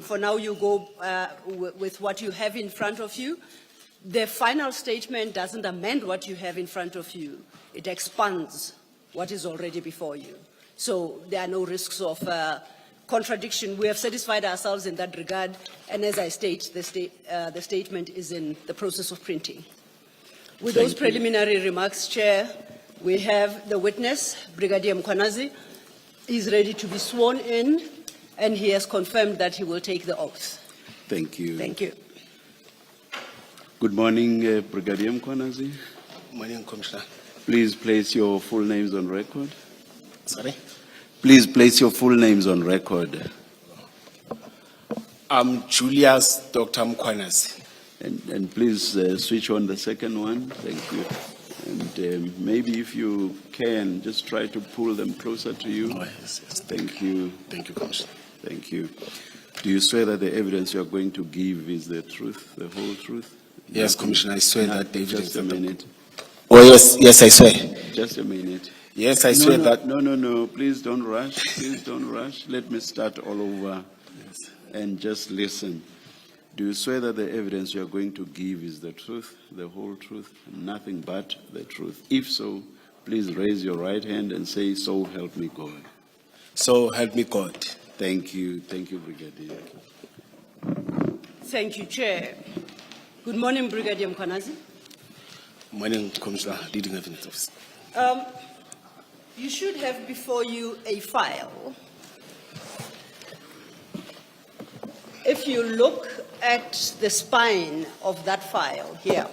For now, you go with what you have in front of you. The final statement doesn't amend what you have in front of you. It expands what is already before you. So there are no risks of contradiction. We have satisfied ourselves in that regard. And as I state, the statement is in the process of printing. With those preliminary remarks, Chair, we have the witness, Brigadier Mkhwanazi. He's ready to be sworn in, and he has confirmed that he will take the oath. Thank you. Thank you. Good morning, Brigadier Mkhwanazi. Good morning, Commissioner. Please place your full names on record. Sorry? Please place your full names on record. I'm Julius Dr. Mkhwanazi. And please switch on the second one. Thank you. And maybe if you can, just try to pull them closer to you. Oh, yes. Thank you. Thank you, Commissioner. Thank you. Do you swear that the evidence you are going to give is the truth, the whole truth? Yes, Commissioner, I swear that the evidence... Just a minute. Oh, yes, I swear. Just a minute. Yes, I swear that... No. Please don't rush. Please don't rush. Let me start all over and just listen. Do you swear that the evidence you are going to give is the truth, the whole truth, nothing but the truth? If so, please raise your right hand and say, "So help me God." So help me God. Thank you. Thank you, Brigadier. Thank you, Chair. Good morning, Brigadier Mkhwanazi. Good morning, Commissioner, Leading Evidence Officer. You should have before you a file. If you look at the spine of that file here,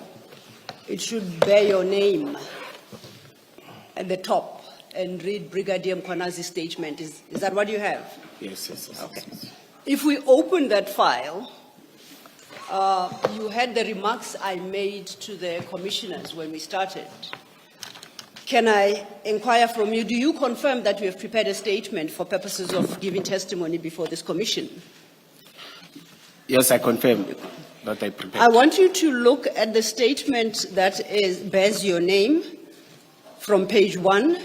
it should bear your name at the top and read Brigadier Mkhwanazi's statement. Is that what you have? Yes. Okay. If we open that file, you had the remarks I made to the commissioners when we started. Can I inquire from you, do you confirm that you have prepared a statement for purposes of giving testimony before this commission? Yes, I confirm that I prepared. I want you to look at the statement that bears your name from page 1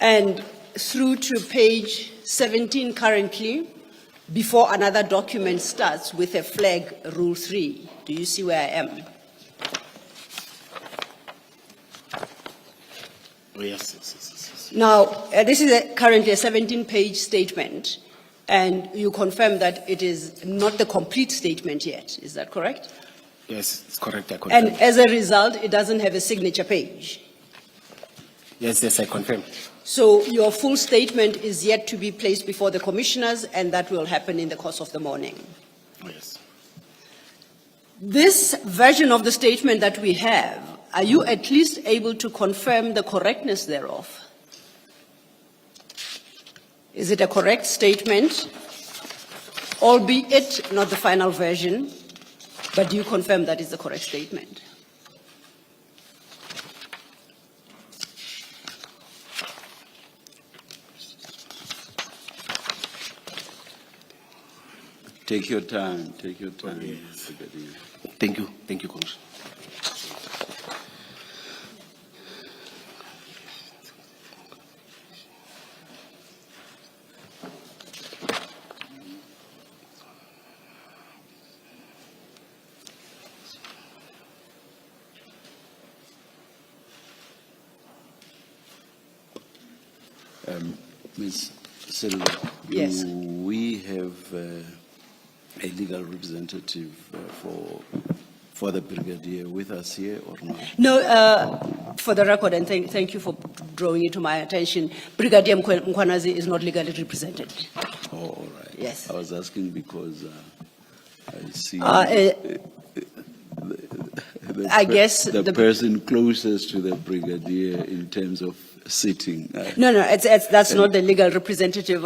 and through to page 17 currently, before another document starts with a flag, Rule 3. Do you see where I am? Oh, yes. Now, this is currently a 17-page statement, and you confirm that it is not the complete statement yet. Is that correct? Yes, it's correct. I confirm. And as a result, it doesn't have a signature page. Yes, I confirm. So your full statement is yet to be placed before the commissioners, and that will happen in the course of the morning. Oh, yes. This version of the statement that we have, are you at least able to confirm the correctness thereof? Is it a correct statement, albeit not the final version, but do you confirm that is the correct statement? Take your time. Take your time. Yes. Thank you, Commissioner. Ms. Silva, Yes. We have a legal representative for the Brigadier with us here or not? No, for the record, and thank you for drawing it to my attention, Brigadier Mkhwanazi is not legally represented. Oh, all right. Yes. I was asking because I see I guess the person closest to the Brigadier in terms of sitting. No, that's not the legal representative.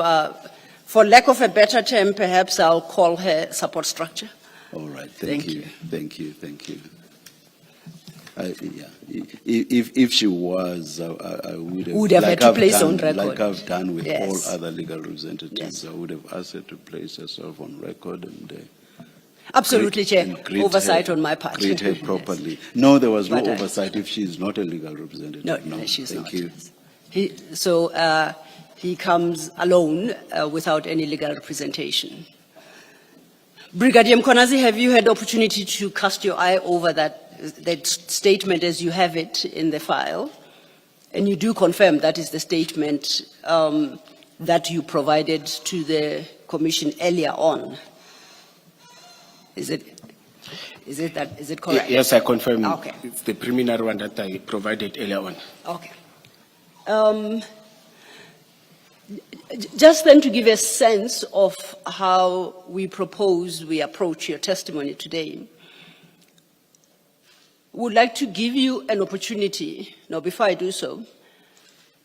For lack of a better term, perhaps I'll call her support structure. All right, Thank you. Thank you. If she was, I would have had to place on record. Like I've done with Yes. all other legal representatives. Yes. I would have asked her to place herself on record and Absolutely, Chair. and greet Oversight her, on my part. Greet her properly. No, there was no But oversight if she is not a legal representative. No, she's thank not. you. So he comes alone without any legal representation. Brigadier Mkonazi, have you had the opportunity to cast your eye over that statement as you have it in the file? And you do confirm that is the statement that you provided to the Commission earlier on? Is it correct? Yes, I confirm. Okay. It's the preliminary one that I provided earlier on. Okay. Just then to give a sense of how we approach your testimony today, would like to give you an opportunity. Now, before I do so,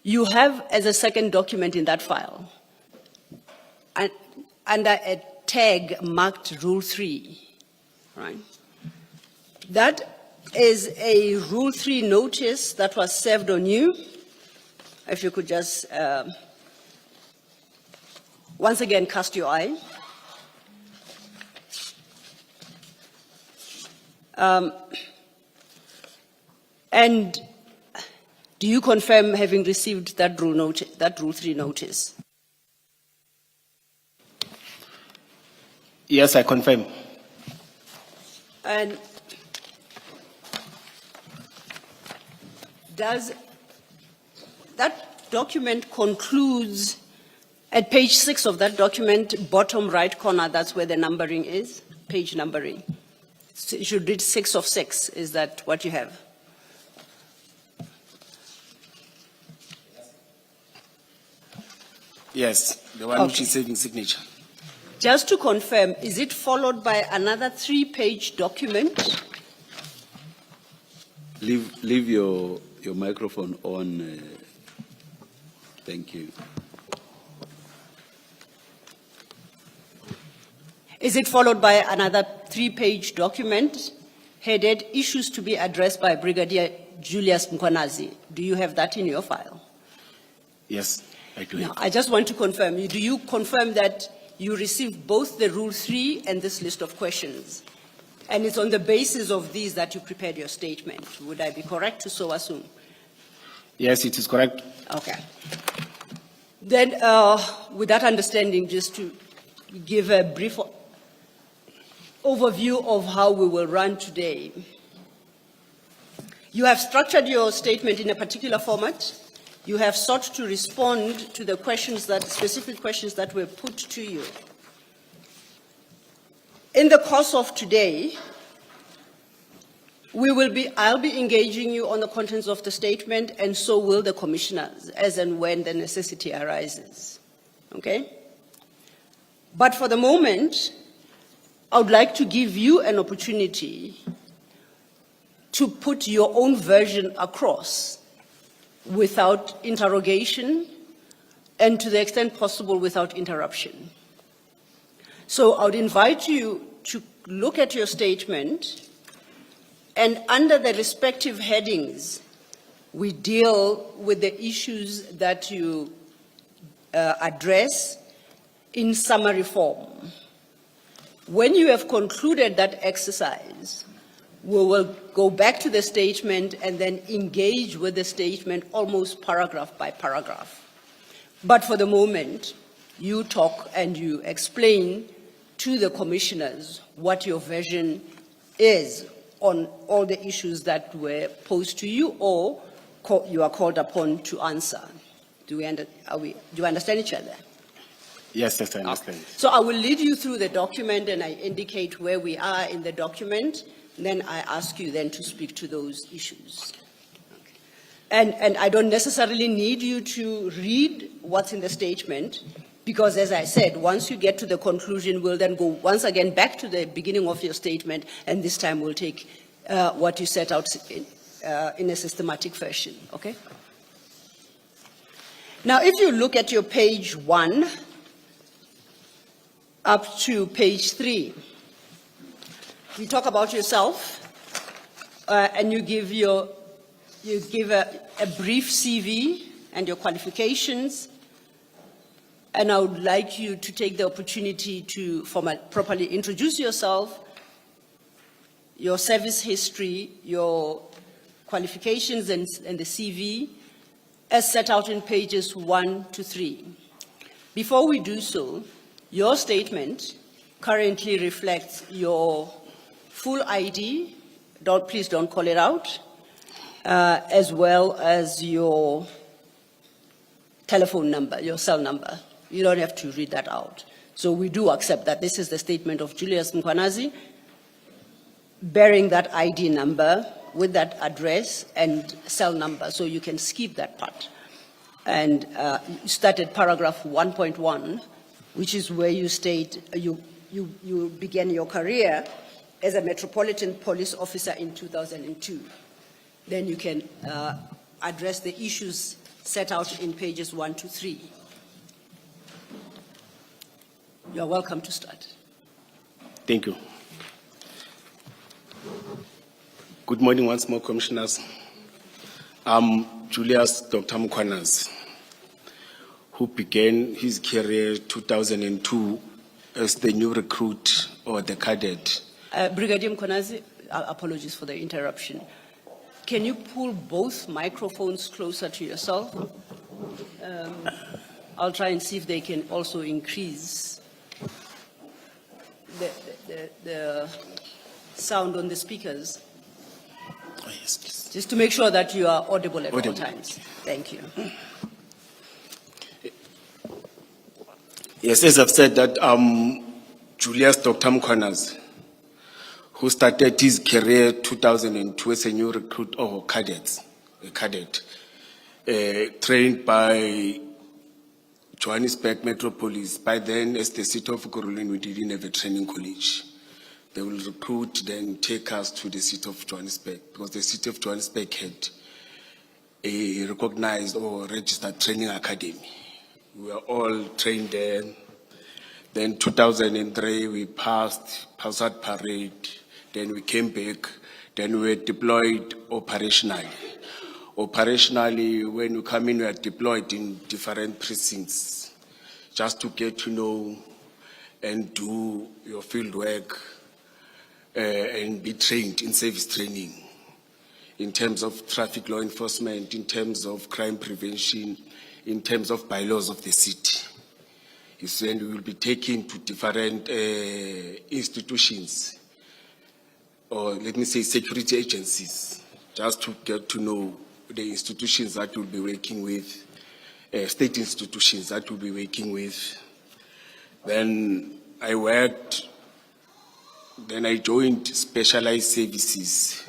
you have as a second document in that file, under a tag marked Rule 3, right? That is a Rule 3 notice that was served on you. If you could just once again cast your eye. And do you confirm having received that Rule 3 notice? Yes, I confirm. And does that document concludes at page 6 of that document, bottom right corner, that's where the numbering is, page numbering. So you should read 6 of 6. Is that what you have? Yes, the one which is saving signature. Just to confirm, is it followed by another 3-page document? Leave your microphone on. Thank you. Is it followed by another 3-page document headed Issues to be addressed by Brigadier Julius Mkonazi? Do you have that in your file? Yes, I do. Now, I just want to confirm, do you confirm that you received both the Rule 3 and this list of questions? And it's on the basis of these that you prepared your statement. Would I be correct to so assume? Yes, it is correct. Okay. Then, with that understanding, just to give a brief overview of how we will run today. You have structured your statement in a particular format. You have sought to respond to the questions specific questions that were put to you. In the course of today, I'll be engaging you on the contents of the statement, and so will the commissioners, as and when the necessity arises. Okay? But for the moment, I would like to give you an opportunity to put your own version across without interrogation and, to the extent possible, without interruption. So I would invite you to look at your statement, and under the respective headings, we deal with the issues that you address in summary form. When you have concluded that exercise, we will go back to the statement and then engage with the statement almost paragraph by paragraph. But for the moment, you talk and you explain to the commissioners what your version is on all the issues that were posed to you or you are called upon to answer. Do you understand each other? Yes, I understand. Okay. So I will lead you through the document and I indicate where we are in the document. Then I ask you then to speak to those issues. Okay. And I don't necessarily need you to read what's in the statement, because as I said, once you get to the conclusion, we'll then go once again back to the beginning of your statement, and this time we'll take what you set out in a systematic fashion, okay? Now, if you look at your page 1 up to page 3, you talk about yourself, and you give a brief CV and your qualifications, and I would like you to take the opportunity to properly introduce yourself, your service history, your qualifications and the CV, as set out in pages 1 to 3. Before we do so, your statement currently reflects your full ID, please don't call it out, as well as your telephone number, your cell number. You don't have to read that out. So we do accept that this is the statement of Julius Mkhwanazi, bearing that ID number with that address and cell number, so you can skip that part. And you started paragraph 1.1, which is where you state you began your career as a Metropolitan Police Officer in 2002. Then you can address the issues set out in pages 1 to 3. You're welcome to start. Thank you. Good morning once more, Commissioners. I'm Julius Dr. Mkhwanazi, who began his career 2002 as the new recruit or the cadet. Brigadier Mkhwanazi, apologies for the interruption. Can you pull both microphones closer to yourself? I'll try and see if they can also increase the sound on the speakers. Oh, yes, please. Just to make sure that you are audible at all times. Thank you. Yes, as I've said that Julius Dr. Mkhwanazi, who started his career 2002 as a new recruit or a cadet, trained by Johannesburg Metropolis. By then, as the city of Ekurhuleni, we didn't have a training college. They will recruit, then take us to the city of Johannesburg, because the city of Johannesburg had a recognized or registered training academy. We were all trained there. Then 2003, we passed out parade. Then we came back. Then we were deployed operationally. Operationally, when you come in, we are deployed in different precincts, just to get to know and do your field work and be trained in service training in terms of traffic law enforcement, in terms of crime prevention, in terms of bylaws of the city. You see, and we will be taken to different institutions, or let me say security agencies, just to get to know the institutions that we'll be working with, state institutions that we'll be working with. Then I joined specialized services.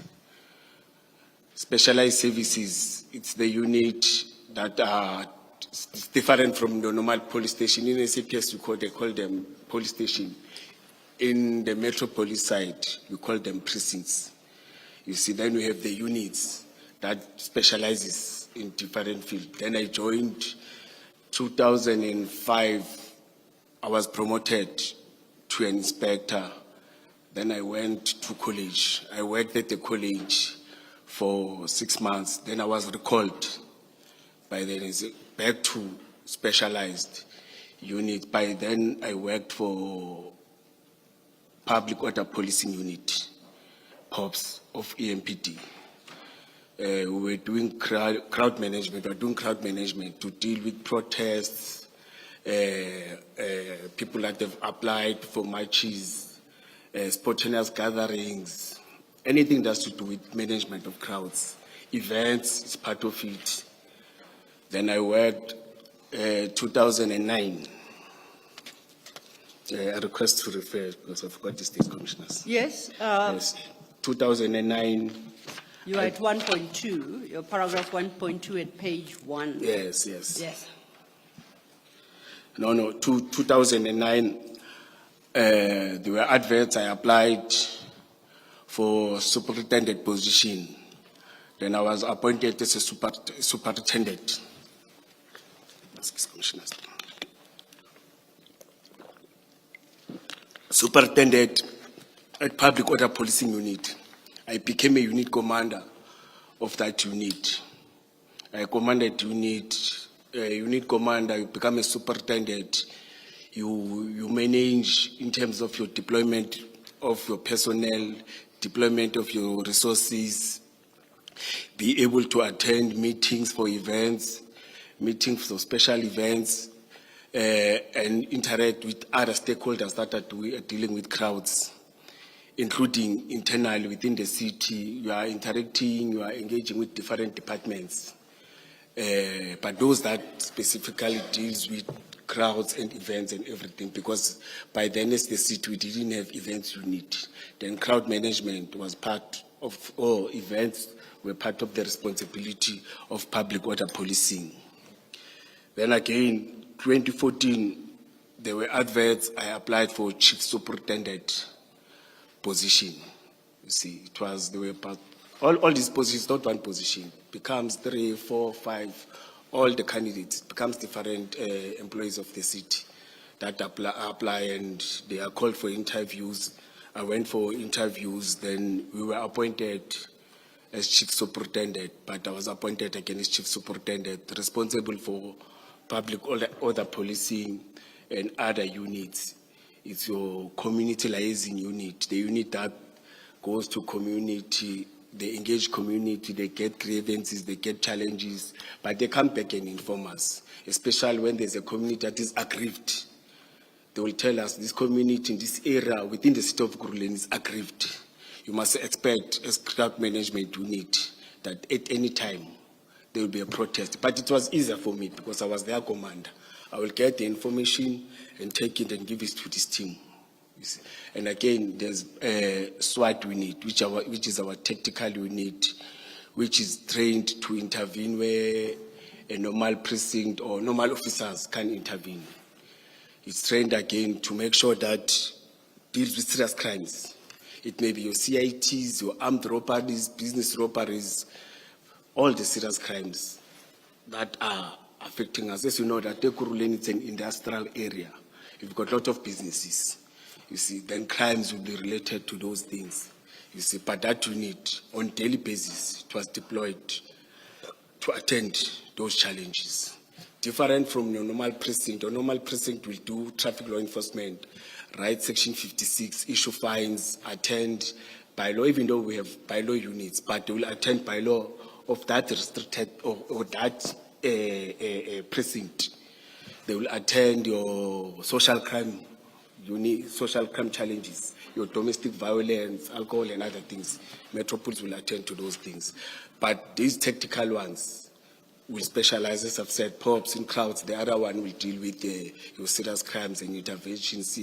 Specialized services, it's the unit that it's different from the normal police station. In SAPS, they call them police station. In the metropolis side, we call them precincts. You see, then we have the units that specializes in different fields. Then I joined 2005. I was promoted to an inspector. Then I went to college. I worked at the college for 6 months. Then I was recalled by then back to specialized unit. By then I worked for Public Order Policing Unit, POPs of EMPD. We were doing crowd management. We were doing crowd management to deal with protests, people that have applied for marches, spontaneous gatherings, anything that's to do with management of crowds. Events is part of it. Then I worked 2009. I request to refer because I forgot the state commissioners. Yes. Yes. 2009. You are at 1.2, your paragraph 1.2 at page 1. Yes, yes. Yes. No, 2009, there were adverts. I applied for superintendent position. Then I was appointed as a superintendent. Commissioners. Superintendent at Public Order Policing Unit. I became a unit commander of that unit. I commanded unit commander, you become a superintendent. You manage in terms of your deployment of your personnel, deployment of your resources, be able to attend meetings for events, meeting for special events, and interact with other stakeholders that are dealing with crowds, including internally within the city. You are interacting, you are engaging with different departments. But those that specifically deals with crowds and events and everything, because by then as the city we didn't have events unit. Then crowd management was part of, or events were part of the responsibility of public order policing. Then again, 2014, there were adverts. I applied for chief superintendent position. You see, it was, they were part, all these positions, not one position, becomes 3, 4, 5, all the candidates, becomes different employees of the city that apply and they are called for interviews. I went for interviews, then we were appointed as chief superintendent, but I was appointed again as chief superintendent, responsible for public order policing and other units. It's your community liaison unit, the unit that goes to community, they engage community, they get grievances, they get challenges, but they come back and inform us, especially when there's a community that is aggrieved. They will tell us this community in this area within the city of Kuruleni is aggrieved. You must expect as crowd management unit that at any time there will be a protest. But it was easier for me because I was their commander. I will get the information and take it and give it to this team. And again, there's a SWAT unit, which is our tactical unit, which is trained to intervene where a normal precinct or normal officers can intervene. It's trained again to make sure that deals with serious crimes. It may be your CITs, your armed robberies, business robberies, all the serious crimes that are affecting us. As you know, that Kuruleni is an industrial area. You've got a lot of businesses. You see, then crimes will be related to those things. You see, but that unit, on a daily basis, it was deployed to attend those challenges. Different from your normal precinct. Your normal precinct will do traffic law enforcement, right, section 56, issue fines, attend bylaw, even though we have bylaw units, but they will attend bylaw of that restricted or that precinct. They will attend your social crime unit, social crime challenges, your domestic violence, alcohol and other things. Metropolis will attend to those things. But these tactical ones will specialize, as I've said, POPs in crowds. The other one will deal with your serious crimes and interventions,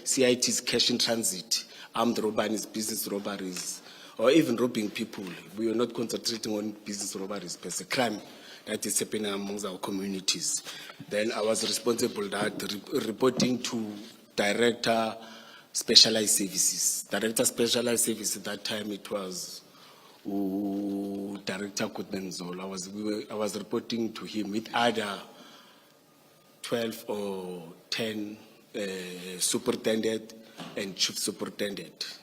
CITs, cash in transit, armed robberies, business robberies, or even robbing people. We are not concentrating on business robberies, but it's a crime that is happening amongst our communities. Then I was responsible that reporting to Director Specialized Services. Director Specialized Services, at that time it was Director Kutenzol. I was reporting to him with other 12 or 10 superintendent and chief superintendent.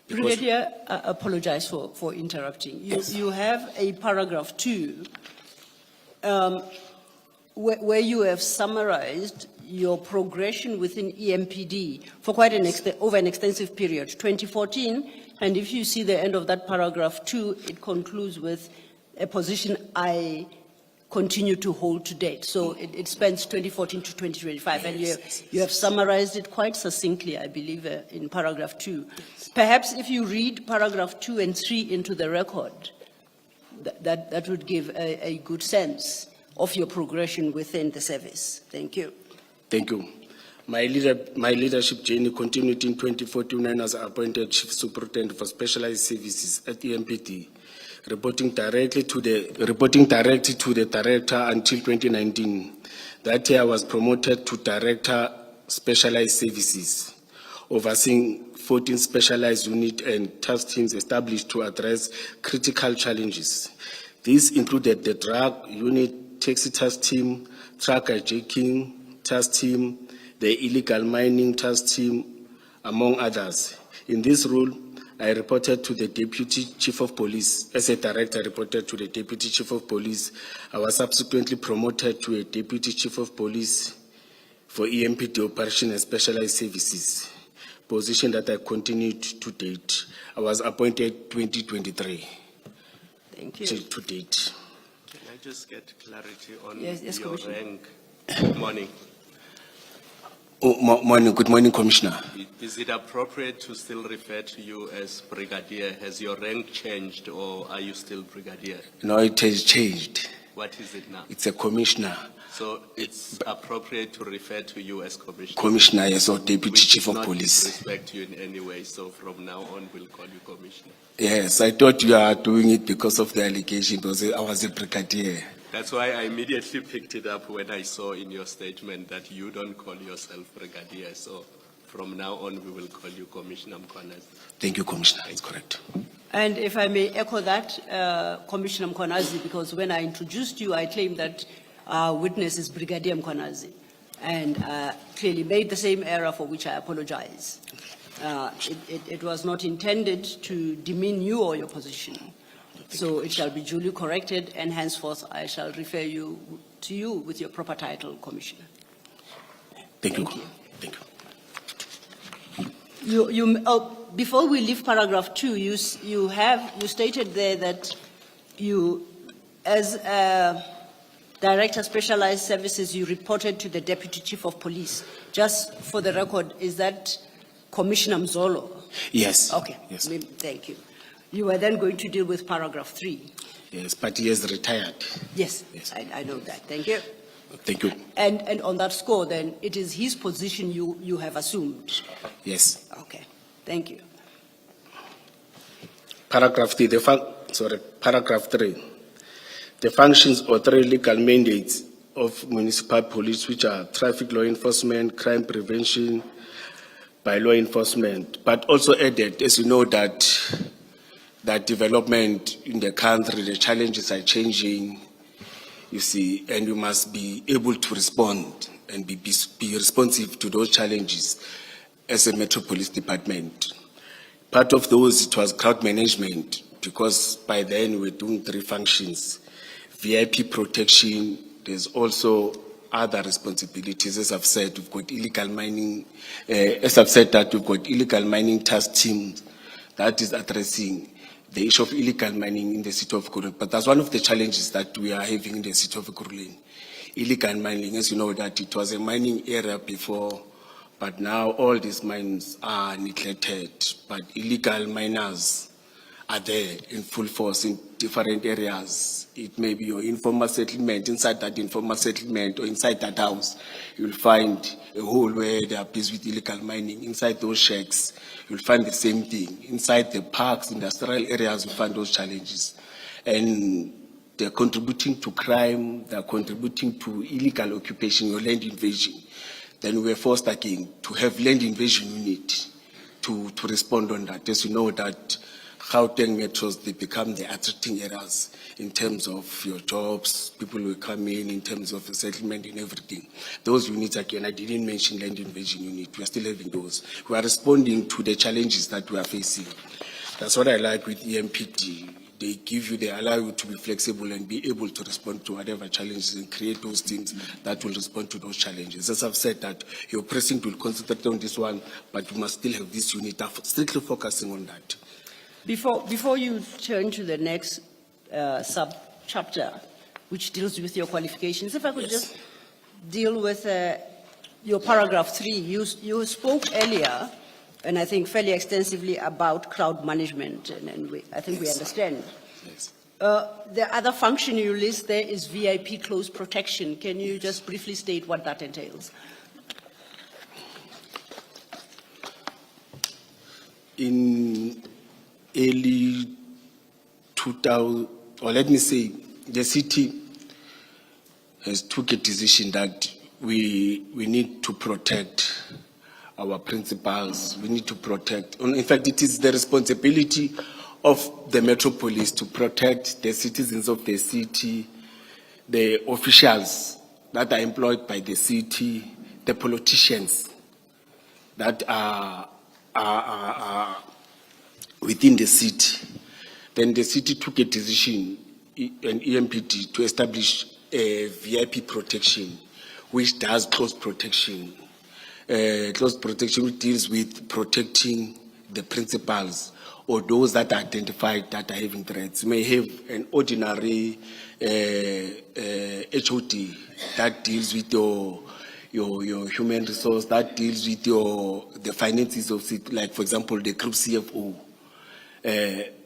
Brigadier, I apologize for interrupting. You have a paragraph 2 where you have summarized your progression within EMPD for quite over an extensive period, 2014, and if you see the end of that paragraph 2, it concludes with a position I continue to hold to date. So it spans 2014 to 2025, and you have summarized it quite succinctly, I believe, in paragraph 2. Perhaps if you read paragraph 2 and 3 into the record, that would give a good sense of your progression within the service. Thank you. Thank you. My leadership journey continued in 2014 when I was appointed Chief Superintendent for Specialized Services at EMPD, reporting directly to the Director until 2019. That year I was promoted to Director Specialized Services, overseeing 14 specialized units and task teams established to address critical challenges. These included the drug unit, taxi task team, truck hijacking task team, the illegal mining task team, among others. In this role, I reported to the Deputy Chief of Police. As a director, I reported to the Deputy Chief of Police. I was subsequently promoted to a Deputy Chief of Police for EMPD Operation and Specialized Services, position that I continued to date. I was appointed 2023. Thank you. To date. Can I just get clarity on Yes, your Commissioner. rank? Good morning. Morning, good morning, Commissioner. Is it appropriate to still refer to you as brigadier? Has your rank changed or are you still brigadier? No, it has changed. What is it now? It's a commissioner. So it's appropriate to refer to you as commissioner? Commissioner, yes, or deputy Which chief does of not police. disrespect you in any way, so from now on we'll call you commissioner. Yes, I thought you are doing it because of the allegation, because I was a brigadier. That's why I immediately picked it up when I saw in your statement that you don't call yourself brigadier. So from now on, we will call you Commissioner Mkhwanazi. Thank you, Commissioner, it's correct. And if I may echo that, Commissioner Mkhwanazi, because when I introduced you, I claimed that our witness is Brigadier Mkhwanazi, and clearly made the same error for which I apologize. It was not intended to demean you or your position. So it shall be duly corrected, and henceforth I shall refer you with your proper title, Commissioner. Thank you. Thank you. Thank you. Before we leave paragraph 2, you stated there that you, as Director Specialized Services, you reported to the Deputy Chief of Police. Just for the record, is that Commissioner Mzolo? Yes. Okay. Yes. Thank you. You were then going to deal with paragraph 3. Yes, but he has retired. Yes, Yes. I know that. Thank you. Thank you. And on that score, then, it is his position you have assumed. Yes. Okay. Thank you. Paragraph 3, paragraph 3. The functions or 3 legal mandates of municipal police, which are traffic law enforcement, crime prevention, by law enforcement, but also added, as you know, that development in the country, the challenges are changing, you see, and you must be able to respond and be responsive to those challenges as a Metro Police Department. Part of those, it was crowd management, because by then we're doing 3 functions. VIP protection, there's also other responsibilities. As I've said, we've got illegal mining, we've got illegal mining task team that is addressing the issue of illegal mining in the city of Ekurhuleni. But that's one of the challenges that we are having in the city of Ekurhuleni. Illegal mining, as you know, that it was a mining area before, but now all these mines are neglected, but illegal miners are there in full force in different areas. It may be your informal settlement. Inside that informal settlement or inside that house, you'll find a hole where they are busy with illegal mining. Inside those shacks, you'll find the same thing. Inside the parks, industrial areas, you'll find those challenges. And they're contributing to crime, they're contributing to illegal occupation or land invasion. Then we're forced again to have land invasion unit to respond on that. As you know that Gauteng metros, they become the attracting areas in terms of your jobs, people will come in terms of the settlement and everything. Those units, again, I didn't mention land invasion unit, we are still having those. We are responding to the challenges that we are facing. That's what I like with EMPD. They allow you to be flexible and be able to respond to whatever challenges and create those teams that will respond to those challenges. As I've said, that your precinct will concentrate on this one, but you must still have this unit strictly focusing on that. Before you turn to the next sub-chapter, which deals with your qualifications, if I could just deal with your paragraph 3. You spoke earlier, and I think fairly extensively, about crowd management, and I think we understand. Yes. The other function you list there is VIP close protection. Can you just briefly state what that entails? In early 2000, or let me say, the city has took a decision that we need to protect our principals. We need to protect. In fact, it is the responsibility of the Metropolis to protect the citizens of the city, the officials that are employed by the city, the politicians that are within the city. Then the city took a decision, an EMPD, to establish a VIP protection, which does close protection. Close protection, which deals with protecting the principals or those that are identified that are having threats. You may have an ordinary HOD that deals with your human resource, that deals with the finances of it, like for example the group CFO.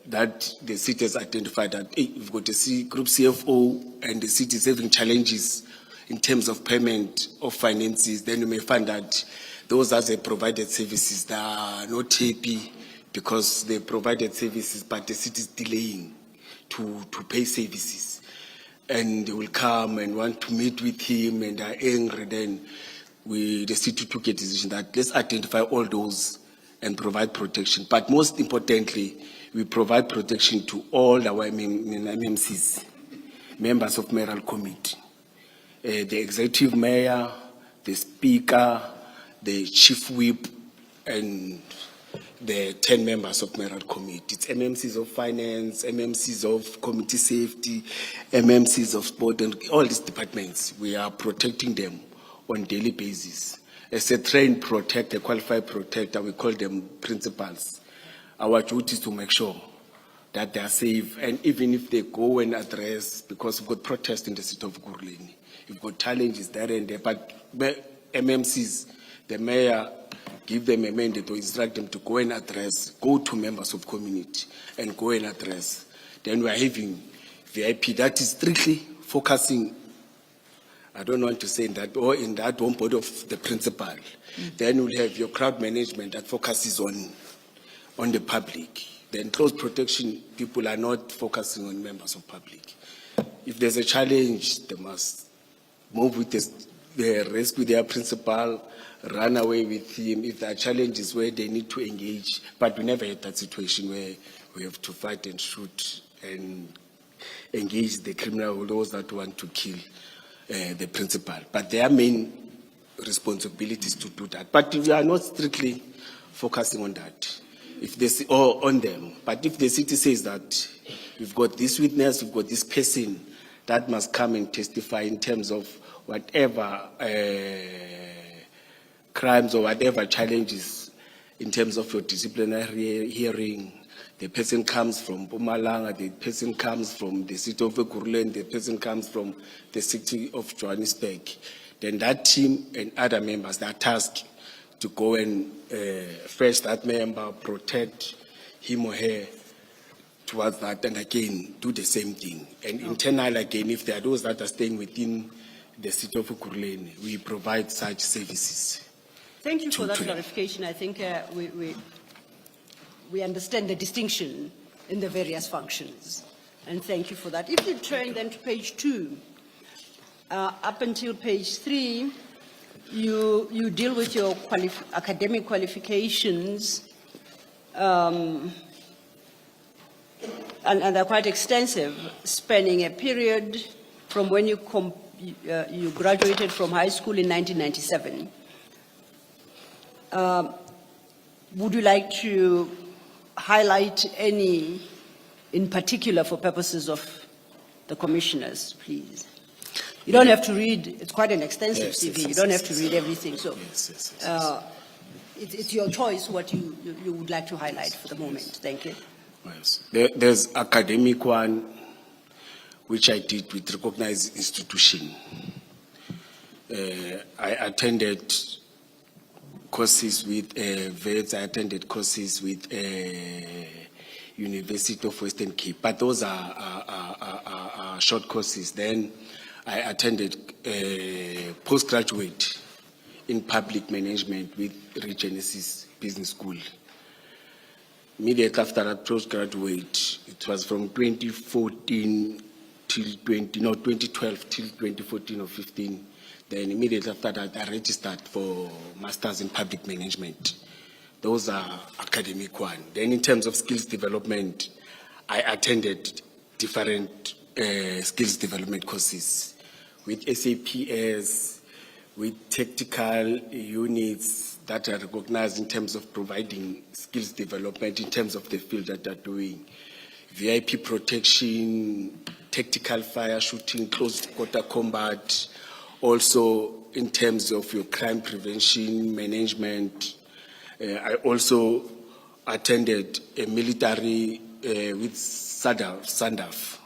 That the city has identified that hey, we've got a group CFO and the city is having challenges in terms of payment of finances, then you may find that those as they provided services that are not happy because they provided services but the city is delaying to pay services. And they will come and want to meet with him and are angry. Then the city took a decision that let's identify all those and provide protection. But most importantly, we provide protection to all our MMCs, members of mayoral committee, the executive mayor, the speaker, the chief whip, and the 10 members of mayoral committee. It's MMCs of finance, MMCs of community safety, MMCs of sport, and all these departments. We are protecting them on a daily basis. As a trained protector, a qualified protector, we call them principals. Our duty is to make sure that they are safe, and even if they go and address, because we've got protests in the city of Gurleni, we've got challenges there and there, but MMCs, the mayor, give them a mandate or instruct them to go and address, go to members of community and go and address. Then we are having VIP that is strictly focusing, I don't want to say in that, or in that one body of the principal. Then we'll have your crowd management that focuses on the public. Then close protection, people are not focusing on members of public. If there's a challenge, they must move with the rescue their principal, run away with him. If there are challenges where they need to engage, but we never had that situation where we have to fight and shoot and engage the criminal, those that want to kill the principal. But their main responsibility is to do that. But we are not strictly focusing on that. If they see, or on them. But if the city says that we've got this witness, we've got this person that must come and testify in terms of whatever crimes or whatever challenges in terms of your disciplinary hearing, the person comes from Pumalanga, the person comes from the city of Ekurhuleni, the person comes from the city of Johannesburg, then that team and other members are tasked to go and fetch that member, protect him or her towards that, and again, do the same thing. And internal, again, if there are those that are staying within the city of Ekurhuleni, we provide such services. Thank you for that clarification. I think we understand the distinction in the various functions. And thank you for that. If you turn then to page 2, up until page 3, you deal with your academic qualifications, and they're quite extensive, spanning a period from when you graduated from high school in 1997. Would you like to highlight any in particular for purposes of the commissioners, please? You don't have to read, it's quite an extensive CV, you don't have to read everything, so it's your choice what you would like to highlight for the moment. Thank you. Yes. There's academic one, which I did with recognized institution. I attended courses with VETS, I attended courses with University of Western Cape, but those are short courses. Then I attended postgraduate in public management with Regenesis Business School. Immediately after that postgraduate, it was from 2014 till 2012 till 2014 or 15. Then immediately after that, I registered for Masters in Public Management. Those are academic one. Then in terms of skills development, I attended different skills development courses with SAPS, with tactical units that are recognized in terms of providing skills development in terms of the field that they're doing. VIP protection, tactical fire shooting, close quarter combat, also in terms of your crime prevention, management. I also attended a military with SANDF, SANDF.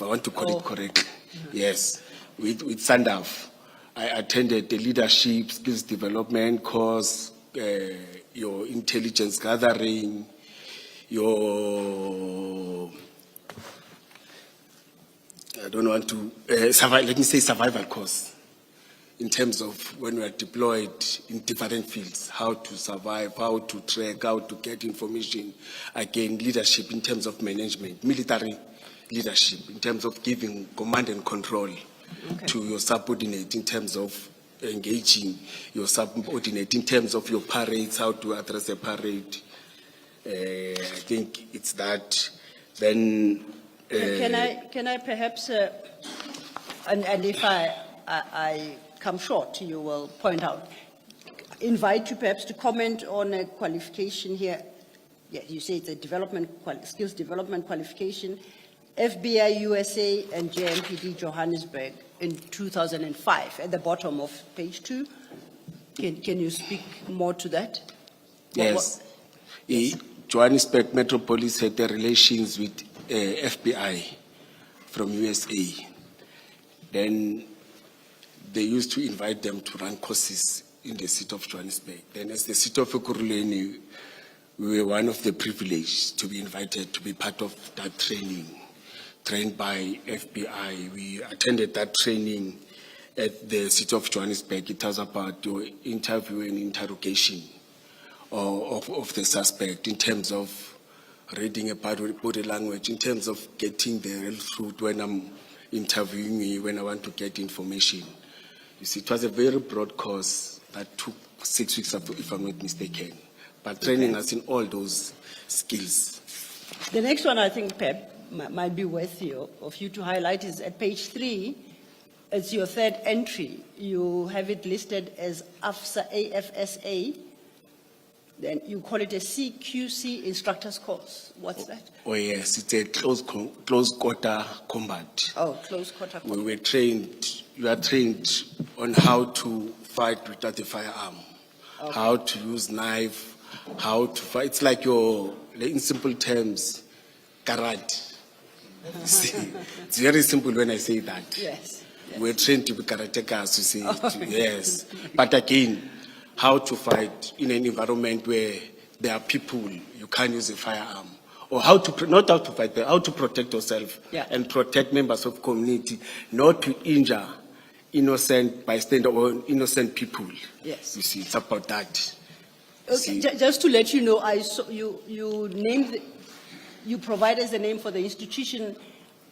I want to call it correctly. Yes, with SANDF. I attended the leadership skills development course, your intelligence gathering, your, I don't want to, let me say survival course, in terms of when we are deployed in different fields, how to survive, how to track, how to get information. Again, leadership in terms of management, military leadership, in terms of giving command and control to your subordinate, in terms of engaging your subordinate, in terms of your parades, how to address a parade. I think it's that. Then Can I perhaps, and if I come short, you will point out, invite you perhaps to comment on a qualification here. Yeah, you say it's a skills development qualification, FBI USA and JMPD Johannesburg in 2005, at the bottom of page 2. Can you speak more to that? Yes. Johannesburg Metropolis had the relations with FBI from USA. Then they used to invite them to run courses in the city of Johannesburg. Then as the city of Ekurhuleni, we were one of the privileged to be invited to be part of that training, trained by FBI. We attended that training at the city of Johannesburg. It was about your interview and interrogation of the suspect in terms of reading about body language, in terms of getting the real truth when I'm interviewing you, when I want to get information. You see, it was a very broad course that took 6 weeks, if I'm not mistaken, but training us in all those skills. The next one I think, Pep, might be worthy of you to highlight is at page 3. It's your third entry. You have it listed as AFSA. Then you call it a CQC instructor's course. What's that? Oh yes, it's a close quarter combat. Oh, close quarter combat. We are trained on how to fight without a firearm, how to use knife, how to fight. It's like in simple terms, karate. See, it's very simple when I say that. Yes. We're trained to be karatekas, you see. Yes. But again, how to fight in an environment where there are people, you can't use a firearm. Or not how to fight, but how to protect yourself and protect members of community, not to injure innocent bystander or innocent people. Yes. You see, it's about that. Okay, just to let you know, I saw you named, you provided as the name for the institution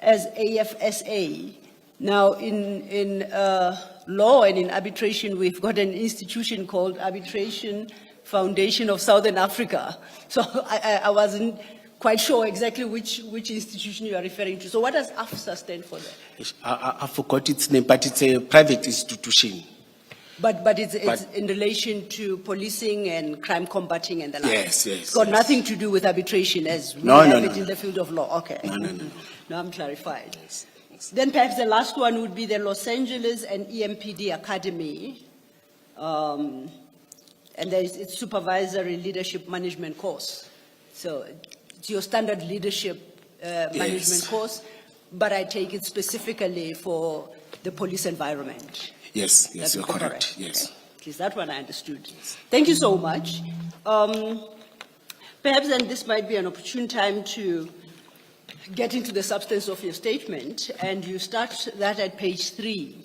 as AFSA. Now, in law and in arbitration, we've got an institution called Arbitration Foundation of Southern Africa. So I wasn't quite sure exactly which institution you are referring to. So what does AFSA stand for there? I forgot its name, but it's a private institution. But it's in relation to policing and crime combating and the like. Yes. It's got nothing to do with arbitration as we have it in the field of law. Okay. No. Now I'm clarified. Yes. Then perhaps the last one would be the Los Angeles and EMPD Academy. And it's supervisory leadership management course. So it's your standard leadership management course, but I take it specifically for the police environment. Yes, you're correct. Yes. Okay. At least that one I understood. Yes. Thank you so much. Perhaps then this might be an opportune time to get into the substance of your statement, and you start that at page 3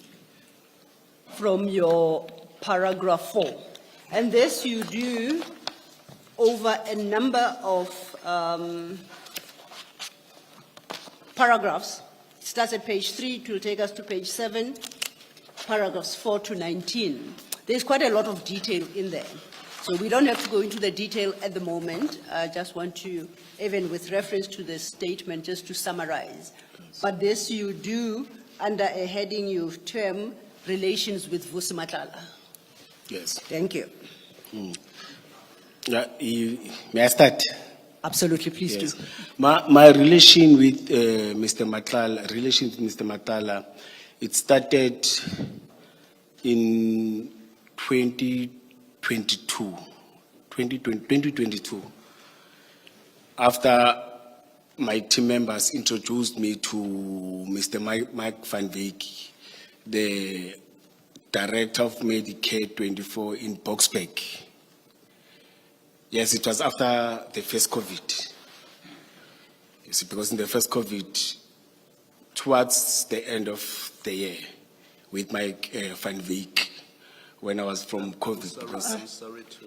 from your paragraph 4. And this you do over a number of paragraphs. It starts at page 3 to take us to page 7, paragraphs 4 to 19. There's quite a lot of detail in there. So we don't have to go into the detail at the moment. I just want to, even with reference to the statement, just to summarize. But this you do under a heading you term relations with Vusi Matlala. Yes. Thank you. May I start? Absolutely, please do. My relation with Mr. Matlala, it started in 2012 2022, after my team members introduced me to Mr. Mike Van Wyk, the director of Medicare 24 in Boksburg. Yes, it was after the first COVID. You see, because in the first COVID, towards the end of the year, with Mike Van Wyk, when I was from COVID. I'm sorry to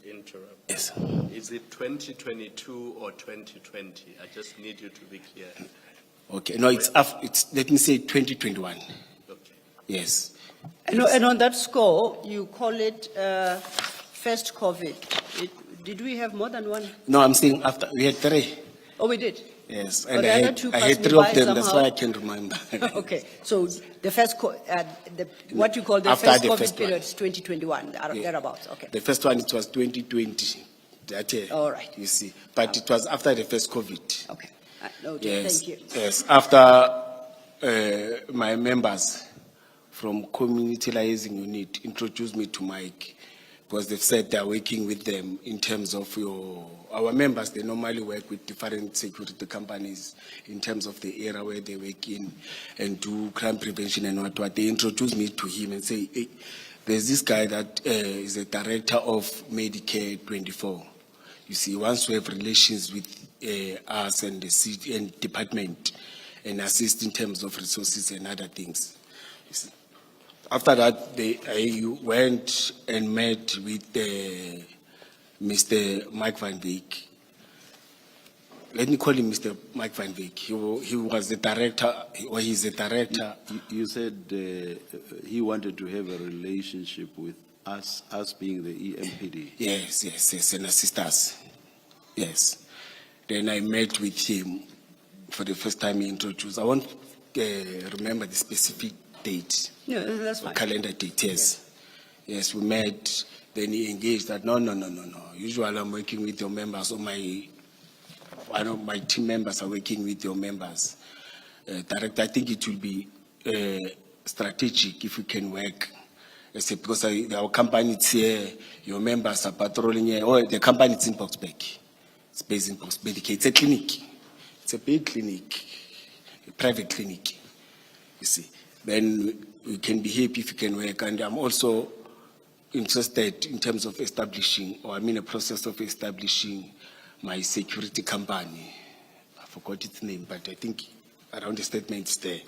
interrupt. Yes. Is it 2022 or 2020? I just need you to be clear. Okay, no, it's let me say 2021. Okay. Yes. And on that score, you call it first COVID. Did we have more than one? No, I'm saying after, we had 3. Oh, we did? Yes, Oh, and the I other had, two I passed had me 3 by of them, that's somehow. why I can remember. Okay, so the first, what you call the After first the COVID first one. period is 2021, thereabouts, okay. The first one, it was 2020, that year. All right. You see, but it was after the first COVID. Okay, noted, Yes, thank you. yes, after my members from Community-Liaising Unit introduced me to Mike, because they've said they're working with them in terms of our members, they normally work with different security companies in terms of the area where they work in and do crime prevention and what. They introduced me to him and say, hey, there's this guy that is a director of Medicare 24. You see, once we have relations with us and the city and department and assist in terms of resources and other things. You see. After that, I went and met with Mr. Mike Van Wyk. Let me call him Mr. Mike Van Wyk. He was the director, or he's the director. You said he wanted to have a relationship with us being the EMPD. Yes, and assist us. Yes. Then I met with him for the first time he introduced. I won't remember the specific date. No, that's fine. Calendar date, yes. Yes, we met, then he engaged that, no. Usually I'm working with your members, or my team members are working with your members. Director, I think it will be strategic if we can work. Because our company is here, your members are patrolling here, or the company is in Boksburg. It's based in Boksburg. It's a clinic. It's a big clinic, a private clinic, you see. Then we can be happy if we can work. And I'm also interested in terms of establishing, or I'm in a process of establishing my security company. I forgot its name, but I think around the statement is there.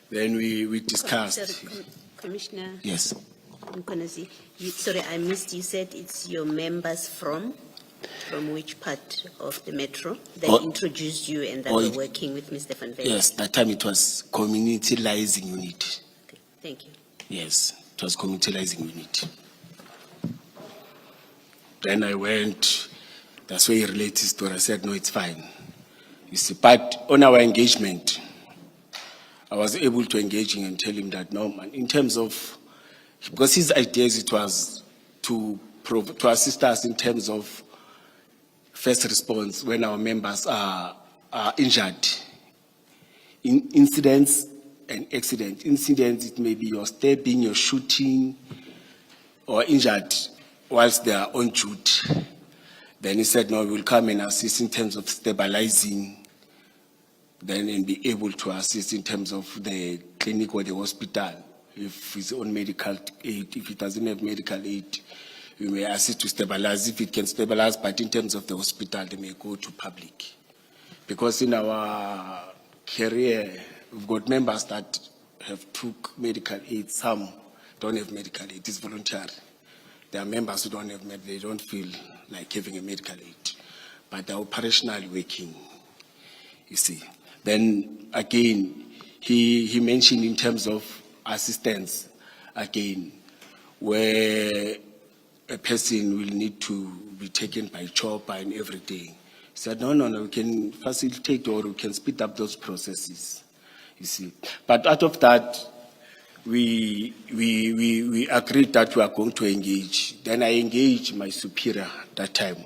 Then we discussed. Sorry, Commissioner. Yes. Mkonazi, sorry, I missed. You said it's your members from which part of the metro that introduced you and that were working with Mr. Van Wyk? Yes, that time it was Community-Liaising Unit. Okay, thank you. Yes, it was Community-Liaising Unit. Then I went, that's where he related his story. I said, no, it's fine. You see, but on our engagement, I was able to engage him and tell him that, no, man, in terms of, because his ideas, it was to assist us in terms of first response when our members are injured. In incidents and accidents. Incidents, it may be you're stabbing, you're shooting, or injured whilst they are on duty. Then he said, no, we will come and assist in terms of stabilizing, then and be able to assist in terms of the clinic or the hospital. If it's on medical aid, if it doesn't have medical aid, we may assist to stabilize if it can stabilize, but in terms of the hospital, they may go to public. Because in our career, we've got members that have took medical aid, some don't have medical aid, it's voluntary. There are members who don't have medical aid, they don't feel like having a medical aid, but they're operationally working, you see. Then again, he mentioned in terms of assistance, again, where a person will need to be taken by chopper and everything. He said, no, we can facilitate or we can speed up those processes, you see. But out of that, we agreed that we are going to engage. Then I engaged my superior that time,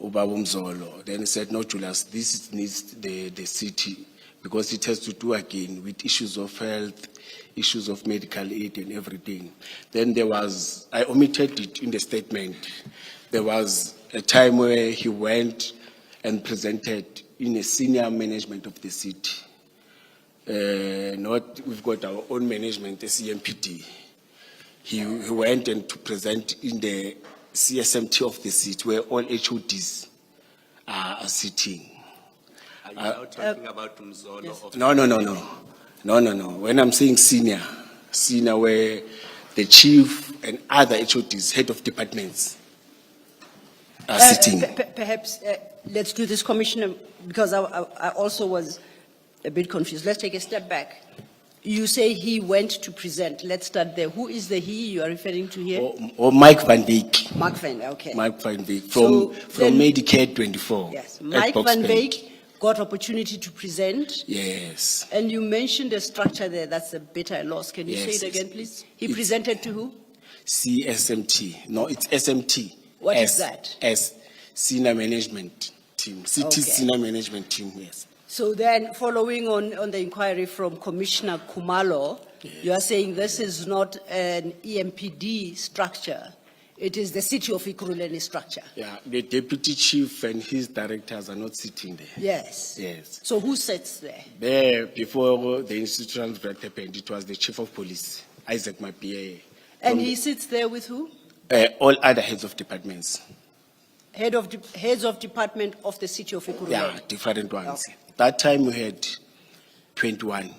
Ubabumzolo. Then he said, no, Julius, this needs the city, because it has to do again with issues of health, issues of medical aid and everything. Then there was, I omitted it in the statement, there was a time where he went and presented in a senior management of the city. We've got our own management, the CMPD. He went and to present in the CSMT of the city where all HODs are sitting. Are you now talking about Mzono? Yes. Of No. When I'm saying senior where the chief and other HODs, head of departments, are sitting. Perhaps let's do this, Commissioner, because I also was a bit confused. Let's take a step back. You say he went to present. Let's start there. Who is the he you are referring to here? Or Mike Van Wyk. Mark Van, okay. Mike Van Wyk So from then- Medicare 24. Yes, at Mike Van Boksburg. Wyk got opportunity to present. Yes. And you mentioned a structure there, that's a bit I lost. Can you say Yes, it yes. again, please? He It's- presented to who? CSMT. No, it's SMT. What is that? As senior management team. City Okay. senior management team, yes. So then, following on the inquiry from Commissioner Kumalo, you are saying this is not an EMPD structure, it is the city of Ikuruleni structure? Yeah, the deputy chief and his directors are not sitting there. Yes. Yes. So who sits there? There, before the institutional threat happened, it was the chief of police, Isaac Mapie. And he sits there with who? All other heads of departments. Heads of department of the city of Ikuruleni? Yeah, different ones. Okay. That time we had 21.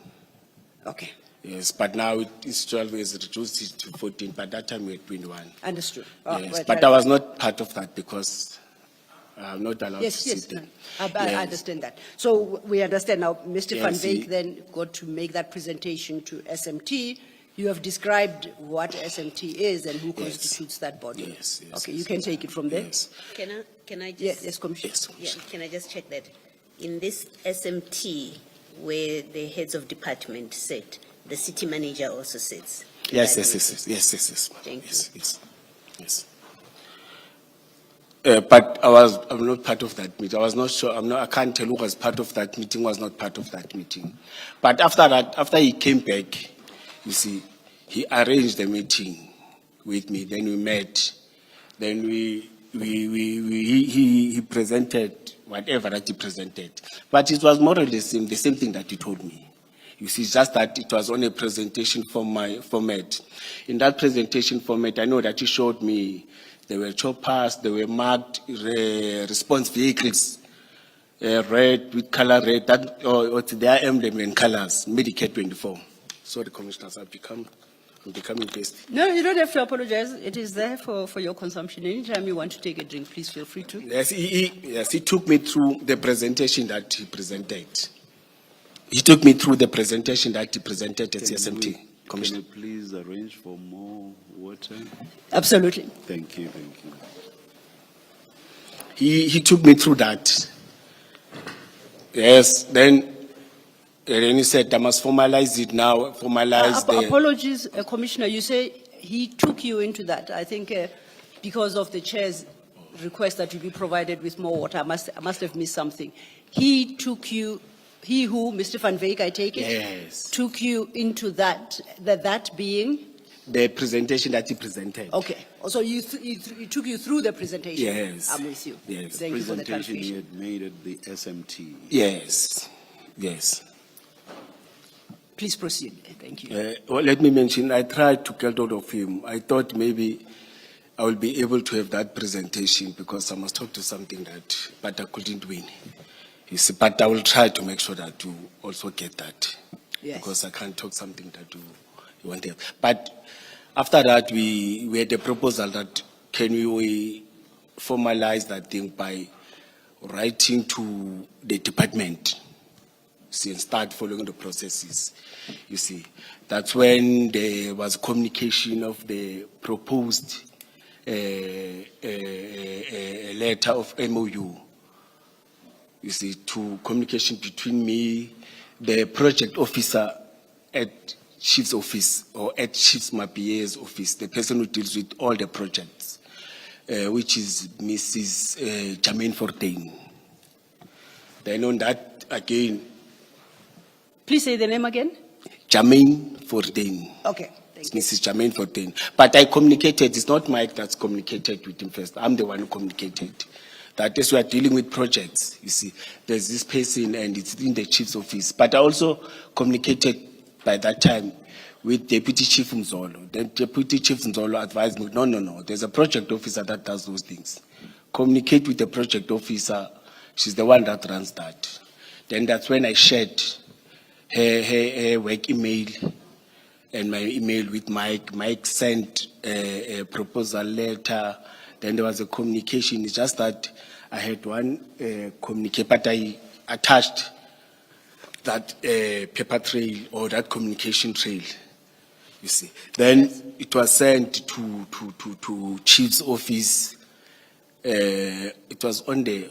Okay, Yes, but now institutional is reduced it to 14, but that time we had 21. understood. Yes, right, but right. I was not part of that because I'm not allowed Yes, to yes, sit there. I Yes. understand that. So we understand now, Mr. Van Yes, Wyk then got to make that presentation to SMT. You have described what SMT is and who constitutes that body. Yes, yes, Okay, yes. you can take it from there. Yes. Can I just? Yes, Commissioner. Yes. Yeah, can I just check that? In this SMT, where the heads of department sit, the city manager also sits? Yes. Thank you. Yes. But I'm not part of that meeting. I was not sure. I can't tell who was part of that meeting, was not part of that meeting. But after that, after he came back, you see, he arranged the meeting with me. Then we met. Then he presented whatever that he presented. But it was more or less the same thing that he told me. You see, just that it was on a presentation format. In that presentation format, I know that he showed me there were choppers, there were marked response vehicles, red with color red, or their emblem in colors, Medicare 24. Sorry, commissioners, I'm becoming pasty. No, you don't have to apologize. It is there for your consumption. Anytime you want to take a drink, please feel free to. Yes, he took me through the presentation that he presented. He took me through the presentation that he presented at CSMT. Can you Commissioner. please arrange for more water? Absolutely. Thank you. He took me through that. Yes, then he said, I must formalize it now, formalize the... Apologies, Commissioner, you say he took you into that. I think because of the chair's request that you be provided with more water, I must have missed something. He took you, he who, Mr. Van Wyk, I take it? Yes. Took you into that being? The presentation that he presented. Okay, so he took you through the presentation? Yes. I'm with you. Yes. Thank you for the Presentation he clarification. had made at the SMT. Yes. Please proceed. Thank you. Well, let me mention, I tried to get hold of him. I thought maybe I will be able to have that presentation because I must talk to something but I couldn't win. You see, but I will try to make sure that you also get that. Yes. Because I can't talk something that you want to have. But after that, we had a proposal that can we formalize that thing by writing to the department, see, and start following the processes. You see, that's when there was communication of the proposed letter of MOU. You see, to communication between me, the project officer at Chief's office or at Chief's Mapie's office, the person who deals with all the projects, which is Mrs. Jermaine Fortain. Then on that, again, Please say the name again. Jermaine Fortin. Okay, It's thank you. Mrs. Jermaine Fortin. But I communicated, it's not Mike that's communicated with him first. I'm the one who communicated. That is, we are dealing with projects. You see, there's this person and it's in the chief's office. But I also communicated by that time with Deputy Chief Mzolo. Then Deputy Chief Mzolo advised me, no, there's a project officer that does those things. Communicate with the project officer. She's the one that runs that. Then that's when I shared her work email and my email with Mike. Mike sent a proposal letter. Then there was a communication. It's just that I had one communique, but I attached that paper trail or that communication trail. You see. Then it was sent to chief's office. It was on the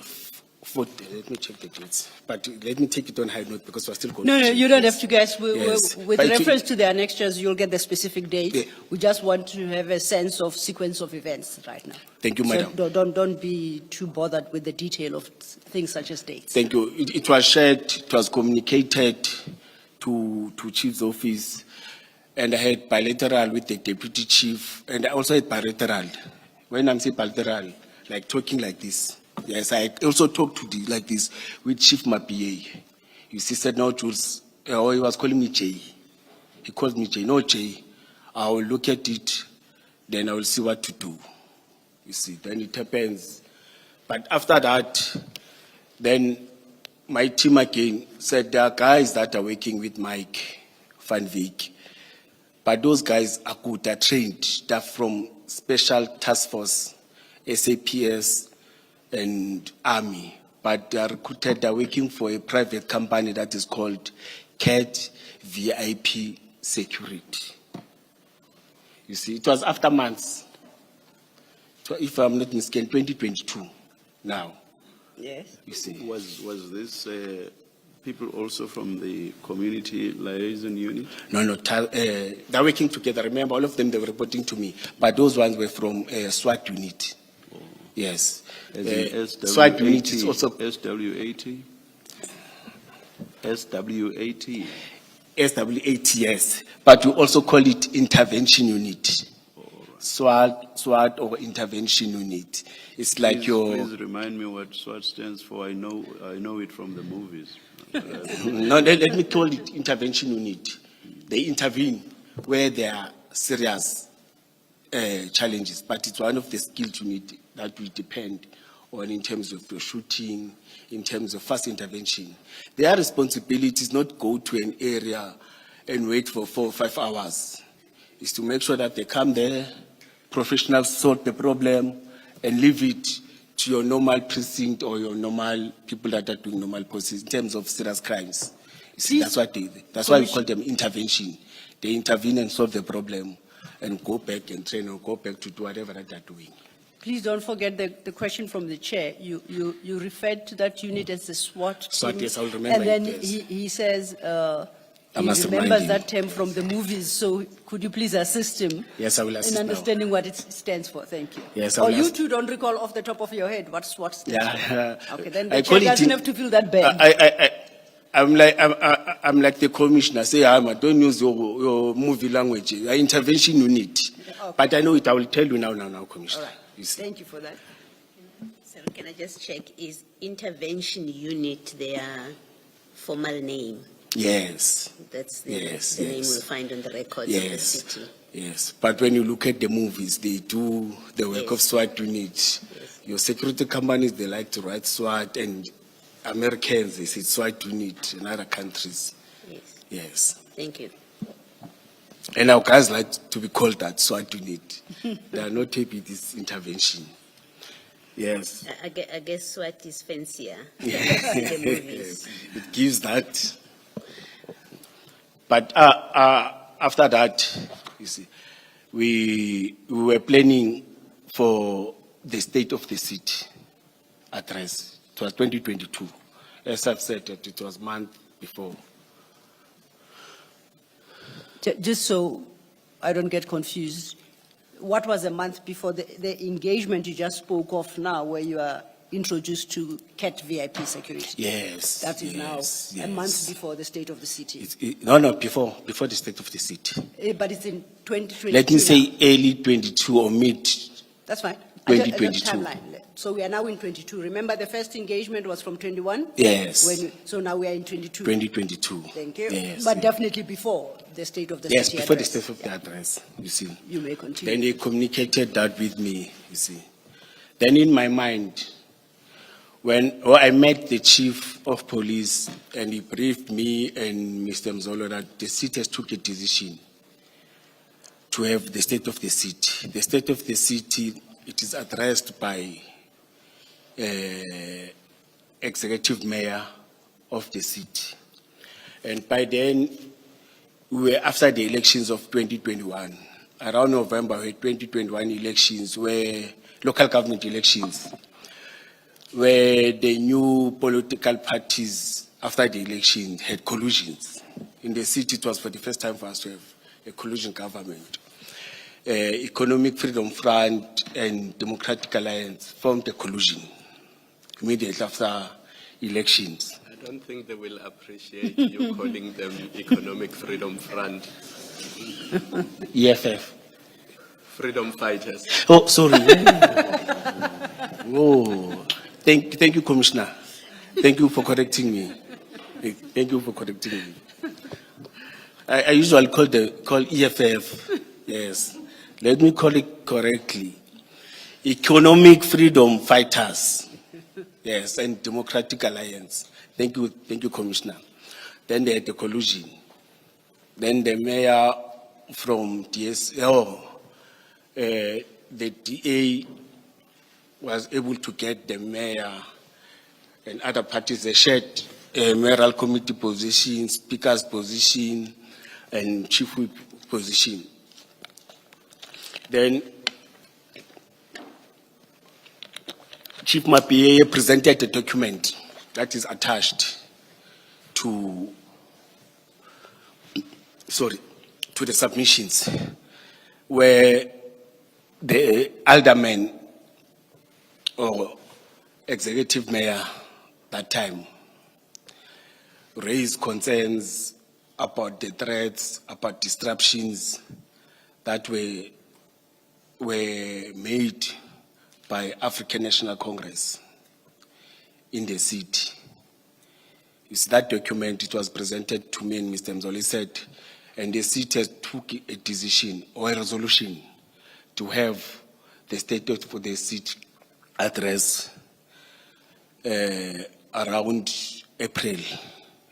4th. Let me check the dates. But let me take it on high note because we're still going. No, to you don't have to guess. Yes. With But reference to the annexures, you'll get the specific dates. Yeah. We just want to have a sense of sequence of events right now. Thank you, madam. So don't be too bothered with the detail of things such as dates. Thank you. It was shared, it was communicated to chief's office, and I had bilateral with the deputy chief, and I also had bilateral. When I'm saying bilateral, like talking like this. Yes, I also talked like this with Chief Mapie. You see, said no, Jules, he was calling me Jay. He called me Jay. No, Jay, I will look at it, then I will see what to do. You see, then it happens. But after that, then my team again said there are guys that are working with Mike Van Wyk. But those guys are good, they're trained. They're from Special Task Force, SAPS, and Army. But they are recruited, they're working for a private company that is called CAT VIP Security. You see, it was after months. So if I'm not mistaken, 2022 now. Yes. You see. Was this people also from the community liaison unit? No, they're working together. Remember, all of them, they were reporting to me. But those ones were from SWAT unit. Yes. As in SWAT unit is also SW80? SW80? SW8, yes. But we also call it intervention unit. SWAT or intervention unit. It's like Please remind me what SWAT stands for. I know it from the movies. No, let me call it intervention unit. They intervene where there are serious challenges, but it's one of the skills unit that will depend on in terms of the shooting, in terms of fast intervention. Their responsibility is not go to an area and wait for 4 or 5 hours. It's to make sure that they come there, professionals sort the problem, and leave it to your normal precinct or your normal people that are doing normal process in terms of serious crimes. You see, that's why we call them intervention. They intervene and solve the problem and go back and train or go back to do whatever that they're doing. Please don't forget the question from the chair. You referred to that unit as the SWAT. SWAT, team, yes, I'll remember And then it, yes. he says I he must remind remembers him. that term from the movies. So could you please assist him? Yes, I will assist in now. understanding what it stands for. Thank you. Yes, I Or will you ask- two don't recall off the top of your head what SWAT stands for. Yeah. Okay, then I the call chair it doesn't in- have to feel that bad. I'm like the commissioner. Say, don't use your movie language. Your intervention unit. Okay. But I know it. I will tell you now, All commissioner. right. You see. Thank you for that. So can I just check, is intervention unit their formal name? Yes. That's the Yes, name yes. we'll find on the records of the Yes. city. Yes. But when you look at the movies, they do the work of Yes. SWAT unit. Your security companies, they like to write SWAT, and Americans, they say SWAT unit in other countries. Yes, Yes. thank you. And our guys like to be called that SWAT unit. They are not happy with this intervention. Yes. I guess SWAT is fancier in the movies. It gives that. But after that, you see, we were planning for the state of the city address. It was 2022. As I've said, it was month before. Just so I don't get confused, what was a month before the engagement you just spoke of now, where you are introduced to CAT VIP security. Yes. That is yes, now a month before the state of the city. No, before the state of the city. But it's in 2022. Let me say now. early 22 or mid. That's fine. 2022. Timeline. So we are now in 22. Remember, the first engagement was from 21? Yes. So now we are in 22. 2022. Thank you. Yes. But definitely before the state of the Yes, city before address. the state of the address, you see. You may continue. Then they communicated that with me, you see. Then in my mind, when I met the chief of police and he briefed me and Mr. Mzolo that the city has took a decision to have the state of the city. The state of the city, it is addressed by executive mayor of the city. And by then, we were after the elections of 2021. Around November, we had 2021 elections, where local government elections, where the new political parties after the election had collusions. In the city, it was for the first time for us to have a collusion government. Economic Freedom Front and Democratic Alliance formed a collusion immediately after elections. I don't think they will appreciate you calling them Economic Freedom Front. EFF. Freedom Fighters. Oh, sorry. Oh, thank you, Commissioner. Thank you for correcting me. Thank you for correcting me. I usually call EFF. Yes. Let me call it correctly. Economic Freedom Fighters. Yes, and Democratic Alliance. Thank you, Commissioner. Then they had the collusion. Then the mayor from DSL, the DA was able to get the mayor and other parties. They shared mayoral committee position, speaker's position, and chief whip position. Then Chief Mapie presented a document that is attached to the submissions, where the alderman or executive mayor that time raised concerns about the threats, about disruptions that were made by African National Congress in the city. It's that document, it was presented to me and Mr. Mzoli said, and the city has took a decision or a resolution to have the state for the city address around April,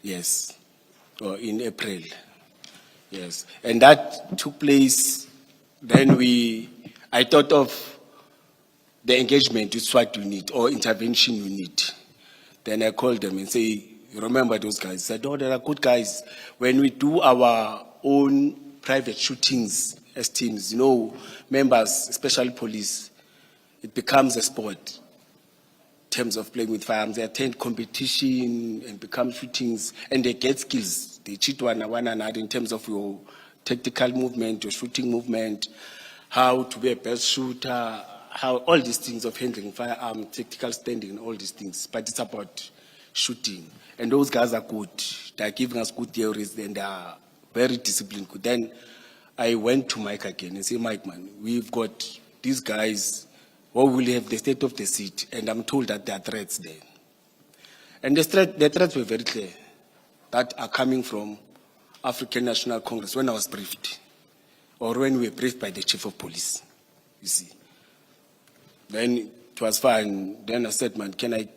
yes, or in April, yes. And that took place, then I thought of the engagement is what you need, or intervention you need. Then I called them and say, you remember those guys? I said, oh, they are good guys. When we do our own private shootings as teams, members, especially police, it becomes a sport in terms of playing with firearms. They attend competition and become shootings, and they get skills. They cheat one another in terms of your tactical movement, your shooting movement, how to be a best shooter, how all these things of handling firearm, tactical standing, and all these things. But it's about shooting. And those guys are good. They're giving us good theories, and they are very disciplined. Then I went to Mike again and said, Mike, man, we've got these guys, what will have the state of the city? And I'm told that there are threats there. And the threats were very clear, that are coming from African National Congress when I was briefed, or when we were briefed by the chief of police, you see. Then it was fine. Then I said, man, can I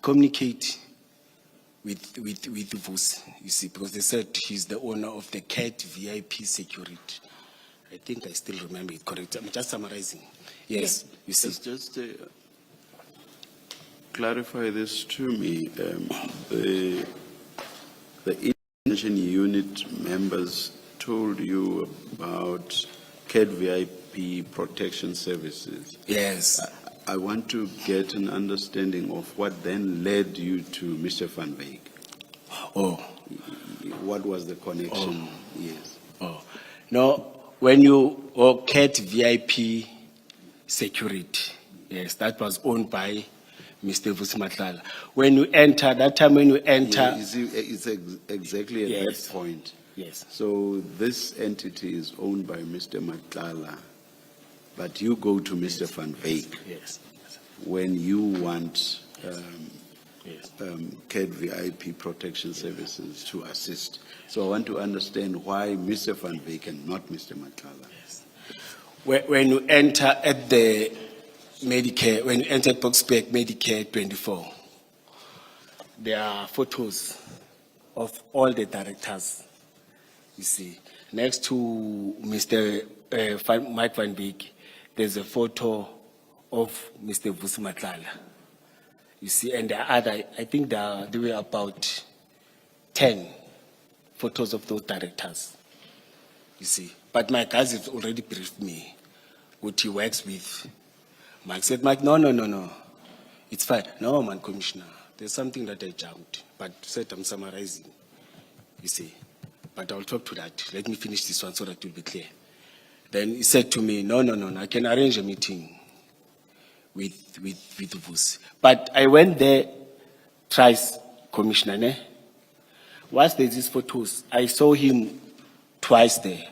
communicate with Vos, you see, because they said he's the owner of the CAT VIP security. I think I still remember it correctly. I'm just summarizing. Yes, you see. Just clarify this to me. The intervention unit members told you about CAT VIP protection services. Yes. I want to get an understanding of what then led you to Mr. Van Wyk. Oh. What was the connection? Oh. Yes. Oh. No, when you, CAT VIP security, yes, that was owned by Mr. Vusi Matlala. When you enter, that time when you enter, Yeah, you see, it's exactly at Yes. that point. yes, So this entity is owned by Mr. Matlala, but you go to Mr. Van Wyk yes, when you want yes. CAD VIP protection services to assist. So I want to understand why Mr. Van Wyk and not Mr. Matlala. When you enter at the Medicare, when you enter at Boxback Medicare 24, there are photos of all the directors. You see, next to Mr. Mike Van Wyk, there's a photo of Mr. Vusi Matlala. You see, and there are other, I think there were about 10 photos of those directors. You see, but my guys have already briefed me what he works with. Mike said, Mike, no, it's fine. No, man, Commissioner, there's something that I jumped, but said I'm summarizing, you see. But I'll talk to that. Let me finish this one so that it will be clear. Then he said to me, no, I can arrange a meeting with Vusi. But I went there thrice, Commissioner, ne? Once there's these photos, I saw him twice there.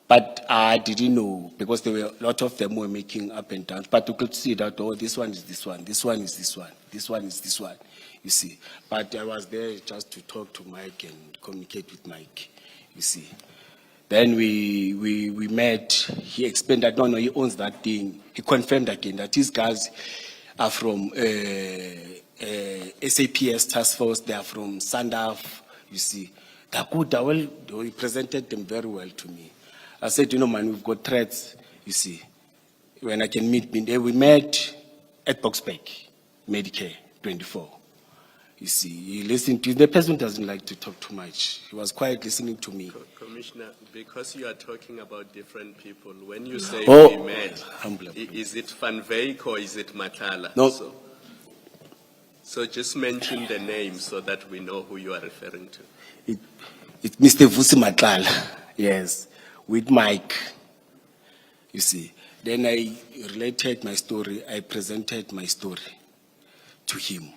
But I didn't know, because there were a lot of them were making up and down. But you could see that, oh, this one is this one, this one is this one, this one is this one, you see. But I was there just to talk to Mike and communicate with Mike, you see. Then we met. He explained that, no, he owns that thing. He confirmed again that these guys are from SAPS Task Force, they are from SANDAF, you see. They're good, he presented them very well to me. I said, man, we've got threats, you see. When I can meet, we met at Boxback, Medicare 24. You see, he listened to, the person doesn't like to talk too much. He was quiet listening to me. Commissioner, because you are talking about different people, when you say Oh, we met, humble. is it Van Wyk or is it Matlala? No. So just mention the name so that we know who you are referring to. It's Mr. Vusi Matlala, yes, with Mike, you see. Then I related my story, I presented my story to him.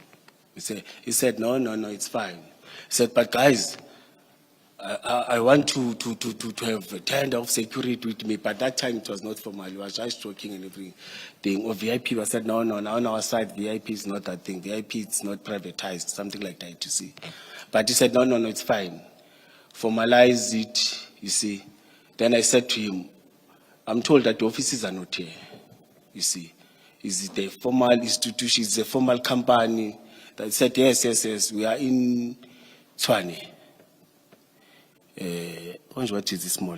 He said, no, it's fine. He said, but guys, I want to have a tender of security with me, but that time it was not formal, he was just joking and everything. Or VIP, I said, no, on our side, VIP is not that thing. VIP is not privatized, something like that, you see. But he said, no, it's fine. Formalize it, you see. Then I said to him, I'm told that the offices are not here, you see. Is it a formal institution, is it a formal company? That said, yes, we are in Tshwane. What is this mall?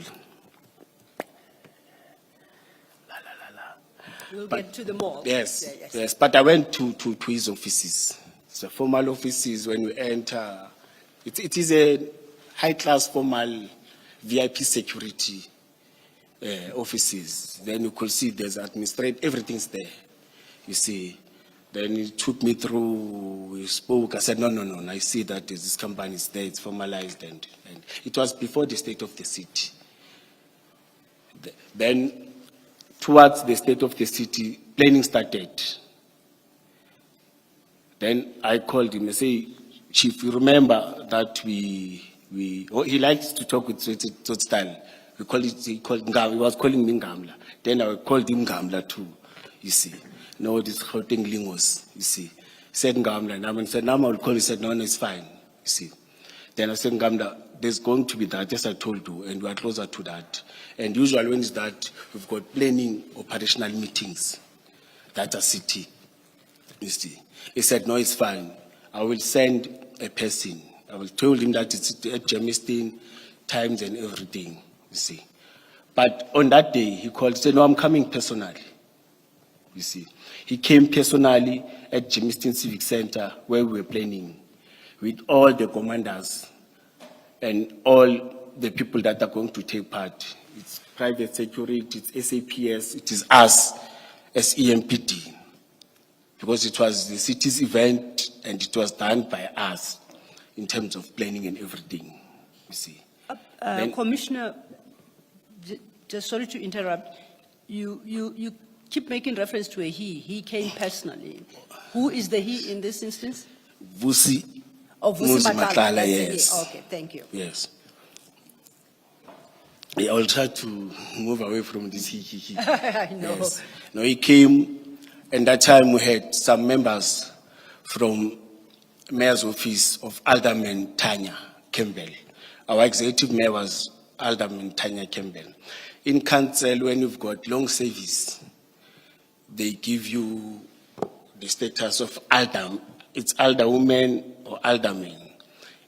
We'll get to the mall. Yes, Yeah, yes. But I went to his offices. It's a formal offices when you enter. It is a high-class formal VIP security offices. Then you could see there's administrative, everything's there, you see. Then he took me through, we spoke, I said, no, I see that this company is there, it's formalized, and it was before the state of the city. Then, towards the state of the city, planning started. Then I called him, I say, Chief, you remember that he likes to talk with Tsotsi style. He was calling me Ngamla. Then I called him Ngamla too, you see. No, this Gauteng Lingos, you see. He said Ngamla, and I said, now I will call. He said, no, it's fine, you see. Then I said, Ngamla, there's going to be that, as I told you, and we are closer to that. And usually when it's that, we've got planning operational meetings that are city, you see. He said, no, it's fine. I will send a person. I will tell him that it's at Jamestown, times and everything, you see. But on that day, he called, he said, no, I'm coming personally, you see. He came personally at Jamestown Civic Center where we were planning with all the commanders and all the people that are going to take part. It's private security, it's SAPS, it is us as EMPD, because it was the city's event and it was done by us in terms of planning and everything, you see. Commissioner, just sorry to interrupt. You keep making reference to a he. He came personally. Who is the he in this instance? Vusi, Oh, Vusi Musi Matala, Matala, that's the he. yes. Okay, thank you. Yes. Yeah, I will try to move away from this he. I know. Yes. No, he came, and that time we had some members from Mayor's Office of Alderman Tanya Campbell. Our executive mayor was Alderman Tanya Campbell. In council, when you've got long service, they give you the status of alderman. It's alderwoman or alderman.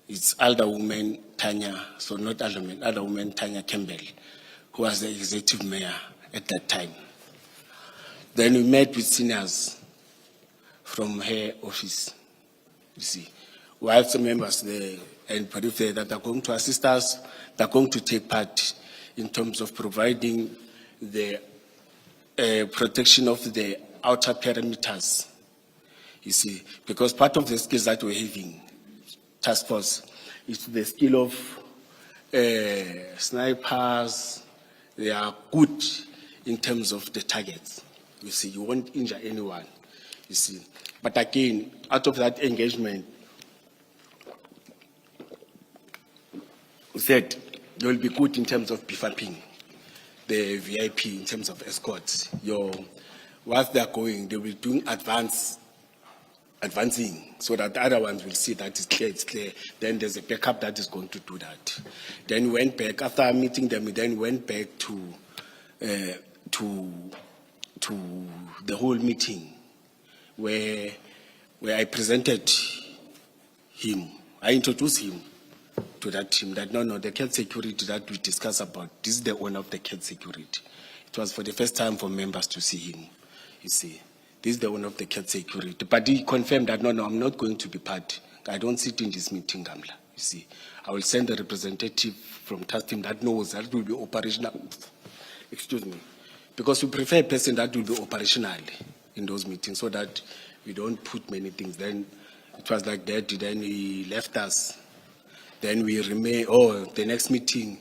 It's alderwoman Tanya, so not alderman, alderwoman Tanya Campbell, who was the executive mayor at that time. Then we met with seniors from her office, you see. We have some members there and periphery that are going to assist us, that are going to take part in terms of providing the protection of the outer perimeters, you see, because part of the skills that we're having, task force, is the skill of snipers. They are good in terms of the targets. You see, you won't injure anyone, you see. But again, out of that engagement, we said they will be good in terms of beefing the VIP in terms of escorts. Whilst they are going, they will be doing advancing, so that the other ones will see that it's clear. Then there's a backup that is going to do that. Then we went back, after meeting them, we then went back to the whole meeting where I presented him. I introduced him to that team that no, the cat security that we discussed about, this is the owner of the cat security. It was for the first time for members to see him, you see. This is the owner of the cat security. But he confirmed that no, I'm not going to be part. I don't sit in this meeting, Gamla, you see. I will send a representative from task team that knows that will be operational. Excuse me. Because we prefer a person that will be operational in those meetings so that we don't put many things. Then it was like that, then he left us. Then we remain, the next meeting.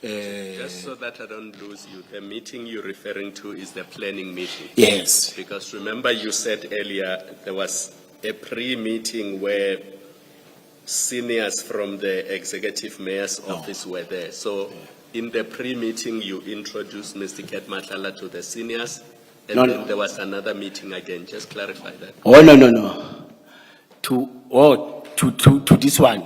Just so that I don't lose you, the meeting you're referring to is the planning meeting. Yes. Because remember you said earlier there was a pre-meeting where seniors from the executive mayor's office were there. So in the pre-meeting you introduced Mr. Ket Matlala to the seniors, and then there was another meeting again. Just clarify that. Oh, no. To this one.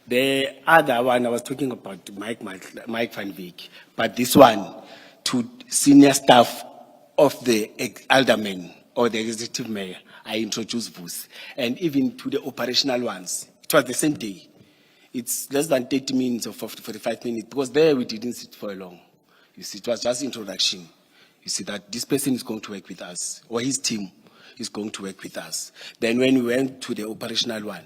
The other one I was talking about, Mike Van Wyk, but this one to senior staff of the alderman or the executive mayor, I introduced Vus. And even to the operational ones, it was the same day. It's less than 30 minutes or 45 minutes, because there we didn't sit for long. You see, it was just introduction. You see that this person is going to work with us, or his team is going to work with us. Then when we went to the operational one,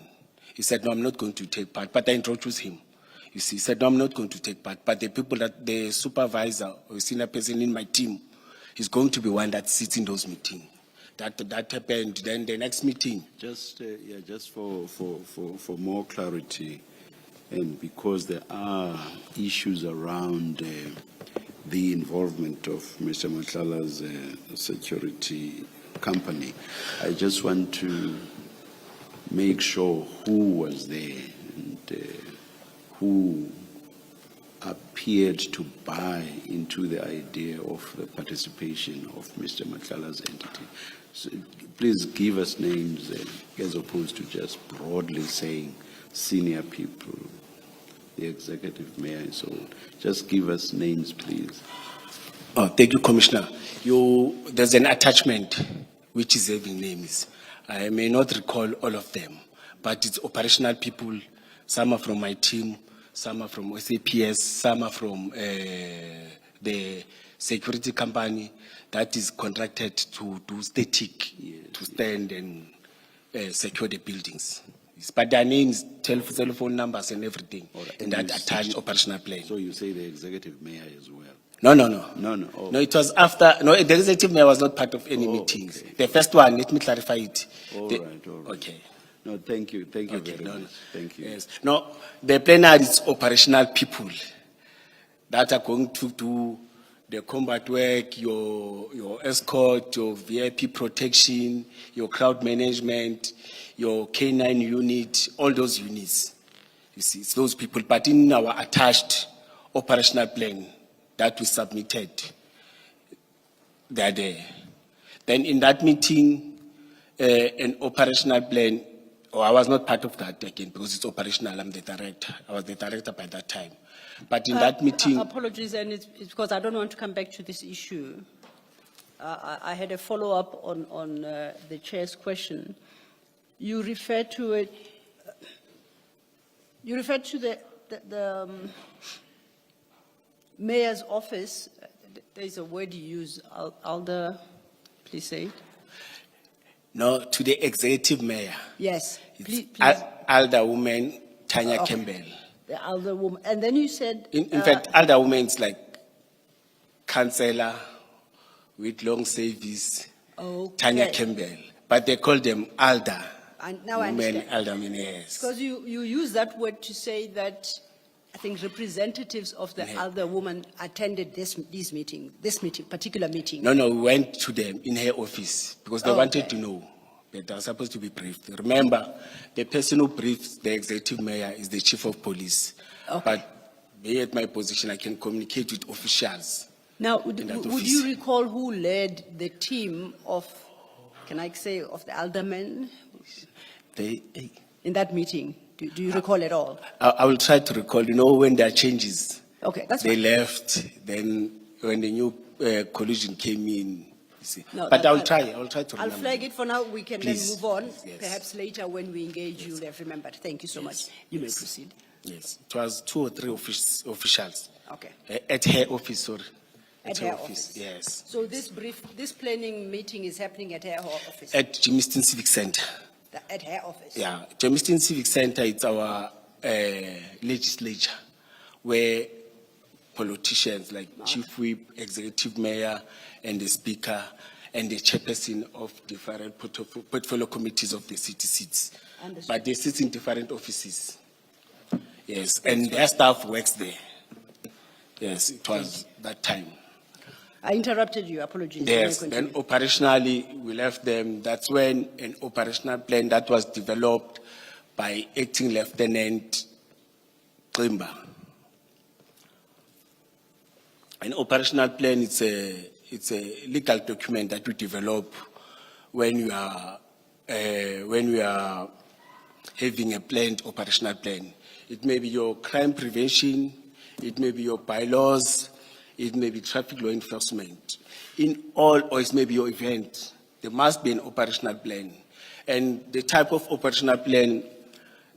he said, no, I'm not going to take part, but I introduced him. You see, he said, no, I'm not going to take part, but the people that, the supervisor or senior person in my team is going to be one that sits in those meetings. That happened. Then the next meeting. Just for more clarity, and because there are issues around the involvement of Mr. Matlala's security company, I just want to make sure who was there and who appeared to buy into the idea of the participation of Mr. Matlala's entity. So please give us names as opposed to just broadly saying senior people, the executive mayor and so on. Just give us names, please. Oh, thank you, Commissioner. There's an attachment which is having names. I may not recall all of them, but it's operational people. Some are from my team, some are from SAPS, some are from the security company that is contracted to do static, to stand and secure the buildings. But their names, telephone numbers and everything, and that attached operational plan. So you say the executive mayor as well? No. No. Oh. No, it was after. No, the executive mayor was not part of any meetings. Okay. The first one, let me clarify it. All right. Okay. No, thank you very No. much. Thank you. Yes. No, the plenary is operational people that are going to do the combat work, your escort, your VIP protection, your crowd management, your K9 unit, all those units. You see, it's those people. But in our attached operational plan that we submitted, they're there. Then in that meeting, an operational plan, I was not part of that again because it's operational, I'm the director. I was the director by that time. But in that meeting. Apologies, and it's because I don't want to come back to this issue. I had a follow-up on the chair's question. You referred to it. You referred to the mayor's office. There's a word you use, Alder, please say it. No, to the executive mayor. Yes, It's please. Alderwoman Tanya Okay. Campbell. The Alderwoman, and then you said. In fact, Alderwoman is like councillor with long service, Tanya Okay. Campbell. But they call them Alder. Now I Women, understand. aldermen, yes. Because you use that word to say that, I think representatives of the elder woman attended this particular meeting. No, we went to them in her office because they wanted to know. But they are supposed to be briefed. Remember, the person who briefs the executive mayor is the chief of police. Okay. But be at my position, I can communicate with officials. Now, in that would office. you recall who led the team of, can I say, of the aldermen in that meeting? Do you recall at all? I will try to recall, when there are changes. Okay, that's They fine. left, then when the new collision came in, you see. No, But that- I will try to I'll remember. flag it for now. We can Please. then move on. Yes. Perhaps later when we engage, you'll have remembered. Thank you so much. You may proceed. Yes, it was 2 or 3 officials. Okay. At her office, sorry. At her office. Yes. So this planning meeting is happening at her office? At Jimiston Civic Center. At her office? Yeah, Jimiston Civic Center, it's our legislature where politicians like Chief Whip, Executive Mayor, and the Speaker, and the chairperson of different portfolio committees of the city sits. Understood. But they sit in different offices. Yes, and their staff works there. Yes, it was that time. I interrupted you. Apologies. You may Yes, then continue. operationally, we left them. That's when an operational plan that was developed by Acting Lieutenant Qimba. An operational plan, it's a legal document that we develop when we are having a planned operational plan. It may be your crime prevention, it may be your bylaws, it may be traffic law enforcement. In all, or it may be your event, there must be an operational plan. And the type of operational plan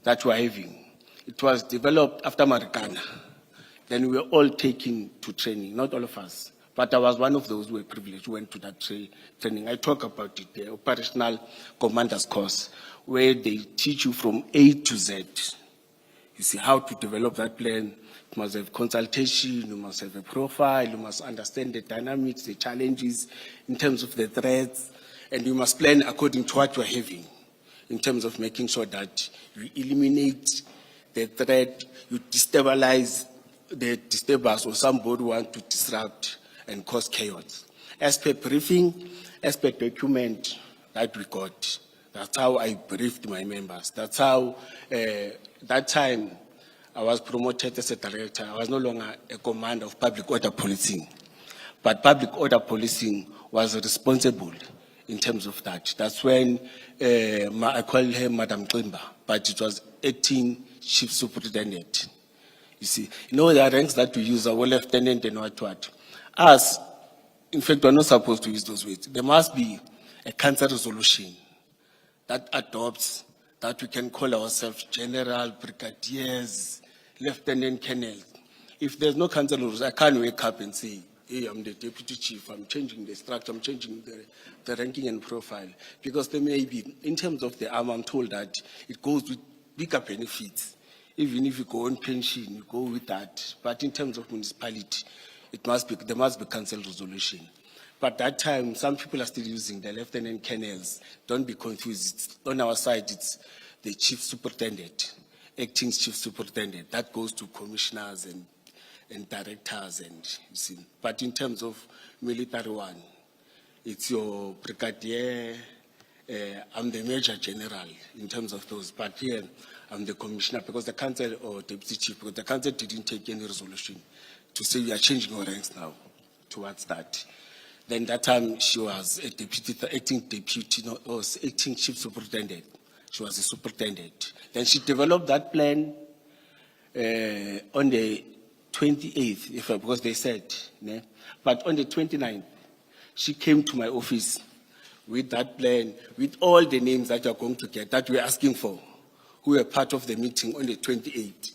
that we're having, it was developed after Marikana. Then we were all taken to training, not all of us. But I was one of those who were privileged, who went to that training. I talk about it, the operational commander's course, where they teach you from A to Z. You see how to develop that plan. You must have consultation, you must have a profile, you must understand the dynamics, the challenges in terms of the threats, and you must plan according to what you're having in terms of making sure that you eliminate the threat, you destabilize the disturbers or somebody who want to disrupt and cause chaos. As per briefing, as per document that we got, that's how I briefed my members. That's how, that time, I was promoted as a director. I was no longer a commander of public order policing. But public order policing was responsible in terms of that. That's when I called her Madam Qimba, but it was acting chief superintendent. You see, the ranks that we use are lieutenant and what. Us, in fact, we're not supposed to use those words. There must be a council resolution that adopts that we can call ourselves general, brigadiers, lieutenant colonels. If there's no council rules, I can't wake up and say, hey, I'm the deputy chief, I'm changing the structure, I'm changing the ranking and profile. Because there may be, in terms of the arm, I'm told that it goes with bigger benefits. Even if you go on pension, you go with that. But in terms of municipality, there must be council resolution. But that time, some people are still using the lieutenant colonels. Don't be confused. On our side, it's the chief superintendent, acting chief superintendent. That goes to commissioners and and directors, and you see. But in terms of military one, it's your brigadier. I'm the major general in terms of those, but here I'm the commissioner because the council or deputy chief, because the council didn't take any resolution to say we are changing our ranks now towards that. Then that time she was a acting chief superintendent. She was a superintendent. Then she developed that plan on the 28th, because they said, né? But on the 29th, she came to my office with that plan, with all the names that you are going to get, that we are asking for, who were part of the meeting on the 28th.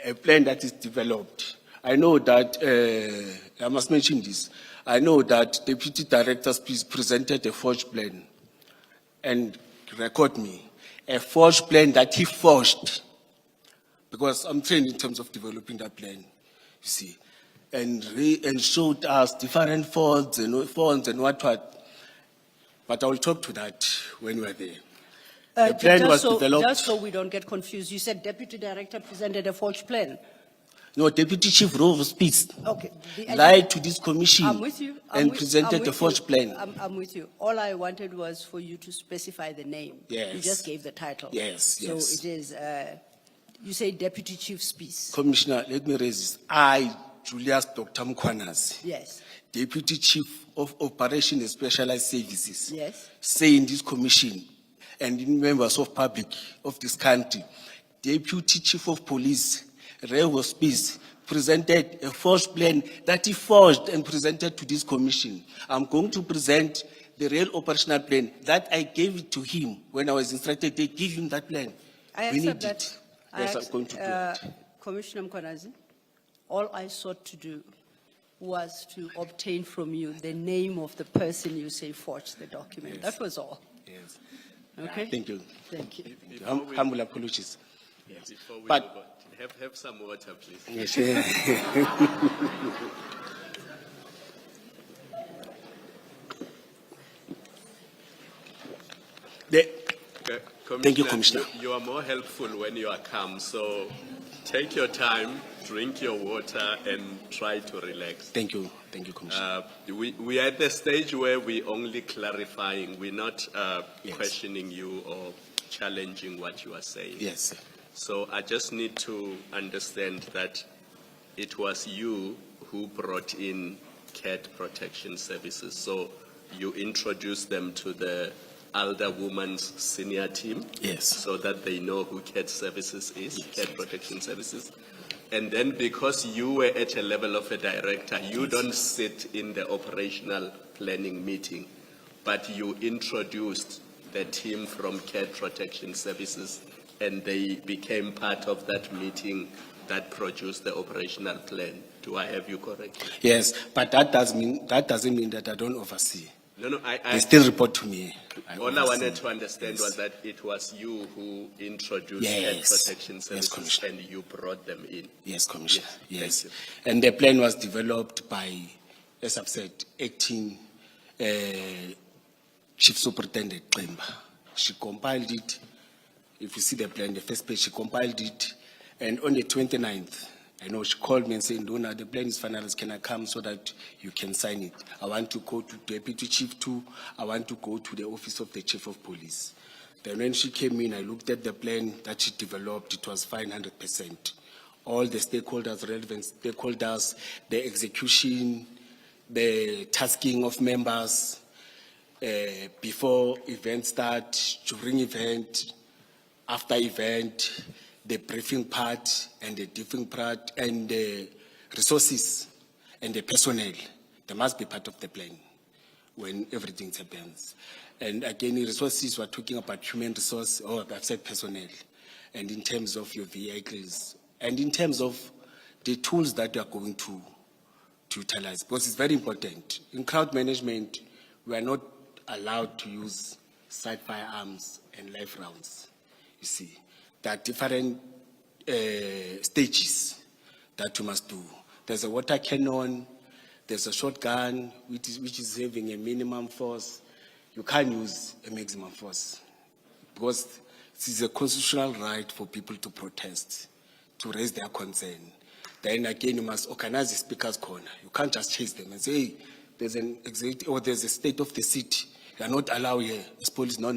A plan that is developed. I know that, I must mention this, I know that Deputy Directors presented a forged plan, and record me, a forged plan that he forged, because I'm trained in terms of developing that plan, you see, and showed us different fonts and what. But I will talk to that when we are there. The plan was developed. Just so we don't get confused, you said Deputy Director presented a forged plan. No, Deputy Chief Rove Spitz Okay. lied to this commission I'm with you. and presented a forged plan. I'm with you. All I wanted was for you to specify the name. Yes. You just gave the title. Yes, So yes. it is, you say Deputy Chief Spitz. Commissioner, let me raise this. I, Julius Dr. Mkwanas, Yes, Deputy Chief of Operation and Specialized Services, yes. say in this commission and in members of public of this country, Deputy Chief of Police, Ray Hospice, presented a forged plan that he forged and presented to this commission. I'm going to present the real operational plan that I gave it to him when I was instructed to give him that plan. I We accept need that. it. Yes, I'm going to do it. Commissioner Mkwanazi, all I sought to do was to obtain from you the name of the person you say forged the document. Yes. That was all. Yes. Okay? Thank you. Thank you. Humble apologies. Yes. Before we But- move on, have some water, please. Yes, yeah. The- Thank you, Commissioner. You are more helpful when you are calm, so take your time, drink your water, and try to relax. Thank you, Commissioner. We are at the stage where we're only clarifying. We're not Yes. questioning you or challenging what you are saying. Yes, sir. So I just need to understand that it was you who brought in cat protection services. So you introduced them to the Elder Women's senior team. Yes. So that they know who cat services is, cat protection services. And then because you were at a level of a director, you don't sit in the operational planning meeting, but you introduced the team from cat protection services and they became part of that meeting that produced the operational plan. Do I have you correct? Yes, but that doesn't mean that I don't oversee. No, They still report to me. all I wanted to understand was that it was you who introduced cat Yes. protection Yes, services Commissioner. and you brought them in. Yes, Commissioner. Yes, Yes. thank And the plan was developed by, as I've said, acting Chief Superintendent Qemba. She compiled it. If you see the plan, the first page, she compiled it. And on the 29th, I know she called me and said, Dona, the plan is finalized. Can I come so that you can sign it? I want to go to Deputy Chief 2. I want to go to the office of the Chief of Police. Then when she came in, I looked at the plan that she developed. It was fine 100%. All the stakeholders, relevant stakeholders, the execution, the tasking of members, before event start, during event, after event, the briefing part and the debriefing part, and the resources and the personnel. They must be part of the plan when everything happens. And again, in resources, we're talking about human resource, or I've said personnel, and in terms of your vehicles, and in terms of the tools that you are going to utilize, because it's very important. In crowd management, we are not allowed to use side firearms and live rounds. You see, there are different stages that you must do. There's a water cannon, there's a shotgun, which is having a minimum force. You can't use a maximum force because it is a constitutional right for people to protest, to raise their concern. then again you must organize the speaker's corner. You can't just chase them and say, hey, there's an executive or there's a state of the city. You are not allowed here as police. No.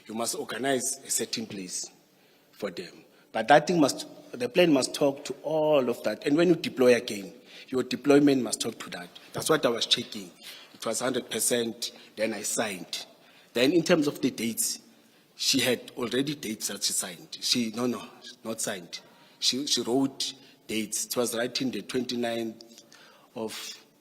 You must organize a certain place for them. But that thing the plan must talk to all of that. And when you deploy again, your deployment must talk to that. That's what I was checking. It was 100%, then I signed. Then in terms of the dates, she had already dates that she signed. No, not signed. She wrote dates. It was right in the 29th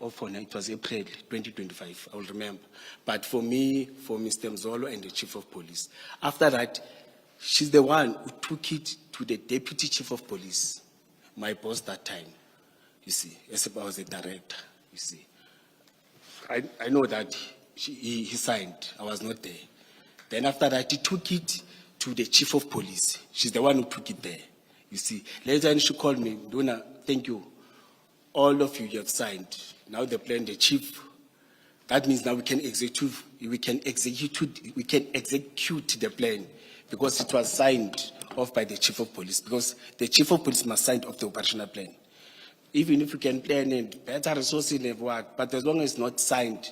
it was April 2025, I will remember. But for me, for Mr. Mzolo and the Chief of Police, after that, she's the one who took it to the Deputy Chief of Police, my boss that time, you see, as I was a director, you see. I know that he signed, I was not there. Then after that, he took it to the Chief of Police. She's the one who took it there, you see. Later on, she called me, Donna, thank you. All of you have signed. Now the plan, the chief. That means now we can execute the plan because it was signed off by the Chief of Police. Because the Chief of Police must sign off the operational plan. Even if you can plan and better resources and what, but as long as it's not signed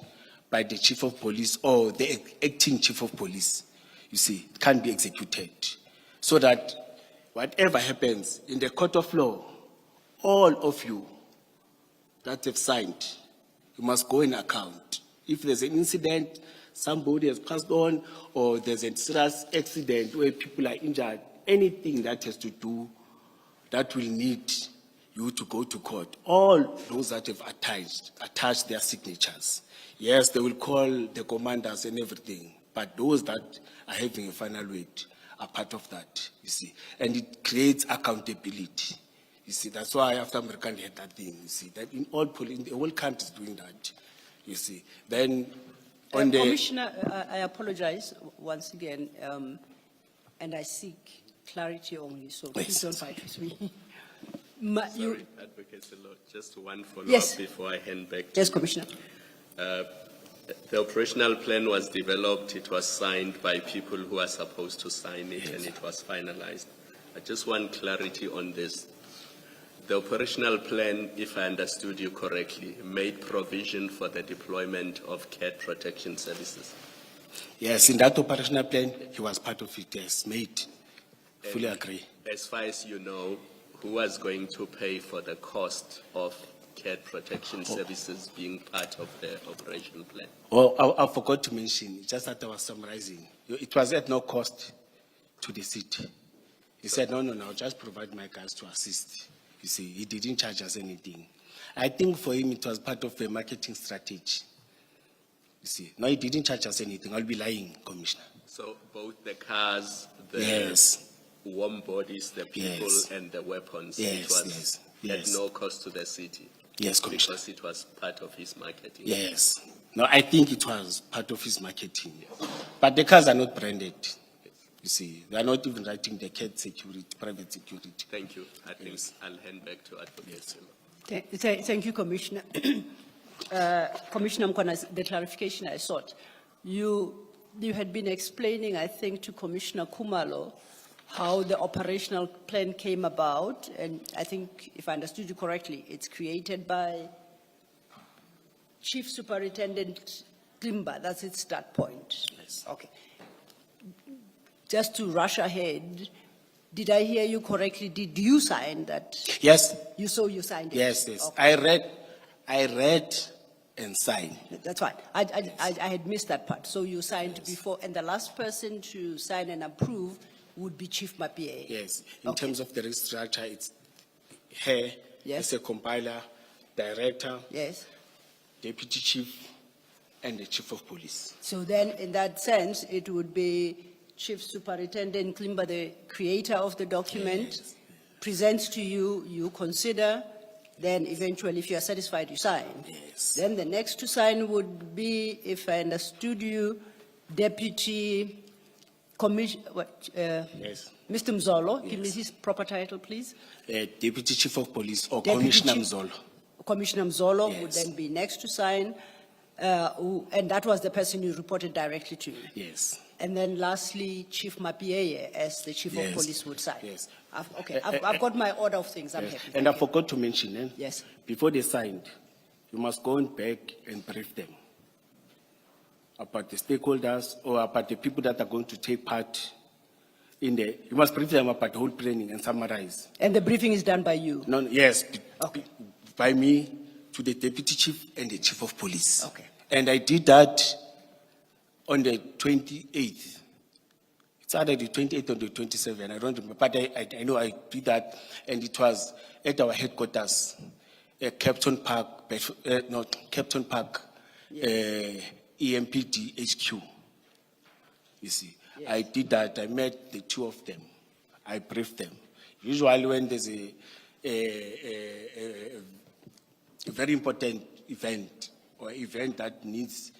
by the Chief of Police or the acting Chief of Police, you see, it can't be executed. So that whatever happens in the court of law, all of you that have signed, you must go in account. If there's an incident, somebody has passed on, or there's a serious accident where people are injured, anything that has to do, that will need you to go to court. All those that have attached their signatures. Yes, they will call the commanders and everything, but those that are having a final weight are part of that, you see. And it creates accountability. You see, that's why after American had that thing, you see, that in all the whole country is doing that, you see. Then on the... Commissioner, I apologize once again, and I seek clarity only, so please don't fight with me. Sorry, Advocate Selo, just one follow-up Yes. before I hand back to Yes, you. Commissioner. The operational plan was developed, it was signed by people who are supposed to sign it, and it was finalized. I just want clarity on this. The operational plan, if I understood you correctly, made provision for the deployment of cat protection services. Yes, in that operational plan, he was part of it, yes, made. Fully agree. As far as you know, who was going to pay for the cost of cat protection services being part of the operational plan? Oh, I forgot to mention, just that I was summarizing. It was at no cost to the city. He said, no, I'll just provide my guys to assist. You see, he didn't charge us anything. I think for him, it was part of a marketing strategy. You see, no, he didn't charge us anything. I'll be lying, Commissioner. So both the cars, the Yes. warm bodies, the people, Yes. and the weapons, Yes, it was yes. at no cost to the city. Yes, Commissioner. Because it was part of his marketing. Yes. No, I think it was part of his marketing. But the cars are not branded. You see, they are not even writing the cat security, private security. Thank you. I think I'll hand back to Advocate Selo. Thank you, Commissioner. Commissioner Mkwana, the clarification I sought. You had been explaining, I think, to Commissioner Kumalo how the operational plan came about, and I think, if I understood you correctly, it's created by Chief Superintendent Klimba. That's its start point. Yes. Okay. Just to rush ahead, did I hear you correctly? Did you sign that? Yes. You signed it? Yes. Okay. I read and signed. That's fine. I had missed that part. So you signed before, and the last person to sign and approve would be Chief Mapie. Yes. In Okay. terms of the restructure, it's her Yes. as a compiler, director, Yes. deputy chief, and the chief of police. So then, in that sense, it would be Chief Superintendent Klimba, the creator of the document, Yes. presents to you, you consider, then eventually, if you are satisfied, you sign. Yes. Then the next to sign would be, if I understood you, Deputy Yes. Mr. Mzolo, give me his proper title, please. Deputy chief of police or Deputy Commissioner Chief- Mzolo. Commissioner Mzolo would Yes. then be next to sign, and that was the person you reported directly to. Yes. And then lastly, Chief Mapieye as the Chief of Yes. Police would sign. Yes. I've got my order of things. I'm Yes. happy. And I Thank you. forgot to mention, Yes. before they signed, you must go back and brief them about the stakeholders or about the people that are going to take part in the, you must brief them about the whole planning and summarize. And the briefing is done by you? No, yes, Okay. by me to the deputy chief and the chief of police. Okay. And I did that on the 28th. It's either the 28th or the 27th, I don't remember, but I know I did that, and it was at our headquarters, Captain Park, Captain Park, EMPD HQ. You see, I did that, I met the two of them, I briefed them. Usually when there's a very important event or event that needs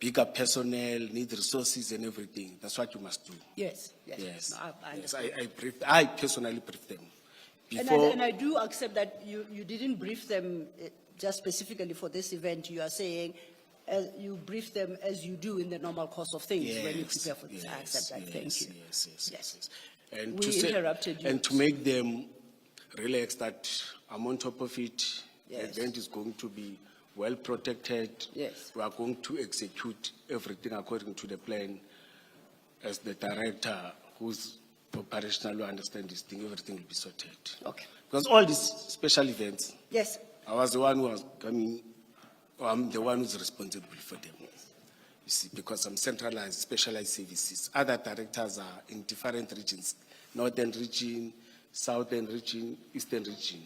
bigger personnel, needs resources and everything, that's what you must do. Yes, yes. Yes, No, I yes, understand. I personally briefed them. And I do accept that you didn't brief them just specifically for this event. You are saying you brief them as you do in the normal course of things when you prepare for this. I accept that. Thank you. Yes. And We interrupted you. And to make them relax that I'm on top of it, Yes. the event is going to be well protected. Yes. We are going to execute everything according to the plan. As the director who's operational who understands this thing, everything will be sorted. Okay. Because all these special events, Yes. I was the one who was coming, or I'm the one who's responsible for them. You see, because I'm centralized, specialized services. Other directors are in different regions, northern region, southern region, eastern region.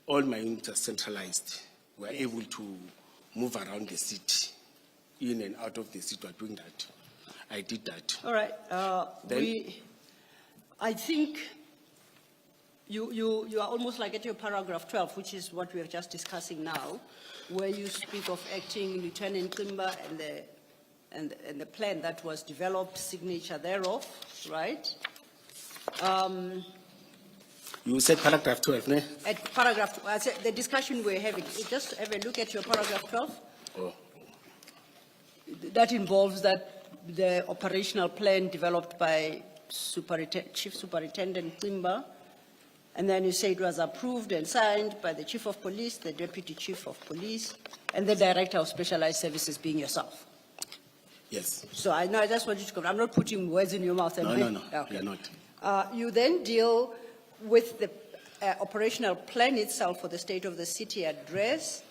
All my units are centralized. We're able to move around the city, in and out of the city. We're doing that. I did that. All right. Then- I think you are almost like at your paragraph 12, which is what we are just discussing now, where you speak of acting Lieutenant Kimba and the plan that was developed, signature thereof, right? You said paragraph 12, ne? At paragraph, I said the discussion we're having, just have a look at your paragraph 12. Oh. That involves the operational plan developed by Chief Superintendent Kimba, and then you say it was approved and signed by the Chief of Police, the Deputy Chief of Police, and the Director of Specialized Services being yourself. Yes. So I just want you to come. I'm not putting words in your mouth. No, Okay. you're not. You then deal with the operational plan itself for the State of the City address,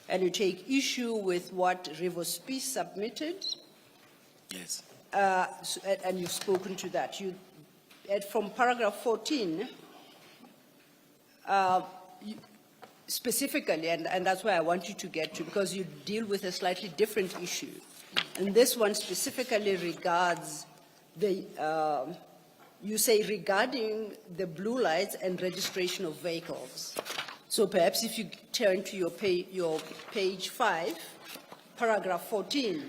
and you take issue with what Rivers Peace submitted, Yes. and you've spoken to that. From paragraph 14, specifically, and that's where I want you to get to, because you deal with a slightly different issue. And this one specifically regards you say regarding the blue lights and registration of vehicles. So perhaps if you turn to your page 5, paragraph 14,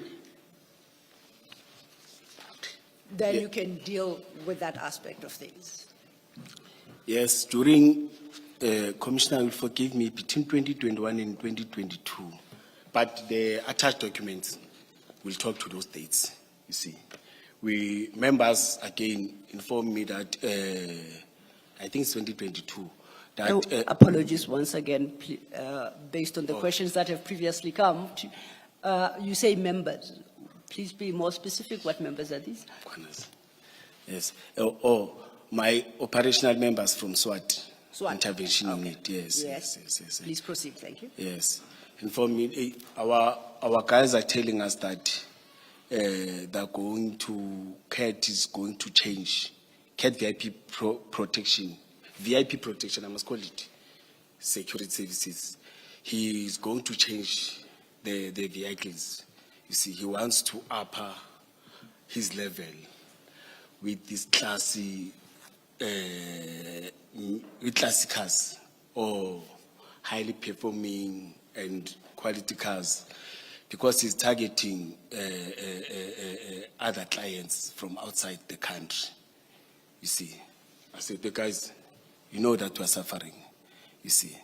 then you can deal with that aspect of things. Yes, during, Commissioner will forgive me, between 2021 and 2022, but the attached documents will talk to those dates, you see. Members again informed me that, I think it's 2022, that. Apologies once again, based on the questions that have previously come. You say members. Please be more specific. What members are these? Yes. My operational members from SWAT. Intervention Unit. Yes. Please proceed. Thank you. Yes. Inform me. Our guys are telling us that they're going to, CAT is going to change. CAT VIP protection, I must call it, security services. He is going to change the vehicles. You see, he wants to up his level with this classy cars or highly performing and quality cars, because he's targeting other clients from outside the country. You see, I said, the guys, you know that we're suffering. You see,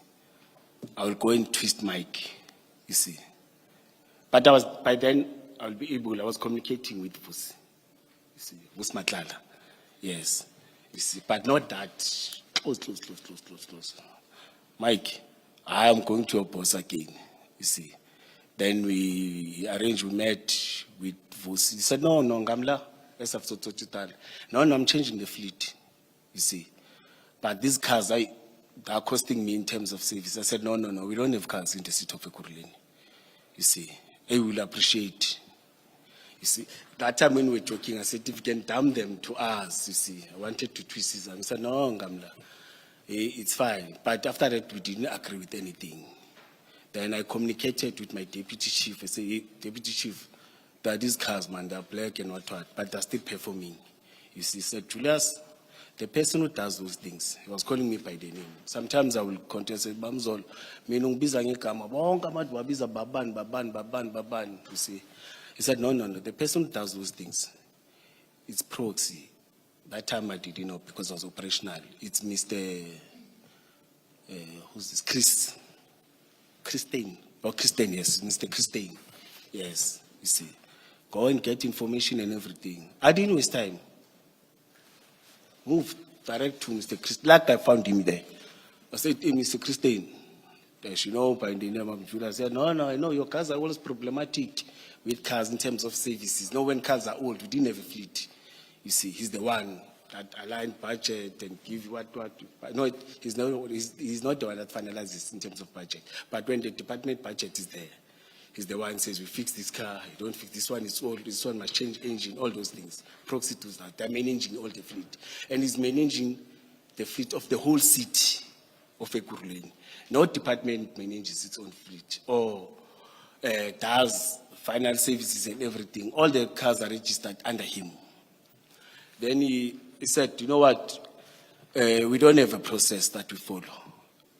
I will go and twist Mike. You see, but by then I'll be able, I was communicating with Vusi. You see, Vusi Madlanga. Yes. You see, but not that close. Mike, I am going to your boss again. You see. Then we met with Vusi. He said, no, Ngamla. No, I'm changing the fleet. You see. But these cars, they are costing me in terms of service. I said, no, we don't have cars in the city of Ekurhuleni. You see, I will appreciate. You see, that time when we were talking, I said, if you can dump them to us, you see, I wanted to twist them. I said, no, Ngamla, it's fine. But after that, we didn't agree with anything. Then I communicated with my deputy chief. I said, hey, deputy chief, there are these cars, man, they're black and what, but they're still performing. You see, he said, Julius, the person who does those things, he was calling me by the name. Sometimes I will contest, say, Bamzol, minungibiza ngegama, bonke abantu babiza baban, you see. He said, no, the person who does those things, it's proxy. That time I didn't know because I was operational. It's Mr. Who's this? Christine, yes, Mr. Christine. Yes, you see. Go and get information and everything. I didn't waste time. Move direct to Mr. Christine. Like I found him there. I said, hey, Mr. Christine, does you know by the name of Julia? I said, no, I know your cars are always problematic with cars in terms of services. No, when cars are old, we didn't have a fleet. You see, he's the one that aligned budget and give you what. No, he's not the one that finalizes in terms of budget. But when the department budget is there, he's the one who says, we fix this car, you don't fix this one, it's old, this one must change engine, all those things. Proxy does that, they're managing all the fleet. And he's managing the fleet of the whole city of Ekurhuleni. No department manages its own fleet or does final services and everything. All the cars are registered under him. Then he said, you know what, we don't have a process that we follow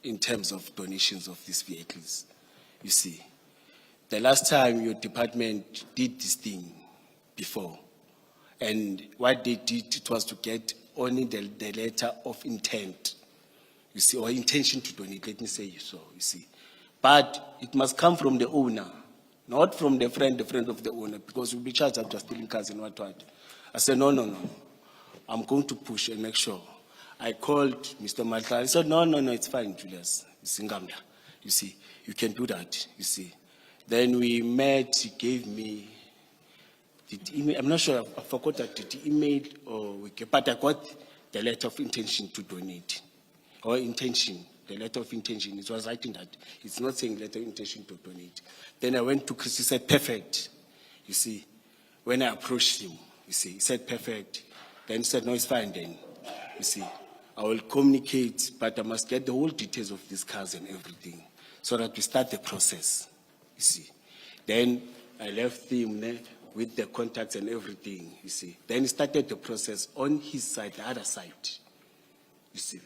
in terms of donations of these vehicles. You see, the last time your department did this thing before, and what they did, it was to get only the letter of intent, you see, or intention to donate, let me say so, you see. But it must come from the owner, not from the friend of the owner, because you'll be charged after stealing cars and what. I said, no. I'm going to push and make sure. I called Mr. Madlanga. He said, no, it's fine, Julius. You see, you can do that, you see. Then we met, he gave me the email. I'm not sure, I forgot that the email, but I got the letter of intention to donate. Or intention, the letter of intention. It was writing that. It's not saying letter of intention to donate. Then I went to Chris, he said, perfect. You see, when I approached him, you see, he said, perfect. Then he said, no, it's fine then. You see, I will communicate, but I must get the whole details of these cars and everything so that we start the process. You see. Then I left him there with the contacts and everything, you see. Then he started the process on his side, the other side. You see.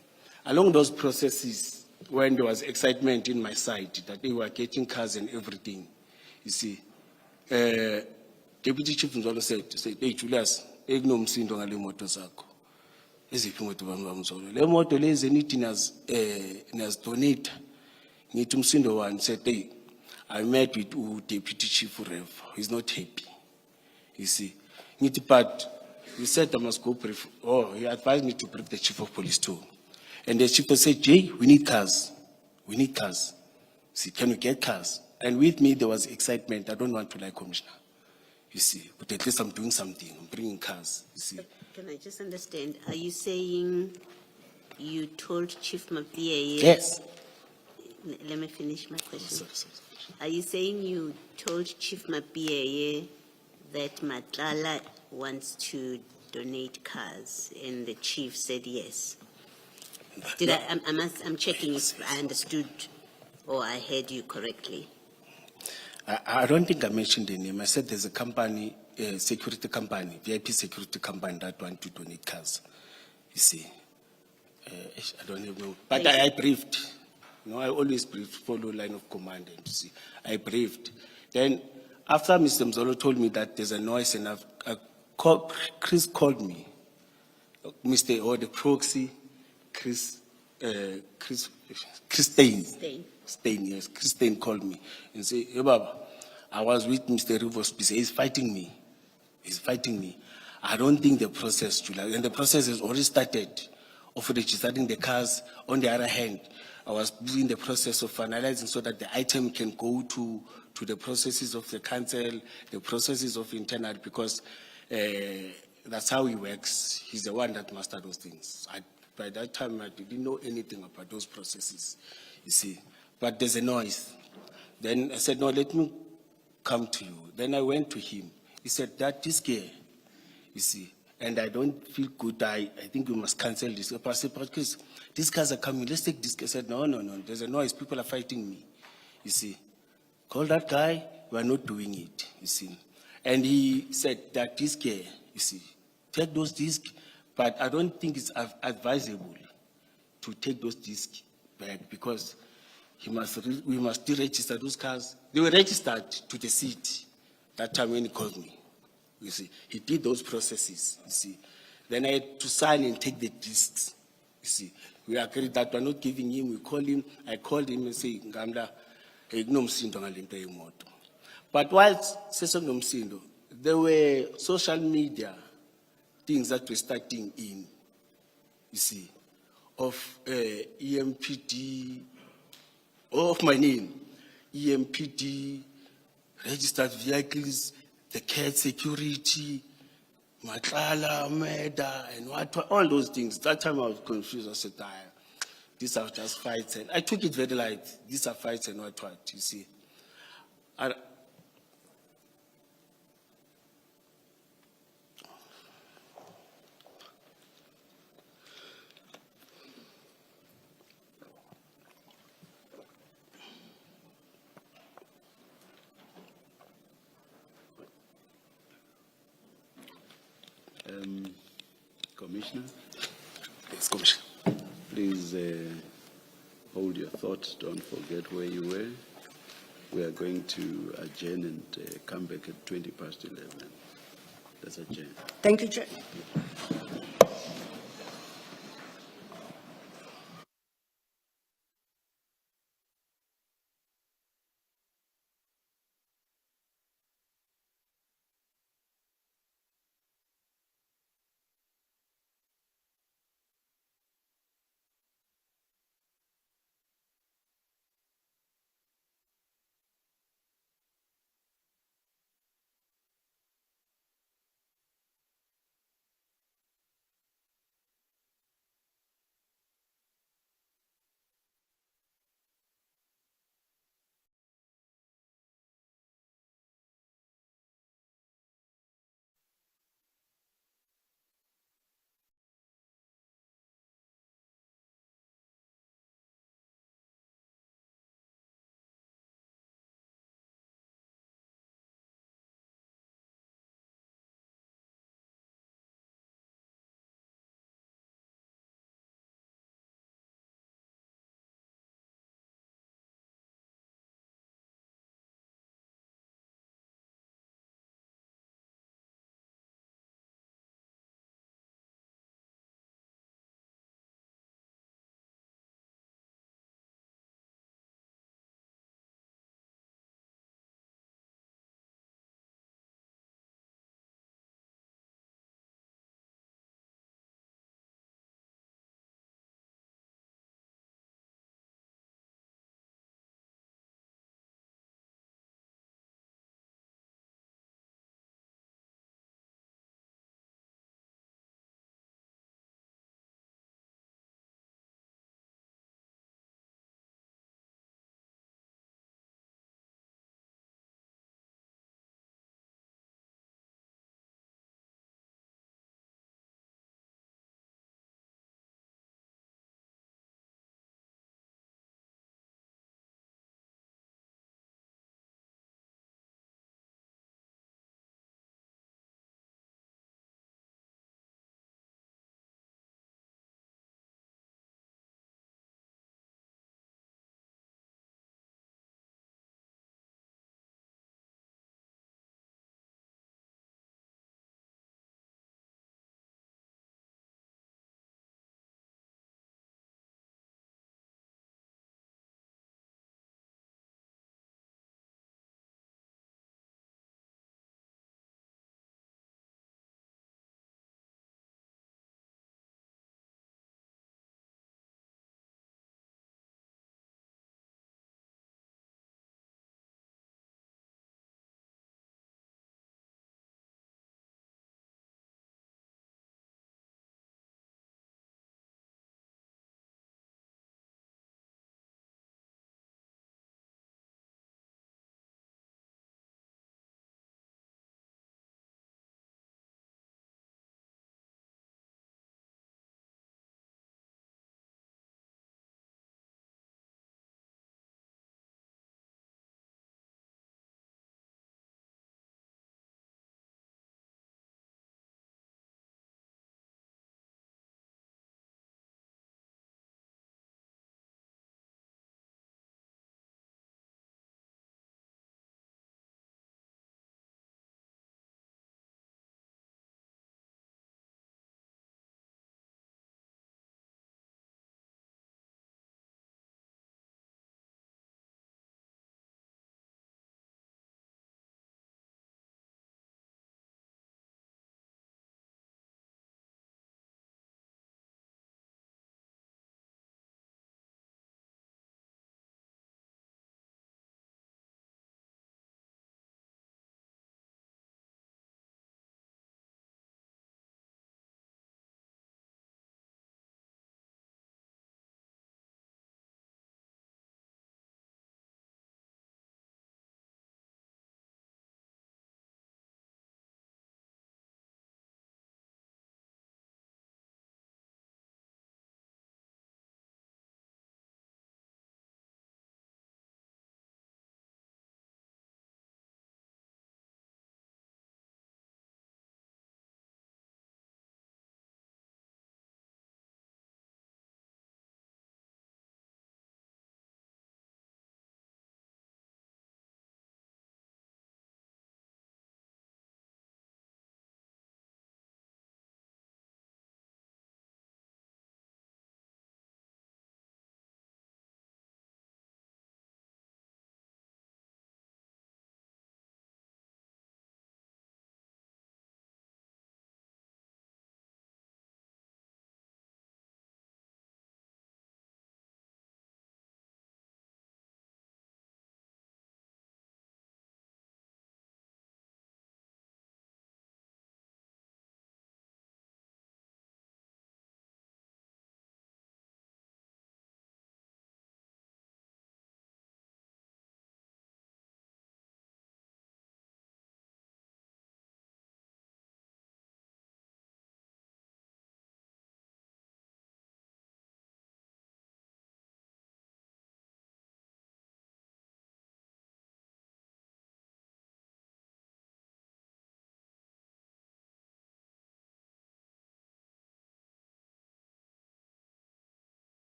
Along those processes, when there was excitement in my side that they were getting cars and everything, you see, Deputy Chief Nzolo said, hey, Julius, ignomsindo ngale moto zakho. Eziphi moto bamzolo. Le moto lezi nithi nas donate. Ngithi umsindo one said, hey, I met with Deputy Chief Rev. He's not happy. You see. Ngithi, but he said I must go brief. Oh, he advised me to brief the Chief of Police too. And the chief said, Jay, we need cars. We need cars. See, can we get cars? And with me, there was excitement. I don't want to lie, Commissioner. You see, but at least I'm doing something. I'm bringing cars, you see. Can I just understand? Are you saying you told Chief Mapia? Yes. Let me finish my question. Sorry. Are you saying you told Chief Mapia that Matlala wants to donate cars and the chief said yes? I'm checking if I understood or I heard you correctly. I don't think I mentioned the name. I said there's a company, security company, VIP security company that want to donate cars. You see, I don't even know. But I briefed. You know, I always brief, follow line of command, and you see, I briefed. Then after Mr. Mzolo told me that there's a noise and Chris called me, the proxy, Christine, yes, Christine called me and said, hey, Baba, I was with Mr. Rivos. He's fighting me. He's fighting me. I don't think the process, Julia, and the process has already started of registering the cars. On the other hand, I was doing the process of finalizing so that the item can go to the processes of the council, the processes of internal, because that's how he works. He's the one that mastered those things. By that time, I didn't know anything about those processes, you see. But there's a noise. Then I said, no, let me come to you. Then I went to him. He said, that is scary, you see. And I don't feel good. I think we must cancel this. I said, because these guys are coming, let's take this. I said, no, there's a noise. People are fighting me, you see. Call that guy, we are not doing it, you see. And he said that disc here, you see, take those discs, but I don't think it's advisable to take those discs back because we must deregister those cars. They were registered to the city that time when he called me, you see. He did those processes, you see. Then I had to sign and take the discs, you see. We agreed that we're not giving him, we call him, I called him and say, Ngamla, but while there were social media things that were starting in, you see, of EMPD, of my name, EMPD, registered vehicles, the cat security, Matlala, Meda, and what, all those things. That time I was confused. I said, these are just fights. And I took it very light. These are fights and what, you see. Commissioner, Yes, Commissioner. please hold your thoughts. Don't forget where you were. We are going to adjourn and come back at 11:20. Let's adjourn. Thank you, Chair.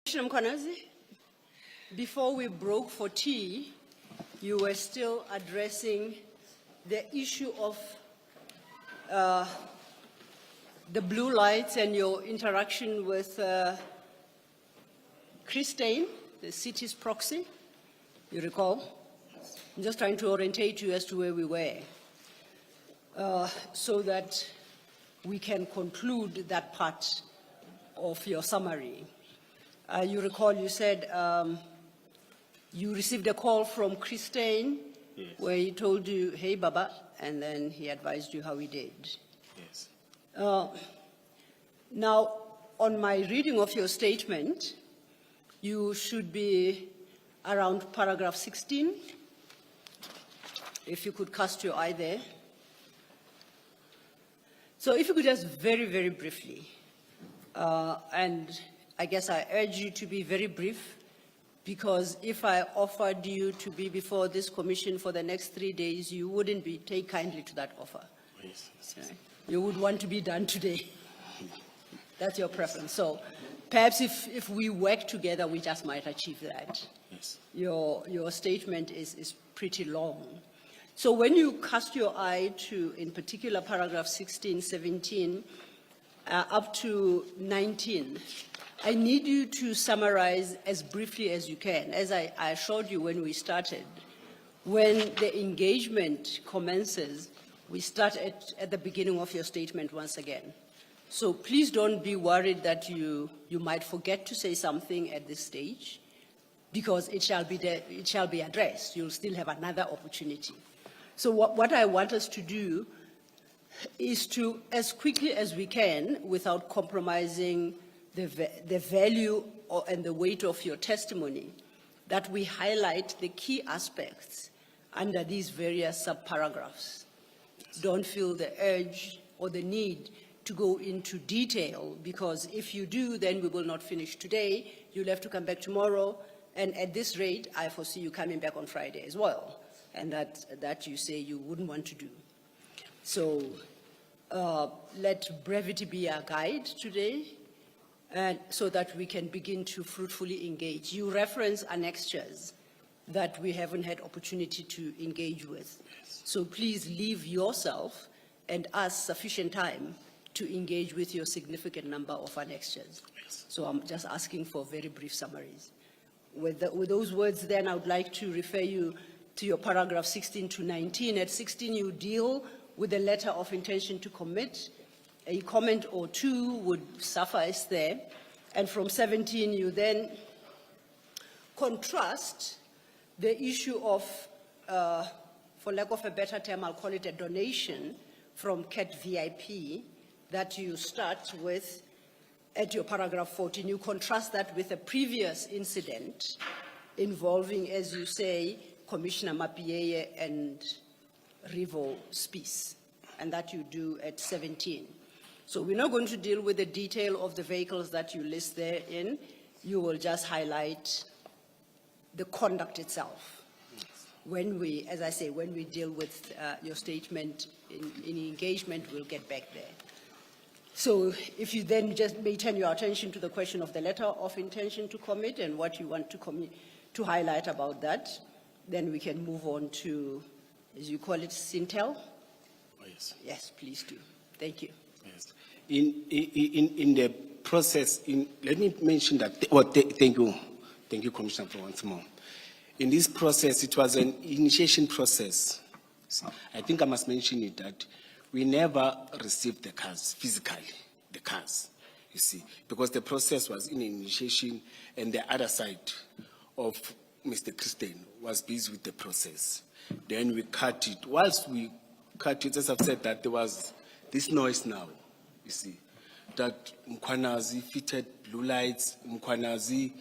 Commissioner Mkhwanazi, before we broke for tea, you were still addressing the issue of the blue lights and your interaction with Christine, the city's proxy, you recall? I'm just trying to orientate you as to where we were, so that we can conclude that part of your summary. You recall you said you received a call from Christine, Yes. where he told you, hey, Baba, and then he advised you how he did. Yes. Now, on my reading of your statement, you should be around paragraph 16, if you could cast your eye there. So if you could just very, very briefly, and I guess I urge you to be very brief, because if I offered you to be before this commission for the next 3 days, you wouldn't take kindly to that offer. Yes. Right? You would want to be done today. That's your preference. So perhaps if we work together, we just might achieve that. Yes. Your statement is pretty long. So when you cast your eye to, in particular, paragraph 16, 17, up to 19, I need you to summarize as briefly as you can. As I assured you when we started, when the engagement commences, we start at the beginning of your statement once again. So please don't be worried that you might forget to say something at this stage, because it shall be addressed. You'll still have another opportunity. So what I want us to do is to, as quickly as we can, without compromising the value and the weight of your testimony, that we highlight the key aspects under these various subparagraphs. Don't feel the urge or the need to go into detail, because if you do, then we will not finish today. You'll have to come back tomorrow, and at this rate, I foresee you coming back on Friday as well, and that you say you wouldn't want to do. So let brevity be our guide today, and so that we can begin to fruitfully engage. You reference annexures that we haven't had opportunity to engage with. So please leave yourself and us sufficient time to engage with your significant number of annexures. So I'm just asking for very brief summaries. With those words then, I would like to refer you to your paragraph 16 to 19. At 16, you deal with a letter of intention to commit. A comment or two would suffice there. And from 17, you then contrast the issue of, for lack of a better term, I'll call it a donation from CAT VIP that you start with at your paragraph 14. You contrast that with a previous incident involving, as you say, Commissioner Mapieye and Rivo Spies, and that you do at 17. So we're not going to deal with the detail of the vehicles that you list therein. You will just highlight the conduct itself. When we, as I say, when we deal with your statement in engagement, we'll get back there. So if you then just may turn your attention to the question of the letter of intention to commit and what you want to highlight about that, then we can move on to, as you call it, Sintel. Oh, yes. Yes, please do. Thank you. Yes. In the process, let me mention that, thank you, Commissioner, for once more. In this process, it was an initiation process. I think I must mention it that we never received the cars, physically, the cars, you see, because the process was in initiation and the other side of Mr. Christine was busy with the process. Then we cut it. Whilst we cut it, as I've said, that there was this noise now, you see, that Mkhwanazi fitted blue lights, Mkhwanazi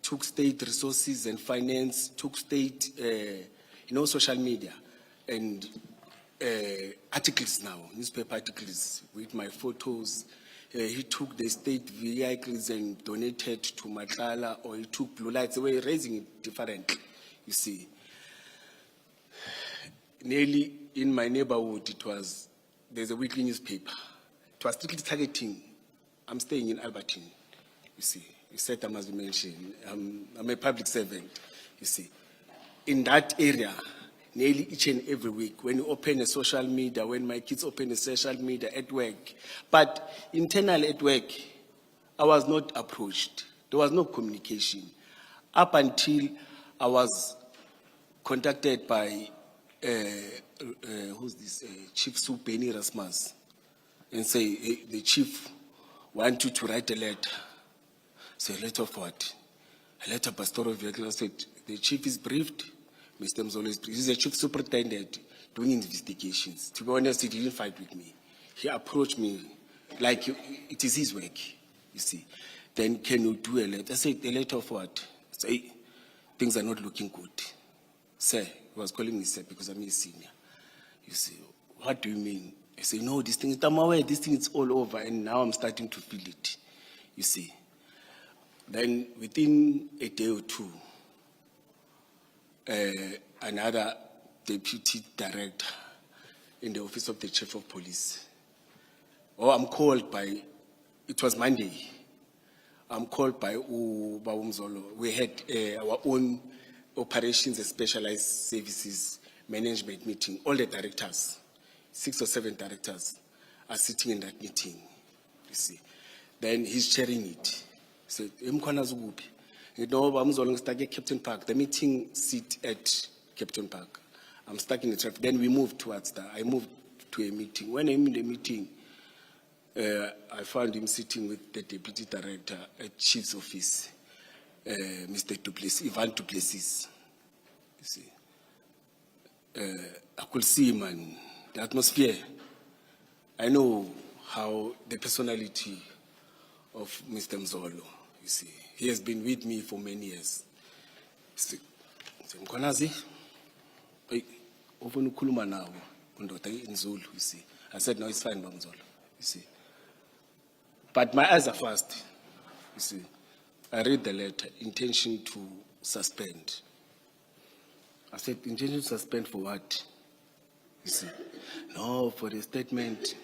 took state resources and finance, took state, social media, and articles now, newspaper articles with my photos. He took the state vehicles and donated to Madlanga, or he took blue lights. They were raising it differently, you see. Nearly in my neighborhood, there's a weekly newspaper. It was strictly targeting. I'm staying in Albertine, you see. You said I must mention. I'm a public servant, you see. In that area, nearly each and every week, when you open a social media, when my kids open a social media at work, but internal at work, I was not approached. There was no communication. Up until I was contacted by, who's this, Chief Supeni Rasmus, and say, hey, the chief wants you to write a letter. So a letter of what? A letter pastoral vehicle. I said, the chief is briefed. Mr. Mzolo is briefed. He's a chief superintendent doing investigations. To be honest, he didn't fight with me. He approached me like it is his work, you see. Then can you do a letter? I said, a letter of what? Say, things are not looking good. Sir, he was calling me sir because I'm a senior. You see, what do you mean? I say, no, this thing is all over, and now I'm starting to feel it, you see. Then within a day or two, another deputy director in the office of the chief of police, I'm called by, it was Monday, I'm called by Mzolo. We had our own operations and specialized services management meeting. All the directors, 6 or 7 directors, are sitting in that meeting, you see. Then he's chairing it. He said, you know, I'm stuck at Captain Park. The meeting sit at Captain Park. I'm stuck in the traffic. Then we moved towards that. I moved to a meeting. When I'm in the meeting, I found him sitting with the deputy director at chief's office, Mr. Duplessis, Ivan Duplessis. You see, I could see him and the atmosphere. I know how the personality of Mr. Mzolo, you see. He has been with me for many years. You see, you see. I said, no, it's fine, Mzolo, you see. But my eyes are fast, you see. I read the letter, intention to suspend. I said, intention to suspend for what? You see. No, for the statement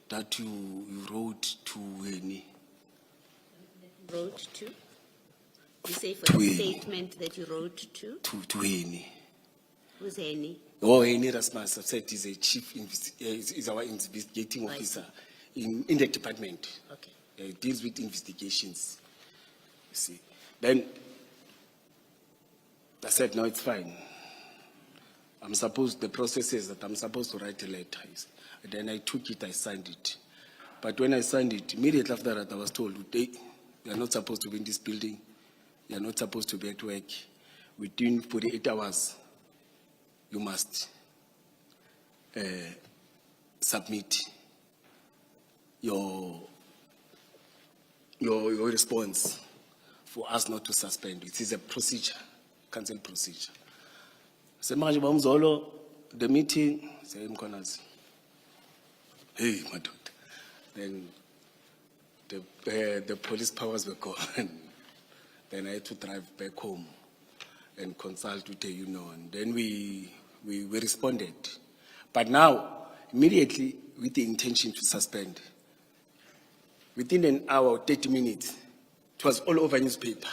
that you wrote to Weni. Wrote to? You say for the statement that you wrote to? To Weni. Who's Eni? Oh, Eni Rasmus, I said he's a chief, is our investigating officer in the department. Okay. He deals with investigations, you see. Then I said, no, it's fine. The process says that I'm supposed to write a letter. And then I took it, I signed it. But when I signed it, immediately after that, I was told, hey, you are not supposed to be in this building. You are not supposed to be at work. Within 48 hours, you must submit your response for us not to suspend. It is a procedure, council procedure. Say, Mzolo, the meeting, say, hey, my daughter. Then the police powers were gone. Then I had to drive back home and consult with the union. Then we responded. But now, immediately, with the intention to suspend, within an hour, 30 minutes, it was all over newspaper,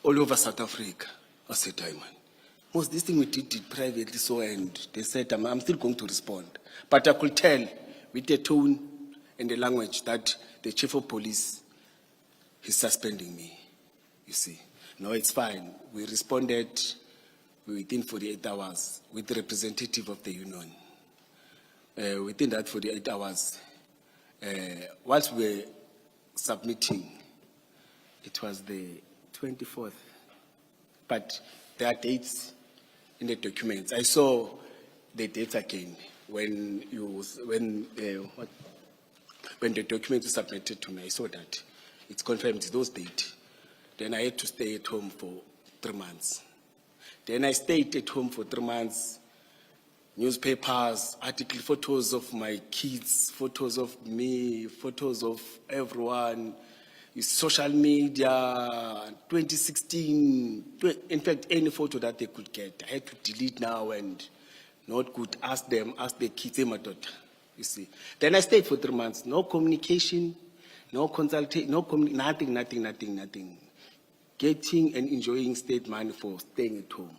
all over South Africa. I said, Diamond, most this thing we did privately, so, and they said, I'm still going to respond. But I could tell with the tone and the language that the chief of police is suspending me, you see. No, it's fine. We responded within 48 hours with the representative of the union. Within that 48 hours, whilst we were submitting, it was the 24th, but there are dates in the documents. I saw the dates again when the document was submitted to me. I saw that. It's confirmed those dates. Then I had to stay at home for 3 months. Then I stayed at home for 3 months. Newspapers, articles, photos of my kids, photos of me, photos of everyone. Social media, 2016, in fact, any photo that they could get. I had to delete now and not good. Ask the kids, my daughter, you see. Then I stayed for 3 months. No communication, no consultation, nothing. Getting and enjoying state money for staying at home.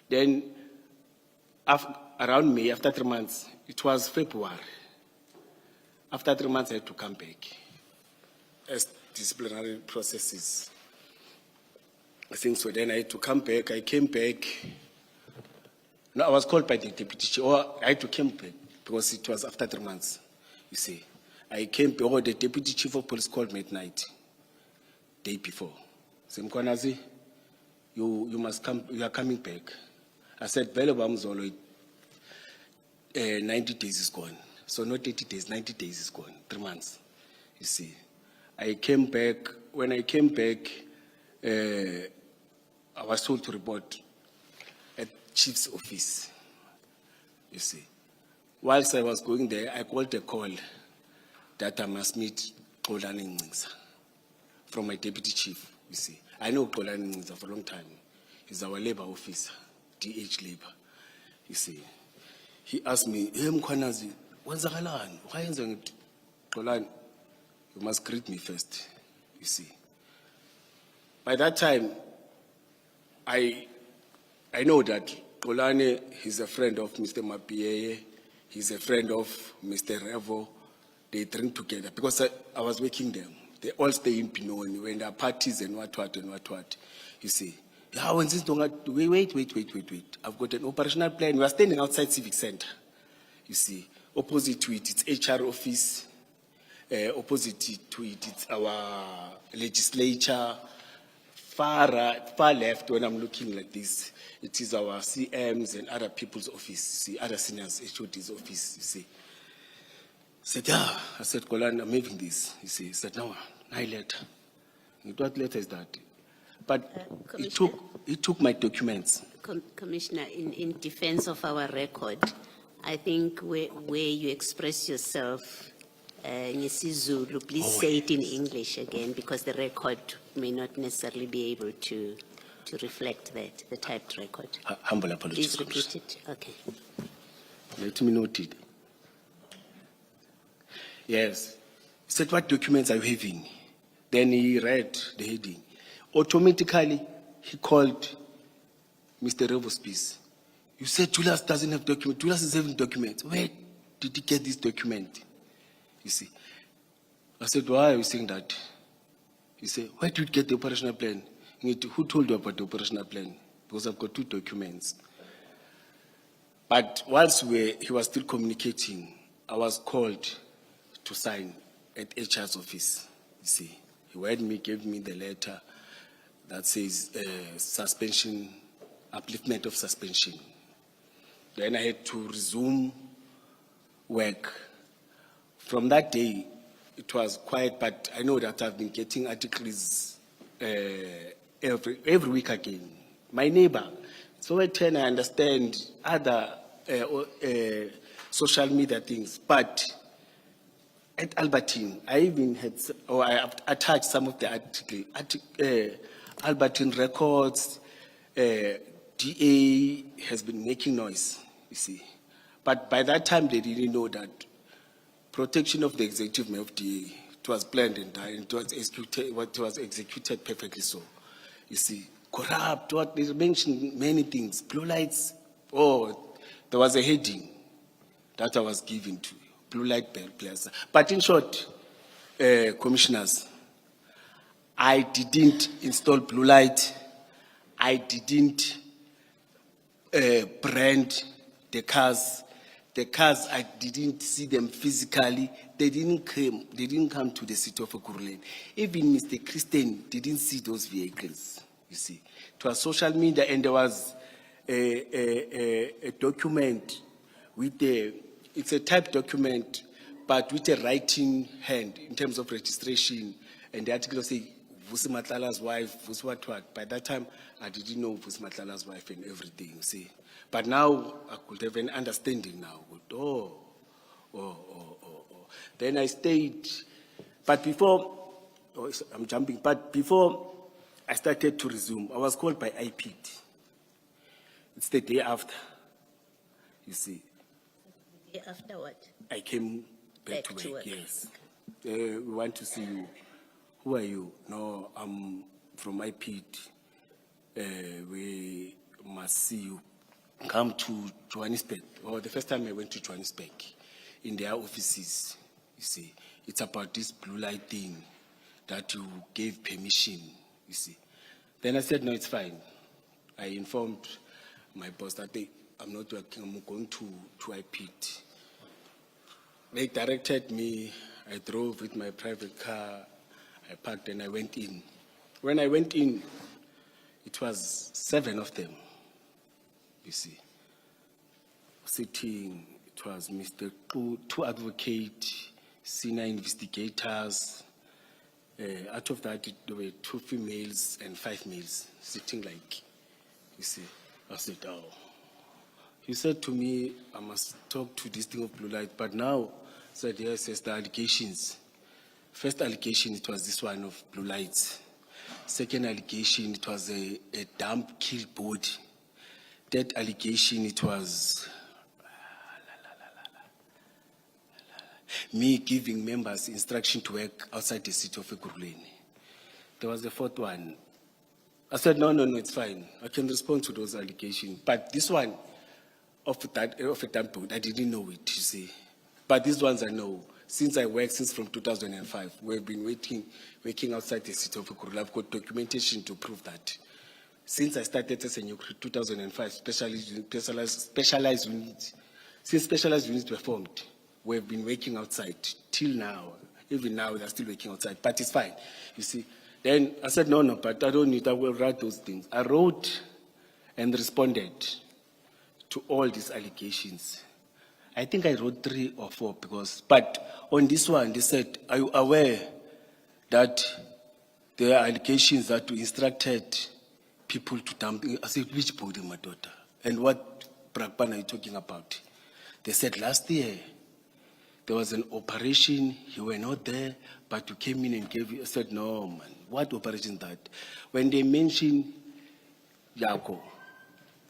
Then, around May, after 3 months, it was February. After 3 months, I had to come back as disciplinary processes. I think so. Then I had to come back. I came back. No, I was called by the deputy chief, or I had to come back because it was after 3 months. You see, I came back, or the deputy chief of police called me at night, day before. Semkonazi, you must come. You are coming back. I said, "Vele bamzolo, 90 days is gone. So not 80 days, 90 days is gone. 3 months. You see, I came back. When I came back, I was told to report at chief's office. You see, whilst I was going there, I got a call that I must meet Xolani Ncisa from my deputy chief. You see, I know Xolani Ncisa for a long time. He's our labor officer, DH labor. You see, he asked me, "Hey, Mkhwanazi, wenzakalani? Why Xolani? You must greet me first." You see, by that time, I know that Xolani is a friend of Mr. Mapieye. He's a friend of Mr. Revo. They drink together because I was working them. They all stay in Pinoni when there are parties and what. You see, yeah, when this don't wait. I've got an operational plan. We are standing outside Civic Center. You see, opposite to it, it's HR office. Opposite to it, it's our legislature. Far left, when I'm looking like this, it is our CMs and other people's office, see, other seniors, HOD's office, you see. I said, yeah. I said, Xolani, I'm having this. You see, he said, no, I letter. What letter is that? But he took my documents. Commissioner, in defense of our record, I think where you express yourself, Zulu, please say it in English again, because the record may not necessarily be able to reflect that, the typed record. Humble apologies. Please repeat it. Okay. Let me note it. Yes. He said, what documents are you having? Then he read the heading. Automatically, he called Mr. Revo's piece. You said Julius doesn't have documents. Julius is having documents. Where did he get this document? You see. I said, why are you saying that? He said, where did you get the operational plan? Who told you about the operational plan? Because I've got 2 documents. But whilst he was still communicating, I was called to sign at HR's office. You see, he read me, gave me the letter that says suspension, upliftment of suspension. Then I had to resume work. From that day, it was quiet, but I know that I've been getting articles every week again. My neighbor, so I understand other social media things, but at Albertine, I even had, or I have attached some of the Albertine records. DA has been making noise, you see. But by that time, they didn't know that protection of the executive mayor of DA, it was planned and done, it was executed perfectly so. You see, corrupt, what they mentioned many things, blue lights. Oh, there was a heading that I was given to blue light players. But in short, commissioners, I didn't install blue light. I didn't brand the cars. The cars, I didn't see them physically. They didn't come to the city of Ekurhuleni. Even Mr. Christian didn't see those vehicles, you see. It was social media, and there was a document with it's a typed document, but with a writing hand in terms of registration. And the article say, Vusi Matlala's wife, Vusi what. By that time, I didn't know Vusi Matlala's wife and everything, you see. But now, I could have an understanding now. Then I stayed. But before, I'm jumping, but before I started to resume, I was called by IPID. It's the day after, you see. The day after what? I came back to Back to work, work. yes. we want to see you. Who are you? No, I'm from IPID. We must see you. Come to Johannesburg. Or the first time I went to Johannesburg, in their offices, you see, it's about this blue light thing that you gave permission, you see. Then I said, no, it's fine. I informed my boss that I'm not working, I'm going to IPID. They directed me, I drove with my private car, I parked and I went in. When I went in, it was 7 of them, you see. Sitting, it was Mr. Ku, 2 advocates, senior investigators. Out of that, there were 2 females and 5 males sitting like, you see. I said, oh. He said to me, I must talk to this thing of blue light, but now, said, yes, the allegations. First allegation, it was this one of blue lights. Second allegation, it was a dump kill body. Third allegation, it was me giving members instruction to work outside the city of Ekurhuleni. There was the 4th one. I said, no, it's fine. I can respond to those allegations. But this one, of a dump boat, I didn't know it, you see. But these ones I know. Since I worked since from 2005, we've been working outside the city of Ekurhuleni. I've got documentation to prove that. Since I started as a new 2005, specialized units, since specialized units were formed, we've been working outside till now. Even now, they're still working outside, but it's fine, you see. Then I said, no, but I don't need, I will write those things. I wrote and responded to all these allegations. I think I wrote 3 or 4 but on this one, they said, are you aware that there are allegations that we instructed people to dump? I said, which body, my daughter? And what Brakpan are you talking about? They said, last year, there was an operation, you were not there, but you came in and gave you. I said, no, man, what operation is that? When they mentioned Yako,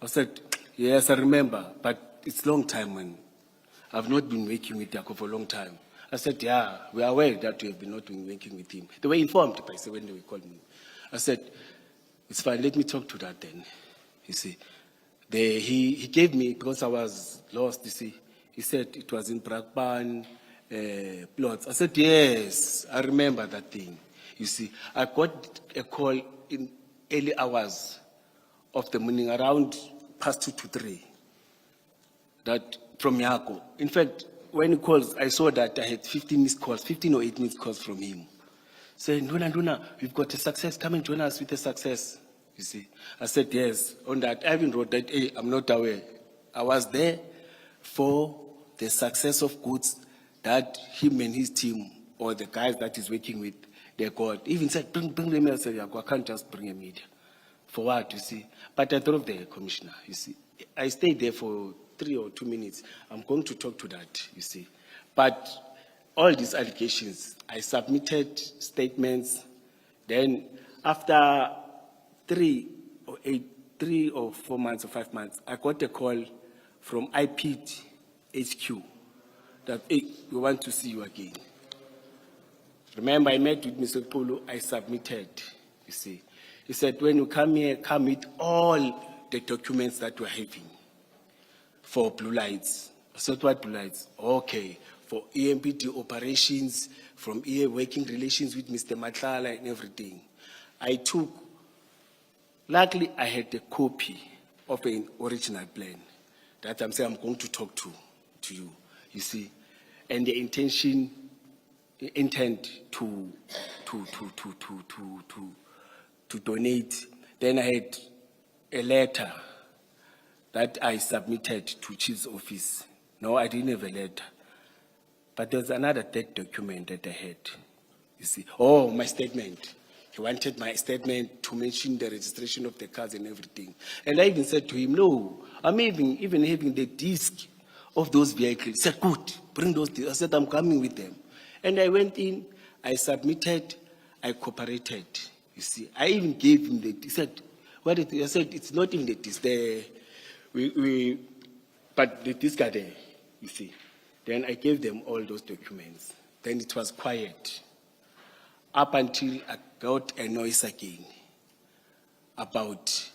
I said, yes, I remember, but it's a long time, man. I've not been working with Yako for a long time. I said, yeah, we are aware that we have been not been working with him. They were informed, by the way, when they called me. I said, it's fine, let me talk to that then. You see, he gave me, because I was lost, you see, he said it was in Brakpan plots. I said, yes, I remember that thing. You see, I got a call in early hours of the morning, around past 2 to 3, that from Yako. In fact, when he calls, I saw that I had 15 or 8 missed calls from him. Saying, Nduna, we've got a success, come and join us with a success. You see, I said, yes, on that. I even wrote that, hey, I'm not aware. I was there for the success of goods that him and his team, or the guys that he's working with, they got. Even said, bring them. I said, I can't just bring a media. For what, you see? But I drove the commissioner, you see. I stayed there for 3 or 2 minutes. I'm going to talk to that, you see. But all these allegations, I submitted statements. Then after 3 or 4 months or 5 months, I got a call from IPID HQ that, hey, we want to see you again. Remember, I met with Mr. Polo, I submitted, you see. He said, when you come here, come with all the documents that we're having for blue lights. I said, what blue lights? Okay, for EMPD operations, from EA working relations with Mr. Madlanga and everything. I took, luckily I had a copy of an original plan that I'm saying I'm going to talk to you, you see. And the intent to donate. Then I had a letter that I submitted to Chief's office. No, I didn't have a letter. But there's another 3rd document that I had, you see. Oh, my statement. He wanted my statement to mention the registration of the cars and everything. And I even said to him, no, I'm even having the disc of those vehicles. He said, good, bring those discs. I said, I'm coming with them. And I went in, I submitted, I cooperated. You see, I even gave him he said, what it is? I said, it's not even the disc, but the disc are there, you see. Then I gave them all those documents, Then it was quiet. Up until I got a noise again about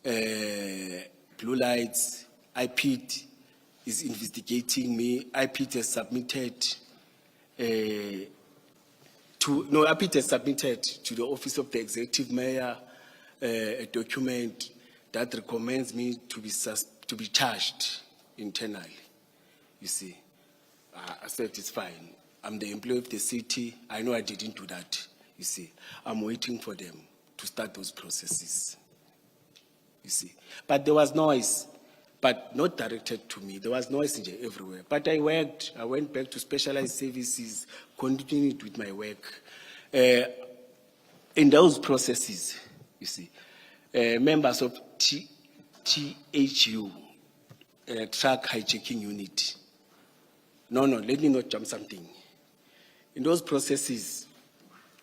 blue lights. IPID is investigating me. IPID has submitted IPID has submitted to the Office of the Executive Mayor a document that recommends me to be charged internally. You see, I said it's fine. I'm the employee of the city. I know I didn't do that. You see, I'm waiting for them to start those processes. You see, but there was noise, but not directed to me. There was noise everywhere. But I worked. I went back to specialized services, continued with my work. In those processes, you see, members of THU, truck hijacking unit. No, let me not jump something. In those processes,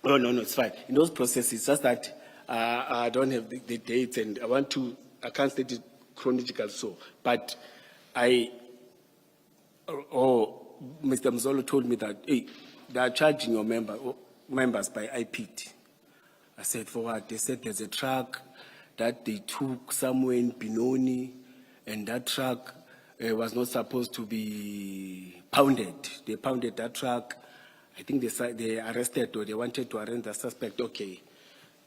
no, it's fine. In those processes, just that I don't have the dates and I can't state it chronological so, but Mr. Mzolo told me that, hey, they are charging your members by IPID. I said, for what? They said there's a truck that they took somewhere in Benoni, and that truck was not supposed to be pounded. They pounded that truck. I think they arrested or they wanted to arrest the suspect. Okay.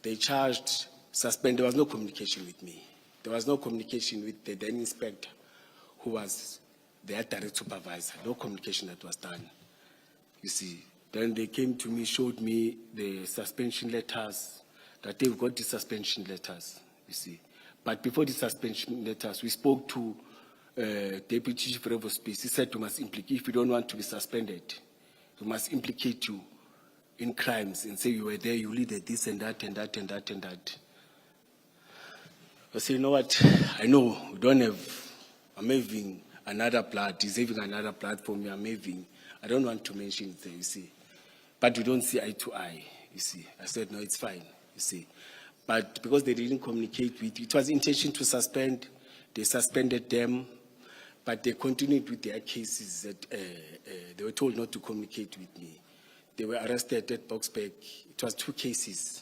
They charged, suspended. There was no communication with me. There was no communication with the then inspector who was their direct supervisor. No communication that was done. You see. Then they came to me, showed me the suspension letters, that they've got the suspension letters, you see. But before the suspension letters, we spoke to Deputy Chief of Space. He said, you must implicate, if you don't want to be suspended, we must implicate you in crimes and say you were there, you did this and that and that and that and that. I say, you know what, I know we don't have, I'm having another blood, he's having another blood for me, I don't want to mention it there, you see. But we don't see eye to eye, you see. I said, no, it's fine, you see. But because they didn't communicate with, it was intention to suspend, they suspended them, but they continued with their cases that they were told not to communicate with me. They were arrested at Boxburg. It was 2 cases,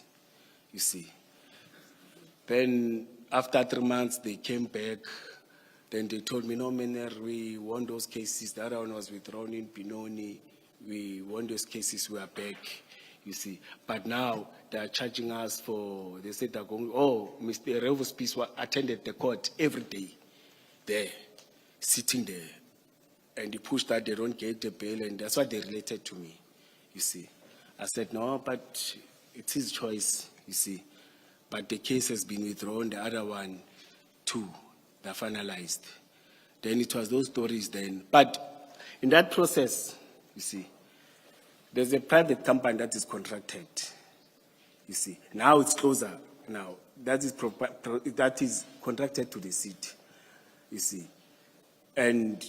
you see. Then after 3 months, they came back. Then they told me, no, Mener, we won those cases. The other one was withdrawn in Benoni. We won those cases, we are back, you see. But now they are charging us for, they said they're going, Mr. Revo's piece attended the court every day there, sitting there. And he pushed that they don't get the bail, and that's what they related to me, you see. I said, no, but it's his choice, you see. But the case has been withdrawn, the other one, too, they're finalized. Then it was those stories then. But in that process, you see, there's a private company that is contracted, you see. Now it's closer now. That is contracted to the city, you see. And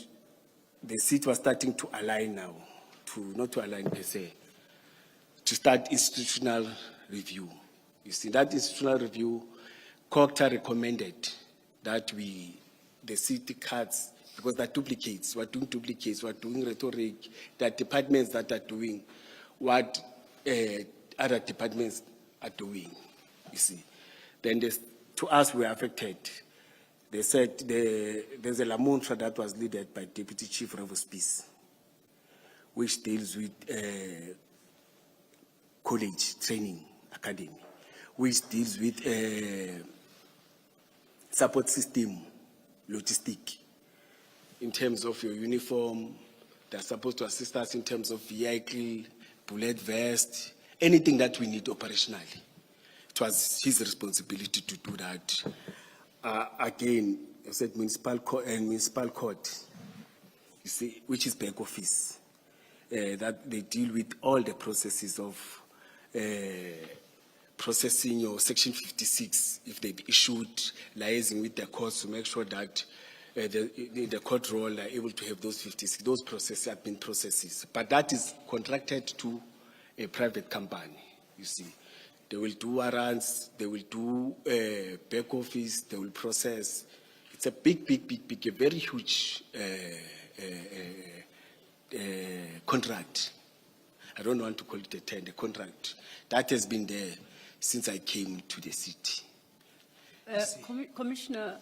the city was starting to align now, not to align per se, to start institutional review. You see, that institutional review, COCTA recommended that the city cuts, because they're duplicates, we're doing rhetoric, there are departments that are doing what other departments are doing, you see. Then to us, we are affected. They said there's a Lamontra that was led by Deputy Chief of Peace, which deals with college training academy, which deals with support system, logistic, in terms of your uniform. They're supposed to assist us in terms of vehicle, bullet vest, anything that we need operationally. It was his responsibility to do that. Again, I said municipal court, you see, which is back office, that they deal with all the processes of processing your Section 56, if they've issued, liaising with the courts to make sure that the court roll are able to have those 56. Those processes have been processes. But that is contracted to a private company, you see. They will do warrants, they will do back office, they will process. It's a big, a very huge contract, I don't want to call it a tender, contract. That has been there since I came to the city. Commissioner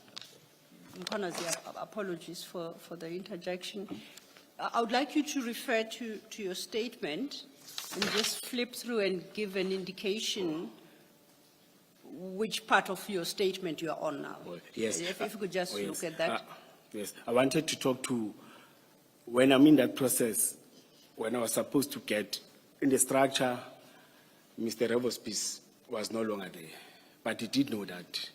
Mkhwanazi, apologies for the interjection. I would like you to refer to your statement and just flip through and give an indication which part of your statement you are on now. Yes. If you could just Yes. look at that. Yes, I wanted to talk to, when I'm in that process, when I was supposed to get, in the structure, Mr. Revospice was no longer there. But he did know that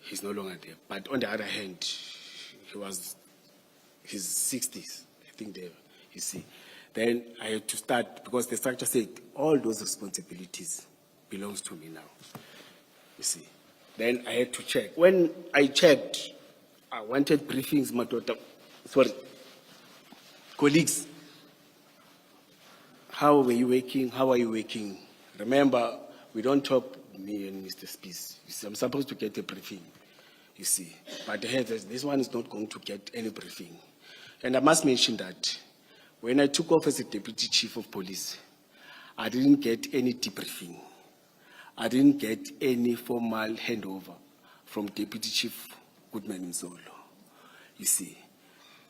he's no longer there. But on the other hand, he was his 60s, I think there, you see. Then I had to start, because the structure said all those responsibilities belongs to me now, you see. Then I had to check. When I checked, I wanted briefings, colleagues, how were you working? How are you working? Remember, we don't talk, me and Mr. Spies. You see, I'm supposed to get a briefing, you see. But this one is not going to get any briefing. And I must mention that when I took off as a deputy chief of police, I didn't get any debriefing. I didn't get any formal handover from Deputy Chief Goodman Mzolo, you see.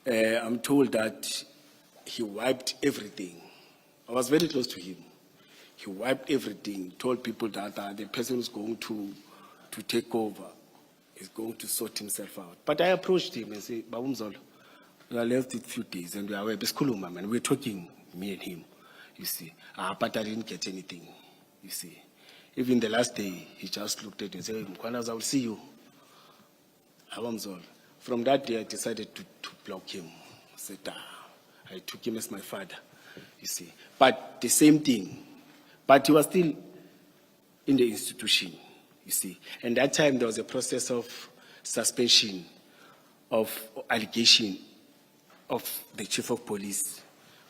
I'm told that he wiped everything. I was very close to him. He wiped everything, told people that the person who's going to take over is going to sort himself out. But I approached him and said, Babu Mzolo, we are left with a few days and we are away. And we're talking, me and him, you see. But I didn't get anything, you see. Even the last day, he just looked at me and said, Mkhwanazi, I will see you. From that day, I decided to block him. I said, I took him as my father, you see. But the same thing. But he was still in the institution, you see. And that time, there was a process of suspension, of allegation of the chief of police,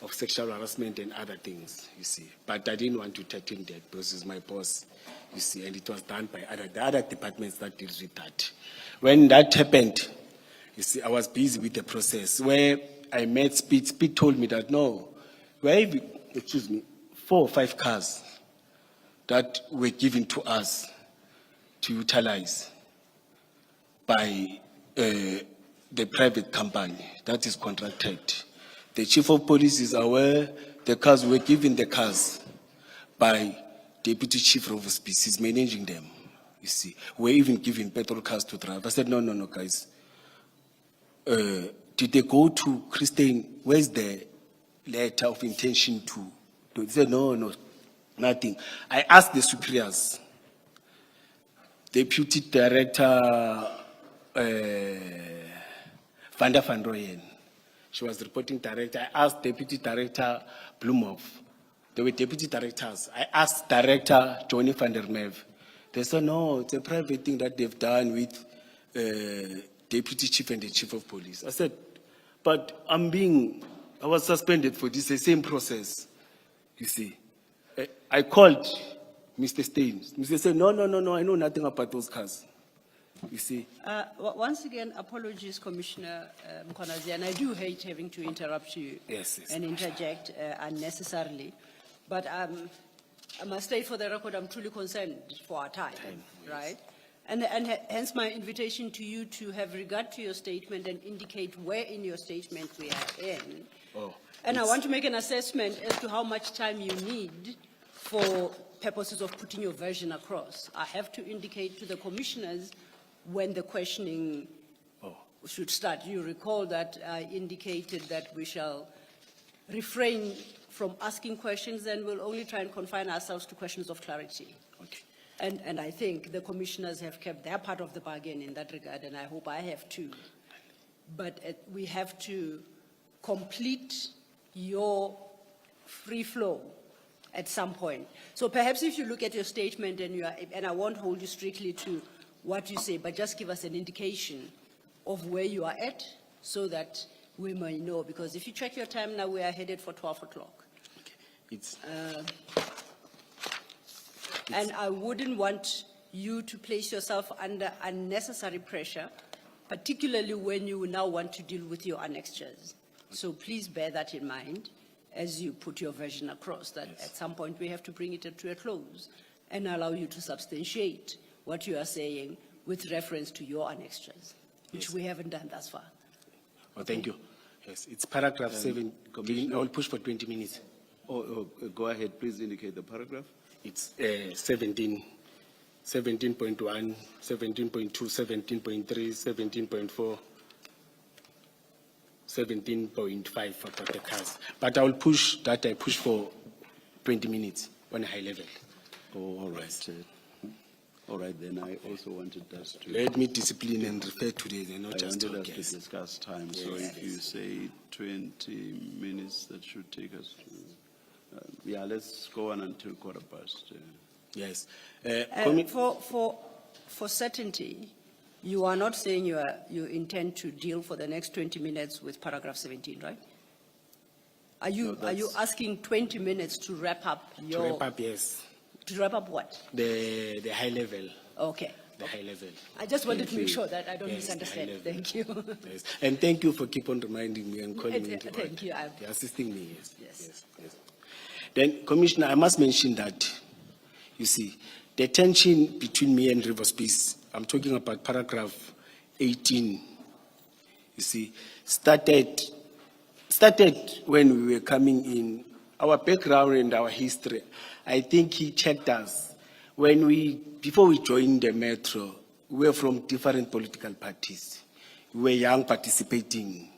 of sexual harassment and other things, you see. But I didn't want to threaten that because he's my boss, you see, and it was done by the other departments that deals with that. When that happened, you see, I was busy with the process where I met Speed. Speed told me that, no, we have, 4 or 5 cars that were given to us to utilize by the private company that is contracted. The chief of police is aware the cars were given the cars by Deputy Chief of Species. He's managing them, you see. We're even giving petrol cars to drive. I said, no, guys. Did they go to Christine? Where's the letter of intention to? They said, no, nothing. I asked the superiors, Deputy Director Vanda van Rooyen. She was reporting director. I asked Deputy Director Bloemhoff. They were deputy directors. I asked Director Johnny van der Merwe. They said, no, it's a private thing that they've done with Deputy Chief and the Chief of Police. I said, but I was suspended for this, the same process, you see. I called Mr. Staines. Mr. said, no, I know nothing about those cars. You see. Once again, apologies, Commissioner Mkhwanazi, and I do hate having to interrupt you and interject unnecessarily. But I must state for the record, I'm truly concerned for our time, right? And hence my invitation to you to have regard to your statement and indicate where in your statement we are in. And I want to make an assessment as to how much time you need for purposes of putting your version across. I have to indicate to the commissioners when the questioning should start. You recall that I indicated that we shall refrain from asking questions and we'll only try and confine ourselves to questions of clarity. Okay. And I think the commissioners have kept their part of the bargain in that regard, and I hope I have too. But we have to complete your free flow at some point. So perhaps if you look at your statement and I won't hold you strictly to what you say, but just give us an indication of where you are at so that we may know. Because if you check your time now, we are headed for 12 o'clock. Okay. And I wouldn't want you to place yourself under unnecessary pressure, particularly when you now want to deal with your annexures. So please bear that in mind as you put your version across, that at some point we have to bring it to a close and allow you to substantiate what you are saying with reference to your annexures, which we haven't done thus far. Oh, thank you. Yes, it's paragraph 7. I will push for 20 minutes. Go ahead, please indicate the paragraph. It's 17, 17.1, 17.2, 17.3, 17.4, 17.5 for the cars. But I will push that, I push for 20 minutes on a high level. Oh, all right. All right, then I also wanted us to... Let me discipline and refer to this and not I just wanted talk. us to discuss time, so if you say 20 minutes, that should take us to... yeah, let's go on until 1:15. Yes. For certainty, you are not saying you intend to deal for the next 20 minutes with paragraph 17, right? Are you asking 20 minutes to wrap up your... To wrap up, yes. To wrap up what? The high level. Okay. The high level. I just wanted to make sure that I don't Yes, the high misunderstand. level. Thank you. Yes. And thank you for keep on reminding me and calling me. into Thank order. you. You're assisting me, yes. Yes. Yes. Then, Commissioner, I must mention that, you see, the tension between me and River Space, I'm talking about paragraph 18, you see, started when we were coming in. Our background and our history, I think he checked us. Before we joined the Metro, we were from different political parties. We were young, participating,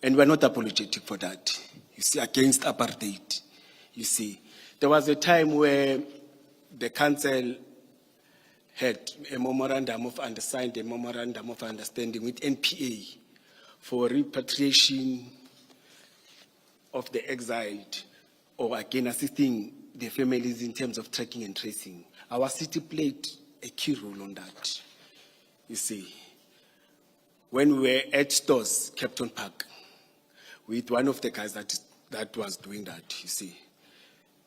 and we're not apologetic for that, you see, against apartheid. You see, there was a time where the council had a memorandum of understanding with NPA for repatriation of the exiled, or again assisting the families in terms of tracking and tracing. Our city played a key role on that. You see, when we were at stores, Captain Park, with one of the guys that was doing that, you see.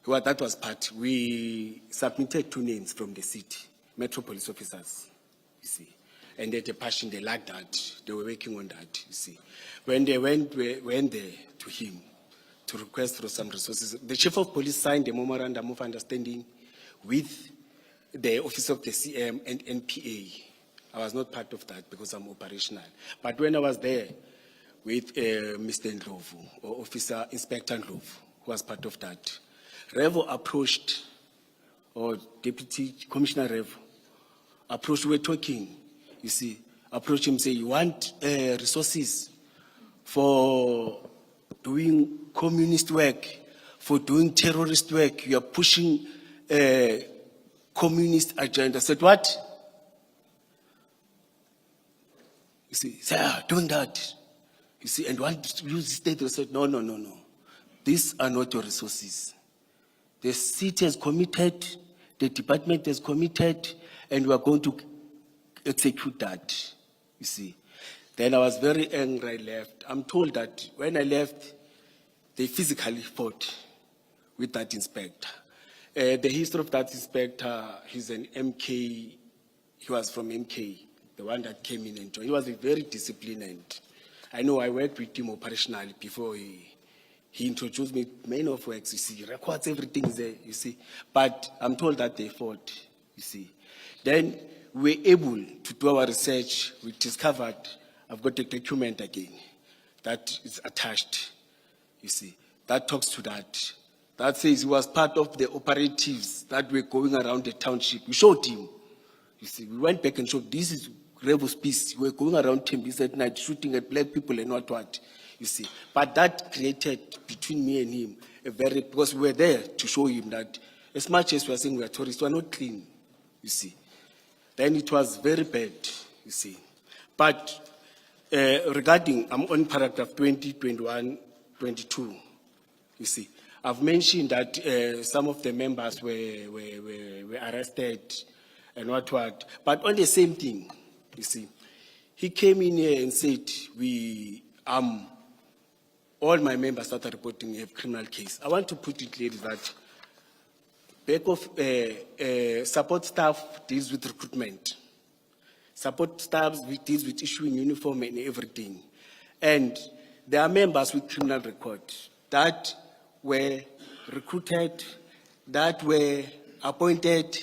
Well, that was part. We submitted 2 names from the city, Metro police officers, you see. And they had a passion, they liked that. They were working on that, you see. When they went there to him to request for some resources, the chief of police signed a memorandum of understanding with the office of the CM and NPA. I was not part of that because I'm operational. But when I was there with Mr. Ndlovu, or Officer Inspector Ndlovu, who was part of that, Revo approached, or Deputy Commissioner Revo approached, we were talking, you see, approached him, say, you want resources for doing communist work, for doing terrorist work, you are pushing communist agenda. I said, what? You see, doing that. You see, and want to use the state. I said, no. These are not your resources. The city has committed, the department has committed, and we are going to execute that, you see. Then I was very angry, I left. I'm told that when I left, they physically fought with that inspector. The history of that inspector, he's an MK, he was from MK, the one that came in and joined. He was very disciplined, and I know I worked with him operationally before he introduced me many of works, you see, records, everything is there, you see. But I'm told that they fought, you see. Then we were able to do our research. We discovered, I've got a document again that is attached, you see. That talks to that. That says he was part of the operatives that were going around the township. We showed him, you see. We went back and showed, this is Revo's piece. We were going around Tembis at night, shooting at black people and what. You see, but that created between me and him because we were there to show him that as much as we are saying we are tourists, we are not clean, you see. Then it was very bad, you see. But regarding, I'm on paragraph 20, 21, 22, you see. I've mentioned that some of the members were arrested and what. But on the same thing, you see, he came in here and said, all my members that are reporting have criminal case. I want to put it clearly that back of support staff deals with recruitment. Support staff deals with issuing uniform and everything. And there are members with criminal record that were recruited, that were appointed,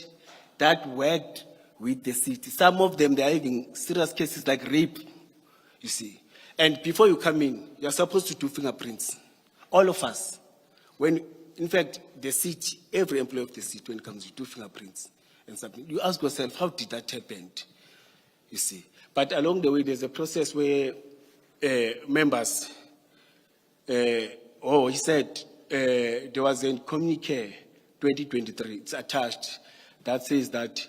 that worked with the city. Some of them, they are having serious cases like rape, you see. And before you come in, you're supposed to do fingerprints. All of us. When, in fact, the city, every employee of the city, when it comes to do fingerprints and submit, you ask yourself, how did that happen? You see. But along the way, there's a process where members, he said, there was a communique 2023, it's attached, that says that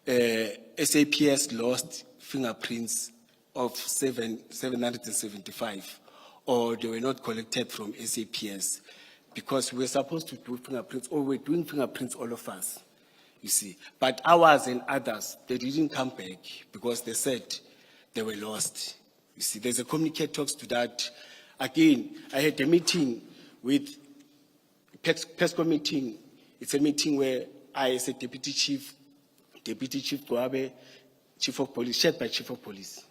SAPS lost fingerprints of 775, or they were not collected from SAPS, because we were supposed to do fingerprints, or we're doing fingerprints, all of us, you see. But ours and others, they didn't come back because they said they were lost. You see, there's a communique talks to that. Again, I had a meeting with PESCO meeting. It's a meeting where I, as a Deputy Chief Gwabe, Chief of Police, shared by Chief of Police,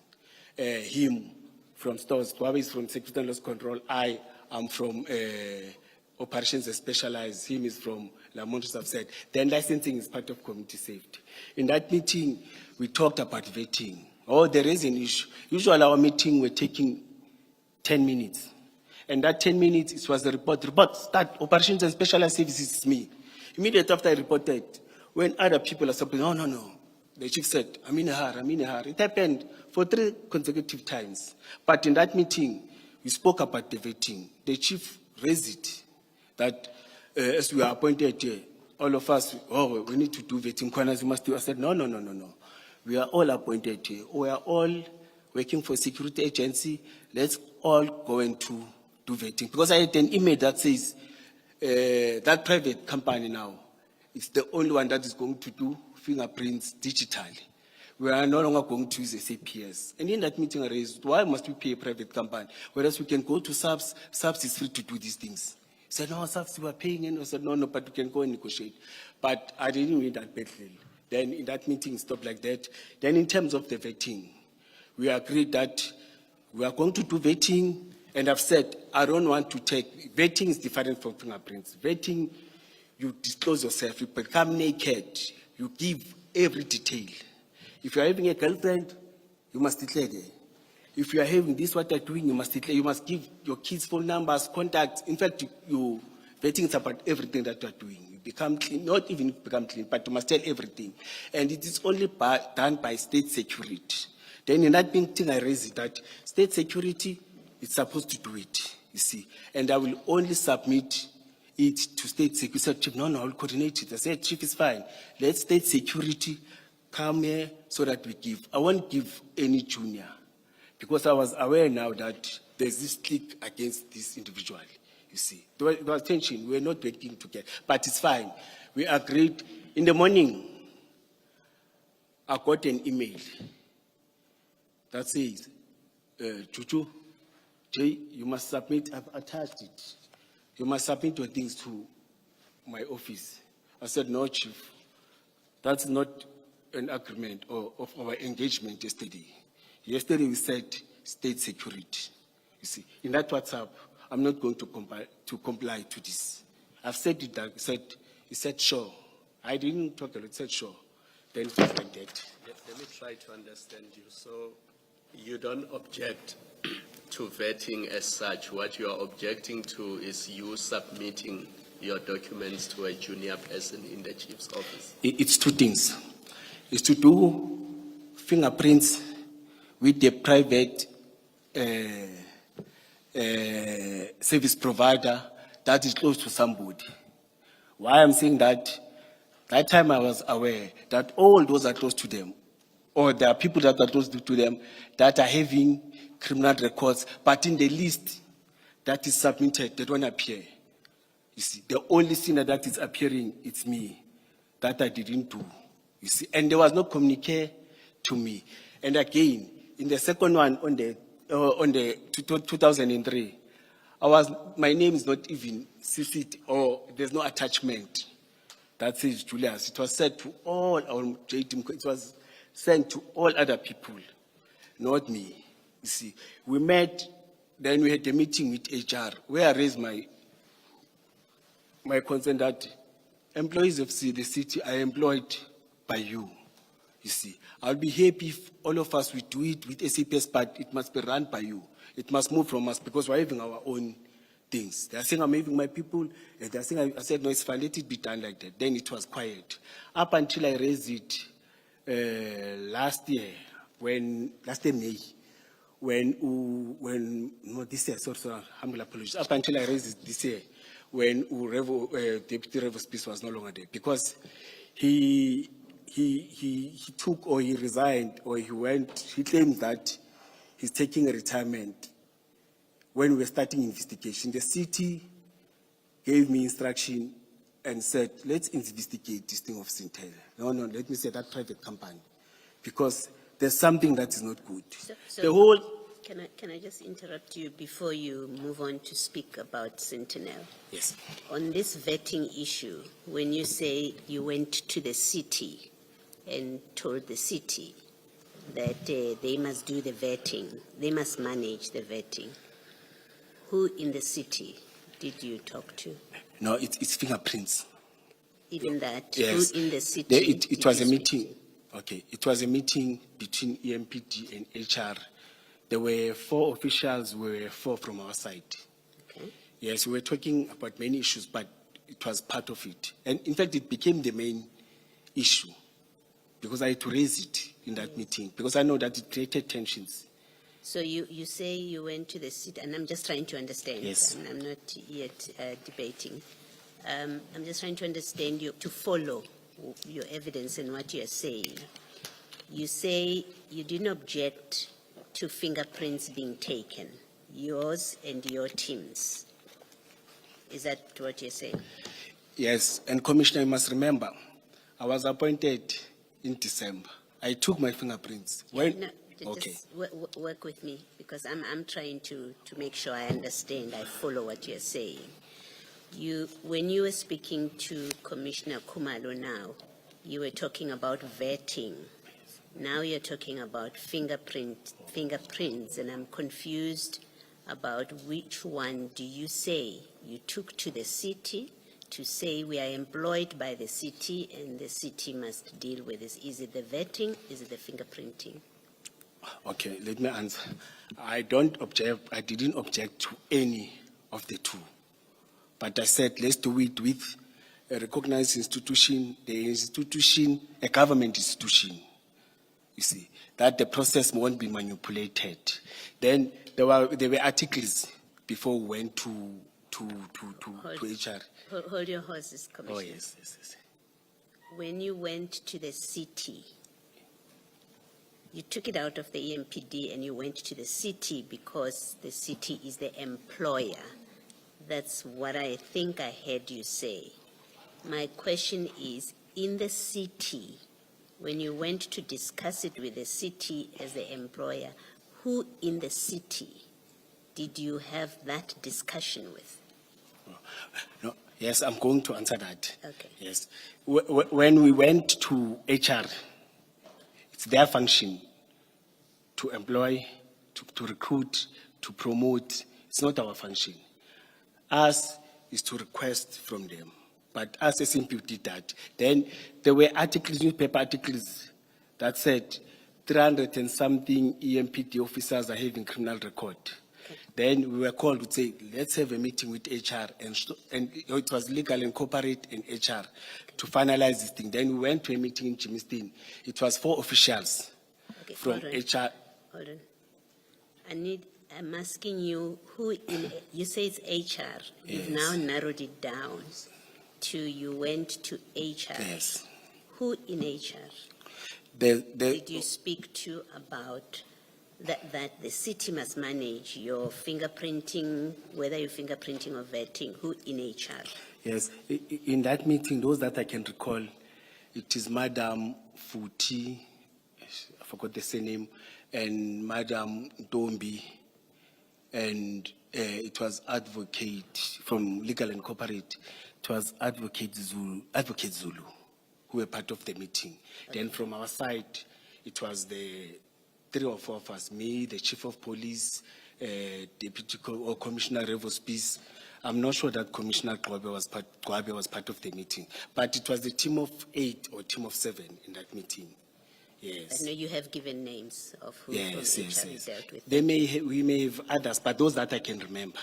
him from stores, Gwabe is from Security and Loss Control, I am from Operations and Specialized, him is from Lamont, I've said. Then licensing is part of community safety. In that meeting, we talked about vetting. Oh, there is an issue. Usually our meeting, we're taking 10 minutes. And that 10 minutes, it was the report. Report, start, Operations and Specialized Services, is me. Immediately after I reported, when other people are saying, no. The chief said, I'm in a hurry. It happened for 3 consecutive times. But in that meeting, we spoke about the vetting. The chief raised it, that as we are appointed here, all of us, we need to do vetting. I said, no. We are all appointed here. We are all working for a security agency. Let's all go and do vetting. Because I had an email that says that private company now is the only one that is going to do fingerprints digitally. We are no longer going to use SAPS. And in that meeting I raised, why must we pay a private company? Whereas we can go to SAPS. SAPS is free to do these things. He said, no, SAPS, we are paying. And I said, no, but we can go and negotiate. But I didn't win that battle. Then in that meeting, stopped like that. Then in terms of the vetting, we agreed that we are going to do vetting. And I've said, I don't want to take, vetting is different from fingerprints. Vetting, you disclose yourself, you become naked, you give every detail. If you are having a girlfriend, you must declare there. If you are having this, what you're doing, you must declare. You must give your kids' phone numbers, contacts. In fact, you vetting is about everything that you are doing. You become clean, not even become clean, but you must tell everything. And it is only done by state security. Then in that meeting, I raised that state security is supposed to do it, you see. And I will only submit it to state security. I said, Chief, no, I will coordinate it. I said, Chief, is fine. Let state security come here so that we give. I won't give any junior, because I was aware now that there's this clique against this individual, you see. There was tension, we were not working together, but it's fine. We agreed. In the morning, I got an email that says, Chuchu, Jay, you must submit, I've attached it. You must submit your things to my office. I said, no, Chief, that's not an agreement of our engagement yesterday. Yesterday we said state security. You see, in that WhatsApp, I'm not going to comply to this. I've said it, he said, sure. I didn't talk a lot, he said, sure. Then it was like that. Let me try to understand you. So you don't object to vetting as such. What you are objecting to is you submitting your documents to a junior person in the chief's office. It's 2 things. It's to do fingerprints with the private service provider that is close to somebody. Why I'm saying that time I was aware that all those are close to them, or there are people that are close to them that are having criminal records, but in the list that is submitted, they don't appear. You see, the only thing that is appearing, it's me, that I didn't do. You see, and there was no communique to me. And again, in the second one, on the 2003, my name is not even CC'd, or there's no attachment that says Julius. It was said to all our JTM, it was sent to all other people, not me. You see, we met, then we had a meeting with HR, where I raised my my concern that employees of the city are employed by you. You see, I'll be happy if all of us we do it with SAPS, but it must be run by you. It must move from us because we're having our own things. They are saying I'm having my people, and they are saying I said no, it's fine, let it be done like that. Then it was quiet up until I raised it last year May. No, this year, sorry, humble apologies. Up until I raised it this year, when Deputy Revo Spies was no longer there, because he took or he resigned or he claimed that he's taking a retirement. When we were starting investigation, the city gave me instruction and said, let's investigate this thing of Sintel. No, let me say that private company, because there's something that is not good. So can I just interrupt you before you move on to speak about Sentinel? Yes. On this vetting issue, when you say you went to the city and told the city that they must do the vetting, they must manage the vetting, who in the city did you talk to? No, it's fingerprints. Even that, Yes. who in the city? It was a did you meeting. speak Okay, it was a meeting between EMPD and HR. There were 4 officials, we were 4 from our side. to? Okay. Yes, we were talking about many issues, but it was part of it. And in fact, it became the main issue because I had to raise it in that meeting because I know that it created tensions. So you say you went to the city, and I'm just trying to understand. Yes. And I'm not yet debating. I'm just trying to understand you, to follow your evidence and what you're saying. You say you didn't object to fingerprints being taken, yours and your team's. Is that what you're saying? Yes, and Commissioner, you must remember, I was appointed in December. I took my fingerprints. When? No, Okay. just work with me, because I'm trying to make sure I understand, I follow what you're saying. When you were speaking to Commissioner Kumalo now, you were talking about vetting. Now you're talking about fingerprints, and I'm confused about which one do you say you took to the city to say we are employed by the city and the city must deal with this? Is it the vetting? Is it the fingerprinting? Okay, let me answer. I didn't object to any of the two. But I said, let's do it with a recognized institution, a government institution. You see, that the process won't be manipulated. Then there were articles before we went to HR. Hold your horses, Commissioner. Oh, yes. When you went to the city, you took it out of the EMPD and you went to the city because the city is the employer. That's what I think I heard you say. My question is, in the city, when you went to discuss it with the city as the employer, who in the city did you have that discussion with? No, yes, I'm going to answer that. Okay. Yes. When we went to HR, it's their function to employ, to recruit, to promote. It's not our function. Us is to request from them. But us as simply did that. Then there were articles, newspaper articles, that said 300 and something EMPD officers are having criminal record. Okay. Then we were called to say, let's have a meeting with HR, and it was legal and corporate and HR to finalize this thing. Then we went to a meeting in Jimistin. It was 4 officials from HR. Hold on. I'm asking you, you say it's HR. You've now narrowed it down to you went to HR. Yes. Who in HR did you speak to about that the city must manage your fingerprinting, whether you're fingerprinting or vetting? Who in HR? Yes, in that meeting, those that I can recall, it is Madam Futi, I forgot the surname, and Madam Dombi, and it was advocate from Legal and Corporate. It was Advocate Zulu, who were part of the meeting. Okay. Then from our side, it was the 3 or 4 of us, me, the Chief of Police, Deputy Commissioner Revo Spies, I'm not sure that Commissioner Gwabe was part of the meeting, but it was a team of 8 or team of 7 in that meeting. Yes. I know you have given names of who Yes, from yes, HR you yes. dealt with. We may have others, but those that I can remember,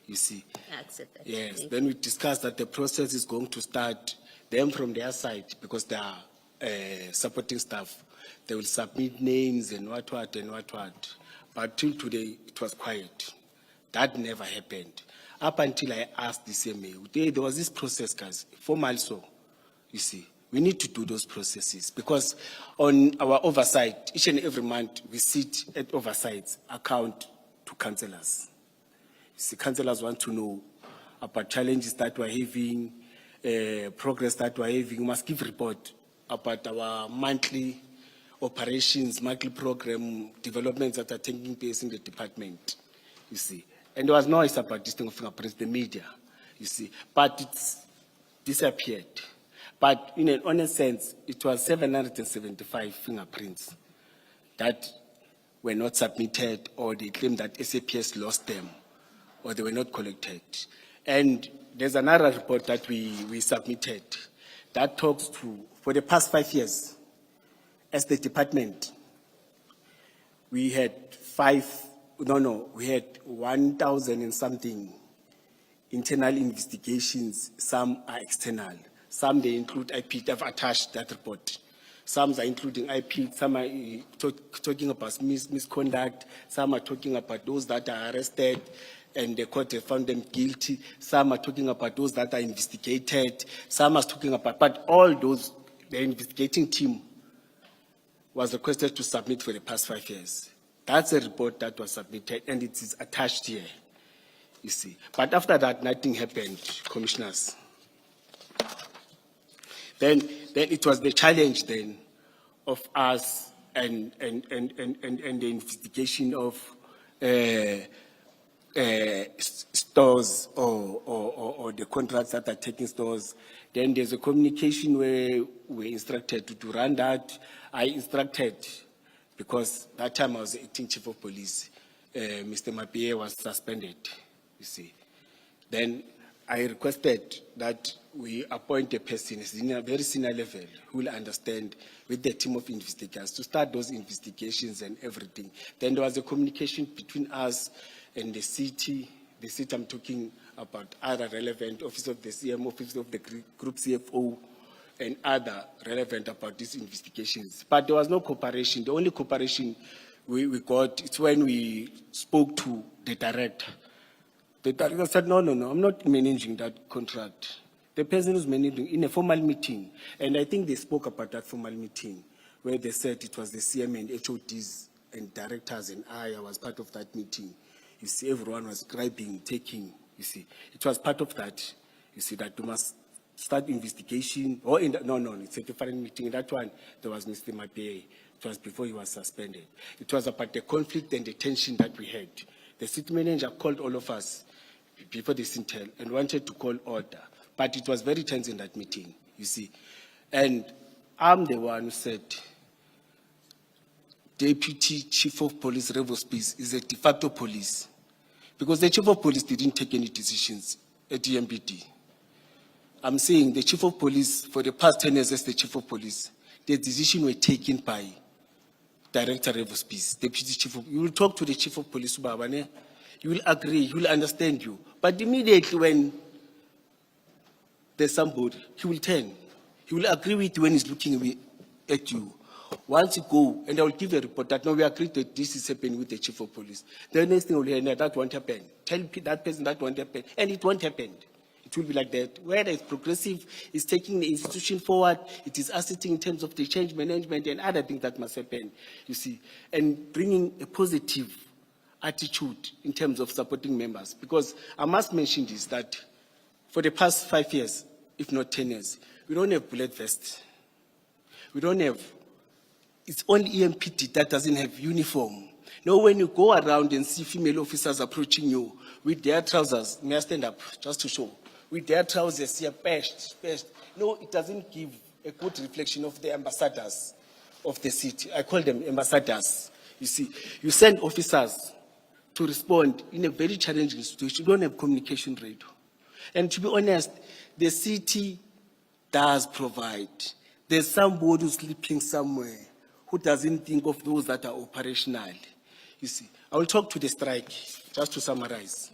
you see. I accept that. Yes, Thank then we discussed that the process is going to start them from their side because they are supporting staff. They will submit names and what. But till today, it was quiet. That never happened. Up until I asked the CMA, there was this process, guys, formal so, you see. We need to do those processes because on our oversight, each and every month, we sit at oversight account to councillors. You see, councillors want to know about challenges that we're having, progress that we're having. We must give report about our monthly operations, monthly program developments that are taking place in the department, you see. And there was noise about this thing of fingerprints, the media, you see. But it's disappeared. But in an honest sense, it was 775 fingerprints that were not submitted, or they claimed that SAPS lost them, or they were not collected. And there's another report that we submitted that talks to, for the past 5 years, as the department, we had 1,000 and something internal investigations. Some are external. Some they include IPID. I've attached that report. Some are including IPID. Some are talking about misconduct. Some are talking about those that are arrested and the court has found them guilty. Some are talking about those that are investigated. Some are talking about, but all those, the investigating team was requested to submit for the past 5 years. That's a report that was submitted and it is attached here, you see. But after that, nothing happened, commissioners. Then it was the challenge then of us and the investigation of stores or the contracts that are taking stores. Then there's a communication where we're instructed to run that. I instructed, because that time I was the acting chief of police, Mr. Mapie was suspended, you see. Then I requested that we appoint a person at a very senior level who will understand with the team of investigators to start those investigations and everything. Then there was a communication between us and the city. The city I'm talking about other relevant, Office of the CM, Office of the Group CFO, and other relevant about these investigations. But there was no cooperation. The only cooperation we got is when we spoke to the director. The director said, no, I'm not managing that contract. The person who's managing in a formal meeting. And I think they spoke about that formal meeting where they said it was the CM and HODs and directors and I was part of that meeting. You see, everyone was scribing, taking, you see. It was part of that, you see, that we must start investigation, or in the, no, it's a different meeting. In that one, there was Mr. Mapie. It was before he was suspended. It was about the conflict and the tension that we had. The city manager called all of us before this intel and wanted to call order. But it was very tense in that meeting, you see. And I'm the one who said, Deputy Chief of Police Revo Spies is a de facto police. Because the Chief of Police didn't take any decisions at the MPD. I'm saying the Chief of Police, for the past 10 years as the Chief of Police, the decisions were taken by Director Revo Spies, Deputy Chief of, you will talk to the Chief of Police, Babane, you will agree, he will understand you. But immediately when there's somebody, he will turn. He will agree with you when he's looking at you. Once you go, and I will give a report that, no, we agree that this is happening with the Chief of Police. The next thing will hear, no, that won't happen. Tell that person that won't happen. And it won't happen. It will be like that. Whether it's progressive, it's taking the institution forward, it is assisting in terms of the change management and other things that must happen, you see, and bringing a positive attitude in terms of supporting members. Because I must mention this, that for the past 5 years, if not 10 years, we don't have bullet vests. We don't have, it's only EMPD that doesn't have uniform. Now, when you go around and see female officers approaching you with their trousers, may I stand up just to show? With their trousers here, patched. No, it doesn't give a good reflection of the ambassadors of the city. I call them ambassadors. You see, you send officers to respond in a very challenging situation. You don't have communication radio. And to be honest, the city does provide. There's somebody who's sleeping somewhere who doesn't think of those that are operational. You see, I will talk to the strike, just to summarize.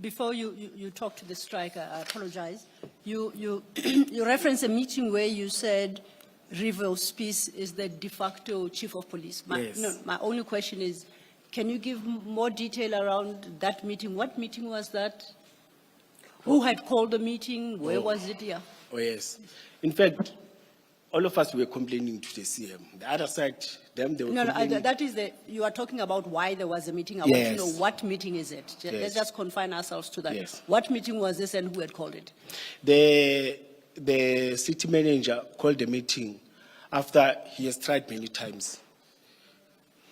Before you talk to the strike, I apologize. You reference a meeting where you said River Spies is the de facto chief of police. Yes. My only question is, can you give more detail around that meeting? What meeting was that? Who had called the meeting? Where was it? Yeah. Oh, yes. In fact, all of us were complaining to the CM. The other side, they were complaining. That is you are talking about why there was a meeting. I want to know Yes. what meeting is it? Yes. Let's just confine ourselves to that. Yes. What meeting was this and who had called it? The city manager called the meeting after he has tried many times.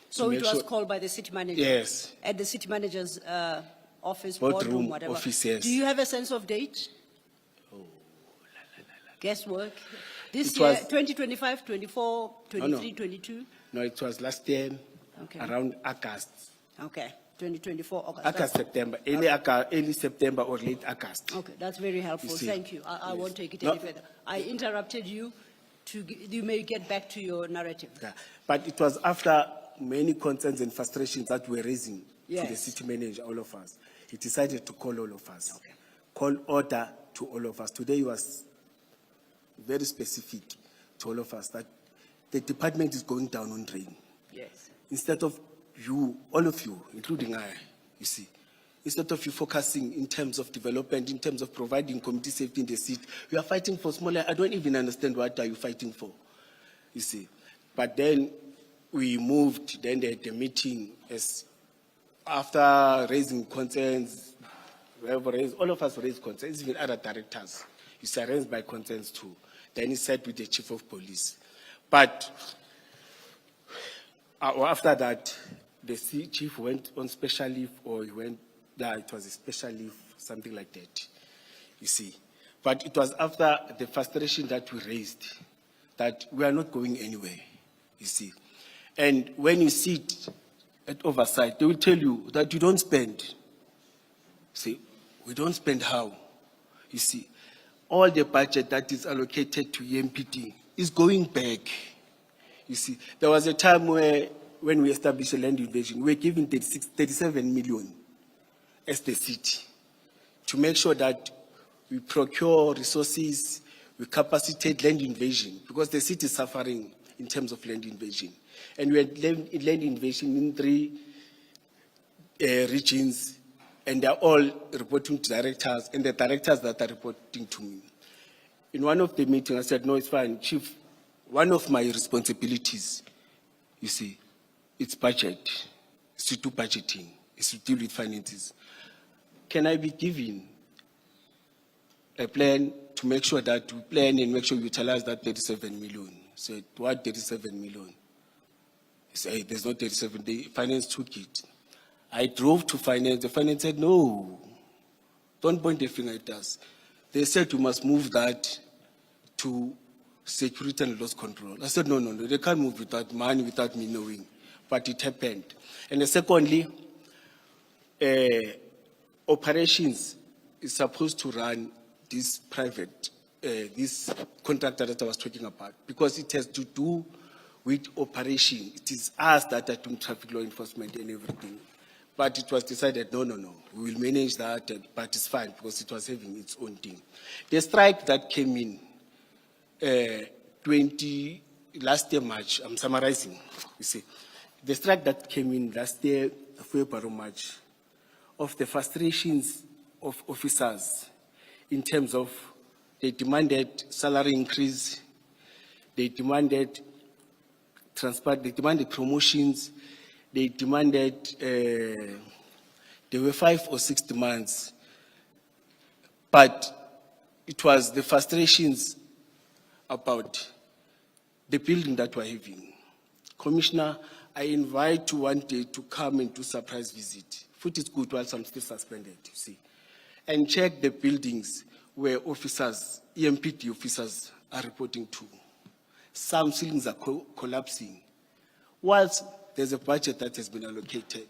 So To it make was sure- called by the city manager? Yes. At the city manager's office, Boardroom boardroom, whatever? office, yes. Do you have a sense of date? Guesswork? This It year, was- 2025, 24, 23, no. 22? No, it was last year, Okay. around August. Okay, 2024, August. August, September, early September or late August. Okay, that's very helpful. You see. Thank you. I Yes. won't take it No. any further. I interrupted you you may get back to your narrative. Yeah. But it was after many concerns and frustrations that we were raising to the Yes. city manager, all of us. He decided to call all of us. Okay. Call order to all of us. Today he was very specific to all of us that the department is going down on drain. Yes. Instead of you, all of you, including I, you see, instead of you focusing in terms of development, in terms of providing community safety in the city, you are fighting for smaller. I don't even understand what are you fighting for, you see. But then we moved, then the meeting, as after raising concerns, all of us raised concerns, even other directors. You see, raised by concerns too. Then he sat with the chief of police. But after that, the chief went on special leave, or he went, it was a special leave, something like that, you see. But it was after the frustration that we raised that we are not going anywhere, you see. And when you sit at oversight, they will tell you that you don't spend. See, we don't spend how? You see, all the budget that is allocated to EMPD is going back. You see, there was a time when we established a land invasion, we were given 37 million as the city to make sure that we procure resources, we capacitate land invasion, because the city is suffering in terms of land invasion. And we had land invasion in 3 regions, and they're all reporting to directors, and the directors that are reporting to me. In one of the meetings, I said, no, it's fine, Chief, one of my responsibilities, you see, it's budget, it's to do budgeting, it's to deal with finances. Can I be given a plan to make sure that we plan and make sure we utilize that 37 million? I said, what 37 million? He said, hey, there's no 37, the finance took it. I drove to finance, the finance said, no, don't point the finger at us. They said we must move that to security and loss control. I said, no, they can't move without money, without me knowing. But it happened. And secondly, operations is supposed to run this private, this contractor that I was talking about, because it has to do with operation. It is us that are doing traffic law enforcement and everything. But it was decided, no, we will manage that, but it's fine because it was having its own thing. The strike that came in last year March, I'm summarizing, you see. The strike that came in last year, February, March, of the frustrations of officers in terms of they demanded salary increase, they demanded transport, they demanded promotions, they demanded, there were 5 or 6 demands, but it was the frustrations about the building that we're having. Commissioner, I invite you one day to come and do surprise visit. Food is good while I'm still suspended, you see. And check the buildings where officers, EMPD officers are reporting to. Some ceilings are collapsing. Whilst there's a budget that has been allocated.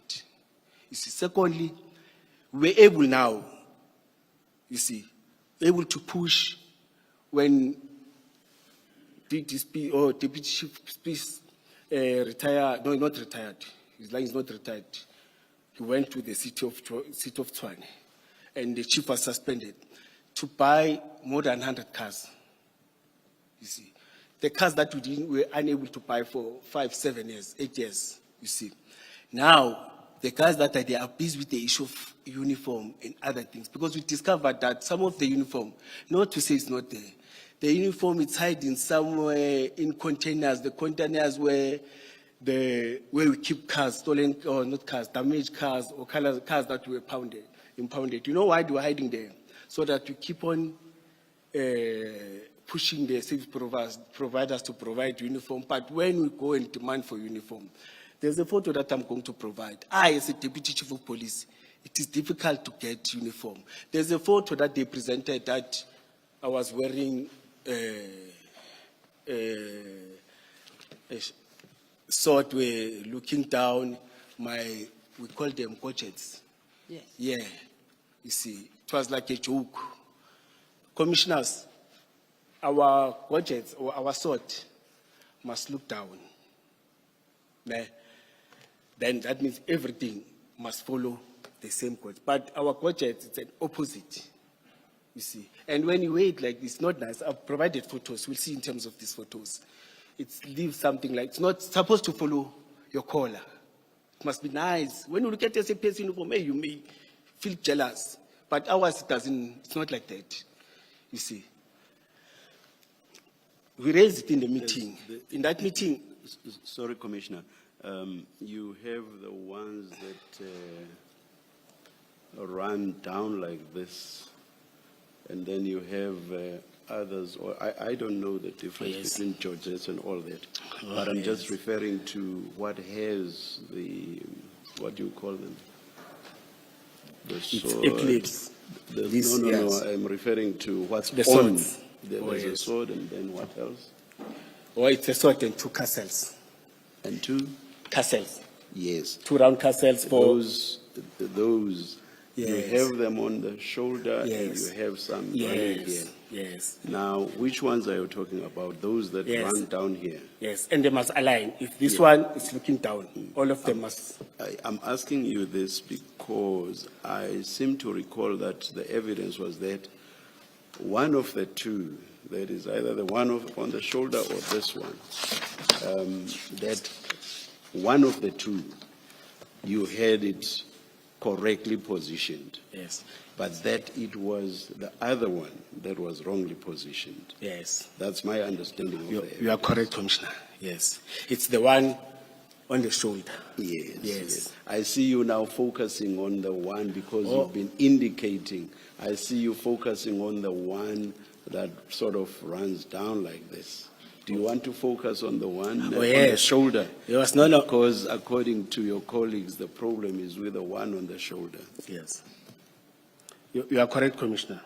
You see, secondly, we're able now, you see, able to push when DSP or Deputy Chief Police retired, no, not retired, his line is not retired. He went to the city of Tshwane, and the chief was suspended to buy more than 100 cars. You see, the cars that we were unable to buy for 5, 7 years, 8 years, you see. Now, the guys that they are busy with the issue of uniform and other things, because we discovered that some of the uniform, not to say it's not there, the uniform is hiding somewhere in containers, the containers where we keep cars, stolen, or not cars, damaged cars, or cars that were impounded. You know why they were hiding there? So that we keep on pushing the service providers to provide uniform. But when we go and demand for uniform, there's a photo that I'm going to provide. I, as a deputy chief of police, it is difficult to get uniform. There's a photo that they presented that I was wearing sort where looking down we call them gadgets. Yes. Yeah, you see, it was like a joke. Commissioners, our gadgets or our sort must look down. Then that means everything must follow the same code. But our gadgets, it's an opposite, you see. And when you wait like this, not nice. I've provided photos. We'll see in terms of these photos. It leaves something like, it's not supposed to follow your collar. It must be nice. When you look at the SAPS uniform, you may feel jealous. But ours, it's not like that, you see. We raised it in the meeting. In that meeting. Sorry, Commissioner. You have the ones that run down like this, and then you have others, or I don't know the difference between Georges and all that, but I'm just referring to what has what do you call them? The sword. Eclipse. No, I'm referring to what's the on. swords. There's a sword, and then what else? Or it's a sword and 2 castles. And 2? Castles. Yes. 2 round castles for... Those you Yes. have them on the shoulder, Yes. and you have some running here. Yes. Now, which ones are you talking about? Those that Yes. run down here? Yes, and they must align. If this one is looking down, all of them must... I'm asking you this because I seem to recall that the evidence was that one of the 2, that is either the one on the shoulder or this one, that one of the 2, you had it correctly positioned. Yes. But that it was the other one that was wrongly positioned. Yes. That's my understanding of the You are correct, Commissioner. Yes. It's the one on the shoulder. Yes. I see you now focusing on the one because you've been indicating. I see you focusing on the one that sort of runs down like this. Do you want to focus on the one on the shoulder? Yes, Because according to your colleagues, the problem is with the one on the shoulder. Yes. You are correct, Commissioner.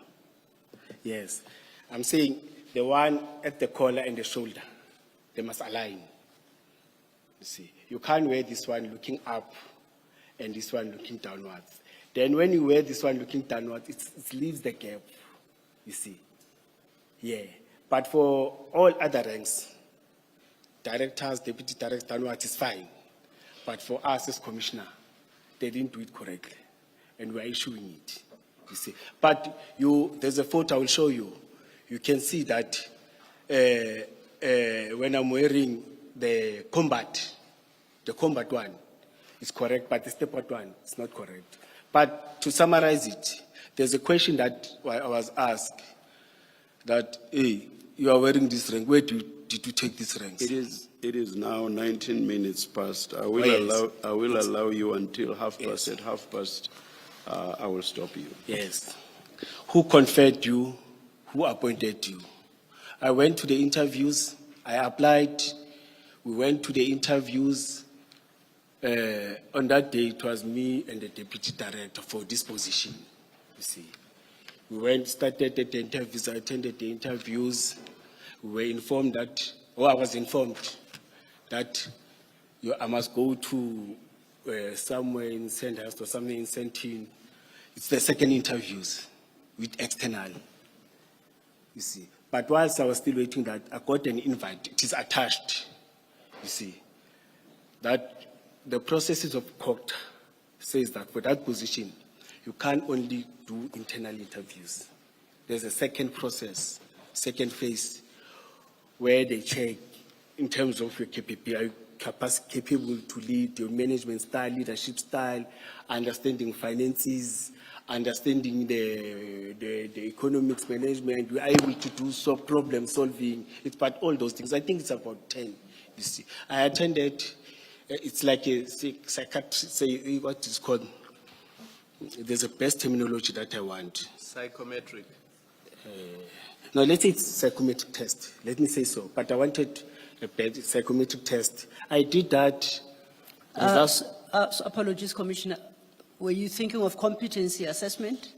Yes. I'm saying the one at the collar and the shoulder, they must align. You see, you can't wear this one looking up and this one looking downwards. Then when you wear this one looking downwards, it leaves the gap, you see. Yeah. But for all other ranks, directors, deputy directors, downwards is fine. But for us as commissioner, they didn't do it correctly. And we're issuing it, you see. But there's a photo I will show you. You can see that when I'm wearing the combat one is correct, but the step out one is not correct. But to summarize it, there's a question that I was asked that, hey, you are wearing this rank. Where did you take this rank? It is now 19 minutes past. I will allow you until 1:30. At 1:30, I will stop you. Yes. Who conferred you? Who appointed you? I went to the interviews. I applied. We went to the interviews. On that day, it was me and the deputy director for this position, you see. We started the interviews. I attended the interviews. We were informed that, I was informed that I must go to somewhere in Sandhurst or something in Sandton. It's the second interviews with external. you see. But whilst I was still waiting that, I got an invite. It is attached, you see, that the processes of court says that for that position, you can't only do internal interviews. There's a second process, second phase, where they check in terms of your capability, capable to lead, your management style, leadership style, understanding finances, understanding the economics management. We are able to do so problem solving. It's about all those things. I think it's about 10. You see, I attended. It's like a psychiatrist. Say what is called. There's a best terminology that I want. Psychometric. No, let's say it's psychometric test. Let me say so. But I wanted a best psychometric test. I did that. Apologies, Commissioner. Were you thinking of competency assessment?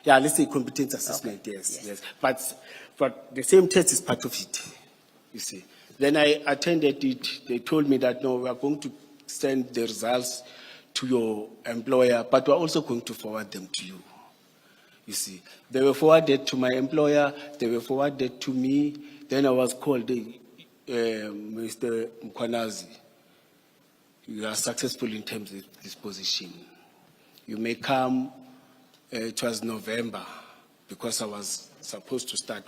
Yeah, let's say competence assessment, Okay. yes. But the same test is part of it, you see. Then I attended it. They told me that, no, we are going to send the results to your employer, but we're also going to forward them to you, you see. They were forwarded to my employer. They were forwarded to me. Then I was called, Mr. Mkwanazi, you are successful in terms of this position. You may come, it was November, because I was supposed to start.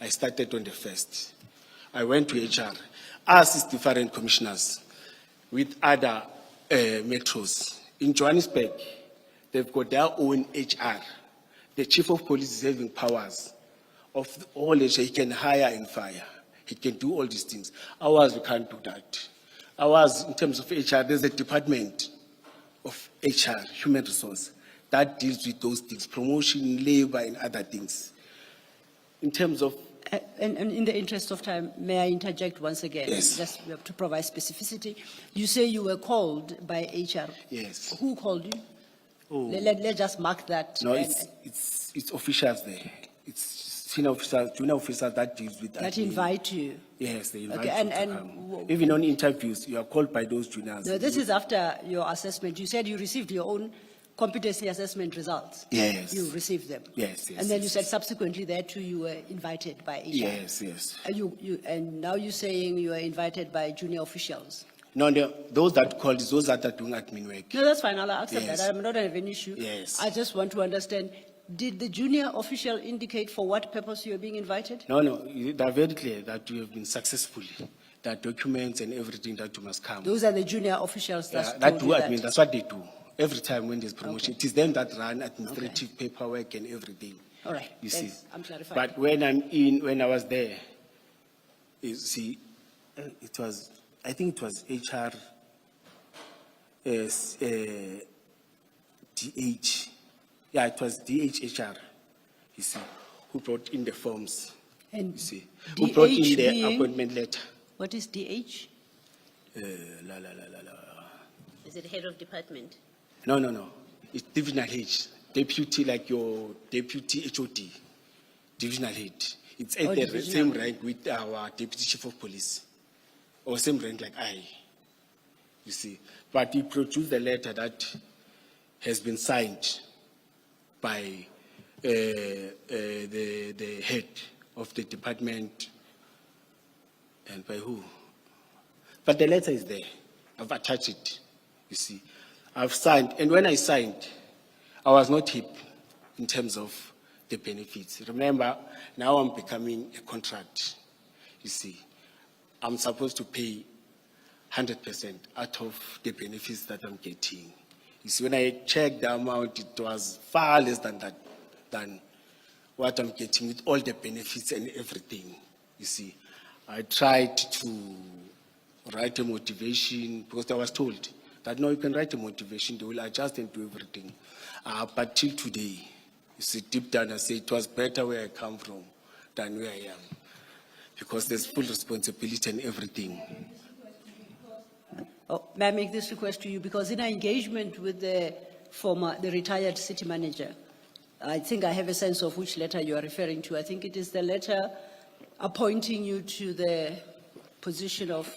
I started on the 1st. I went to HR, asked different commissioners with other metros. In Johannesburg, they've got their own HR. The chief of police is having powers of all HR. He can hire and fire. He can do all these things. Ours, we can't do that. Ours, in terms of HR, there's a department of HR, human resource, that deals with those things, promotion, labor, and other things. In terms of... And in the interest of time, may I interject once again? Yes. Just to provide specificity. You say you were called by HR. Yes. Who called you? Oh. Let's just mark that. No, it's officials there. It's senior officers, junior officers that deals with that. That invite you. Yes, they invite Okay, you to and come. Even on interviews, you are called by those juniors. No, this is after your assessment. You said you received your own competency assessment results. Yes. You received them. Yes. And then you said subsequently there too you were invited by HR. Yes. And now you're saying you were invited by junior officials. No, those that called is those that are doing admin work. No, that's fine. I'll accept Yes. that. I'm not having an issue. Yes. I just want to understand, did the junior official indicate for what purpose you are being invited? No, they're very clear that you have been successful. That documents and everything that you must come. Those are the junior officials that told do you admin. That's what they do. Every time when there's promotion, Okay. it is them that run administrative paperwork and everything. All right. You Thanks. see. I'm clarified. But when I was there, you see, I think it was HR, DH. Yeah, it was DHHR, you see, who brought in the forms, And you see, who brought in DH the being- appointment letter. What is DH? Is it head of department? No. It's divisional head, deputy, like your deputy HOD, divisional head. It's at the divisional. same rank with our deputy chief of police, or same rank like I, you see. But he produced the letter that has been signed by the head of the department, and by who? But the letter is there. I've attached it, you see. I've signed, and when I signed, I was not hip in terms of the benefits. Remember, now I'm becoming a contract, you see. I'm supposed to pay 100% out of the benefits that I'm getting. You see, when I checked the amount, it was far less than that, than what I'm getting with all the benefits and everything, you see. I tried to write a motivation, because I was told that, no, you can write a motivation, they will adjust and do everything. But till today, you see, deep down I say it was better where I come from than where I am, because there's full responsibility and everything. May I make this request to you? Because in our engagement with the retired city manager, I think I have a sense of which letter you are referring to. I think it is the letter appointing you to the position of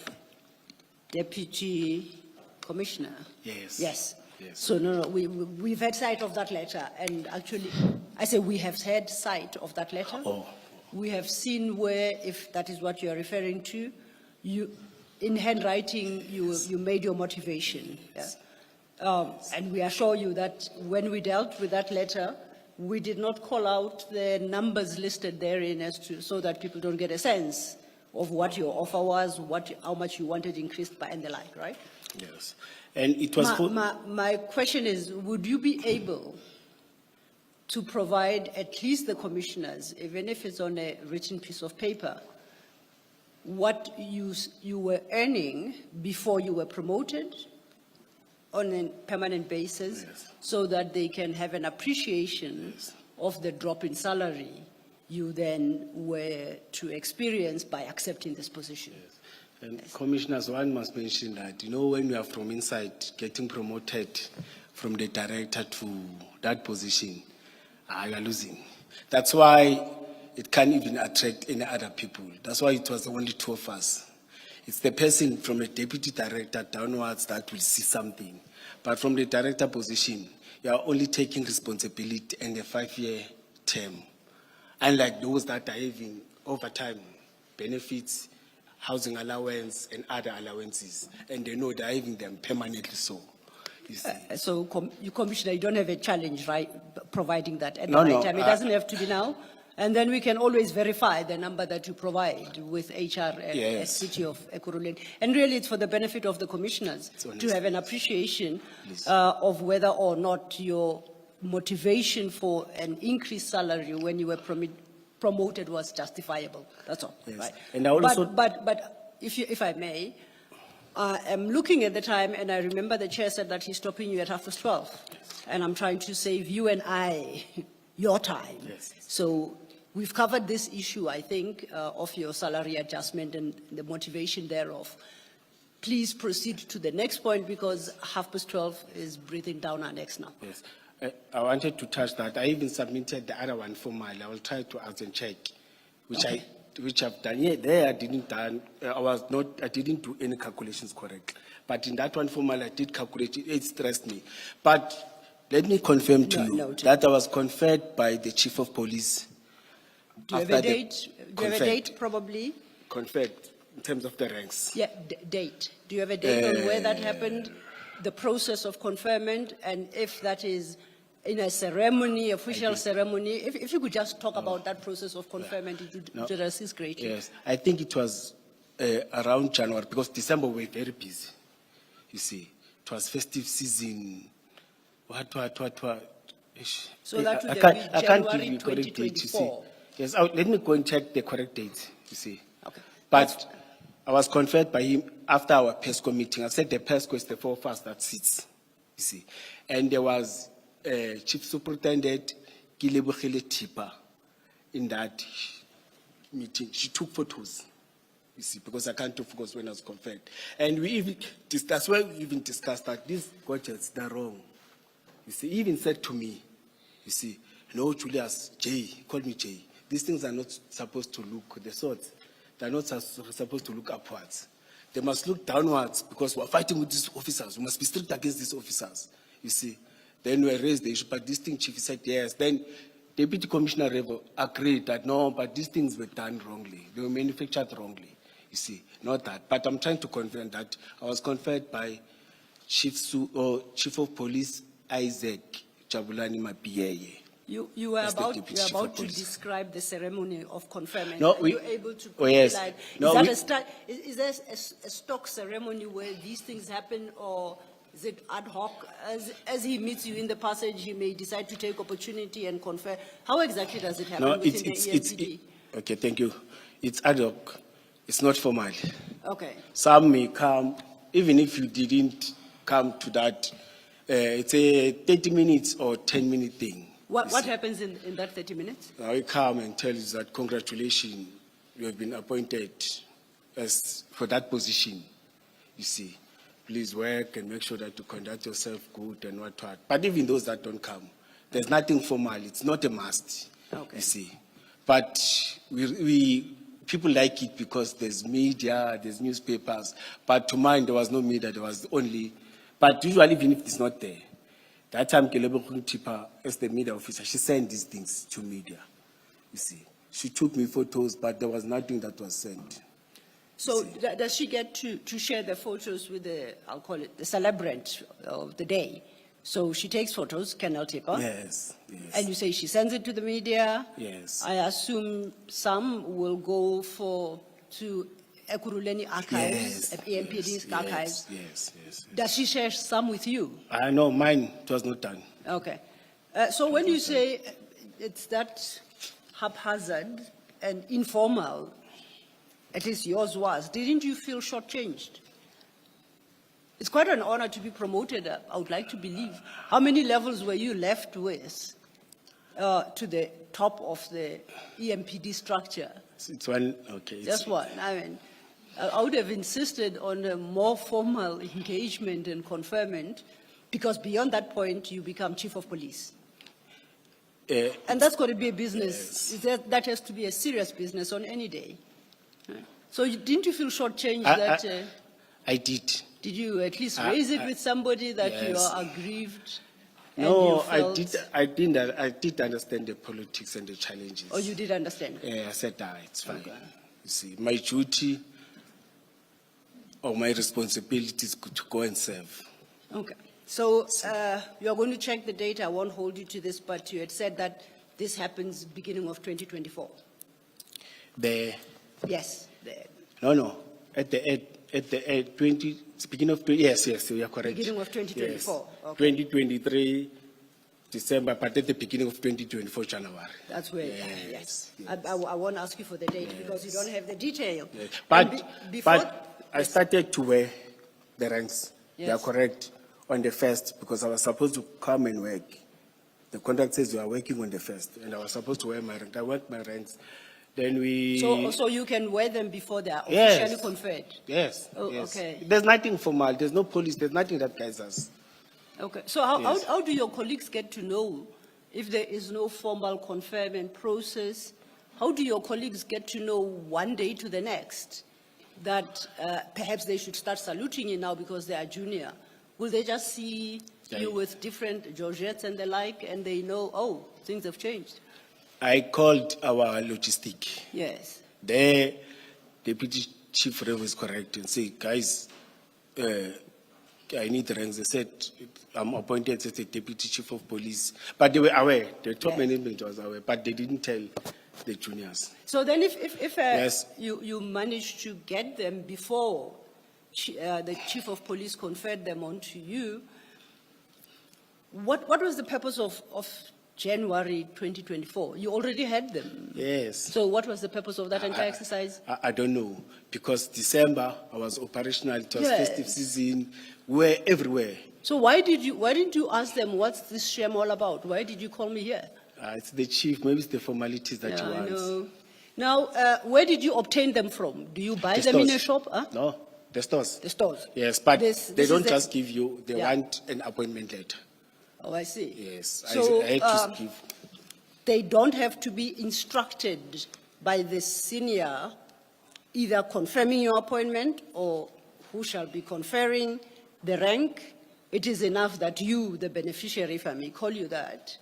deputy commissioner. Yes. Yes. Yes. So no, we've had sight of that letter, and actually, I say we have had sight of that letter. Oh, we have seen where, if that is what you are referring to, you, in handwriting, you made your motivation. Yeah? And we assure you that when we dealt with that letter, we did not call out the numbers listed therein as to, so that people don't get a sense of what your offer was, how much you wanted increased by and the like, right? Yes. And it was My question is, would you be able to provide at least the commissioners, even if it's on a written piece of paper, what you were earning before you were promoted on a permanent basis, yes, so that they can have an appreciation, yes, of the drop in salary you then were to experience by accepting this position? Yes. And yes, commissioners, one must mention that, you know, when you are from inside getting promoted from the director to that position, you are losing. That's why it can't even attract any other people. That's why it was only two of us. It's the person from a deputy director downwards that will see something. But from the director position, you are only taking responsibility in a 5-year term. Unlike those that are having overtime benefits, housing allowance, and other allowances. And they know they're having them permanently so. You see. So, Commissioner, you don't have a challenge, right, providing that at No, the right no, time? It doesn't have to be now. And then we can always verify the number that you provide with HR and yes, City of Ekurhuleni. And really, it's for the benefit of the commissioners to have an appreciation of whether or not your motivation for an increased salary when you were promoted was justifiable. That's all. Yes. Right? And I also, but if I may, I'm looking at the time, and I remember the chair said that he's stopping you at 12:30. Yes. And I'm trying to save you and I your time. Yes. So we've covered this issue, I think, of your salary adjustment and the motivation thereof. Please proceed to the next point, because 12:30 is breathing down our necks now. yes. I wanted to touch that. I even submitted the other one formally. I will try to ask and check, which I've done. Yeah, there I didn't I didn't do any calculations correct. But in that one formally, I did calculate it. It stressed me. But let me confirm to you that I was conferred by the chief of police. Do you have a date? Do you have a date, probably? Conferred in terms of the ranks. Yeah, date. Do you have a date on where that happened? The process of conferment, and if that is in a ceremony, official ceremony, if you could just talk about that process of conferment, it would assist greatly. Yes, I think it was around January, because December we were very busy. You see, it was festive season. What? So that would I be can't give January you correct date, you see. 2024. Yes, let me go and check the correct date, you see. Okay. But I was conferred by him after our PESCO meeting. I said the PESCO is the 4 of us that sits, you see. And there was Chief Superintendent Kilebogile Tipa in that meeting. She took photos, you see, because I can't focus when I was conferred. And we even discussed, that these gadgets, they're wrong. You see, he even said to me, you see, no, Julius, Jay, he called me Jay. These things are not supposed to look, the swords, they're not supposed to look upwards. They must look downwards, because we're fighting with these officers. We must be strict against these officers, you see. Then we raised the issue, but this thing, Chief, he said yes. Then Deputy Commissioner Revo agreed that no, but these things were done wrongly. They were manufactured wrongly, you see, not that. But I'm trying to confirm that I was conferred by Chief of Police Isaac Jabulani Mapiyeye. You were about to describe the ceremony of conferment. No, Are you able to yes. No, is there a stock ceremony where these things happen, or is it ad hoc? As he meets you in the passage, he may decide to take opportunity and confer. How exactly does it happen within the ENCD? Okay, thank you. It's ad hoc. It's not formal. Okay. Some may come, even if you didn't come to that. It's a 30 minutes or 10-minute thing. What happens in that 30 minutes? I come and tell you that congratulations, you have been appointed as for that position. You see, please work and make sure that you conduct yourself good and what. But even those that don't come, there's nothing formal. It's not a must. Okay. You see, but people like it because there's media, there's newspapers. But to mine, there was no media. There was only. But usually, even if it's not there. That time, Kelebogile Tipa, as the media officer, she sent these things to media, you see. She took me photos, but there was nothing that was sent. So does she get to share the photos with the, I'll call it, the celebrant of the day? So she takes photos, Kenel Tipper? Yes, yes. And you say she sends it to the media? Yes. I assume some will go to Ekurhuleni archives, EMPD's archives. Yes. Does she share some with you? I know mine, it was not done. Okay. So when you say it's that haphazard and informal, at least yours was, didn't you feel shortchanged? It's quite an honor to be promoted, I would like to believe. How many levels were you left with to the top of the EMPD structure? It's one, okay. That's what, I mean, I would have insisted on a more formal engagement and conferment, because beyond that point, you become chief of police. And that's got to be a business. That has to be a serious business on any day. So didn't you feel shortchanged I did. Did you at least raise it with somebody that you yes. are aggrieved? And No, you felt, I did understand the politics and the challenges. Oh, you did understand? I said, it's fine. Okay. You see, my duty or my responsibility is to go and serve. Okay. So you're going to check the data. I won't hold you to this, but you had said that this happens beginning of 2024. Yes. No. At the 20, beginning of 20, yes, you are correct. Beginning of 2024. Yes. Okay. 2023 December, but at the beginning of 2024 January. That's where, Yes. I won't ask you for the date because you don't have the detail. Yes. And But I started to wear the ranks. You are Yes. correct. On the 1st, because I was supposed to come and work. The contract says you are working on the 1st, and I was supposed to wear my rank. I worked my ranks. Then we... So you can wear them before they are Yes. officially conferred? Yes. Oh, yes. okay. There's nothing formal. There's no police. There's nothing that guides us. Okay. So how, Yes. how do your colleagues get to know if there is no formal conferment process? How do your colleagues get to know one day to the next that perhaps they should start saluting you now because they are junior? Will they just see you with different Georgettes and the like, and they know, oh, things have changed? I called our logistic. Yes. The deputy chief rev is correct and say, guys, I need ranks. They said, I'm appointed as the deputy chief of police. But they were aware. The top management was aware, but they didn't tell the juniors. So then if Yes. you managed to get them before the chief of police conferred them onto you, what was the purpose of January 2024? You already had them. Yes. So what was the purpose of that entire exercise? I don't know, because December I was operational, it was Yes. festive season, we're everywhere. So why didn't you ask them, what's this shame all about? Why did you call me here? It's the chief, maybe it's the formalities that Yeah, you I want. know. Now, where did you obtain them from? Do you buy The them in a stores. shop? Huh? No, the stores. The stores? Yes, but This they is don't the- just give you, they Yeah. want an appointment letter. Oh, I see. Yes, So, I had to give. they don't have to be instructed by the senior, either confirming your appointment or who shall be conferring the rank. It is enough that you, the beneficiary, if I may call you that,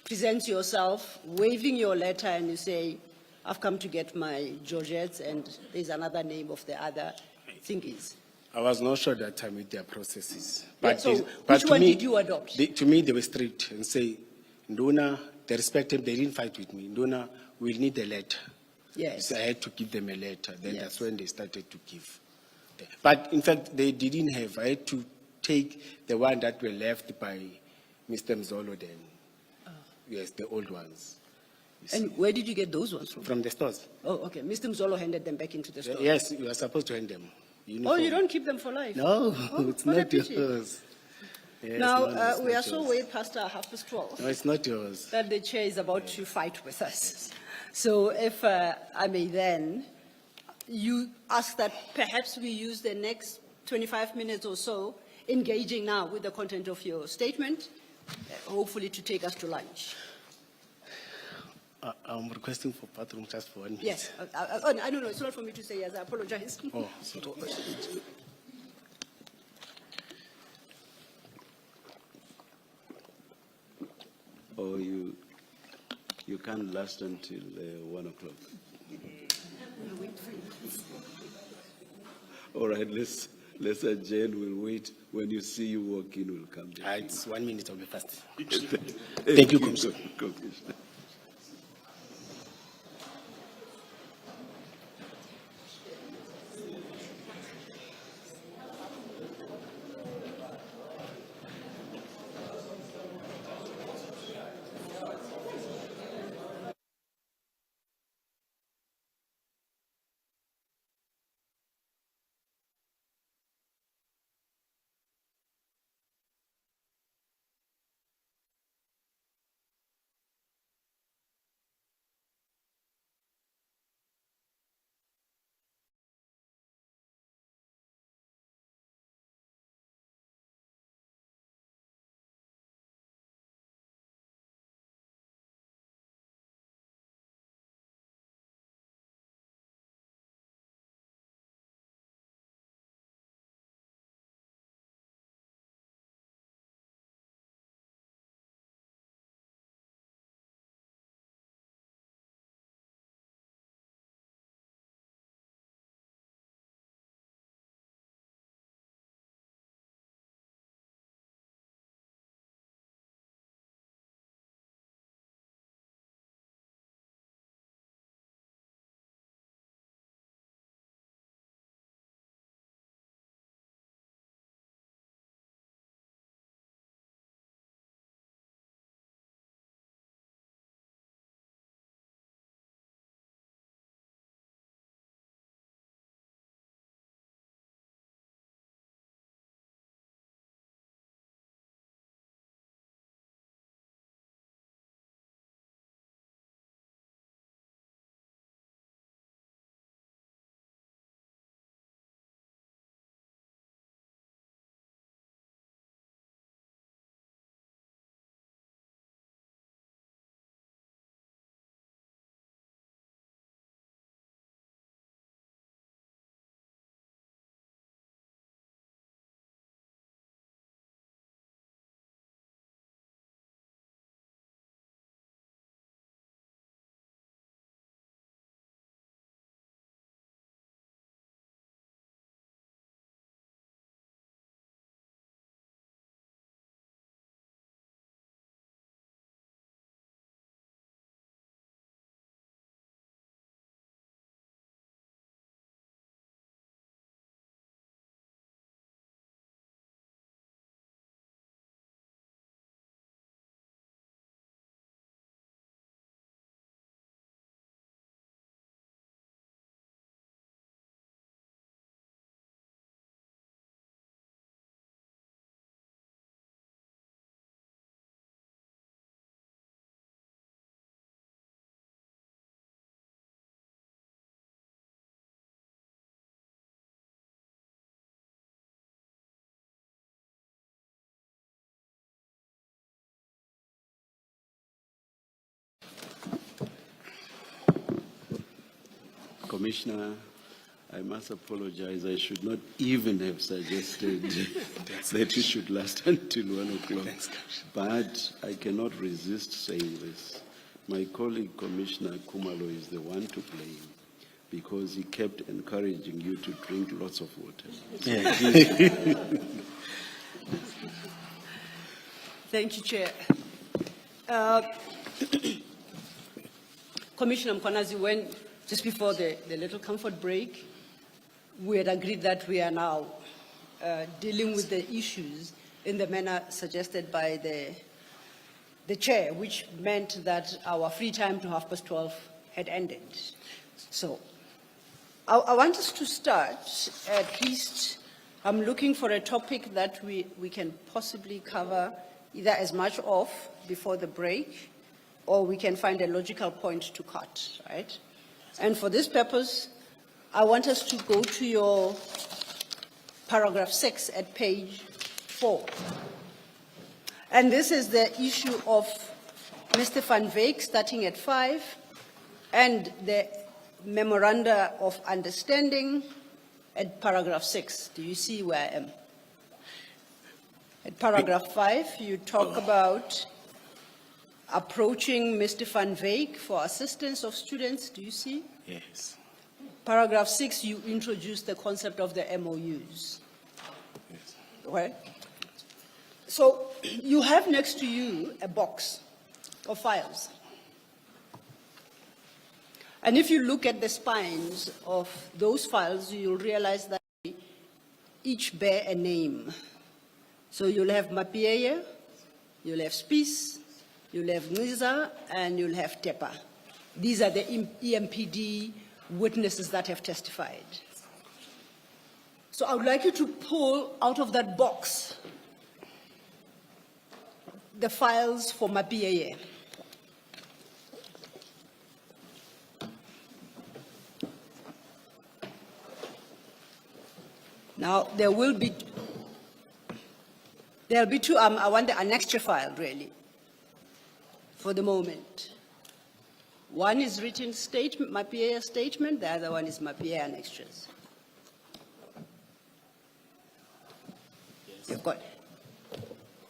present yourself, waving your letter, and you say, I've come to get my Georgettes, and there's another name of the other thingies. I was not sure that time with their processes. Yeah, But, so but which to one me, did you adopt? To me, they were strict and say, Nduna, they respect them, they didn't fight with me. Nduna, we'll need a letter. Yes. So I had to give them a letter. Then Yes. that's when they started to give. But in fact, they didn't have. I had to take the one that were left by Mr. Mzolo then. Yes, the old ones. You see. And where did you get those ones from? From the stores. Oh, okay. Mr. Mzolo handed them back into the store. Yes, you are supposed to hand them. Oh, Uniform. you don't keep them for life? No, Oh, it's what a not pity. yours. Yes, Now, no, it's we not are so yours. way past 12:30 No, it's not yours. that the chair is about to fight with us. So if I may then, you ask that perhaps we use the next 25 minutes or so engaging now with the content of your statement, hopefully to take us to lunch. I'm requesting for bathroom just for 1 minute. Yes. I don't know. It's not for me to say yes. I apologize. Oh, sorry. Or You can't last until 1 o'clock. All right, let's adjourn. We'll wait. When you see you walk in, we'll come back. It's 1 minute, I'll be fast. Thank you, Commissioner. Commissioner. Commissioner, I must apologize. I should not even have suggested that it should last until 1 o'clock. But I cannot resist saying this. My colleague, Commissioner Kumalo, is the one to blame because he kept encouraging you to drink lots of water. Thank you, Chair. Commissioner Mkwanazi, just before the little comfort break, we had agreed that we are now dealing with the issues in the manner suggested by the Chair, which meant that our free time to 12:30 had ended. So I want us to start, at least I'm looking for a topic that we can possibly cover either as much of before the break, or we can find a logical point to cut, right? And for this purpose, I want us to go to your paragraph 6 at page 4. And this is the issue of Mr. Van Wyk starting at 5 and the memoranda of understanding at paragraph 6. Do you see where I am? At paragraph 5, you talk about approaching Mr. Van Wyk for assistance of students. Do you see? Yes. Paragraph 6, you introduce the concept of the MOUs. Yes. Right? So you have next to you a box of files. And if you look at the spines of those files, you'll realize that they each bear a name. So you'll have Mapieye, you'll have Spies, you'll have Niza, and you'll have Tepa. These are the EMPD witnesses that have testified. So I would like you to pull out of that box the files for Mapieye. Now, there'll be two, I want the annexure file, really, for the moment. One is written statement, Mapieye statement, the other one is Mapieye annexures. You've got.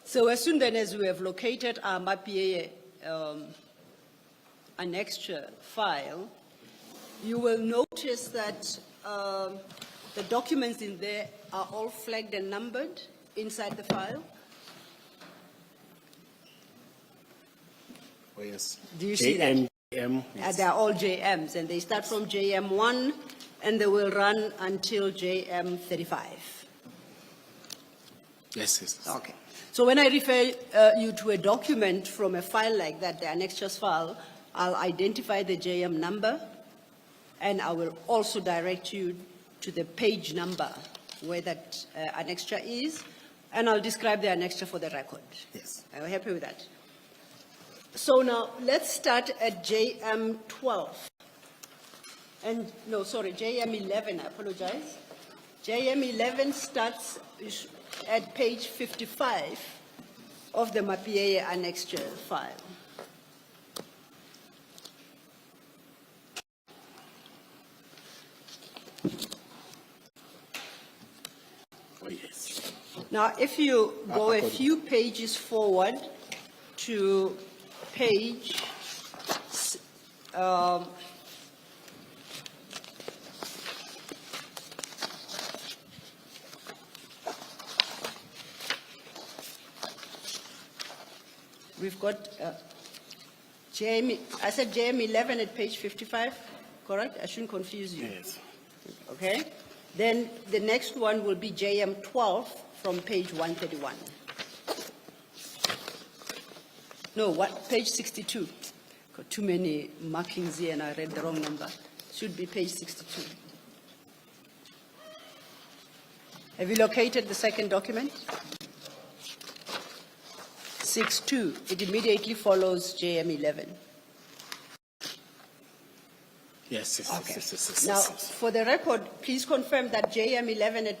So as soon then as we have located our Mapieye annexure file, you will notice that the documents in there are all flagged and numbered inside the file. Oh, yes. Do you see that? Yes. They are all JMs, and they start from JM1, and they will run until JM35. Yes, yes. Okay. So when I refer you to a document from a file like that, the annexures file, I'll identify the JM number, and I will also direct you to the page number where that annexure is, and I'll describe the annexure for the record. Yes. Are you happy with that? So now let's start at JM12. And no, sorry, JM11, I apologize. JM11 starts at page 55 of the Mapieye annexure file. Oh, yes. Now, if you go a few pages forward to page we've got I said JM11 at page 55, correct? I shouldn't confuse you. Yes. Okay? Then the next one will be JM12 from page 131. No, what, page 62. Got too many markings here and I read the wrong number. Should be page 62. Have you located the second document? 6.2. It immediately follows JM11. Yes, yes, Okay. yes. Now, for the record, please confirm that JM11 at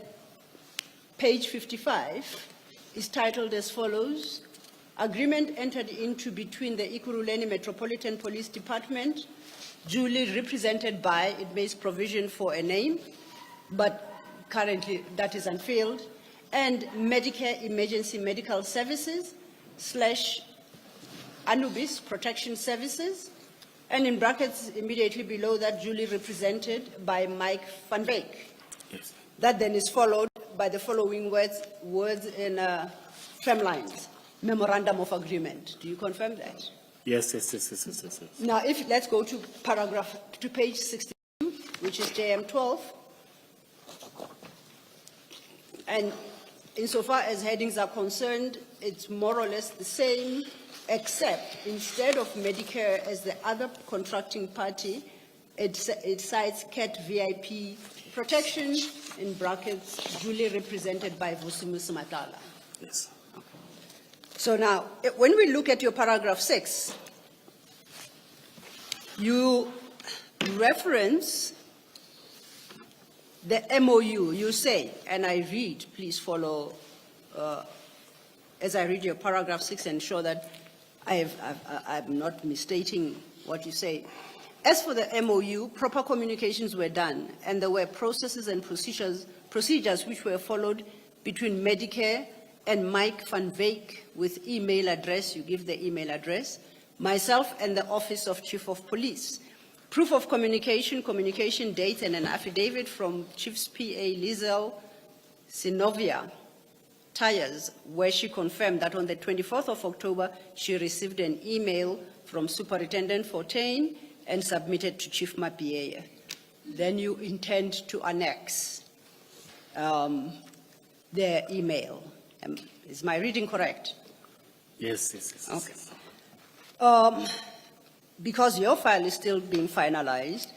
page 55 is titled as follows: Agreement entered into between the Ekurhuleni Metropolitan Police Department, duly represented by, it makes provision for a name, but currently that is unfilled, and Medicare Emergency Medical Services / Anubis Protection Services, and in brackets immediately below that, duly represented by Mike Van Wyk. Yes. That then is followed by the following words in Femlines. Memorandum of Agreement. Do you confirm that? Yes. Now, let's go to page 62, which is JM12. And insofar as headings are concerned, it's more or less the same, except instead of Medicare as the other contracting party, it cites CAT VIP protection, in brackets, duly represented by Vusimus Matala. Yes. So now, when we look at your paragraph 6, you reference the MOU. You say, and I read, please follow as I read your paragraph 6 and ensure that I'm not misstating what you say. As for the MOU, proper communications were done, and there were processes and procedures which were followed between Medicare and Mike Van Wyk with email address. You give the email address. myself and the Office of Chief of Police. Proof of communication, communication date, and an affidavit from Chief's PA Lizel Sinovia Tires, where she confirmed that on the 24th of October, she received an email from Superintendent Fortain and submitted to Chief Mapieya. Then you intend to annex their email. Is my reading correct? Yes, yes, yes. Okay. Because your file is still being finalized,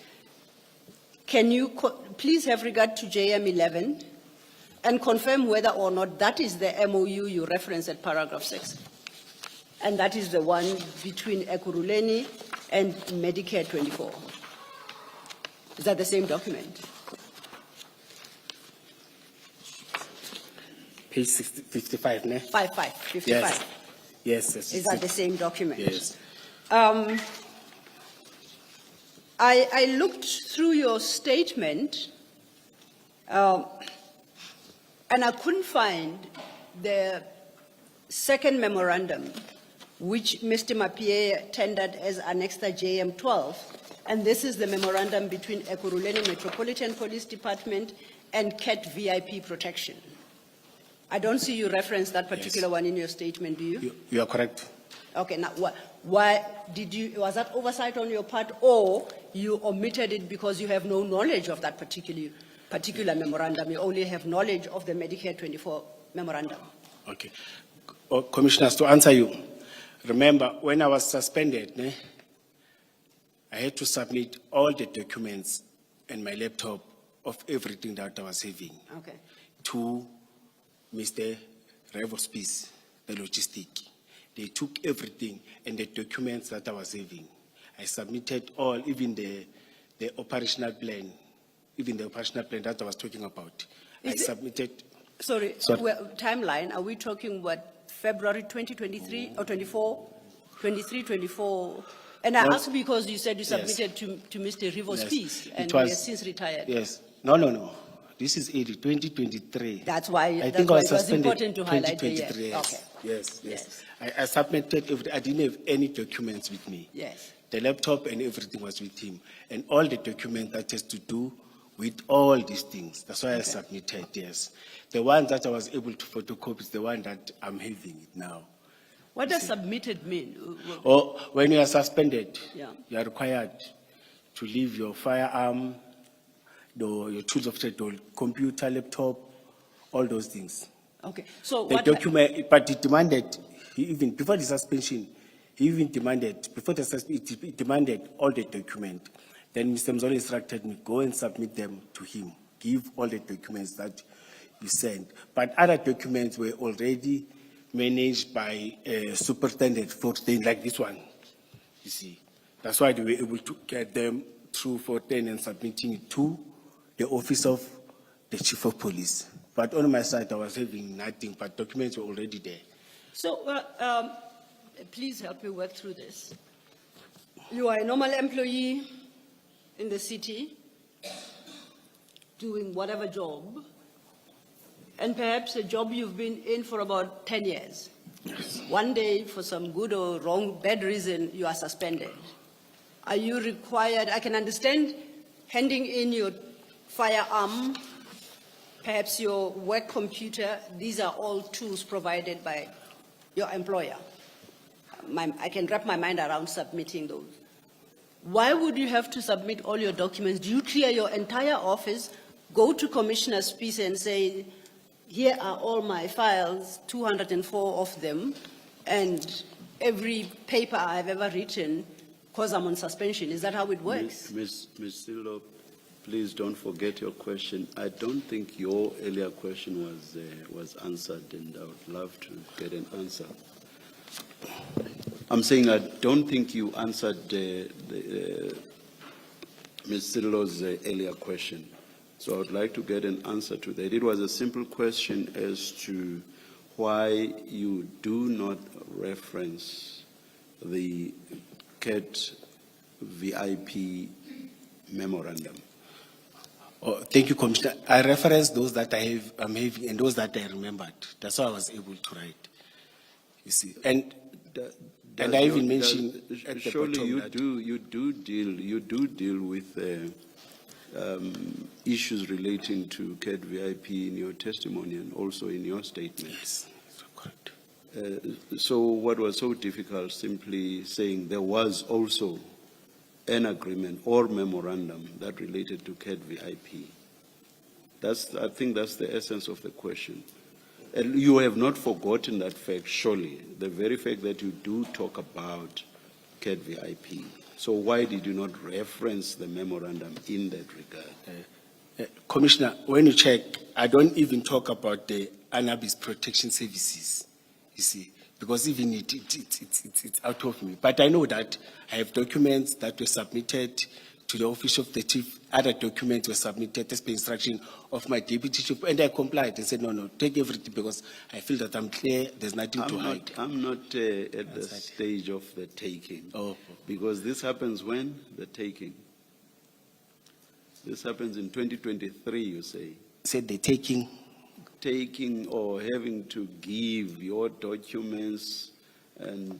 can you please have regard to JM11 and confirm whether or not that is the MOU you reference at paragraph 6? And that is the one between Ekurhuleni and Medicare 24. Is that the same document? Page 55, ne? 55. Yes. Yes, yes. Is that the same document? Yes. I looked through your statement, and I couldn't find the second memorandum, which Mr. Mapieya tendered as Annexer JM12, and this is the memorandum between Ekurhuleni Metropolitan Police Department and CAT VIP Protection. I don't see you reference that particular one in your statement, do you? You are correct. Okay, now why did you, was that oversight on your part, or you omitted it because you have no knowledge of that particular memorandum? You only have knowledge of the Medicare 24 memorandum. Okay. Commissioners, to answer you, remember when I was suspended, I had to submit all the documents and my laptop of everything that I was having to Mr. Revospice, the logistic. They took everything and the documents that I was having. I submitted all, even the operational plan, that I was talking about. Sorry. Timeline, are we talking what, February 2023 or 24? 23, 24? And I ask because you said you submitted to Mr. Revospice, and he has since retired. Yes. No. This is 2023. That's why it was important to highlight the year. Yes. Okay. Yes. I submitted everything. I didn't have any documents with me. Yes. The laptop and everything was with him. And all the documents that has to do with all these things. That's why I submitted, yes. The one that I was able to photocopy is the one that I'm having it now. What does submitted mean? Or when you are suspended, you are required to leave your firearm, your tools of trade, computer, laptop, all those things. Okay. So the document, but he demanded, even before the suspension, he demanded all the document. Then Mr. Mzolo instructed me, go and submit them to him. Give all the documents that you sent. But other documents were already managed by Superintendent Fortain, like this one, you see. That's why they were able to get them through Fortain and submitting it to the Office of the Chief of Police. But on my side, I was having nothing, but documents were already there. So, please help me work through this. You are a normal employee in the city, doing whatever job, and perhaps a job you've been in for about 10 years. Yes. One day, for some good or wrong, bad reason, you are suspended. Are you required, I can understand handing in your firearm, perhaps your work computer, these are all tools provided by your employer. I can wrap my mind around submitting those. Why would you have to submit all your documents? Do you clear your entire office, go to Commissioner Spies and say, here are all my files, 204 of them, and every paper I've ever written, because I'm on suspension? Is that how it works? Ms. Silo, please don't forget your question. I don't think your earlier question was answered, and I would love to get an answer. I'm saying I don't think you answered Ms. Silo's earlier question. So I would like to get an answer to that. It was a simple question as to why you do not reference the CAT VIP memorandum. Oh, thank you, Commissioner. I referenced those that I'm having and those that I remembered. That's how I was able to write. You see, and And I even does- mentioned at the surely bottom you that- do deal with issues relating to CAT VIP in your testimony and also in your statement. Yes, that's correct. So what was so difficult simply saying there was also an agreement or memorandum that related to CAT VIP? I think that's the essence of the question. And you have not forgotten that fact, surely, the very fact that you do talk about CAT VIP. So why did you not reference the memorandum in that regard? Commissioner, when you check, I don't even talk about the Annabis Protection Services, you see, because even it's out of me. But I know that I have documents that were submitted to the office of the chief. Other documents were submitted as per instruction of my deputy chief, and I complied and said, no, take everything because I feel that I'm clear, there's nothing to hide. I'm not at the stage of the taking. Oh. Because this happens when? The taking. This happens in 2023, you say. Said the taking. Taking or having to give your documents and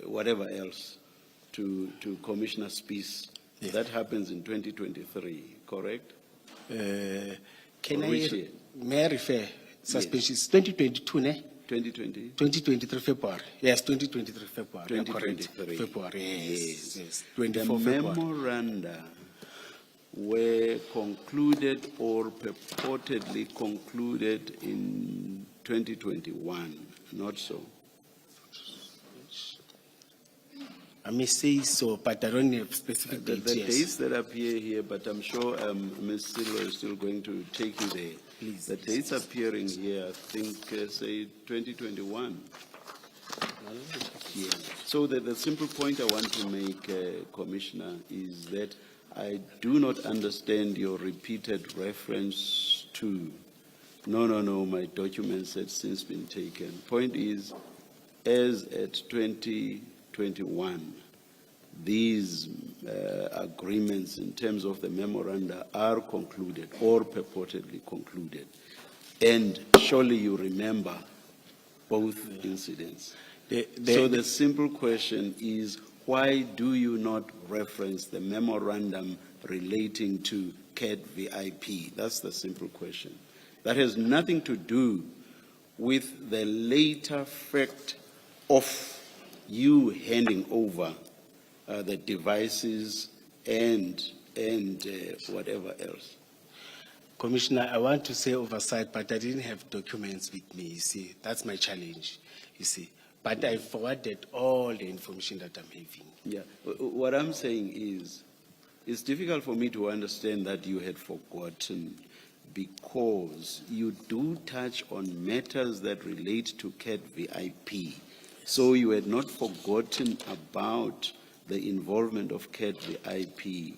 whatever else to Commissioner Spies. Yes. That happens in 2023, correct? Can Or I, which year? may I refer suspensions? 2022, ne? 2020? 2023 February. Yes, 2023 February. Yeah, correct. 2023. February, yes. Yes. The 24 February. memoranda were concluded or purportedly concluded in 2021, not so. I may say so, but I don't have specific The dates. dates that appear here, but I'm sure Ms. Silva is still going to take you there. Please. The dates appearing here, I think, say 2021. Yeah. So the simple point I want to make, Commissioner, is that I do not understand your repeated reference to, no, my documents had since been taken. Point is, as at 2021, these agreements in terms of the memoranda are concluded or purportedly concluded. And surely you remember both incidents. So the simple question is, why do you not reference the memorandum relating to CAT VIP? That's the simple question. That has nothing to do with the later fact of you handing over the devices and whatever else. Commissioner, I want to say oversight, but I didn't have documents with me, you see. That's my challenge, you see. But I forwarded all the information that I'm having. Yeah, what I'm saying is, it's difficult for me to understand that you had forgotten because you do touch on matters that relate to CAT VIP. So you had not forgotten about the involvement of CAT VIP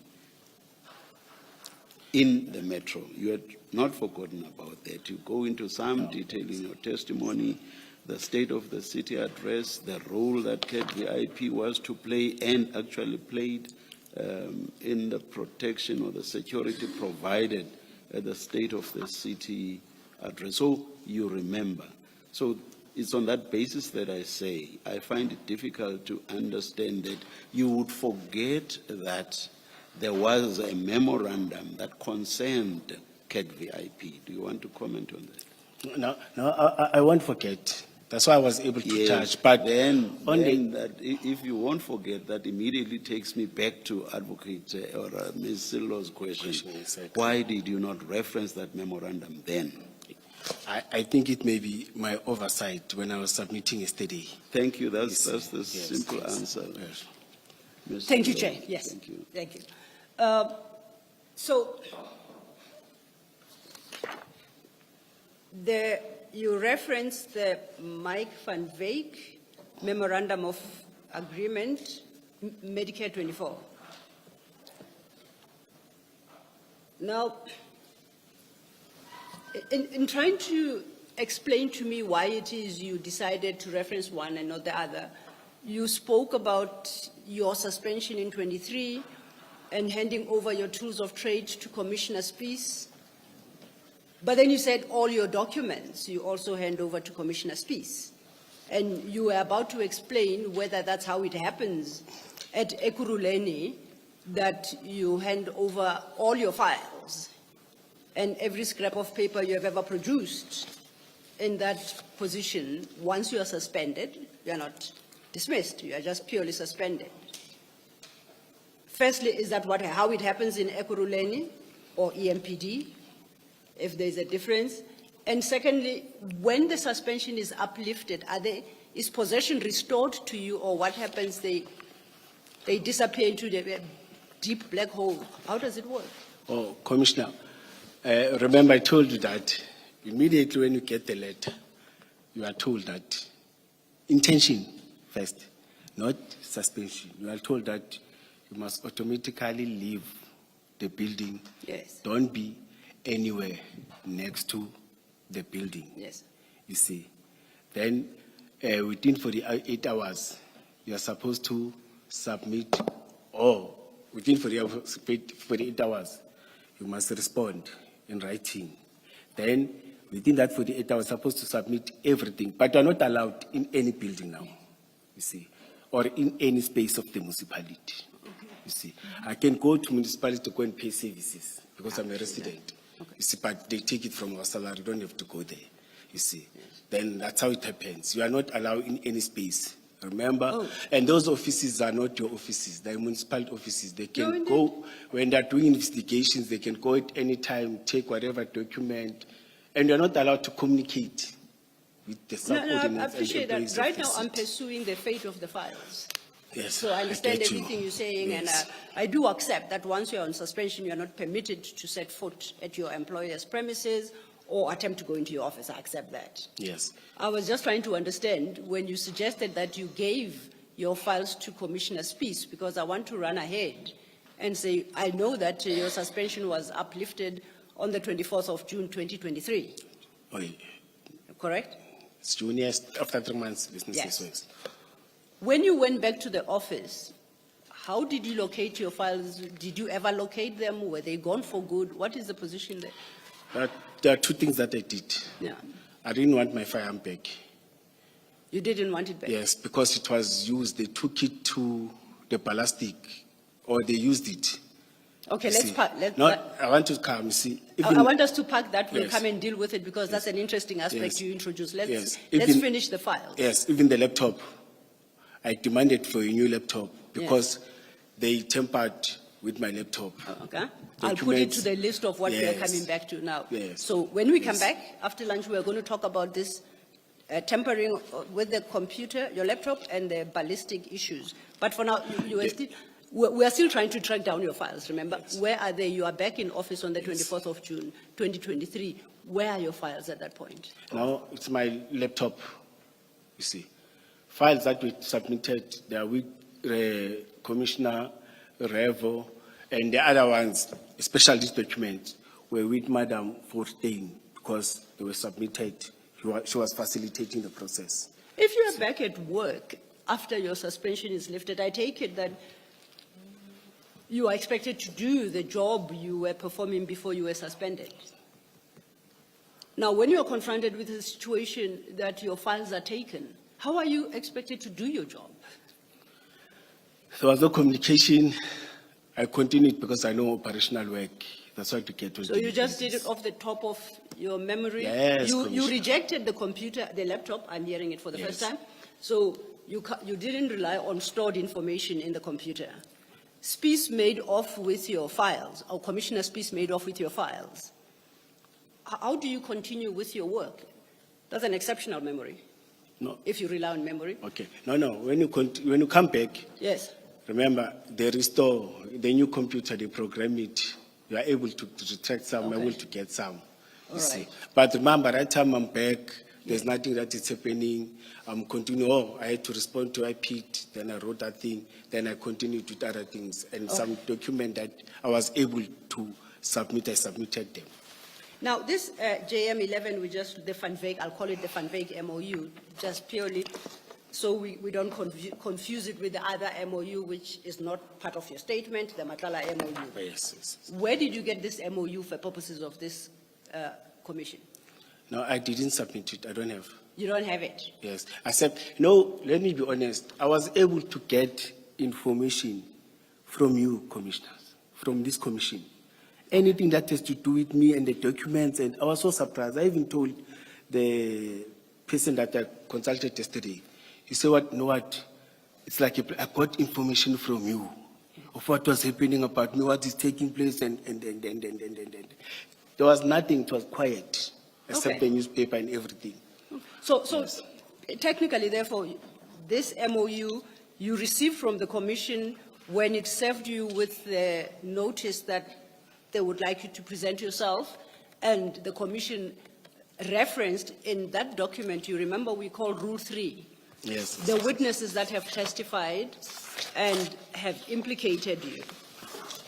in the metro. You had not forgotten about that. You go into some detail in your testimony, the state of the city address, the role that CAT VIP was to play and actually played in the protection or the security provided at the state of the city address. So you remember. So it's on that basis that I say I find it difficult to understand that you would forget that there was a memorandum that concerned CAT VIP. Do you want to comment on that? No, I won't forget. That's why I was able to touch. But then that if you won't forget, that immediately takes me back to Advocate or Ms. Sillo's question. Exactly. Why did you not reference that memorandum then? I think it may be my oversight when I was submitting yesterday. Thank you. That's the simple answer. Yes. Ms. Thank you, Sillo. Chair. Yes. Thank you. Thank you. So you referenced the Mike Van Wyk Memorandum of Agreement, Medicare 24. Now, in trying to explain to me why it is you decided to reference one and not the other, you spoke about your suspension in 23 and handing over your tools of trade to Commissioner Spies. But then you said all your documents you also hand over to Commissioner Spies. And you were about to explain whether that's how it happens at Ekurhuleni, that you hand over all your files and every scrap of paper you have ever produced. In that position, once you are suspended, you are not dismissed, you are just purely suspended. Firstly, is that how it happens in Ekurhuleni or EMPD, if there's a difference? And secondly, when the suspension is uplifted, is possession restored to you, or what happens? They disappear into the deep black hole. How does it work? Oh, Commissioner, remember I told you that immediately when you get the letter, you are told that intention first, not suspension. You are told that you must automatically leave the building. Yes. Don't be anywhere next to the building. Yes. You see. Then within 48 hours, you are supposed to submit, or within 48 hours, you must respond in writing. Then within that 48 hours, you're supposed to submit everything, but you are not allowed in any building now, you see, or in any space of the municipality. You see, I can go to municipality to go and pay services because I'm a resident. You see, but they take it from our salary. You don't have to go there. You see, then that's how it happens. You are not allowed in any space. Remember, and those offices are not your offices. They're municipal offices. They can go when they're doing investigations. They can go at any time, take whatever document, and you're not allowed to communicate with the subordinates. No, I appreciate and that. Right now, office. I'm pursuing the fate of the files. Yes, So I understand get you. everything you're saying, Yes. and I do accept that once you're on suspension, you're not permitted to set foot at your employer's premises or attempt to go into your office. I accept that. Yes. I was just trying to understand when you suggested that you gave your files to Commissioner Spies, because I want to run ahead and say, I know that your suspension was uplifted on the 24th of June, 2023. Oh, yeah. Correct? It's juniors after 3 months. Business Yes. is When you went back to the office, how did you locate your files? Did you ever locate them? Were they gone for good? What is the position there? But there are two things that I did. Yeah. I didn't want my firearm back. You didn't want it back? Yes, because it was used. They took it to the ballistic, or they used it. Okay, You let's see. park. I want to come. See, I want us to park that. We'll Yes. come and deal with it because that's an interesting aspect Yes. you introduced. Let's, Yes. let's Even- finish the files. Yes, even the laptop. I demanded for a new laptop because they tampered with my laptop. Okay. I'll put it to Documents. the list of what we are Yes. coming back to now. Yes. So when we come Yes. back after lunch, we are going to talk about this tampering with the computer, your laptop, and the ballistic issues. But for now, you are still, we are still trying to track down your files, remember? Yes. Where are they? You are back in office on the 24th of June, 2023. Where are your files at that point? Now it's my laptop. You see, files that we submitted, they are with Commissioner Revo, and the other ones, especially this document, were with Madam Forstein because they were submitted. She was facilitating the process. If you are back at work after your suspension is lifted, I take it that you are expected to do the job you were performing before you were suspended. Now, when you are confronted with a situation that your files are taken, how are you expected to do your job? There was no communication. I continued because I know operational work. That's why to get. So you just did it off the top of your memory? Yes, You Commissioner. rejected the computer, the laptop, I'm hearing it for the first Yes. time. So you didn't rely on stored information in the computer. Spies made off with your files, or Commissioner Spies made off with your files. How do you continue with your work? That's an exceptional memory, No. if you rely on memory. Okay. No. When you come back, Yes. remember they restore the new computer. They program it. You are able to retract some, Okay. able to get some. You All see. right. But remember, right time I'm back, there's nothing that is happening. I'm continuing. Oh, I had to respond to IPID. Then I wrote that thing. Then I continued with other things and some document that I was able to submit. I submitted them. Now, this JM11, the Van Wyk, I'll call it the Van Wyk MOU, just purely so we don't confuse it with the other MOU, which is not part of your statement, the Matlala MOU. Yes. Where did you get this MOU for purposes of this commission? No, I didn't submit it. I don't have. You don't have it. Yes, except, no, let me be honest. I was able to get information from you, commissioners, from this commission. Anything that has to do with me and the documents, and I was so surprised. I even told the person that I consulted yesterday, he said, "What? No, what? It's like I got information from you of what was happening about me, what is taking place, and. There was nothing. It was quiet, except Okay. the newspaper and everything." So technically, therefore, this MOU you received from the Commission when it served you with the notice that they would like you to present yourself, and the Commission referenced in that document, you remember we called Rule 3, Yes. the witnesses that have testified and have implicated you.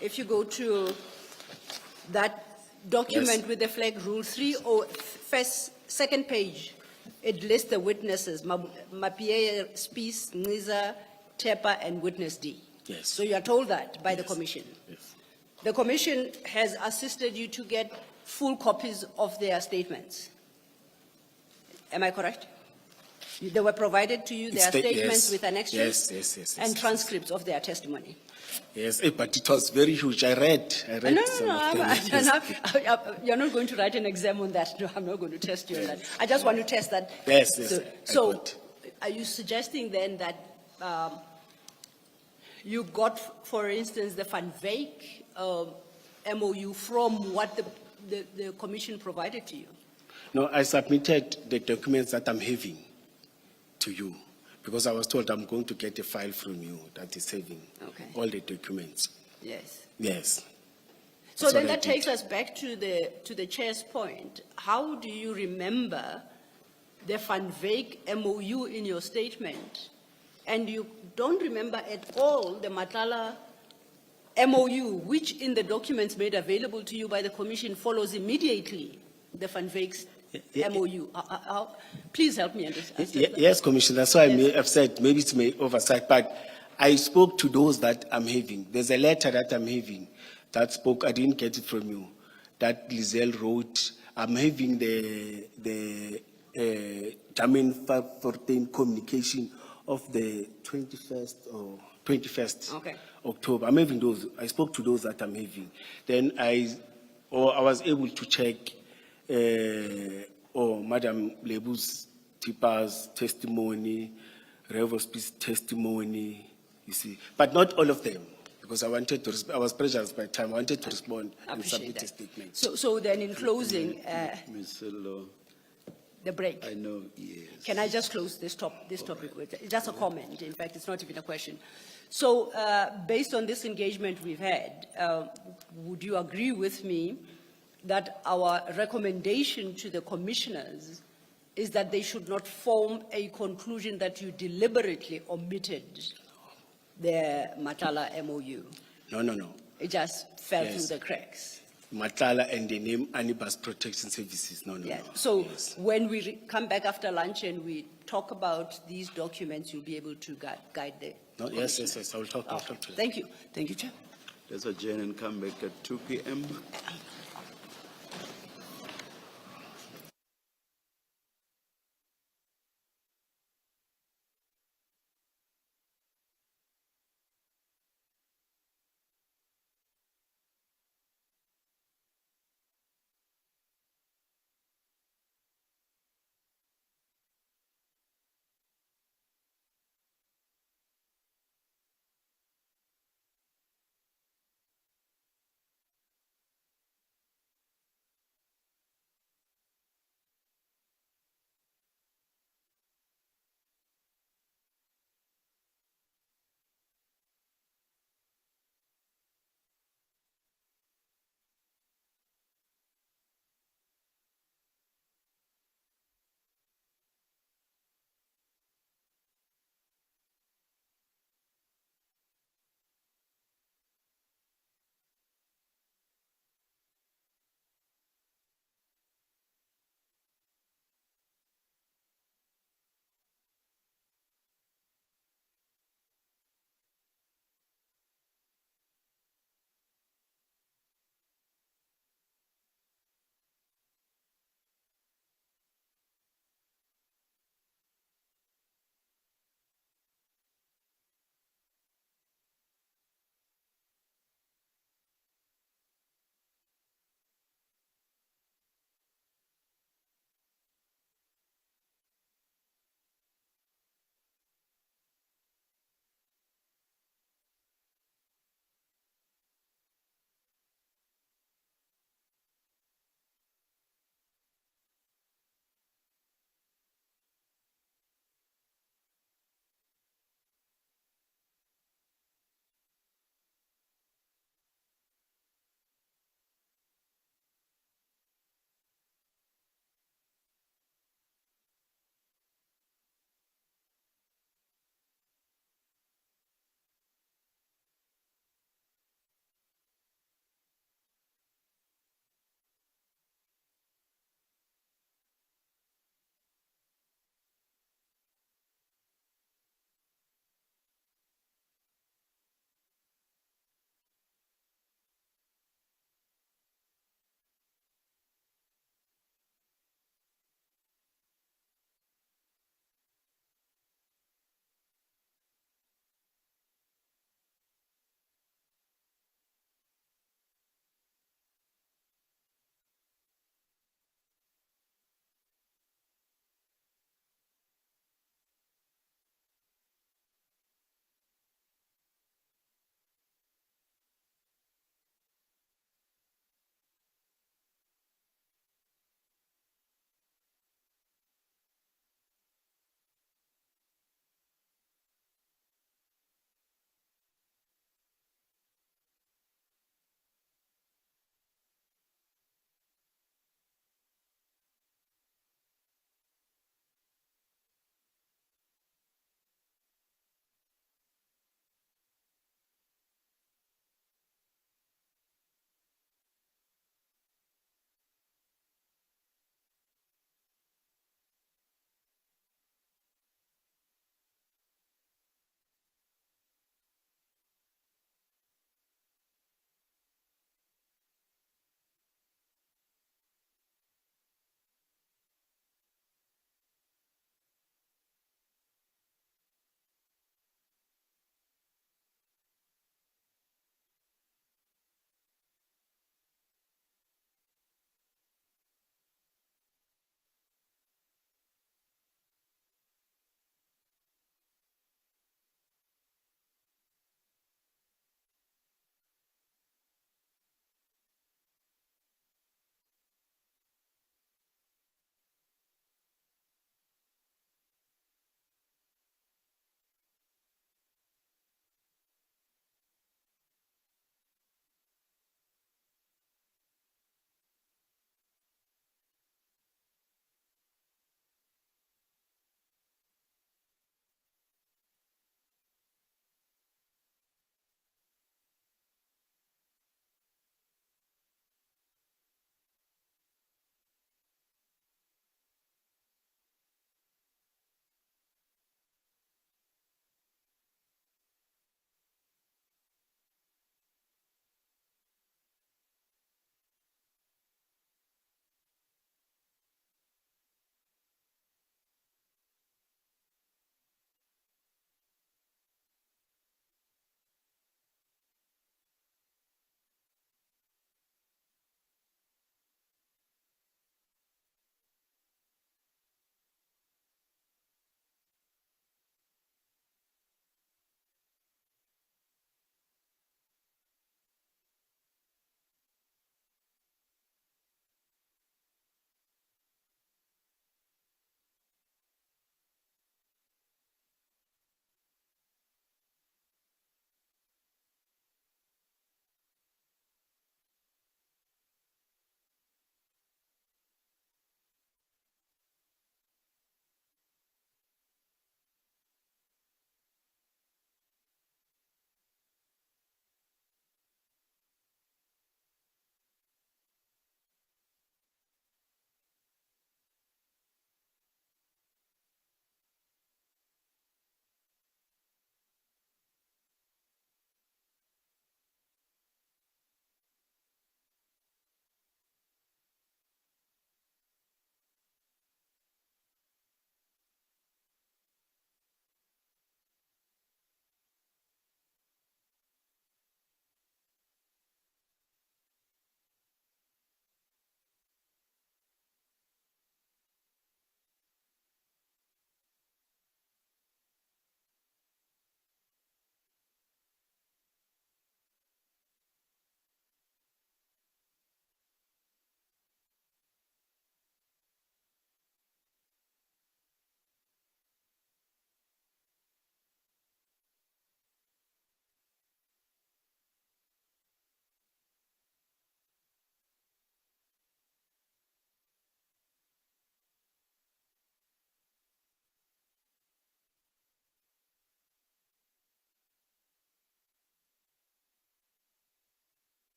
If you go to that document Yes. with the flag Rule 3, or second page, it lists the witnesses, Mapie, Spies, Niza, Tepa, and Witness D. Yes. So you are told that by the Yes. Commission. Yes. The Commission has assisted you to get full copies of their statements. Am I correct? They were provided to you, their statements Yes. with annexures Yes, and yes. transcripts of their testimony. Yes, but it was very huge. I read No, some of them. Yes. you're not going to write an exam on that. No, I'm not going to test you on that. I just want to test that. Yes, So, I so got. are you suggesting then that you got, for instance, the Van Wyk MOU from what the Commission provided to you? No, I submitted the documents that I'm having to you because I was told I'm going to get a file from you that is having Okay. all the documents. Yes. Yes. So That's then what I that did. takes us back to the chair's point. How do you remember the Van Wyk MOU in your statement? And you don't remember at all the Matlala MOU, which in the documents made available to you by the Commission follows immediately the Van Wyk's MOU. Please help me understand. Yes, Commissioner. That's why Yes. I've said maybe it's my oversight, but I spoke to those that I'm having. There's a letter that I'm having that spoke. I didn't get it from you. That Lizelle wrote. I'm having the Jamin 14 communication of the 21st Okay. October. I'm having those. I spoke to those that I'm having. Then I was able to check Madam Lebu's Tipa's testimony, Revo's testimony, you see. But not all of them, because I wanted to, I was pressured by time. I wanted to respond I and appreciate submit a that. statement. So then in closing, Ms. Law, the break. I know, yes. Can I just close this topic with just a comment? In fact, it's not even a question. So, based on this engagement we've had, would you agree with me that our recommendation to the commissioners is that they should not form a conclusion that you deliberately omitted the Matala MOU? No. It just fell Yes. through the cracks. Matala and the name Anibas Protection Services. No. Yeah. So Yes. when we come back after lunch and we talk about these documents, you'll be able to guide the. No, yes. I will talk Okay. to you. Thank you. Thank you, Chair. Let's adjourn and come back at 2 p.m.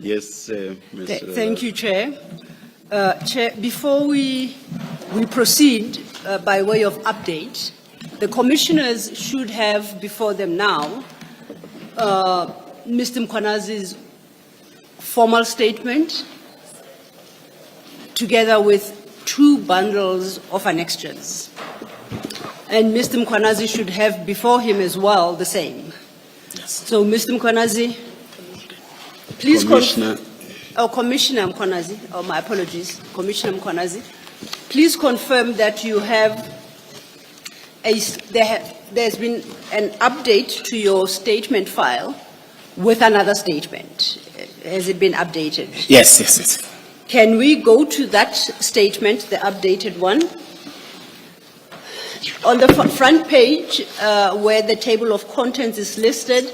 Yes, Mr. Thank you, Chair. Chair, before we proceed by way of update, the commissioners should have before them now Mr. Mkwanazi's formal statement together with 2 bundles of annexures. And Mr. Mkwanazi should have before him as well the same. So, Mr. Mkwanazi, please Commissioner. Commissioner Mkwanazi, my apologies, Commissioner Mkwanazi, please confirm that you have there's been an update to your statement file with another statement. Has it been updated? Yes, yes, yes. Can we go to that statement, the updated one? On the front page, where the table of contents is listed,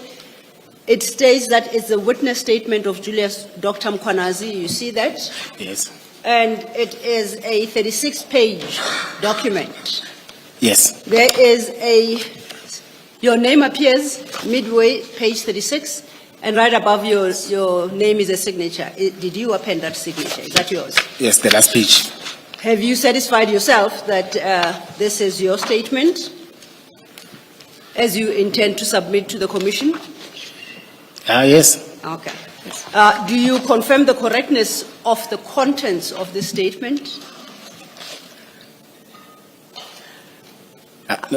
it states that it's a witness statement of Julius Dr. Mkwanazi. You see that? Yes. And it is a 36-page document. Yes. There is your name appears midway, page 36, and right above your name is a signature. Did you append that signature? Is that yours? Yes, the last page. Have you satisfied yourself that this is your statement as you intend to submit to the Commission? Yes. Okay. Do you confirm the correctness of the contents of this statement?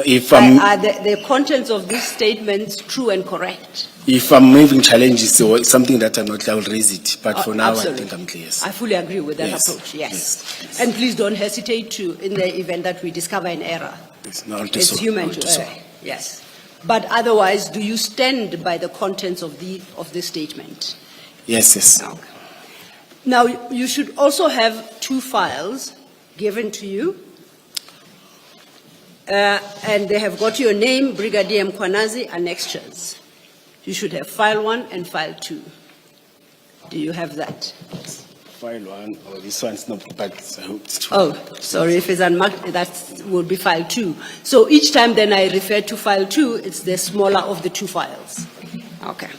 If I'm, Are the contents of this statement true and correct? if I'm having challenges or something that I'm not, I will raise it. But for now, Absolutely. I think I'm clear. I fully agree with that Yes. approach, yes. Yes. And please don't hesitate to, in the event that we discover an error. Yes, no, I'll do It's so. human I'll do to so. err, yes. But otherwise, do you stand by the contents of this statement? Yes, yes. Okay. Now, you should also have 2 files given to you. And they have got your name, Brigadier Mkwanazi, annexures. You should have file 1 and file 2. Do you have that? File 1, or this one's not, but I hope it's true. Oh, sorry, if it's unmarked, that would be file 2. So each time then I refer to file 2, it's the smaller of the 2 files. Okay.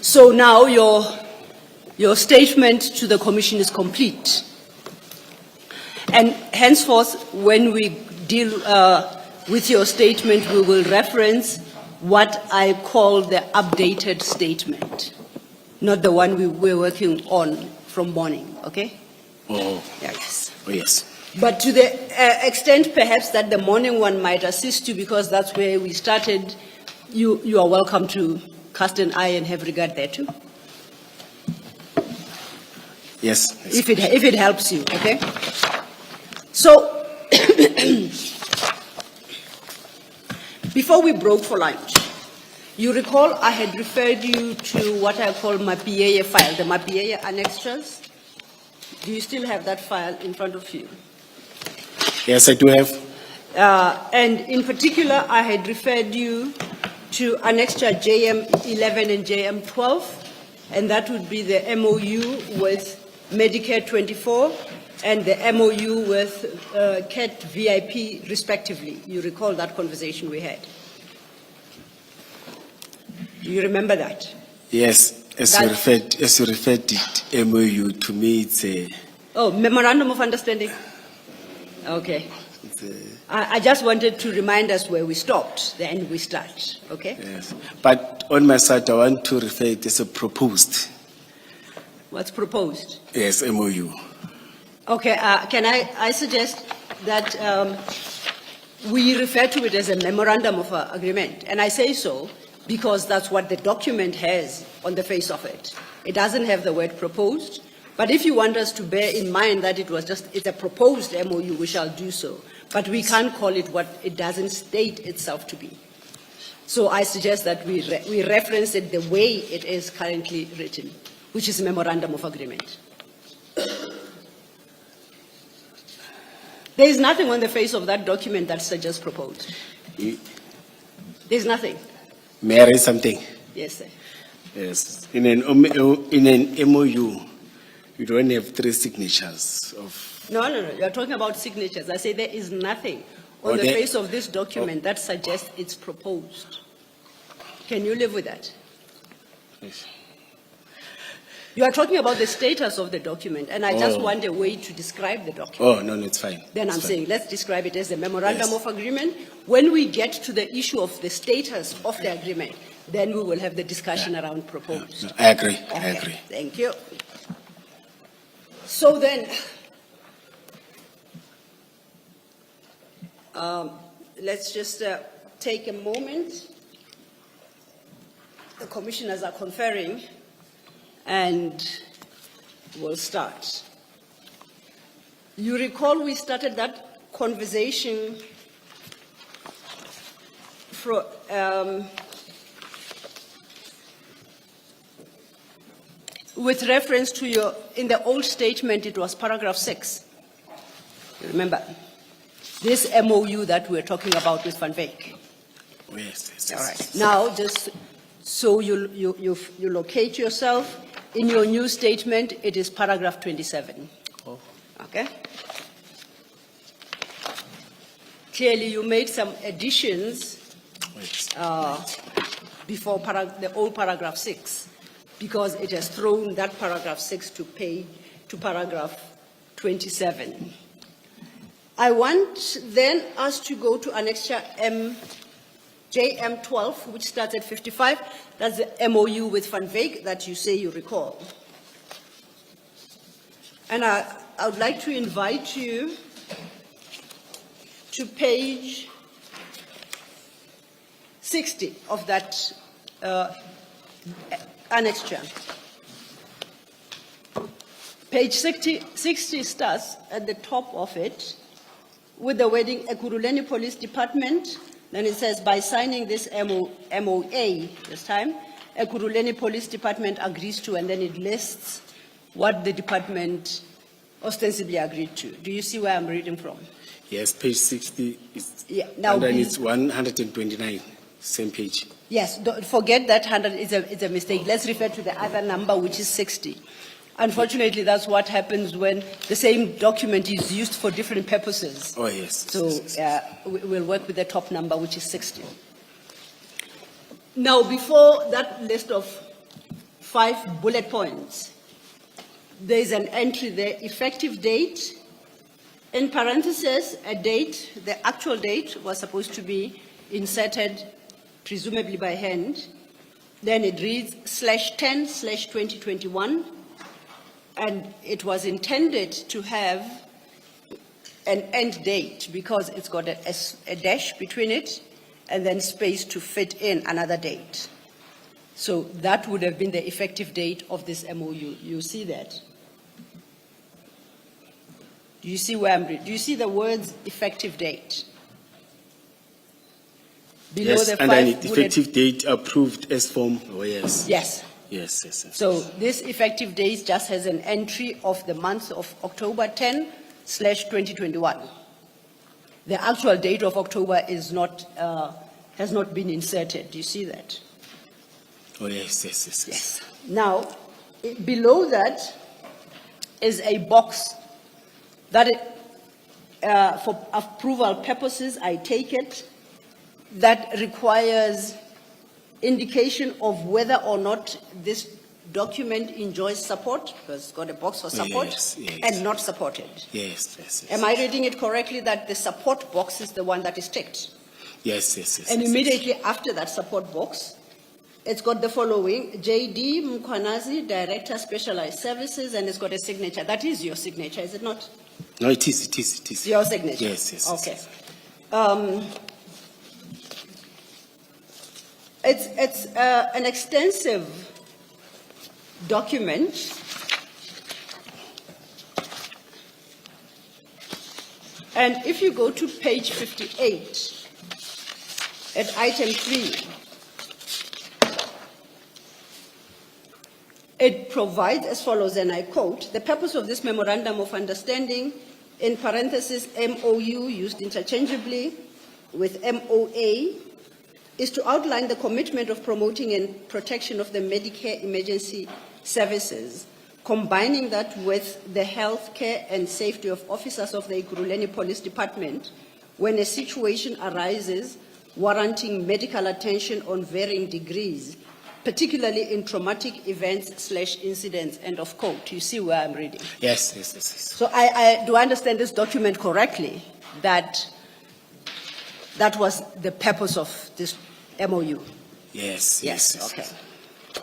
So now your statement to the Commission is complete. And henceforth, when we deal with your statement, we will reference what I call the updated statement, not the one we were working on from morning, okay? Oh, Yeah, yes. oh, yes. But to the extent perhaps that the morning one might assist you, because that's where we started, you are welcome to cast an eye and have regard there too. Yes. yes. If it helps you, okay? So, before we broke for lunch, you recall I had referred you to what I call my PA file, the my PA annexures. Do you still have that file in front of you? Yes, I do have. And in particular, I had referred you to annexure JM11 and JM12, and that would be the MOU with Medicare 24 and the MOU with CAT VIP, respectively. You recall that conversation we had? Do you remember that? Yes, as you referred it, MOU, to me it's a... Oh, Memorandum of Understanding? Okay. I just wanted to remind us where we stopped, then we start, okay? Yes, but on my side, I want to refer it as a proposed. What's proposed? Yes, MOU. Okay, can I suggest that we refer to it as a memorandum of agreement, and I say so because that's what the document has on the face of it. It doesn't have the word proposed, but if you want us to bear in mind that it's a proposed MOU, we shall do so. But we can't call it what it doesn't state itself to be. So I suggest that we reference it the way it is currently written, which is a memorandum of agreement. There is nothing on the face of that document that suggests proposed. There's nothing. May I raise something? Yes, sir. Yes. In an MOU, you don't have 3 signatures of... No, you're talking about signatures. I say there is nothing on the face of this document that suggests it's proposed. Can you live with that? Yes. You are talking about the status of the document, and I just want a way to describe the document. Oh, no, it's fine. Then It's I'm fine. saying, let's describe it as the memorandum Yes. of agreement. When we get to the issue of the status of the agreement, then we will have the discussion around proposed. No, I agree, I Okay, agree. thank you. So then, let's just take a moment. The commissioners are conferring, and we'll start. You recall we started that conversation with reference to your, in the old statement, it was paragraph 6. You remember? This MOU that we're talking about with Van Wyk. Oh, yes, yes, All yes. right. Now, just so you locate yourself, in your new statement, it is paragraph 27. Oh. Okay? Clearly, you made some additions Oh, yes. before the old paragraph 6, because it has thrown that paragraph 6 to paragraph 27. I want then us to go to annexure JM12, which starts at 55. That's the MOU with Van Wyk that you say you recall. And I would like to invite you to page 60 of that annexure. Page 60 starts at the top of it with the wording Ekurhuleni Police Department. Then it says, by signing this MOA this time, Ekurhuleni Police Department agrees to, and then it lists what the department ostensibly agreed to. Do you see where I'm reading from? Yes, page 60 is, Yeah, now and then we- it's 129, same page. Yes, don't forget that 100 is a mistake. Let's refer to the other number, which is 60. Unfortunately, that's what happens when the same document is used for different purposes. Oh, yes. So we'll work with the top number, which is 60. Now, before that list of 5 bullet points, there is an entry there, effective date, in parentheses, a date, the actual date was supposed to be inserted, presumably by hand. Then it reads /10/2021, and it was intended to have an end date because it's got a dash between it and then space to fit in another date. So that would have been the effective date of this MOU. You see that? Do you see where I'm reading? Do you see the words effective date? Below Yes, the and then 5 effective date approved as form. Oh, yes. Yes. Yes, yes, yes. So this effective date just has an entry of the month of October 10/2021. The actual date of October is not, has not been inserted. Do you see that? Oh, yes, yes, yes, yes. Yes. Now, below that is a box that, for approval purposes, I take it, that requires indication of whether or not this document enjoys support, because it's got a box for support, Yes, yes. and not supported. Yes, yes, yes. Am I reading it correctly that the support box is the one that is ticked? Yes, yes, yes. And yes, immediately after that support box, it's got the following, J.D. Mkhwanazi, Director, Specialized Services, and it's got a signature. That is your signature, is it not? yes. No, it is, it is, it is. Your signature? Yes, yes, yes, Okay. yes. It's an extensive document. And if you go to page 58, at item 3, it provides as follows, and I quote, the purpose of this memorandum of understanding, in parentheses, MOU used interchangeably with MOA, is to outline the commitment of promoting and protection of the Medicare emergency services, combining that with the health care and safety of officers of the Ekurhuleni Police Department when a situation arises warranting medical attention on varying degrees, particularly in traumatic events / incidents, end of quote. You see where I'm reading? Yes. So I do understand this document correctly, that was the purpose of this MOU? Yes. Okay.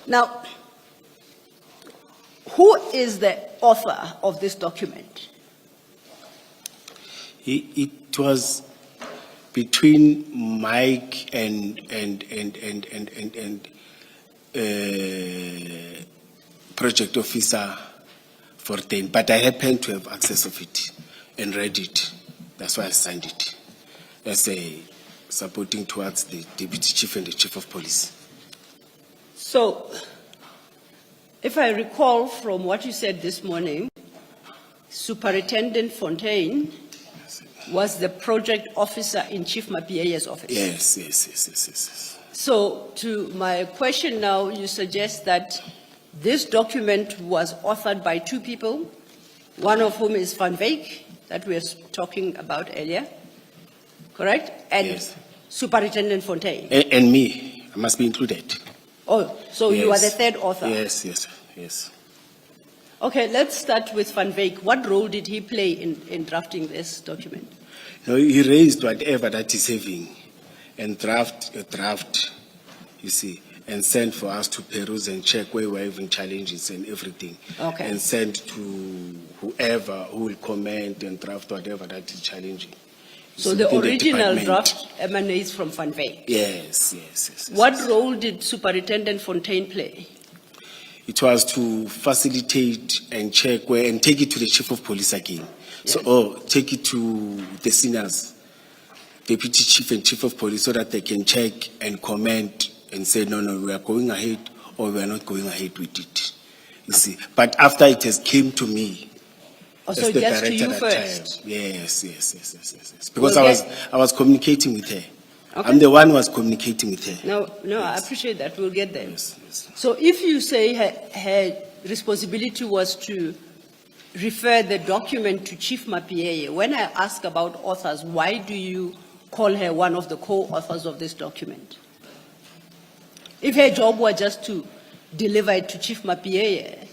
Now, who is the author of this document? It was between Mike and project officer 14, but I happen to have access of it and read it. That's why I signed it as a supporting towards the deputy chief and the chief of police. So, if I recall from what you said this morning, Superintendent Fontaine was the project officer in Chief Mapie's office. Yes. So, to my question now, you suggest that this document was authored by two people, one of whom is Van Wyk, that we were talking about earlier, correct? And Yes. Superintendent Fontaine. And me, I must be included. Oh, so you are the Yes. third author? Yes. Okay, let's start with Van Wyk. What role did he play in drafting this document? No, he raised whatever that he's having and a draft, you see, and send for us to peruse and check where we're having challenges and everything. Okay. And send to whoever who will comment and draft whatever that is challenging. You So see, the within original department. draft emanates from Van Wyk. Yes. What role did Superintendent Fontaine play? It was to facilitate and check where and take it to the chief of police again. Yes. So, take it to the seniors, deputy chief and chief of police, so that they can check and comment and say, no, we are going ahead or we are not going ahead with it. You see, but after it has came to me, Oh, as so the just to director you at first? time. Yes. Because Well, I was communicating with her. Okay. I'm the one who was communicating with her. No, I appreciate that. We'll get there. Yes. So if you say her responsibility was to refer the document to Chief Mapie, when I ask about authors, why do you call her one of the co-authors of this document? If her job were just to deliver it to Chief Mapie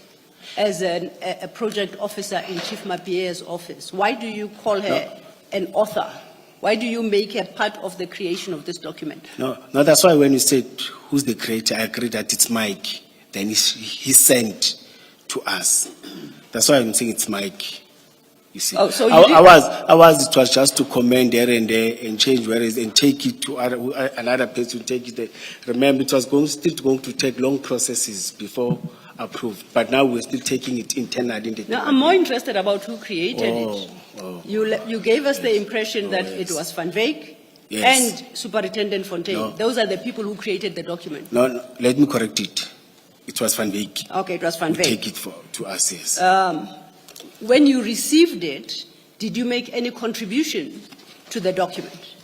as a project officer in Chief Mapie's office, why do you call her an author? Why do you make her part of the creation of this document? No, that's why when you said who's the creator, I agree that it's Mike. Then he sent to us. That's why I'm saying it's Mike. You see, Oh, so you I did- was. It was just to comment here and there and change whereas and take it to another person. Take it there. Remember, it was still going to take long processes before approved. But now we're still taking it internally in the. No, I'm more interested about who created it. Oh. You gave us the impression that it yes. was Van Wyk Yes. and Superintendent Fontaine. No. Those are the people who created the document. No, let me correct it. It was Van Wyk. Okay, it was Van Take Wyk. it to us, yes. When you received it, did you make any contribution to the document?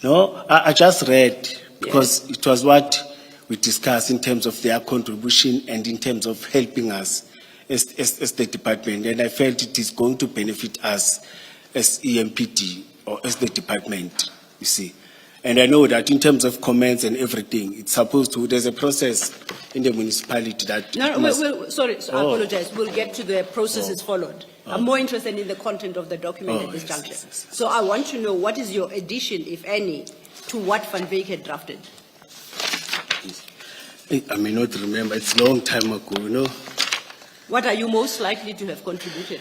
No, I just read because it was what we discussed in terms of their contribution and in terms of helping us as the department. And I felt it is going to benefit us as EMPD or as the department, you see. And I know that in terms of comments and everything, it's supposed to, there's a process in the municipality that. No, sorry, I Oh. apologize. We'll get to the processes followed. I'm more interested in the content of the document at this yes, juncture. yes. So I want to know what is your addition, if any, to what Van Wyk had drafted? I may not remember, it's a long time ago, you know. What are you most likely to have contributed?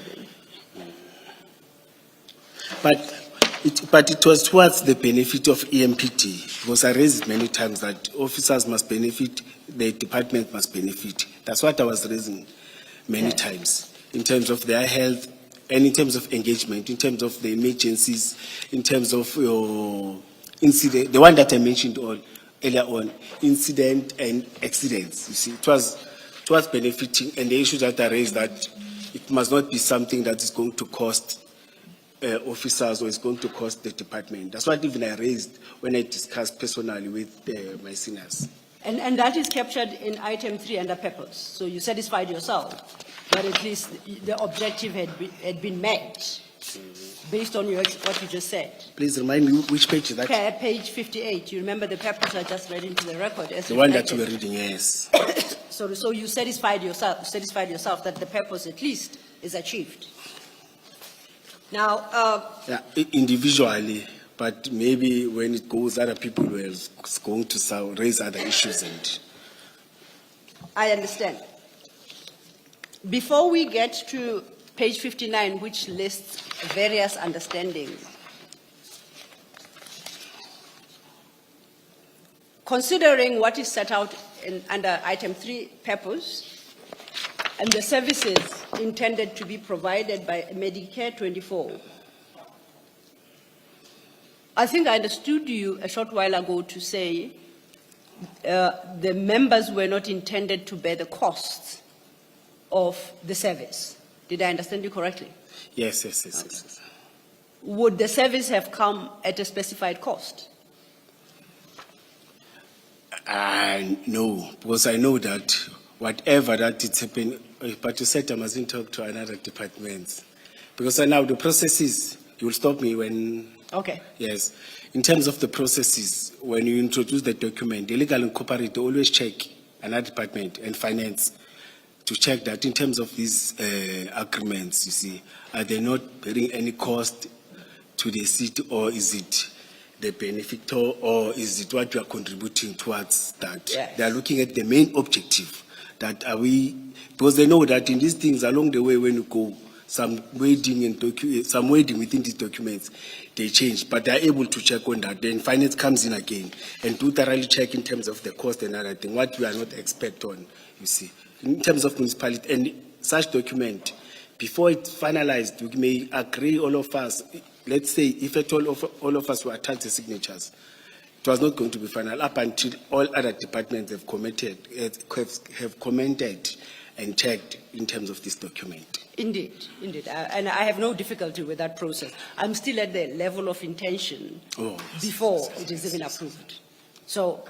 But it was towards the benefit of EMPD, because I raised many times that officers must benefit, the department must benefit. That's what I was raising many times, in terms of their health and in terms of engagement, in terms of the emergencies, in terms of your incident, the one that I mentioned earlier on, incident and accidents. You see, it was benefiting, and the issue that I raised that it must not be something that is going to cost officers or is going to cost the department. That's what even I raised when I discussed personally with my seniors. And that is captured in item 3 under purpose. So you satisfied yourself, but at least the objective had been met. based on what you just said. Please remind me which page is that? Page 58, you remember the purpose I just read into the record? As The one that reflected. you were reading, yes. So you satisfied yourself that the purpose at least is achieved. Now, Yeah, individually, but maybe when it goes, other people were going to raise other issues and. I understand. Before we get to page 59, which lists various understandings, considering what is set out under item 3, purpose, and the services intended to be provided by Medicare 24, I think I understood you a short while ago to say the members were not intended to bear the costs of the service. Did I understand you correctly? Yes, yes, yes, yes, yes. Would the service have come at a specified cost? No, because I know that whatever that it's happening, but you said I mustn't talk to another department. Because now the processes, you'll stop me when. Okay. Yes. In terms of the processes, when you introduce the document, the legal and corporate always check another department and finance to check that in terms of these agreements, you see, are they not bearing any cost to the city, or is it the benefactor, or is it what you are contributing towards that? Yes. They are looking at the main objective. That are we, because they know that in these things along the way when you go, some wording within these documents, they change, but they are able to check on that. Then finance comes in again and do thoroughly check in terms of the cost and other thing, what we are not expect on, you see. In terms of municipality, and such document, before it's finalized, we may agree all of us, let's say if at all of us were attached the signatures, it was not going to be final up until all other departments have commented and checked in terms of this document. Indeed, indeed. And I have no difficulty with that process. I'm still at the level of intention before it is even approved. So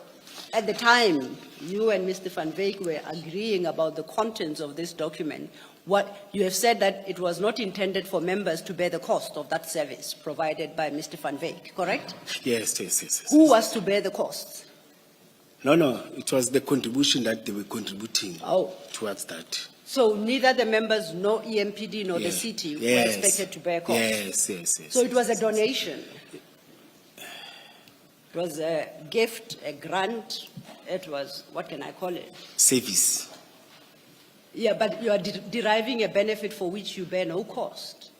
at the time, you and Mr. Van Wyk were agreeing about the contents of this document. What you have said that it was not intended for members to bear the cost of that service provided by Mr. Van Wyk, correct? Yes, yes, yes, yes. Who was to bear the costs? No, it was the contribution that they were contributing towards that. So neither the members, nor EMPD, nor the city were expected to bear costs? Yes, yes, yes. So it was a donation? It was a gift, a grant, it was, what can I call it? Service. Yeah, but you are deriving a benefit for which you bear no cost.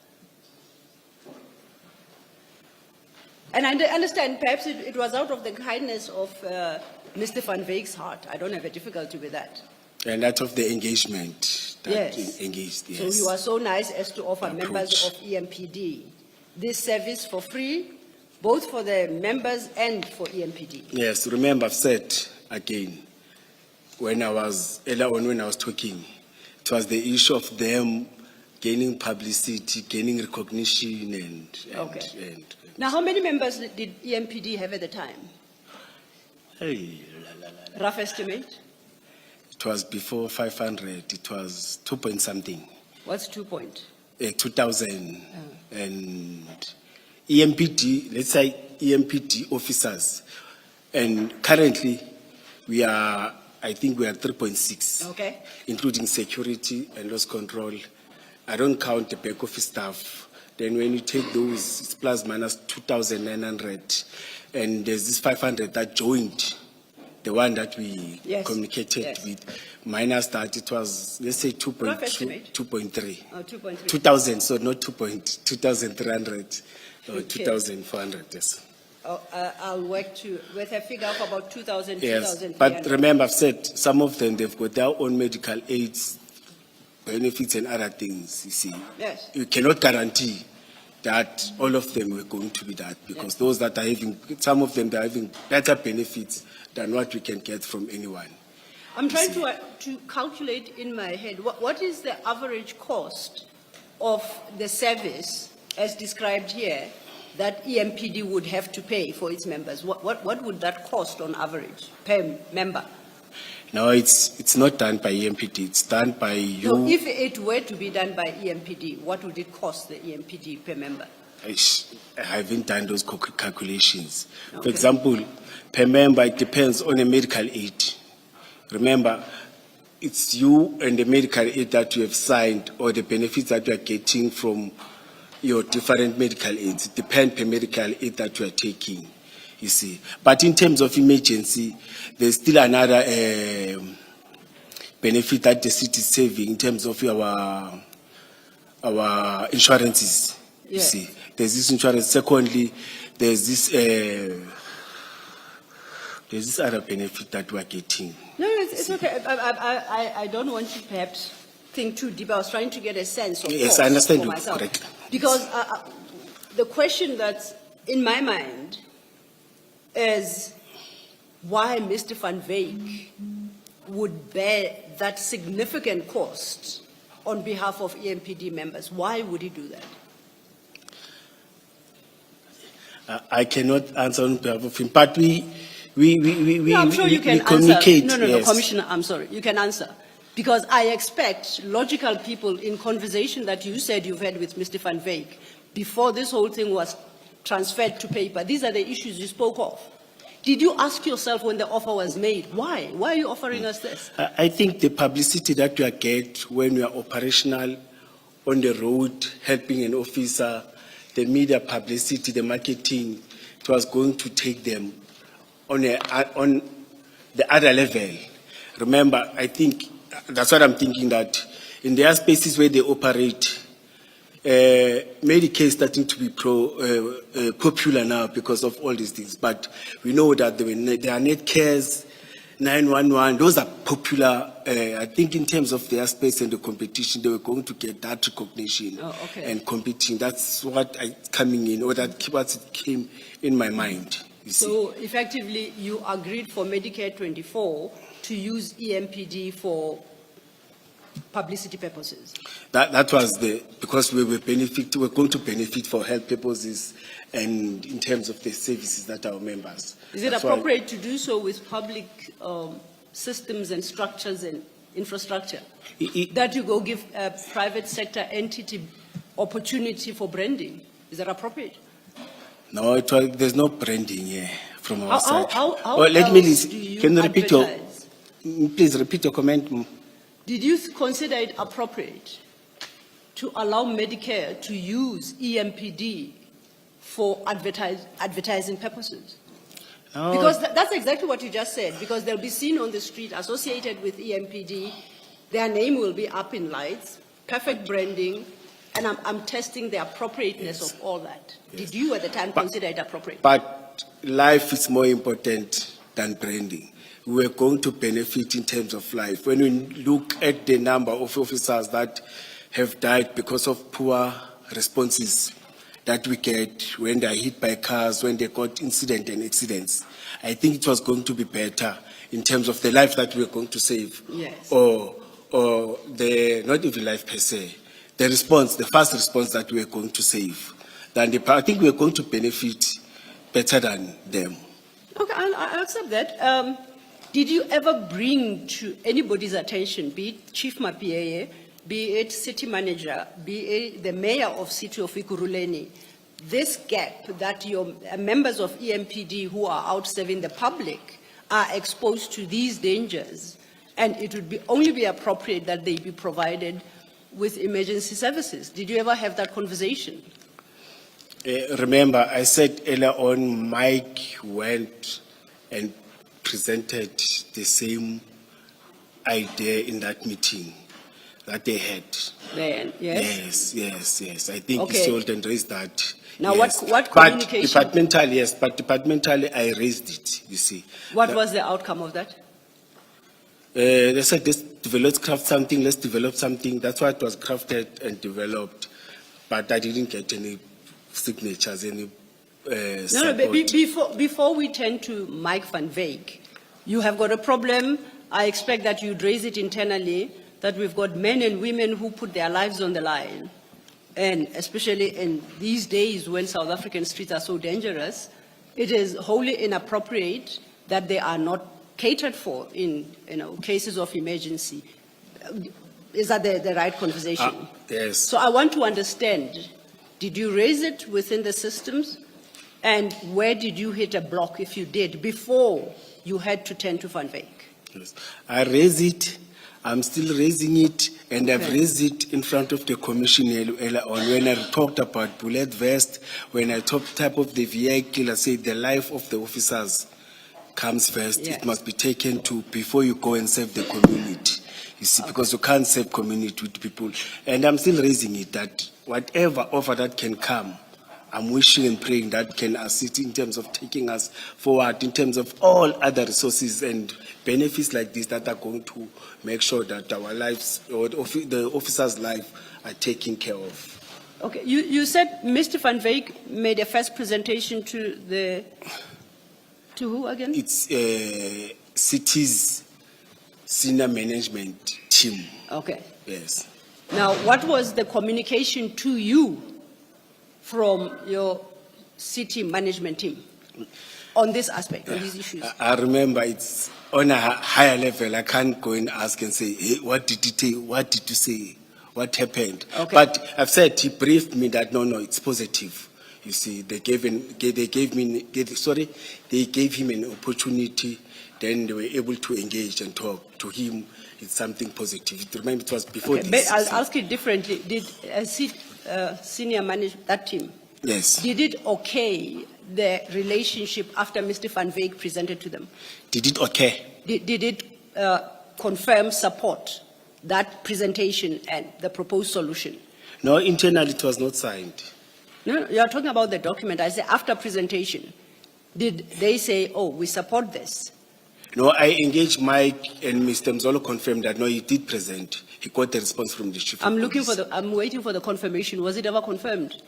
And I understand perhaps it was out of the kindness of Mr. Van Wyk's heart. I don't have a difficulty with that. And out of the engagement that Yes. engaged, yes. So you are so nice as to offer Approach. members of EMPD this service for free, both for the members and for EMPD. Yes, remember I've said again, when I was talking, it was the issue of them gaining publicity, gaining recognition and Now, how many members did EMPD have at the time? hey, Rough estimate? it was before 500, it was 2 point something. What's 2 point? 2000 and EMPD, let's say EMPD officers, and currently I think we are 3.6. Okay. Including security and loss control. I don't count the back office staff. Then when you take those, it's plus minus 2,900, and there's this 500 that joined, the one that we communicated with, minus that it was, let's say 2.2, 2.3. Oh, 2.3. 2,000, so not 2,300 or 2,400, yes. I'll work with a figure of about 2,000, Yes, 2,300. but remember, I've said some of them, they've got their own medical aids, benefits and other things, you see. Yes. You cannot guarantee that all of them were going to be that, because those that are having, some of them, they're having better benefits than what we can get from anyone. I'm trying to calculate in my head, what is the average cost of the service as described here that EMPD would have to pay for its members? What would that cost on average per member? No, it's not done by EMPD, it's done by you. So if it were to be done by EMPD, what would it cost the EMPD per member? I haven't done those calculations. For Okay. example, per member, it depends on a medical aid. Remember, it's you and the medical aid that you have signed or the benefits that you are getting from your different medical aids. It depends per medical aid that you are taking, you see. But in terms of emergency, there's still another benefit that the city is saving in terms of our insurances, you Yeah. see. There's this insurance. Secondly, there's this other benefit that we're getting. No, it's okay. I don't want to perhaps think too deep. I was trying to get a sense of Yes, cost I understand for you myself. correctly. Because the question that's in my mind is why Mr. Van Wyk would bear that significant cost on behalf of EMPD members. Why would he do that? I cannot answer on behalf of him, but we No, I'm sure you can answer. communicate. No, yes. Commissioner, I'm sorry. You can answer. Because I expect logical people in conversation that you said you've had with Mr. Van Wyk before this whole thing was transferred to paper. These are the issues you spoke of. Did you ask yourself when the offer was made, why? Why are you offering us this? I think the publicity that you get when you are operational on the road, helping an officer, the media publicity, the marketing, it was going to take them on the other level. Remember, I think that's what I'm thinking, that in their spaces where they operate, Medicare is starting to be popular now because of all these things. But we know that there are net cares, 911, those are popular. I think in terms of their space and the competition, they were going to get that recognition and competing. That's what coming in, or that what came in my mind. You see. So effectively, you agreed for Medicare 24 to use EMPD for publicity purposes. That was because we were going to benefit for health purposes and in terms of the services that our members. Is it That's why- appropriate to do so with public systems and structures and infrastructure? That you go give a private sector entity opportunity for branding? Is that appropriate? No, there's no branding here from our side. How let me else listen. do you Can you repeat your? advertise? Please repeat your comment. Did you consider it appropriate to allow Medicare to use EMPD for advertising purposes? No. Because that's exactly what you just said, because they'll be seen on the street associated with EMPD, their name will be up in lights, perfect branding, and I'm testing the appropriateness of all that. Did you at the time consider it appropriate? But life is more important than branding. We are going to benefit in terms of life. When we look at the number of officers that have died because of poor responses that we get when they are hit by cars, when they got incident and accidents, I think it was going to be better in terms of the life that we are going to save. Yes. Or the, not even life per se, the response, the first response that we are going to save. I think we are going to benefit better than them. Okay, I accept that. Did you ever bring to anybody's attention, be it Chief Mapieye, be it City Manager, be it the Mayor of City of Ikuruleni, this gap that your members of EMPD who are out serving the public are exposed to these dangers, and it would only be appropriate that they be provided with emergency services? Did you ever have that conversation? Remember, I said earlier on, Mike went and presented the same idea in that meeting that they had. Then, yes? Yes. I think Okay. Isolde and raised that. Now, yes. what communication- But departmentally, I raised it, you see. What was the outcome of that? They said, let's craft something, let's develop something. That's why it was crafted and developed. But I didn't get any signatures, any support. Before we turn to Mike Van Wyk, you have got a problem. I expect that you'd raise it internally, that we've got men and women who put their lives on the line. And especially in these days when South African streets are so dangerous, it is wholly inappropriate that they are not catered for in cases of emergency. Is that the right conversation? Yes. So I want to understand Did you raise it within the systems? And where did you hit a block, if you did, before you had to turn to Van Wyk? Yes. I raise it, I'm still raising it, and I've Okay. raised it in front of the commission earlier on when I talked about bullet vest, when I talked type of the vehicle, I said the life of the officers comes first. Yes. It must be taken to before you go and serve the community. You see, because you can't serve community with people. And I'm still raising it that whatever offer that can come, I'm wishing and praying that can assist in terms of taking us forward, in terms of all other resources and benefits like this that are going to make sure that our lives, or the officers' life, are taken care of. Okay, you said Mr. Van Wyk made a first presentation to who again? It's city's senior management team. Okay. Yes. Now, what was the communication to you from your city management team on this aspect, on these issues? I remember it's on a higher level. I can't go and ask and say, hey, what did you say? What did you say? What happened? Okay. But I've said, he briefed me that no, it's positive. You see, they gave him an opportunity, then they were able to engage and talk to him. It's something positive. Remember, it was before Okay, this. but I'll ask it differently. Did senior management, that team, Yes. did it okay the relationship after Mr. Van Wyk presented to them? Did it okay? Did it confirm support, that presentation and the proposed solution? No, internally it was not signed. No, you are talking about the document. I say after presentation, did they say, oh, we support this? No, I engaged Mike, and Mr. Mzolo confirmed that no, he did present. He got the response from the chief. of police. I'm waiting for the confirmation. Was it ever confirmed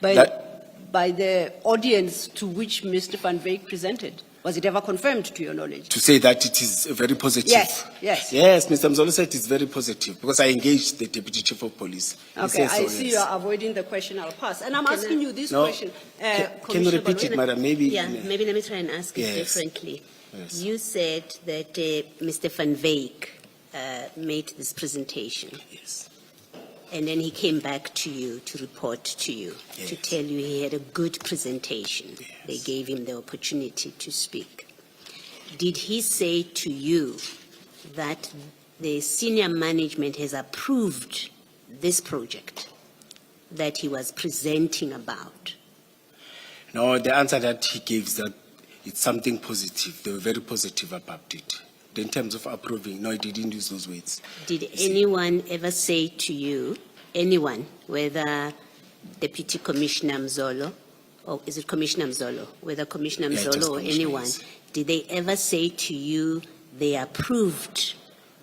by the audience to which Mr. Van Wyk presented? Was it ever confirmed to your knowledge? To say that it is very positive. Yes, yes. Yes, Mr. Mzolo said it's very positive because I engaged the deputy chief of police. He Okay, said so, I see yes. you are avoiding the question. I'll pass. And I'm asking you this No, question. Can you Commissioner repeat it, Balwena. madam? Maybe. Yeah, maybe let me try and ask it Yes. differently. Yes. You said that Mr. Van Wyk made this presentation, Yes. and then he came back to you to report to you, to Yes. tell you he had a good presentation. Yes. They gave him the opportunity to speak. Did he say to you that the senior management has approved this project that he was presenting about? No, the answer that he gave is that it's something positive. They were very positive about it. In terms of approving, no, he didn't use those words. Did anyone ever say to you, anyone, whether Deputy Commissioner Mzolo, or is it Commissioner Mzolo, whether Commissioner Yeah, just Mzolo or Commissioner, anyone, yes. did they ever say to you they approved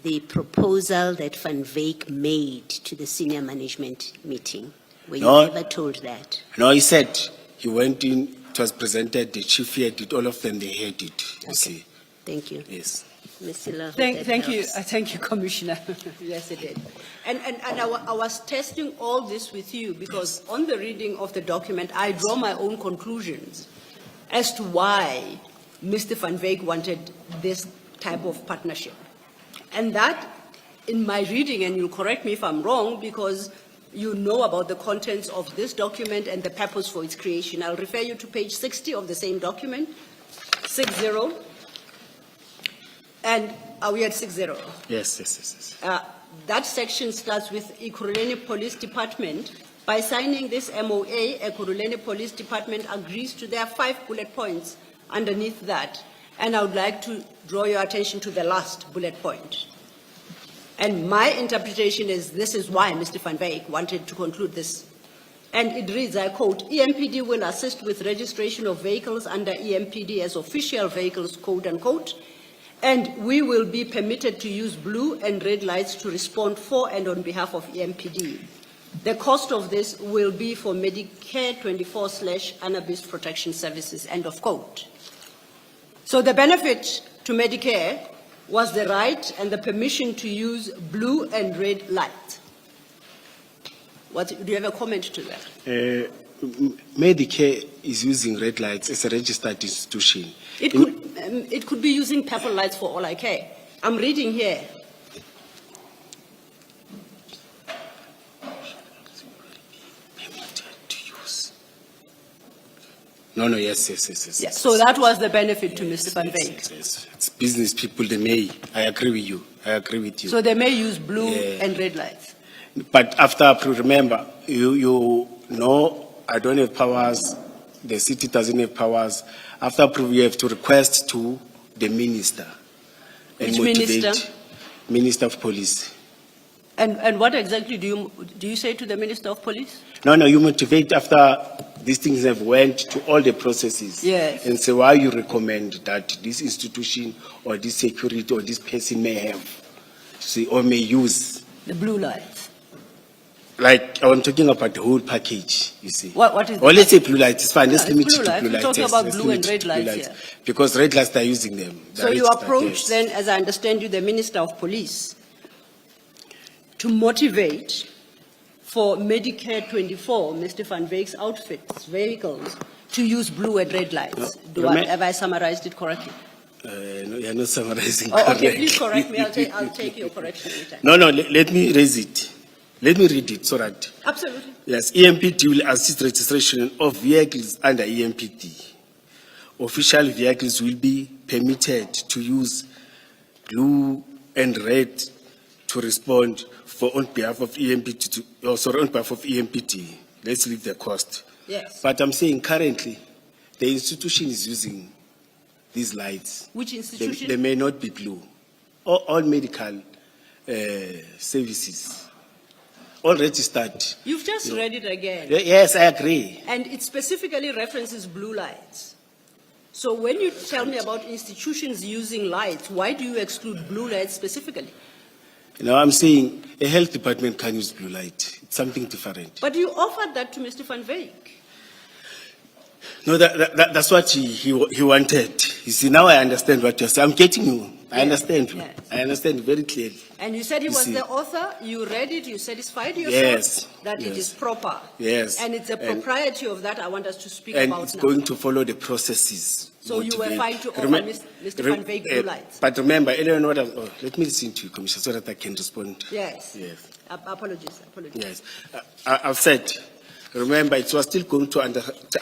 the proposal that Van Wyk made to the senior management meeting? Were you No. ever told that? No, he said he went in, it was presented, the chief heard it, all of them, they heard it, you see. Thank you. Yes. Ms. Silla, Thank you, Commissioner. Yes, it did. And I was testing all this with you because on the reading of the document, I draw my own conclusions as to why Mr. Van Wyk wanted this type of partnership. And that, in my reading, and you'll correct me if I'm wrong, because you know about the contents of this document and the purpose for its creation. I'll refer you to page 60 of the same document, 60. And are we at 60? Yes. That section starts with Ekurhuleni Police Department. By signing this MOA, Ekurhuleni Police Department agrees to their 5 bullet points underneath that. And I would like to draw your attention to the last bullet point. And my interpretation is this is why Mr. Van Wyk wanted to conclude this. And it reads, I quote, EMPD will assist with registration of vehicles under EMPD as official vehicles, quote unquote, and we will be permitted to use blue and red lights to respond for and on behalf of EMPD. The cost of this will be for Medicare 24/Unabased Protection Services, end of quote. So the benefit to Medicare was the right and the permission to use blue and red light. Do you have a comment to that? Medicare is using red lights as a registered institution. It could be using purple lights for all I care. I'm reading here. No, yes. Yeah, so that was the benefit to Mr. Van Wyk. Yes. It's business people, they may. I agree with you. So they may use blue Yeah. and red lights. But after approval, remember, you know, I don't have powers, the city doesn't have powers. After approval, you have to request to the minister. And Which motivate- minister? Minister of Police. And what exactly do you say to the Minister of Police? No, you motivate after these things have went to all the processes. Yes. And say why you recommend that this institution or this security or this person may have, see, or may use. The blue lights. Like, I'm talking about the whole package, you see. What is Or the let's say blue lights, it's fine, let's Yeah, limit it's it blue to lights. blue We're lights. talking yes, about let's blue limit and it red to blue lights here. Because red lights, they're using them. The So you reds, approach yes. then, as I understand you, the Minister of Police to motivate for Medicare 24, Mr. Van Wyk's outfits, vehicles, to use blue and red lights. Have I summarized it correctly? No, you're not summarizing Oh, okay, correctly. please correct me. I'll take your correction later. No, let me raise it. Let me read it so that. Absolutely. Yes, EMPD will assist registration of vehicles under EMPD. Official vehicles will be permitted to use blue and red to respond on behalf of EMPD. On behalf of EMPD. Let's leave the cost. Yes. But I'm saying currently, the institution is using these lights. Which institution? They may not be blue. All medical services. All registered. You've just read it again. Yes, I agree. And it specifically references blue lights. So when you tell me about institutions using lights, why do you exclude blue lights specifically? You know, I'm saying a health department can use blue light. It's something different. But you offered that to Mr. Van Wyk. No, that's what he wanted. You see, now I understand what you're saying. I'm getting you. I understand you. Yes. I understand very clearly. And you said he You was see. the author, you read it, you satisfied yourself Yes, that it yes. is proper. Yes. And it's the And- propriety of that I want us to speak And about it's now. going to follow the processes. So you were Motivate. fine to offer Mr. Van Wyk blue lights? But remember, Eleanor, let me listen to you, Commissioner, so that I can respond. Yes. Yes. Apologies. Yes. I've said, remember, it was still going to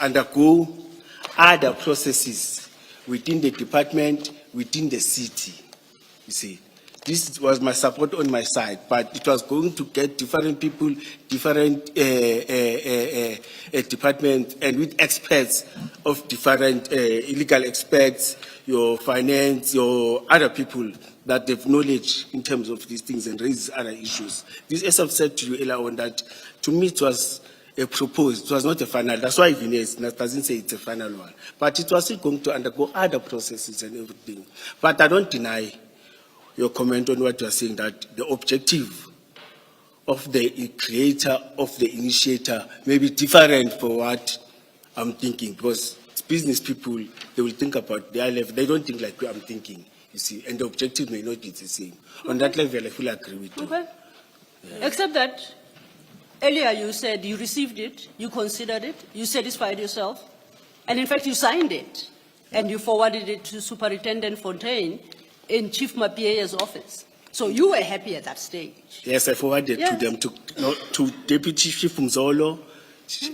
undergo other processes within the department, within the city. You see, this was my support on my side, but it was going to get different people, different departments, and with experts of different legal experts, your finance, your other people that have knowledge in terms of these things and raise other issues. This, as I've said to you earlier on, that to me it was a proposed, it was not a final. That's why Vinay doesn't say it's a final one. But it was still going to undergo other processes and everything. But I don't deny your comment on what you are saying, that the objective of the creator, of the initiator, may be different for what I'm thinking, because it's business people, they will think about their level. They don't think like I'm thinking, you see, and the objective may not be the same. On that level, I fully agree with you. Okay. Except that earlier you said you received it, you considered it, you satisfied yourself, and in fact you signed it, and you forwarded it to Superintendent Fontaine in Chief Mapie's office. So you were happy at that stage. Yes, I forwarded Yeah. to them, to Deputy Chief Mzolo.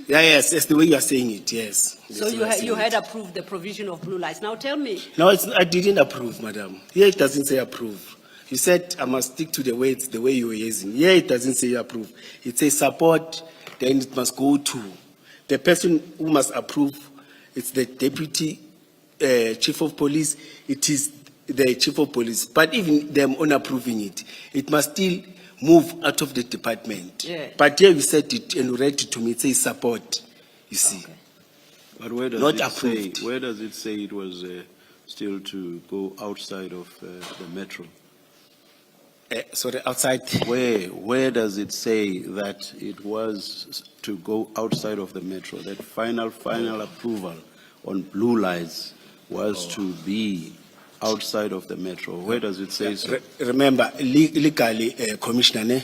Yes, that's the way you are saying it, yes. So That's you, the way I'm you saying had it. approved the provision of blue lights. Now tell me, No, I didn't approve, madam. Here it doesn't say approve. You said I must stick to the words the way you were using. Here it doesn't say approve. It says support, then it must go to. The person who must approve, it's the Deputy Chief of Police, it is the Chief of Police. But even them on approving it, it must still move out of the department. Yeah. But here you said it and you read it to me, it says support, you see. Okay. But where does Not it approved. say? Where does it say it was still to go outside of the metro? Sorry, outside. Where does it say that it was to go outside of the metro? That final approval on blue lights was to be outside of the metro. Where does it say so? Remember, legally, Commissioner,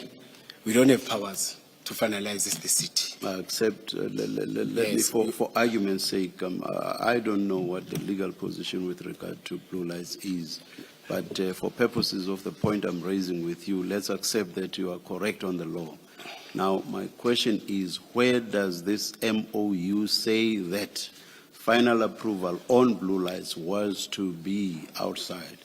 we don't have powers to finalize the city. Except, let me, Yes. for argument's sake, I don't know what the legal position with regard to blue lights is. But for purposes of the point I'm raising with you, let's accept that you are correct on the law. Now, my question is, where does this MOU say that final approval on blue lights was to be outside.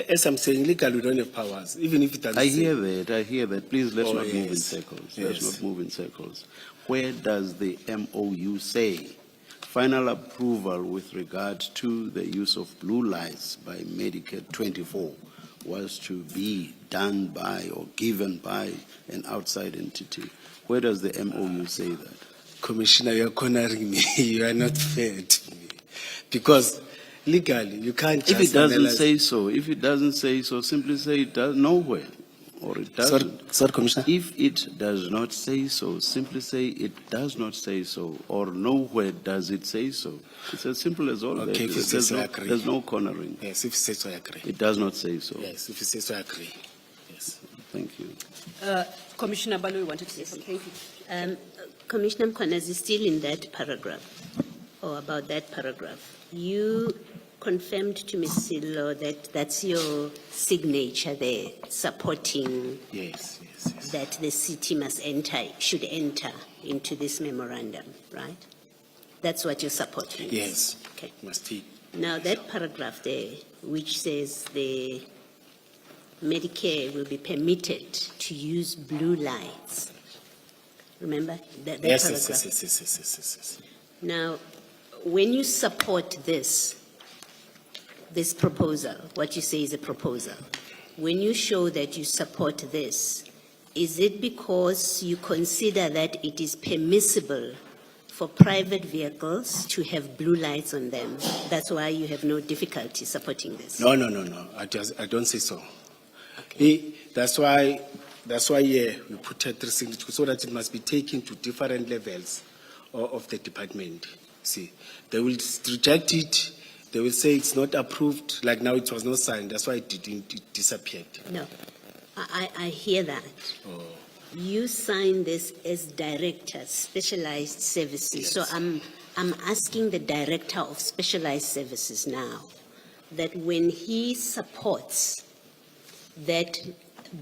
As I'm saying, legally we don't have powers, even if it doesn't I say. hear that. Please, let's Oh, not move in yes. circles. Yes. Let's not move in circles. Where does the MOU say final approval with regard to the use of blue lights by Medicare 24 was to be done by or given by an outside entity? Where does the MOU say that? Commissioner, you're cornering me. You are not fair to me. Because legally, you can't just If it doesn't analyze- say so, simply say it does nowhere, or it doesn't. Sorry, Commissioner. If it does not say so, simply say it does not say so, or nowhere does it say so. It's as simple as all that. Okay, if you say so, I agree. There's no cornering. Yes, if you say so, I agree. It does not say so. Yes, if you say so, I agree. Yes. Thank you. Commissioner Balu wanted to say something. Thank you. Commissioner Mkhwanazi, still in that paragraph, or about that paragraph, you confirmed to Ms. Silo that that's your signature there, supporting Yes. that the city should enter into this memorandum, right? That's what you're supporting? Yes. Okay. Must he? Now, that paragraph there, which says the Medicare will be permitted to use blue lights, remember that Yes, paragraph? yes. Now, when you support this proposal, what you say is a proposal, when you show that you support this, is it because you consider that it is permissible for private vehicles to have blue lights on them? That's why you have no difficulty supporting this? No. I don't say so. That's why we put a 3 signatures so that it must be taken to different levels of the department. See, they will reject it. They will say it's not approved. Like now, it was not signed. That's why it disappeared. No, I hear that. Oh. You sign this as director, specialized services. Yes. So I'm asking the director of specialized services now that when he supports that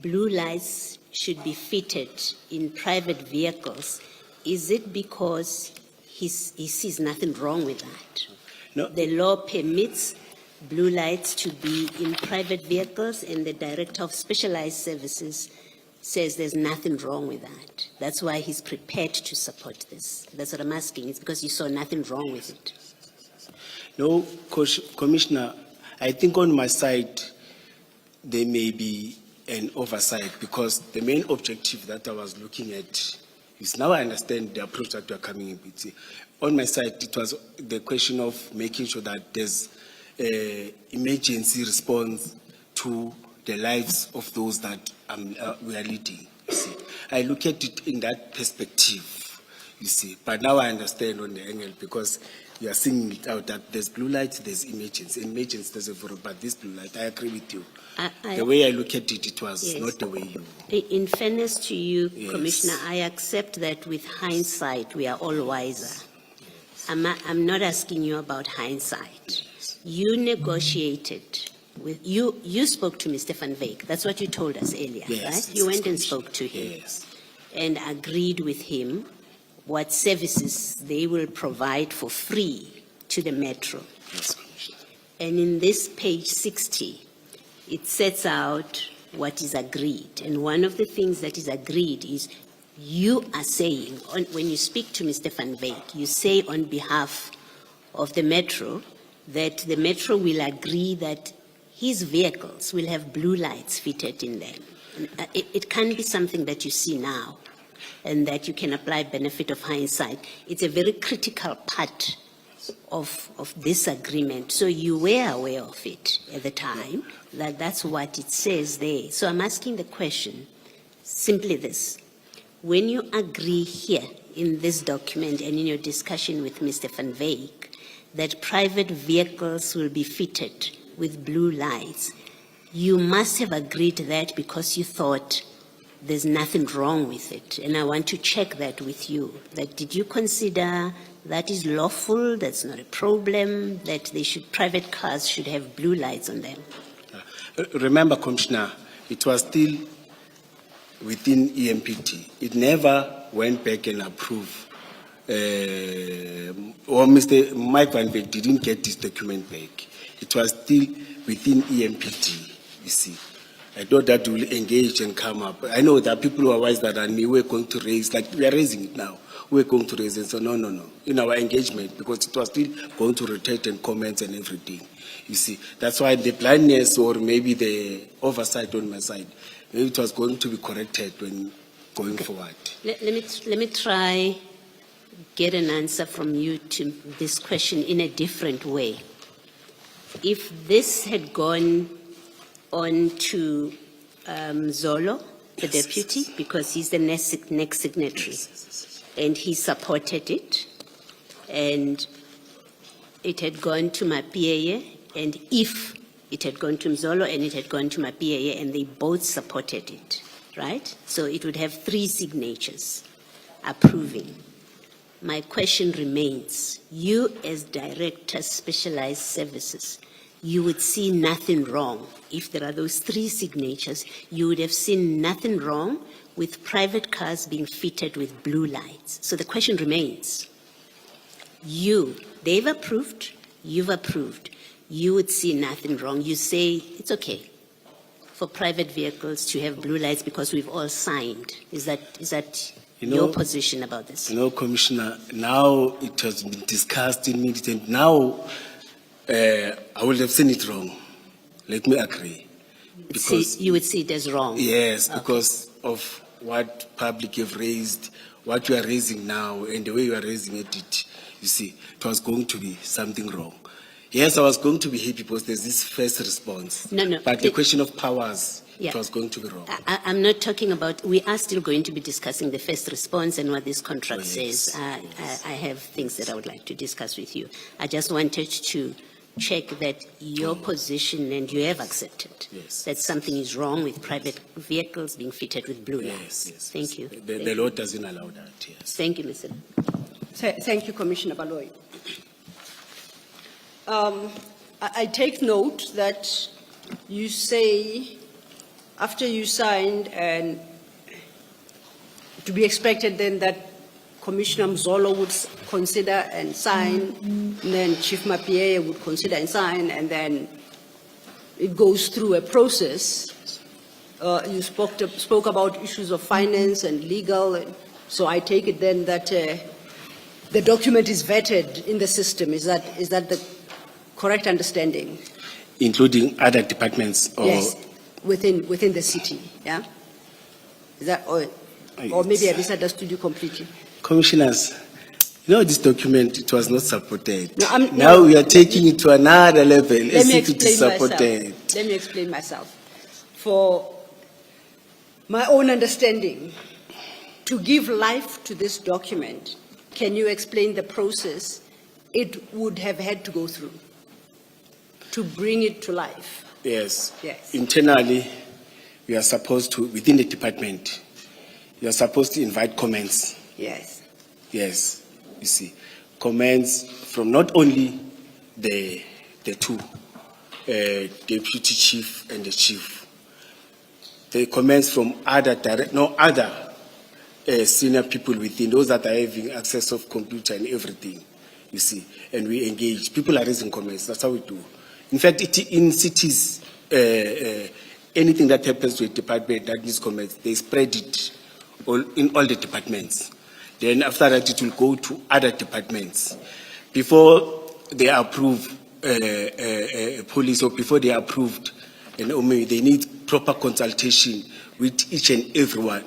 blue lights should be fitted in private vehicles, is it because he sees nothing wrong with that? No. The law permits blue lights to be in private vehicles, and the director of specialized services says there's nothing wrong with that. That's why he's prepared to support this. That's what I'm asking. It's because you saw nothing wrong with it. No, Commissioner, I think on my side, there may be an oversight because the main objective that I was looking at is now I understand the approach that you are coming in with. On my side, it was the question of making sure that there's emergency response to the lives of those that we are leading. You see, I look at it in that perspective, you see. But now I understand on the angle because you are seeing it out that there's blue light, there's emergency. Emergency, there's a vote, but this blue light, I agree with you. The way I look at it, it was Yes. not the way you. In fairness to you, Yes. Commissioner, I accept that with hindsight, we are all wiser. I'm not asking you about hindsight. You negotiated with, you spoke to Mr. Van Wyk. That's what you told us earlier, Yes, right? yes, You went and yes, spoke to him Yes. and agreed with him what services they will provide for free to the metro. Yes, Commissioner. And in this page 60, it sets out what is agreed. And one of the things that is agreed is you are saying, when you speak to Mr. Van Wyk, you say on behalf of the metro that the metro will agree that his vehicles will have blue lights fitted in them. And, it can't be something that you see now and that you can apply benefit of hindsight. It's a very critical part of this agreement. So you were aware of it at the time, that that's what it says there. So I'm asking the question, simply this. When you agree here in this document and in your discussion with Mr. Van Wyk that private vehicles will be fitted with blue lights, you must have agreed to that because you thought there's nothing wrong with it. And I want to check that with you. That did you consider that is lawful, that's not a problem, that private cars should have blue lights on them? Remember, Commissioner, it was still within EMPT. It never went back and approved Mr. Mike Van Wyk didn't get this document back. It was still within EMPD, you see. I thought that will engage and come up. I know that people who are wiser than me, we're going to raise, like we are raising it now, we're going to raise it. So no, in our engagement, because it was still going to rotate and comments and everything. You see, that's why the blindness or maybe the oversight on my side, maybe it was going to be corrected when going forward. Let me try get an answer from you to this question in a different way. If this had gone on to Zolo, the deputy, because he's the next signatory, and he supported it, and it had gone to my PAA, and if it had gone to Mzolo and it had gone to my PAA and they both supported it, right? So it would have 3 signatures approving. My question remains, you as Director Specialized Services, you would see nothing wrong. If there are those 3 signatures, you would have seen nothing wrong with private cars being fitted with blue lights. So the question remains, they've approved, you've approved, you would see nothing wrong. You say it's okay for private vehicles to have blue lights because we've all signed. Is that your position about this? Commissioner, now it has been discussed in meeting. Now I would have seen it wrong. Let me agree. Because you would see it as wrong? Yes, Okay. because of what public have raised, what you are raising now, and the way you are raising it, you see, it was going to be something wrong. Yes, I was going to be happy because there's this first response. No. But the question of powers, Yeah. it was going to be wrong. I'm not talking about, we are still going to be discussing the first response and what this contract says. I have things that I would like to discuss with you. I just wanted to check that your position, and you have accepted, that something is wrong with private vehicles being fitted with blue lights. Yes. Thank you. The law doesn't allow that, yes. Thank you, Mr. Thank you, Commissioner Baloyi. I take note that you say after you signed, and to be expected then that Commissioner Mzolo would consider and sign, and then Chief Mapie would consider and sign, and then it goes through a process. You spoke about issues of finance and legal, and so I take it then that the document is vetted in the system. Is that the correct understanding? Including other departments? Or Yes, within the city, yeah? Is that, or maybe I misunderstood you completely? Commissioners, this document, it was not supported. No, now we are taking it to another level. Let me if it is supported. Let me explain myself. For my own understanding, to give life to this document, can you explain the process it would have had to go through to bring it to life? Yes. Yes. Internally, we are supposed to, within the department, you are supposed to invite comments. Yes. Yes, you see, comments from not only the 2, deputy chief and the chief, the comments from other senior people within, those that are having access of computer and everything, you see, and we engage. People are raising comments, that's how we do. In fact, in cities, anything that happens to a department that needs comments, they spread it in all the departments. Then after that, it will go to other departments. Before they approve police, or before they are approved, they need proper consultation with each and everyone.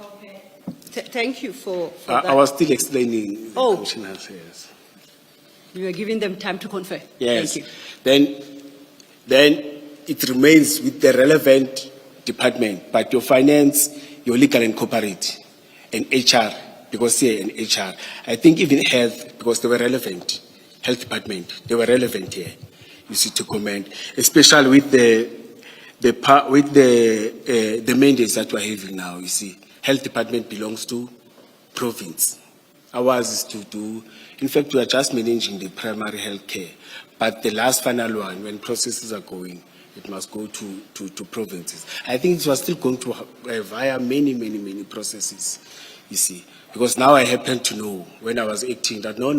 Okay. Thank you for that. I was still explaining. Oh. Commissioners, yes. You are giving them time to confer. Yes. Thank you. Then it remains with the relevant department, but your finance, your legal and corporate, and HR, because here and HR. I think even health, because they were relevant, health department, they were relevant here. You see, to comment, especially with the mandates that we're having now. You see, health department belongs to province. Ours is to do. In fact, we are just managing the primary health care, but the last final one, when processes are going, It must go to provinces. I think it was still going to via many processes, you see. Because now I happen to know, when I was acting, that no.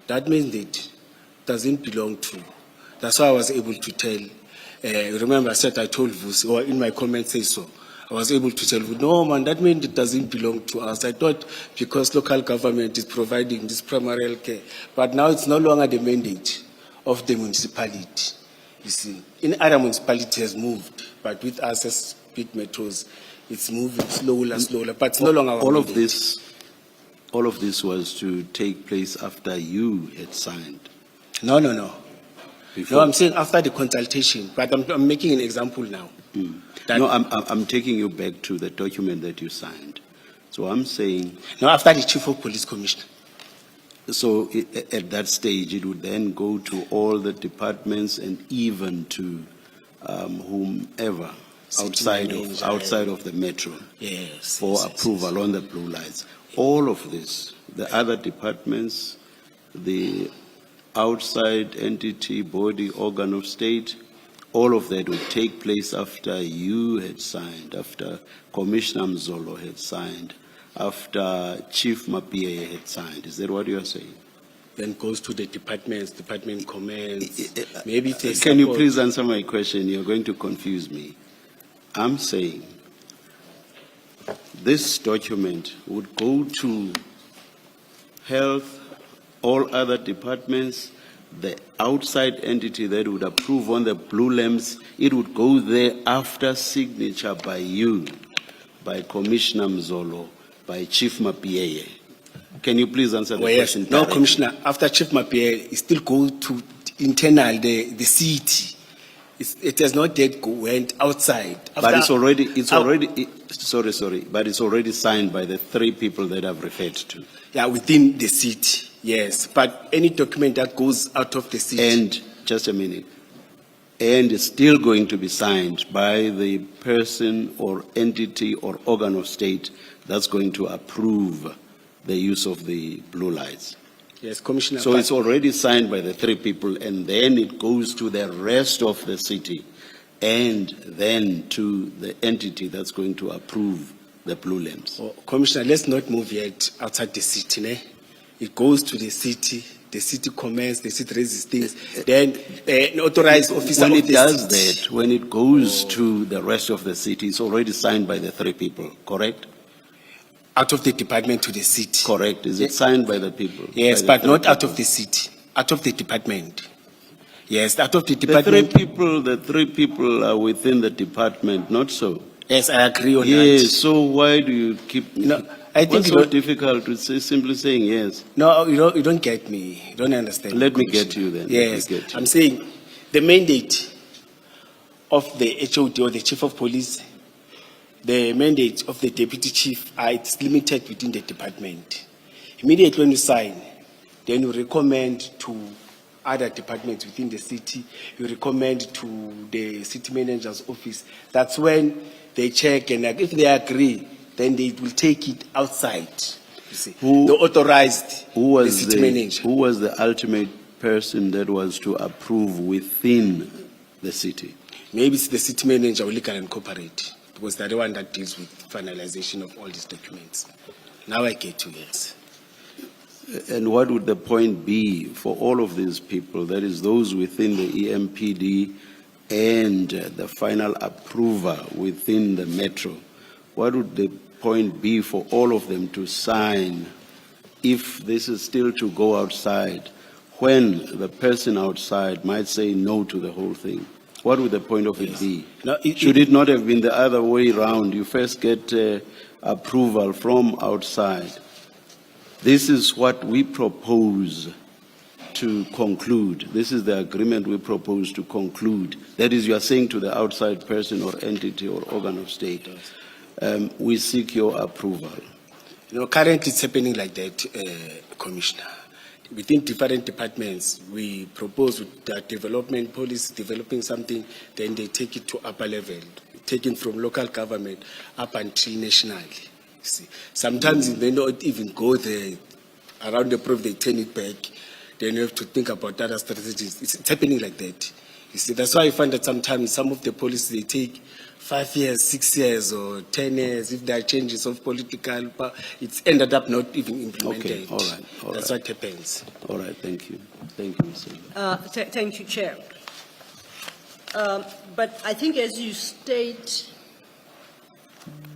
That mandate doesn't belong to. That's why I was able to tell. Remember, I said I told Vusi, or in my comments say so. I was able to tell Vusi, no man, that mandate doesn't belong to us. I thought because local government is providing this primary health care, but now it's no longer the mandate of the municipality. You see, in other municipalities has moved, but with us as big metros, it's moving slower, but it's no longer our All of mandate. all of this was to take place after you had signed. No. Before. No, I'm saying after the consultation, but I'm making an example now. That- No, I'm taking you back to the document that you signed. So I'm saying, No, after the Chief of Police Commissioner. so at that stage, it would then go to all the departments and even to whomever City manager, outside of the metro Yes. for yes, approval on the blue lights. All of this, the other departments, the outside entity, body, organ of state, all of that would take place after you had signed, after Commissioner Mzolo had signed, after Chief Mapie had signed. Is that what you are saying? Then goes to the departments, department comments. Maybe it is Can you support- please answer my question? You're going to confuse me. I'm saying this document would go to health, all other departments, the outside entity that would approve on the blue lamps, it would go there after signature by you, by Commissioner Mzolo, by Chief Mapie. Can you please answer the Oh, yes. question? No, directly? Commissioner, after Chief Mapie, it still go to internal, the city. It has not yet went outside. But it's After- already, sorry, but it's already signed by the three people that I've referred to. Yeah, within the city, yes. But any document that goes out of the city. And, just a minute, and it's still going to be signed by the person or entity or organ of state that's going to approve the use of the blue lights. Yes, Commissioner. So but- it's already signed by the three people, and then it goes to the rest of the city, and then to the entity that's going to approve the blue lamps. Oh, Commissioner, let's not move yet outside the city. Ne? It goes to the city comments, the city raises things, then an authorized officer When of it the does city. that, when it goes to the rest of the city, it's already signed by the three people, correct? Out of the department to the city. Correct. Is it signed by the people? Yes, By but the not three out people? of the city, out of the department. Yes, out of the The three department. people are within the department, not so. Yes, I agree on Yes, that. so why do you keep, No, I think what's you so don't- difficult to say, simply saying yes? No, you don't get me. You don't understand. Let me Commissioner. get you then. Let me Yes, get you. I'm saying the mandate of the HOD or the Chief of Police, the mandate of the Deputy Chief, it's limited within the department. Immediately when you sign, then you recommend to other departments within the city, you recommend to the city manager's office. That's when they check, and if they agree, then they will take it outside. You see, Who- the authorized, Who the was city manager. who was the ultimate person that was to approve within the city? Maybe it's the city manager or legal and corporate, because they're the one that deals with finalization of all these documents. Now I get you, yes. And what would the point be for all of these people, that is those within the EMPD and the final approver within the metro? What would the point be for all of them to sign if this is still to go outside, when the person outside might say no to the whole thing? What would the point of it be? No, Should it not have been the other way around? You first get approval from outside. This is what we propose to conclude. This is the agreement we propose to conclude. That is, you are saying to the outside person or entity or organ of state, we seek your approval. You know, currently it's happening like that, Commissioner. Within different departments, we propose with the development policy, developing something, then they take it to upper level, taken from local government up until nationally. See, sometimes they don't even go there around the province, they turn it back. Then you have to think about other strategies. It's happening like that. You see, that's why I find that sometimes some of the policies, they take 5 years, 6 years, or 10 years. If there are changes of political power, it's ended up not even implemented. Okay, all right, all That's right. what happens. All right, thank you. Thank you, Mr. Thank you, Chair. But I think as you state,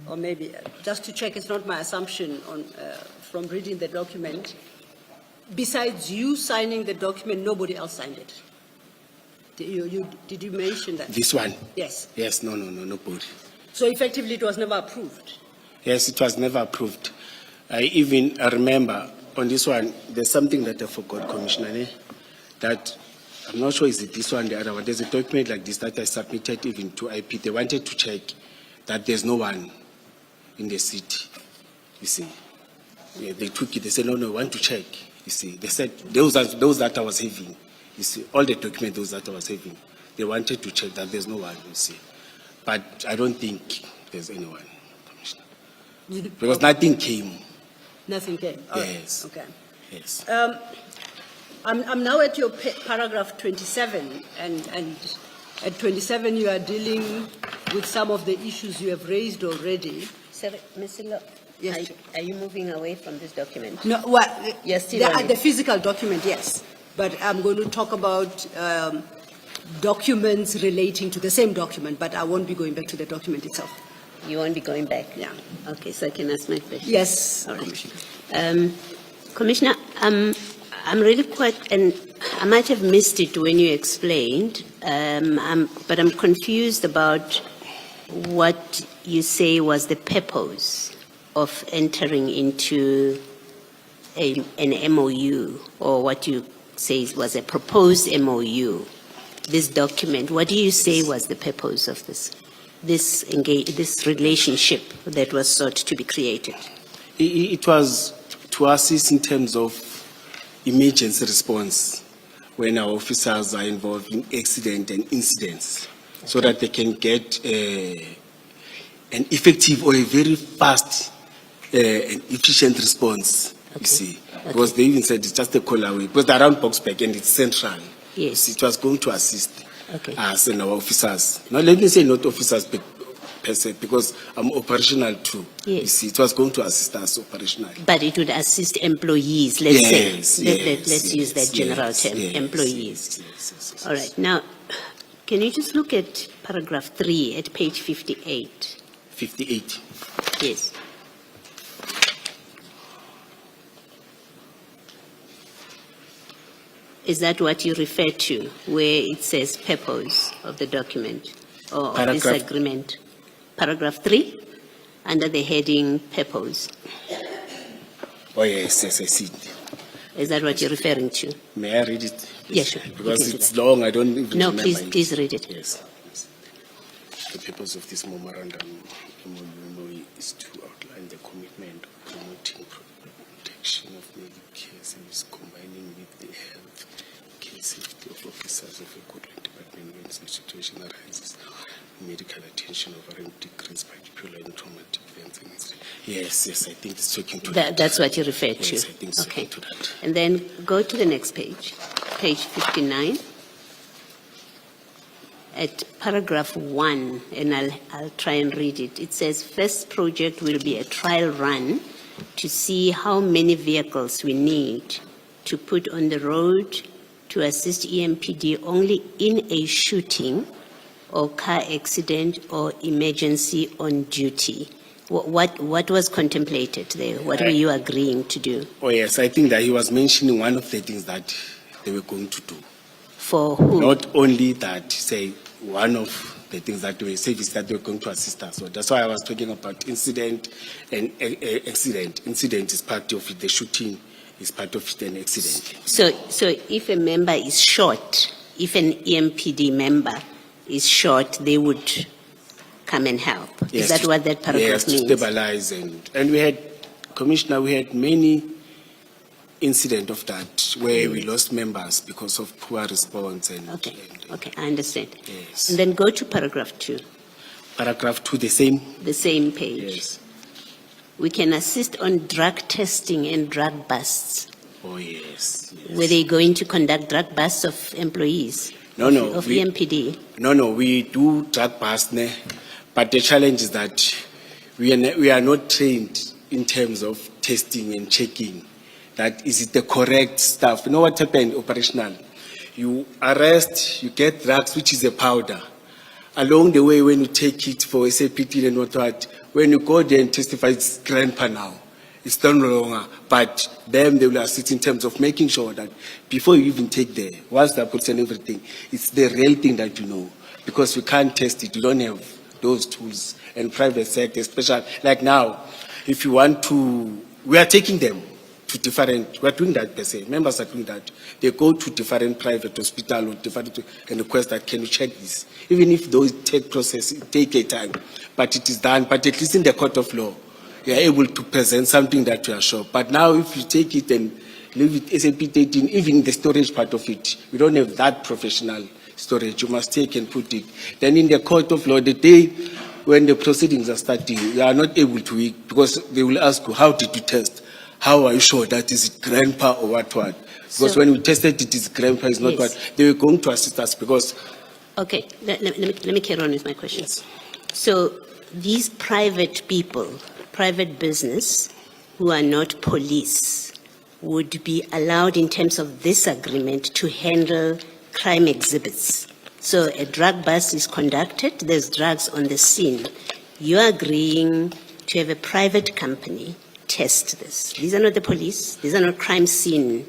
or maybe just to check, it's not my assumption from reading the document, besides you signing the document, nobody else signed it. Did you mention that? This one? Yes. Yes, nobody. So effectively it was never approved? Yes, it was never approved. I remember on this one, there's something that I forgot, Commissioner, that I'm not sure is it this one or the other one. There's a document like this that I submitted even to IPID. They wanted to check that there's no one in the city, you see. Yeah, they took it, they said, no, we want to check, you see. They said, those that I was having, you see, all the documents, those that I was having, they wanted to check that there's no one, you see. But I don't think there's anyone, Commissioner. Because nothing came. Nothing came? All right. Yes. Okay. Yes. I'm now at your paragraph 27, and at 27 you are dealing with some of the issues you have raised already. Sorry, Ms. Lo, Yes. are you moving away from this document? No, well, Yes, still on it. the physical document, yes. But I'm going to talk about documents relating to the same document, but I won't be going back to the document itself. You won't be going back? Yeah. Okay, so I can ask my question? Yes, All right. Commissioner. Commissioner, I'm really quite, and I might have missed it when you explained, but I'm confused about what you say was the purpose of entering into an MOU, or what you say was a proposed MOU, this document. What do you say was the purpose of this relationship that was sought to be created? It was to assist in terms of emergency response when our officers are involved in accident and incidents, so that they can get an effective or a very fast and efficient response, you see. Because they even said it's just a call away, because they're around Boxback and it's central. Yes. It was going to assist Okay. us and our officers. Now let me say not officers per se, because I'm operational too. Yes. You see, it was going to assist us operationally. But it would assist employees, let's Yes, say. yes, Let's use that general term, yes, employees. yes. All right. Now, can you just look at paragraph 3 at page 58? 58. Yes. Is that what you refer to, where it says purpose of the document or of this Paragraph- agreement? Paragraph 3, under the heading purpose. Oh, yes, I see it. Is that what you're referring to? May I read it? Yeah, sure. You Because can do it's that. long, I don't even No, remember. please read it. Yes. The purpose of this memorandum MOU is to outline the commitment of promoting protection of Medicare service, combining with the health care safety of officers of a good department when such situation arises. Medical attention over decrease, particularly in traumatic events. Yes, I think it's talking to that. That's what you referred to? Yes, I think it's Okay. talking to that. And then go to the next page, page 59. At paragraph 1, and I'll try and read it. It says, first project will be a trial run to see how many vehicles we need to put on the road to assist EMPD only in a shooting or car accident or emergency on duty. What was contemplated there? What were you agreeing to do? Oh, yes, I think that he was mentioning one of the things that they were going to do. For who? Not only that, say, one of the things that they were saying is that they were going to assist us. So that's why I was talking about incident and accident. Incident is part of it, the shooting is part of it, an accident. So if a member is shot, if an EMPD member is shot, they would come and help. Is that what that paragraph yes, means? to stabilize. And we had, Commissioner, we had many incidents of that where we lost members because of poor response. Okay, I understand. Yes. And then go to paragraph 2, Paragraph 2, the same? the same page. Yes. We can assist on drug testing and drug busts. Oh, yes. Were they going to conduct drug busts of employees? No, no. of we- EMPD. No, we do drug bust, ne? But the challenge is that we are not trained in terms of testing and checking that is it the correct stuff. You know what happened operational? You arrest, you get drugs, which is a powder. Along the way, when you take it for SAPT and what, when you go there and testify, it's grandpa now. It's no longer, but them, they will assist in terms of making sure that before you even take there, once they put and everything, it's the real thing that you know. Because we can't test it, you don't have those tools. And private sector, especially, like now, if you want to, we are taking them to different, we are doing that per se, members are doing that. They go to different private hospital or different, and request that, can you check this? Even if those take process, it take a time, but it is done, but at least in the court of law, you are able to present something that you are sure. But now if you take it and leave it SAP 13, even the storage part of it, we don't have that professional storage. You must take and put it. Then in the court of law, the day when the proceedings are starting, you are not able to, because they will ask you, how did you test? How are you sure that is it grandpa or what? Because when we tested it is grandpa, is not Yes. what. They were going to assist us because. Okay, let me carry on with my questions. So these private people, private business, who are not police, would be allowed in terms of this agreement to handle crime exhibits. So a drug bust is conducted, there's drugs on the scene. You're agreeing to have a private company test this. These are not the police, these are not crime scene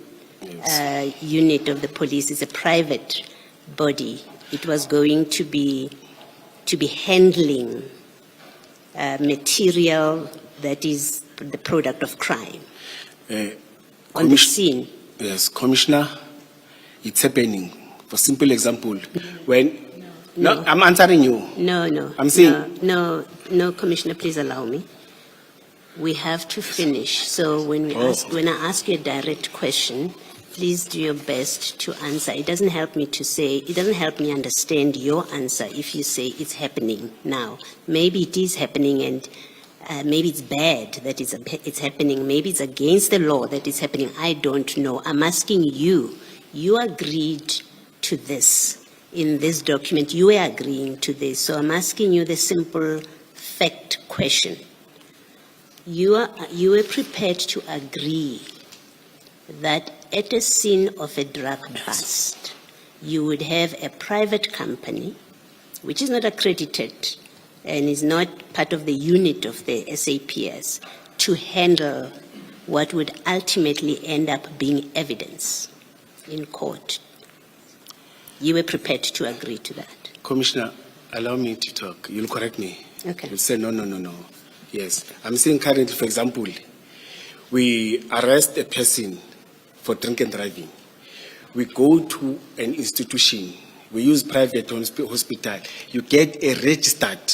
unit of the police, it's a private body. It was going to be handling material that is the product of crime on the scene. Yes, Commissioner, it's happening. For simple example, when no, I'm answering you. No. I'm saying No, Commissioner, please allow me. We have to finish. So when I ask you a direct question, please do your best to answer. It doesn't help me understand your answer if you say it's happening now. Maybe it is happening and maybe it's bad that it's happening. Maybe it's against the law that it's happening. I don't know. I'm asking you. You agreed to this in this document. You were agreeing to this. So I'm asking you the simple fact question. You were prepared to agree that at a scene of a drug bust, you would have a private company, which is not accredited and is not part of the unit of the SAPS, to handle what would ultimately end up being evidence in court. You were prepared to agree to that. Commissioner, allow me to talk. You'll correct me. Okay. You'll say no. Yes, I'm saying currently, for example, we arrest a person for drink and driving. We go to an institution. We use private hospital. You get a registered.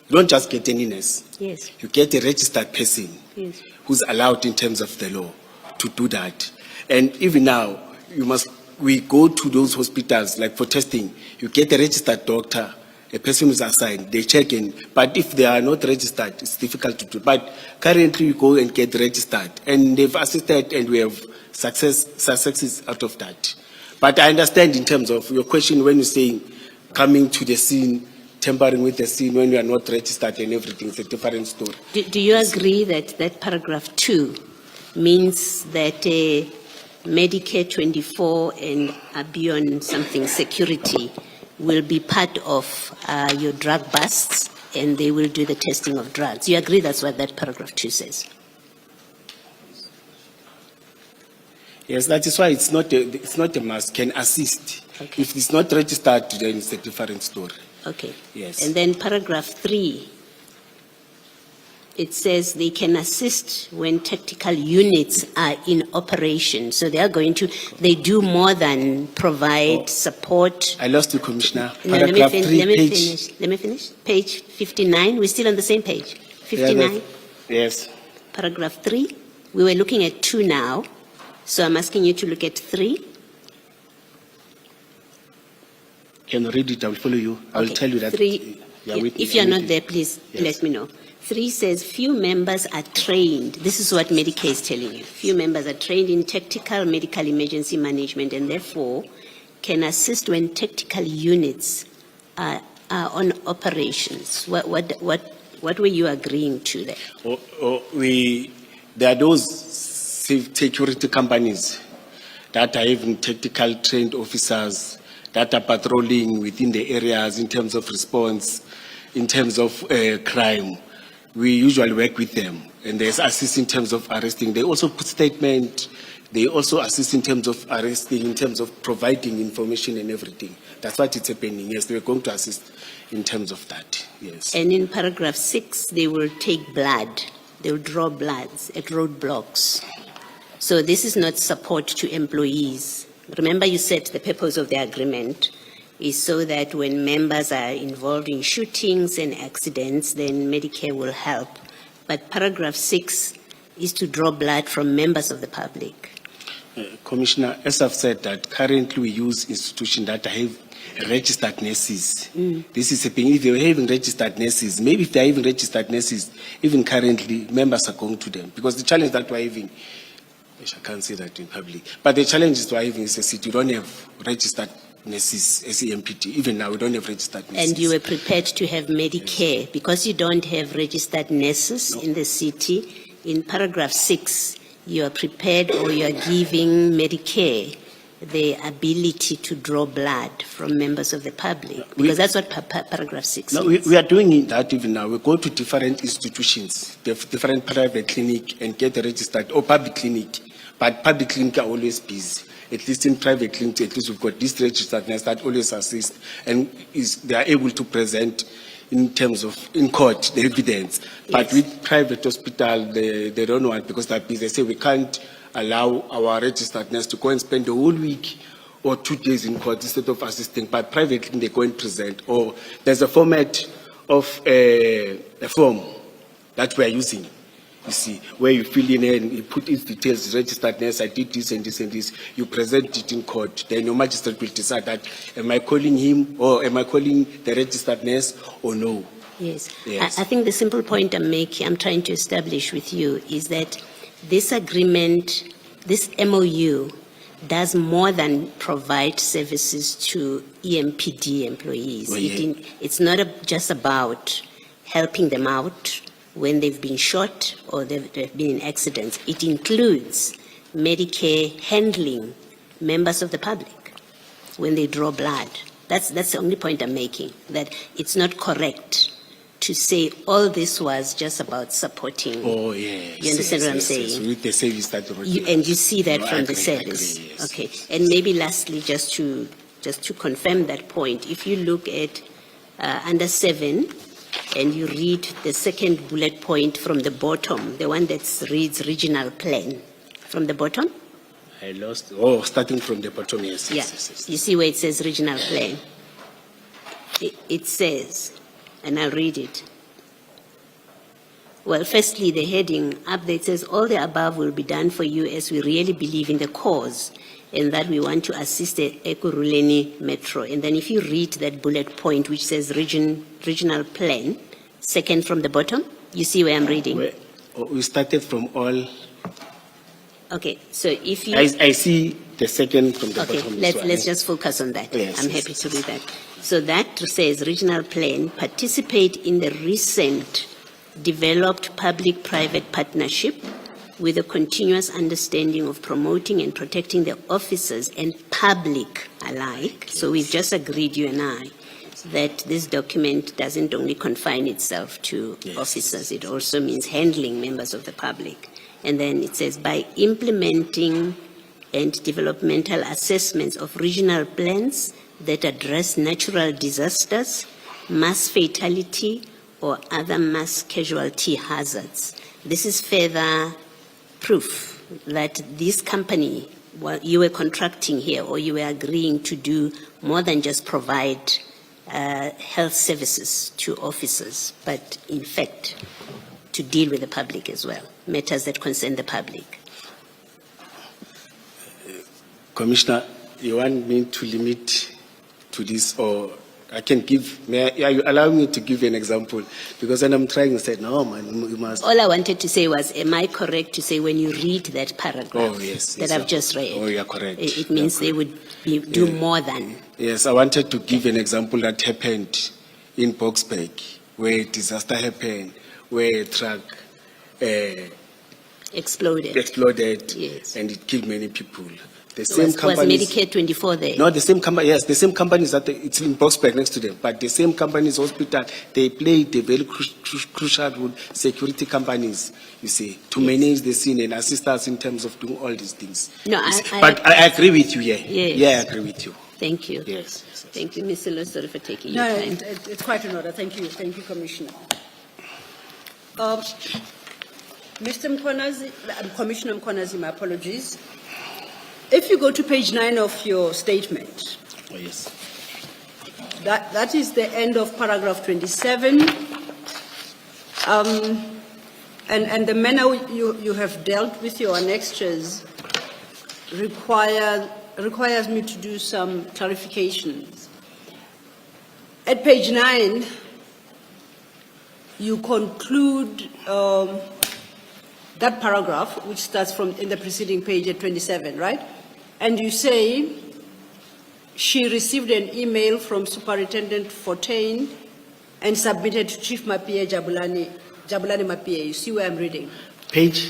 You don't just get any nurse. Yes. You get a registered person Yes. who's allowed in terms of the law to do that. And even now, we go to those hospitals, like for testing, you get a registered doctor, a person who's assigned, they check in. But if they are not registered, it's difficult to do. But currently, you go and get registered. And they've assisted, and we have successes out of that. But I understand in terms of your question when you're saying coming to the scene, tampering with the scene when you are not registered and everything, it's a different story. Do you agree that paragraph 2 means that Medicare 24 and Abion something security will be part of your drug busts and they will do the testing of drugs? You agree that's what that paragraph 2 says? Yes, that is why it's not a must, can assist. Okay. If it's not registered, then it's a different story. Okay. Yes. And then paragraph 3, it says they can assist when tactical units are in operation. So they do more than provide support. I lost you, Commissioner. No, let me finish. Page 59. We're still on the same page. 59. Yes. Paragraph 3. We were looking at 2 now. So I'm asking you to look at 3. Can you read it? I will follow you. I will tell you that. 3. If you're not there, please let me know. 3 says few members are trained. This is what Medicare is telling you. Few members are trained in tactical medical emergency management, and therefore can assist when tactical units are on operations. What were you agreeing to there? There are those security companies that are having tactical trained officers that are patrolling within the areas in terms of response, in terms of crime. We usually work with them, and they assist in terms of arresting. They also put statement. They also assist in terms of arresting, in terms of providing information and everything. That's what it's happening. Yes, we're going to assist in terms of that. Yes. And in paragraph 6, they will take blood. They will draw bloods at roadblocks. So this is not support to employees. Remember, you said the purpose of the agreement is so that when members are involved in shootings and accidents, then Medicare will help. But paragraph 6 is to draw blood from members of the public. Commissioner, as I've said, that currently we use institutions that have registered nurses. This is a thing. If you're having registered nurses, maybe if they're having registered nurses, even currently, members are going to them. Because the challenge that we're having, I can't say that in public, but the challenge is we're having is a city. You don't have registered nurses as EMPT. Even now, we don't have registered nurses. And you were prepared to have Medicare. Yes. Because you don't have registered nurses in the city, in paragraph 6, you are prepared or you are giving Medicare the ability to draw blood from members of the public. Because that's what paragraph 6 says. No, we are doing that even now. We go to different institutions, different private clinic, and get registered, or public clinic. But public clinic are always busy. At least in private clinics, at least we've got this registered nurse that always assist, and they are able to present in terms of, in court, the evidence. Yes. But with private hospital, they don't want, because they're busy. They say we can't allow our registered nurse to go and spend the whole week or 2 days in court instead of assisting. But privately, they go and present. Or there's a format of a form that we're using, you see, where you fill in and you put its details, registered nurse, I did this and this and this. You present it in court. Then your magistrate will decide that, am I calling him or am I calling the registered nurse or no? Yes. I think the simple point I'm trying to establish with you is that this agreement, this MOU, does more than provide services to EMPD employees. Oh, yeah. It's not just about helping them out when they've been shot or they've been in accidents. It includes Medicare handling members of the public when they draw blood. That's the only point I'm making, that it's not correct to say all this was just about supporting. Oh, yes. You understand what I'm saying? Yes. With the service that and you see that from the agree, service. Yes. Okay. And maybe lastly, just to confirm that point, if you look at under 7 and you read the second bullet point from the bottom, the one that reads regional plan, from the bottom? I lost. Oh, starting from the bottom, yes. Yeah. Yes. You see where it says regional plan? It says, and I'll read it. Well, firstly, the heading up there, it says, all the above will be done for you as we really believe in the cause and that we want to assist the Ekurhuleni Metro. And then if you read that bullet point, which says regional plan, second from the bottom, you see where I'm reading? We started from all. Okay, so if you... I see the second from the bottom. Okay, let's just focus on that. Yes, I'm happy to read that. So that says regional plan, participate in the recent developed public-private partnership with a continuous understanding of promoting and protecting the officers and public alike. Yes. So we've just agreed, you and I, that this document doesn't only confine itself to officers, it also means handling members of the public. And then it says, by implementing and developmental assessments of regional plans that address natural disasters, mass fatality, or other mass casualty hazards. This is further proof that this company, well, you were contracting here or you were agreeing to do more than just provide health services to officers, but in fact, to deal with the public as well, matters that concern the public. Commissioner, you want me to limit to this, or I can give, are you allowing me to give an example? Because when I'm trying to say, no, man, you must. All I wanted to say was, am I correct to say when you read that paragraph Oh, yes, that yes, I've you're- just read? oh, you're correct. It means they would do more than. Yes, I wanted to give an example that happened in Boksburg, where a disaster happened, where a truck Exploded. exploded Yes. and it killed many people. The same Was companies. Medicare 24 there? No, the same company, yes, the same companies it's in Boksburg next to them, but the same companies, hospital, they played a very crucial role, security companies, you see, to manage the scene and assist us in terms of doing all these things. No, You see, but I agree with you, yeah. Yes. Yeah, I agree with you. Thank you. Yes. Thank you, Ms. Silo, sorry for taking No, your time. it's quite an order. Thank you, Commissioner. Mr. Mkwanazi, Commissioner Mkwanazi, my apologies. If you go to page 9 of your statement, Oh, yes. that is the end of paragraph 27. And the manner you have dealt with your annexures requires me to do some clarifications. At page 9, you conclude that paragraph, which starts from in the preceding page at 27, right? And you say, she received an email from Superintendent Fortain and submitted to Chief Mapie Jabulani Mapie. You see where I'm reading? Page?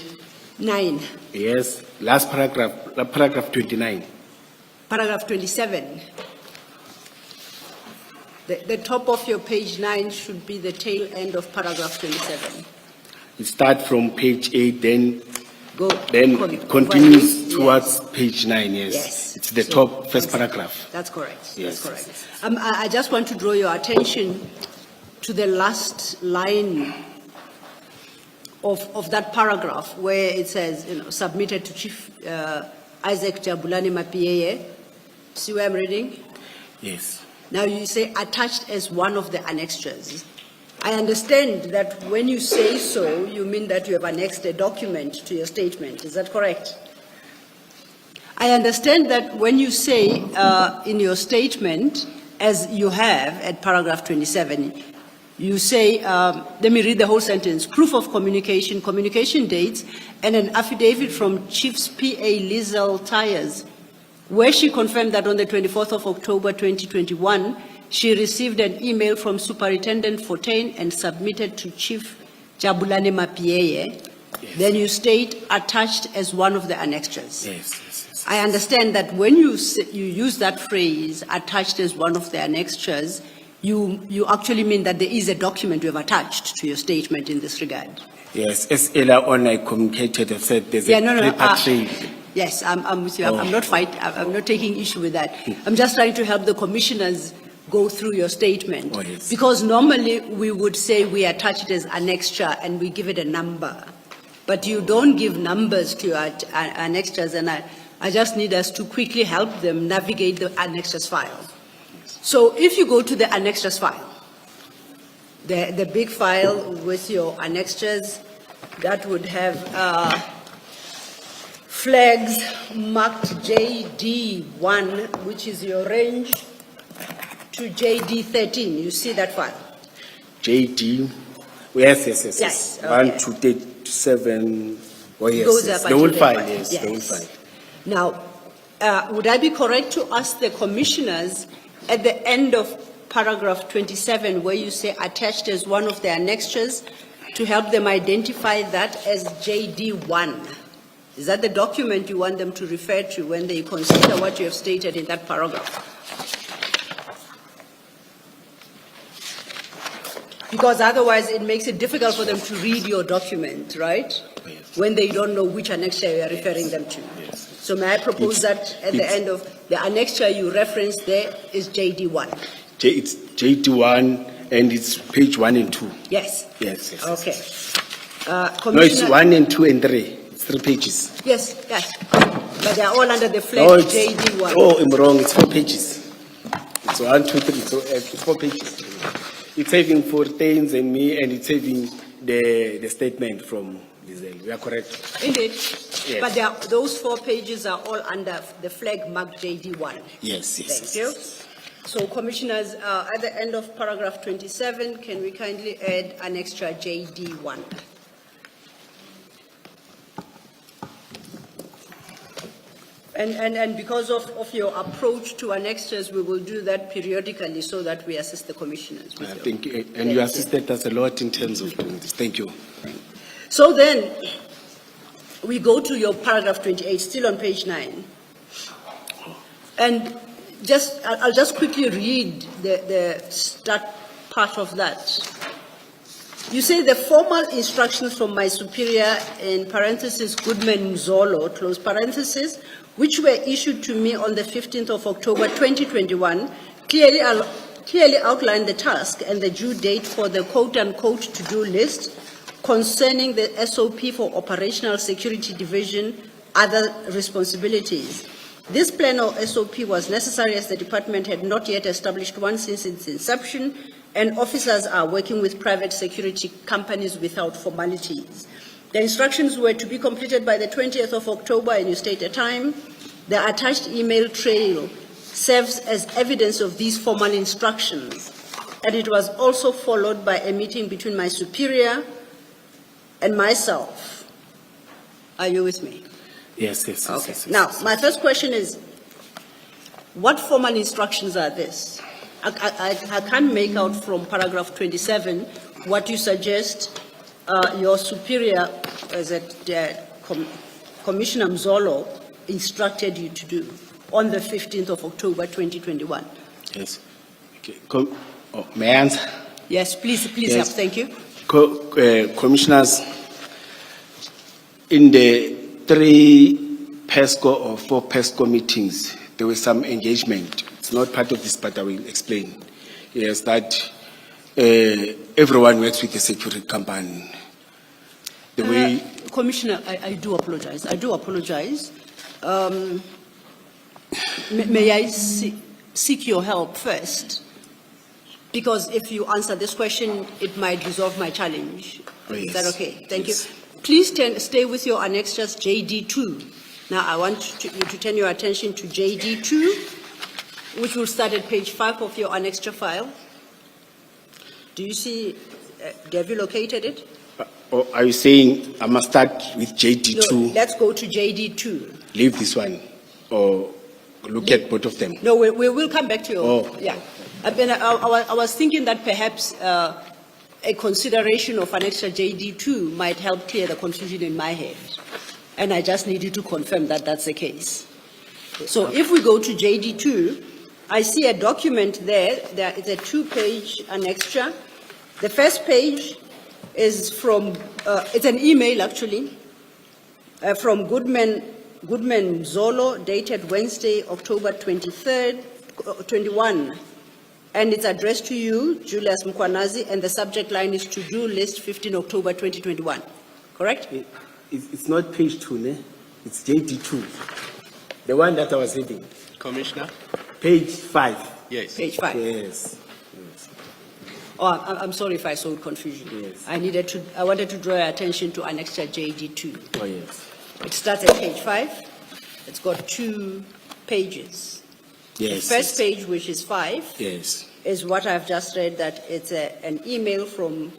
9. Yes, last paragraph, paragraph 29. Paragraph 27. The top of your page 9 should be the tail end of paragraph 27. It starts from page 8, then it continues yes. towards page 9, yes. Yes. It's the So, top first paragraph. That's correct. Yes. That's correct. I just want to draw your attention to the last line of that paragraph where it says, submitted to Chief Isaac Jabulani Mapie. See where I'm reading? Yes. Now you say attached as one of the annexures. I understand that when you say so, you mean that you have annexed a document to your statement. Is that correct? I understand that when you say in your statement, as you have at paragraph 27, you say, let me read the whole sentence, proof of communication, communication dates, and an affidavit from Chief's PA Liesel Tyers, where she confirmed that on the 24th of October 2021, she received an email from Superintendent Fortain and submitted to Chief Jabulani Mapie. Yes. Then you state attached as one of the annexures. Yes. I understand that when you use that phrase, attached as one of the annexures, you actually mean that there is a document you have attached to your statement in this regard. Yes, as earlier on I communicated, I said there's a paper trail. Yes, I'm with you. I'm not taking issue with that. I'm just trying to help the commissioners go through your statement. Oh, yes. Because normally we would say we attach it as annexure and we give it a number. But you don't give numbers to your annexures, and I just need us to quickly help them navigate the annexures file. So if you go to the annexures file, the big file with your annexures, that would have flags marked JD1, which is your range, to JD13. You see that file? JD, yes. Yes, 1 okay. to 37, oh yes, Goes yes. up The whole until file, that yes, the whole file. Now, would I be correct to ask the commissioners at the end of paragraph 27, where you say attached as one of the annexures, to help them identify that as JD1? Is that the document you want them to refer to when they consider what you have stated in that paragraph? Because otherwise it makes it difficult for them to read your document, right? Yes. When they don't know which annexure you are referring them to. Yes. So may I propose that at the end of the annexure you reference there is JD1? It's JD1 and it's page 1 and 2. Yes. Yes. Okay. No, it's Commissioner- 1 and 2 and 3. It's 3 pages. Yes. But they are all under the flag No, it's, JD1. oh, I'm wrong. It's 4 pages. It's 1, 2, 3. So it's 4 pages. It's having Fortains and me, and it's having the statement from Liesel. We are correct. Indeed. Yes. But those 4 pages are all under the flag marked JD1. Yes. Thank you. So commissioners, at the end of paragraph 27, can we kindly add an extra JD1? And because of your approach to annexures, we will do that periodically so that we assist the commissioners. I with your- think, and you assisted us a lot in terms of doing this. Thank you. So then, we go to your paragraph 28, still on page 9. And I'll just quickly read the start part of that. You say the formal instructions from my superior, in parentheses, Goodman Mzolo, close parentheses, which were issued to me on the 15th of October 2021, clearly outline the task and the due date for the quote-unquote to-do list concerning the SOP for Operational Security Division, other responsibilities. This plan or SOP was necessary as the department had not yet established one since its inception, and officers are working with private security companies without formalities. The instructions were to be completed by the 20th of October, and you state a time. The attached email trail serves as evidence of these formal instructions, and it was also followed by a meeting between my superior and myself. Are you with me? Yes, yes, yes. Okay. Yes, yes, Now, yes. my first question is, what formal instructions are this? I can't make out from paragraph 27 what you suggest your superior, as Commissioner Mzolo, instructed you to do on the 15th of October 2021. Yes. Okay. May I answer? Yes, please Yes. Thank you. Commissioners, in the 3 PESCO or 4 PESCO meetings, there was some engagement. It's not part of this, but I will explain. Yes, that everyone works with the security company. The way Commissioner, I do apologize. May I seek your help first? Because if you answer this question, it might resolve my challenge. Oh, Is yes. that okay? Thank Yes. you. Please stay with your annexures JD2. Now, I want you to turn your attention to JD2, which will start at page 5 of your annexure file. Do you see, have you located it? or are you saying I must start with JD2, No, let's go to JD2. leave this one, or look at both of them? No, we will come back to you. Oh. Yeah. I was thinking that perhaps a consideration of annexure JD2 might help clear the confusion in my head. And I just need you to confirm that that's the case. So if we go to JD2, I see a document there. There is a 2-page annexure. The first page is from, it's an email actually, from Goodman Zolo, dated Wednesday, October 23rd, 21. And it's addressed to you, Julius Mkwanazi, and the subject line is to-do list 15 October 2021. Correct? It's not page 2, ne? It's JD2. The one that I was reading. Commissioner? Page 5. Yes. Page 5. Yes. Oh, I'm sorry if I showed confusion. Yes. I wanted to draw your attention to annexure JD2. Oh, yes. It starts at page 5. It's got 2 pages. Yes. The first page, which is 5, Yes. is what I've just read, that it's an email from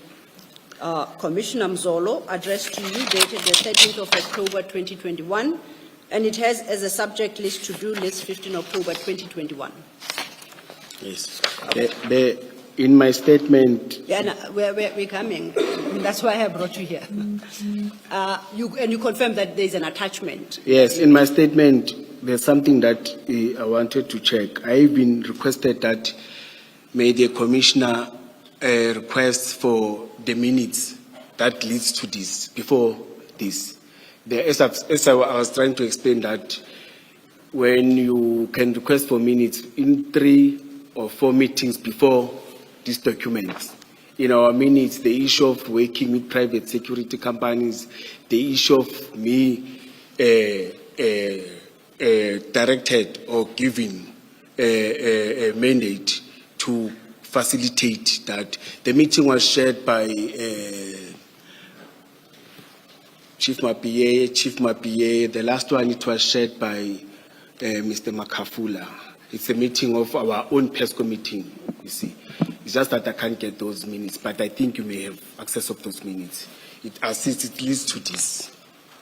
Commissioner Mzolo addressed to you, dated the 13th of October 2021, and it has as a subject list to-do list 15 October 2021. Yes. In my statement, Yeah, no, we're coming. That's why I brought you here. You confirm that there's an attachment. yes, in my statement, there's something that I wanted to check. I've been requested that may the commissioner request for the minutes that leads to this, before this. As I was trying to explain that when you can request for minutes in 3 or 4 meetings before these documents, in our minutes, the issue of working with private security companies, the issue of me directed or given a mandate to facilitate that. The meeting was shared by Chief Mapie. The last one, it was shared by Mr. Makafula. It's a meeting of our own PESCO meeting, you see. It's just that I can't get those minutes, but I think you may have access of those minutes. It assists, it leads to this.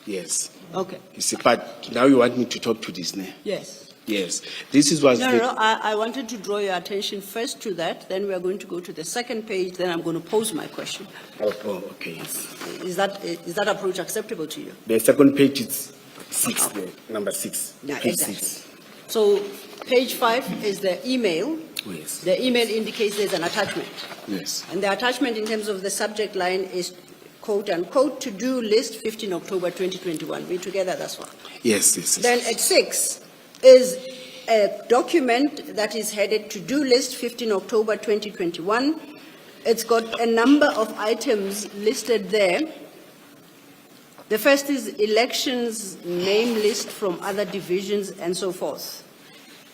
Yes. Okay. You see, but now you want me to talk to this, ne? Yes. Yes. This is what. No, I wanted to draw your attention first to that, then we are going to go to the second page, then I'm going to pose my question. Oh, okay. Yes. Is that approach acceptable to you? The second page is 6, number 6. Yeah, page exactly. 6. So page 5 is the email. Yes. The email indicates there's an attachment. Yes. And the attachment in terms of the subject line is quote unquote to-do list 15 October 2021. We're together thus far. Yes, yes, yes. Then at 6 is a document that is headed to-do list 15 October 2021. It's got a number of items listed there. The first is elections name list from other divisions and so forth.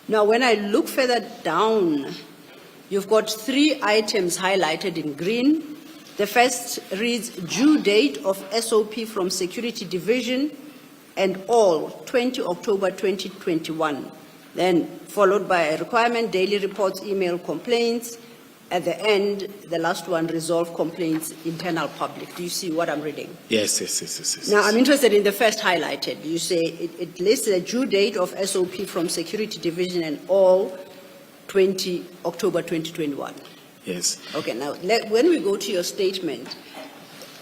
Now, when I look further down, you've got 3 items highlighted in green. The first reads due date of SOP from Security Division and all 20 October 2021. Then followed by a requirement, daily reports, email complaints. At the end, the last one, resolve complaints, internal public. Do you see what I'm reading? Yes, yes, yes, yes, yes. Now, I'm interested in the first highlighted. You say it lists the due date of SOP from Security Division and all 20 October 2021. Yes. Okay, now, when we go to your statement,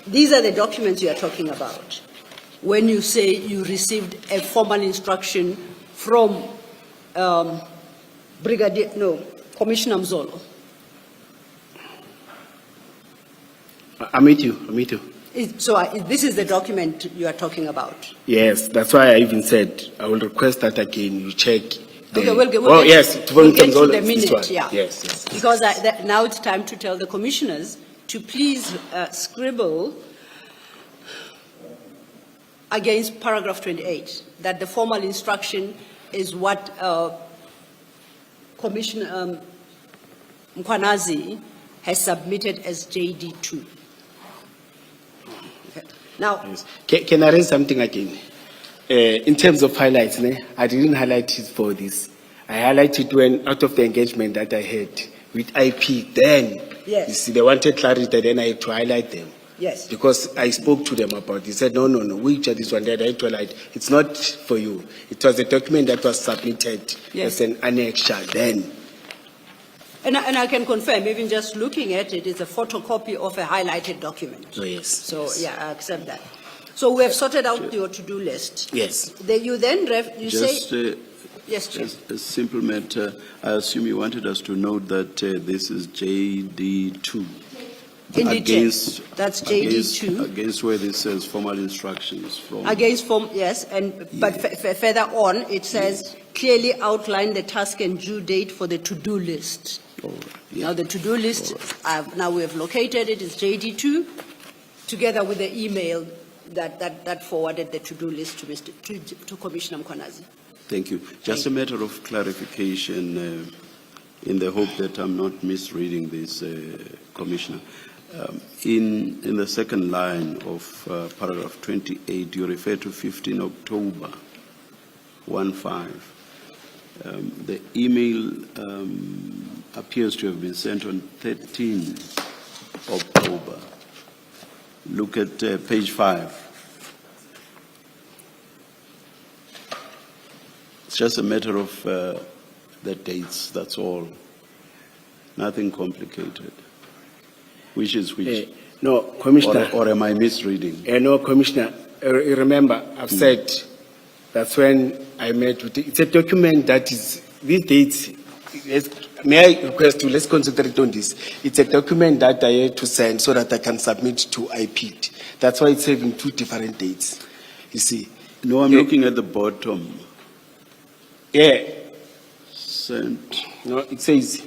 these are the documents you are talking about. When you say you received a formal instruction from Commissioner Mzolo. I'm with you. This is the document you are talking about. Yes, that's why I even said I will request that again you check. Okay, we'll get to the minute, yeah. Yes. Because now it's time to tell the commissioners to please scribble against paragraph 28, that the formal instruction is what Commissioner Mkwanazi has submitted as JD2. Okay. Now, Yes. Can I raise something again? In terms of highlights, I didn't highlight it for this. I highlighted when out of the engagement that I had with IP, then Yes. you see they wanted clarity, then I had to highlight them. yes. Because I spoke to them about it. They said, no, which are this one that I had to highlight? It's not for you. It was a document that was submitted Yes. as an annexure then. And I can confirm, even just looking at it, it's a photocopy of a highlighted document. So yes. So, yes. yeah, I accept that. So we have sorted out your to-do list. Yes. You then, Just, say, yes, Chair. just a simple matter. I assume you wanted us to note that this is JD2. Indeed, Chair. Against, That's JD2. Against where this says formal instructions from. Against form, yes, but further on, it says clearly outline the task and due date for the to-do list. Oh, yeah. Now, the to-do list, now we have located it, is JD2, together with the email that forwarded the to-do list to Commissioner Mkwanazi. Thank you. Just a matter of clarification, in the hope that I'm not misreading this, Commissioner. In the second line of paragraph 28, you refer to 15 October 15. The email appears to have been sent on 13 October. Look at page 5. It's just a matter of the dates, that's all. Nothing complicated. Which is which? No, Commissioner. Or am I misreading? No, Commissioner. Remember, I've said that's when I met with it's a document that is, these dates, may I request you, let's concentrate on this. It's a document that I had to send so that I can submit to IPID. That's why it's having 2 different dates, you see. No, I'm looking at the bottom. Yeah. Sent. No, it says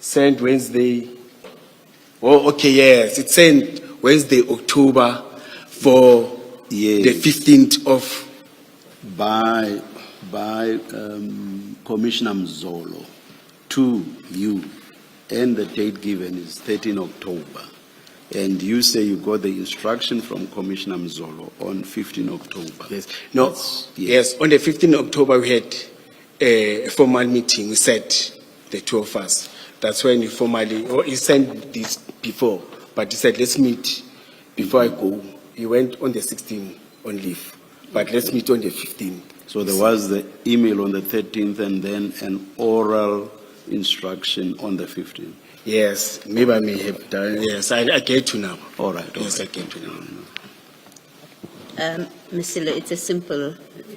sent Wednesday. Oh, okay, yes. It's sent Wednesday, October for the 15th of. By Commissioner Mzolo to you, and the date given is 13 October. And you say you got the instruction from Commissioner Mzolo on 15 October. Yes. No. That's, yes. On the 15th October, we had a formal meeting. We said, the two of us. That's when he formally, or he sent this before, but he said, let's meet before I go. He went on the 16th on leave, but let's meet on the 15th. So there was the email on the 13th and then an oral instruction on the 15th. Yes, maybe I may have done. Yes, I get to now. All right. Yes, I get to now. Mr. Lo,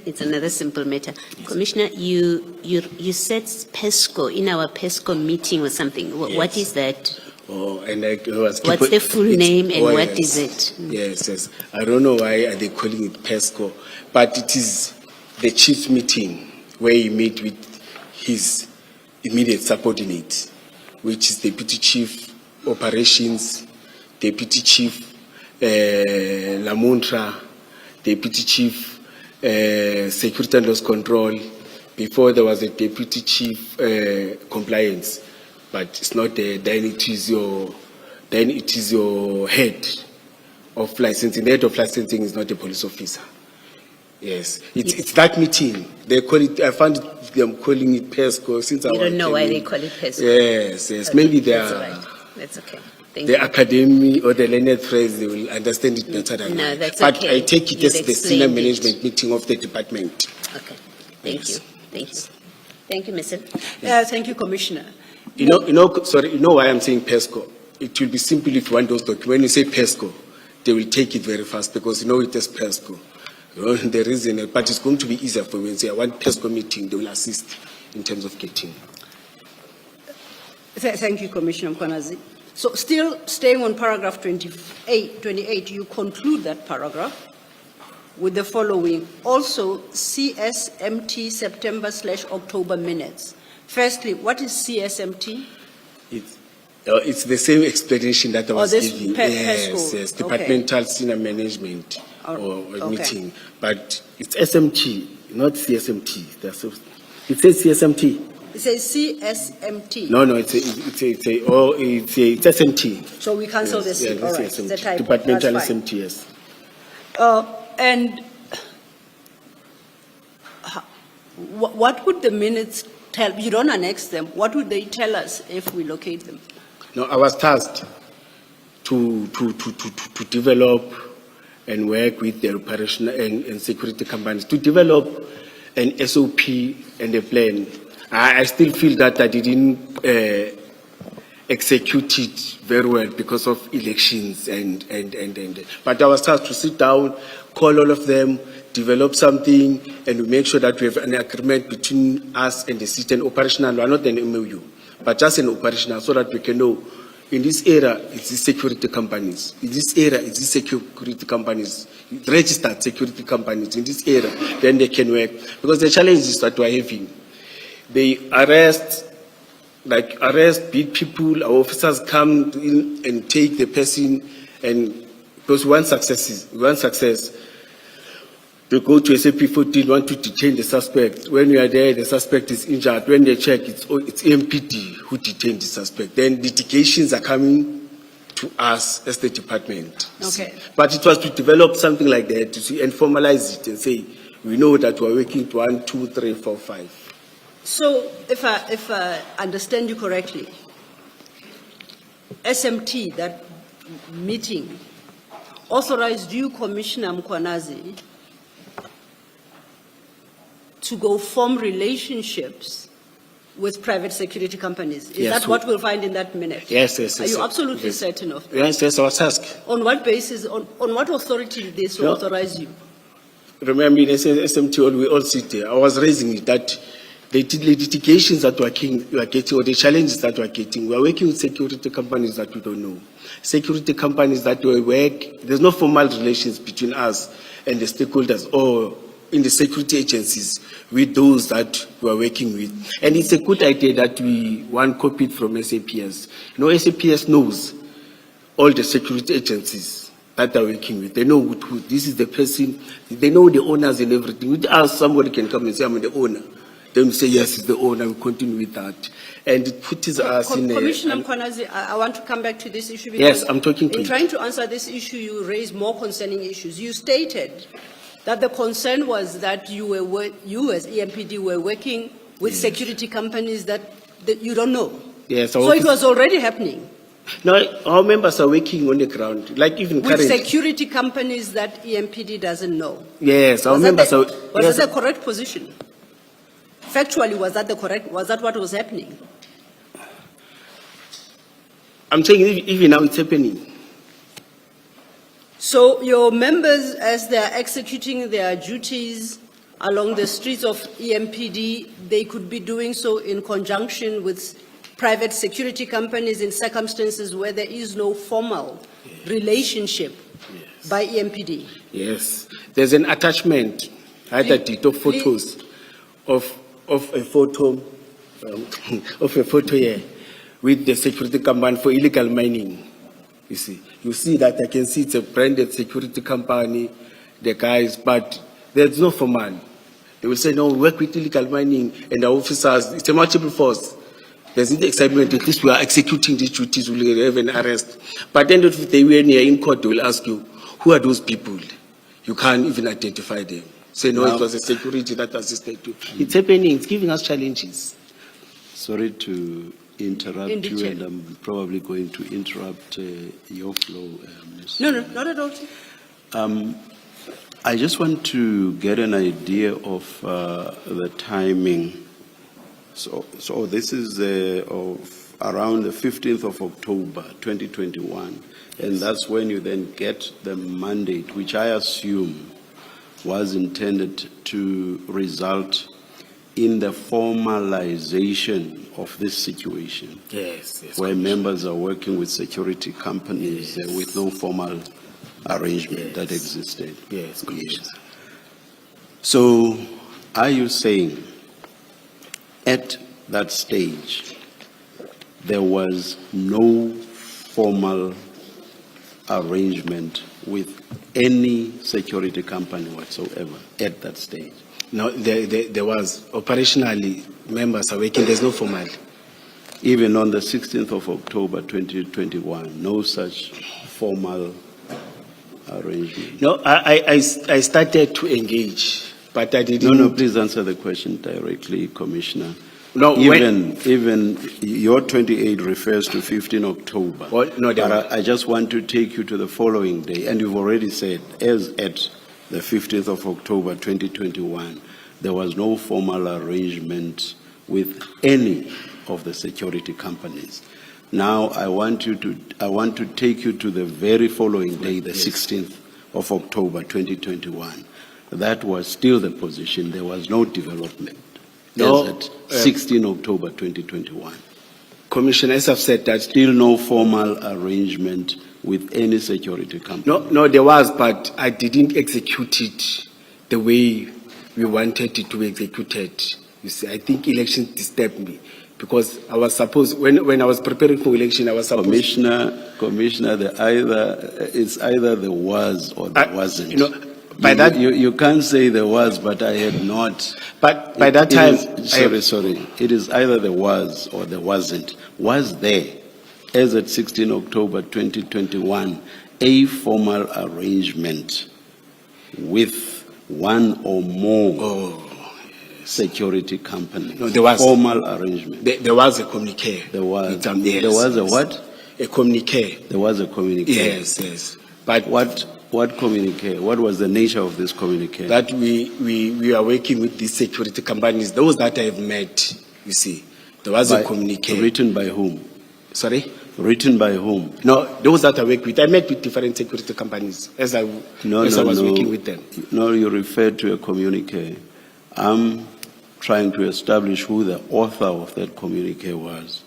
it's another simple matter. Commissioner, you said PESCO in our PESCO meeting or something. What is that? Oh, and I was. What's the full name and what is it? Yes. I don't know why are they calling it PESCO, but it is the chief's meeting where he meet with his immediate subordinates, which is Deputy Chief Operations, Deputy Chief Lamuntra, Deputy Chief Security and Loss Control. Before there was a Deputy Chief Compliance, but it's not there. Then it is your head of licensing. The head of licensing is not a police officer. Yes, it's that meeting. They call it. I found them calling it PESCO since I. You don't know why they call it PESCO. Yes. Okay, Maybe they that's are. all right. That's okay. Thank The you. academy or the learned phrase, they will understand it better than No, I. that's But okay. I take it You've as the senior explained it. management meeting of the department. Okay. Thank you. Thank you, Mr. Thank you, Commissioner. You know why I'm saying PESCO? It will be simple if you want those documents. When you say PESCO, they will take it very fast because you know it is PESCO. The reason, but it's going to be easier for me. Say I want PESCO meeting, they will assist in terms of getting. Thank you, Commissioner Mkwanazi. So still staying on paragraph 28, you conclude that paragraph with the following. Also, CSMT September/October minutes. Firstly, what is CSMT? It's the same explanation that I was this giving. PESCO. Yes, departmental senior management or Okay. meeting. But it's SMT, not CSMT. It says CSMT. It says CSMT. No, it's SMT. So we cancel Yes, this. yeah, All right, SMT. the type. Departmental That's fine. SMT, yes. And what would the minutes tell? You don't annex them. What would they tell us if we locate them? No, I was tasked to develop and work with the operational and security companies to develop an SOP and a plan. I still feel that I didn't execute it very well because of elections and. But I was tasked to sit down, call all of them, develop something, and make sure that we have an agreement between us and the system operational, not an MOU, but just an operational, so that we can know. In this era, it's the security companies. In this era, it's the security companies, registered security companies. In this era, then they can work. Because the challenges that we're having, they arrest big people, our officers come in and take the person, and because one success, they go to SAP-14, want to detain the suspect. When you are there, the suspect is injured. When they check, it's MPD who detained the suspect. Then litigations are coming to us as the department. Okay. But it was to develop something like that to see and formalize it and say, we know that we're working to 1, 2, 3, 4, 5. So if I understand you correctly, SMT, that meeting, authorized you, Commissioner Mkwanazi, to go form relationships with private security companies. Is Yes, that what we'll find in that minute? Yes. Are you absolutely certain of that? Yes, I was asked. On what basis, on what authority did they so No. authorize you? Remember, in SMT, we all sit there. I was raising it that the litigations that we're getting, or the challenges that we're getting, we're working with security companies that we don't know. Security companies that we work, there's no formal relations between us and the stakeholders or in the security agencies with those that we're working with. And it's a good idea that we copy it from SAPS. You know, SAPS knows all the security agencies that they're working with. They know who this is the person, they know the owners and everything. With us, somebody can come and say, I'm the owner. Then we say, yes, it's the owner, we continue with that. And it puts us in a... Commissioner Mkwanazi, I want to come back to this issue because Yes, I'm talking to in you. trying to answer this issue, you raised more concerning issues. You stated that the concern was that you as EMPD were working with security companies that you don't know. Yes, So it was already happening No, our members are working on the ground, like even with currently. security companies that EMPD doesn't know. Yes, our Was members are. that the correct position? Factually, was that what was happening? I'm saying even now it's happening. So your members, as they are executing their duties along the streets of EMPD, they could be doing so in conjunction with private security companies in circumstances where there is no formal relationship by EMPD. Yes, there's an attachment, either of photos of a photo here with the security company for illegal mining. You see that I can see it's a branded security company, the guys, but there's no formal. They will say, no, we work with illegal mining and the officers, it's a multiple force. There's the excitement, at least we are executing these duties, we will have an arrest. But then if they were when you're in court, they will ask you, who are those people? You can't even identify them. Say, no, it was a security that assisted you. It's happening, it's giving us challenges. Sorry to interrupt you, Indeed. and I'm probably going to interrupt your flow, Ms. No, not at all. I just want to get an idea of the timing. So this is of around the 15th of October, 2021, and that's when you then get the mandate, which I assume was intended to result in the formalization of this situation. Yes, Where members are working with security companies with no formal arrangement that existed. Yes, Commissioner. So, are you saying at that stage there was no formal arrangement with any security company whatsoever at that stage? No, there was. Operationally, members are working, there's no formal. Even on the 16th of October 2021, no such formal arrangement? No, I started to engage, but I didn't. No, please answer the question directly, Commissioner. No, even your 28 refers to 15 October. Well, no, But I just want to take you to the following day, and you've already said, as at the 15th of October 2021, there was no formal arrangement with any of the security companies. Now I want to take you to the very following day, the 16th of October 2021. That was still the position. There was no development. No, As at 16 October 2021. Commissioner, as I've said, that Still no formal arrangement with any security company. no, there was, but I didn't execute it the way we wanted it to be executed. You see, I think elections disturbed me because I was supposed, when I was preparing for election, I was supposed. Commissioner, it's either there was or there wasn't. You know, by that you can't say there was, but I had not. But by that time, Sorry. It is either there was or there wasn't. Was there, as at 16 October 2021, a formal arrangement with one or more security companies? No, there was. Formal arrangement. There was a communique. There was. Yes, There was a what? A communique. There was a communique. Yes. But what communique? What was the nature of this communique? that we are working with these security companies, those that I have met, you see. There was a communique. Written by whom? Sorry? Written by whom? No, those that I work with. I met with different security companies as I was working with them. No, you referred to a communique. I'm trying to establish who the author of that communique was.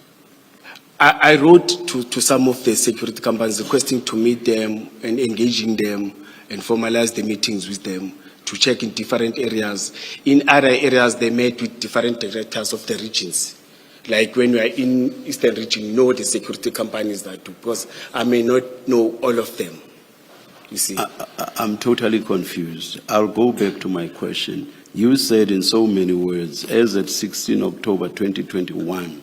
I wrote to some of the security companies requesting to meet them and engaging them and formalize the meetings with them to check in different areas. In other areas, they met with different directors of the regions. Like when we are in Eastern region, you know the security companies that do, because I may not know all of them, you see. I'm totally confused. I'll go back to my question. You said in so many words, as at 16 October 2021,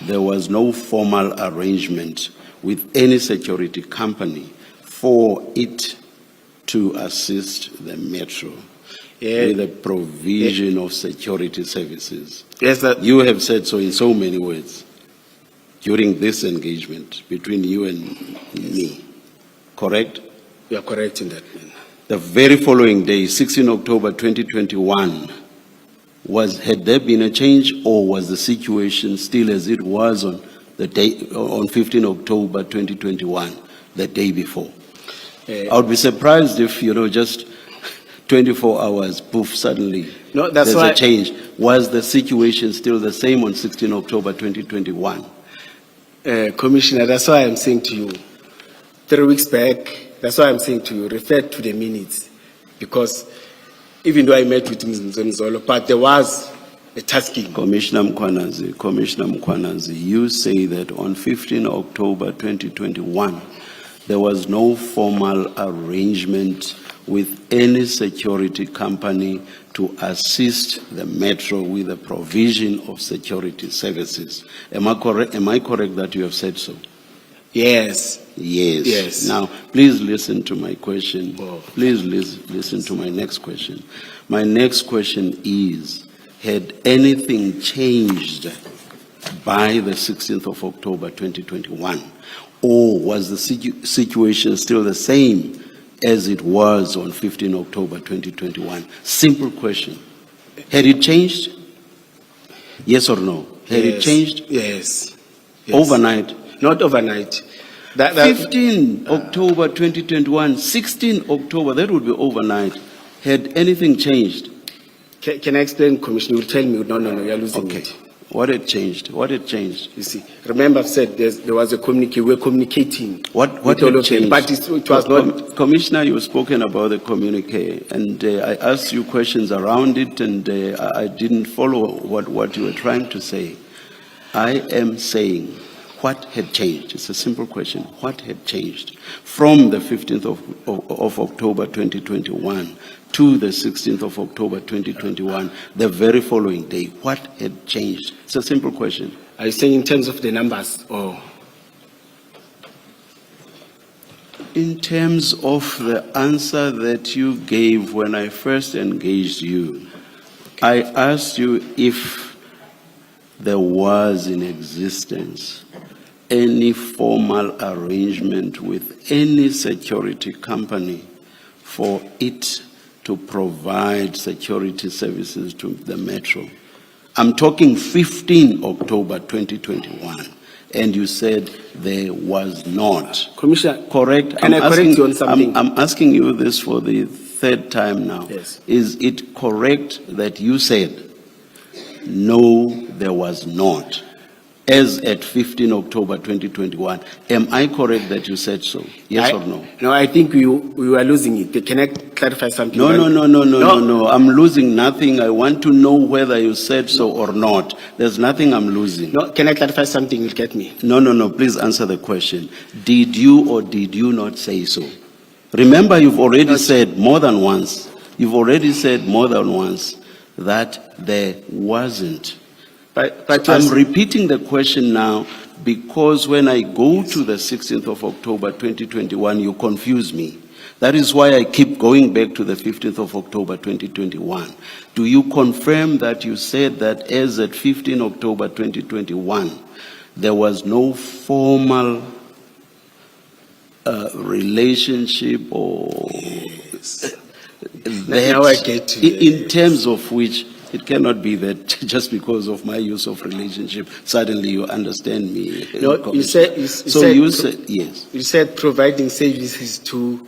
there was no formal arrangement with any security company for it to assist the metro. Yeah. with the provision of security services. Yes, that, You have said so in so many words during this engagement between you and me, correct? you are correct in that. The very following day, 16 October 2021, had there been a change, or was the situation still as it was on the day, on 15 October 2021, the day before? I would be surprised if, just 24 hours, poof, suddenly No, that's there's why- a change. Was the situation still the same on 16 October 2021? Commissioner, that's why I'm saying to you, 3 weeks back, that's why I'm saying to you, refer to the minutes. Because even though I met with Ms. Nzolo, but there was a tasking. Commissioner Mkwanazi, you say that on 15 October 2021, there was no formal arrangement with any security company to assist the Metro with the provision of security services. Am I correct that you have said so? Yes. Yes. Yes. Now, please listen to my question. Oh. Please listen to my next question. My next question is, had anything changed by the 16th of October 2021? Or was the situation still the same as it was on 15 October 2021? Simple question. Had it changed? Yes or no? Had it Yes. changed? Yes. Yes. Overnight? Not overnight. 15 October 2021, 16 October, that would be overnight. Had anything changed? Can I explain, Commissioner? You will tell me, no, you're losing Okay. it. What had changed? What had changed? You see, remember I've said there was a communique, we're communicating. What with had all of them, changed? but it was not. Commissioner, you've spoken about the communique, and I asked you questions around it, and I didn't follow what you were trying to say. I am saying, what had changed? It's a simple question. What had changed from the 15th of October 2021 to the 16th of October 2021, the very following day? What had changed? It's a simple question. Are you saying in terms of the numbers? Or In terms of the answer that you gave when I first engaged you, I asked you if there was in existence any formal arrangement with any security company for it to provide security services to the Metro. I'm talking 15 October 2021, and you said there was not. Commissioner, Correct? Can I correct you on something? I'm asking you this for the third time now. Yes. Is it correct that you said, no, there was not, as at 15 October 2021? Am I correct that you said so? Yes or no? No, I think we are losing it. Can I clarify something? No. I'm losing nothing. I want to know whether you said so or not. There's nothing I'm losing. No, can I clarify something? You'll get me. No. Please answer the question. Did you or did you not say so? Remember, you've already said more than once. You've already said more than once that there wasn't. But I'm repeating the question now because when I go to the 16th of October 2021, you confuse me. That is why I keep going back to the 15th of October 2021. Do you confirm that you said that as at 15 October 2021, there was no formal relationship or Now I get to in terms of which it cannot be that just because of my use of relationship, suddenly you understand me. No, you said yes. You said providing services to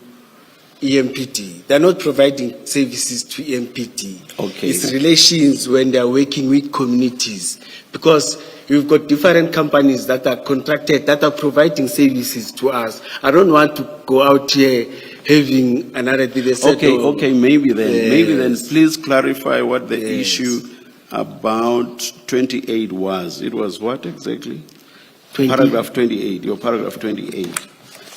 EMPD. They're not providing services to EMPD. Okay. It's relations when they're working with communities. Because we've got different companies that are contracted, that are providing services to us. I don't want to go out here having another thing. Okay, maybe then Yes. please clarify what the Yes. issue about 28 was. It was what exactly? 20. Paragraph 28, your paragraph 28.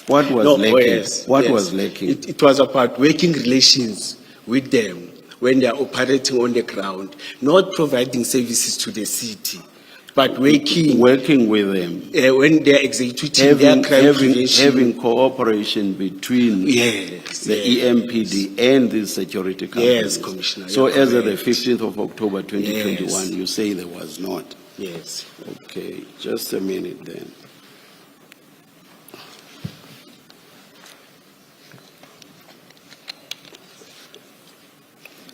What was No, lacking? yes, What yes. was lacking? It was about working relations with them when they are operating on the ground, not providing services to the city. but working working with them, when they're executing their crime prevention. having cooperation between Yes, the yes. EMPD and the security companies. Yes, Commissioner, So you're as of the correct. 15th of October 2021, Yes. you say there was not. Yes. Okay, just a minute then.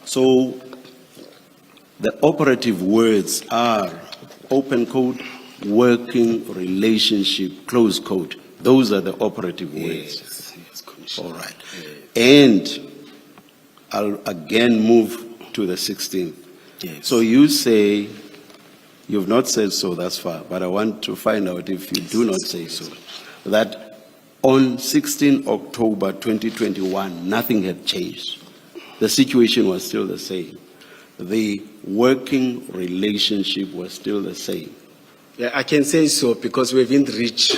So the operative words are open quote, working relationship, close quote. Those are the operative words. Yes, yes, Commissioner. All right. And I'll again move to the 16th. Yes. So you say, you've not said so thus far, but I want to find out if you do not say so, that on 16 October 2021, nothing had changed. The situation was still the same. The working relationship was still the same. Yeah, I can say so because we haven't reached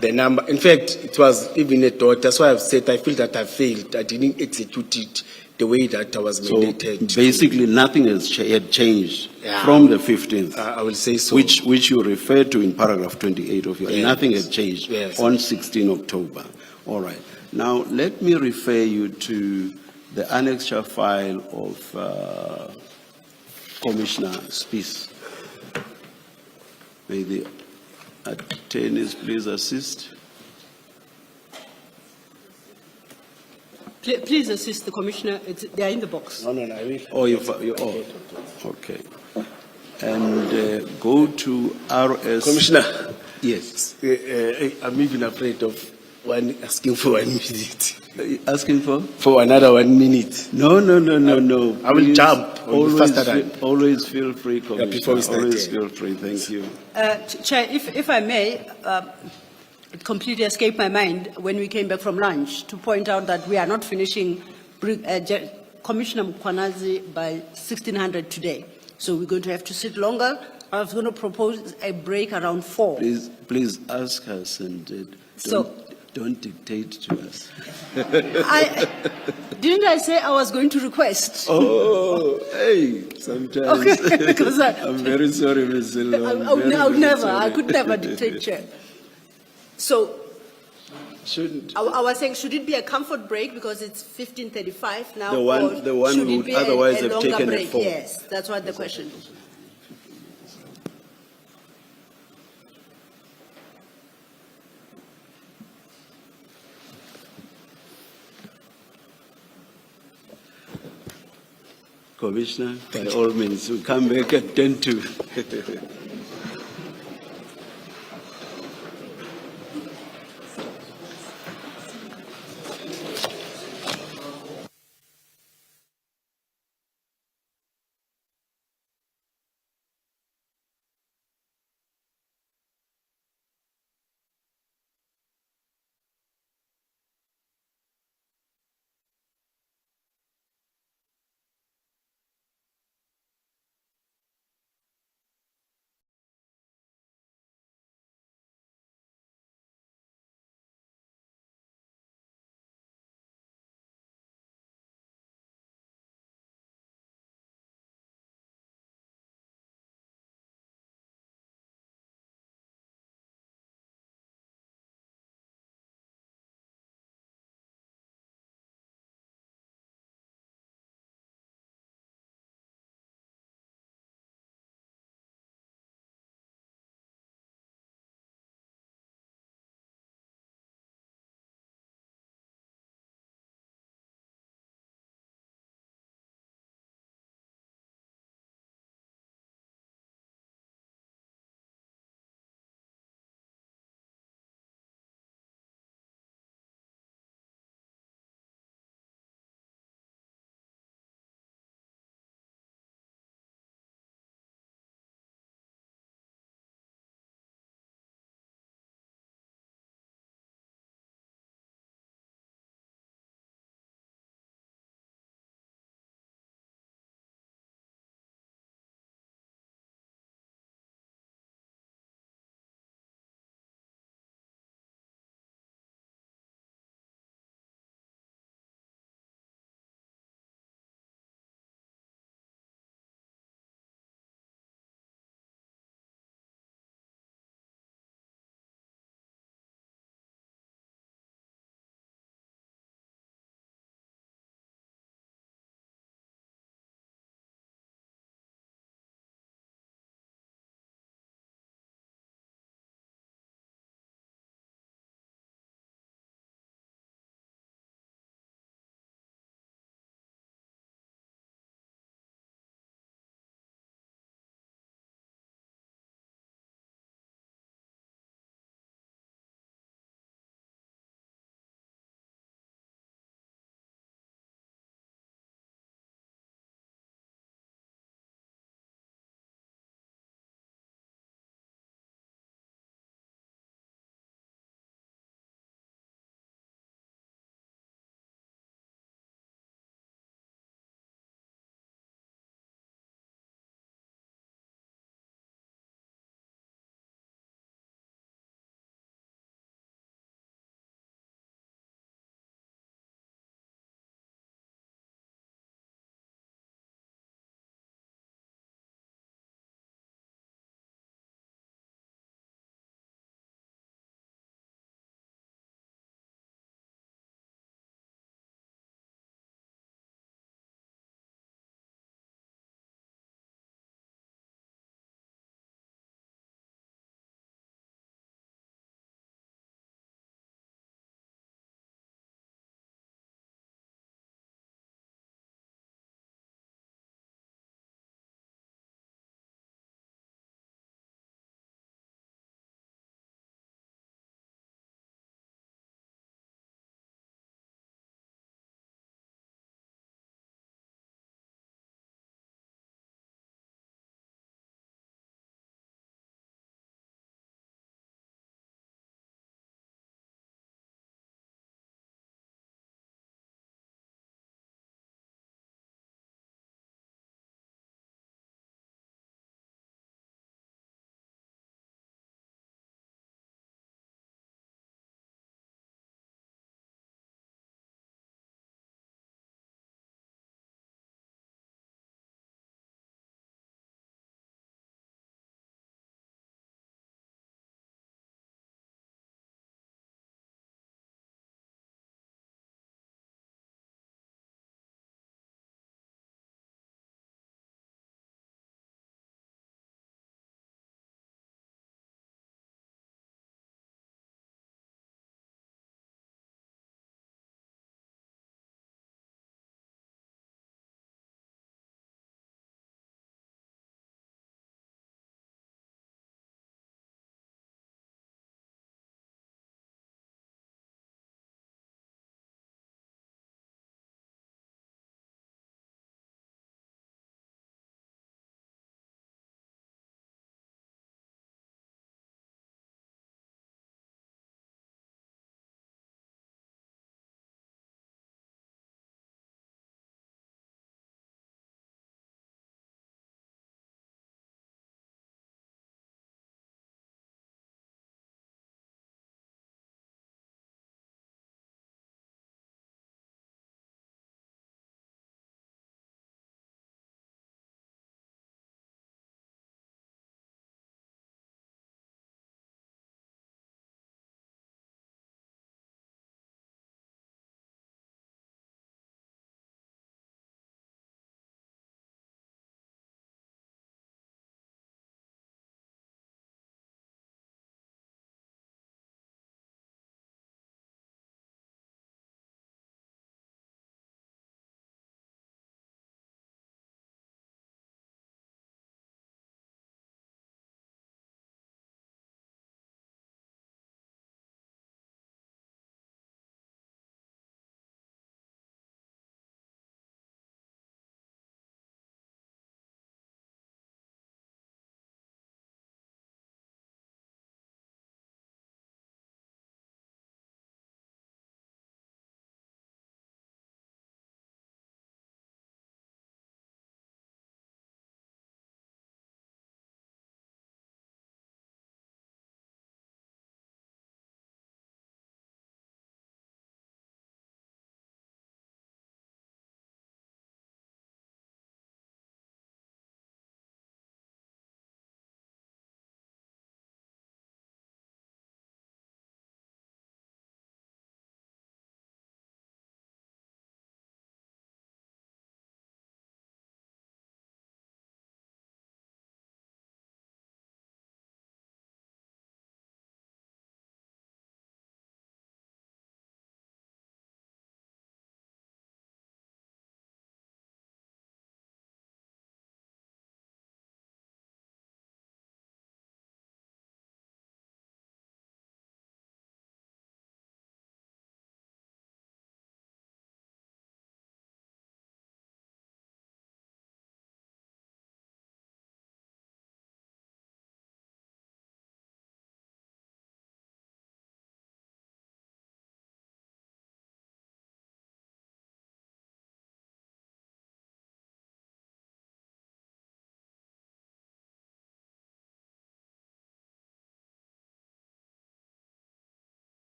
the number. In fact, it was even a thought. That's why I've said I feel that I failed. I didn't execute it the way that I was So mandated. basically, nothing had changed Yeah. from the 15th, I will say so. which you referred to in paragraph 28 of your. Yes. Nothing had changed Yes. on 16 October. All right. Now let me refer you to the annexure file of Commissioner Spies. May the attorneys please assist. Please assist the commissioner. They are in the box. No, I will. Oh, okay. And go to RS. Commissioner, Yes. I'm even afraid of one asking for 1 minute. Asking for? For another 1 minute. No. I will Please, jump faster than. Always feel free, Commissioner. before we start, Always yeah. feel free. Thank you. Chair, if I may, it completely escaped my mind when we came back from lunch to point out that we are not finishing Commissioner Mkwanazi by 1600 today. So we're going to have to sit longer. I was going to propose a break around 4. Please ask us and don't dictate to us. Didn't I say I was going to request? Oh, hey, sometimes. Okay, because I'm very sorry, Ms. Zillo. I could never dictate, Chair. So Shouldn't. I was saying, should it be a comfort break because it's 15:35 now? The one- or the one should we it would be otherwise a have longer taken at break? 4. Yes, that's what the question is. Commissioner, by all means, we come back at 10 to.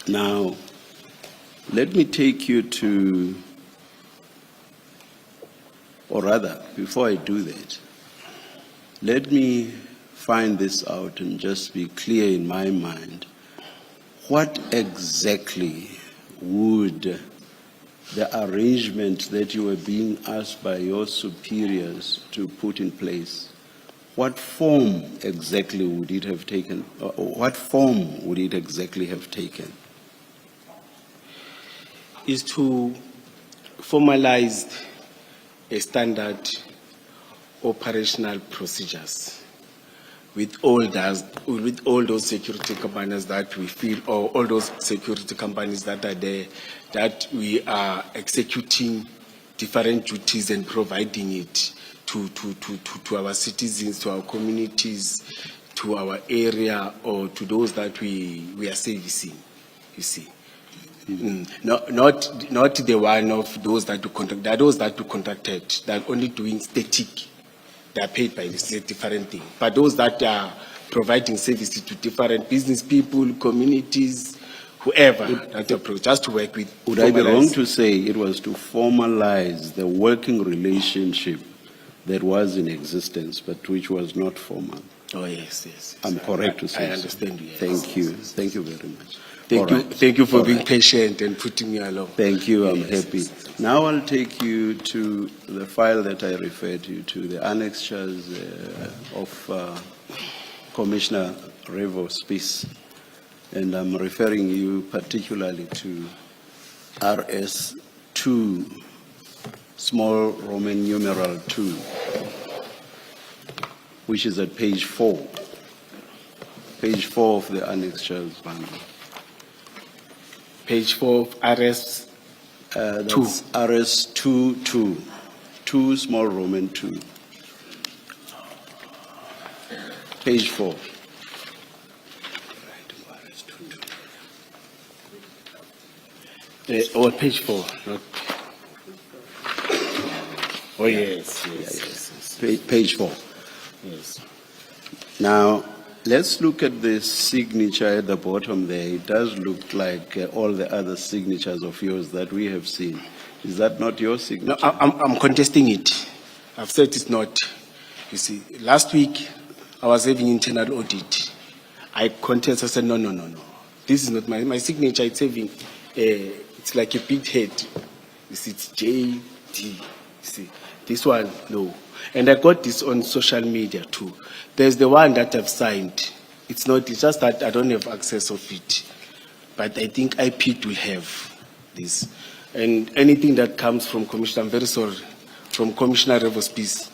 Now, let me take you to, or rather, before I do that, let me find this out and just be clear in my mind. What exactly would the arrangement that you were being asked by your superiors to put in place, what form exactly would it have taken? Or what form would it exactly have taken? Is to formalize a standard operational procedures with all those security companies that we feel, or all those security companies that are there, that we are executing different duties and providing it to our citizens, to our communities, to our area, or to those that we are servicing, you see. Not the one of those that you contract. There are those that you contracted that are only doing static. They are paid by this different thing. But those that are providing services to different business people, communities, whoever that approach, just to work with. Would I be wrong to say it was to formalize the working relationship that was in existence, but which was not formal? Oh, yes. I'm correct to say I understand so. you. Yes. Thank you. Thank you very much. Thank you for being patient and putting me along. Thank you. I'm Yes, happy. yes. Now I'll take you to the file that I referred you to, the annexures of Commissioner Revo's piece. And I'm referring you particularly to RS2, small Roman numeral 2, which is at page 4. Page 4 of the annexures bundle. Page 4 of RS. That's RS2, 2 small Roman 2. Page 4. Page 4. Not... Oh, yes. Page 4. Yes. Now, let's look at the signature at the bottom there. It does look like all the other signatures of yours that we have seen. Is that not your signature? No, I'm contesting it. I've said it's not. You see, last week I was having internal audit. I contested. I said, no. This is not my signature. It's having, it's like a big head. You see, it's JD. You see, this one, no. And I got this on social media too. There's the one that I've signed. It's just that I don't have access of it. But I think IPID will have this. And anything that comes from Commissioner, I'm very sorry, from Commissioner Revo's piece,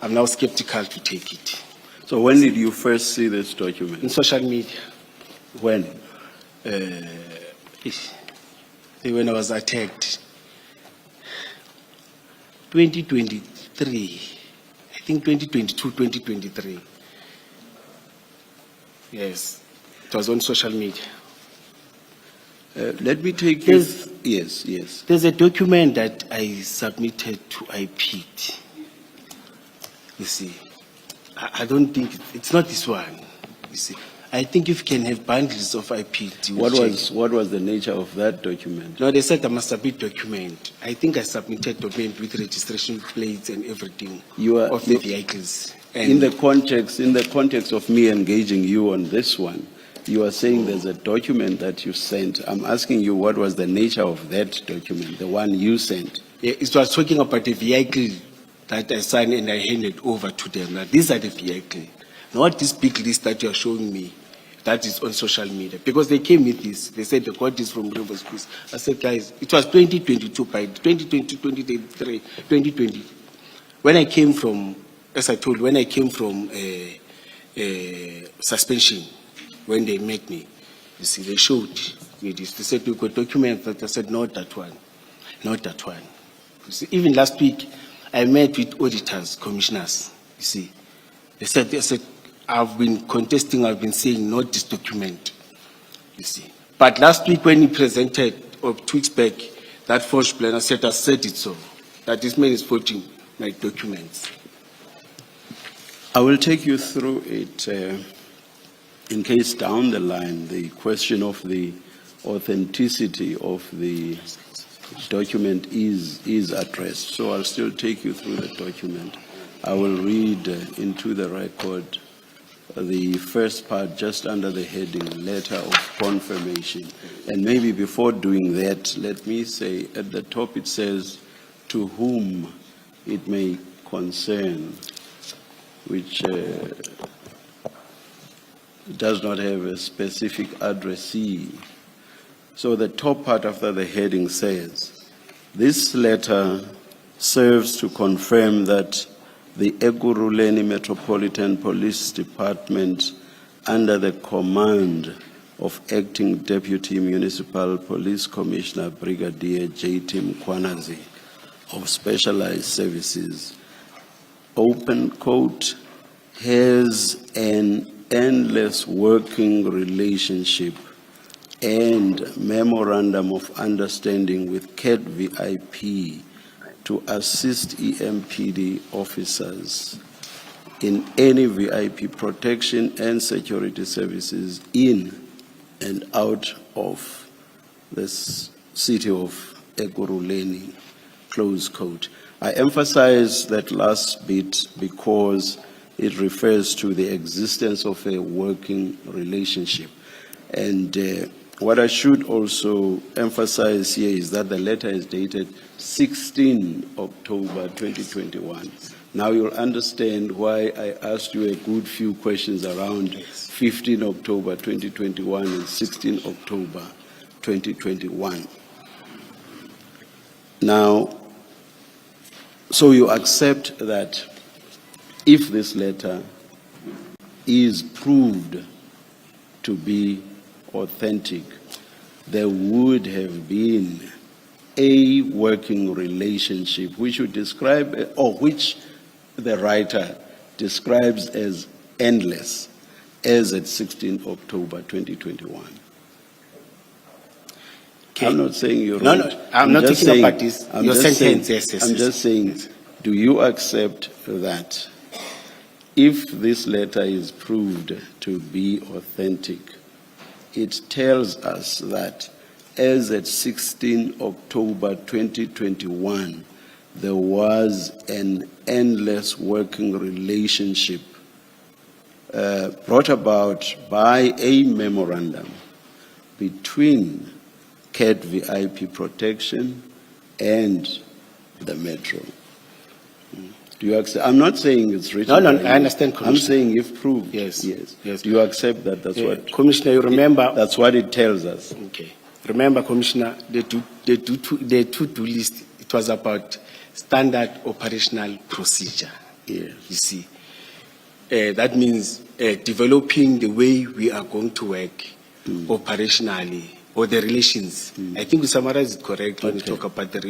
I'm now skeptical to take it. So when did you first see this document? In social media. When? When I was attacked. 2023. I think 2022, 2023. Yes. It was on social media. Let me take you. Yes. There's a document that I submitted to IPID. You see, I don't think it's not this one. You see, I think if you can have bundles of IPID. What was the nature of that document? No, they said I must submit document. I think I submitted document with registration plates and everything of the vehicles. And in the context of me engaging you on this one, you are saying there's a document that you sent. I'm asking you what was the nature of that document, the one you sent. Yeah, it was talking about the vehicle that I signed and I handed over to them. Now, these are the vehicles, not this big list that you are showing me that is on social media. Because they came with this. They said they got this from Rivers Peace. I said, guys, it was 2022, by 2022, 2023, 2020. When I came from, as I told, when I came from suspension, when they met me, you see, they showed me this. They said, we got documents that. I said, not that one. You see, even last week, I met with auditors, commissioners, you see. They said, I've been contesting, I've been saying, not this document, you see. But last week when he presented, or 2 weeks back, that forged plan, I said it so, that this man is forging my documents. I will take you through it in case down the line, the question of the authenticity of the document is addressed. So I'll still take you through the document. I will read into the record the first part just under the heading letter of confirmation. And maybe before doing that, let me say at the top it says to whom it may concern, which does not have a specific addressee. So the top part after the heading says, this letter serves to confirm that the Ekurhuleni Metropolitan Police Department, under the command of Acting Deputy Municipal Police Commissioner Brigadier J.T. Mkhwanazi of Specialized Services, open quote, has an endless working relationship and memorandum of understanding with CAT VIP to assist EMPD officers in any VIP protection and security services in and out of this city of Ekurhuleni, close quote. I emphasize that last bit because it refers to the existence of a working relationship. And what I should also emphasize here is that the letter is dated 16 October 2021. Now you'll understand why I asked you a good few questions around 15 October 2021 and 16 October 2021. Now, so you accept that if this letter is proved to be authentic, there would have been a working relationship which you describe, or which the writer describes as endless, as at 16 October 2021. Okay. I'm not saying you're No, right. no, I'm not just talking saying- about this. I'm Your just sentence, saying- yes, yes, I'm yes. just saying, do you accept that if this letter is proved to be authentic, it tells us that as at 16 October 2021, there was an endless working relationship brought about by a memorandum between CAT VIP protection and the Metro. Do you accept? I'm not saying it's written. No, no, by I you. understand, I'm Commissioner. saying if proved. Yes, Yes. yes. Do you accept that? That's what. Commissioner, you remember? That's what it tells us. Okay. Remember, Commissioner, the to-do list, it was about standard operational procedure. Yes. You see. That means developing the way we are going to work operationally, or the relations. I think we summarized it correct when we Okay. talk about the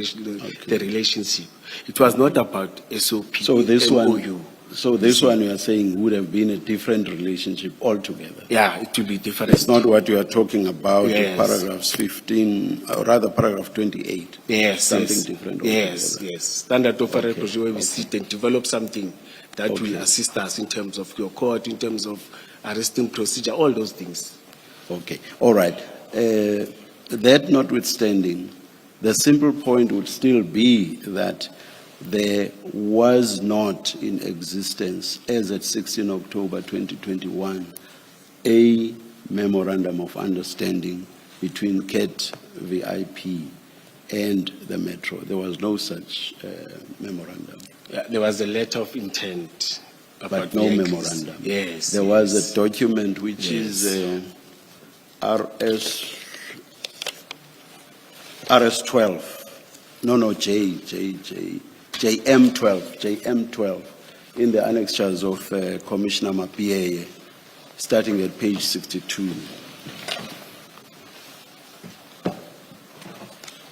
relationship. It was not about SOP. So this MOU. one, so this one you are saying would have been a different relationship altogether. Yeah, it will be different. It's not what you are talking about in Yes. paragraphs 15, or rather paragraph 28. Yes, Something yes. different Yes, altogether. yes. Standard operating Okay, procedure where we sit and develop something that will Okay. assist us in terms of your court, in terms of arresting procedure, all those things. Okay, all right. That notwithstanding, the simple point would still be that there was not in existence, as at 16 October 2021, a memorandum of understanding between CAT VIP and the Metro. There was no such memorandum. Yeah, there was a letter of intent. But about no the agreement. memorandum. Yes. There was a document which is RS12. JM12 in the annexures of Commissioner Mapieye, starting at page 62.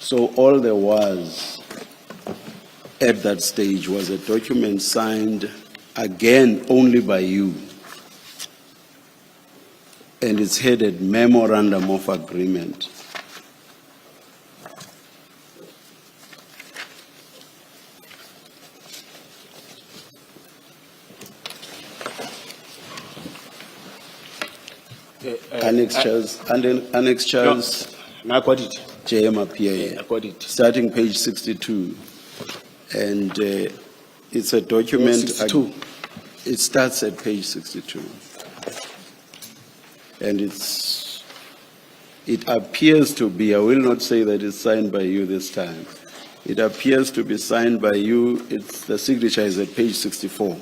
So all there was at that stage was a document signed again only by you, and it's headed Memorandum of Agreement. Annexures. I got it. JM up here. I got it. Starting page 62. And it's a document. 62. It starts at page 62. And it appears to be, I will not say that it's signed by you this time. It appears to be signed by you. The signature is at page 64.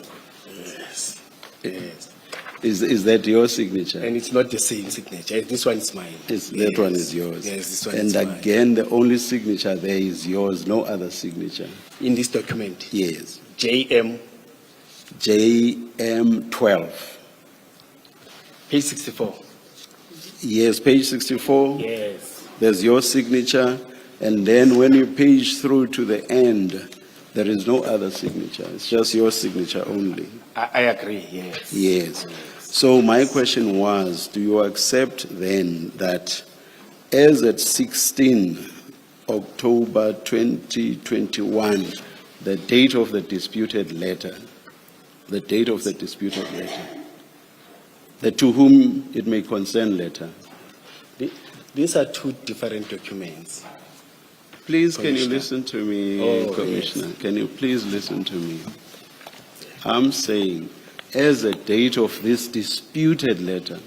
Yes. Yes. Is that your signature? And it's not the same signature. This one is mine. That one is yours. Yes, this one and is mine. again, the only signature there is yours, no other signature. In this document? Yes. JM. JM 12. Page 64. Yes, page 64. Yes. There's your signature. And then when you page through to the end, there is no other signature. It's just your signature only. I agree, yes. Yes. So my question was, do you accept then that as at 16 October 2021, the date of the disputed letter, the to whom it may concern letter? These are two different documents. Please, can you Commissioner. listen to me, Oh, Commissioner? yes. Can you please listen to me? I'm saying, as a date of this disputed letter,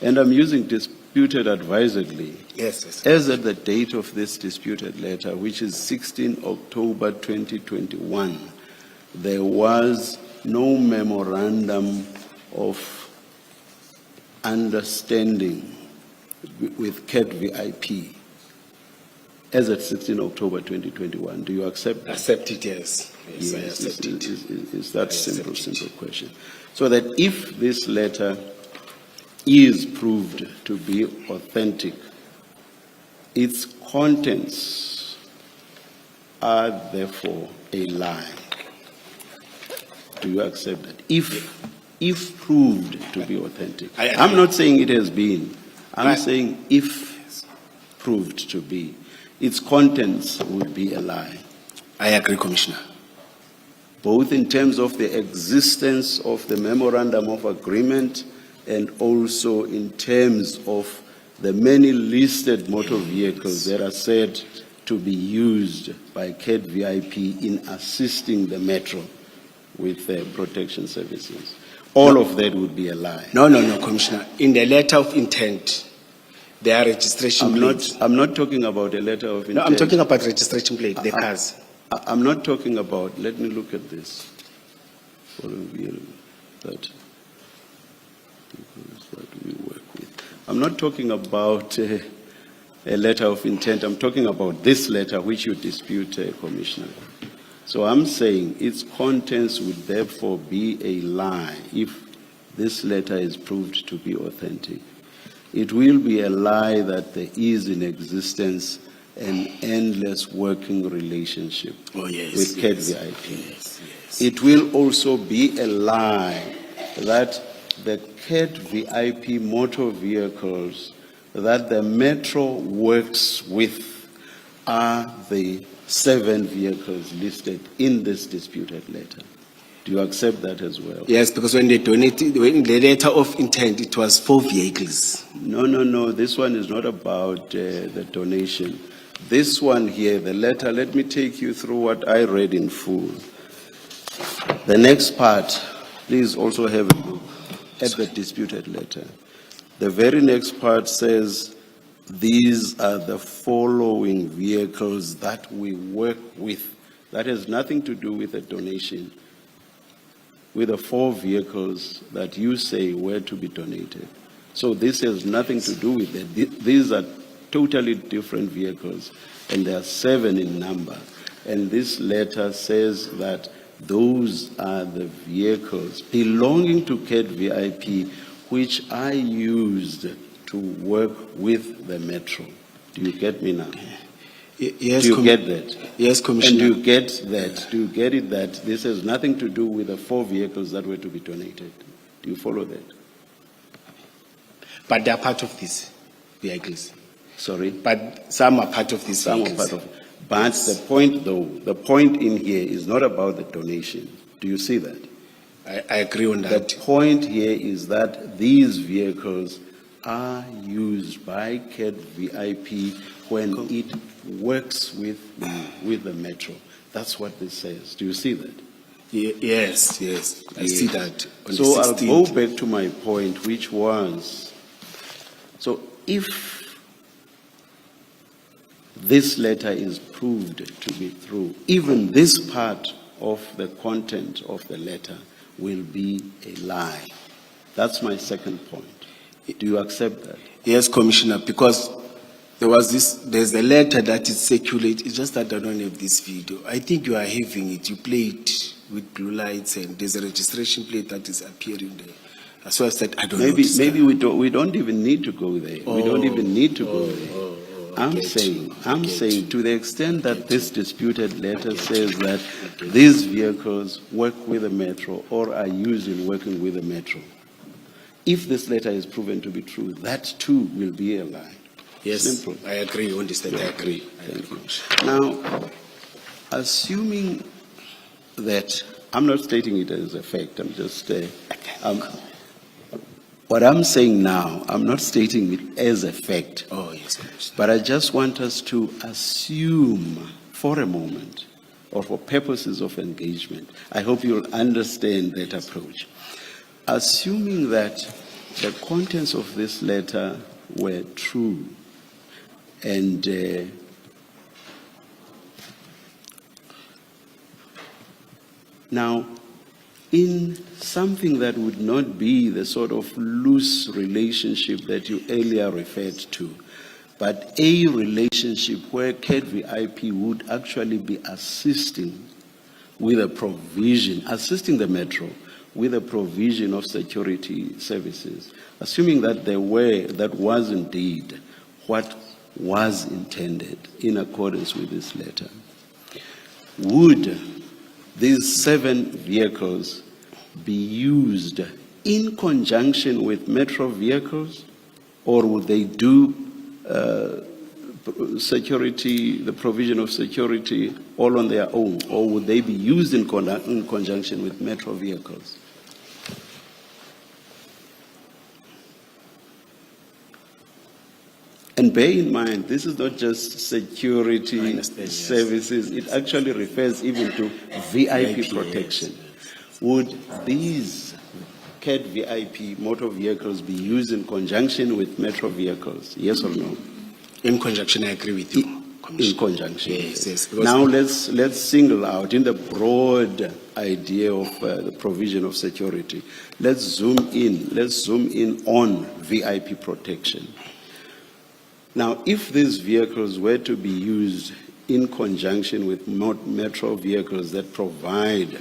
and I'm using disputed advisedly, Yes, yes. as at the date of this disputed letter, which is 16 October 2021, there was no memorandum of understanding with CAT VIP as at 16 October 2021. Do you accept that? Accept it, yes. Yes, I Yes, accept it. it's that I simple accept it. question. So that if this letter is proved to be authentic, its contents are therefore a lie. Do you accept that? If proved to be authentic. I agree. I'm not saying it has been. I'm Right. saying if proved to be, its contents would be a lie, I agree, Commissioner. both in terms of the existence of the memorandum of agreement and also in terms of the many listed motor vehicles that are said to be used by CAT VIP in assisting the Metro with protection services. All of that would be a lie. No, Commissioner. In the letter of intent, there are registration plates. I'm not talking about a letter of intent. No, I'm talking about registration plate, the cars. I'm not talking about, let me look at this. Following vehicle that we work with. I'm not talking about a letter of intent. I'm talking about this letter which you dispute, Commissioner. So I'm saying its contents would therefore be a lie if this letter is proved to be authentic. It will be a lie that there is in existence an endless working relationship with CAT VIP. Yes. It will also be a lie that the CAT VIP motor vehicles that the Metro works with are the 7 vehicles listed in this disputed letter. Do you accept that as well? Yes, because when they donated, in the letter of intent, it was 4 vehicles. No. This one is not about the donation. This one here, the letter, let me take you through what I read in full. The next part, please also have a look at the disputed letter. The very next part says, these are the following vehicles that we work with. That has nothing to do with a donation. With the 4 vehicles that you say were to be donated. So this has nothing to do with it. These are totally different vehicles, and there are 7 in number. And this letter says that those are the vehicles belonging to CAT VIP, which I used to work with the Metro. Do you get me now? Yes, Do you get that? Yes, And Commissioner. do you get that? Do you get it that this has nothing to do with the 4 vehicles that were to be donated? Do you follow that? But they are part of these vehicles. Sorry? But some are part of these Some are vehicles. part of it. But the point though, the point in here is not about the donation. Do you see that? I agree on The that. point here is that these vehicles are used by CAD VIP when it works with the metro. That's what this says. Do you see that? Yes, I see that. On So the I'll 16th. go back to my point, which was, so if this letter is proved to be true, even this part of the content of the letter will be a lie. That's my second point. Do you accept that? Yes, Commissioner, because there's a letter that is circulated. It's just that I don't have this video. I think you are having it. You play it with blue lights, and there's a registration plate that is appearing there. So I said, I don't know. Maybe we don't even need to go there. We don't even need to go there. I'm saying to the extent that this disputed letter says that these vehicles work with the metro or are used in working with the metro, if this letter is proven to be true, that too will be a lie. Yes, Simple. I agree on this. I agree. Thank you. Now, assuming that, I'm not stating it as a fact, I'm just, what I'm saying now, I'm not stating it as a fact. Oh, yes, Commissioner. But I just want us to assume for a moment, or for purposes of engagement, I hope you'll understand that approach. Assuming that the contents of this letter were true, and now, in something that would not be the sort of loose relationship that you earlier referred to, but a relationship where CAD VIP would actually be assisting with a provision, assisting the metro with a provision of security services, assuming that that was indeed what was intended in accordance with this letter, would these 7 vehicles be used in conjunction with metro vehicles, or would they do security, the provision of security, all on their own, or would they be used in conjunction with metro vehicles? And bear in mind, this is not just security services, it actually refers even to VIP protection. Would these CAD VIP motor vehicles be used in conjunction with metro vehicles? Yes or no? In conjunction, I agree with you. In conjunction. Yes. Now let's single out in the broad idea of the provision of security. Let's zoom in on VIP protection. Now, if these vehicles were to be used in conjunction with metro vehicles that provide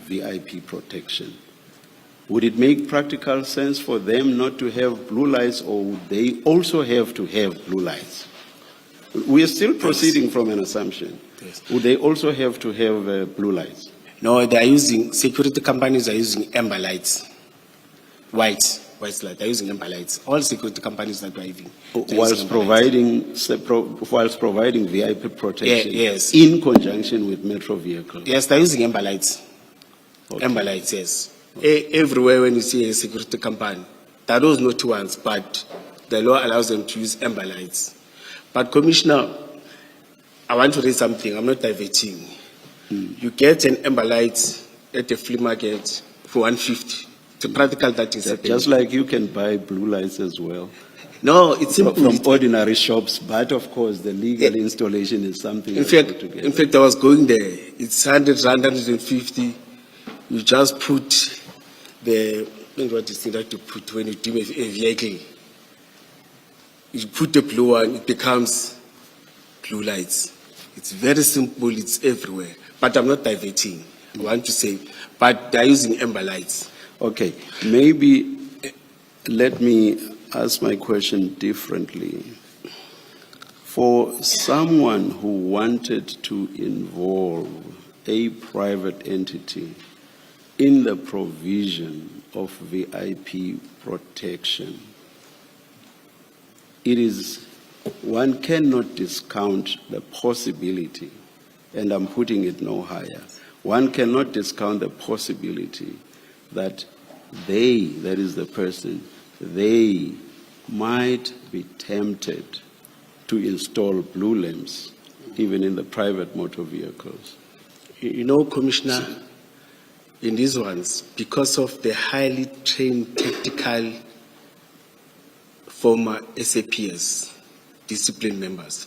VIP protection, would it make practical sense for them not to have blue lights, or would they also have to have blue lights? We are still proceeding from an assumption. Yes. Would they also have to have blue lights? No, they are using, security companies are using amber lights, white light. They're using amber lights. All security companies that are driving. Whilst providing VIP protection yes. in conjunction with metro vehicles? Yes, they're using amber lights. Okay. Amber lights, yes. Everywhere when you see a security company, there are those not ones, but the law allows them to use amber lights. But Commissioner, I want to raise something. I'm not diverting. You get an amber light at a flea market for 150. It's a practical that is happening. Just like you can buy blue lights as well. No, it's simple. From ordinary shops, but of course the legal installation is something In fact, I was going there. It's 100 rand, 150. You just put what is that you put when you do a vehicle? You put the blue one, it becomes blue lights. It's very simple, it's everywhere. But I'm not diverting, I want to say. But they're using amber lights. Okay, maybe let me ask my question differently. For someone who wanted to involve a private entity in the provision of VIP protection, one cannot discount the possibility, and I'm putting it no higher, one cannot discount the possibility that they, that is the person, they might be tempted to install blue lamps even in the private motor vehicles? You know, Commissioner, in these ones, because of the highly trained tactical former SAPs, discipline members,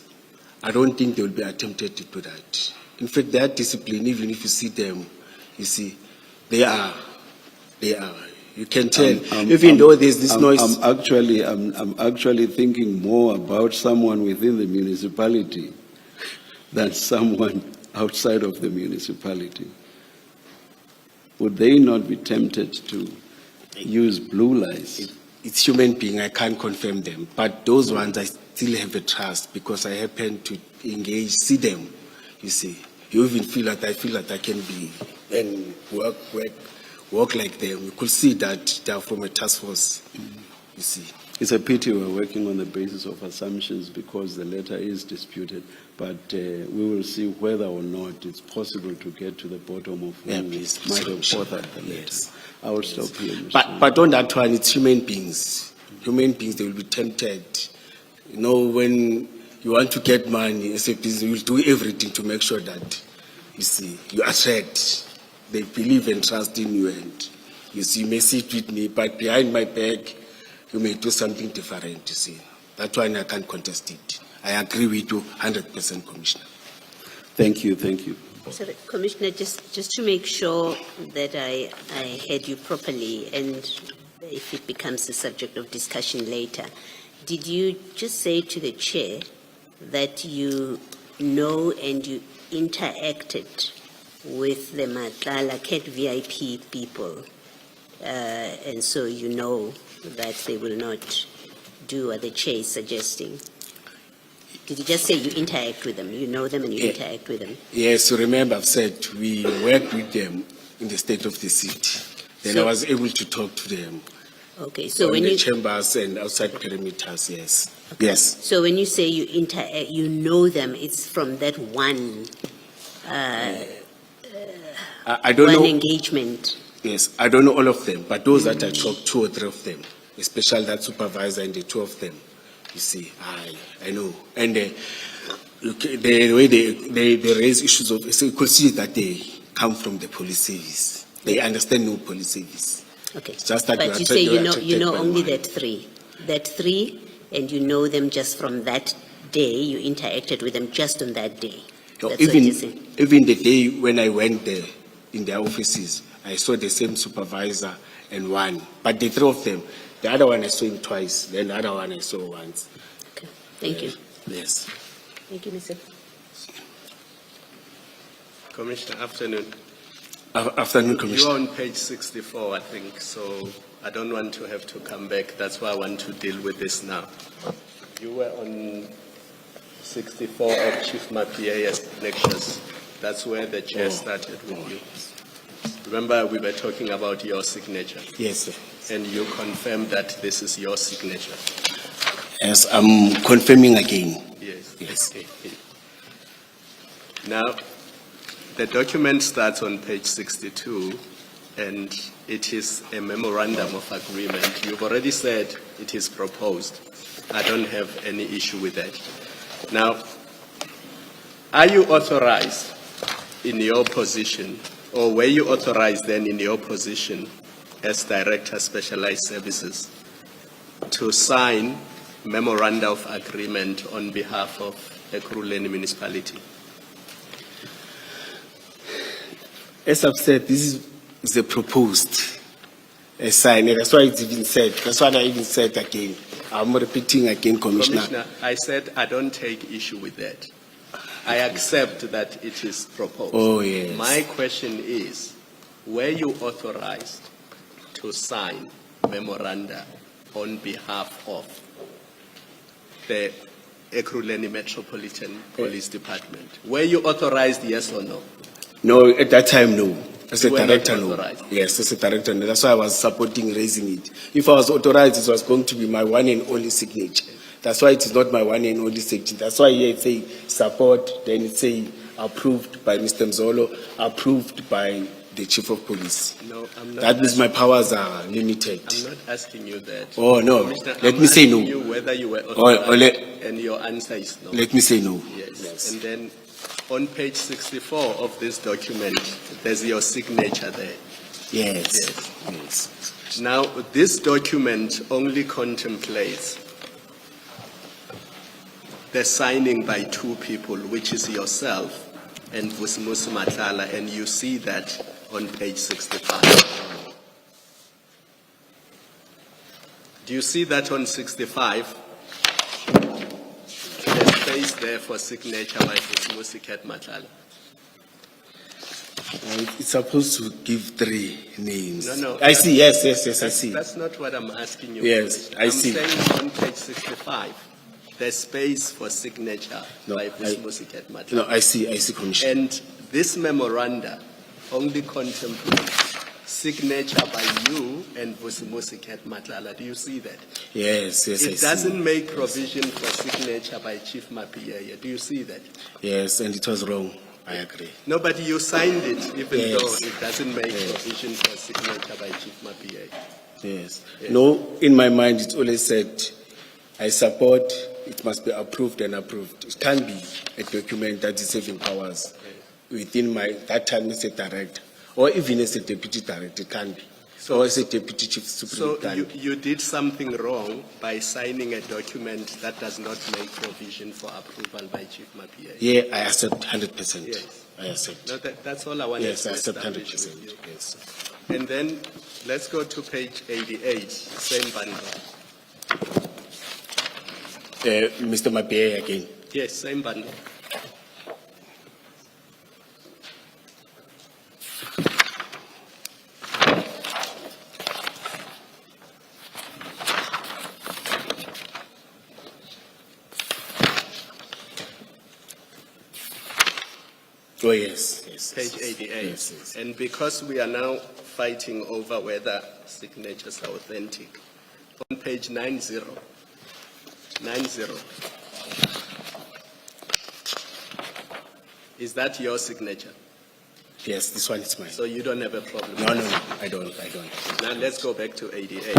I don't think they will be attempted to do that. In fact, they are disciplined, even if you see them, you see, they are. You can tell, even though there's this noise. I'm actually thinking more about someone within the municipality than someone outside of the municipality. Would they not be tempted to use blue lights? It's human being, I can't confirm them. But those ones, I still have a trust because I happen to engage, see them, you see. You even feel that I can be and work like them. You could see that they are from a task force, you see. It's a pity we're working on the basis of assumptions because the letter is disputed, but we will see whether or not it's possible to get to the bottom of who might have authored the letter. Yes. I will stop here, Mr. But on that one, it's human beings. Human beings, they will be tempted. You know, when you want to get money, SAPs will do everything to make sure that, you see, you attract. They believe and trust in you, and you see, you may sit with me, but behind my back, you may do something different, you see. That's why I can't contest it. I agree with you 100%, Commissioner. Thank you, thank you. Sorry, Commissioner, just to make sure that I heard you properly, and if it becomes a subject of discussion later, did you just say to the chair that you know and you interacted with the Madlanga Cat VIP people, and so you know that they will not do what the chair is suggesting? Did you just say you interact with them? You know them and you interact with them? Yes, you remember I've said we worked with them in the state of the city. Then I was able to talk to them. Okay, so in when the you chambers and outside perimeters, yes. Okay. Yes. So when you say you interact, you know them, it's from that one I don't one know. engagement. Yes, I don't know all of them, but those that I talked, 2 or 3 of them, especially that supervisor and the 2 of them, you see, I know. And the way they raise issues of, so you could see that they come from the police service. They understand no police service. Okay, It's just that but you say you know only that 3, and you know them just from that day. You interacted with them just on that day. No, That's what you're saying. even the day when I went there in their offices, I saw the same supervisor and one, but the 3 of them, the other one I saw him twice, then the other one I saw once. Okay, thank you. Yes. Thank you, Mr. Commissioner, afternoon. Afternoon, Commissioner. You're on page 64, I think, so I don't want to have to come back. That's why I want to deal with this now. You were on 64 of Chief Mapia's lectures. That's where the chair started with you. Remember, we were talking about your signature. Yes, sir. And you confirmed that this is your signature. Yes, I'm confirming again. Yes. Yes. Now, the document starts on page 62, and it is a memorandum of agreement. You've already said it is proposed. I don't have any issue with that. Now, are you authorized in your position, or were you authorized then in your position as Director Specialized Services to sign memoranda of agreement on behalf of Ekurhuleni Municipality? As I've said, this is a proposed sign, and that's why it's even said. That's why I even said again. I'm repeating again, Commissioner. Commissioner, I said I don't take issue with that. I accept that it is proposed. Oh, yes. My question is, were you authorized to sign memoranda on behalf of the Ekurhuleni Metropolitan Police Department? Were you authorized, yes or no? No, at that time, no. As a You were not director, no. authorized? Yes, as a director, no. That's why I was supporting raising it. If I was authorized, it was going to be my one and only signature. That's why it is not my one and only signature. That's why here it say support, then it say approved by Mr. Mzolo, approved by the chief of police. No, I'm not. That means my powers are limited. I'm not asking you that. Oh, no. Commissioner, Let I'm me say asking no. you whether you were Or authorized, and your answer is no. Let me say no. Yes. And then on page 64 of this document, there's your signature there. Yes. Now, this document only contemplates the signing by two people, which is yourself and Vusimusi Matlala, and you see that on page 65. Do you see that on 65? There's space there for signature by Vusimusi Matlala. It's supposed to give 3 names. No. I see. Yes, I see. That's not what I'm asking you. Yes, I see. I'm saying on page 65, there's space for signature by Vusimusi Matlala. No, I see, Commissioner. And this memoranda only contemplates signature by you and Vusimusi Matlala. Do you see that? Yes, I see. It doesn't make provision for signature by Chief Mapieye. Do you see that? Yes, and it was wrong. I agree. No, but you signed it, even Yes. though it doesn't make provision for signature by Chief Mapieye. Yes. No, in my mind, it's always said, I support, it must be approved and approved. It can't be a document that is having powers within that time as a director, or even as a deputy director, it can't be. Or as a deputy chief So superintendent. you did something wrong by signing a document that does not make provision for approval by Chief Mapieye. Yeah, I accept 100%. Yes. I accept. No, that's all I wanted Yes, to I accept establish 100%. with you. Yes. And then let's go to page 88, same bundle. Mr. Mapie again. Yes, same bundle. Oh, yes. Page 88. Yes. And because we are now fighting over whether signatures are authentic, on page 90, is that your signature? Yes, this one is mine. So you don't have a problem? No, I don't. Now let's go back to 88.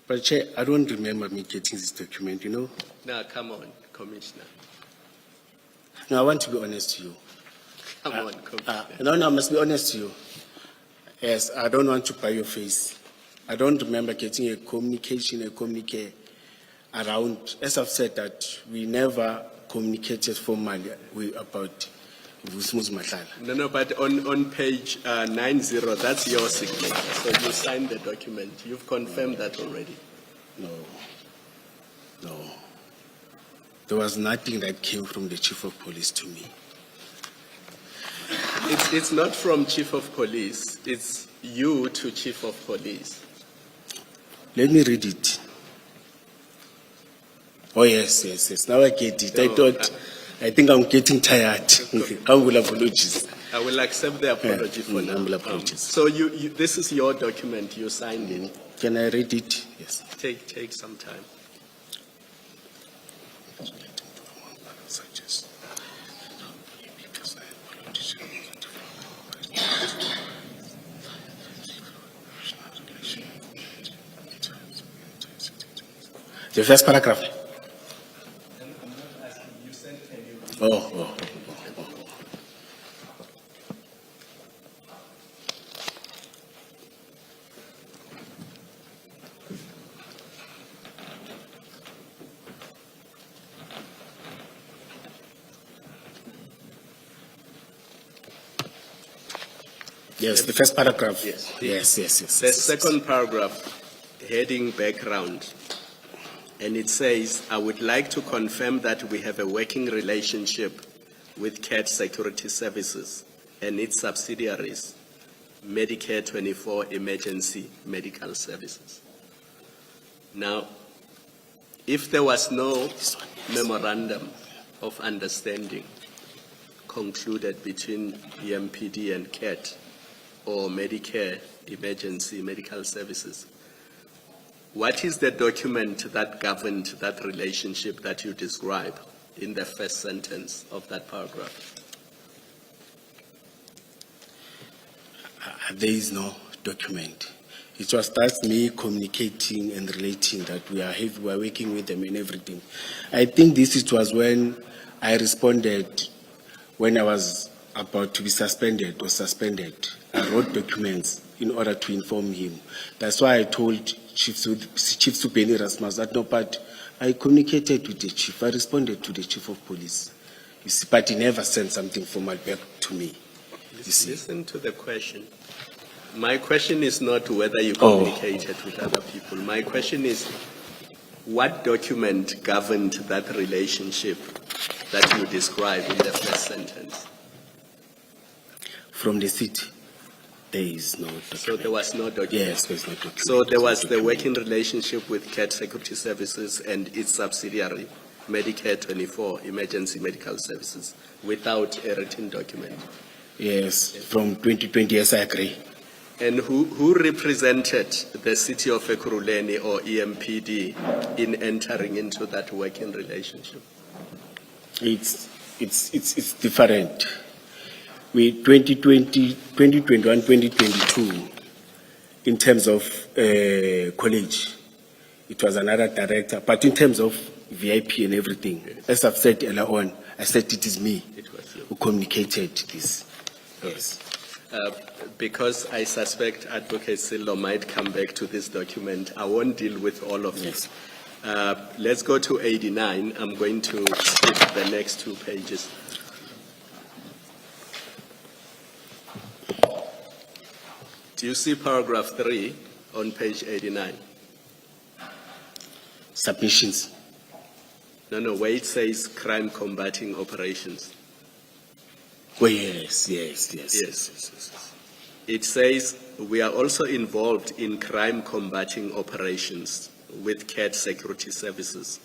But Chair, I don't remember me getting this document, you know. Now come on, Commissioner. No, I want to be honest to you. Come on, Commissioner. No, I must be honest to you. Yes, I don't want to buy your face. I don't remember getting a communique around, as I've said, that we never communicated formally about Vusimusi Matlala. No, but on page 90, that's your signature. So you signed the document. You've confirmed that already. No. There was nothing that came from the chief of police to me. It's not from Chief of Police. It's you to Chief of Police. Let me read it. Oh, yes. Now I get it. I think I'm getting tired. Humble apologies. I will accept the apology for now. Humble apologies. So this is your document. You signed it. Can I read it? Yes. Take some time. The first paragraph. Oh. Yes, the first paragraph. Yes. The second paragraph, heading background, and it says, I would like to confirm that we have a working relationship with CAT Security Services and its subsidiaries, Medicare 24 Emergency Medical Services. Now, if there was no memorandum of understanding concluded between the MPD and CAT or Medicare Emergency Medical Services, what is the document that governed that relationship that you describe? in the first sentence of that paragraph? There is no document. It was just me communicating and relating that we are working with them and everything. I think was when I responded when I was about to be suspended or suspended. I wrote documents in order to inform him. That's why I told Chief Supeni Rasmus that no, but I communicated with the chief. I responded to the chief of police. You see, but he never sent something formal back to me. You see. Listen to the question. My question is not whether you communicated with other people. My question is, what document governed that relationship that you describe in the first sentence? From the city, there is no document. So there was no document? Yes, there is no document. So there was the working relationship with CAT Security Services and its subsidiary, Medicare 24, Emergency Medical Services, without a written document? Yes, from 2020, yes, I agree. And who represented the city of Ekurhuleni or EMPD in entering into that working relationship? It's different. We 2020, 2021, 2022, in terms of college, it was another director. But in terms of VIP and everything, as I've said earlier on, I said it is me who communicated this. Yes. Because I suspect Advocate Sillo might come back to this document, I won't deal with all of this. Let's go to 89. I'm going to skip the next 2 pages. Do you see paragraph 3 on page 89? Submissions. No, where it says crime combating operations. Oh, yes. It says, we are also involved in crime combating operations with CAT Security Services,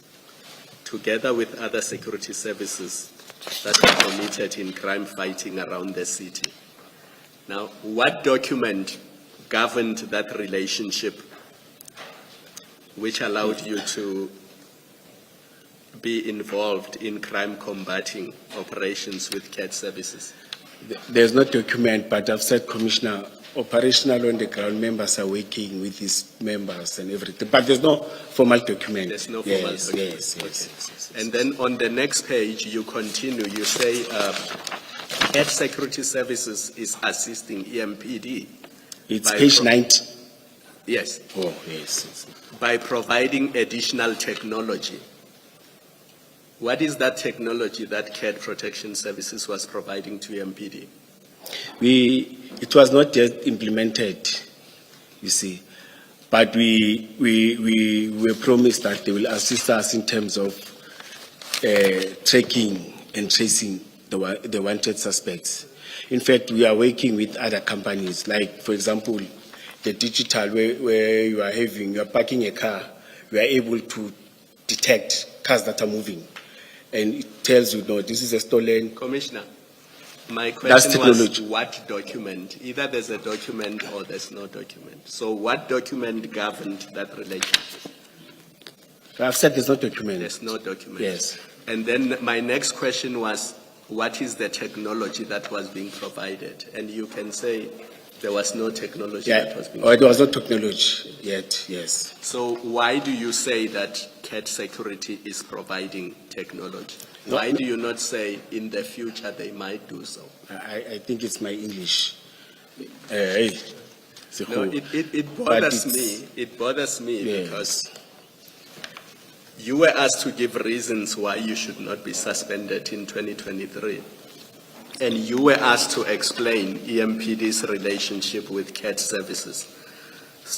together with other security services that are committed in crime fighting around the city. Now, what document governed that relationship which allowed you to be involved in crime combating operations with CAT services? There's no document, but I've said, Commissioner, operational on the ground members are working with these members and everything. But there's no formal document. There's no formal document. Yes. And then on the next page, you continue, you say CAT Security Services is assisting EMPD. It's page 90. Yes. Oh, yes. By providing additional technology. What is that technology that CAT Protection Services was providing to EMPD? It was not yet implemented, you see, but we were promised that they will assist us in terms of tracking and tracing the wanted suspects. In fact, we are working with other companies, like, for example, the digital, where you are parking a car, we are able to detect cars that are moving. And it tells you, no, this is a stolen. Commissioner, my question was what document? Either there's a document or there's no document. So what document governed that relationship? I've said there's no document. There's no document. Yes. And then my next question was, what is the technology that was being provided? And you can say there was no technology that was being provided. There was no technology yet, yes. So why do you say that CAT Security is providing technology? Why do you not say in the future they might do so? I think it's my English. No, it bothers me. It bothers me because you were asked to give reasons why you should not be suspended in 2023. And you were asked to explain EMPD's relationship with CAT services,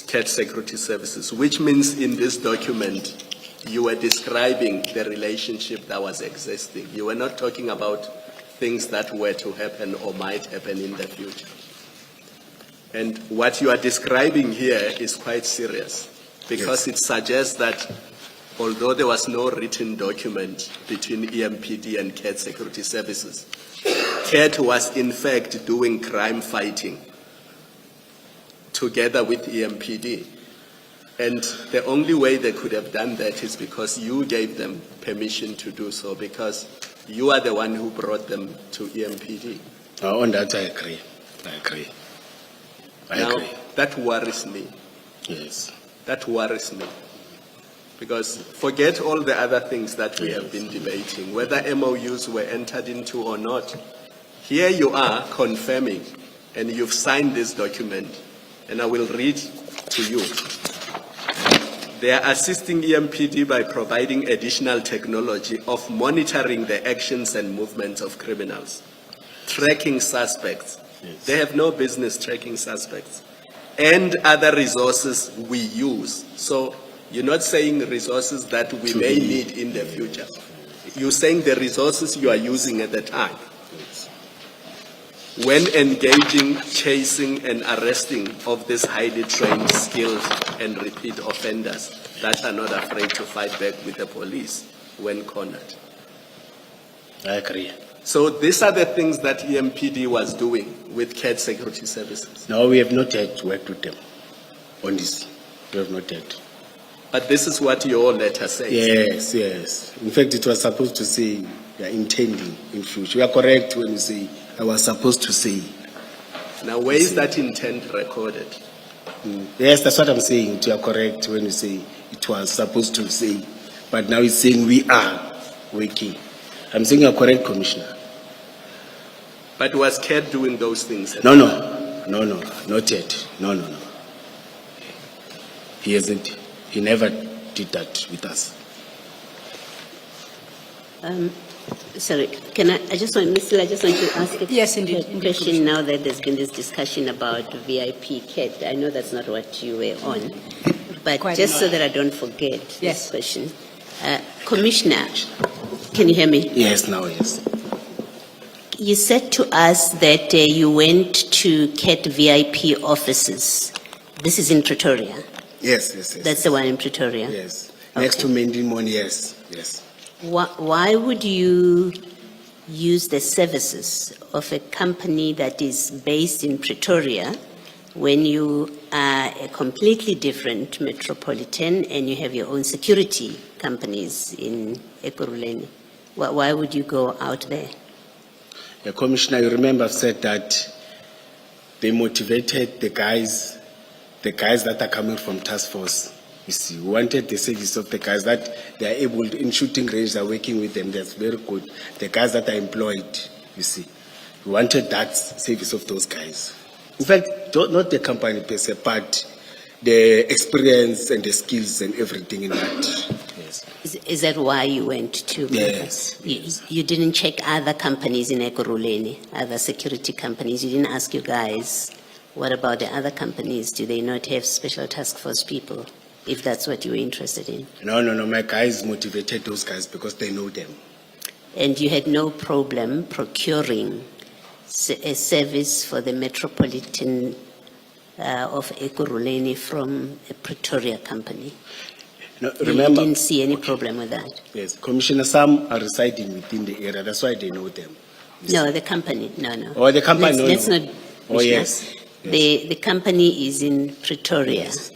CAT Security Services, which means in this document, you were describing the relationship that was existing. You were not talking about things that were to happen or might happen in the future. And what you are describing here is quite serious because it suggests that although there was no written document between EMPD and CAT Security Services, CAT was in fact doing crime fighting together with EMPD. And the only way they could have done that is because you gave them permission to do so, because you are the one who brought them to EMPD. On that, I agree. I Now, agree. that worries me. Yes. That worries me. Because forget all the other things that we have been debating, whether MOUs were entered into or not. Here you are confirming, and you've signed this document, and I will read to you. They are assisting EMPD by providing additional technology of monitoring the actions and movements of criminals, tracking suspects. Yes. They have no business tracking suspects, and other resources we use. So you're not saying resources that we may need in the future. You're saying the resources you are using at the time. When engaging, chasing, and arresting of these highly trained, skilled, and repeat offenders that are not afraid to fight back with the police when cornered. I agree. So these are the things that EMPD was doing with CAD Security Services. No, we have not yet worked with them on this. We have not yet. But this is what your letter says. Yes, yes. In fact, it was supposed to say we are intending in future. You are correct when you say I was supposed to say. Now, where is that intent recorded? Yes, that's what I'm saying. You are correct when you say it was supposed to say. But now it's saying we are working. I'm saying you are correct, Commissioner. But was CAD doing those things? No, not yet. No. He hasn't. He never did that with us. Sorry, I just want to ask a Yes, indeed. question now that there's been this discussion about VIP CAD. I know that's not what you were on, but Quite just not. so that I don't forget Yes. this question. Commissioner, can you hear me? Yes, now, yes. You said to us that you went to CAT VIP offices. This is in Pretoria. Yes. That's the one in Pretoria. Yes. Next to Mendimon, yes. Why would you use the services of a company that is based in Pretoria when you are a completely different metropolitan and you have your own security companies in Ekurhuleni? Why would you go out there? Yeah, Commissioner, you remember I've said that they motivated the guys that are coming from task force. You see, we wanted the service of the guys that they are able to, in shooting range, they're working with them. That's very good. The guys that are employed, you see, we wanted that service of those guys. In fact, not the company per se, but the experience and the skills and everything in that. Yes. Is that why you went to? Yes. You didn't check other companies in Ekurhuleni, other security companies. You didn't ask you guys, what about the other companies? Do they not have special task force people? If that's what you were interested in. No. My guys motivated those guys because they know them. And you had no problem procuring a service for the metropolitan of Ekurhuleni from a Pretoria company. No, You remember, didn't see any problem with that? yes, Commissioner, some are residing within the area. That's why they know them. No, the company, no. Oh, the company, Let's no. not. Oh, yes. The company is in Pretoria. Yes.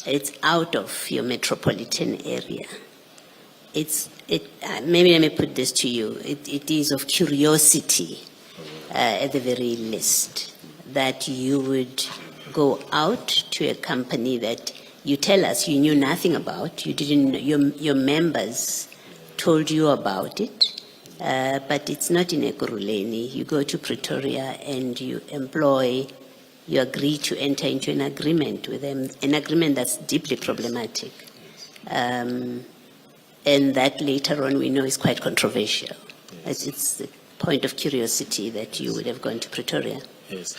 It's out of your metropolitan area. Maybe let me put this to you. It is of curiosity, at the very least, that you would go out to a company that you tell us you knew nothing about. You didn't. Your members told you about it, but it's not in Ekurhuleni. You go to Pretoria and you agree to enter into an agreement with them, an agreement that's deeply problematic. And that later on we know is quite controversial. It's a point of curiosity that you would have gone to Pretoria. Yes.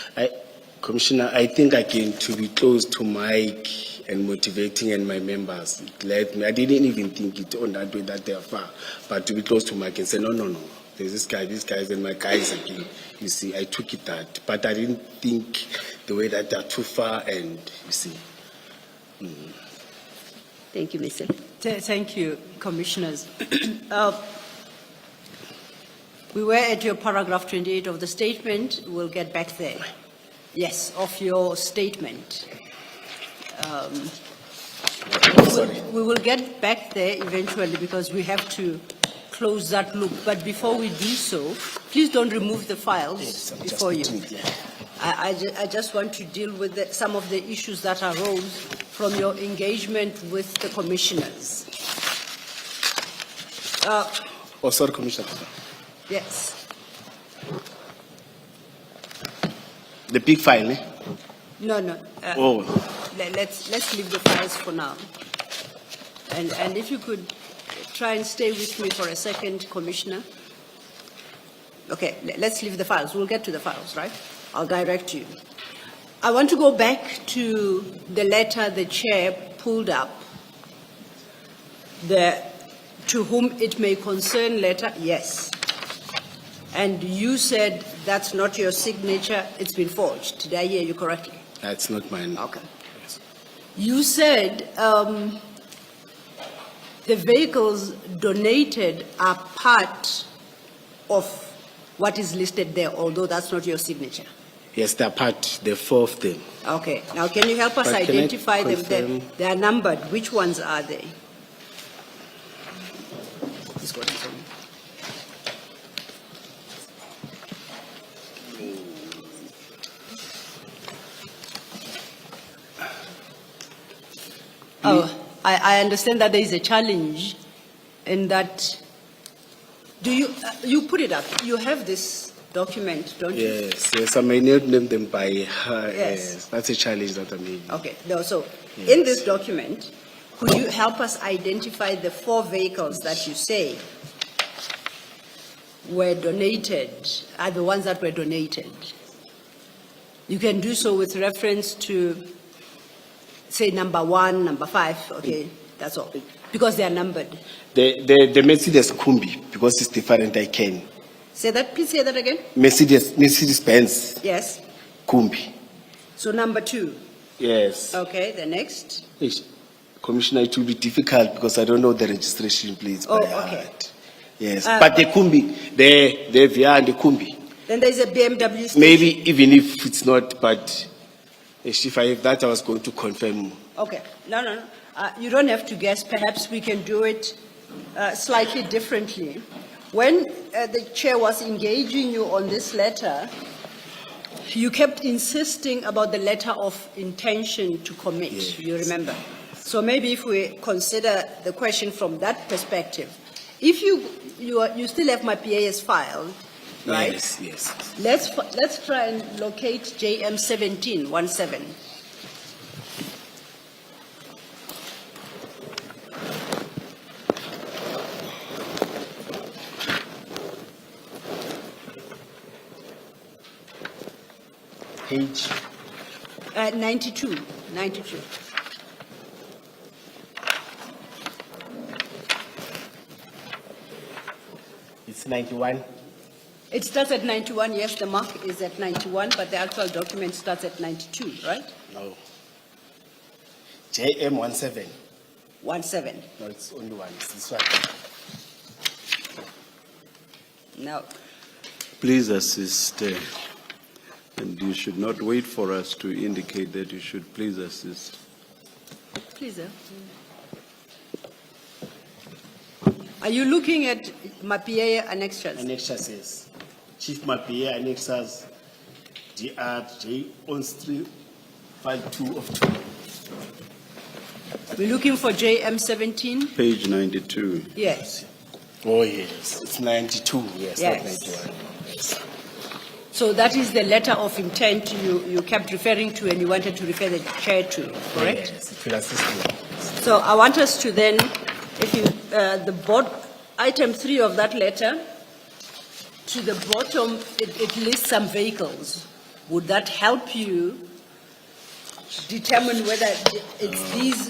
Commissioner, I think again to be close to Mike and motivating and my members, it led me. I didn't even think it on that way that they are far, but to be close to Mike and say, no. There's this guy, these guys, and my guys again. You see, I took it that, but I didn't think the way that they're too far, and you see. Thank you, Mr. Thank you, Commissioners. We were at your paragraph 28 of the statement. We'll get back there. Yes, of your statement. Sorry. We will get back there eventually because we have to close that loop. But before we do so, please don't remove the files Yes, I'm just before you. putting it there. I just want to deal with some of the issues that arose from your engagement with the commissioners. Oh, sorry, Commissioner. Yes. The big file, eh? No. Oh. Let's leave the files for now. And if you could try and stay with me for a second, Commissioner. Okay, let's leave the files. We'll get to the files, right? I'll direct you. I want to go back to the letter the chair pulled up. The to whom it may concern letter, yes. And you said that's not your signature, it's been forged. Did I hear you correctly? That's not mine. Okay. You said the vehicles donated are part of what is listed there, although that's not your signature. Yes, they're part, the 4 of them. Okay. Now, can you help us But can I identify them? confirm- They are numbered. Which ones are they? This one is on. Oh, I understand that there is a challenge in that. Do you, you put it up, you have this document, don't you? Yes, I may not name them by her. Yes. That's a challenge that I made. Okay, no, so in this document, could you help us identify the 4 vehicles that you say were donated, are the ones that were donated? You can do so with reference to, say, number 1, number 5, okay, that's all, because they are numbered. The Mercedes Kumbi, because it's different, I can. Say that, please say that again. Mercedes-Benz Yes, Kumbi. so number 2, Yes. okay, the next. Ish, Commissioner, it will be difficult because I don't know the registration plates Oh, by okay. heart. Yes, but the Kumbi, the VR and the Kumbi. Then there's a BMW station. Maybe even if it's not, but if I have that, I was going to confirm. Okay, no. You don't have to guess. Perhaps we can do it slightly differently. When the chair was engaging you on this letter, you kept insisting about the letter of intention to commit, Yes. you remember? So maybe if we consider the question from that perspective, if you still have my PAS file, right? Yes. Let's try and locate JM 1717. Page. 92. It's 91. It starts at 91, yes, the mark is at 91, but the actual document starts at 92, right? No. JM 17. 17. No, it's only one. It's this one. Now, Please assist, and you should not wait for us to indicate that you should please assist. please, are you looking at my PA annexures? Annexure says, Chief Mapia annexes DRJ on stream file 2 of 2. We're looking for JM 17? Page 92. Yes. Oh, yes. It's 92. Yes, Yes. not 91. Yes. So that is the letter of intent you kept referring to and you wanted to refer the chair to, correct? Yes, it will assist me. So I want us to then, if you, the board, item 3 of that letter, to the bottom, it lists some vehicles. Would that help you determine whether it's these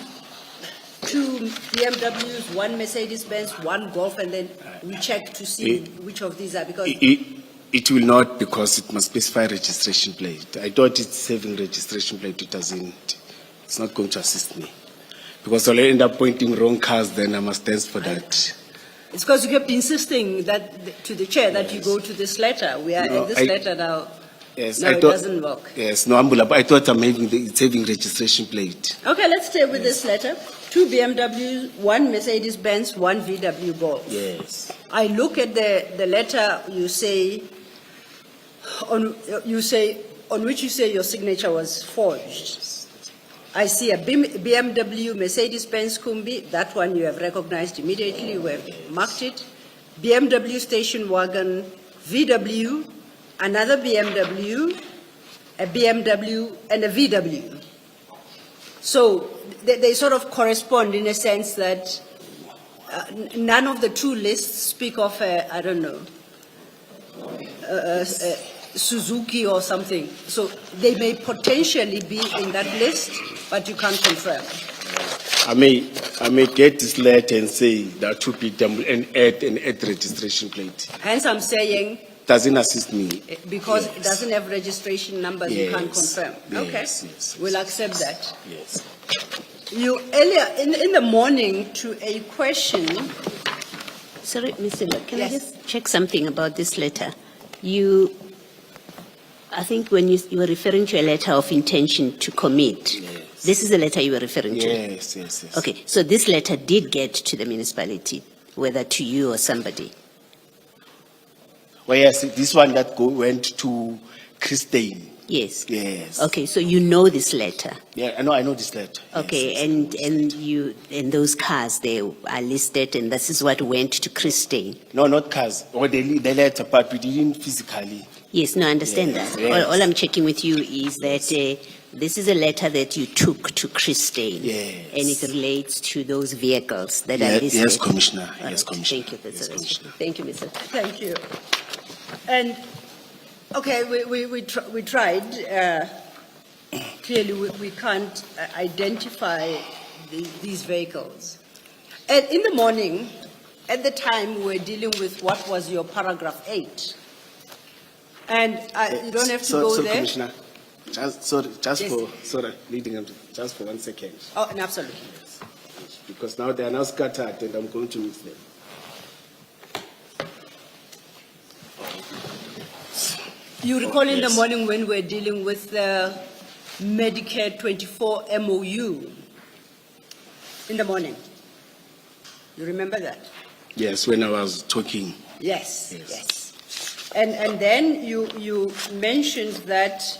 2 BMWs, 1 Mercedes-Benz, 1 Golf, and then we check to see which of these are, because It will not, because it must specify registration plate. I thought it's having registration plate. It doesn't. It's not going to assist me. Because I'll end up pointing wrong cars, then I must dance for that. it's because you kept insisting that to the chair that you go to this letter. We are No, at this I- letter now. Yes, No, I it thought. doesn't work. Yes, no, Ambula, but I thought it's having registration plate. Okay, let's stay with this letter. 2 BMWs, 1 Mercedes-Benz, 1 VW Golf. Yes. I look at the letter you say, on which you say your signature was forged. I see a BMW Mercedes-Benz Kumbi, that one you have recognized immediately, we have marked it. BMW station wagon, VW, another BMW, a BMW, and a VW. So they sort of correspond in a sense that none of the two lists speak of, I don't know, Suzuki or something. So they may potentially be in that list, but you can't confirm. I may get this letter and say there are 2 BMW and add registration plate. Hence I'm saying, Doesn't assist me. because it Yes. doesn't have registration numbers, you can't Yes. confirm. Yes, Okay, yes, we'll yes, accept that. Yes. You earlier in the morning to a question. Sorry, Mr. Lo, can I Yes. just check something about this letter? I think when you were referring to a letter of intention to commit, Yes. this is the letter you were referring to? Yes, yes, yes. Okay, so this letter did get to the municipality, whether to you or somebody? Well, yes, this one that went to Christine. Yes. Yes. Okay, so you know this letter? Yeah, I know this letter. Yes, Okay, yes, and those cars, they are listed, and this is what went to Christine? No, not cars. Or the letter, but we didn't physically. Yes, no, I understand Yes, that. yes. All I'm checking with you is that this is a letter that you took to Christine. Yes. And it relates to those vehicles that are Yes, listed. yes, Commissioner. All Yes, right, Commissioner. Thank you, that's Yes, all right. Commissioner. Thank you, Mr. Thank you. And, okay, we tried. Clearly, we can't identify these vehicles. And in the morning, at the time, we were dealing with what was your paragraph 8. And you don't have to go so there. Commissioner, just Yes. leading up to, just for 1 second. Oh, and absolutely. Because now they are now scattered and I'm going to mix them. You recall in the Yes. morning when we were dealing with the Medicare 24 MOU? In the morning. You remember that? Yes, when I was talking. Yes, Yes. yes. And then you mentioned that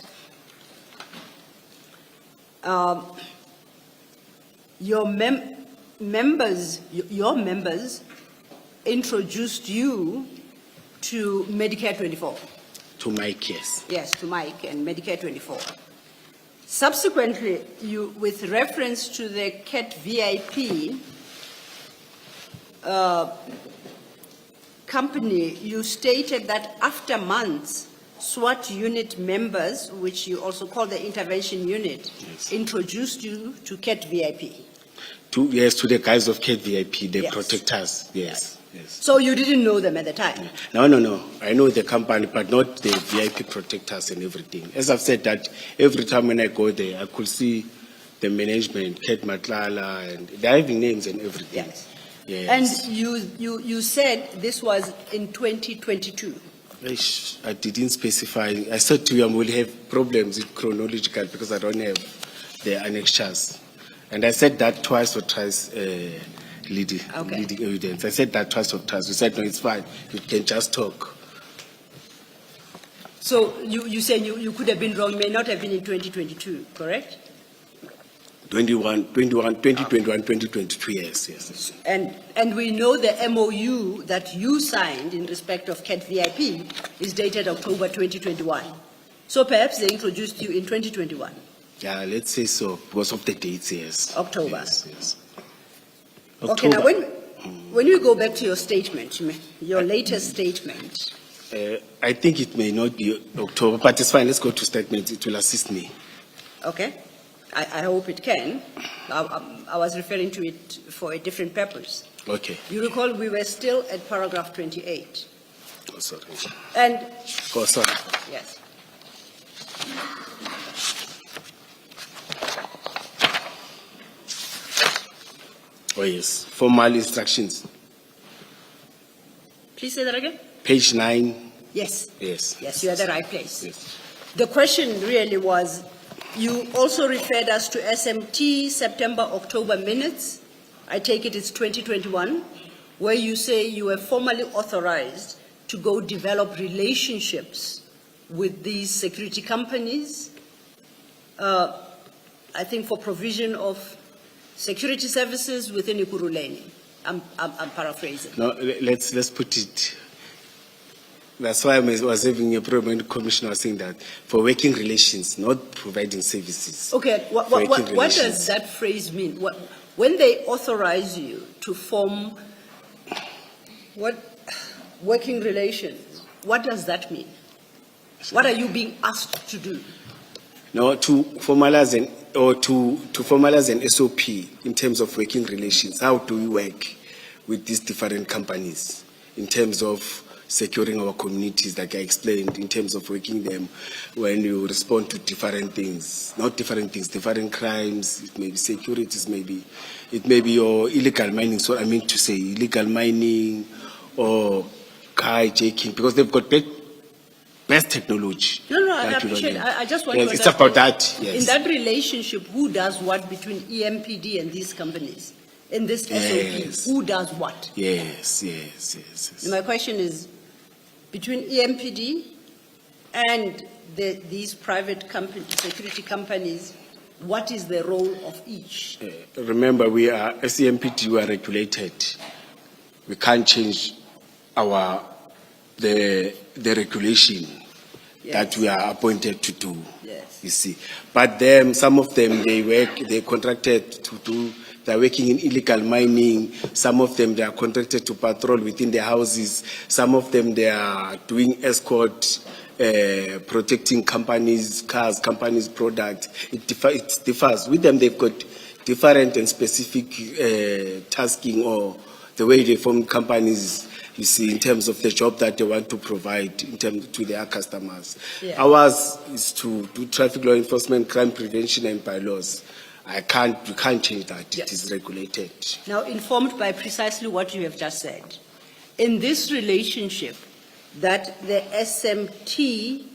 your members introduced you to Medicare 24. To my case. Yes, to Mike and Medicare 24. Subsequently, with reference to the CAT VIP company, you stated that after months, SWAT unit members, which you also call the intervention unit, Yes. introduced you to CAT VIP. To the guys of KVIP, they Yes. protect us. Yes, yes. So you didn't know them at the time? No. I know the company, but not the VIP protectors and everything. As I've said that every time when I go there, I could see the management, Kate Matlala, and they're having names and everything. Yes. Yes. And you said this was in 2022. I didn't specify. I said to you, I will have problems with chronological because I don't have the annexures. And I said that twice or thrice, leading evidence. I said that twice or thrice. You said, no, it's fine. You can just talk. So you say you could have been wrong, may not have been in 2022, correct? 2021, 2022, yes. And we know the MOU that you signed in respect of CAT VIP is dated October 2021. So perhaps they introduced you in 2021. Yeah, let's say so, because of the dates, yes. October. Yes. Okay, now when you go back to your statement, your latest statement, I think it may not be October, but it's fine. Let's go to statements. It will assist me. okay? I hope it can. I was referring to it for a different purpose. Okay. You recall we were still at paragraph 28. Oh, sorry. And, Oh, sorry. yes. Oh, yes. Formal instructions. Please say that again. Page 9. Yes. Yes. Yes, you're at the right place. Yes. The question really was, you also referred us to SMT September-October minutes I take it's 2021, where you say you were formally authorized to go develop relationships with these security companies, I think for provision of security services within Ikuruleni. I'm paraphrasing. No, let's put it. That's why I was having a problem when the commissioner was saying that for working relations, not providing services. Okay, what does that phrase mean? When they authorize you to form working relations, what does that mean? What are you being asked to do? No, to formalize an SOP in terms of working relations. How do we work with these different companies in terms of securing our communities, like I explained, in terms of working them when you respond to different things, not different things, different crimes, it may be securities, it may be your illegal mining, so I mean to say illegal mining or hijacking, because they've got best technology. No, I appreciate. I just want yes, to it's about that. Yes. In that relationship, who does what between EMPD and these companies? In this SOP, who does what? Yes. My question is, between EMPD and these private security companies, what is the role of each? Remember, as EMPD, we are regulated. We can't change the regulation that we are appointed to do. Yes. You see, but some of them they contracted to do. They're working in illegal mining. Some of them they are contracted to patrol within the houses. Some of them they are doing escort, protecting companies' cars, companies' products. It differs. With them, they've got different and specific tasking or the way they form companies. You see, in terms of the job that they want to provide in terms to their customers. Yeah. Ours is to do traffic law enforcement, crime prevention, and bylaws. We can't change that. Yes. It is regulated. Now, informed by precisely what you have just said, in this relationship that the SMT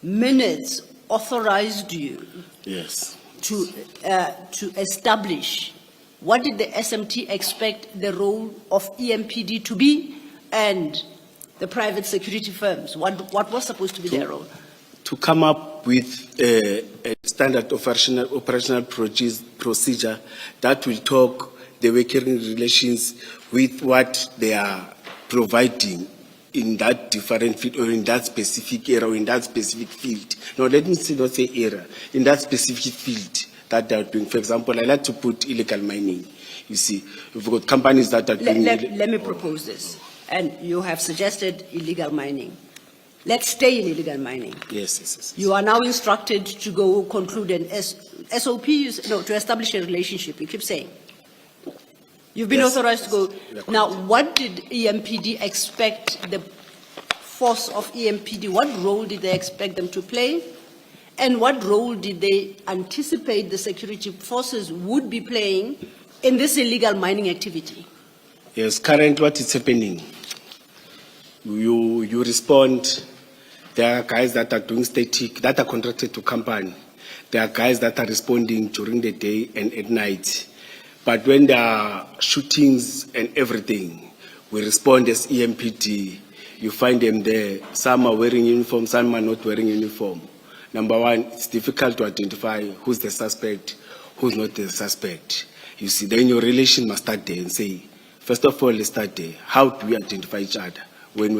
minutes authorized you yes. to establish, what did the SMT expect the role of EMPD to be and the private security firms? What was supposed to be their role? To come up with a standard operational procedure that will talk the working relations with what they are providing in that different field or in that specific area or in that specific field. No, let me not say area, in that specific field that they are doing. For example, I like to put illegal mining. You see, we've got companies that are doing... Let me propose this. And you have suggested illegal mining. Let's stay in illegal mining. Yes. You are now instructed to go conclude an SOP, to establish a relationship. You keep saying. You've been authorized to go. Now, what did EMPD expect the force of EMPD, what role did they expect them to play? And what role did they anticipate the security forces would be playing in this illegal mining activity? Yes, currently what is happening, you respond. There are guys that are doing static, that are contracted to company. There are guys that are responding during the day and at night. But when there are shootings and everything, we respond as EMPD. You find them there. Some are wearing uniform, some are not wearing uniform. Number one, it's difficult to identify who's the suspect, who's not the suspect. You see, then your relation must start there and say, first of all, let's start there. How do we identify each other when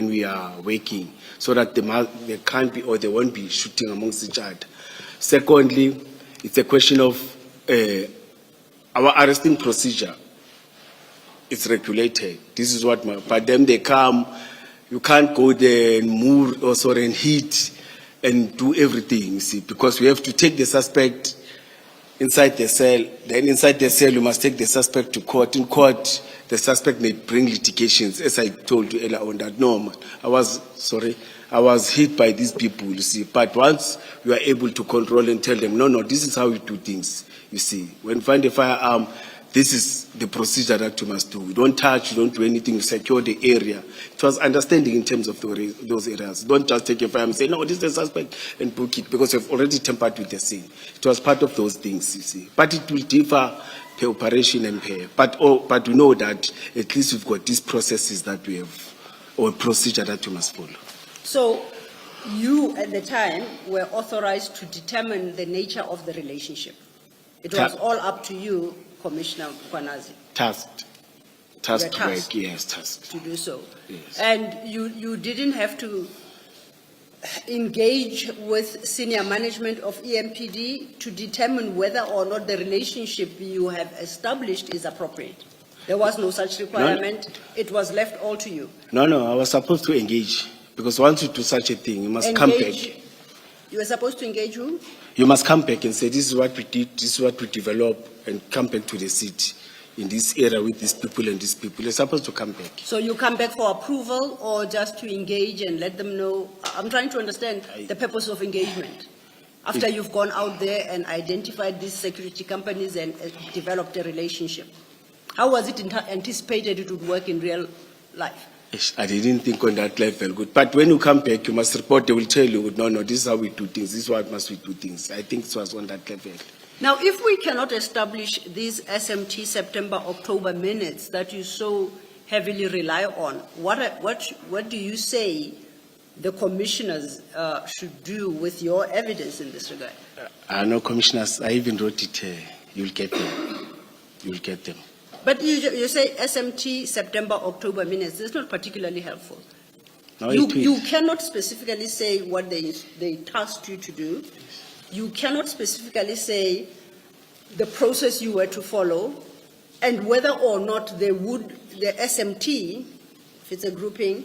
we are working, so that they can't be or they won't be shooting amongst each other? Secondly, it's a question of our arresting procedure. It's regulated. This is what, but then they come. You can't go there and move and hit and do everything. You see, because we have to take the suspect inside the cell. Then inside the cell, you must take the suspect to court. In court, the suspect may bring litigations, as I told you earlier on that. No, I was hit by these people, you see. But once we are able to control and tell them, no, this is how we do things, you see. When you find a firearm, this is the procedure that you must do. You don't touch, you don't do anything, you secure the area. It was understanding in terms of those areas. Don't just take a file and say, no, this is a suspect, and book it, because you've already tampered with the scene. It was part of those things, you see. But it will differ per operation and per. But we know that at least we've got these processes that we have, or a procedure that you must follow. So you, at the time, were authorized to determine the nature of the relationship. It was all up to you, Commissioner Kwanazi. Tasked work, yes, tasked. To do so. Yes. And you didn't have to engage with senior management of EMPD to determine whether or not the relationship you have established is appropriate. There was no such requirement. No. It was left all to you. No, I was supposed to engage, because once you do such a thing, you must come back. You were supposed to engage who? You must come back and say, this is what we did, this is what we developed, and come back to the city in this area with these people and these people. You're supposed to come back. So you come back for approval or just to engage and let them know? I'm trying to understand the purpose of engagement. After you've gone out there and identified these security companies and developed a relationship, how was it anticipated it would work in real life? I didn't think on that level good. But when you come back, you must report. They will tell you, no, this is how we do things. This is what must we do things. I think it was on that level. Now, if we cannot establish these SMT September-October minutes that you so heavily rely on, what do you say the commissioners should do with your evidence in this regard? No, commissioners, I even wrote it. You'll get them. You'll get them. But you say SMT September-October minutes. That's not particularly helpful. No, you cannot specifically say what they tasked you to do. You cannot specifically say the process you were to follow and whether or not the SMT, if it's a grouping,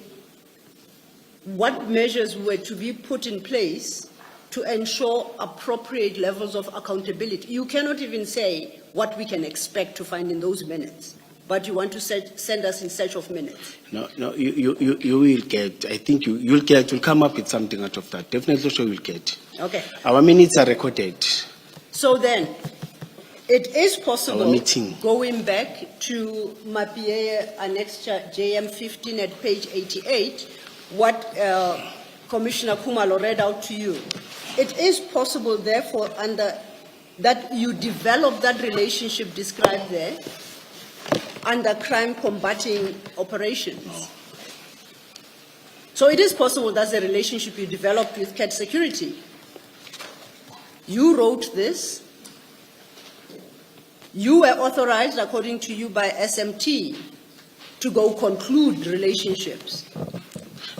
what measures were to be put in place to ensure appropriate levels of accountability. You cannot even say what we can expect to find in those minutes, but you want to send us in search of minutes. No, you will get, I think you'll get, you'll come up with something out of that. Definitely sure you'll get. Okay. Our minutes are recorded. So then, it is possible, meeting, going back to Mapieye Annexure JM 15 at page 88, what Commissioner Kumalo read out to you. It is possible, therefore, that you develop that relationship described there under crime combating operations. So it is possible that's a relationship you developed with CAT Security. You wrote this. You were authorized, according to you, by SMT to go conclude relationships.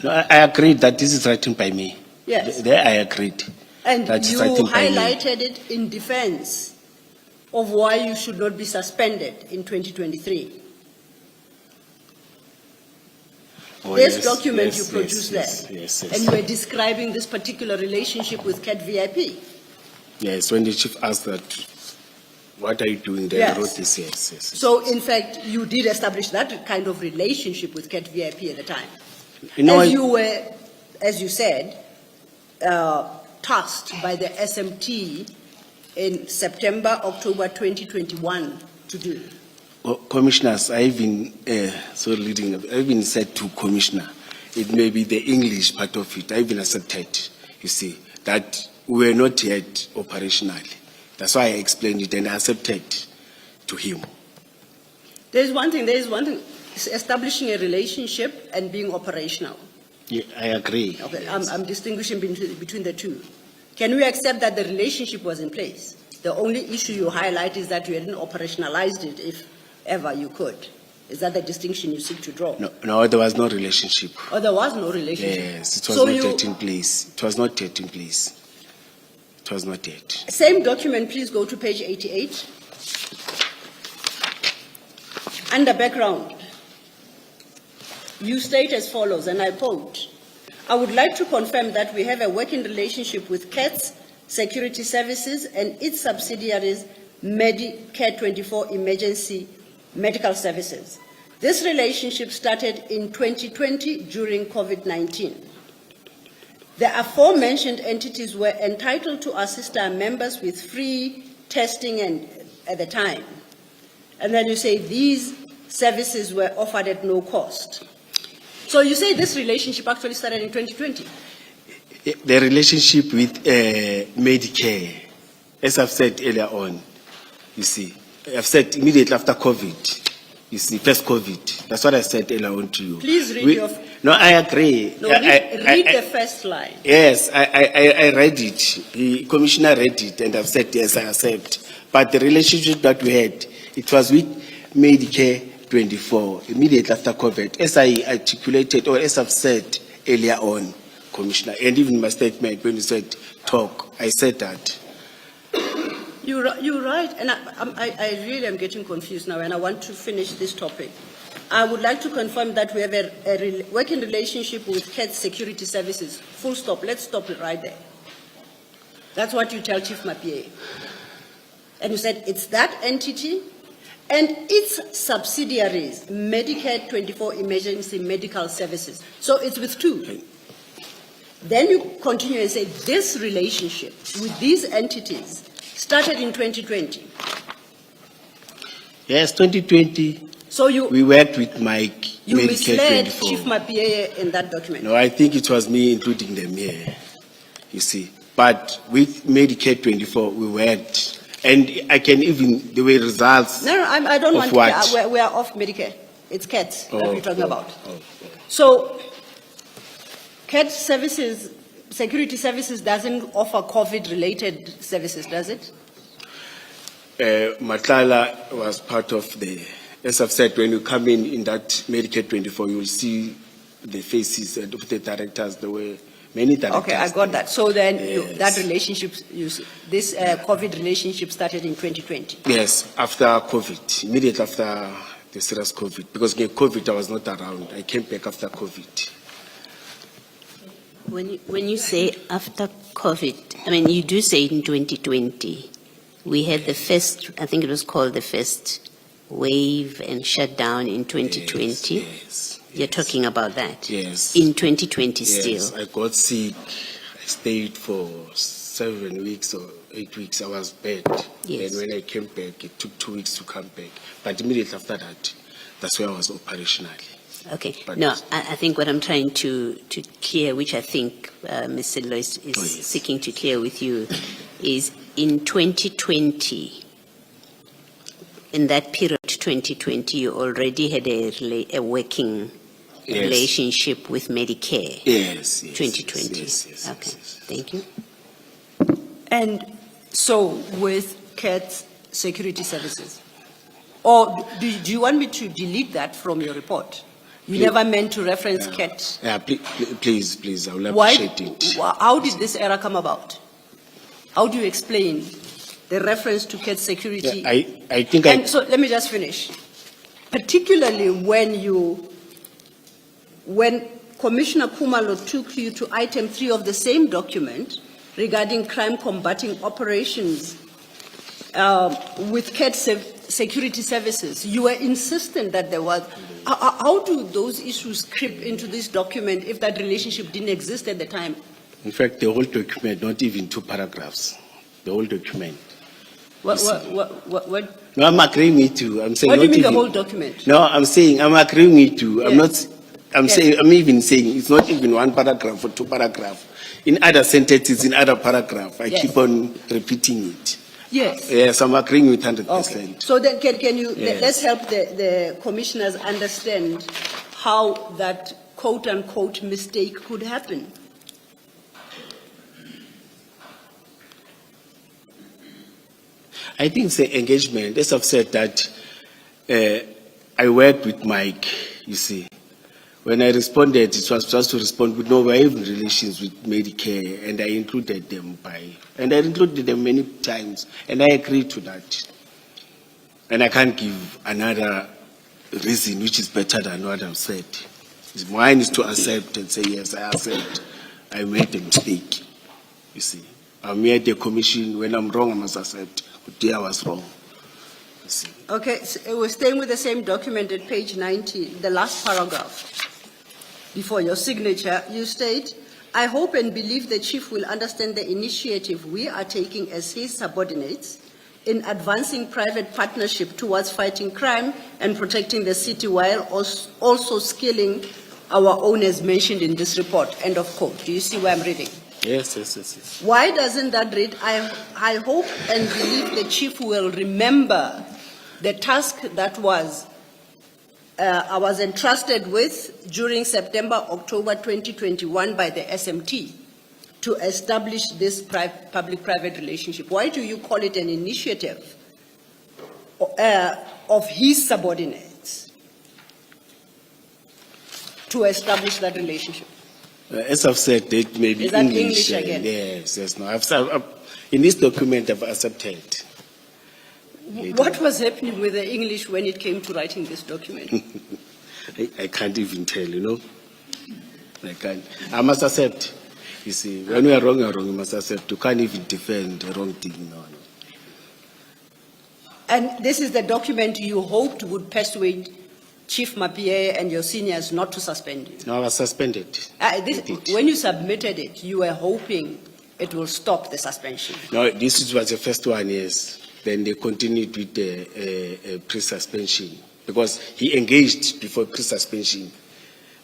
No, I agreed that this is written by me. Yes. There I agreed. And that you highlighted it in defense of why you should not be suspended in 2023. This document you produced there. Yes. And you were describing this particular relationship with CAT VIP. Yes, when the chief asked that, what are you doing there? Yes. I wrote this, yes. So, in fact, you did establish that kind of relationship with CAT VIP at the time. You were, as you said, tasked by the SMT in September, October 2021 to do. Well, commissioners, I even said to Commissioner, it may be the English part of it. I even accepted, you see, that we were not yet operational. That's why I explained it and I accepted to him. There is one thing, establishing a relationship and being operational. Yeah, I agree. Okay, yes. I'm distinguishing between the two. Can we accept that the relationship was in place? The only issue you highlight is that you hadn't operationalized it, if ever you could. Is that the distinction you seek to draw? No, there was no relationship. Oh, there was no relationship? Yes, it was not yet in place. It was not yet in place. It was not yet. Same document, please go to page 88. Under background, you state as follows, and I quote, I would like to confirm that we have a working relationship with CATS Security Services and its subsidiaries, Medicare 24 Emergency Medical Services. This relationship started in 2020 during COVID-19. The aforementioned entities were entitled to assist our members with free testing at the time. And then you say these services were offered at no cost. So you say this relationship actually started in 2020? The relationship with Medicare, as I've said earlier on, you see, I've said immediately after COVID, you see, first COVID. That's what I said earlier on to you. Please read your... No, I agree. No, read the first line. Yes, I read it. The commissioner read it, and I've said, yes, I accept. But the relationship that we had, it was with Medicare 24, immediately after COVID, as I articulated, or as I've said earlier on, Commissioner, and even in my statement when you said talk, I said that. You're right, and I really am getting confused now, and I want to finish this topic. I would like to confirm that we have a working relationship with CATS Security Services. Full stop. Let's stop it right there. That's what you tell Chief Mapie. And you said it's that entity and its subsidiaries, Medicare 24 Emergency Medical Services. So it's with two. Then you continue and say this relationship with these entities started in 2020. Yes, 2020. So we worked with Mike. You Medicare misled 24. Chief Mapie in that document. No, I think it was me including them here, you see. But with Medicare 24, we worked. And I can even, the way results. No, I don't want what? We are off Medicare. It's CATS that we're talking about. Oh. So, CATS services, security services doesn't offer COVID-related services, does it? Matlala was part of the, as I've said, when you come in that Medicare 24, you will see the faces of the directors, the way many directors. Okay, I got that. So then Yes. that relationship, this COVID relationship started in 2020. Yes, after COVID, immediately after the serious COVID, because again, COVID, I was not around. I came back after COVID. When you say after COVID, I mean, you do say in 2020, we had the first, I think it was called the first wave and shutdown in 2020. Yes. You're talking about that? Yes. In 2020 Yes, still? I got sick. I stayed for 7 weeks or 8 weeks. I was bad. Yes. And when I came back, it took 2 weeks to come back. But immediately after that, that's where I was operationally. Okay. But- No, I think what I'm trying to clear, which I think Ms. Sidlo is yes. seeking to clear with you, is in 2020, in that period, 2020, you already had a working Yes. relationship with Medicare. Yes. 2020. Yes. Okay, thank you. And so with CATS security services, or do you want me to delete that from your report? You never meant to reference CAT. Yeah, please, I will Why? appreciate it. How did this error come about? How do you explain the reference to CAT security? Yeah, I think And so let me just finish. Particularly when Commissioner Kumalo took you to item 3 of the same document regarding crime combating operations with CAT security services, you were insistent that there was. How do those issues creep into this document if that relationship didn't exist at the time? In fact, the whole document, not even 2 paragraphs, the whole document. What? No, I'm agreeing with you. I'm saying. What do you not mean the even- whole document? No, I'm saying I'm agreeing with you. I'm Yes. not. I'm Yes. saying. I'm even saying it's not even 1 paragraph or 2 paragraphs. In other sentences, in other paragraph, I Yes. keep on repeating it. Yes. Yes, I'm agreeing with Okay. 100%. So then can you, Yes. let's help the commissioners understand how that quote unquote mistake could happen. I think it's the engagement. As I've said that I worked with Mike, you see. When I responded, it was just to respond with no, we're having relations with Medicare, and I included them and I included them many times, and I agreed to that. And I can't give another reason which is better than what I've said. Mine is to accept and say, yes, I accept. I made a mistake, you see. I'm here at the commission. When I'm wrong, I must accept. Today I was wrong. You see. Okay, so we're staying with the same document at page 90, the last paragraph. Before your signature, you state, I hope and believe the Chief will understand the initiative we are taking as his subordinates in advancing private partnership towards fighting crime and protecting the city while also skilling our own as mentioned in this report. End of quote. Do you see where I'm reading? Yes, yes, yes, yes. Why doesn't that read, I hope and believe the chief will remember the task that I was entrusted with during September, October 2021 by the SMT to establish this public-private relationship. Why do you call it an initiative of his subordinates to establish that relationship? As I've said, it may be Is that English again? Yes, yes. No, in this document, I've accepted. What was happening with the English when it came to writing this document? I can't even tell, you know. I can't. I must accept. You see, when we are wrong, you must accept. You can't even defend the wrong thing. No, no. And this is the document you hoped would persuade Chief Mapie and your seniors not to suspend you? No, I was suspended. When you submitted it, you were hoping it will stop the suspension? No, this was the first one, yes. Then they continued with the pre-suspension because he engaged before pre-suspension.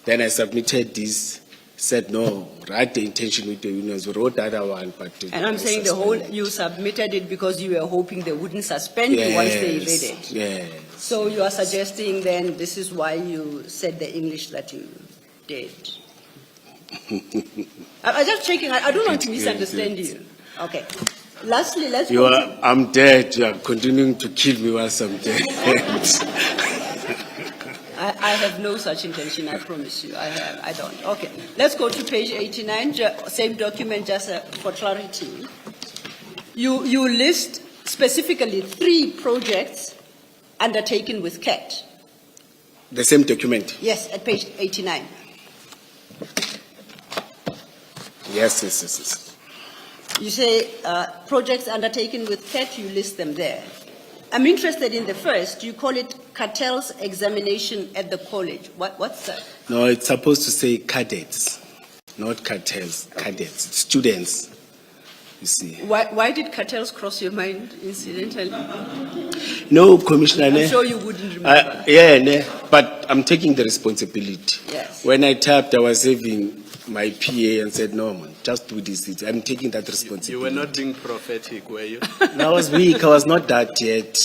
Then I submitted this, said no, write the intention with the unions, we wrote the other one, but. And I'm saying you submitted it because you were hoping they wouldn't suspend you once they read it. Yes. So you are suggesting then this is why you said the English that you did. I'm just checking. I don't want to misunderstand you. Okay. Lastly, let's go to... I'm dead. You are continuing to kill me whilst I'm dead. I have no such intention, I promise you. I don't. Okay. Let's go to page 89, same document, just for clarity. You list specifically 3 projects undertaken with CAT. The same document? Yes, at page 89. Yes, yes, yes, yes. You say projects undertaken with CAT, you list them there. I'm interested in the first. You call it cartels examination at the college. What's that? No, it's supposed to say cadets, not cartels, cadets, students, you see. Why did cartels cross your mind, incidentally? No, Commissioner. I'm sure you wouldn't remember. But I'm taking the responsibility. Yes. When I tapped, I was having my PA and said, no, man, just do this. I'm taking that responsibility. You were not being prophetic, were you? I was weak. I was not that yet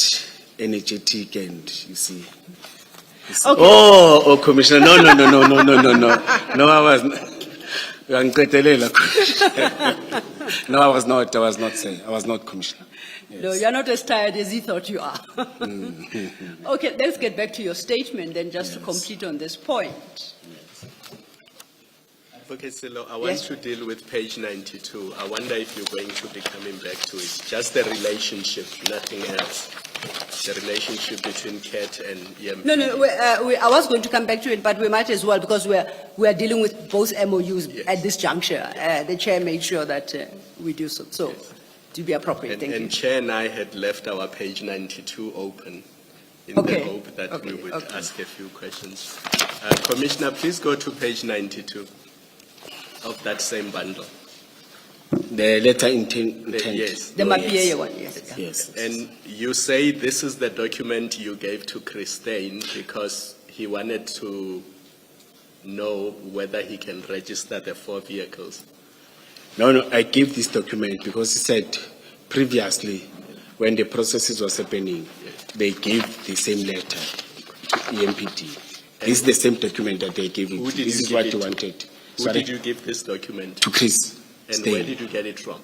energetic, and you see. Okay. Oh, Commissioner, no. No, I was not. No, I was not. I was not saying. I was not, Commissioner. Yes. No, you're not as tired as he thought you are. Okay, let's get back to your statement then, just to complete on this point. Okay, Silo, I want to deal with page 92. I wonder if you're going to be coming back to it. Just the relationship, nothing else. The relationship between CAT and EMP. No, I was going to come back to it, but we might as well because we are dealing with both MOUs at this juncture. The chair made sure that we do so. So, to be appropriate, thank you. And Chair and I had left our page 92 open in the hope that we would ask a few questions. Commissioner, please go to page 92. Of that same bundle. The letter intent. Yes. The Mapie one, yes. Yes. And you say this is the document you gave to Christine because he wanted to know whether he can register the 4 vehicles. No, I gave this document because he said previously when the processes was happening, they gave the same letter to EMPD. This is the same document that they gave it. This is what he wanted. Who did you give this document to? Chris. And where did you get it from?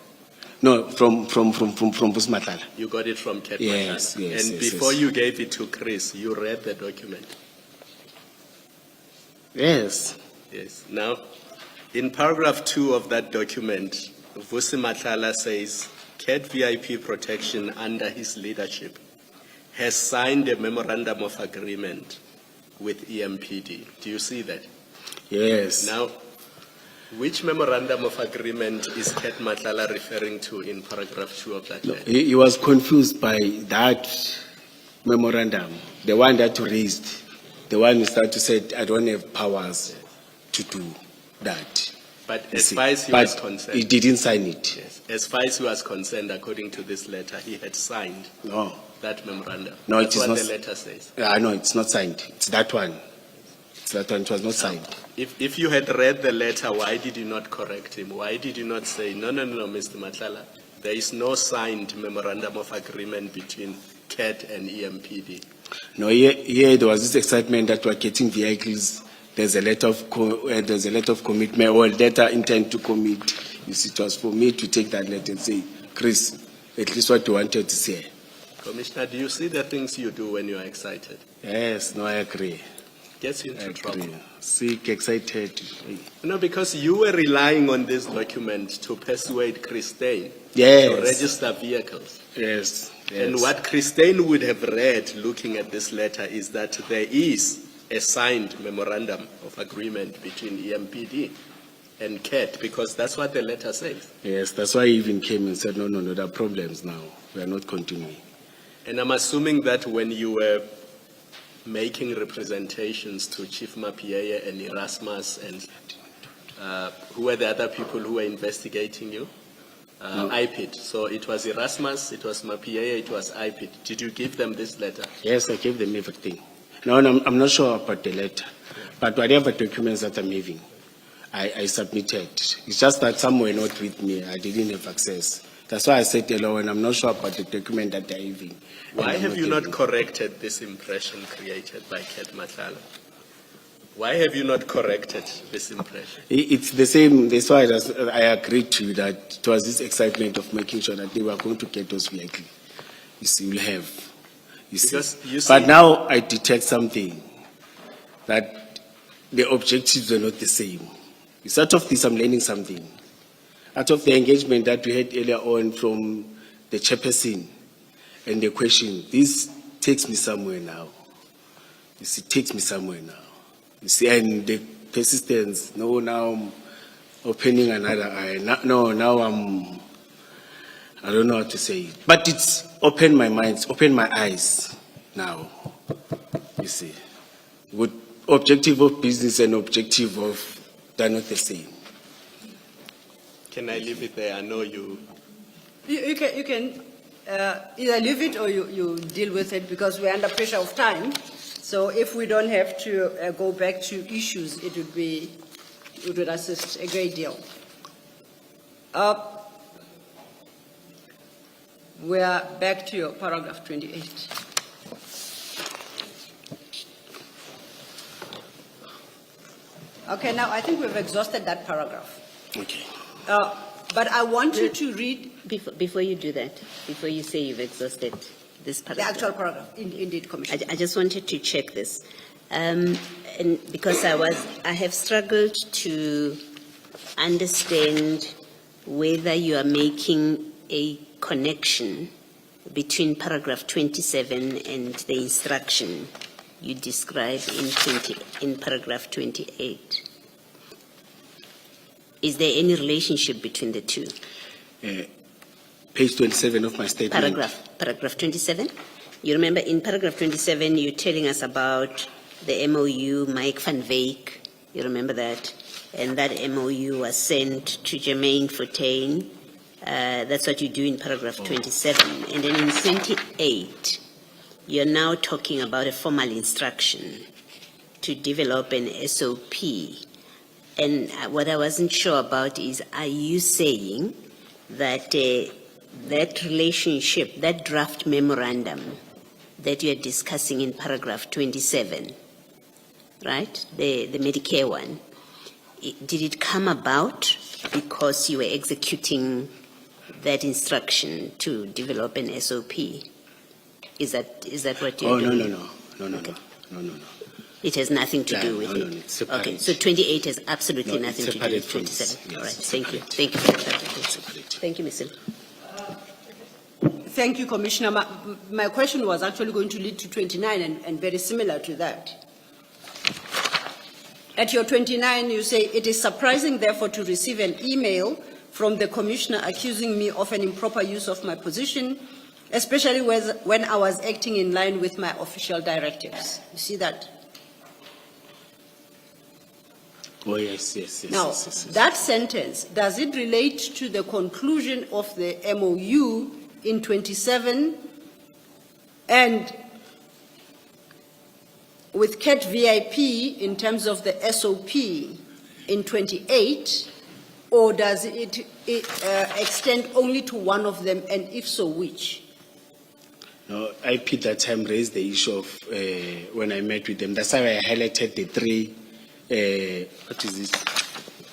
No, from Busmatala. You got it from Cat Yes. And before you gave it to Chris, you read the document? Yes. Yes. Now, in paragraph 2 of that document, Vusi Matlala says, CAT VIP Protection under his leadership has signed a memorandum of agreement with EMPD. Do you see that? Yes. Now, which memorandum of agreement is CAT Matlala referring to in paragraph 2 of that letter? He was confused by that memorandum, the one that you raised, the one who started to say, I don't have powers to do that. But You as see. far as he But was concerned. he didn't sign it. Yes. As far as he was concerned, according to this letter, he had signed No. that memorandum. No, That's it is what not. the letter says. No, it's not signed. It's that one. It's that one. It was not signed. If you had read the letter, why did you not correct him? Why did you not say, no, Mr. Matlala, there is no signed memorandum of agreement between CAT and EMPD? No, here there was this excitement that we're getting vehicles. There's a letter of commitment or a letter intent to commit. You see, it was for me to take that letter and say, Chris, at least what you wanted to say. Commissioner, do you see the things you do when you are excited? Yes, no, I agree. Gets you I into trouble. agree. Sick, excited. No, because you were relying on this document to persuade Christine Yes. to register vehicles. Yes. And what Christine would have read looking at this letter is that there is a signed memorandum of agreement between EMPD and CAT, because that's what the letter says. Yes, that's why I even came and said, no, there are problems now. We are not continuing. And I'm assuming that when you were making representations to Chief Mapieye and Erasmus and who were the other people who were investigating you? IPID. So it was Erasmus, it was Mapieye, it was IPID. Did you give them this letter? Yes, I gave them everything. No, I'm not sure about the letter. But whatever documents that I'm having, I submitted. It's just that some were not with me. I didn't have access. That's why I said hello, and I'm not sure about the document that they're having. Why have you not corrected this impression created by Kat Matlala? Why have you not corrected this impression? It's the same. That's why I agreed to you that it was this excitement of making sure that they were going to get those vehicles. You see, we'll have. You see. Because you see- But now I detect something, that the objectives were not the same. It's out of this, I'm learning something. Out of the engagement that we had earlier on from the chairperson and the question, this takes me somewhere now. You see, takes me somewhere now. You see, and the persistence, no, now I'm opening another eye. Now I don't know how to say it. But it's opened my mind, it's opened my eyes now. You see, with objective of business and objective of, they're not the same. Can I leave it there? I know you. You can either leave it or you deal with it, because we're under pressure of time. So if we don't have to go back to issues, it would assist a great deal. We are back to your paragraph 28. Okay, now I think we've exhausted that paragraph. Okay. But I want you to read Before you do that, before you say you've exhausted this the paragraph. actual paragraph. Indeed, Commissioner. I just wanted to check this. And because I have struggled to understand whether you are making a connection between paragraph 27 and the instruction you describe in paragraph 28. Is there any relationship between the two? Page 27 of my statement. Paragraph 27? You remember in paragraph 27, you're telling us about the MOU, Mike Van Wyk. You remember that? And that MOU was sent to Jermaine Fontaine. That's what you do in paragraph 27. And then in 28, you're now talking about a formal instruction to develop an SOP. And what I wasn't sure about is, are you saying that that relationship, that draft memorandum that you're discussing in paragraph 27, right, the Medicare one, did it come about because you were executing that instruction to develop an SOP? Is that what you're doing? No. It has nothing to do with no, it. it's separate. Okay, so 28 has absolutely No, nothing it's to do with separate from 27. this. All right, Yes, thank you. separate. Thank you for the clarification. Separate. Thank you, Ms. Thank you, Commissioner. My question was actually going to lead to 29 and very similar to that. At your 29, you say, it is surprising, therefore, to receive an email from the Commissioner accusing me of an improper use of my position, especially when I was acting in line with my official directives. You see that? Oh, yes, yes, yes. Now, yes, yes, yes. that sentence, does it relate to the conclusion of the MOU in 27 and with CAT VIP in terms of the SOP in 28, or does it extend only to one of them, and if so, which? No, IP that time raised the issue of when I met with them. That's why I highlighted the three, what is this?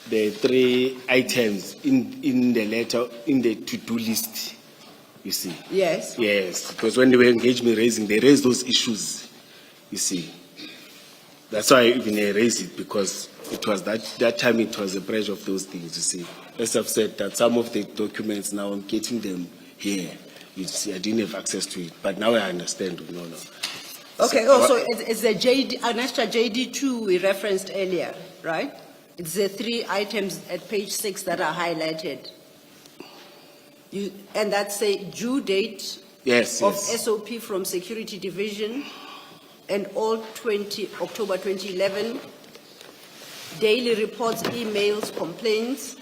The three items in the letter, in the to-do list, you see. Yes. Yes, because when they were engaged me raising, they raised those issues, you see. That's why I even raised it, because it was that time it was the pressure of those things, you see. As I've said, that some of the documents now I'm getting them here. You see, I didn't have access to it, but now I understand. No. Okay, also, it's the JD, an extra JD2 we referenced earlier, right? It's the three items at page 6 that are highlighted. And that's a due date Yes, of yes. SOP from Security Division and all October 2011, daily reports, emails, complaints,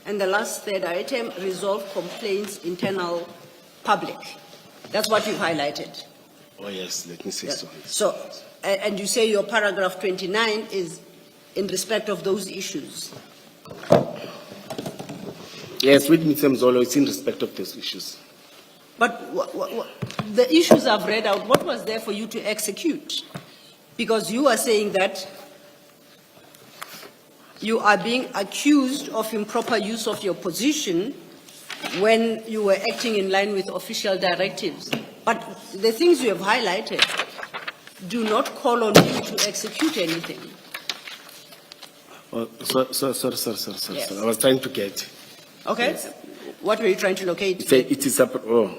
and the last third item, resolve complaints, internal public. That's what you've highlighted. Oh, yes, let me say so. So, and you say your paragraph 29 is in respect of those issues. Yes, with Mr. Mzolo, it's in respect of those issues. But the issues I've read out, what was there for you to execute? Because you are saying that you are being accused of improper use of your position when you were acting in line with official directives. But the things you have highlighted do not call on you to execute anything. Oh, sorry. Yes. I was trying to get. Okay? Yes. What were you trying to locate? It is up. Oh.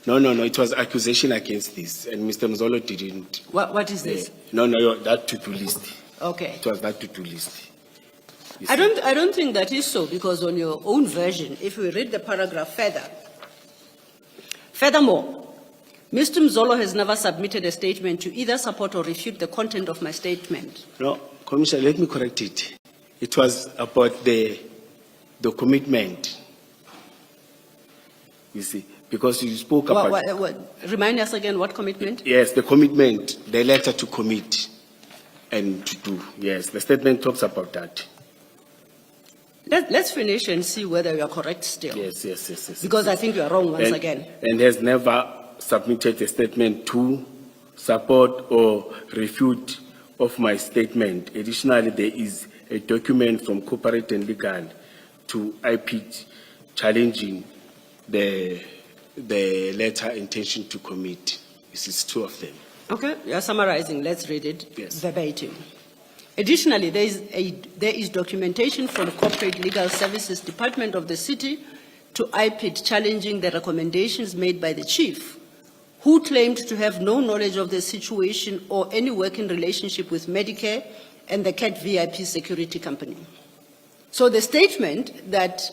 No, it was accusation against this, and Mr. Mzolo didn't. What is this? No, that to-do list. Okay. It was that to-do list. You I see. don't think that is so, because on your own version, if we read the paragraph furthermore, Mr. Mzolo has never submitted a statement to either support or refute the content of my statement. No, Commissioner, let me correct it. It was about the commitment. You see, because you spoke about. Remind us again, what commitment? Yes, the commitment, the letter to commit and to do. Yes, the statement talks about that. Let's finish and see whether you are correct still. Yes. Because I think you are wrong once And- again. And has never submitted a statement to support or refute of my statement. Additionally, there is a document from corporate and legal to IPID challenging the letter intention to commit. This is two of them. Okay, you are summarizing. Let's read it Yes. verbatim. Additionally, there is documentation from Corporate Legal Services Department of the City to IPID challenging the recommendations made by the chief, who claimed to have no knowledge of the situation or any working relationship with Medicare and the CAT VIP security company. So the statement that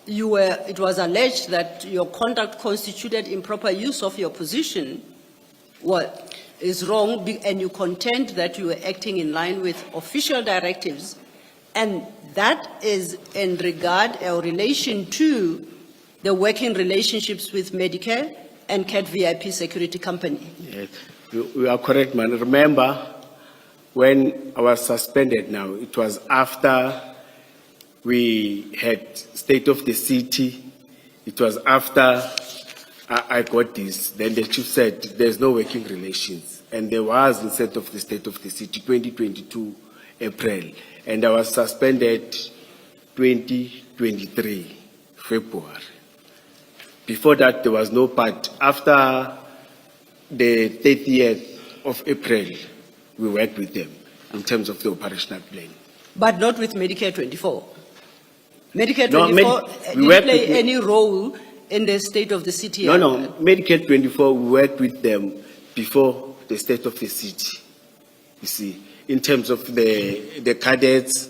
it was alleged that your conduct constituted improper use of your position is wrong, and you contend that you were acting in line with official directives, and that is in regard or relation to the working relationships with Medicare and CAT VIP security company. Yes, you are correct, man. Remember, when I was suspended now, it was after we had state of the city. It was after I got this. Then the chief said there's no working relations. And there was instead of the state of the city, 2022 April. And I was suspended 2023 February. Before that, there was no part. After the 30th of April, we worked with them in terms of the operational plan. But not with Medicare 24. Medicare No, 24 we didn't work play with- any role in the state of the city. No, Medicare 24, we worked with them before the state of the city. You see, in terms of the cadets.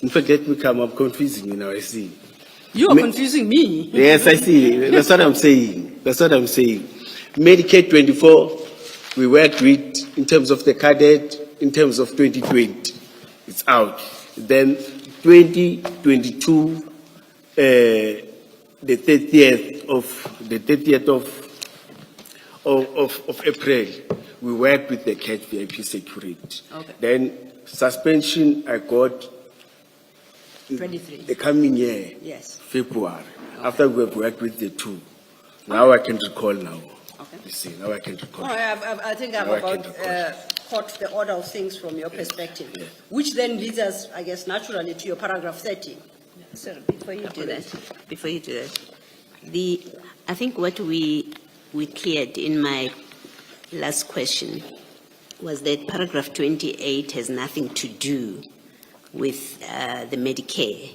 In fact, let me come up confusing you now, I see. You are confusing me. Yes, I see. That's what I'm saying. That's what I'm saying. Medicaid 24, we worked with in terms of the cadet, in terms of 2020. It's out. Then 2022, the 30th of April, we worked with the CAT VIP security. Okay. Then suspension, I got 23. the coming year, Yes. February, after we have worked with the two. Now I can recall now. Okay. You see, now I can recall. I think I've Now I about can recall. caught the order of things from your perspective, Yes. which then leads us, I guess, naturally to your paragraph 30. Sir, before you do that, I think what we cleared in my last question was that paragraph 28 has nothing to do with the Medicare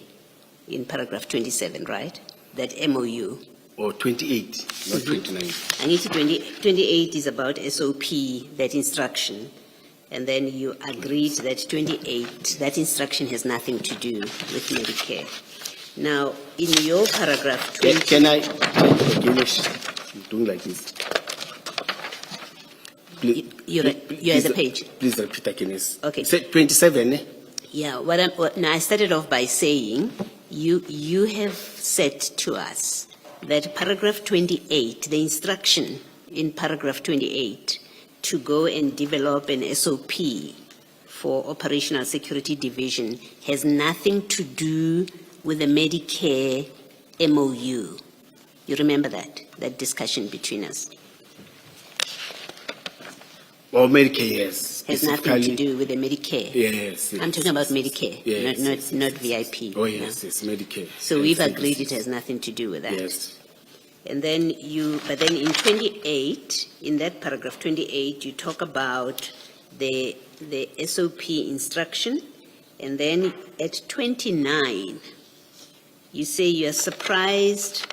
in paragraph 27, right? That MOU. Or 28, not 29. I need to 28 is about SOP, that instruction. And then you agreed that 28, that instruction has nothing to do with Medicare. Now, in your paragraph 20... Can I doing like this? Please, You're at the page. Please repeat again. Yes. Okay. Say 27, eh? Yeah, now I started off by saying you have said to us that paragraph 28, the instruction in paragraph 28 to go and develop an SOP for Operational Security Division has nothing to do with the Medicare MOU. You remember that discussion between us? Or Medicare, yes. Has nothing to do with the Medicare. Yes. I'm talking about Medicare, Yes, not VIP. Oh, yes, yes, Medicare. So we've agreed it has nothing to do with that. Yes. And then but then in 28, in that paragraph 28, you talk about the SOP instruction. And then at 29, you say you are surprised,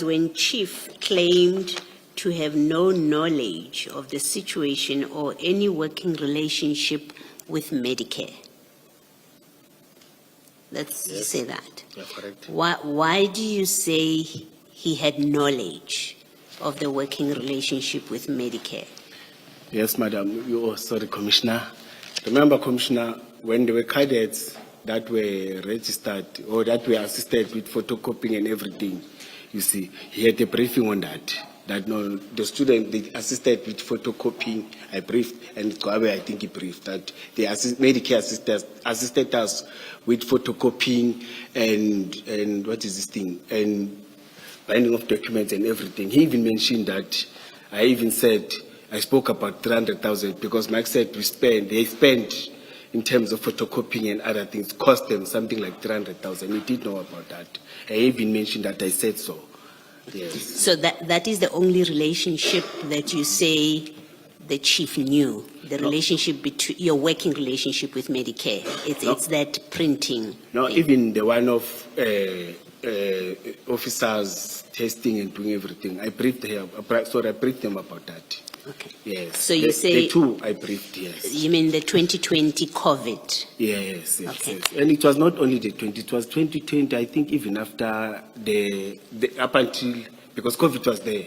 when Chief claimed to have no knowledge of the situation or any working relationship with Medicare. Let's say that. Yeah, correct. Why do you say he had knowledge of the working relationship with Medicare? Yes, Madam. Sorry, Commissioner. Remember, Commissioner, when there were cadets that were registered or that were assisted with photocopying and everything, you see, he had a briefing on that. That no, the student they assisted with photocopying, I briefed, and Kwabe, I think he briefed that the Medicare assisted us with photocopying and what is this thing, and binding of documents and everything. He even mentioned that, I even said, I spoke about 300,000 because Mike said they spent in terms of photocopying and other things, cost them something like 300,000. He did know about that. I even mentioned that I said so. Yes. So that is the only relationship that you say the chief knew, the relationship between your working relationship with Medicare. It's that printing. No, thing. even the one of officers testing and doing everything. I briefed them about that. Okay. Yes. So you say the two I briefed. Yes. You mean the 2020 COVID? Yes. Okay. Yes. And it was not only the 20. It was 2020. I think even after the up until, because COVID was there,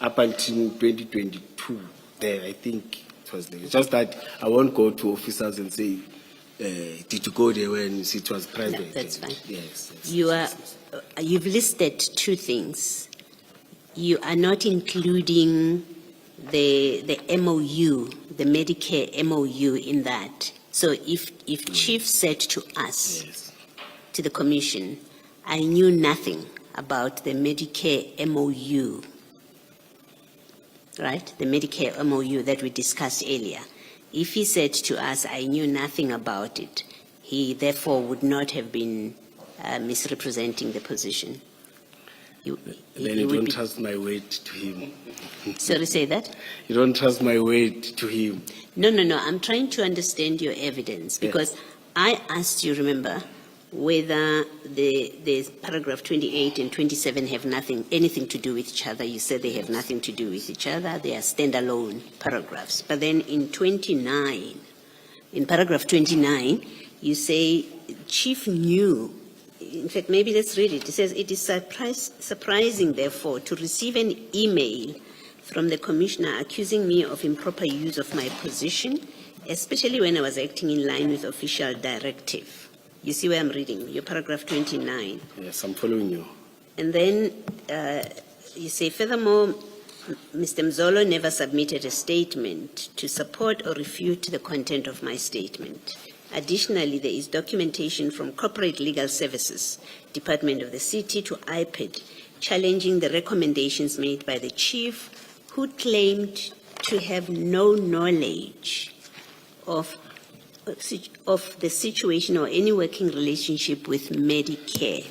up until 2022. There, I think it was there. It's just that I won't go to officers and say, did you go there when it was private? No, that's fine. Yes. You've listed two things. You are not including the MOU, the Medicare MOU in that. So if Chief said to us, Yes. to the Commission, I knew nothing about the Medicare MOU, right? The Medicare MOU that we discussed earlier. If he said to us, I knew nothing about it, he therefore would not have been misrepresenting the position. Then you don't trust my word to him. Sorry, say that? You don't trust my word to him. No. I'm trying to understand your evidence because I asked you, remember, whether the paragraph 28 and 27 have anything to do with each other. You said they have nothing to do with each other. They are standalone paragraphs. But then in paragraph 29, you say Chief knew. In fact, maybe let's read it. It says, it is surprising, therefore, to receive an email from the Commissioner accusing me of improper use of my position, especially when I was acting in line with official directive. You see where I'm reading? Your paragraph 29. Yes, I'm following you. And then you say, furthermore, Mr. Mzolo never submitted a statement to support or refute the content of my statement. Additionally, there is documentation from Corporate Legal Services, Department of the City to IPID, challenging the recommendations made by the Chief, who claimed to have no knowledge of the situation or any working relationship with Medicare.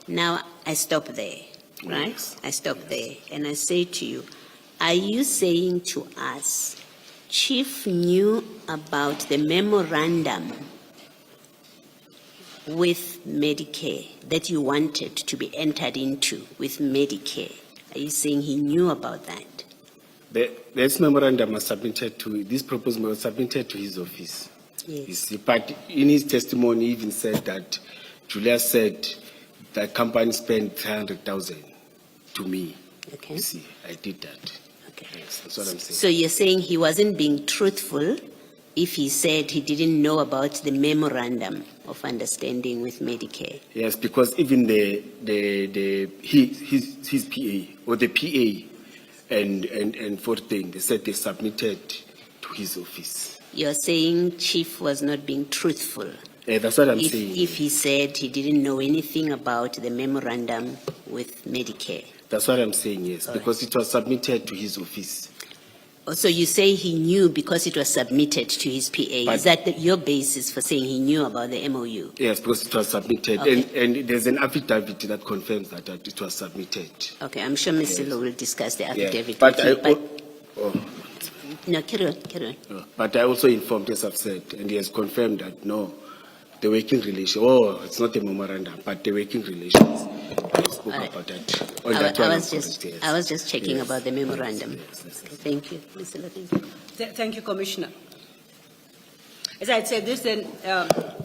Now, I stop there, right? Yes. I stop there, and I say to you, are you saying to us, Chief knew about the memorandum with Medicare that you wanted to be entered into with Medicare? Are you saying he knew about that? This memorandum was submitted to, this proposal was submitted to his office. Yes. You see, but in his testimony, he even said that Julius said the company spent 300,000 to me. Okay. You see, I did that. Okay. Yes, that's what I'm saying. So you're saying he wasn't being truthful if he said he didn't know about the memorandum of understanding with Medicare? Yes, because even his PA or the PA and fourth thing, they said they submitted to his office. You're saying Chief was not being truthful Yeah, that's what I'm saying. if he said he didn't know anything about the memorandum with Medicare? That's what I'm saying, yes, because it was submitted to his office. So you say he knew because it was submitted to his PA. But- Is that your basis for saying he knew about the MOU? Yes, because it was submitted. Okay. And there's an affidavit that confirms that it was submitted. Okay, I'm sure Mr. Lowe will discuss the Yeah. affidavit. But with you, oh, no, carry on. but I also informed, as I've said, and he has confirmed that no, the working relation, it's not a memorandum, but the working relations. We spoke All right. about that. On that one, I'm correct, yes. I was just checking Yes. about the memorandum. Yes. Okay, thank you. Mr. Lowe. Thank you, Commissioner. As I said, this then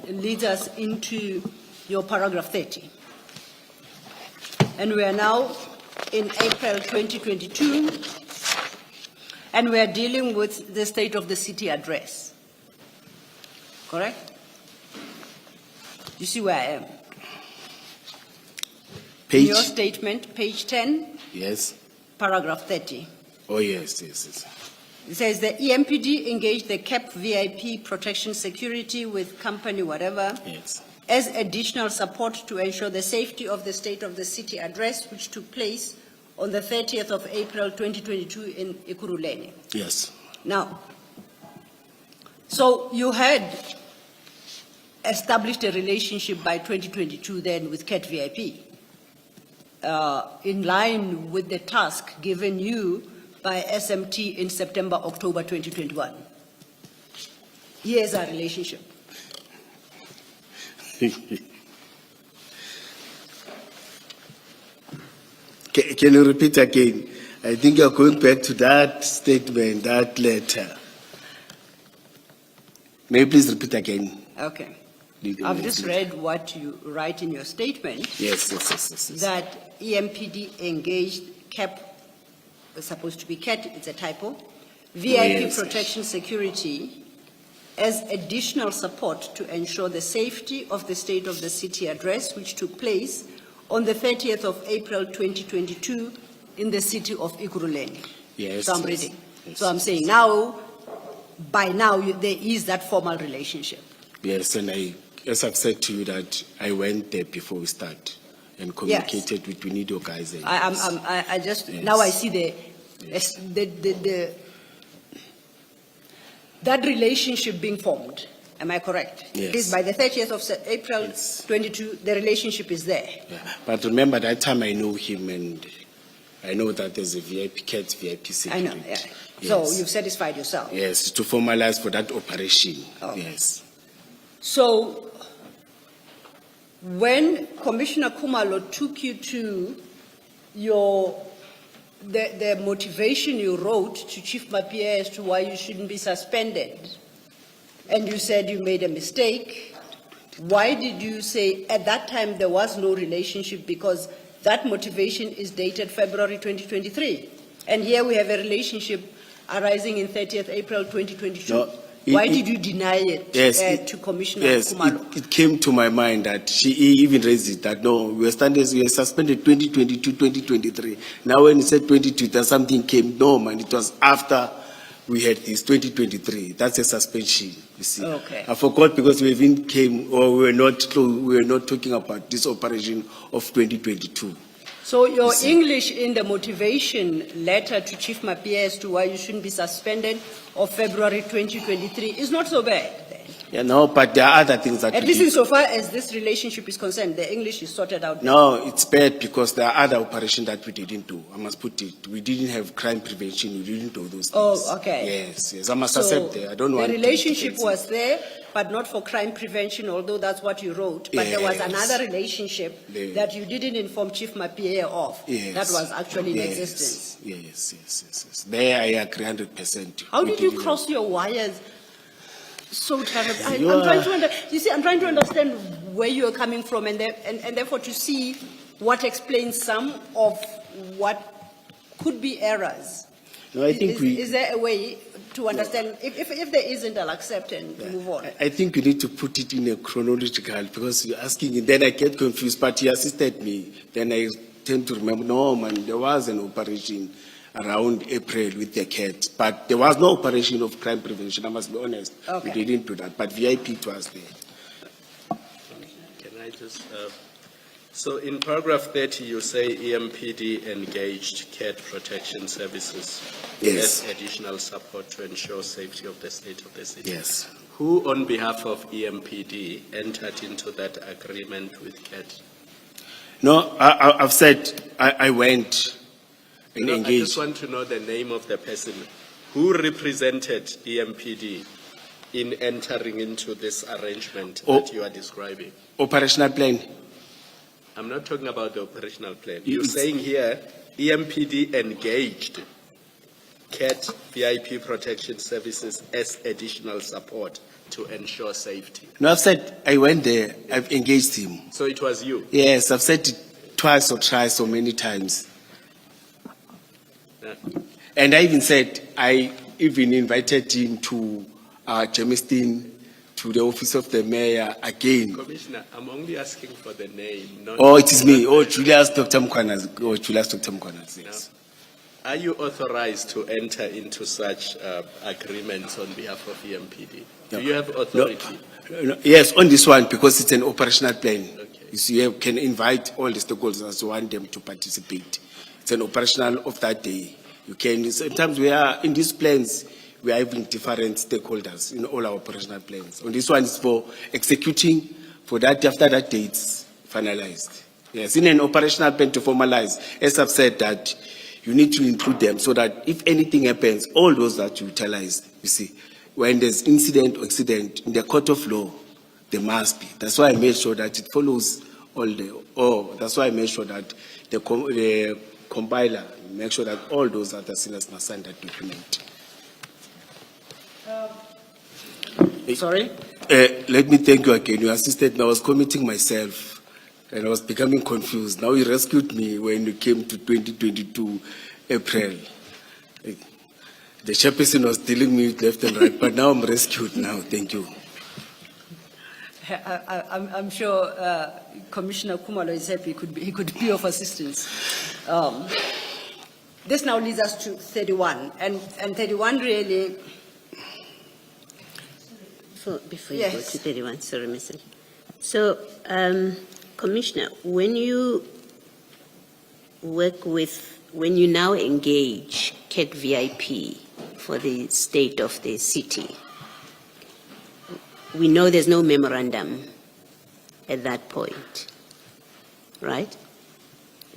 leads us into your paragraph 30. And we are now in April 2022, and we are dealing with the State of the City address. Correct? You see where I am? In your statement, page 10, Yes. paragraph 30. Oh, yes. It says the EMPD engaged the CAP VIP protection security with company whatever Yes. as additional support to ensure the safety of the State of the City address, which took place on the 30th of April 2022 in Ekurhuleni. Yes. Now, so you had established a relationship by 2022 then with CAT VIP, in line with the task given you by SMT in September, October 2021. Here's our relationship. Can you repeat again? I think you're going back to that statement, that letter. May you please repeat again? Okay. I've just read what you write in your statement. Yes. That EMPD engaged CAP, was supposed to be CAT, it's a typo, VIP yes. protection security as additional support to ensure the safety of the State of the City address, which took place on the 30th of April 2022 in the city of Ekurhuleni. Yes. So I'm reading. Yes. So I'm saying now, by now, there is that formal relationship. Yes, and as I've said to you, that I went there before we start and communicated with Unido guys. And I just, yes. now I see that relationship being formed. Am I correct? Yes. Because by the 30th of April Yes. 22, the relationship is there. Yeah. But remember, that time I know him, and I know that there's a VIP, CAT VIP I security. know, yeah. Yes. So you've satisfied yourself. Yes, to formalize for that operation. Okay. Yes. So when Commissioner Kumalo took you to the motivation you wrote to Chief Mapia as to why you shouldn't be suspended, and you said you made a mistake, why did you say at that time there was no relationship? Because that motivation is dated February 2023. And here we have a relationship arising in 30th April 2022. No, why did you deny it to Commissioner Kumalo? It came to my mind that he even raised it, that no, we were suspended 2022, 2023. Now when he said 22, then something came, no man, it was after we had this 2023. That's a suspension, you see. Okay. I forgot because we even came, or we were not talking about this operation of 2022. So your English in the motivation letter to Chief Mapia as to why you shouldn't be suspended of February 2023 is not so bad then. Yeah, no, but there are other things that At least insofar as this relationship is concerned, the English is sorted out. No, it's bad because there are other operations that we didn't do. I must put it. We didn't have crime prevention. We didn't do those things. Oh, okay. Yes. I must accept that. I don't want the relationship was there, but not for crime prevention, although that's what you wrote. But there was another relationship that you didn't inform Chief Mapia of. Yes. That was actually in existence. Yes. There I agree 100%. How did you cross your wires so terribly? I'm trying to understand where you are coming from, and therefore to see what explains some of what could be errors. No, I think is there a way to understand? If there isn't, I'll accept and move on. I think you need to put it in a chronological, because you're asking, and then I get confused, but he assisted me. Then I tend to remember, no man, there was an operation around April with the cat, but there was no operation of crime prevention, I must be honest. Okay. We didn't do that, but VIP was there. Can I just, so in paragraph 30, you say EMPD engaged cat protection services Yes. as additional support to ensure safety of the state of the city. Yes. Who, on behalf of EMPD, entered into that agreement with cat? No, I've said I went and No, I engaged. just want to know the name of the person who represented EMPD in entering into this arrangement that you are describing. Operational plan. I'm not talking about the operational plan. You're saying here, EMPD engaged CAT VIP protection services as additional support to ensure safety. No, I've said I went there, I've engaged him. So it was you? Yes, I've said it twice or thrice so many times. And I even said, I even invited him to Germiston, to the office of the mayor again. Commissioner, I'm only asking for the name. Not Oh, it is me. Oh, Julius Dr. Mkwanas. Oh, Julius Dr. Mkwanas, yes. Are you authorized to enter into such agreements on behalf of EMPD? No. Do you have authority? No, yes, on this one, because it's an operational plan. Okay. You see, you can invite all the stakeholders who want them to participate. It's an operational of that day. You can, sometimes we are, in these plans, we are having different stakeholders in all our operational plans. On this one, it's for executing, for that, after that day, it's finalized. Yes, in an operational plan to formalize, as I've said, that you need to include them so that if anything happens, all those that you utilize, you see, when there's incident or accident, in the court of law, there must be. That's why I made sure that it follows that's why I made sure that the compiler, make sure that all those that are sinners must sign that document. Sorry? Let me thank you again. You assisted me. I was committing myself and I was becoming confused. Now you rescued me when you came to 2022 April. The chairperson was dealing me with left and right, but now I'm rescued now. Thank you. I'm sure Commissioner Kumalo is happy he could be of assistance. This now leads us to 31, and 31 really. Before you go to 31, sorry, Mr. So, Commissioner, when you now engage CAT VIP for the state of the city, we know there's no memorandum at that point, right?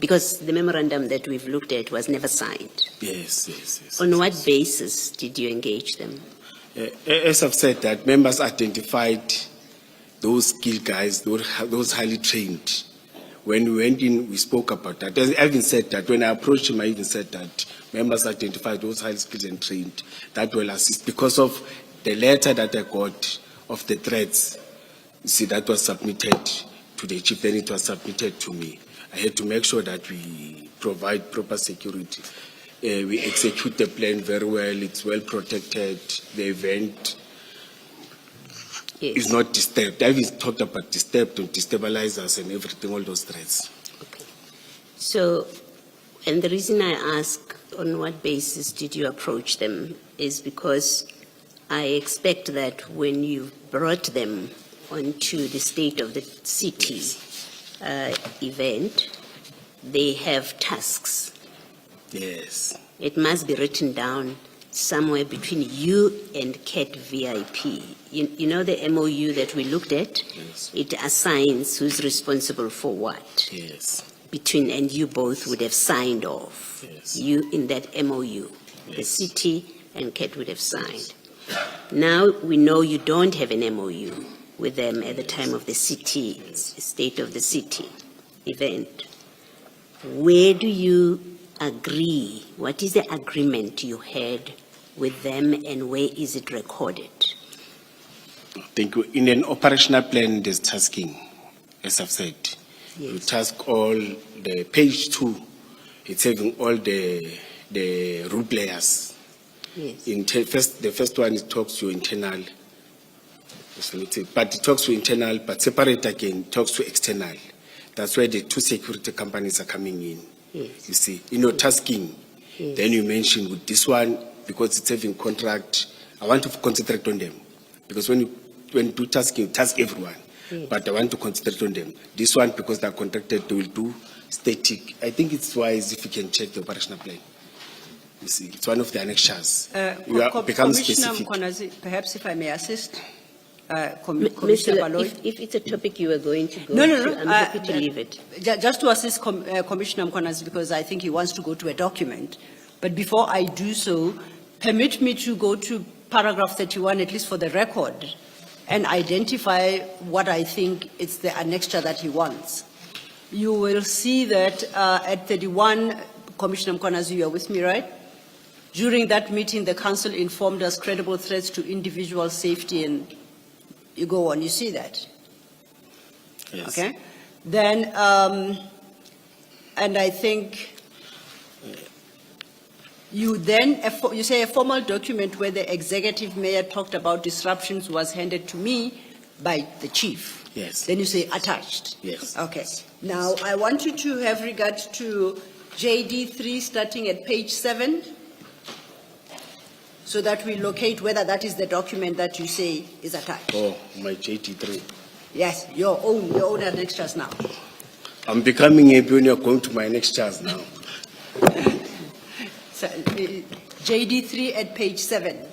Because the memorandum that we've looked at was never signed. Yes. On what basis did you engage them? As I've said, that members identified those skilled guys, those highly trained. When we went in, we spoke about that. I even said that when I approached him, I even said that members identify those highly skilled and trained that will assist because of the letter that I got of the threats. You see, that was submitted to the chief, then it was submitted to me. I had to make sure that we provide proper security. We execute the plan very well, it's well protected, the event is not disturbed. I've even talked about disturbed and destabilizers and everything, all those threats. Okay. So, and the reason I ask on what basis did you approach them is because I expect that when you brought them onto the State of the City event, they have tasks. Yes. It must be written down somewhere between you and CAT VIP. You know the MOU that we looked at? Yes. It assigns who's responsible for what. Yes. Between, and you both would have signed off. Yes. You in that MOU. The Yes. city and CAT would have signed. Now we know you don't have an MOU with them at the time of the city, State of the City event. Where do you agree? What is the agreement you had with them and where is it recorded? Thank you. In an operational plan, there's tasking, as I've said. You Yes. task all the page 2. It's having all the role players. Yes. The first one, it talks to internal, but it talks to internal, but separate again, talks to external. That's where the 2 security companies are coming in. Yes. You see, in your tasking, Yes. then you mentioned with this one, because it's having contract, I want to concentrate on them. Because when you do tasking, task everyone. Yes. But I want to concentrate on them. This one, because they're contracted, they will do static. I think it's wise if you can check the operational plan. You see, it's one of the annexures. You are become Commissioner specific. Mkhwanazi, perhaps if I may assist, Mr. Commissioner Baloyi. If it's a topic you were going to go No, no, to, no. I'm happy to leave it. Just to assist Commissioner Mkhwanazi, because I think he wants to go to a document. But before I do so, permit me to go to paragraph 31, at least for the record, and identify what I think it's the annexure that he wants. You will see that at 31, Commissioner Mkhwanazi, you are with me, right? During that meeting, the council informed us credible threats to individual safety, and you go on, you see that? Yes. Okay? Then, and I think you then, you say a formal document where the executive mayor talked about disruptions was handed to me by the chief. Yes. Then you say attached. Yes. Okay. Now, I want you to have regard to JD3 starting at page 7, so that we locate whether that is the document that you say is attached. Oh, my JT3. Yes, your own annexures now. I'm becoming happy when you're going to my annexures now. So, JD3 at page 7.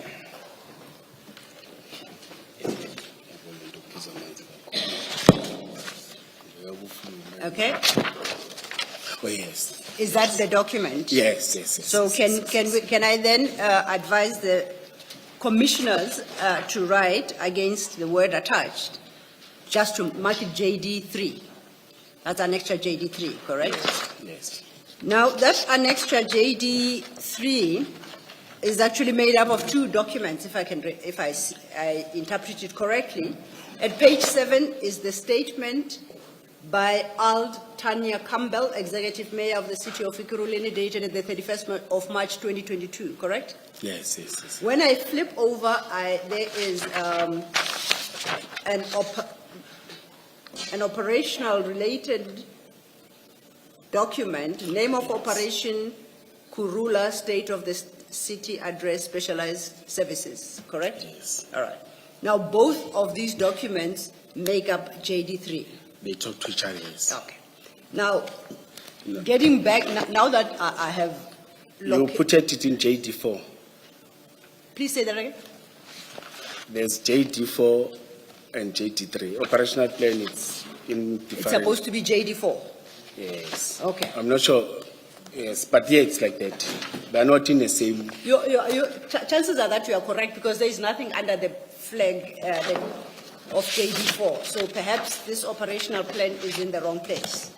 Okay? Oh, yes. Is that the document? Yes, yes, yes. So yes, can I then advise the commissioners to write against the word attached, just to mark it JD3? That's annexure JD3, correct? Yes. Now, that annexure JD3 is actually made up of 2 documents, if I interpret it correctly. At page 7 is the statement by Ald Tanya Campbell, Executive Mayor of the City of Ikuruleni, dated at the 31st of March 2022, correct? Yes, yes, yes. When I flip over, there is an operational related document, name of operation, Kurula, State of the City Address, Specialized Services, correct? Yes. All right. Now, both of these documents make up JD3. They talk to each other, yes. Okay. Now, getting back, now that I have You put it in JD4. Please say that again. There's JD4 and JD3. Operational plan, it's in different. It's supposed to be JD4. Yes. Okay. I'm not sure. Yes, but yeah, it's like that. They're not in the same. Chances are that you are correct, because there is nothing under the flag, of JD4. So perhaps this operational plan is in the wrong place.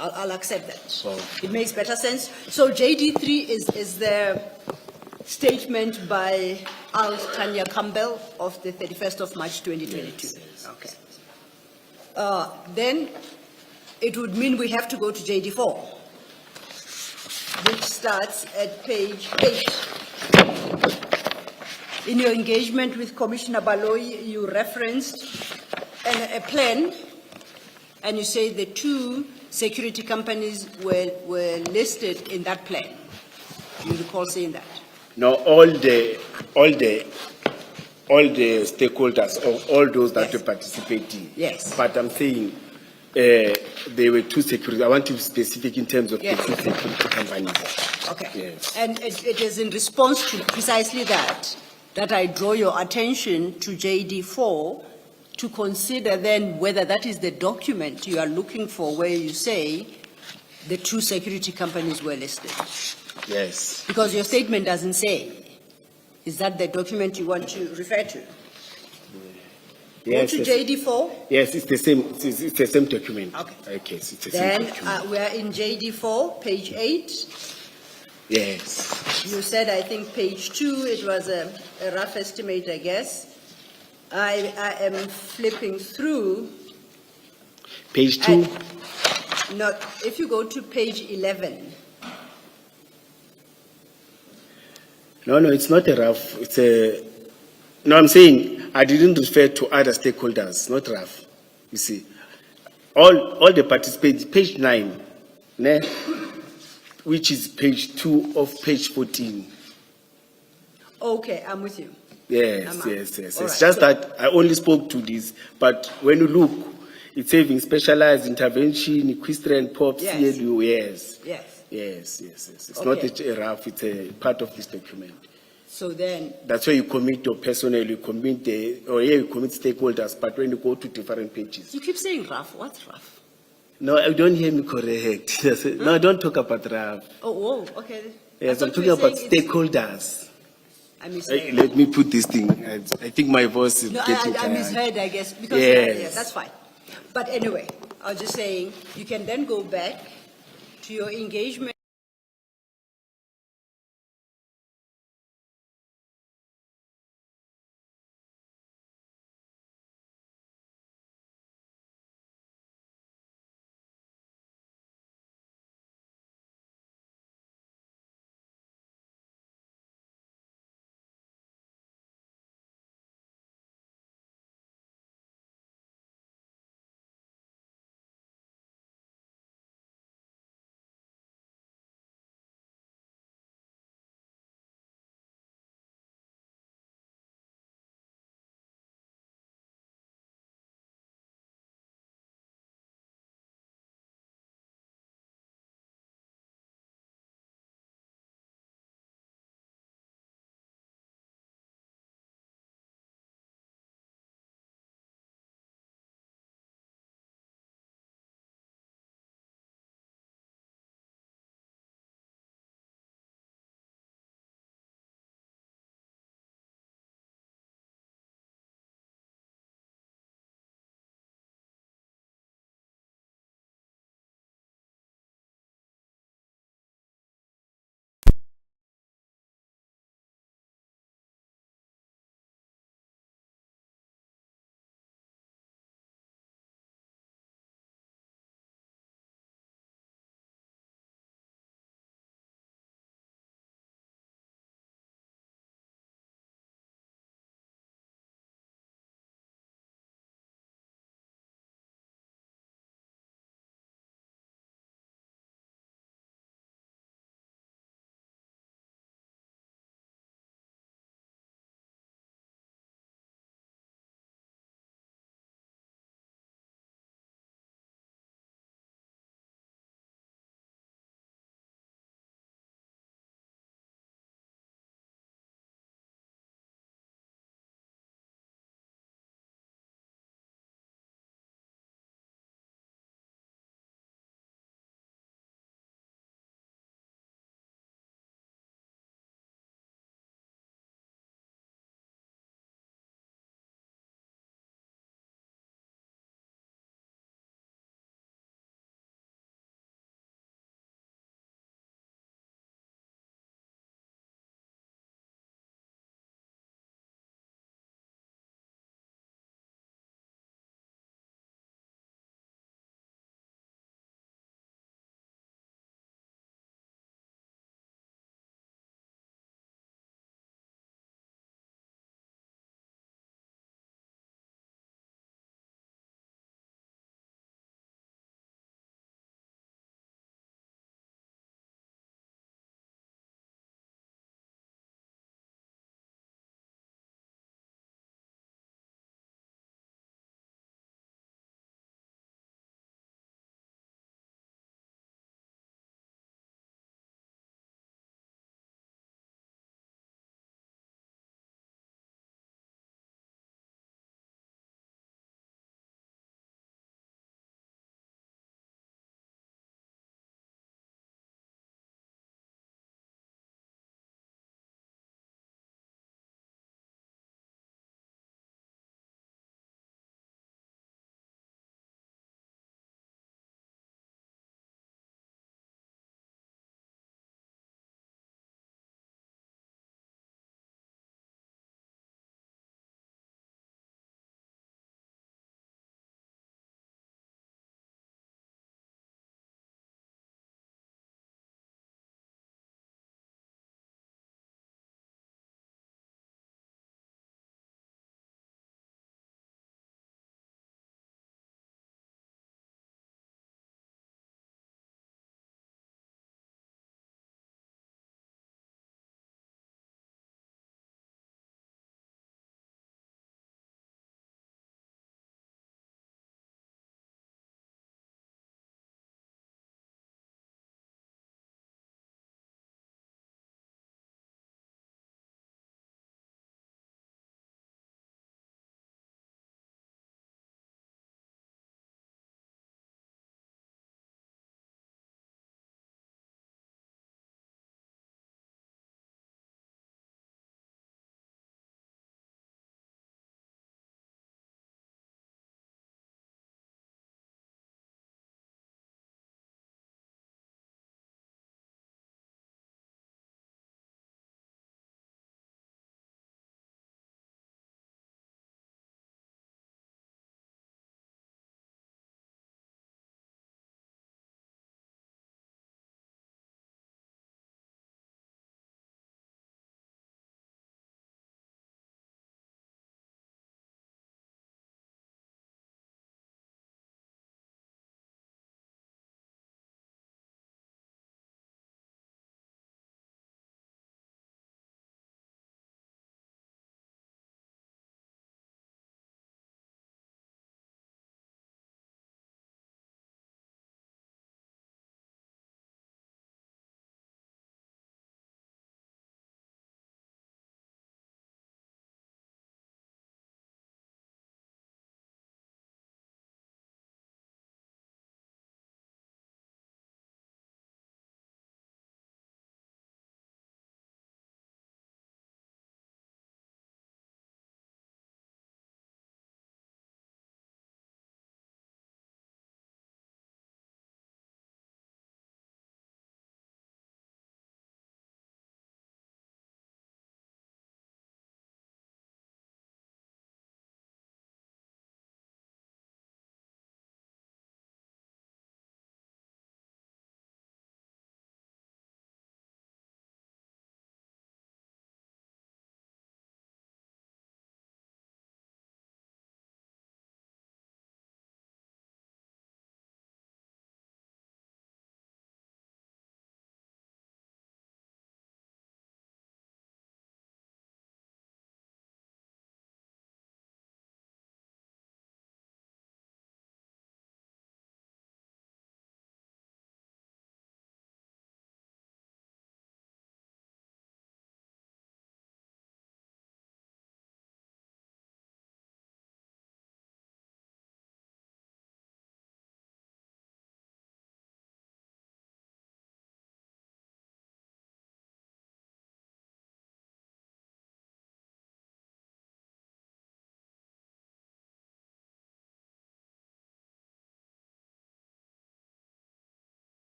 I'll accept that. It makes better sense. So JD3 is the statement by Al Tanya Campbell of the 31st of March 2022. Okay. Then it would mean we have to go to JD4, which starts at page 8. In your engagement with Commissioner Baloyi, you referenced a plan, and you say the two security companies were listed in that plan. Do you recall saying that? No, all the stakeholders, all those that Yes. were participating. Yes. But I'm saying there were two security. I want to be specific in terms of Yes. the two security companies. Okay. Yes. And it is in response to precisely that I draw your attention to JD4 to consider then whether that is the document you are looking for where you say the two security companies were listed. Yes. Because your statement doesn't say. Is that the document you want to refer to? Yes. Go to Yes. JD4. Yes, it's the same. It's the same document. Okay. Okay. It's the Then same document. we are in JD4, page 8. Yes. You said, I think, page 2, it was a rough estimate, I guess. I am flipping through. Page 2. No, if you go to page 11. No, it's not a rough. It's a. No, I'm saying I didn't refer to other stakeholders, not rough. You see, all the participants. Page 9, ne, which is page 2 of page 14. Okay, I'm with you. Yes. All It's right, just so- that I only spoke to this, but when you look, it's having specialized intervention, equestrian pop, Yes. CLU. Yes. Yes. It's Okay. not a rough. It's a part of this document. So then, That's why you commit your personnel, you commit you commit stakeholders, but when you go to different pages. you keep saying rough. What's rough? No, you don't hear me correct. No, don't talk about RAF. Oh, okay. Yes, I I'm thought you talking were about saying it's- stakeholders. I misheard. Let me put this thing. I think my voice is No, getting I tired. misheard, I guess. Because, Yes. yeah, that's fine. But anyway, I was just saying, you can then go back to your engagement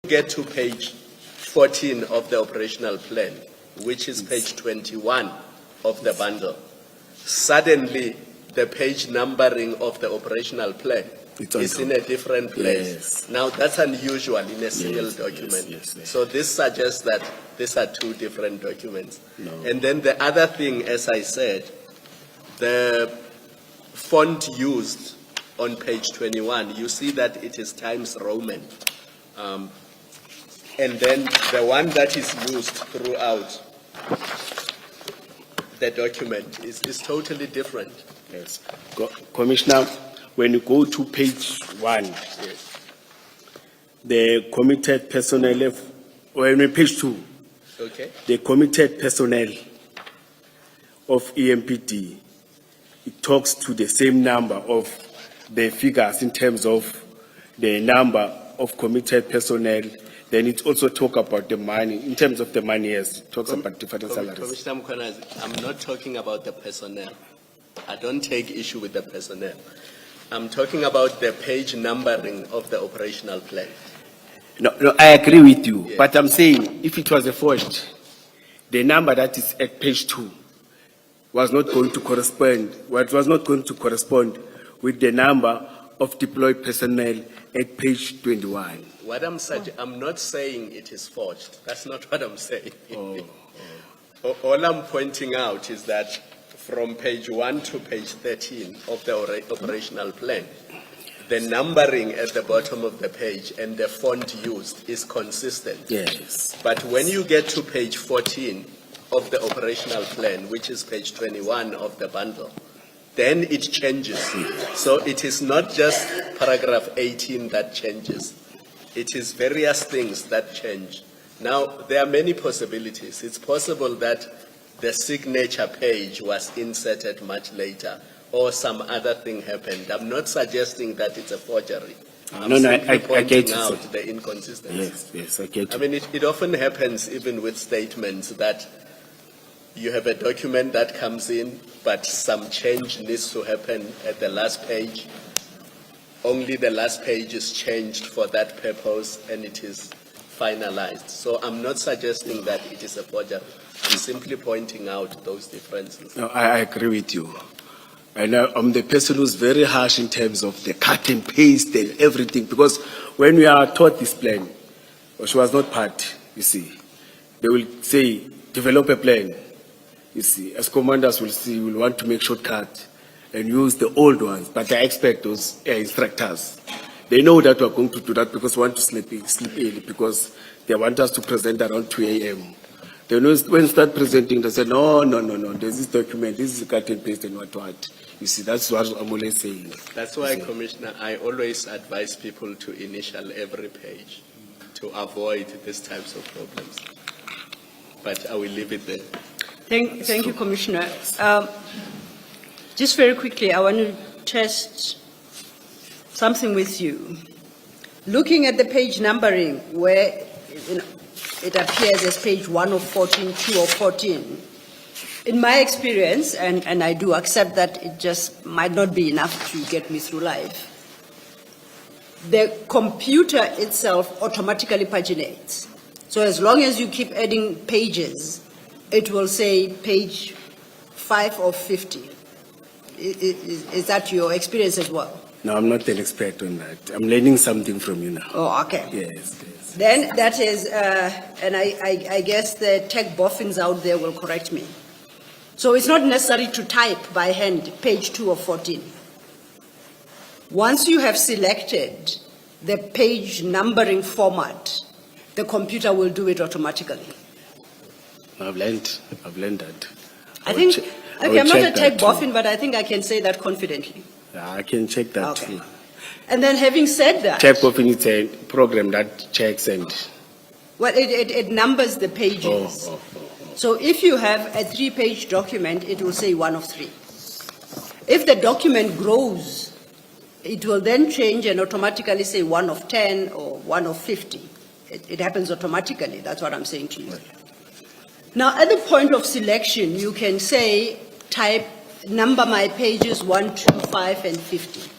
get to page 14 of the operational plan, which is page 21 of the bundle, suddenly the page numbering of the operational plan is in a different place. Yes. Now, that's unusual in a single Yes, document. yes, yes. So this suggests that these are two different documents. No. And then the other thing, as I said, the font used on page 21, you see that it is Times Roman. And then the one that is used throughout the document is totally different. Yes. Commissioner, when you go to page 1, the committed personnel, or in page 2, Okay? the committed personnel of EMPD, it talks to the same number of the figures in terms of the number of committed personnel. Then it also talk about the money, in terms of the money, yes, it talks about different salaries. Commissioner Mkhwana, I'm not talking about the personnel. I don't take issue with the personnel. I'm talking about the page numbering of the operational plan. No, I agree with you, Yeah. but I'm saying if it was a forged, the number that is at page 2 was not going to correspond, with the number of deployed personnel at page 21. What I'm not saying it is forged. That's not what I'm saying. All I'm pointing out is that from page 1 to page 13 of the operational plan, the numbering at the bottom of the page and the font used is consistent. Yes. But when you get to page 14 of the operational plan, which is page 21 of the bundle, then it changes. So it is not just paragraph 18 that changes. It is various things that change. Now, there are many possibilities. It's possible that the signature page was inserted much later or some other thing happened. I'm not suggesting that it's a forgery. I'm simply I pointing get it, out sir. the inconsistency. Yes, I get I it. mean, it often happens even with statements that you have a document that comes in, but some change needs to happen at the last page. Only the last page is changed for that purpose and it is finalized. So I'm not suggesting that it is a forgery. I'm simply pointing out those differences. No, I agree with you. And I'm the person who's very harsh in terms of the cut and paste and everything, because when we are taught this plan, which was not part, you see, they will say, develop a plan. You see, as commanders will see, will want to make shortcut and use the old ones, but I expect those instructors. They know that we're going to do that because we want to sleep early, because they want us to present around 2 a.m. They know when you start presenting, they say, no, there's this document, this is cut and paste and what. You see, that's what I'm always saying. That's why, Commissioner, I always advise people to initial every page to avoid these types of problems. But I will leave it there. Thank you, Commissioner. Just very quickly, I want to test something with you. Looking at the page numbering, where it appears as page 1 of 14, 2 of 14, in my experience, and I do accept that it just might not be enough to get me through life, the computer itself automatically paginates. So as long as you keep adding pages, it will say page 5 of 50. Is that your experience as well? No, I'm not an expert on that. I'm learning something from you now. Oh, okay. Yes. Then that is, and I guess the tech boffins out there will correct me. So it's not necessary to type by hand page 2 of 14. Once you have selected the page numbering format, the computer will do it automatically. I've learned that. I think, I will okay, I'm not a check tech that too. boffin, but I think I can say that confidently. Yeah, I can check that Okay. too. And then having said that, Check of it's a program that checks and. well, it numbers the pages. So if you have a 3-page document, it will say 1 of 3. If the document grows, it will then change and automatically say 1 of 10 or 1 of 50. It happens automatically. That's what I'm saying to you. Now, at the point of selection, you can say, number my pages 1, 2, 5, and 50.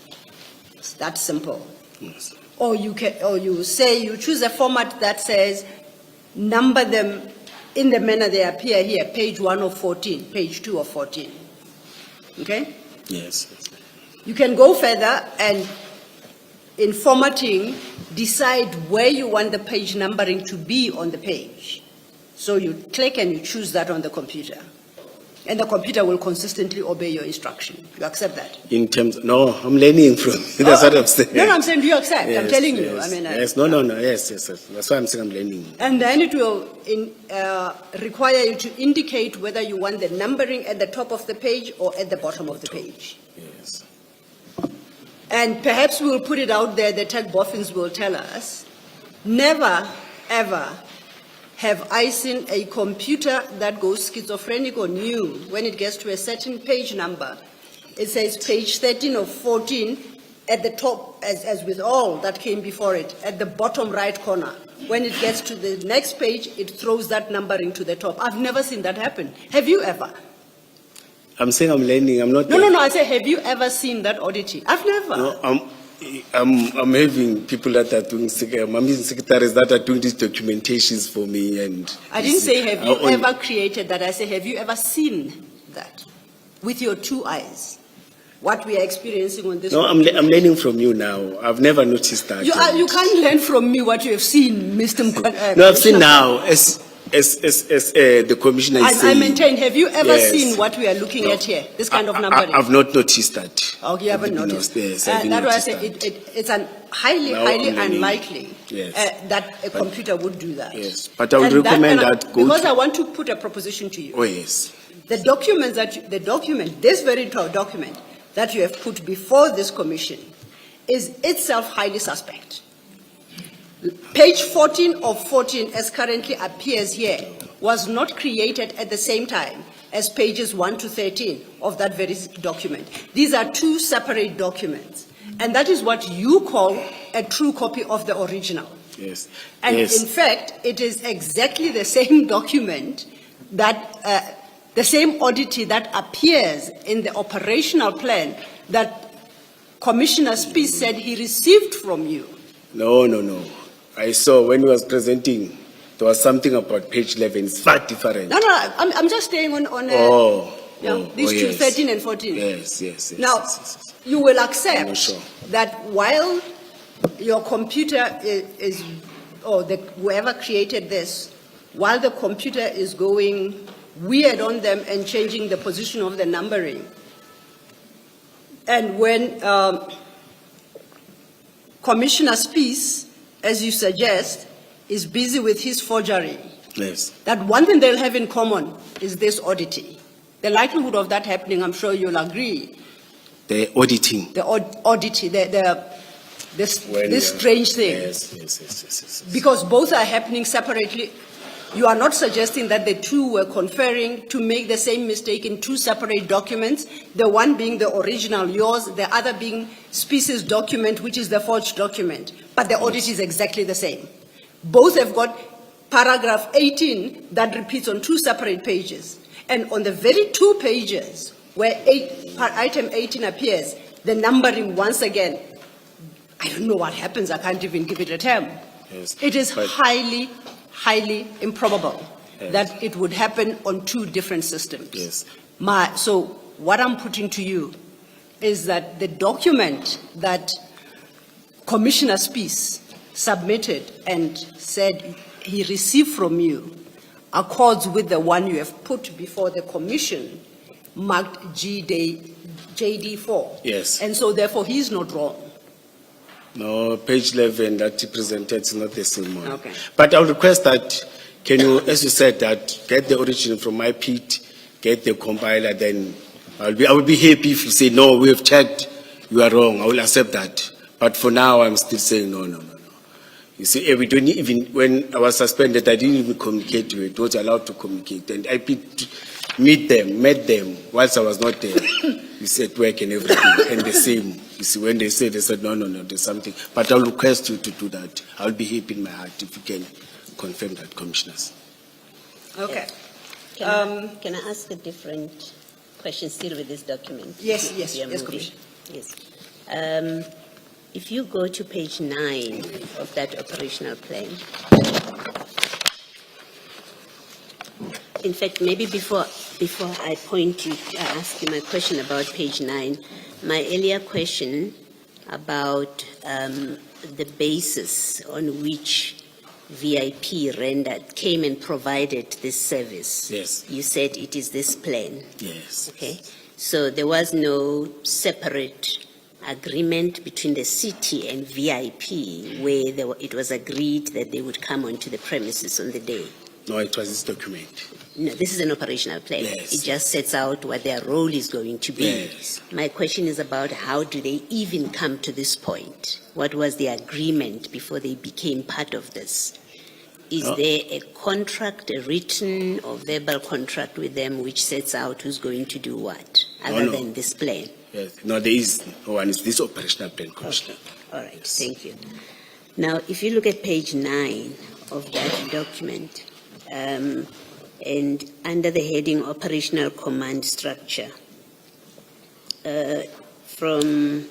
It's that simple. Yes. Or you choose a format that says, number them in the manner they appear here, page 1 of 14, page 2 of 14. Okay? Yes. You can go further and in formatting, decide where you want the page numbering to be on the page. So you click and you choose that on the computer. And the computer will consistently obey your instruction. You accept that? In terms, no, I'm learning from, that's what I'm saying. No, I'm saying, do you accept? I'm Yes, telling you. yes, I mean, yes, no, yes. That's why I'm saying I'm learning. And then it will require you to indicate whether you want the numbering at the top of the page or at the bottom of the page. Yes. And perhaps we'll put it out there, the tech boffins will tell us, never, ever have I seen a computer that goes schizophrenic or new when it gets to a certain page number. It says page 13 of 14 at the top, as with all that came before it, at the bottom right corner. When it gets to the next page, it throws that numbering to the top. I've never seen that happen. Have you ever? I'm saying I'm learning, I'm not. No, I say, have you ever seen that oddity? I've never. No, I'm having people that are doing, I'm using secretaries that are doing these documentations for me, and I didn't say, have you ever created that? I say, have you ever seen that with your two eyes? What we are experiencing on this. No, I'm learning from you now. I've never noticed that. You can't learn from me what you have seen, Mr. Mkwana. No, I've seen now, as the commissioner is saying. I maintain, have you ever Yes. seen what we are looking at here? This kind of numbering? I've not noticed that. Oh, you haven't noticed. Yes, I didn't that's why I notice say that. it's highly Now I'm learning. unlikely Yes. that a computer would do that. Yes, but I would And recommend cannot- that go because to- I want to put a proposition to you. Oh, yes. This very document that you have put before this commission is itself highly suspect. Page 14 of 14, as currently appears here, was not created at the same time as pages 1 to 13 of that very document. These are two separate documents, and that is what you call a true copy of the original. Yes. And Yes. in fact, it is exactly the same document that, the same oddity that appears in the operational plan that Commissioner Spies said he received from you. No. I saw when he was presenting, there was something about page 11. It's far different. No, I'm just staying on these two, yes. 13 and 14. Yes. Now, yes. you will accept I'm sure. that while your computer whoever created this, while the computer is going weird on them and changing the position of the numbering, and when Commissioner Spies, as you suggest, is busy with his forgery, Yes. that one thing they'll have in common is this oddity. The likelihood of that happening, I'm sure you'll agree, The auditing. the oddity, this strange thing. Yes. Because both are happening separately. You are not suggesting that the two were conferring to make the same mistake in two separate documents, the one being the original, yours, the other being Species document, which is the forged document. But the audit is exactly the same. Both have got paragraph 18 that repeats on two separate pages. And on the very two pages where item 18 appears, the numbering once again, I don't know what happens, I can't even give it a term. Yes. It is But- highly improbable Yes. that it would happen on two different systems. Yes. So what I'm putting to you is that the document that Commissioner Spies submitted and said he received from you accords with the one you have put before the commission marked JD4. Yes. And so therefore he's not wrong. No, page 11 that he presented is not the same one. Okay. But I'll request that, can you, as you said, that get the origin from IPID, get the compiler, then I will be happy if you say, no, we have checked, you are wrong. I will accept that. But for now, I'm still saying no. You see, we don't even, when I was suspended, I didn't even communicate to it. I was allowed to communicate. And IPID met them whilst I was not there. You said work and everything, and the same. You see, when they said, no, there's something. But I'll request you to do that. I'll be happy in my heart if you can confirm that, commissioners. Okay. Can I ask a different question still with this document? Yes, We are moving. Commissioner. Yes. If you go to page 9 of that operational plan, in fact, maybe before I ask you my question about page 9, my earlier question about the basis on which VIP came and provided this service. Yes. You said it is this plan. Yes. Okay. So there was no separate agreement between the city and VIP where it was agreed that they would come onto the premises on the day. No, it was this document. No, this is an operational plan. Yes. It just sets out what their role is going to be. Yes. My question is about how do they even come to this point? What was the agreement before they became part of this? Is there a contract, a written or verbal contract with them which sets out who's going to do what, other than this plan? Yes. No, there is no one. It's this operational plan, Commissioner. Okay. All right, thank you. Now, if you look at page 9 of that document, and under the heading Operational Command Structure, from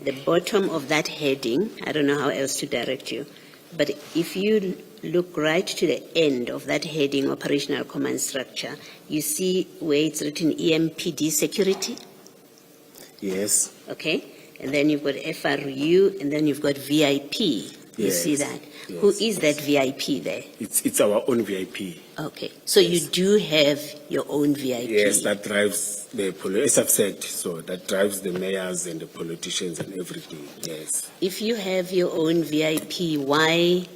the bottom of that heading, I don't know how else to direct you, but if you look right to the end of that heading Operational Command Structure, you see where it's written EMPD Security, Yes. okay? And then you've got FRU, and then you've got VIP. You Yes. see that? Yes. Who is that VIP there? It's our own VIP. Okay, so you do have your own VIP? Yes, that drives as I've said, so that drives the mayors and the politicians and everything. Yes. If you have your own VIP, why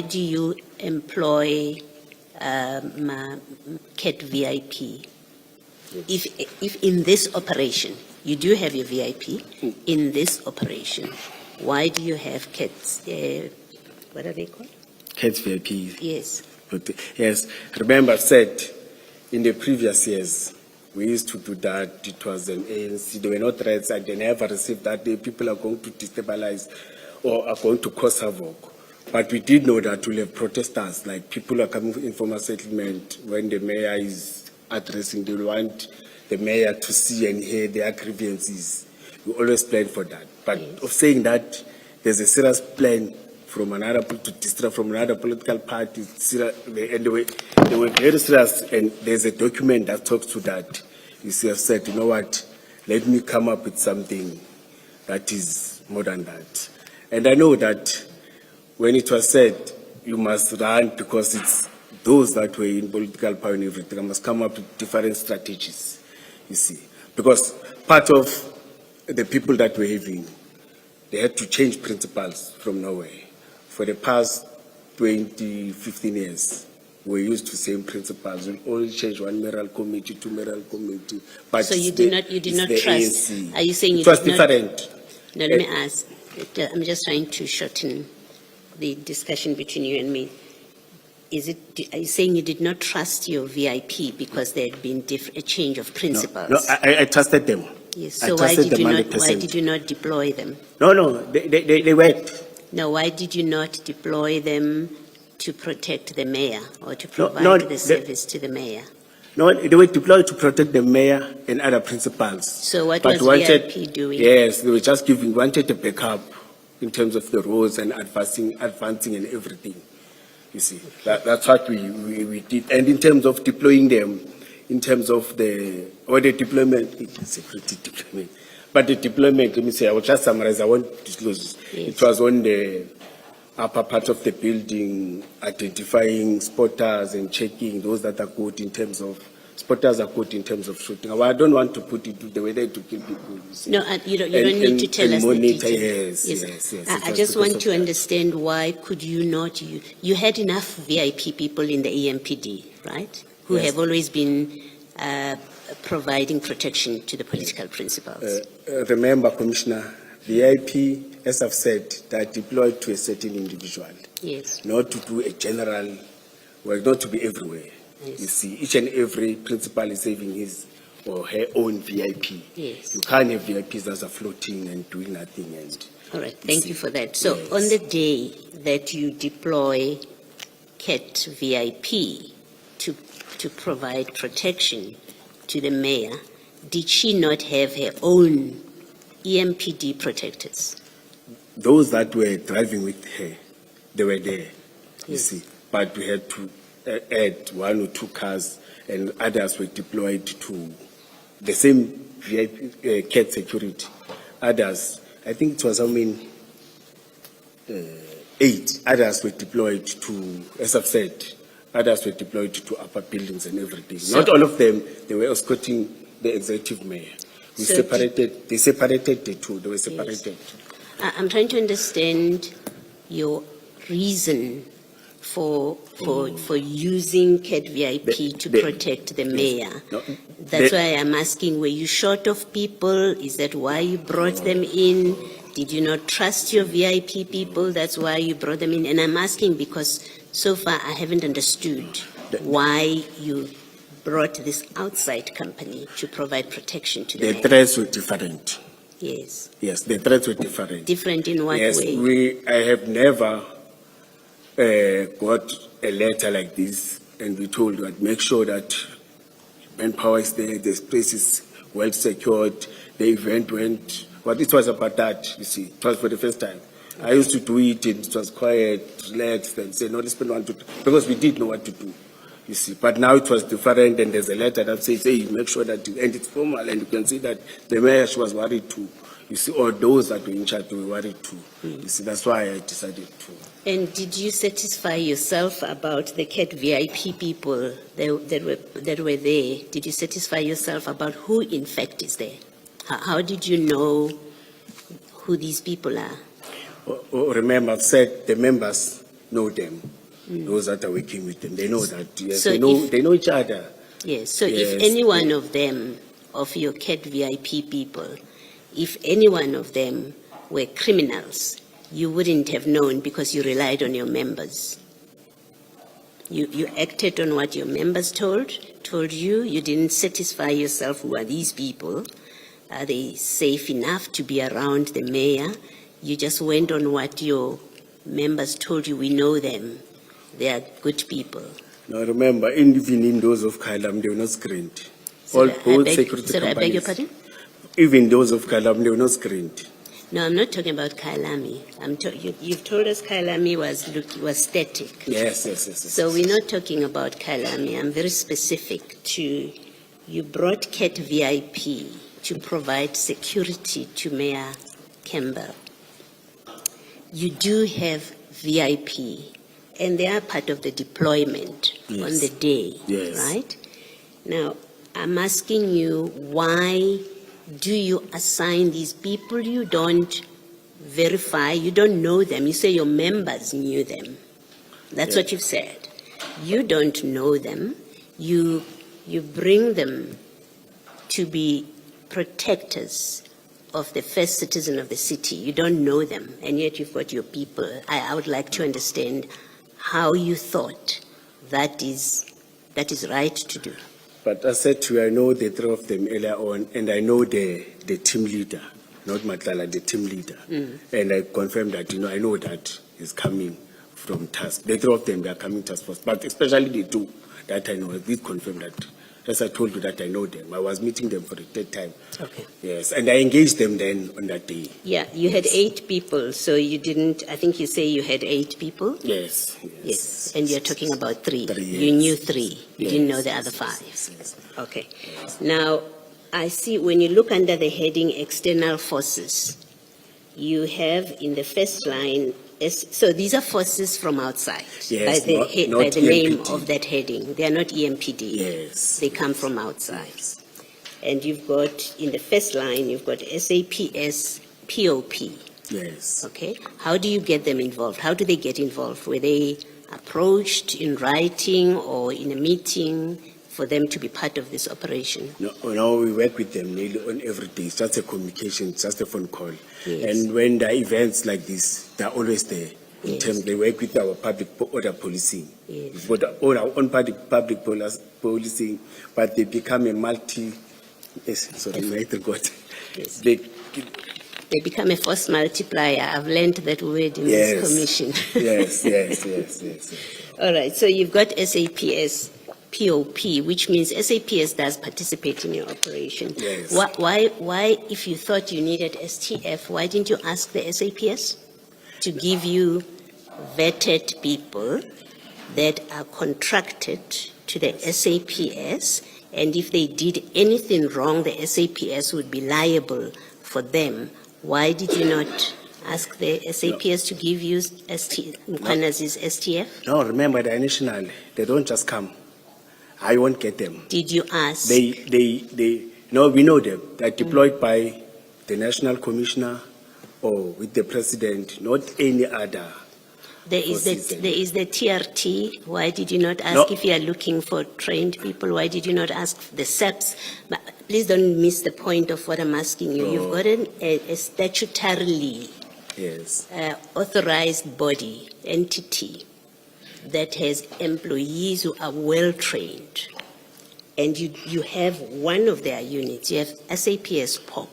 do you employ CAT VIP? If in this operation, you do have your VIP, in this operation, why do you have CATs, what are they called? CATS VIP. Yes. But, yes, remember I've said in the previous years, we used to do that. It was an ANC. There were no threats. I never received that the people are going to destabilize or are going to cause havoc. But we did know that we'll have protesters, like people are coming for informal settlement. When the mayor is addressing, they want the mayor to see and hear their grievances. We always plan for that. But of saying that there's a serious plan from another to distract from another political party, and they were very serious, and there's a document that talks to that. You see, I've said, you know what, let me come up with something that is more than that. And I know that when it was said, you must run because it's those that were in political power and everything, I must come up with different strategies, you see. Because part of the people that were having, they had to change principles from nowhere. For the past 15 years, we're used to the same principles. We only change one mayoral committee, two mayoral committee. But So you did not trust. ANC. Are you saying it was different? No, let me ask. I'm just trying to shorten the discussion between you and me. Are you saying you did not trust your VIP because there had been a change of principles? No, I trusted them. Yes. So why did you not deploy them? No, they worked. No, why did you not deploy them to protect the mayor or to provide the service to the mayor? No, they were deployed to protect the mayor and other principals. So what was VIP doing? Yes, they were just wanted a backup in terms of the roads and advancing and everything. You see, that's what we did. And in terms of deploying them, in terms of the deployment, security deployment. But the deployment, let me say, I will just summarize, I won't disclose. Yes. It was on the upper part of the building, identifying spotters and checking those that are good in terms of, spotters are good in terms of shooting. Well, I don't want to put it the way they to kill people. You see. No, you don't need to tell us the details. Yes. I just want to understand why could you not, you had enough VIP people in the EMPD, right? Who Yes. have always been providing protection to the political principals. Remember, Commissioner, VIP, as I've said, they are deployed to a certain individual. Yes. Not to do a general work, not to be everywhere. Yes. You see, each and every principal is having his or her own VIP. Yes. You can't have VIPs that are floating and doing nothing. And All right, thank you for that. So Yes. on the day that you deploy CAT VIP to provide protection to the mayor, did she not have her own EMPD protectors? Those that were driving with her, they were there, you Yes. see. But we had to add 1 or 2 cars, and others were deployed to the same VIP CAT security. Others, I think it was, 8. Others were deployed to, as I've said, others were deployed to upper buildings and everything. So- Not all of them, they were escorting the executive mayor. They So separated the two, they were separated. I'm trying to understand your reason for using CAT VIP to protect the mayor. No, That's why I'm asking, were you short of people? Is that why you brought them in? Did you not trust your VIP people? That's why you brought them in. And I'm asking because so far I haven't understood why you brought this outside company to provide protection to the The mayor. threats were different. Yes. Yes, the threats were different. Different in what Yes, way? I have never got a letter like this, and we told that make sure that manpower is there, the space is well secured, the event went. But it was about that, you see. It was for the first time. I used to do it, and it was quiet, relaxed, and say, no, let's spend 1 to 2, because we did know what to do, you see. But now it was different, and there's a letter that says, hey, make sure that, and it's formal, and you can see that the mayor, she was worried too. You see, or those that were in charge were worried too. You see, that's why I decided to. And did you satisfy yourself about the CAT VIP people that were there? Did you satisfy yourself about who in fact is there? How did you know who these people are? Remember, I've said the members know them. Those that are working with them, they know that. Yes, So they know each other. Yes, so Yes. if any one of them, of your CAT VIP people, if any one of them were criminals, you wouldn't have known because you relied on your members. You acted on what your members told you. You didn't satisfy yourself, who are these people? Are they safe enough to be around the mayor? You just went on what your members told you. We know them. They are good people. Now remember, even in those of Kailam, they were not screened. All security I beg your companies, pardon? even those of Kailam, they were not screened. No, I'm not talking about Kailami. You've told us Kailami was static. Yes. So we're not talking about Kailami. I'm very specific to, you brought CAT VIP to provide security to Mayor Campbell. You do have VIP, and they are part of the deployment Yes. on the day, Yes. right? Now, I'm asking you, why do you assign these people you don't verify, you don't know them? You say your members knew them. That's what you've said. You don't know them. You bring them to be protectors of the first citizen of the city. You don't know them, and yet you've got your people. I would like to understand how you thought that is right to do. But I said to you, I know the three of them earlier on, and I know the team leader, not Madlanga, the team leader. And I confirmed that, I know that is coming from task. The three of them, they are coming task force, but especially the two that I know, I did confirm that. As I told you that I know them. I was meeting them for the third time. Okay. Yes, and I engaged them then on that day. Yeah, you had 8 people, so you didn't, I think you say you had 8 people? Yes. Yes, and you're talking about 3. 3, You yes. knew 3. You didn't know the other 5. Yes. Okay. Now, I see when you look under the heading external forces, you have in the first line, so these are forces from outside. Yes, by the, not by the name EMPD. of that heading. They are not EMPD. Yes. They come from outside. And you've got, in the first line, you've got SAPS, POP. Yes. Okay. How do you get them involved? How do they get involved? Were they approached in writing or in a meeting for them to be part of this operation? No, we work with them nearly on every day. It's just a communication, it's just a phone call. Yes. And when there are events like this, they're always there. In Yes. terms, they work with our public order policing. Yes. We've got our own public policing, but they become a multi. Yes, sorry, I forgot. Yes. They, They become a force multiplier. I've learned that word in Yes. this commission. yes. All right. So you've got SAPS, POP, which means SAPS does participate in your operation. Yes. Why, if you thought you needed STF, why didn't you ask the SAPS to give you vetted people that are contracted to the SAPS, and if they did anything wrong, the SAPS would be liable for them? Why did you not ask the SAPS to give you Mukwanaz's STF? No, remember, they're national. They don't just come. I won't get them. Did you ask? No, we know them. They're deployed by the National Commissioner or with the President, not any other. There is the TRT. Why did you not ask No. if you are looking for trained people? Why did you not ask the SEPs? But please don't miss the point of what I'm asking you. No. You've got a statutorily Yes. authorized body, entity, that has employees who are well trained. And you have one of their units, you have SAPS POP.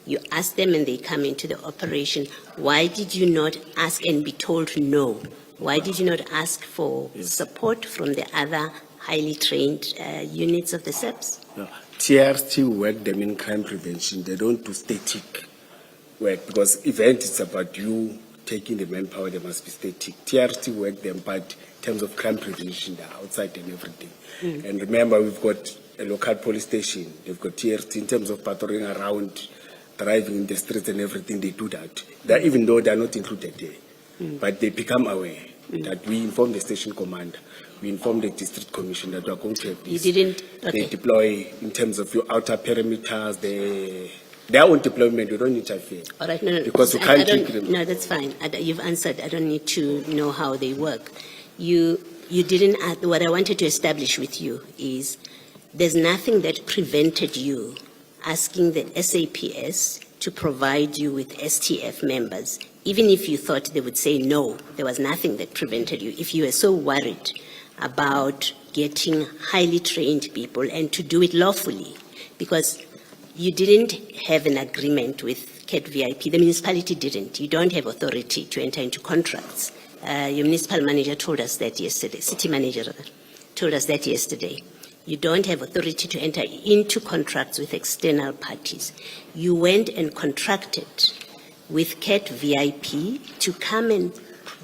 You ask them and they come into the operation. Why did you not ask and be told no? Why did you not ask for support from the other highly trained units of the SEPs? No. TRT work them in crime prevention. They don't do static work because event is about you taking the manpower. They must be static. TRT work them, but in terms of crime prevention, they're outside and everything. And remember, we've got a local police station. They've got TRT in terms of patrolling around, driving in the streets and everything. They do that. Even though they're not included there, but they become aware that we inform the station commander. We inform the district commissioner that we are going to have this. You didn't? Okay. They deploy in terms of your outer perimeters, their own deployment. You don't interfere. All right, no. Because you can't keep them. No, that's fine. You've answered. I don't need to know how they work. You didn't ask. What I wanted to establish with you is there's nothing that prevented you asking the SAPS to provide you with STF members. Even if you thought they would say no, there was nothing that prevented you. If you were so worried about getting highly trained people and to do it lawfully, because you didn't have an agreement with CAT VIP. The municipality didn't. You don't have authority to enter into contracts. Your municipal manager told us that yesterday, city manager rather, told us that yesterday. You don't have authority to enter into contracts with external parties. You went and contracted with CAT VIP to come and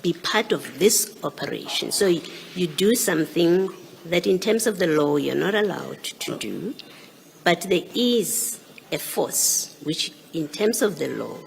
be part of this operation. So you do something that in terms of the law you're not allowed to do, but there is a force which in terms of the law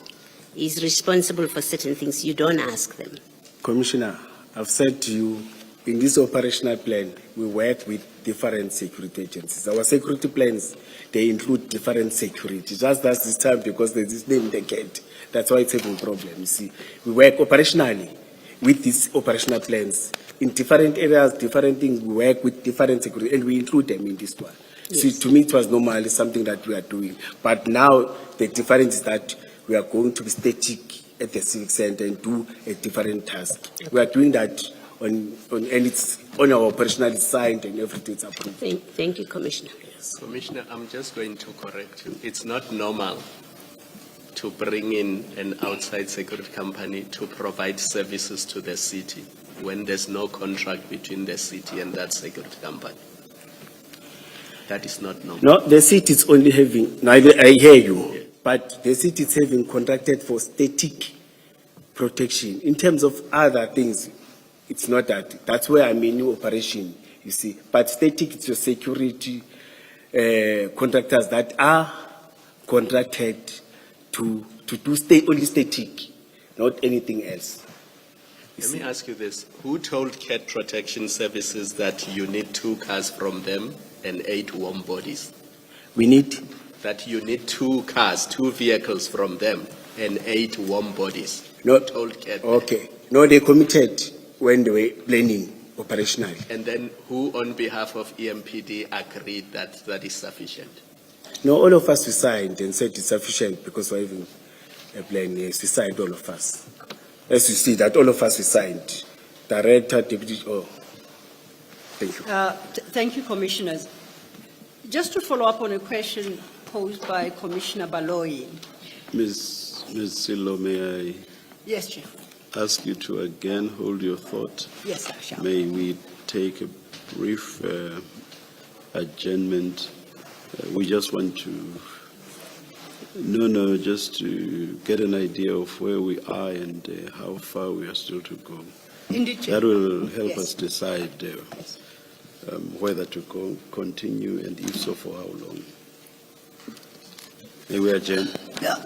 is responsible for certain things. You don't ask them. Commissioner, I've said to you, in this operational plan, we work with different security agencies. Our security plans, they include different security. Just as this time, because there's this name in the gate, that's why it's having problems. You see, we work operationally with these operational plans. In different areas, different things, we work with different security, and we include them in this one. Yes. See, to me, it was normally something that we are doing. But now, the difference is that we are going to be static at the civic center and do a different task. We are doing that and it's on our operational side and everything's approved. Thank you, Commissioner. Yes. Commissioner, I'm just going to correct you. It's not normal to bring in an outside security company to provide services to the city when there's no contract between the city and that security company. That is not normal. No, the city is only having, I hear you, but the city is having contracted for static protection. In terms of other things, it's not that. That's where I mean new operation, you see. But static, it's your security contractors that are contracted to do only static, not anything else. Let me ask you this. Who told CAT Protection Services that you need 2 cars from them and 8 warm bodies? We need. That you need 2 cars, 2 vehicles from them and 8 warm bodies. No. Who told CAT that? Okay. No, they committed when they were planning operationally. And then who on behalf of EMPD agreed that that is sufficient? No, all of us we signed and said it's sufficient because we're having a plan. Yes, we signed, all of us. As you see that all of us we signed. Director, deputy, thank you. Thank you, Commissioners. Just to follow up on a question posed by Commissioner Baloyi. Ms. Silo, may Yes, Chief. I ask you to again hold your thought? Yes, I shall. May we take a brief adjournment. We just want to, just to get an idea of where we are and how far we are still to go. Indeed, Chair. That will help Yes. us decide whether to continue, and if so, for how long. May we adjourn? Yeah.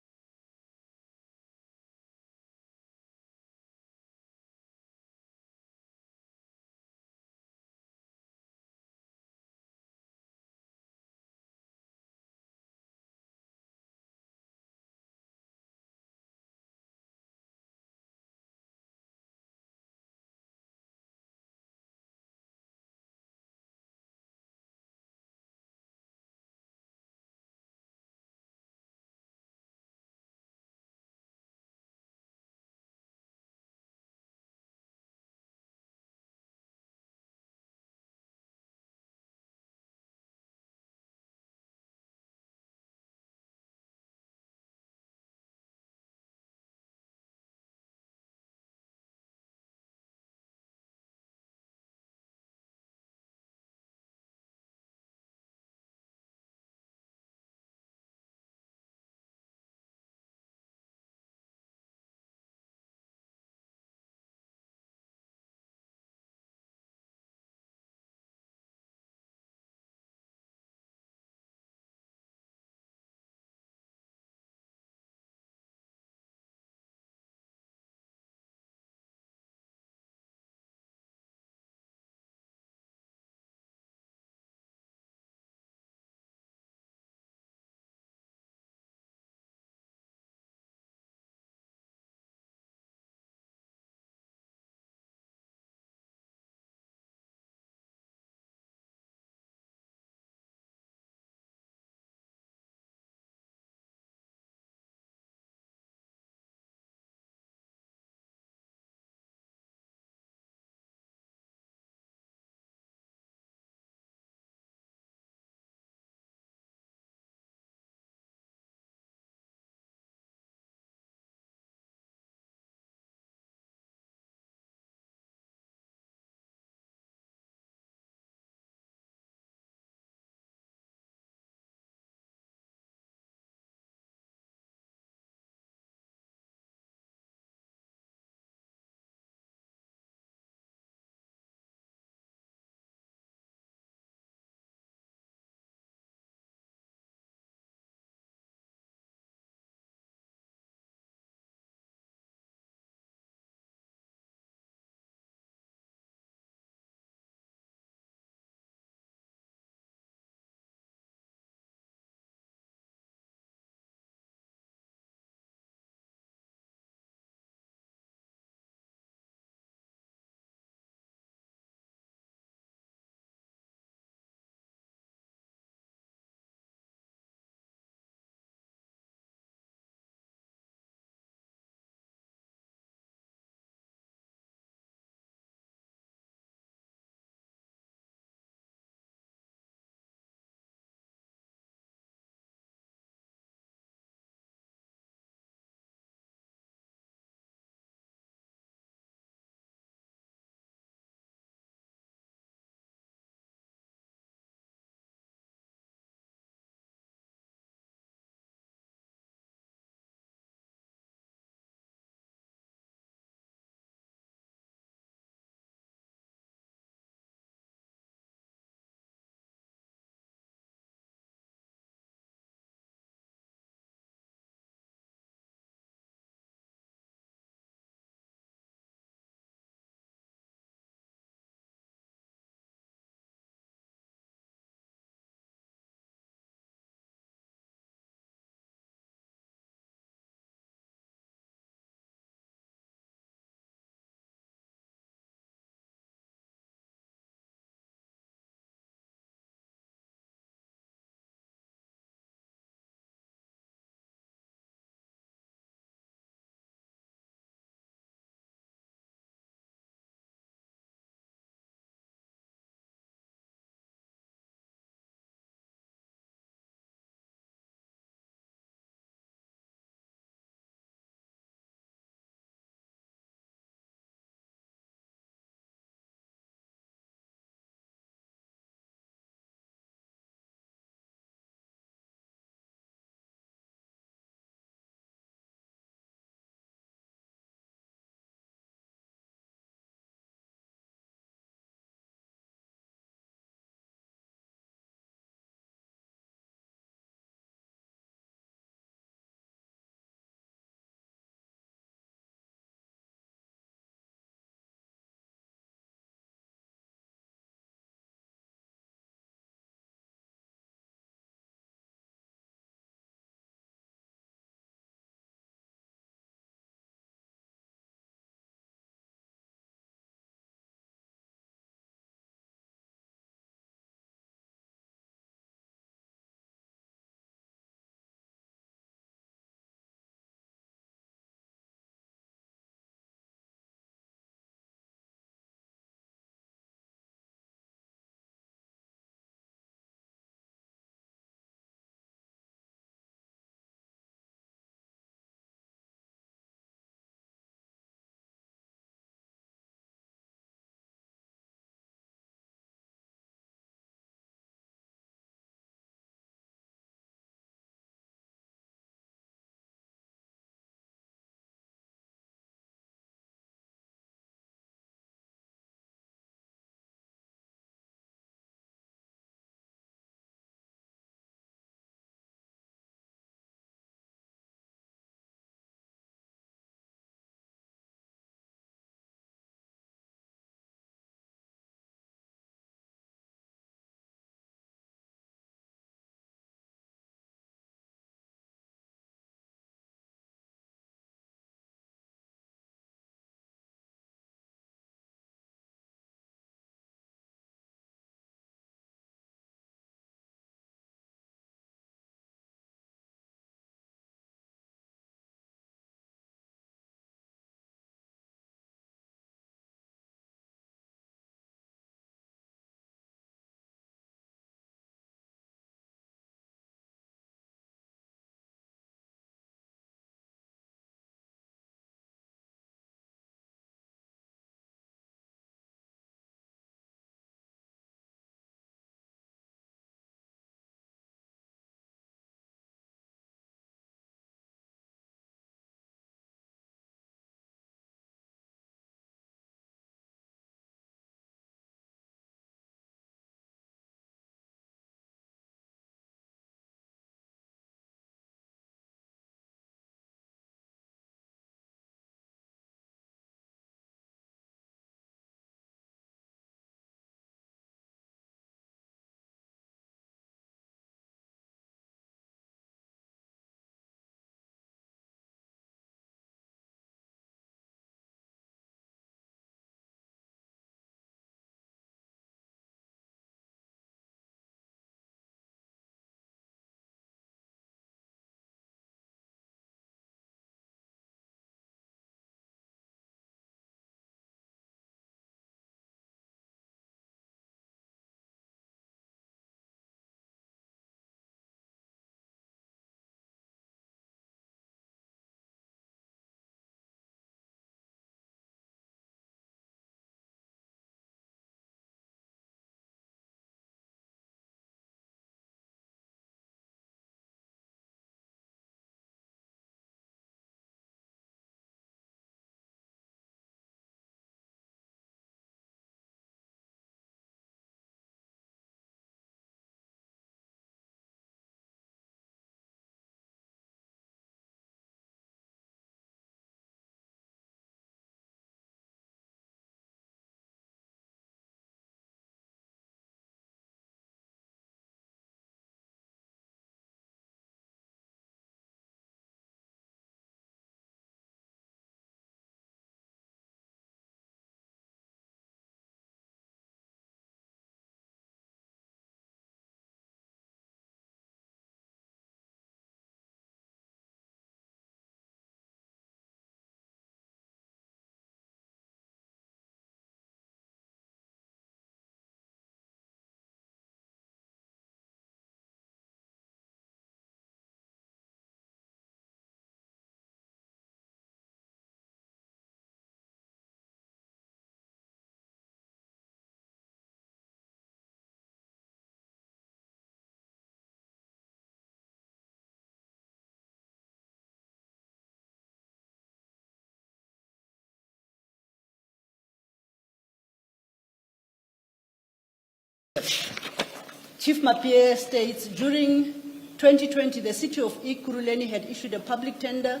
Chief Mapie states, during 2020, the city of Ekurhuleni had issued a public tender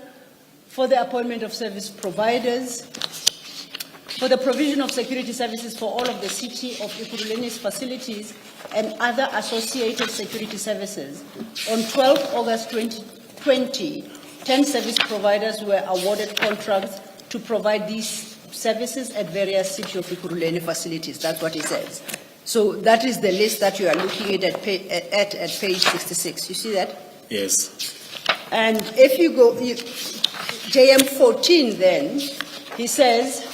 for the appointment of service providers for the provision of security services for all of the city of Ekurhuleni's facilities and other associated security services. On 12 August 2020, 10 service providers were awarded contracts to provide these services at various city of Ekurhuleni facilities. That's what he says. So that is the list that you are looking at page 66. You see that? Yes. And if you go, JM 14 then, he says,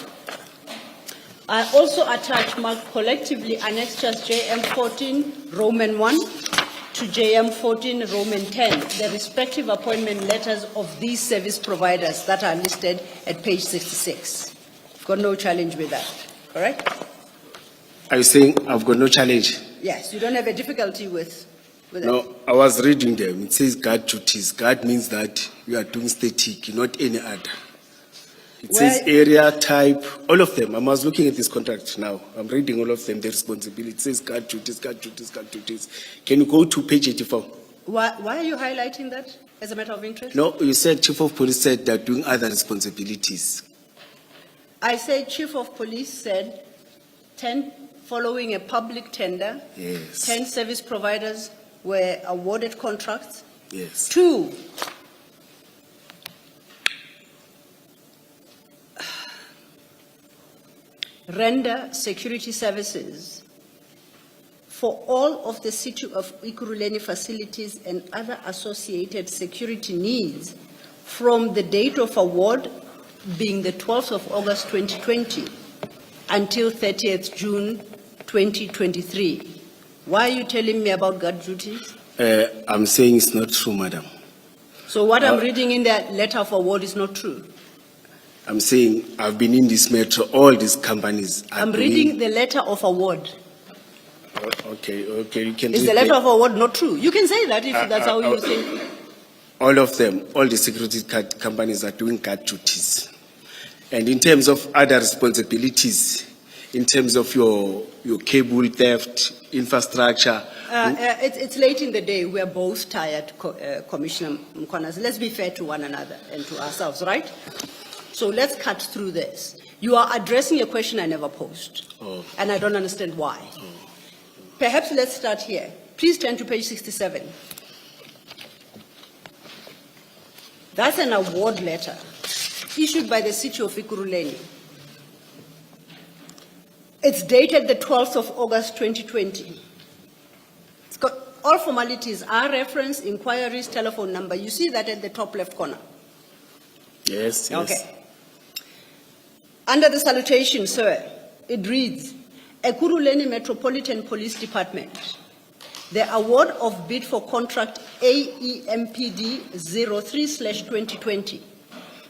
I also attach marked collectively annexures JM 14, Roman 1, to JM 14, Roman 10, the respective appointment letters of these service providers that are listed at page 66. I've got no challenge with that, correct? Are you saying I've got no challenge? Yes, you don't have a difficulty with that? No, I was reading them. It says guard duties. Guard means that you are doing static, not any other. It says area, type, all of them. I was looking at this contract now. I'm reading all of them, the responsibility. It says guard duties, guard duties, guard duties. Can you go to page 84? Why are you highlighting that as a matter of interest? No, you said Chief of Police said they're doing other responsibilities. I said Chief of Police said 10 following a public tender. Yes. 10 service providers were awarded contracts. Yes. 2, render security services for all of the city of Ekurhuleni facilities and other associated security needs from the date of award being the 12th of August 2020 until 30th June 2023. Why are you telling me about guard duties? I'm saying it's not true, madam. So what I'm reading in that letter of award is not true. I'm saying I've been in this metro, all these companies. I'm reading the letter of award. Okay, you can Is read the letter of award not true? You can say that if that's how you think. all of them, all the security companies are doing guard duties. And in terms of other responsibilities, in terms of your cable theft, infrastructure. It's late in the day. We're both tired, Commissioner Mkonas. Let's be fair to one another and to ourselves, right? So let's cut through this. You are addressing a question I never posed, and I don't understand why. Perhaps let's start here. Please turn to page 67. That's an award letter issued by the city of Ekurhuleni. It's dated the 12th of August 2020. It's got all formalities, our reference, inquiries, telephone number. You see that at the top left corner? Yes, yes. Okay. Under the salutation, sir, it reads, Ekurhuleni Metropolitan Police Department, the award of bid for contract AEMPD 03/2020,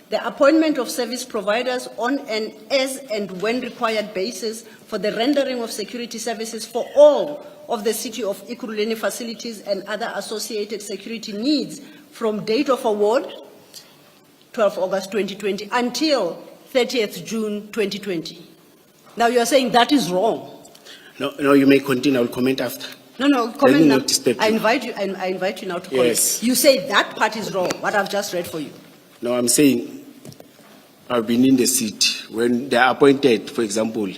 the appointment of service providers on an as and when required basis for the rendering of security services for all of the city of Ekurhuleni facilities and other associated security needs from date of award, 12 August 2020, until 30th June 2020. Now you are saying that is wrong. No, you may continue. I will comment after. No, Let comment me now. not disturb you. I invite you now to comment. Yes. You say that part is wrong, what I've just read for you. No, I'm saying I've been in the seat. When they are appointed, for example,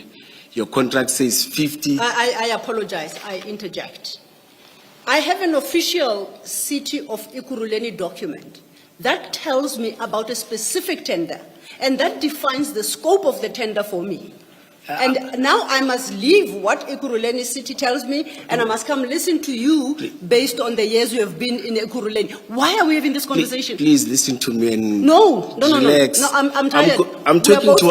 your contract says 50. I apologize, I interject. I have an official city of Ekurhuleni document that tells me about a specific tender, and that defines the scope of the tender for me. And now I must leave what Ekurhuleni city tells me, and I must come listen to you based on the years you have been in Ekurhuleni. Why are we having this conversation? Please listen to me and No, relax. I'm tired. I'm talking to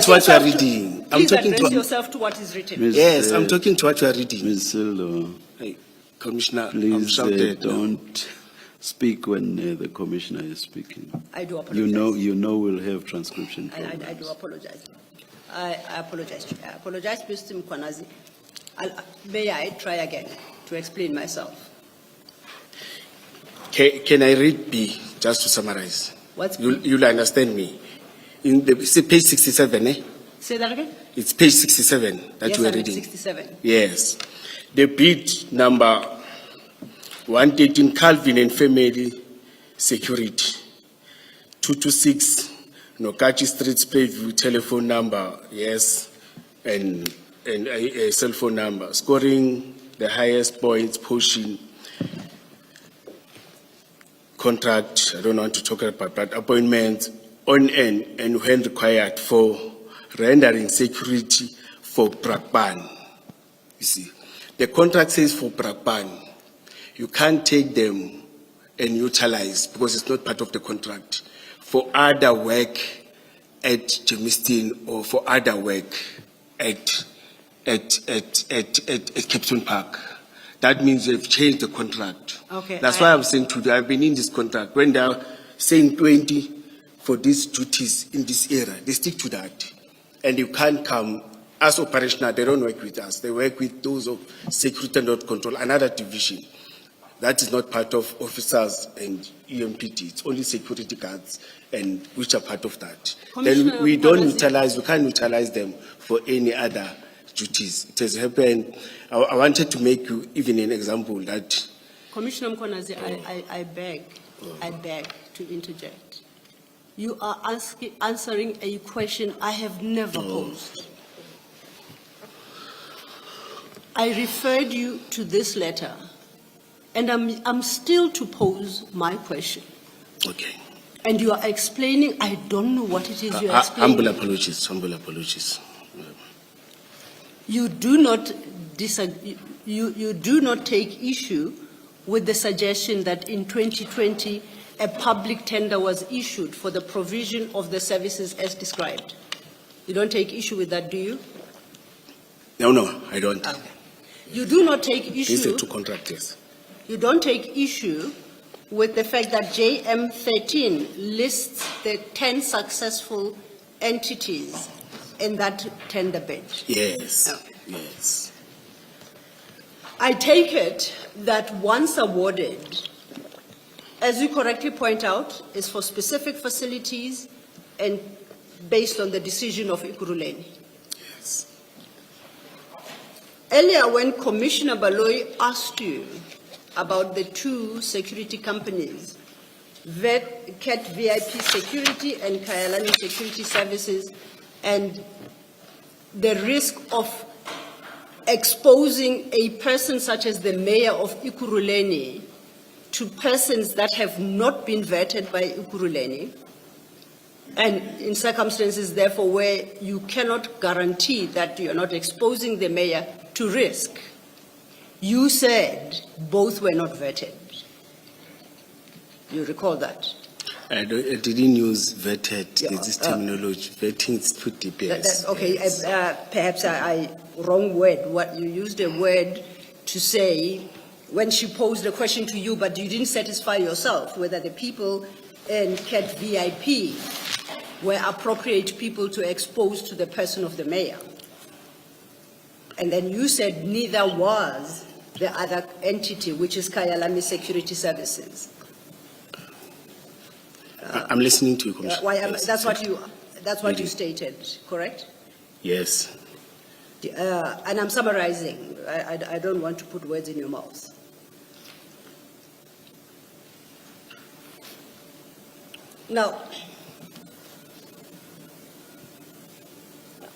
what you are reading. Please address yourself to what is written. Yes, I'm talking to what you are reading. Ms. Sildo, Hey, Commissioner, I'm please shouted. don't speak when the commissioner is speaking. I do apologize. You know we'll have transcription I problems. do apologize. I apologize. I apologize, Mr. Mkwanazi. May I try again to explain myself? Can I read B, just to summarize? What's B? You'll understand me. In the page 67, Say that again? It's page 67 that Yes, you are I'm at reading. 67. Yes. The bid number 113, Calvin and Family Security, 226 Nokachi Street, Splayview, telephone number, yes, and a cell phone number, scoring the highest points, portion, contract, I don't want to talk about that, appointments on and when required for rendering security for Brakpan. You see, the contract says for Brakpan. You can't take them and utilize because it's not part of the contract for other work at Jamestown or for other work at Capstone Park. That means they've changed the contract. Okay, That's why I'm saying to you, I've been in this contract. When they're saying 20 for these duties in this era, they stick to that. And you can't come as operational, they don't work with us. They work with those of security and not control, another division. That is not part of officers and EMPD. It's only security guards and which are part of that. Then we don't utilize, we can't utilize them for any other duties. It has happened. I wanted to make you even an example that. Commissioner Mkonazi, I beg to interject. You are answering a question I have never posed. I referred you to this letter, and I'm still to pose my question. Okay. And you are explaining, I don't know what it is you're explaining. Humble apologies, humble apologies. You do not disagree, you do not take issue with the suggestion that in 2020, a public tender was issued for the provision of the services as described. You don't take issue with that, do you? No, I don't. Okay. You do not take issue. These are two contractors. You don't take issue with the fact that JM13 lists the 10 successful entities in that tender bid. Yes, Okay. yes. I take it that once awarded, as you correctly point out, is for specific facilities and based on the decision of Ikuruleni. Yes. Earlier, when Commissioner Baloyi asked you about the two security companies, CAT VIP Security and Kyalani Security Services, and the risk of exposing a person such as the mayor of Ikuruleni to persons that have not been vetted by Ikuruleni, and in circumstances, therefore, where you cannot guarantee that you're not exposing the mayor to risk, you said both were not vetted. You recall that? I didn't use vetted. Yeah, There's this terminology. Vetting is too deep. Yes. Okay, yes. Perhaps I wrong word. What you used a word to say when she posed a question to you, but you didn't satisfy yourself whether the people in CAT VIP were appropriate people to expose to the person of the mayor. And then you said neither was the other entity, which is Kyalami Security Services. I'm listening to you, Commissioner. Yes. That's what you stated, correct? Yes. And I'm summarizing. I don't want to put words in your mouth. Now,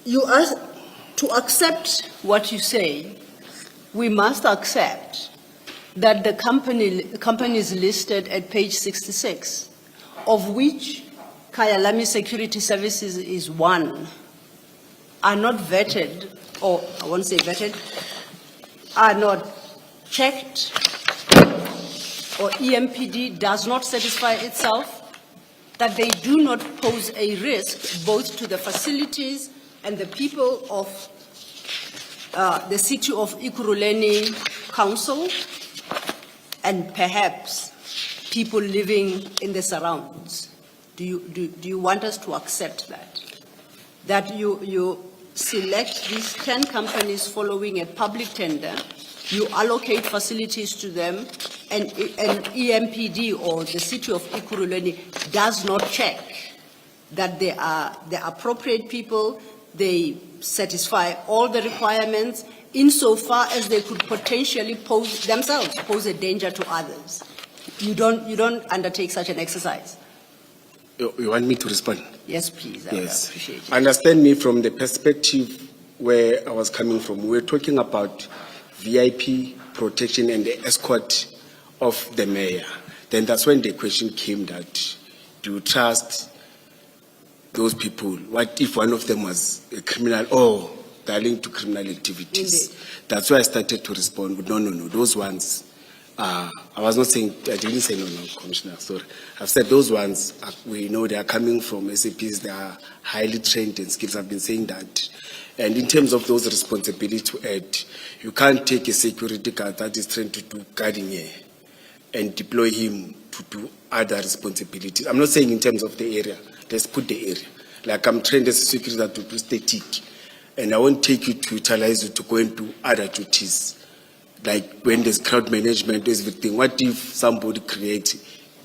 you ask to accept what you say. We must accept that the companies listed at page 66, of which Kyalami Security Services is one, are not vetted, or I won't say vetted, are not checked, or EMPD does not satisfy itself that they do not pose a risk both to the facilities and the people of the city of Ikuruleni Council and perhaps people living in the surrounds. Do you want us to accept that? That you select these 10 companies following a public tender, you allocate facilities to them, and EMPD or the city of Ikuruleni does not check that they are the appropriate people, they satisfy all the requirements insofar as they could potentially pose a danger to others. You don't undertake such an exercise. You want me to respond? Yes, please. I would Yes. appreciate it. Understand me from the perspective where I was coming from. We're talking about VIP protection and the escort of the mayor. Then that's when the question came that, do you trust those people? What if one of them was a criminal or they're linked to criminal activities? Indeed. That's why I started to respond with, no, those ones, I was not saying, I didn't say no, Commissioner, sorry. I've said those ones, we know they are coming from SAPs, they are highly trained and skills. I've been saying that. And in terms of those responsibilities to add, you can't take a security guard that is trained to do guarding here and deploy him to do other responsibilities. I'm not saying in terms of the area. Let's put the area. Like I'm trained as a security guard to do static, and I won't take you to utilize you to go and do other duties. Like when there's crowd management, there's everything. What if somebody creates?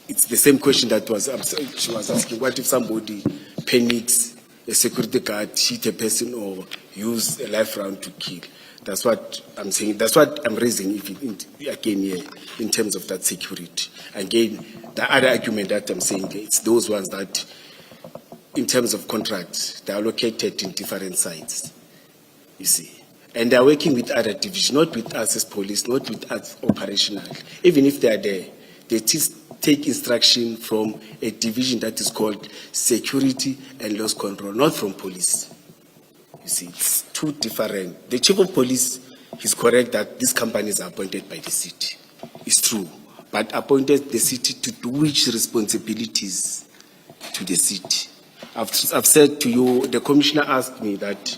It's the same question that she was asking. What if somebody panics, a security guard hit a person or use a life round to kill? That's what I'm saying. That's what I'm raising again here in terms of that security. Again, the other argument that I'm saying, it's those ones that, in terms of contracts, they are located in different sites, you see. And they are working with other divisions, not with us as police, not with us operational. Even if they are there, they take instruction from a division that is called security and loss control, not from police. You see, it's two different. The chief of police is correct that these companies are appointed by the city. It's true. But appointed the city to do which responsibilities to the city? I've said to you, the commissioner asked me that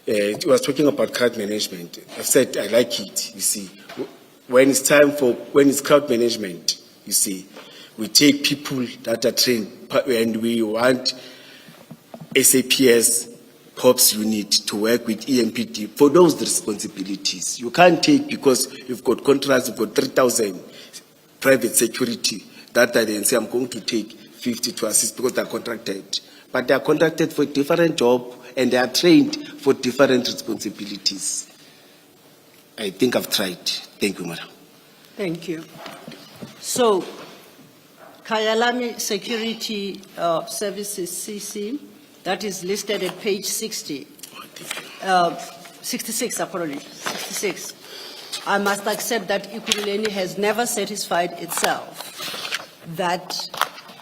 he was talking about crowd management. I've said I like it, you see. When it's crowd management, you see, we take people that are trained and we want SAPS POPs unit to work with EMPD for those responsibilities. You can't take, because you've got contracts, you've got 3,000 private security, that I then say I'm going to take 50 to assist because they're contracted. But they are contracted for a different job and they are trained for different responsibilities. I think I've tried. Thank you, madam. Thank you. So, Kayalami Security Services CC, that is listed at page 60. 66, apologies, 66. I must accept that Ekurhuleni has never satisfied itself that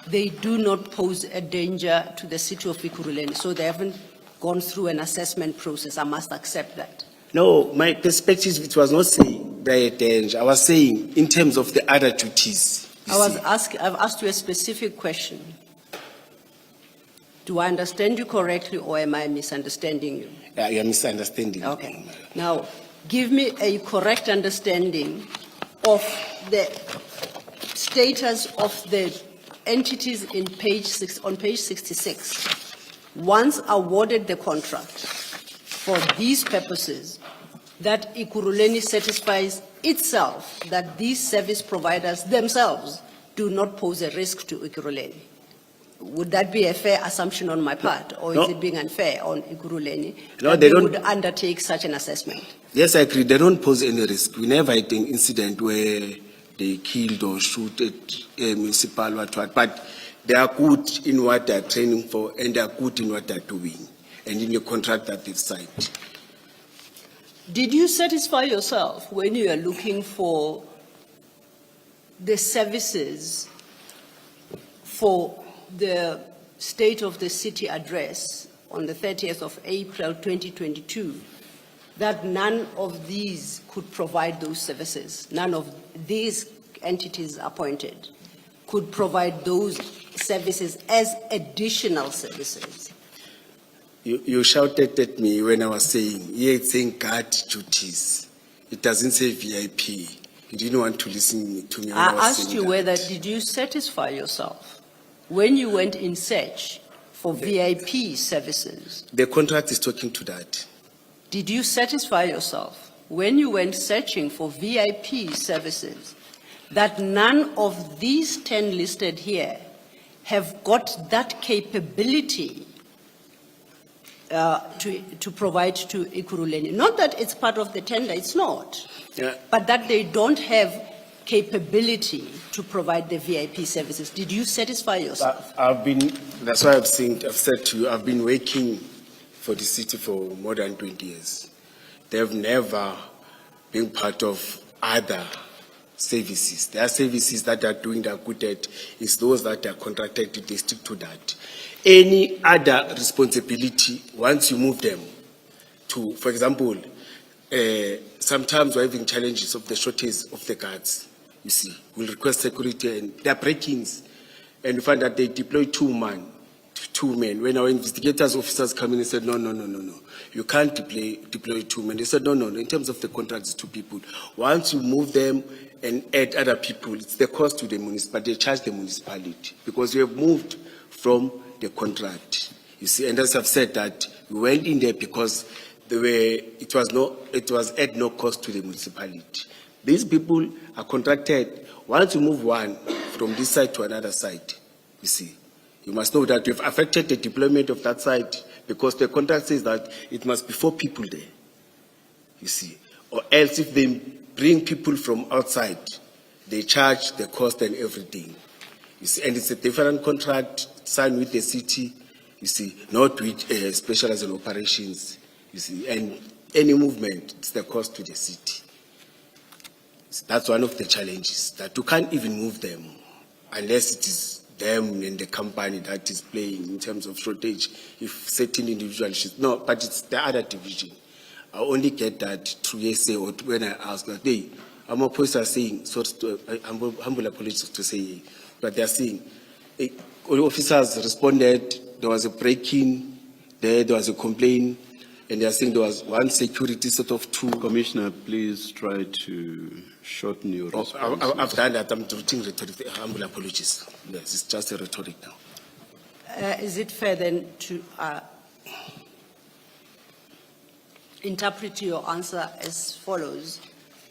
they do not pose a danger to the city of Ekurhuleni, so they haven't gone through an assessment process. I must accept that. No, my perspective, it was not saying they're a danger. I was saying in terms of the other duties. I've asked you a specific question. Do I understand you correctly or am I misunderstanding you? Yeah, you're misunderstanding. Okay. Now, give me a correct understanding of the status of the entities on page 66. Once awarded the contract for these purposes, that Ekurhuleni satisfies itself that these service providers themselves do not pose a risk to Ekurhuleni. Would that be a fair assumption on my part, or is it being unfair on Ekurhuleni? No, that they would don't undertake such an assessment. Yes, I agree. They don't pose any risk. We never had an incident where they killed or shoot at a municipal, but they are good in what they are training for and they are good in what they are doing and in the contract that they've signed. Did you satisfy yourself when you are looking for the services for the State of the City address on the 30th of April 2022, that none of these could provide those services? None of these entities appointed could provide those services as additional services? You shouted at me when I was saying, yeah, it's saying guard duties. It doesn't say VIP. You didn't want to listen to me when I was asked saying you that. whether, did you satisfy yourself when you went in search for VIP services? The contract is talking to that. Did you satisfy yourself when you went searching for VIP services that none of these 10 listed here have got that capability to provide to Ekurhuleni. Not that it's part of the tender, it's not. Yeah. But that they don't have capability to provide the VIP services. Did you satisfy yourself? That's why I've said to you, I've been working for the city for more than 20 years. They've never been part of other services. There are services that are doing their good at, is those that are contracted, they stick to that. Any other responsibility, once you move them to, for example, sometimes we're having challenges of the shortage of the guards, you see. We'll request security and there are break-ins, and we find that they deploy two men. When our investigators officers come in and said, no, you can't deploy 2 men. They said, no, in terms of the contract, it's 2 people. Once you move them and add other people, it's the cost to the municipality. They charge the municipality because we have moved from the contract. You see, and as I've said that we went in there because it was at no cost to the municipality. These people are contracted. Once you move one from this side to another side, you see, you must know that you've affected the deployment of that site because the contract says that it must be 4 people there, you see. Or else if they bring people from outside, they charge the cost and everything, you see. And it's a different contract signed with the city, you see, not with specialized in operations, you see. And any movement, it's the cost to the city. So that's one of the challenges, that you can't even move them unless it is them and the company that is playing in terms of shortage. If certain individuals, no, but it's the other division. I only get that through SA or when I ask that, hey, I'm opposed to saying, humble apologies to say, but they're saying, all officers responded, there was a break-in, there was a complaint, and they're saying there was one security sort of 2. Commissioner, please try to shorten your response. I've done that. I'm doing rhetoric. Humble apologies. Yes, it's just a rhetoric now. Is it fair then to interpret your answer as follows,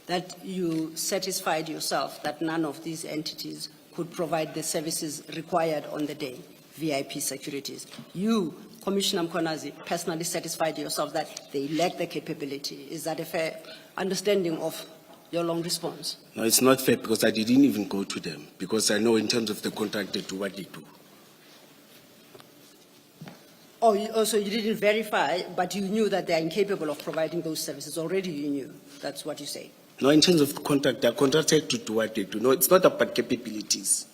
that you satisfied yourself that none of these entities could provide the services required on the day, VIP securities? You, Commissioner Mkonazi, personally satisfied yourself that they lack the capability. Is that a fair understanding of your long response? No, it's not fair because I didn't even go to them because I know in terms of the contract they do what they do. So you didn't verify, but you knew that they are incapable of providing those services. Already you knew. That's what you say. No, in terms of the contract, they are contracted to do what they do. No, it's not about capabilities.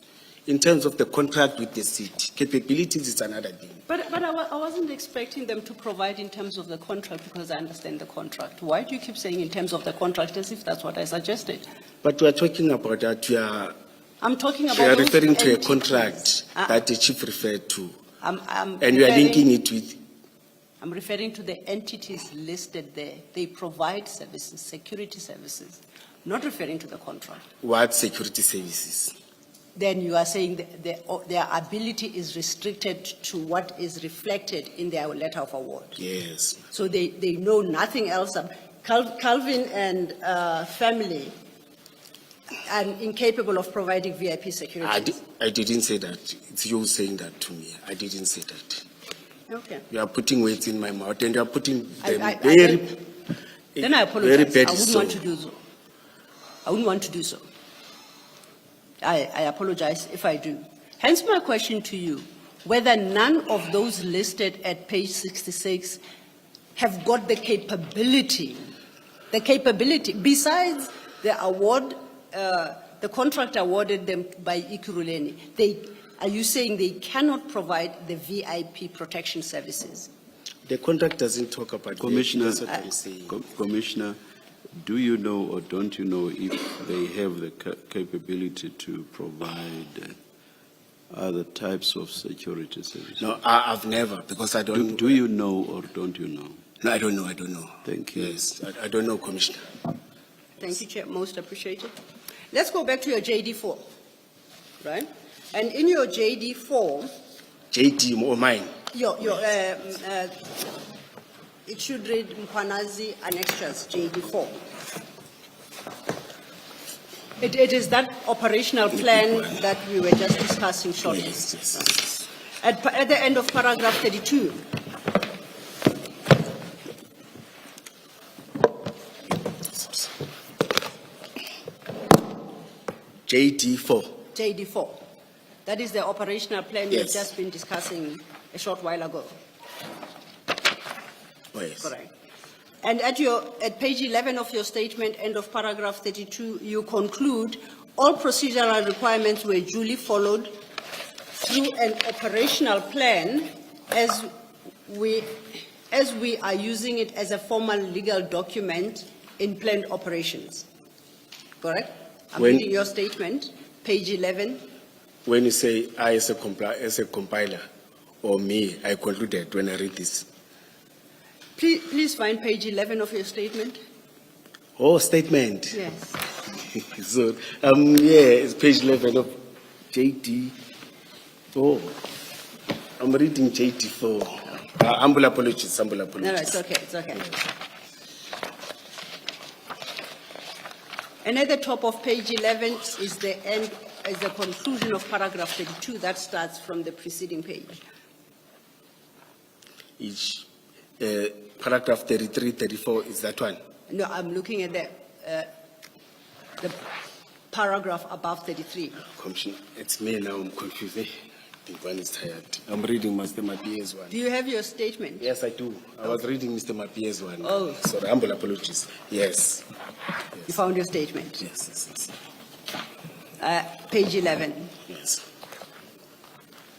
In terms of the contract with the city, capabilities is another thing. But I wasn't expecting them to provide in terms of the contract because I understand the contract. Why do you keep saying in terms of the contract as if that's what I suggested? But we are talking about that. I'm talking about. We are referring to a entities. contract that the chief referred to. And we are linking it with. I'm referring to the entities listed there. They provide services, security services, not referring to the contract. What security services? Then you are saying that their ability is restricted to what is reflected in their letter of award. Yes. So they know nothing else. Calvin and family are incapable of providing VIP security. I didn't say that. It's you saying that to me. I didn't say that. Okay. You are putting words in my mouth and you are putting them then I apologize. very badly. I wouldn't want to do so. I wouldn't want to do so. I apologize if I do. Hence my question to you, whether none of those listed at page 66 have got the capability, besides the award, the contract awarded them by Ekurhuleni, are you saying they cannot provide the VIP protection services? The contract doesn't talk about Commissioner, that's what I'm saying. Commissioner, do you know or don't you know if they have the capability to provide other types of security services? No, I've never, because I don't. Do you know or don't you know? No, I don't know. Thank you. Yes, I don't know, Commissioner. Thank you, Chair. Most appreciated. Let's go back to your JD4, right? And in your JD4... JD or mine? It should read Mkwanazi Annexures, JD4. It is that operational plan that we were just discussing shortly. Yes. At the end of paragraph 32, JD4. JD4. That is the operational plan we've Yes. just been discussing a short while ago. Oh, yes. Correct. And at page 11 of your statement, end of paragraph 32, you conclude all procedural requirements were duly followed through an operational plan as we are using it as a formal legal document in planned operations. Correct? I'm When- reading your statement, page 11. When you say I as a compiler, or me, I concluded when I read this. Please find page 11 of your statement. Oh, statement. Yes. So, yeah, it's page 11 of JD. Oh, I'm reading JD4. Humble apologies, humble apologies. No, it's okay, it's okay. And at the top of page 11 is the end, is the conclusion of paragraph 32 that starts from the preceding page. Each, paragraph 33, 34 is that one. No, I'm looking at the paragraph above 33. Commissioner, it's me now, I'm confused. I think one is tired. I'm reading Mr. Mapie's one. Do you have your statement? Yes, I do. I was reading Mr. Mapie's one. Oh. Sorry, humble apologies. Yes. You found your statement. Yes, yes, Page 11. yes.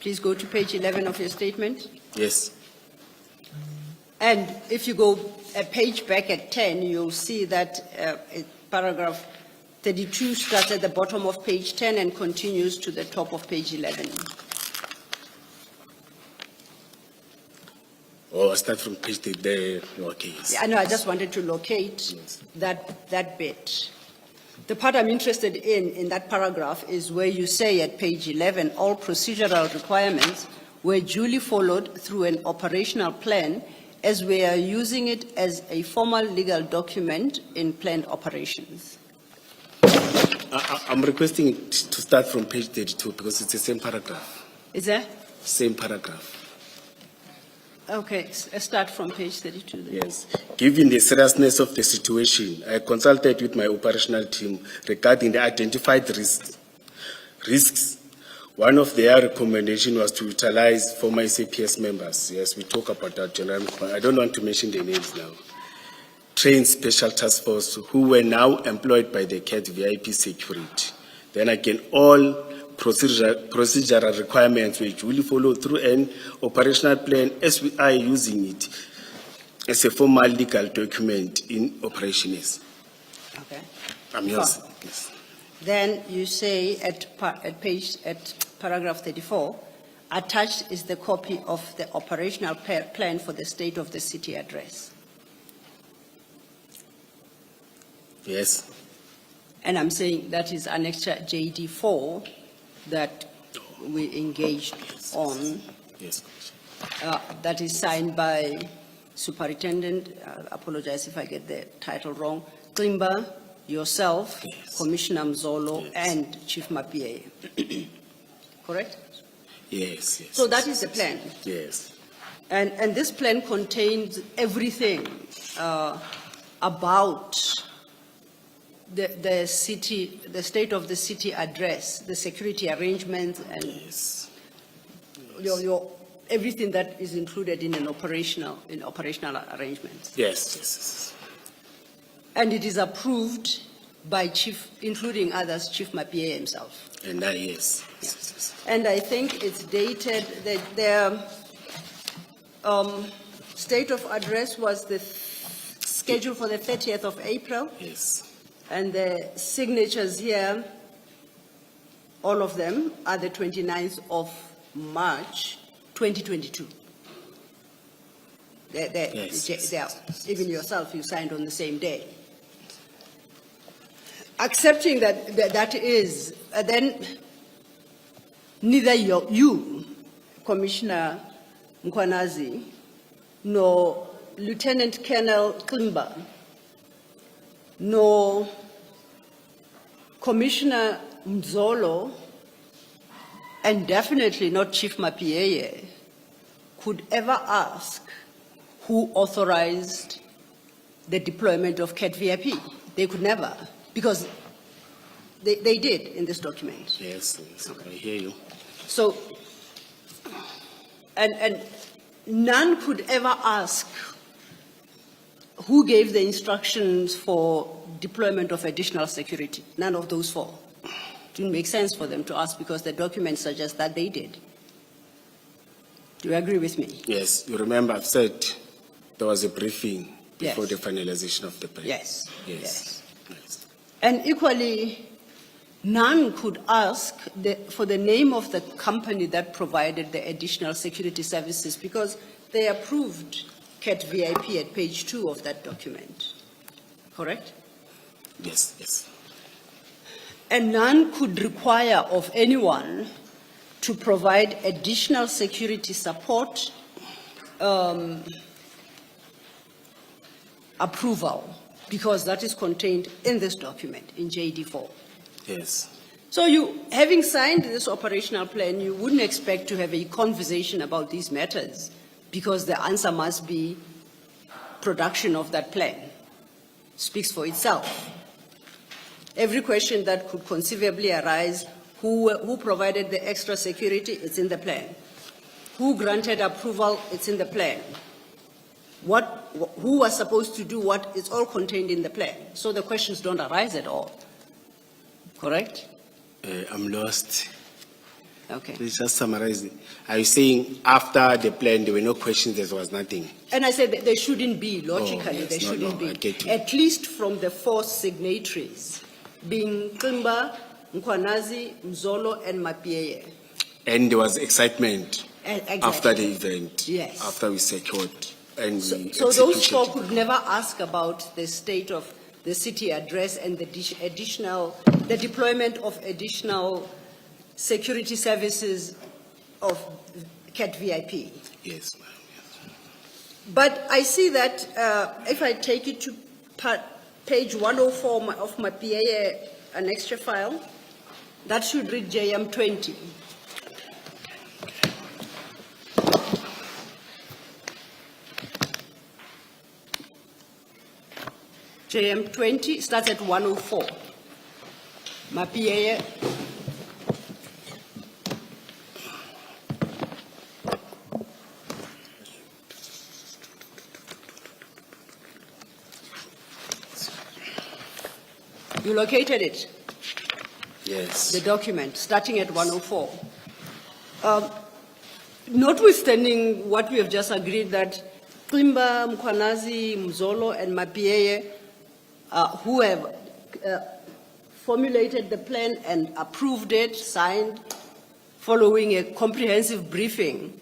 Please go to page 11 of your statement. Yes. And if you go a page back at 10, you'll see that paragraph 32 starts at the bottom of page 10 and continues to the top of page 11. Oh, I start from page there. Okay. Yes. Yeah, I know, I just wanted to locate Yes. that bit. The part I'm interested in that paragraph is where you say at page 11, all procedural requirements were duly followed through an operational plan as we are using it as a formal legal document in planned operations. I'm requesting it to start from page 32 because it's the same paragraph. Is that? Same paragraph. Okay, start from page 32 then. Yes. Given the seriousness of the situation, I consulted with my operational team regarding the identified risks. One of their recommendations was to utilize former CPS members. Yes, we talk about that, General. I don't want to mention the names now. Trained special task force who were now employed by the CAT VIP security. Then again, all procedural requirements were duly followed through an operational plan as we are using it as a formal legal document in operations. Okay. I'm yours. Yes. Then you say at paragraph 34, attached is the copy of the operational plan for the state of the city address. Yes. And I'm saying that is annexure JD4 that we engaged on. Yes. That is signed by Superintendent, apologize if I get the title wrong, Klimba, yourself, Yes. Commissioner Mzolo, Yes. and Chief Mapie. Correct? Yes. Yes. So that is the plan. Yes. And this plan contains everything about the city, the state of the city address, the security arrangements, and Yes. everything that is included in operational arrangements. Yes. Yes. And it is approved by Chief, including others, Chief Mapie himself. And that, yes. Yes. And I think it's dated, that their state of address was scheduled for the 30th of April. Yes. And the signatures here, all of them, are the 29th of March, 2022. Even yourself, you signed on the same day. Accepting that is, then neither you, Commissioner Mkwanazi, nor Lieutenant Colonel Klimba, nor Commissioner Mzolo, and definitely not Chief Mapie, could ever ask who authorized the deployment of CAT VIP. They could never, because they did in this document. Yes, I hear you. So, and none could ever ask who gave the instructions for deployment of additional security. None of those four. It didn't make sense for them to ask because the document suggests that they did. Do you agree with me? Yes, you remember I've said there was a briefing before Yes. the finalization of the plan. Yes. Yes. Yes. And equally, none could ask for the name of the company that provided the additional security services because they approved CAT VIP at page 2 of that document. Correct? Yes, yes. And none could require of anyone to provide additional security support approval, because that is contained in this document, in JD4. Yes. So you, having signed this operational plan, you wouldn't expect to have a conversation about these matters, because the answer must be production of that plan. Speaks for itself. Every question that could conceivably arise, who provided the extra security, it's in the plan. Who granted approval, it's in the plan. Who was supposed to do what, it's all contained in the plan. So the questions don't arise at all. Correct? I'm lost. Okay. Please just summarize it. Are you saying after the plan there were no questions, there was nothing? And I said that there shouldn't be, logically, yes. there No, shouldn't no, I be. get you. At least from the 4 signatories, being Kimba, Mkwanazi, Mzolo, and Mapieye. And there was excitement Exactly. after the event. Yes. After we secured and we So those executed. 4 could never ask about the state of the city address and the deployment of additional security services of CAT VIP. Yes, ma'am. But I see that if I take it to page 104 of my PA annexure file, that should read JM 20. JM 20 starts at 104. My PA. You located it, Yes. the document, starting at 104. Notwithstanding what we have just agreed that Klimba, Mkwanazi, Mzolo, and Mapieye, who have formulated the plan and approved it, signed, following a comprehensive briefing,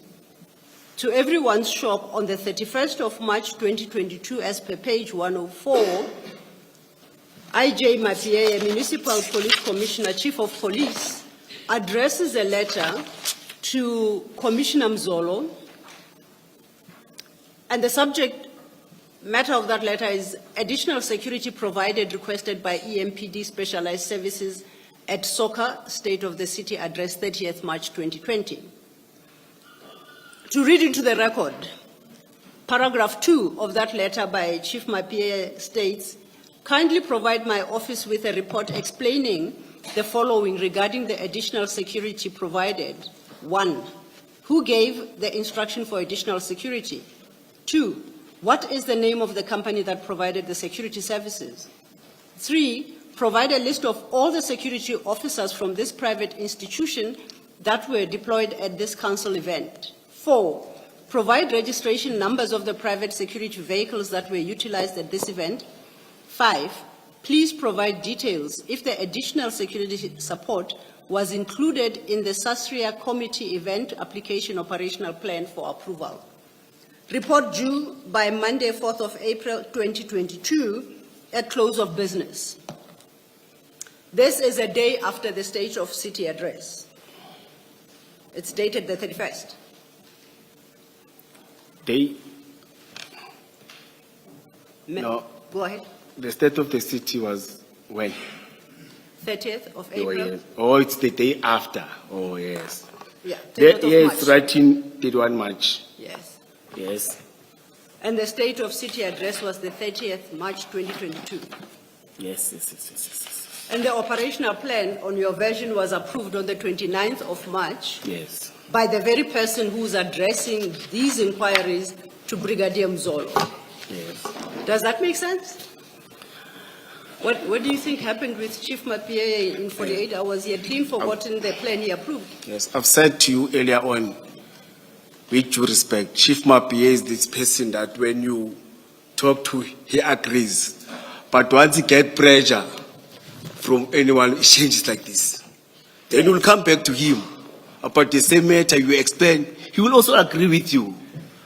to everyone's shock, on the 31st of March 2022, as per page 104, IJ Mapieye, Municipal Police Commissioner, Chief of Police, addresses a letter to Commissioner Mzolo, and the subject matter of that letter is additional security provided requested by EMPD Specialized Services at Soka, State of the City, address 30th March 2020. To read into the record, paragraph 2 of that letter by Chief Mapieye states, kindly provide my office with a report explaining the following regarding the additional security provided. 1, who gave the instruction for additional security? 2, what is the name of the company that provided the security services? 3, provide a list of all the security officers from this private institution that were deployed at this council event. 4, provide registration numbers of the private security vehicles that were utilized at this event. 5, please provide details if the additional security support was included in the SASRIA committee event application operational plan for approval. Report due by Monday, 4th of April 2022 at close of business. This is a day after the State of City address. It's dated the 31st. No. Go ahead. The State of the City was when? 30th of Oh, April. yes. Oh, it's the day after. Oh, yes. Yeah, There, 30th of yeah, March. it's writing 31 March. Yes. Yes. And the state of city address was the 30th March 2022. Yes. And the operational plan on your version was approved on the 29th of March Yes. by the very person who's addressing these inquiries to Brigadier Mzolo. Yes. Does that make sense? What do you think happened with Chief Mapie in 48 hours? He had clean forgotten the plan he approved. Yes. I've said to you earlier on, with due respect, Chief Mapie is this person that when you talk to, he agrees. But once he gets pressure from anyone, it changes like this. Then you'll come back to him about the same matter you explain. He will also agree with you.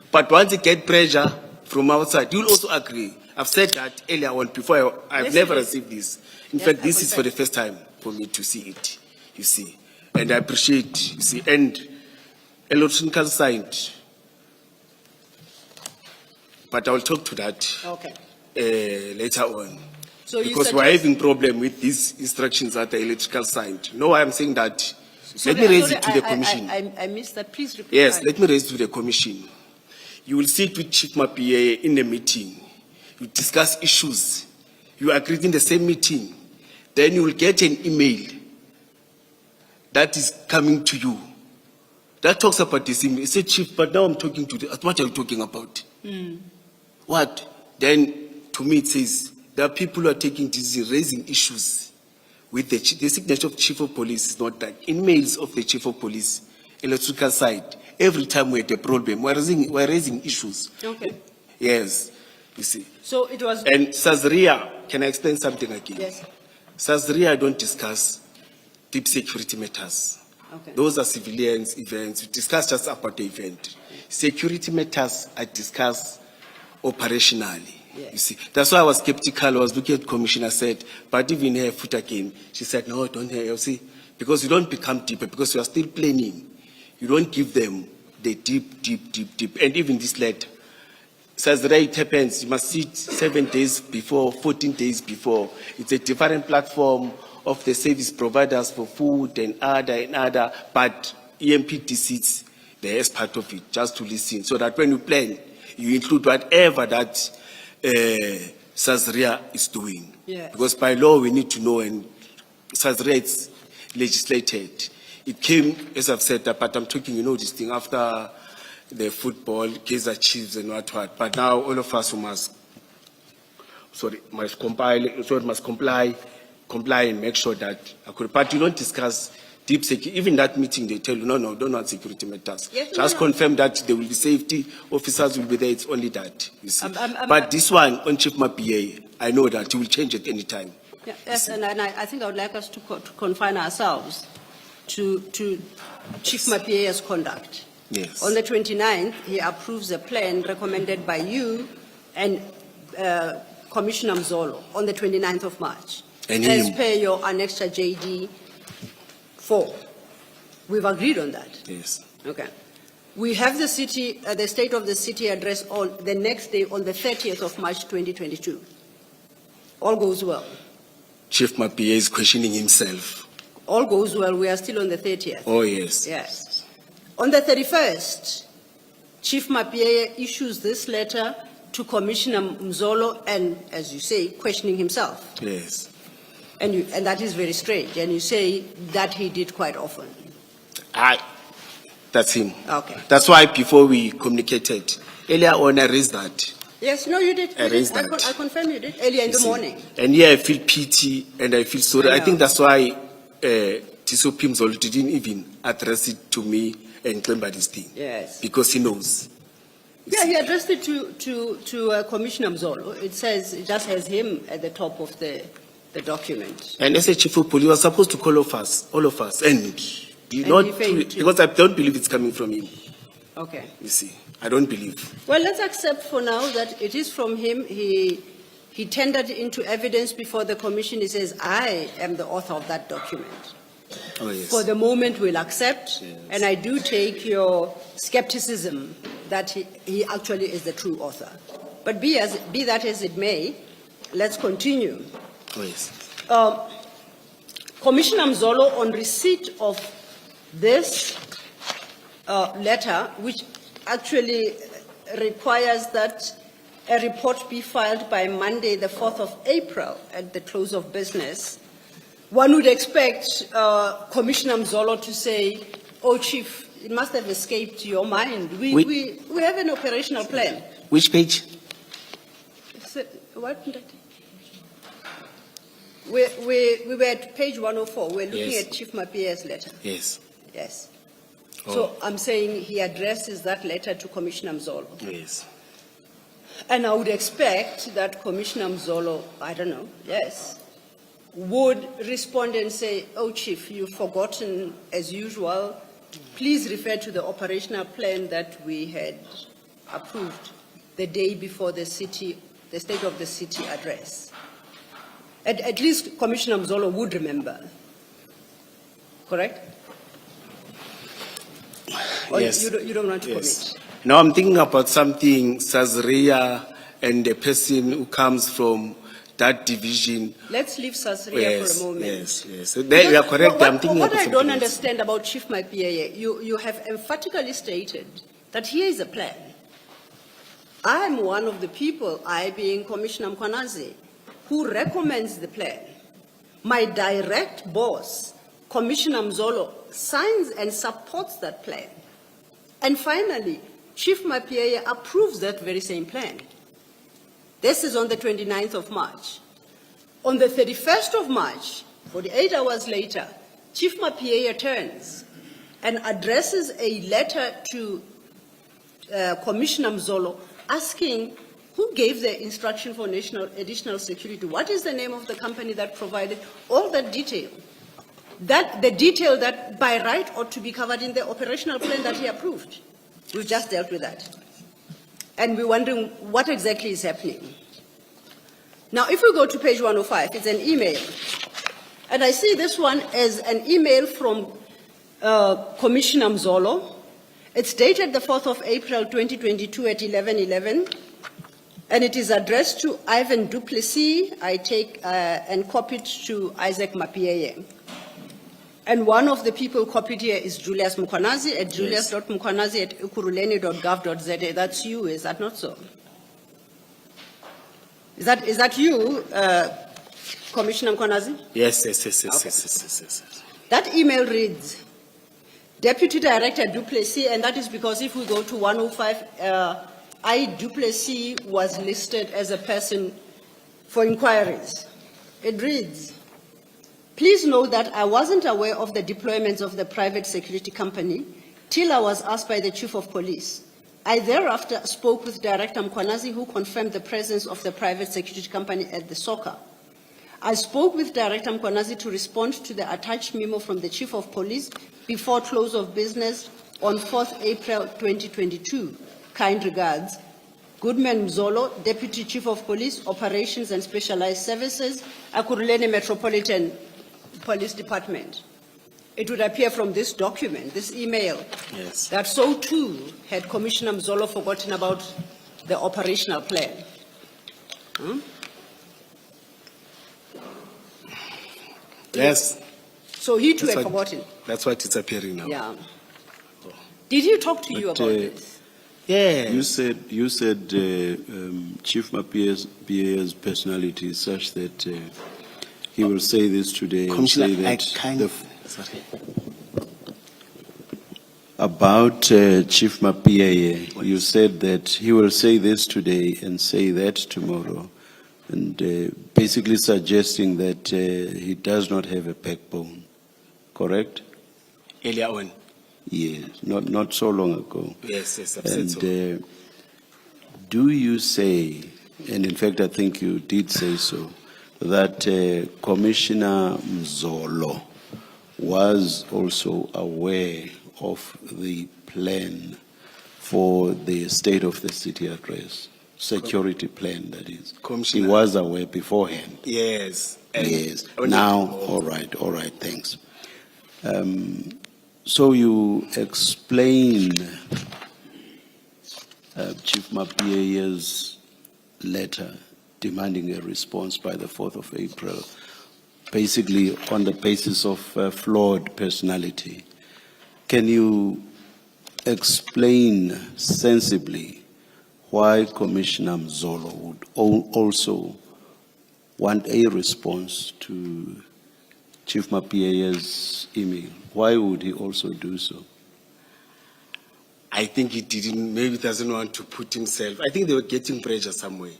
But once he gets pressure from outside, he will also agree. I've said that earlier on before. I've Yes, never yes. received this. In Yes, fact, I this is for the confess. first time for me to see it, you see. And I appreciate, you see, and electronical signed. But I will talk to that Okay. later on. So you Because we're suggest- having problem with these instructions that are electrical signed. No, I'm saying that. Sorry, Let me raise sorry, it to the commission. I missed that. Please repeat. Yes, that. let me raise it to the commission. You will sit with Chief Mapie in a meeting. You discuss issues. You agree in the same meeting. Then you will get an email that is coming to you. That talks about this email. You say, Chief, but now I'm talking to the, what are you talking about? What? Then to me it says, there are people who are taking decisions, raising issues with the signature of Chief of Police is not that. Emails of the Chief of Police, electrical side, every time we had a problem, we're raising issues. Okay. Yes, you see. So it was. And Sazria, can I explain something again? Yes. Sazria don't discuss deep security matters. Okay. Those are civilians events. We discuss just about the event. Security matters are discussed operationally. Yes. You see, that's why I was skeptical. I was looking at Commissioner said, but even her foot again, she said, no, don't hear. You see, because you don't become deeper, because you are still planning. You don't give them the deep. And even this letter says that it happens. You must see it 7 days before, 14 days before. It's a different platform of the service providers for food and other, but EMPD sits there as part of it, just to listen, so that when you plan, you include whatever that Sazria is doing. Yes. Because by law, we need to know, and Sazria is legislated. It came, as I've said, but I'm talking, this thing after the football, Kaizer Chiefs and what. But now all of us who must comply and make sure that, but you don't discuss deep security. Even that meeting, they tell you, no, don't want security matters. Yes, Just no. confirm that there will be safety, officers will be there, it's only that, you see. I'm- But this one, on Chief Mapie, I know that he will change at any time. Yeah, yes, and I think I would like us to confine ourselves to Chief Mapie's conduct. Yes. On the 29th, he approves a plan recommended by you and Commissioner Mzolo on the 29th of March. And as him. per your annexure JD 4. We've agreed on that. Yes. Okay. We have the state of the city address on the next day, on the 30th of March 2022. All goes well. Chief Mapie is questioning himself. All goes well. We are still on the 30th. Oh, yes. Yes. On the 31st, Chief Mapie issues this letter to Commissioner Mzolo and, as you say, questioning himself. Yes. And that is very strange. And you say that he did quite often. That's him. Okay. That's why before we communicated, earlier on I raised that. Yes, no, you did. I raised that. I confirm you did earlier in the You see. morning. And here I feel pity and I feel sorry. I I think know. that's why Tiso Pimzolo didn't even address it to me and claim by this thing. Yes. Because he knows. Yeah, he addressed it to Commissioner Mzolo. It says, it just has him at the top of the document. And as a chief of police, he was supposed to call all of us, and he not failed to. because I don't believe it's coming from him. Okay. You see, I don't believe. Well, let's accept for now that it is from him. He tendered into evidence before the commission. He says, I am the author of that document. Oh yes. For the moment, we'll accept. Yes. And I do take your skepticism that he actually is the true author. But be that as it may, let's continue. Oh yes. Commissioner Mzolo, on receipt of this letter, which actually requires that a report be filed by Monday, the 4th of April, at the close of business, one would expect Commissioner Mzolo to say, oh, Chief, it must have escaped your mind. We have an operational plan. Which page? What? We were at page 104. We're looking Yes. at Chief Mapia's letter. Yes. Yes. Oh. So I'm saying he addresses that letter to Commissioner Mzolo. Yes. And I would expect that Commissioner Mzolo, I don't know, yes, would respond and say, oh, Chief, you've forgotten as usual. Please refer to the operational plan that we had approved the day before the State of the City address. At least Commissioner Mzolo would remember. Correct? Or Yes. you don't want to Yes. commit? Now I'm thinking about something, Sazria and the person who comes from that division. Let's leave Sasria Yes, for a moment. yes, yes. So there you are correct. I'm thinking What about I don't something else. understand about Chief Mapiaye, you have emphatically stated that here is a plan. I'm one of the people, I being Commissioner Mkwanazi, who recommends the plan. My direct boss, Commissioner Mzolo, signs and supports that plan. And finally, Chief Mapiaye approves that very same plan. This is on the 29th of March. On the 31st of March, 48 hours later, Chief Mapiaye turns and addresses a letter to Commissioner Mzolo asking who gave the instruction for national additional security. What is the name of the company that provided all that detail? The detail that by right ought to be covered in the operational plan that he approved. We've just dealt with that. And we're wondering what exactly is happening. Now, if we go to page 105, it's an email. And I see this one as an email from Commissioner Mzolo. It's dated the 4th of April, 2022 at 11:11. And it is addressed to Ivan Duplessis, I take and copied to Isaac Mapiaye. And one of the people copied here is Julius Mkwanazi at julius.mkwanazi@ukuruleni.gov.za. That's you, is that not so? Is that you, Commissioner Mkwanazi? Yes. That email reads, Deputy Director Duplessis, and that is because if we go to 105, I, Duplessis, was listed as a person for inquiries. It reads, please know that I wasn't aware of the deployments of the private security company till I was asked by the Chief of Police. I thereafter spoke with Director Mkwanazi, who confirmed the presence of the private security company at the soccer. I spoke with Director Mkwanazi to respond to the attached memo from the Chief of Police before close of business on 4th April 2022. Kind regards, Goodman Mzolo, Deputy Chief of Police, Operations and Specialized Services, Akuruleni Metropolitan Police Department. It would appear from this document, this email, Yes. that so too had Commissioner Mzolo forgotten about the operational plan. Yes. So he too That's had what- forgotten. That's what it's appearing now. Yeah. Did he talk to you But, about this? Yeah. You said Chief Mapia's personality is such that he will say this today and Commissioner, say I that kind the of. Sorry. about Chief Mapia, you said that he will say this today and say that tomorrow, and basically suggesting that he does not have a backbone. Correct? Earlier on. Yes, not so long ago. Yes, I've said And so. do you say, and in fact I think you did say so, that Commissioner Mzolo was also aware of the plan for the state of the city address, security plan that is? He Commissioner. was aware beforehand. Yes. And Yes. only Now, tomorrow. all right, thanks. So you explain Chief Mapia's letter demanding a response by the 4th of April, basically on the basis of flawed personality. Can you explain sensibly why Commissioner Mzolo would also want a response to Chief Mapia's email. Why would he also do so? I think he didn't, maybe doesn't want to put himself. I think they were getting pressure somewhere,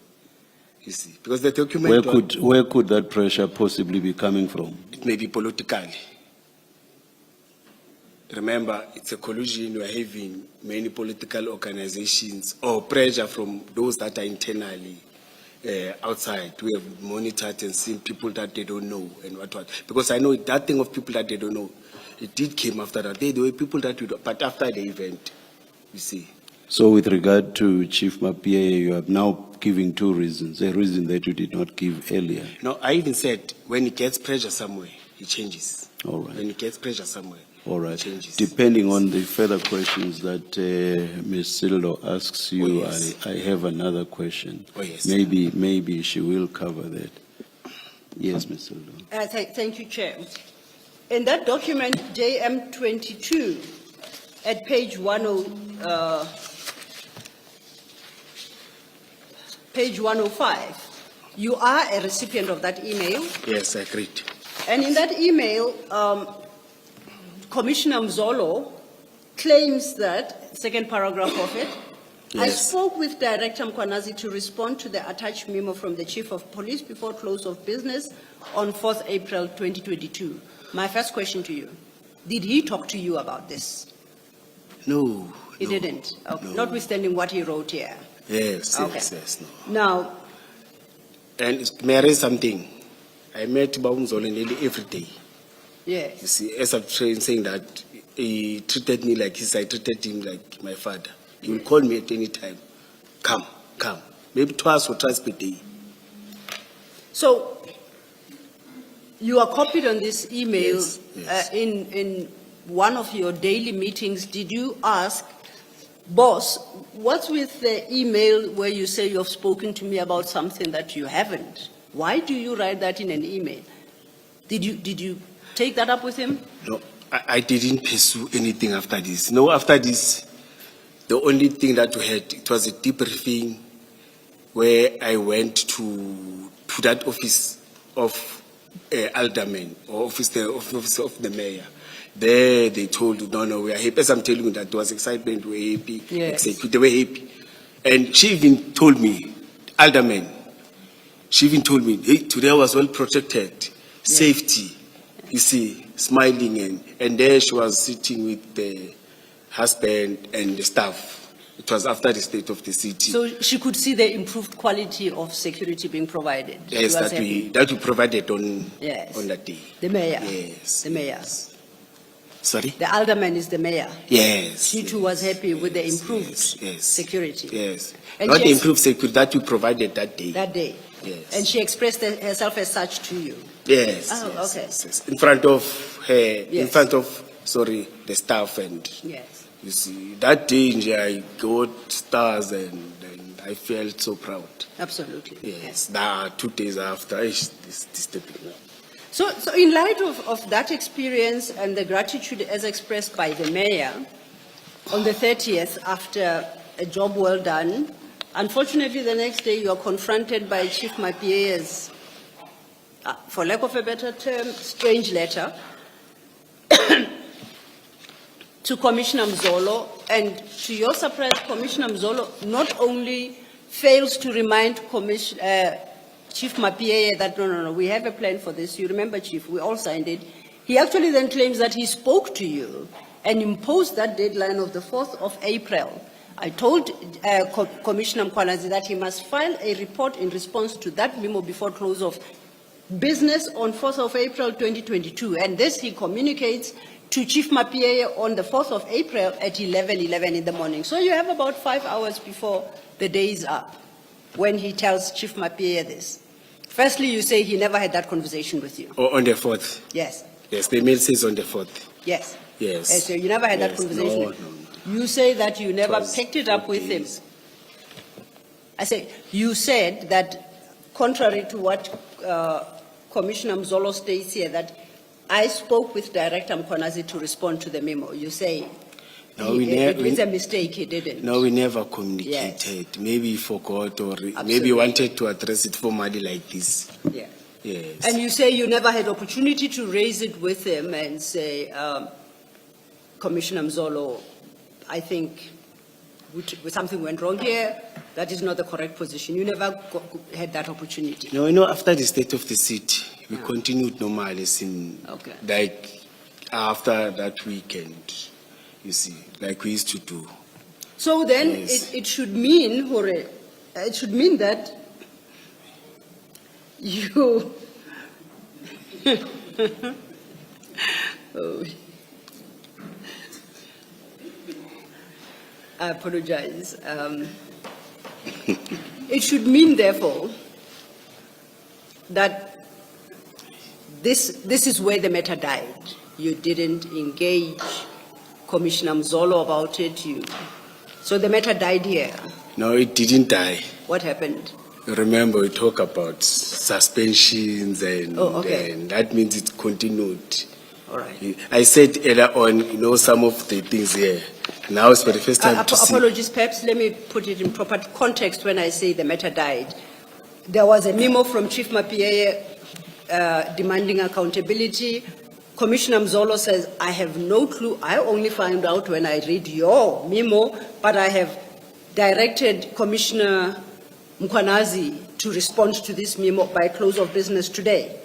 you see, because the document. Where could that pressure possibly be coming from? It may be political. Remember, it's a collusion. We're having many political organizations or pressure from those that are internally outside. We have monitored and seen people that they don't know and what. Because I know that thing of people that they don't know, it did came after that. There were people that we don't, but after the event, you see. So with regard to Chief Mapia, you have now given two reasons, a reason that you did not give earlier. No, I even said when he gets pressure somewhere, he changes. All right. When he gets pressure somewhere, All right. he changes. Depending on the further questions that Ms. Sildo asks you, Oh, yes. I have another question. Oh, yes. Maybe she will cover that. Yes, Ms. Sildo. Thank you, Chair. In that document, JM 22, at page 105, you are a recipient of that email. Yes, I agreed. And in that email, Commissioner Mzolo claims that, second paragraph of it, I Yes. spoke with Director Mkwanazi to respond to the attached memo from the Chief of Police before close of business on 4th April 2022. My first question to you, did he talk to you about this? No. He no, didn't, okay. no. Notwithstanding what he wrote here. Yes, Okay. yes, no. Now, And may I raise something? I met Baumzolo nearly every day. You yes, see, as I'm saying that, he treated me like I treated him like my father. He will call me at any time. Come. Maybe twice or thrice per day. so you are copied on this email. Yes, yes. In one of your daily meetings. Did you ask, boss, what's with the email where you say you have spoken to me about something that you haven't? Why do you write that in an email? Did you take that up with him? No, I didn't pursue anything after this. No, after this, the only thing that we had, it was a debriefing where I went to that office of alderman, or office of the mayor. There they told you, no, we are happy. As I'm telling you that there was excitement, we were happy, Yes. they were happy. And she even told me, alderman, she even told me, hey, today I was well protected, safety, you see, smiling, and there she was sitting with the husband and the staff. It was after the state of the city. So she could see the improved quality of security being provided. She Yes, was that happy. we provided on Yes. on that day. The mayor. Yes. The mayor. Sorry? The alderman is the mayor. Yes. She too was happy with the yes, improved yes. security. Yes. And Not she the ex- improved security that we provided that day. That day. Yes. And she expressed herself as such to you. Yes. Oh, yes, okay. yes. In front of her, in Yes. front of, the staff, and Yes. you see, that day I got stars and I felt so proud. Absolutely. Yes. Now, 2 days after, this disturbing. So in light of that experience and the gratitude as expressed by the mayor, on the 30th, after a job well done, unfortunately the next day you are confronted by Chief Mapia's, for lack of a better term, strange letter to Commissioner Mzolo, and to your surprise, Commissioner Mzolo not only fails to remind Chief Mapia that, no, we have a plan for this. You remember, Chief, we all signed it. He actually then claims that he spoke to you and imposed that deadline of the 4th of April. I told Commissioner Mkwanazi that he must file a report in response to that memo before close of business on 4th of April 2022. And this he communicates to Chief Mapia on the 4th of April at 11:11 in the morning. So you have about 5 hours before the day is up when he tells Chief Mapia this. Firstly, you say he never had that conversation with you. Or on the 4th. Yes. Yes, the email says on the 4th. Yes. Yes. So you never had that Yes. conversation. No, with no, him. You say that you never was picked it up 4 with him. days. I say, you said that, contrary to what Commissioner Mzolo states here, that I spoke with Director Mkwanazi to respond to the memo. You say, No, we never. It's a mistake, he didn't. No, we never communicated. Maybe he forgot, or maybe he wanted to address it formally like this. Yeah. Yes. And you say you never had opportunity to raise it with him and say, Commissioner Mzolo, I think something went wrong here. That is not the correct position. You never had that opportunity. No, you know, after the state of the city, we continued normal as in, Okay. like, after that weekend, you see, like we used to do. So then Yes. it should mean, Hore, it should mean that you, oh. I apologize. It should mean, therefore, that this is where the matter died. You didn't engage Commissioner Mzolo about it. So the matter died here. No, it didn't die. What happened? Remember, we talk about suspensions and, Oh, okay. and that means it continued. All right. I said earlier on, you know, some of the things here. Now it's for the first time to see. Apologies, perhaps let me put it in proper context when I say the matter died. There was a memo from Chief Mapieye demanding accountability. Commissioner Mzolo says, I have no clue. I only found out when I read your memo, but I have directed Commissioner Mkwanazi to respond to this memo by close of business today.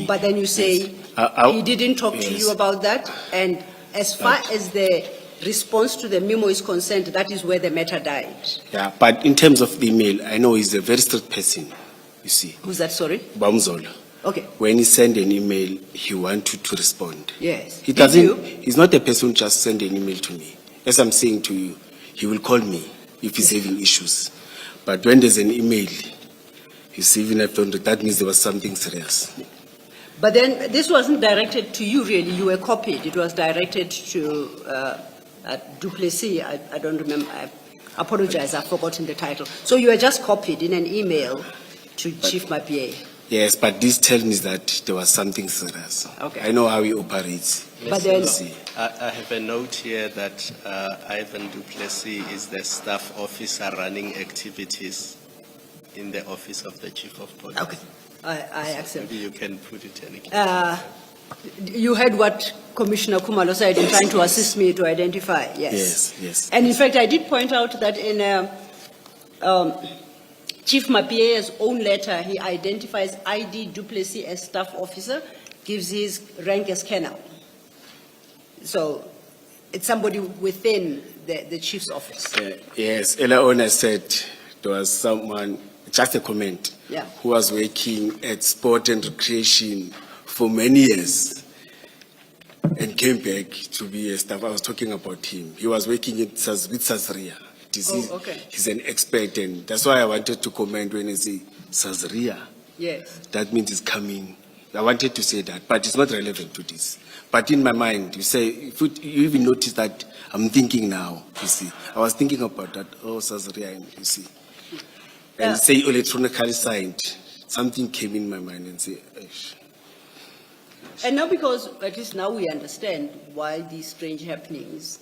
But then you say he didn't talk to you about that, and as far as the response to the memo is concerned, that is where the matter died. Yeah, but in terms of the email, I know he's a very strict person, you see. Who's that, sorry? Bamzolo. Okay. When he send an email, he wanted to respond. Yes. He Did doesn't, you? he's not a person who just send an email to me. As I'm saying to you, he will call me if he's having issues. But when there's an email, he's even if that means there was something serious. But then this wasn't directed to you, really. You were copied. It was directed to Duplessis. I don't remember. I apologize. I've forgotten the title. So you were just copied in an email to Chief Mapieye. Yes, but this tells me that there was something serious. Okay. I know how he operates. But then, You see. I have a note here that Ivan Duplessis is the staff officer running activities in the office of the Chief of Police. okay, I accept. Maybe you can put it in. You heard what Commissioner Kumalo said in trying to assist me to identify. Yes. Yes. And in fact, I did point out that in Chief Mapiye's own letter, he identifies ID Duplessis as staff officer, gives his rank as colonel. So it's somebody within the chief's office. Yes, earlier on I said there was someone, just a comment, Yeah. who was working at sport and recreation for many years and came back to be a staff. I was talking about him. He was working with Sazria. Oh, okay. He's an expert, and that's why I wanted to comment when I say Sazria. Yes. That means it's coming. I wanted to say that, but it's not relevant to this. But in my mind, you say, if you even notice that I'm thinking now, you see. I was thinking about that, Sazria, you see. And say electronically signed, something came in my mind and say, Eish. And now because, at least now we understand why these strange happenings,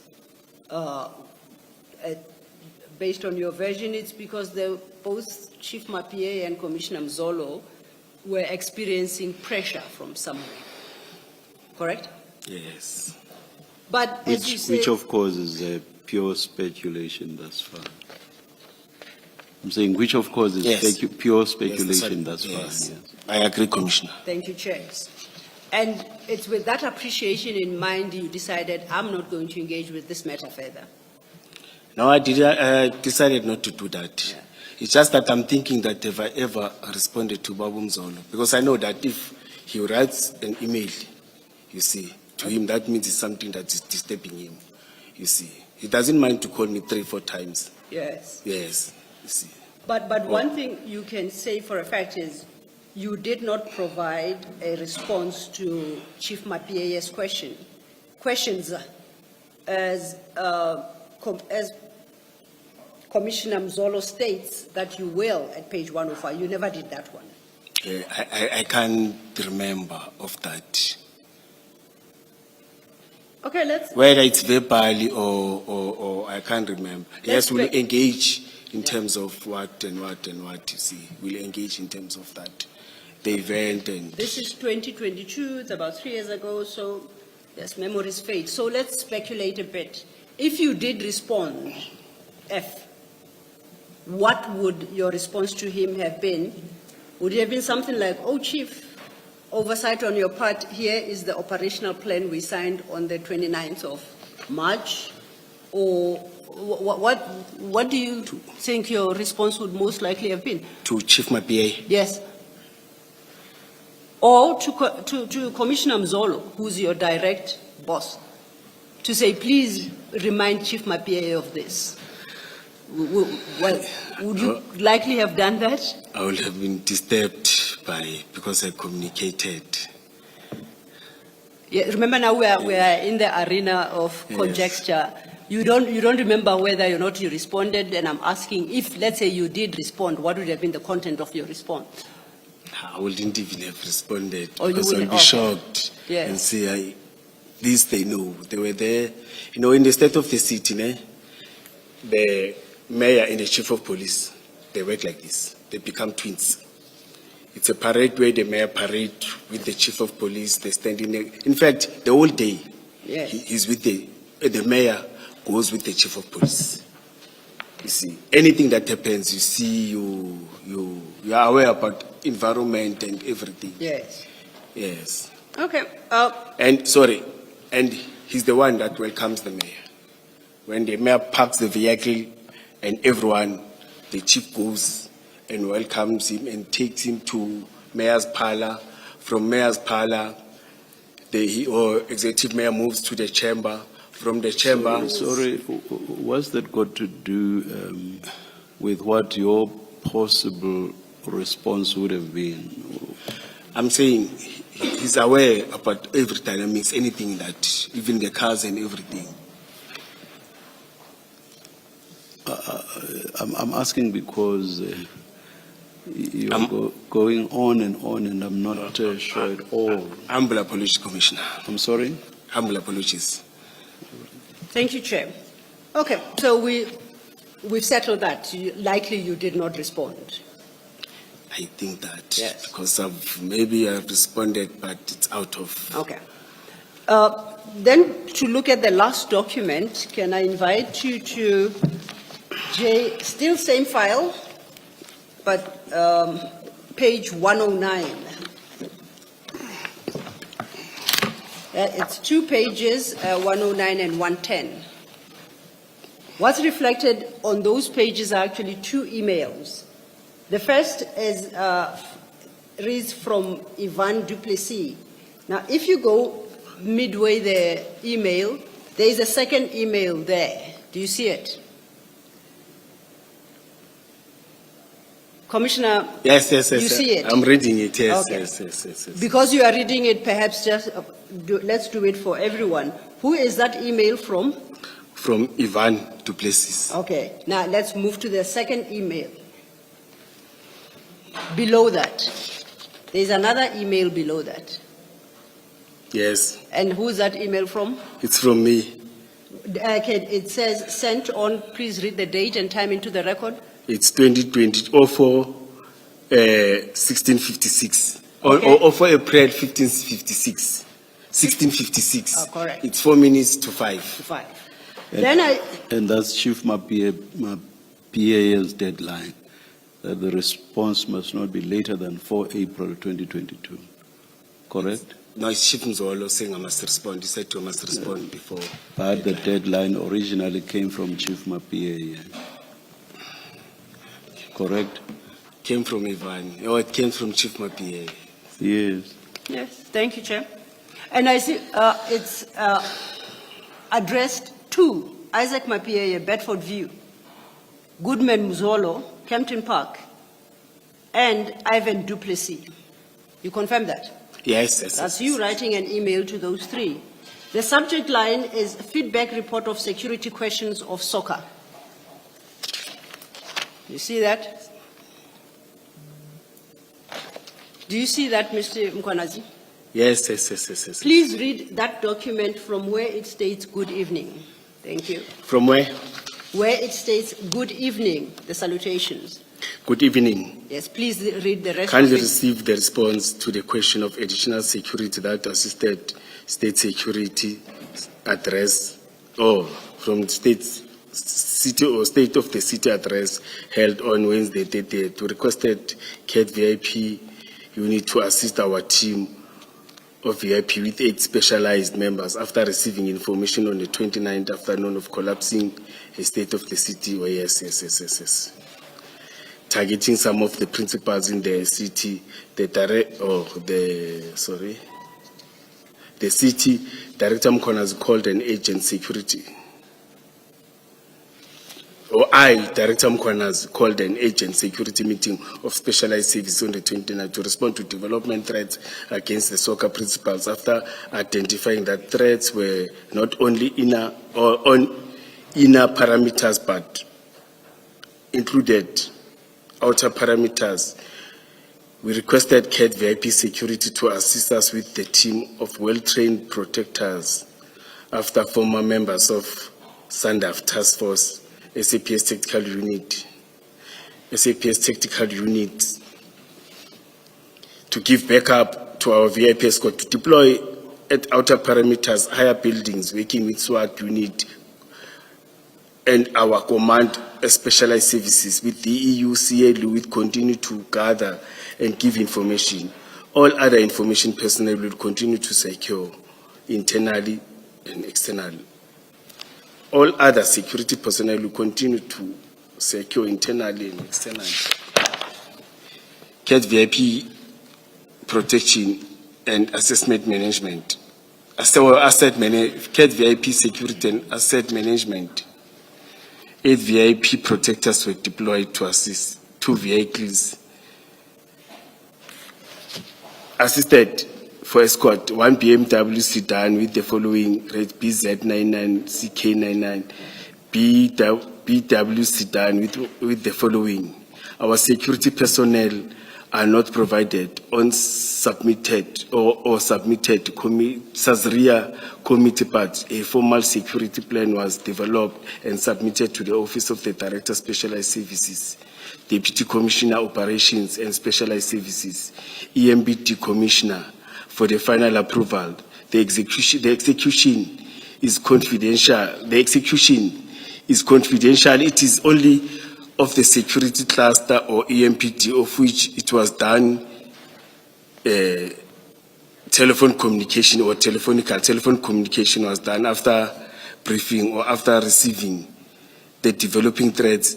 based on your version, it's because both Chief Mapieye and Commissioner Mzolo were experiencing pressure from somewhere. Correct? Yes. But as you say, Which of course is pure speculation thus far. I'm saying which of course is Yes. pure speculation thus far. Yes. Yes. I agree, Commissioner. thank you, Chair. And it's with that appreciation in mind you decided, I'm not going to engage with this matter further. No, I decided not to do that. Yeah. It's just that I'm thinking that have I ever responded to Babu Mzolo? Because I know that if he writes an email, you see, to him, that means it's something that is disturbing him, you see. He doesn't mind to call me 3-4 times. Yes. Yes, you see. But one thing you can say for a fact is you did not provide a response to Chief Mapiye's questions as Commissioner Mzolo states that you will at page 105. You never did that one. I can't remember of that. Okay, let's, Whether it's verbally or I can't remember. Yes, we'll break- engage in terms of what and what and what, you see. We'll engage in terms of that. The event and. this is 2022, it's about 3 years ago, so yes, memories fade. So let's speculate a bit. If you did respond, F, what would your response to him have been? Would it have been something like, oh, Chief, oversight on your part, here is the operational plan we signed on the 29th of March? Or what do you think your response would most likely have been? To Chief Mapia. Yes. Or to Commissioner Mzolo, who's your direct boss, to say, please remind Chief Mapia of this. Well, would you likely have done that? I would have been disturbed because I communicated. Yeah, remember now we are in the arena of conjecture. You don't remember whether or not you responded, and I'm asking if, let's say, you did respond, what would have been the content of your response? I wouldn't even have responded Oh, you because I'll wouldn't? be Okay. shocked Yes. and say, this they know. They were there. You know, in the state of the city, the mayor and the chief of police, they work like this. They become twins. It's a parade where the mayor parade with the chief of police. They stand in fact, the whole day, Yes. he's with the mayor goes with the chief of police. You see, anything that happens, you see, you are aware about environment and everything. Yes. Yes. Okay. And he's the one that welcomes the mayor. When the mayor parks the vehicle and everyone, the chief goes and welcomes him and takes him to mayor's parlor. From mayor's parlor, or executive mayor moves to the chamber. From the chamber. Sorry, what's that got to do with what your possible response would have been? I'm saying he's aware about every dynamics, anything that, even the cars and everything. I'm asking because you're going on, and I'm not sure at all. Humble apologies, Commissioner. I'm sorry? Humble apologies. Thank you, Chair. Okay, so we've settled that. Likely you did not respond. I think that Yes. because maybe I've responded, but it's out of. Okay. Then to look at the last document, can I invite you to still same file, but page 109. It's 2 pages, 109 and 110. What's reflected on those pages are actually 2 emails. The first reads from Ivan Duplessis. Now, if you go midway the email, there is a second email there. Do you see it? Commissioner, Yes. you see it? I'm reading it. Yes, Okay. yes. Because you are reading it, perhaps just let's do it for everyone. Who is that email from? From Ivan Duplessis. Okay, now let's move to the second email. Below that, there's another email below that. Yes, And who is that email from? it's from me. Okay, it says sent on, please read the date and time into the record. It's 2020, 1656. Okay. Or for April 1556. 1656. Oh, correct. It's 4 minutes to 5. 5. And, Then and that's Chief Mapia's deadline, that the response must not be later than 4 April 2022. Correct? No, it's Chief Mzolo saying I must respond. He said I must respond before. But the deadline originally came from Chief Mapia. Correct? Came from Ivan. Or it came from Chief Mapia. Yes. Yes, thank you, Chair. And I see it's addressed to Isaac Mapia, Bedford View, Goodman Mzolo, Kempton Park, and Ivan Duplessis. You confirm that? Yes. That's you writing an email to those 3. The subject line is feedback report of security questions of soccer. You see that? Do you see that, Mr. Mkwanazi? Yes. Please read that document from where it states good evening. Thank you. From where? Where it states good evening, the salutations. Good evening. Yes, please read the rest Kindly of it. receive the response to the question of additional security that assisted state security address or from city or state of the city address held on Wednesday 30th to requested CAT VIP unit to assist our team of VIP with 8 specialized members after receiving information on the 29th afternoon of collapsing a state of the city. Oh, yes. Targeting some of the principals in the city, the city director Mkonazi called an agent security. Director Mkonazi called an agent security meeting of specialized services on the 29th to respond to development threats against the soccer principals after identifying that threats were not only inner parameters but included outer parameters. We requested CAT VIP security to assist us with the team of well-trained protectors after former members of SANDAF Task Force, SAPS Tactical Unit, to give backup to our VIP escort to deploy at outer parameters, higher buildings, working with SWAT unit and our command specialized services with the EU CLU will continue to gather and give information. All other information personnel will continue to secure internally and externally. All other security personnel will continue to secure internally and externally. CAT VIP protection and assessment management. CAT VIP security and asset management. 8 VIP protectors were deployed to assist 2 vehicles. Assisted for escort 1 BMW sedan with the following rate BZ99, CK99, BW sedan with the following. Our security personnel are not provided on submitted or submitted Sazria committee, but a formal security plan was developed and submitted to the Office of the Director Specialized Services, Deputy Commissioner Operations and Specialized Services, EMBD Commissioner for the final approval. The execution is confidential. It is only of the security cluster or EMPD of which it was done telephone communication was done after briefing or after receiving the developing threats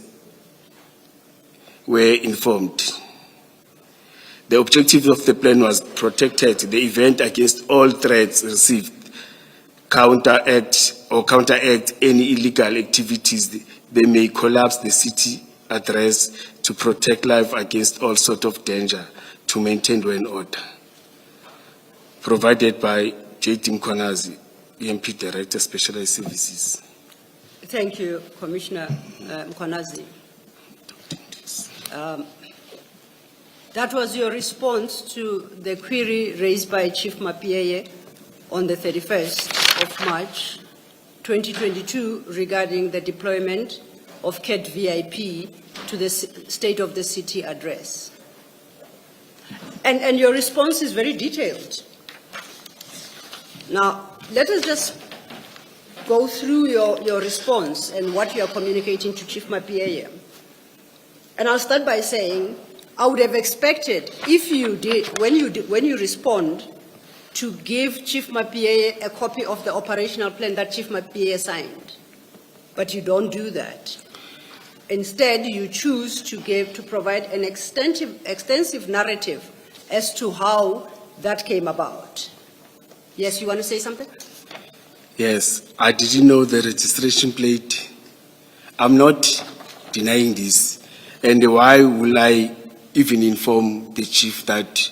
were informed. The objective of the plan was protected the event against all threats received, counteract any illegal activities they may collapse the city address, to protect life against all sort of danger, to maintain law and order. Provided by J.T. Mkonazi, EMP Director, Specialized Services. Thank you, Commissioner Mkonazi. That was your response to the query raised by Chief Mapieye on the 31st of March 2022 regarding the deployment of CAT VIP to the State of the City address. And your response is very detailed. Now, let us just go through your response and what you are communicating to Chief Mapieye. And I'll start by saying, I would have expected if you did, when you respond, to give Chief Mapieye a copy of the operational plan that Chief Mapieye signed. But you don't do that. Instead, you choose to provide an extensive narrative as to how that came about. Yes, you want to say something? Yes, I didn't know the registration plate. I'm not denying this. And why will I even inform the chief that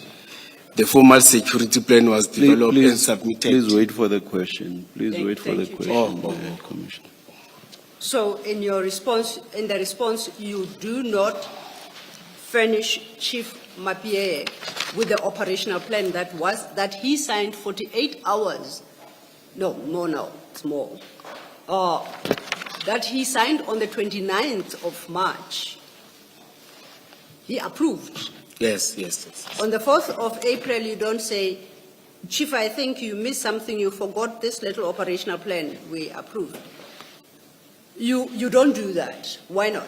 the formal security plan was developed and submitted? Please wait for the question. Commissioner. So in the response, you do not furnish Chief Mapie with the operational plan that he signed 48 hours, no, more now, it's more, that he signed on the 29th of March. He approved. Yes. On the 4th of April, you don't say, Chief, I think you missed something, you forgot this little operational plan we approved. You don't do that. Why not?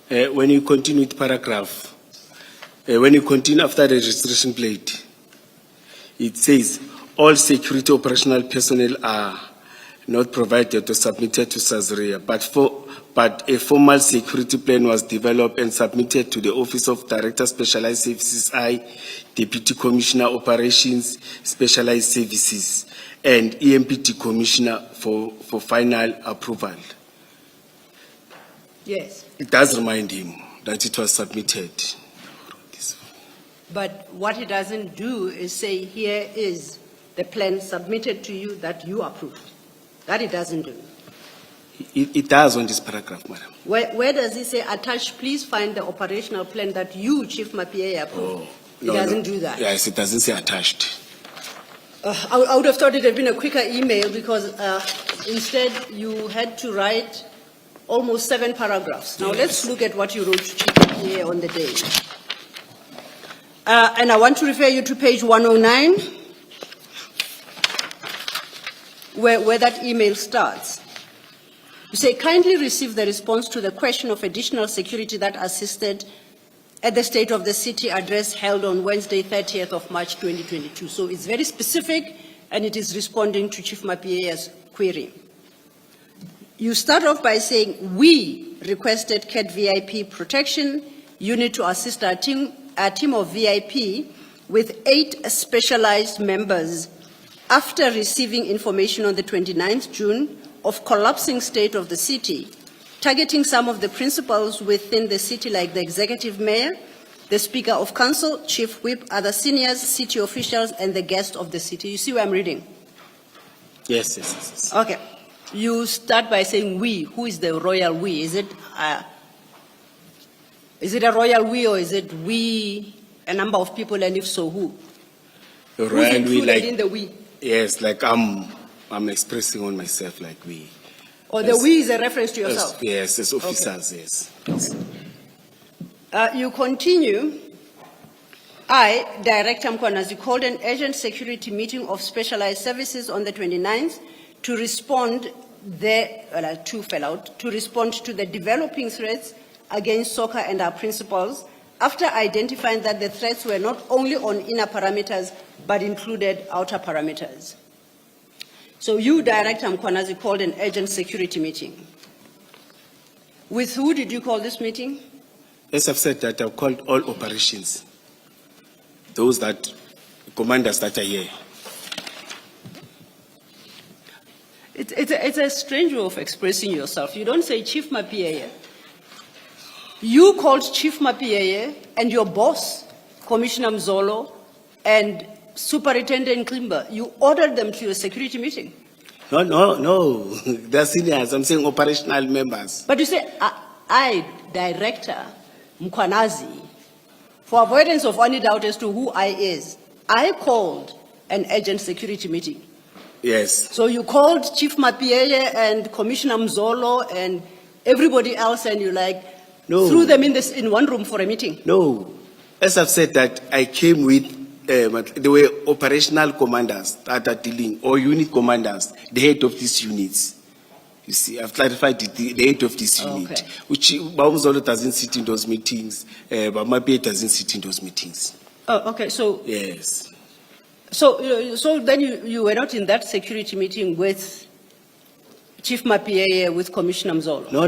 When you continue with paragraph, when you continue after the registration plate, it says, all security operational personnel are not provided or submitted to Sazria, but a formal security plan was developed and submitted to the Office of Director Specialized Services, Deputy Commissioner Operations Specialized Services, and EMPT Commissioner for final approval. Yes. It does remind him that it was submitted. But what it doesn't do is say, here is the plan submitted to you that you approved. That it doesn't do. It does on this paragraph, madam. Where does it say, attached, please find the operational plan that you, Chief Mapie, approved? No, it doesn't do that. Yes, it doesn't say attached. I would have thought it had been a quicker email because instead you had to write almost 7 paragraphs. Now let's look at what you wrote to Chief Mapie on the day. And I want to refer you to page 109, where that email starts. You say, kindly receive the response to the question of additional security that assisted at the State of the City address held on Wednesday, 30th of March, 2022. So it's very specific, and it is responding to Chief Mapie's query. You start off by saying, we requested CAT VIP protection unit to assist our team of VIP with 8 specialized members after receiving information on the 29th June of collapsing state of the city, targeting some of the principals within the city like the executive mayor, the speaker of council, chief whip, other seniors, city officials, and the guests of the city. You see where I'm reading? Yes. Okay. You start by saying we. Who is the royal we? Is it a royal we, or is it we, a number of people, and if so, who? The Who's royal we, included like, in the we? Yes, like I'm expressing on myself like we. Or the we is a reference to yourself? Yes, as officers, yes. You continue. I, Director Mkwanazi, called an urgent security meeting of specialized services on the 29th to respond to respond to the developing threats against soccer and our principals, after identifying that the threats were not only on inner parameters, but included outer parameters. So you, Director Mkwanazi, called an urgent security meeting. With who did you call this meeting? As I've said, that I've called all operations, those that, commanders that are here. It's a strange way of expressing yourself. You don't say Chief Mapie. You called Chief Mapie and your boss, Commissioner Mzolo, and Superintendent Klimba. You ordered them to a security meeting. No. They're seniors. I'm saying operational members. But you say, I, Director Mkwanazi, for avoidance of any doubt as to who I is, I called an urgent security meeting. Yes. So you called Chief Mapie and Commissioner Mzolo and everybody else, and you threw them in one room for a meeting. No. As I've said, that I came with, there were operational commanders that are dealing, or unit commanders, the head of these units. You see, I've clarified the head of this unit, Okay. which Mzolo doesn't sit in those meetings, but Mapie doesn't sit in those meetings. Oh, okay. So Yes. So then you were not in that security meeting with Chief Mapie, with Commissioner Mzolo? No.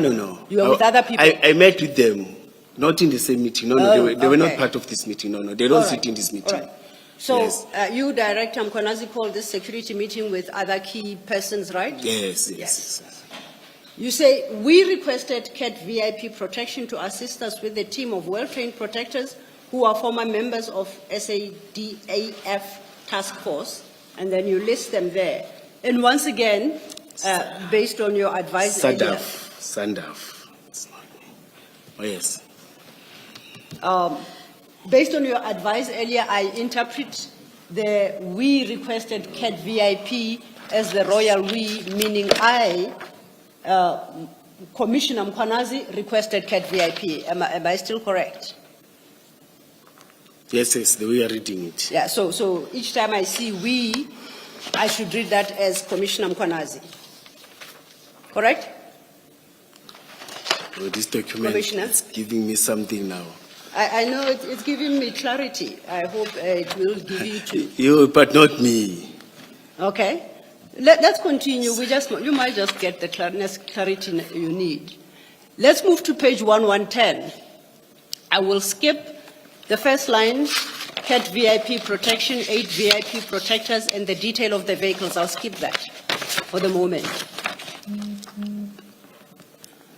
You were with other people? I met with them, not in the same meeting. No, they were not okay. part of this meeting. No, they don't All sit right. in this meeting. All right. So Yes. you, Director Mkwanazi, called this security meeting with other key persons, right? Yes. You say, we requested CAT VIP protection to assist us with a team of well-trained protectors who are former members of SADAF task force, and then you list them there. And once again, based on your advice earlier, Sandaf. It's not me. Oh, yes. Based on your advice earlier, I interpret the we requested CAT VIP as the royal we, meaning I, Commissioner Mkwanazi, requested CAT VIP. Am I still correct? Yes, yes, the way you are reading it. Yeah, so each time I see we, I should read that as Commissioner Mkwanazi. Correct? Oh, this document Commissioner? is giving me something now. I know it's giving me clarity. I hope it will give you too. You, but not me. Okay? Let's continue. You might just get the clarity you need. Let's move to page 1110. I will skip the first line, CAT VIP protection, 8 VIP protectors, and the detail of the vehicles. I'll skip that for the moment.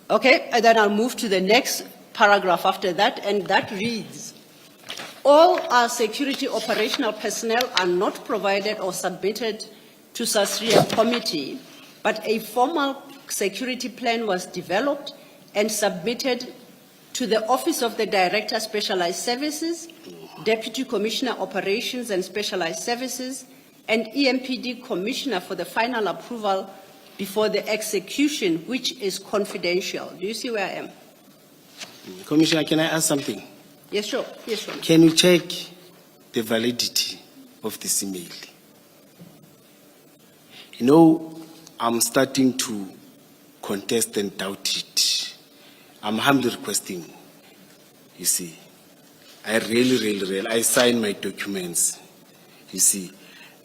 Okay, and then I'll move to the next paragraph after that, and that reads, all our security operational personnel are not provided or submitted to Sasria committee, but a formal security plan was developed and submitted to the Office of the Director Specialized Services, Deputy Commissioner Operations and Specialized Services, and EMPD Commissioner for the final approval before the execution, which is confidential. Do you see where I am? Commissioner, can I ask something? Yes, sure. Yes, sure. Can you check the validity of this email? You know, I'm starting to contest and doubt it. I'm humbly requesting, you see. I really, I signed my documents, you see.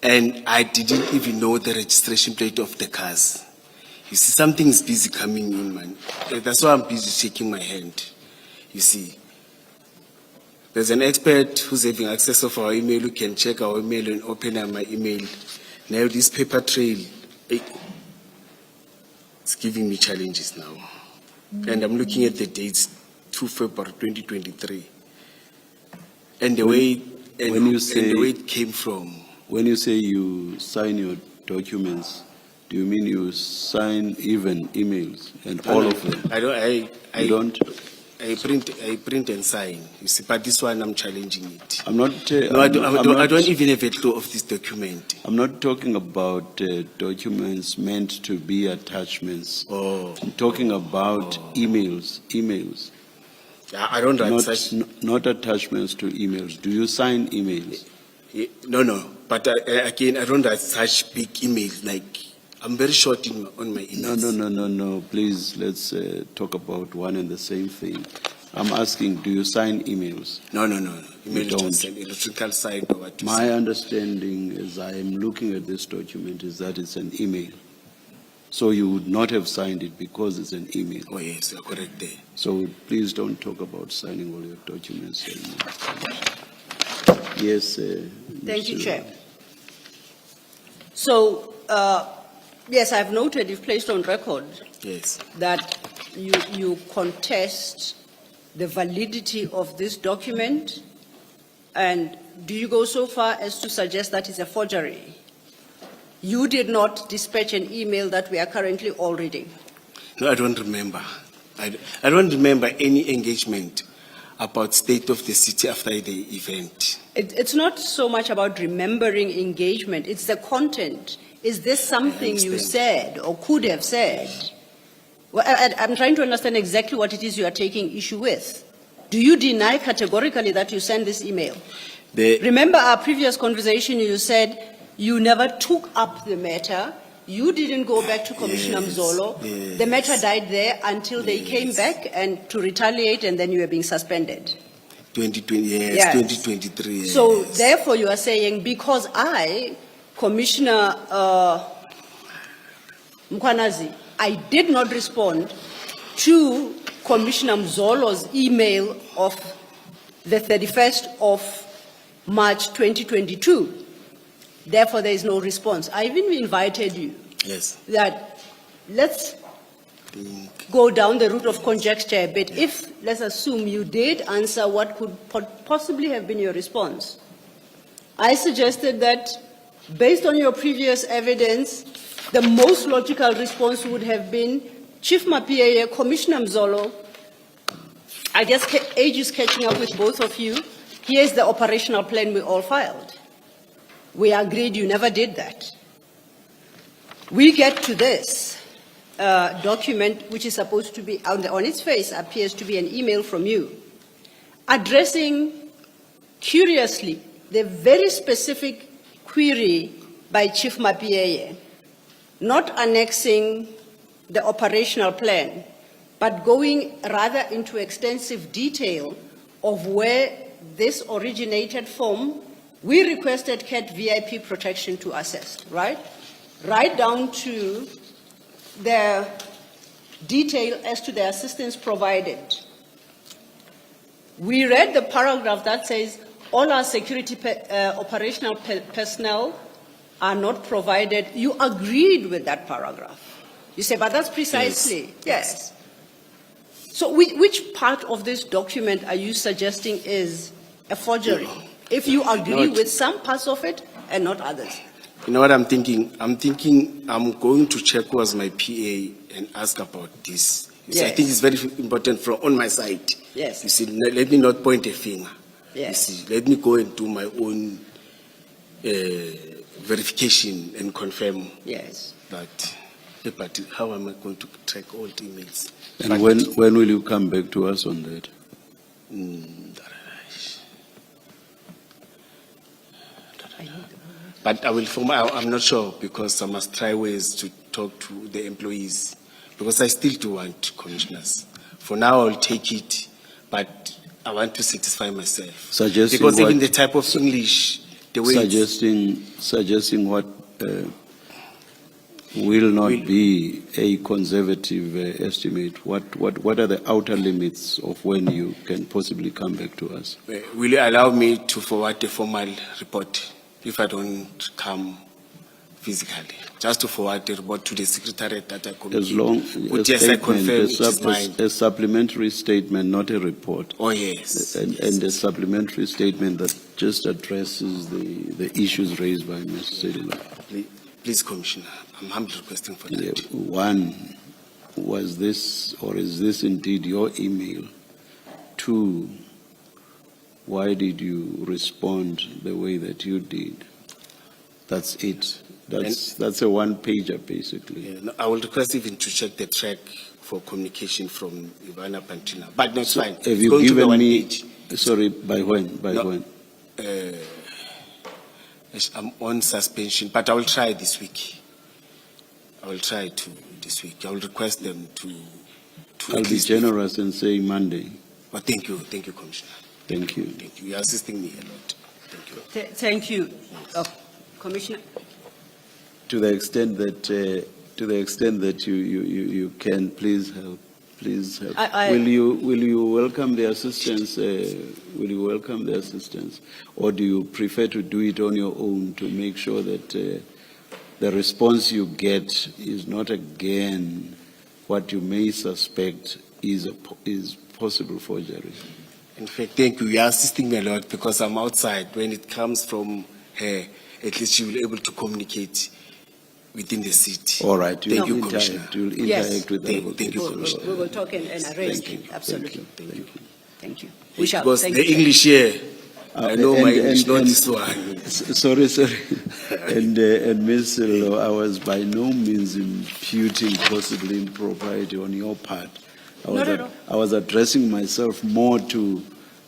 And I didn't even know the registration plate of the cars. You see, something is busy coming in, man. That's why I'm busy shaking my hand, you see. There's an expert who's having access of our email who can check our email and open up my email. Now this paper trail, it's giving me challenges now. And I'm looking at the dates, 2 February 2023. And the way it came from. When you say you sign your documents, do you mean you sign even emails and all of them? I don't. I print and sign. You see, but this one I'm challenging it. I'm not. I don't even have a clue of this document. I'm not talking about documents meant to be attachments. Oh. I'm talking about emails. I don't write such. Not attachments to emails. Do you sign emails? No. But again, I don't write such big emails. Like, I'm very short on my emails. No. Please, let's talk about one and the same thing. I'm asking, do you sign emails? No. You don't. Electrical sign or what? My understanding, as I am looking at this document, is that it's an email. So you would not have signed it because it's an email. Oh yes, you're correct there. So please don't talk about signing all your documents. Yes. Thank you, Chair. So, yes, I've noted, you've placed on record that you contest the validity of this document, and do you go so far as to suggest that it's a forgery? You did not dispatch an email that we are currently all reading. No, I don't remember. I don't remember any engagement about state of the city after the event. It's not so much about remembering engagement, it's the content. Is this something you said or could have said? Well, I'm trying to understand exactly what it is you are taking issue with. Do you deny categorically that you sent this email? Remember our previous conversation, you said you never took up the matter. You didn't go back to Commissioner Mzolo. Yes. The matter died there until they came back and to retaliate, and then you were being suspended. 2020, Yes. 2023. Yes. So therefore you are saying, because I, Commissioner Mkwanazi, I did not respond to Commissioner Mzolo's email of the 31st of March 2022. Therefore, there is no response. I even invited you that let's go down the route of conjecture a bit. If, let's assume you did answer what could possibly have been your response, I suggested that based on your previous evidence, the most logical response would have been, Chief Mapia, Commissioner Mzolo, I guess age is catching up with both of you. Here's the operational plan we all filed. We agreed you never did that. We get to this document, which is supposed to be, on its face, appears to be an email from you, addressing, curiously, the very specific query by Chief Mapieye, not annexing the operational plan, but going rather into extensive detail of where this originated from. We requested CAT VIP protection to assess, right? Right down to the detail as to the assistance provided. We read the paragraph that says all our security operational personnel are not provided. You agreed with that paragraph. You say, but that's precisely, yes. So which part of this document are you suggesting is a forgery? If you agree with some parts of it and not others. You know what I'm thinking? I'm thinking I'm going to check who was my PA and ask about this. So I Yes. think it's very important from on my side. Yes. You see, let me not point a finger. Yes. You see, let me go and do my own verification and confirm Yes. that. But how am I going to track all the emails? And when will you come back to us on that? But I'm not sure because I must try ways to talk to the employees because I still do want commissioners. For now, I'll take it, but I want to satisfy myself. Suggesting because even what- the type of English, the way Suggesting what will not be a conservative estimate. What are the outer limits of when you can possibly come back to us? will you allow me to forward a formal report if I don't come physically? Just to forward the report to the secretariat that I committed. As long But a yes, I statement, confirm it is mine. a supplementary statement, not a report. Oh, yes. And a supplementary statement that just addresses the issues raised by Mr. Sedila. Please, Commissioner, I'm humbly requesting for that. Yeah, one, was this or is this indeed your email? Two, why did you respond the way that you did? That's it. That's a one-pager, basically. Yeah, no, I will request even to check the track for communication from Ivana Pantina. But no, it's fine. Have It's you going to be given one me? page. Sorry, by when? By No. when? I'm on suspension, but I will try this week. I will try to this week. I will request them to I'll at be least- generous and say Monday. But thank you, Commissioner. Thank you. Thank you. You're assisting me a lot. Thank you. Thank you. Commissioner? To the extent that you can, please help. Please help. Will you welcome the assistance? Will you welcome the assistance, or do you prefer to do it on your own to make sure that the response you get is not again what you may suspect is possible forgery? In fact, thank you. You're assisting me a lot because I'm outside. When it comes from her, at least she will be able to communicate within the city. All right. Thank you, Commissioner. You'll Yes. interact with Thank you, the Commissioner. We will talk and arrange. Thank you. Absolutely. Thank you. Thank you. We shall. Because Thank the you. English here, I know my English, not and- this one. Sorry. And Ms. Lo, I was by no means imputing possibly impropriety on your part. Not at all. I was addressing myself more to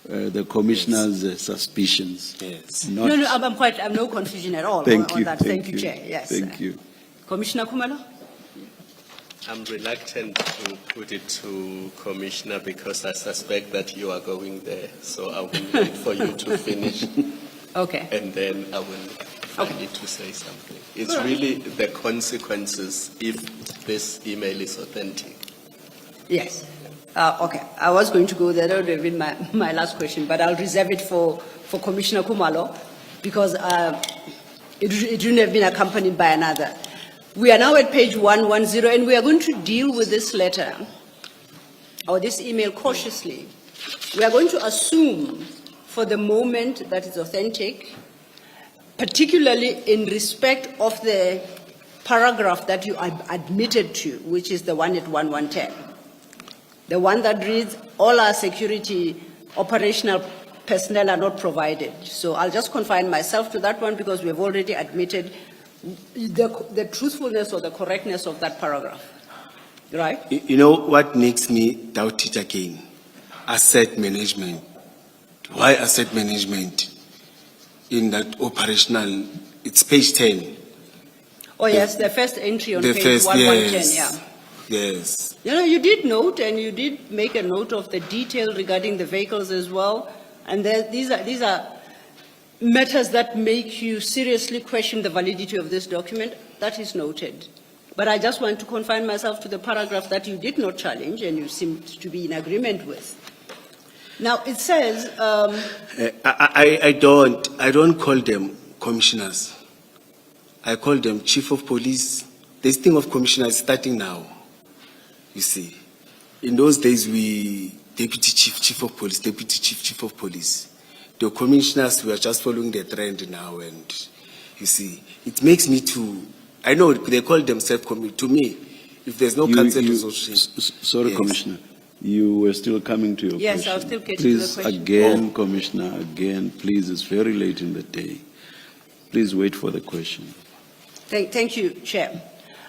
the commissioner's suspicions. Yes. Not, No, I'm no confusion at all Thank on you. that. Thank you, Chair. Yes. Thank you. Commissioner Kumalo? I'm reluctant to put it to Commissioner because I suspect that you are going there. So I will wait for you to finish Okay. and then I will need to say something. It's really the consequences if this email is authentic. Yes. Okay. I was going to go there. That would have been my last question, but I'll reserve it for Commissioner Kumalo because it wouldn't have been accompanied by another. We are now at page 110, and we are going to deal with this letter or this email cautiously. We are going to assume for the moment that it's authentic, particularly in respect of the paragraph that you admitted to, which is the one at 1110. The one that reads, all our security operational personnel are not provided. So I'll just confine myself to that one because we've already admitted the truthfulness or the correctness of that paragraph. Right? You know what makes me doubt it again? Asset management. Why asset management in that operational? It's page 10. Oh, yes, the first entry on The page first, 1110, yeah. yes. You know, you did note and you did make a note of the detail regarding the vehicles as well. And these are matters that make you seriously question the validity of this document. That is noted. But I just want to confine myself to the paragraph that you did not challenge and you seem to be in agreement with. Now, it says... I don't call them commissioners. I call them chief of police. This thing of commissioners is starting now, you see. In those days, deputy chief of police, deputy chief of police. The commissioners were just following the trend now, and you see, it makes me to, I know they call themselves, to me, if there's no council resolution. Sorry, yes. Commissioner. You were still coming to your Yes, question. I'll still get to please, the question. Again, Commissioner, again, please, it's very late in the day. Please wait for the question. Thank you, Chair.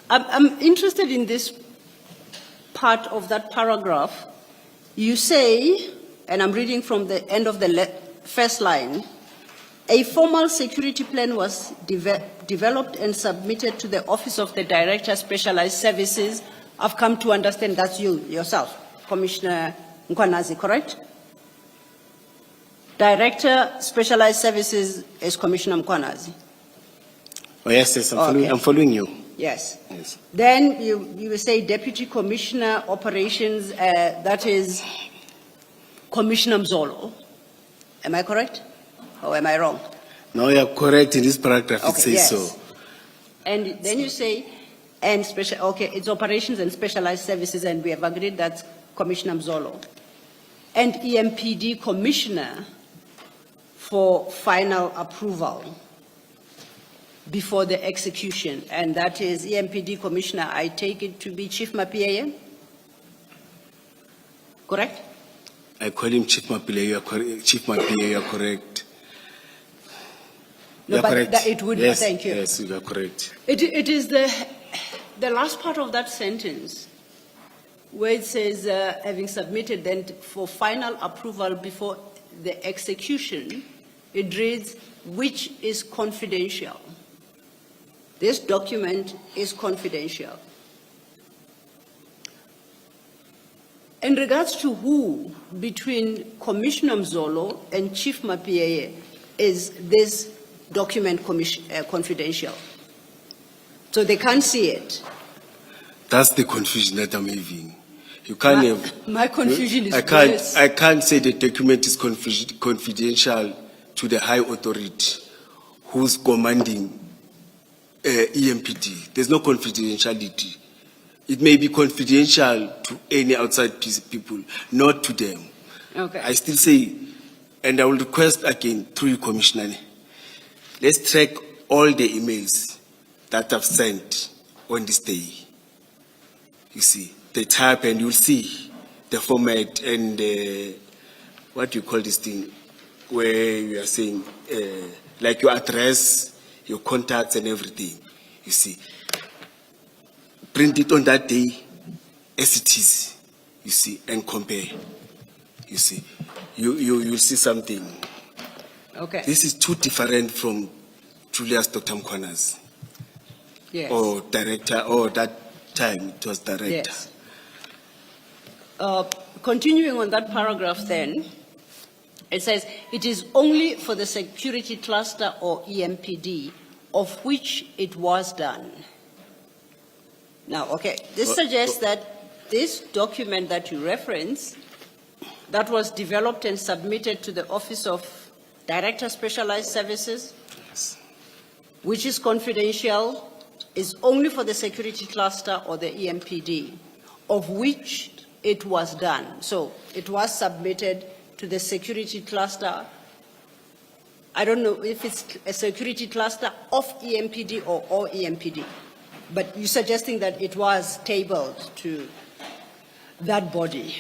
I'm interested in this part of that paragraph. You say, and I'm reading from the end of the first line, a formal security plan was developed and submitted to the Office of the Director Specialized Services. I've come to understand that's you, yourself, Commissioner Mkwanazi, correct? Director Specialized Services is Commissioner Mkwanazi. Oh, yes, yes, I'm following you. Yes. Yes. Then you will say Deputy Commissioner Operations, that is Commissioner Mzolo. Am I correct? Or am I wrong? No, you're correct in this paragraph, it says yes. so. And then you say, and special, okay, it's Operations and Specialized Services, and we have agreed that's Commissioner Mzolo. And EMPD Commissioner for final approval before the execution, and that is EMPD Commissioner, I take it to be Chief Mapieye? Correct? I call him Chief Mapieye, you are correct. Chief Mapieye, you are correct. No, you are but correct. It would, yes, thank you. Yes, you are correct. It is the last part of that sentence where it says, having submitted then for final approval before the execution, it reads, which is confidential. This document is confidential. In regards to who, between Commissioner Mzolo and Chief Mapieye, is this document confidential? So they can't see it. That's the confusion that I'm having. You can't have. My confusion is worse. I can't say the document is confidential to the high authority who's commanding EMPD. There's no confidentiality. It may be confidential to any outside people, not to them. Okay. I still say, and I will request again through you, Commissioner, let's track all the emails that I've sent on this day. You see, the type, and you'll see the format and what you call this thing, where you are saying, like your address, your contacts and everything, you see. Print it on that day as it is, you see, and compare, you see. You'll see something. Okay. This is too different from Julius Dr. Mkwanazi. Yes. Or director, or that time it was director. Yes. Continuing on that paragraph then, it says, it is only for the security cluster or EMPD of which it was done. Now, okay, this suggests that this document that you reference, that was developed and submitted to the Office of Director Specialized Services, Yes. which is confidential, is only for the security cluster or the EMPD, of which it was done. So it was submitted to the security cluster. I don't know if it's a security cluster of EMPD or all EMPD, but you're suggesting that it was tabled to that body.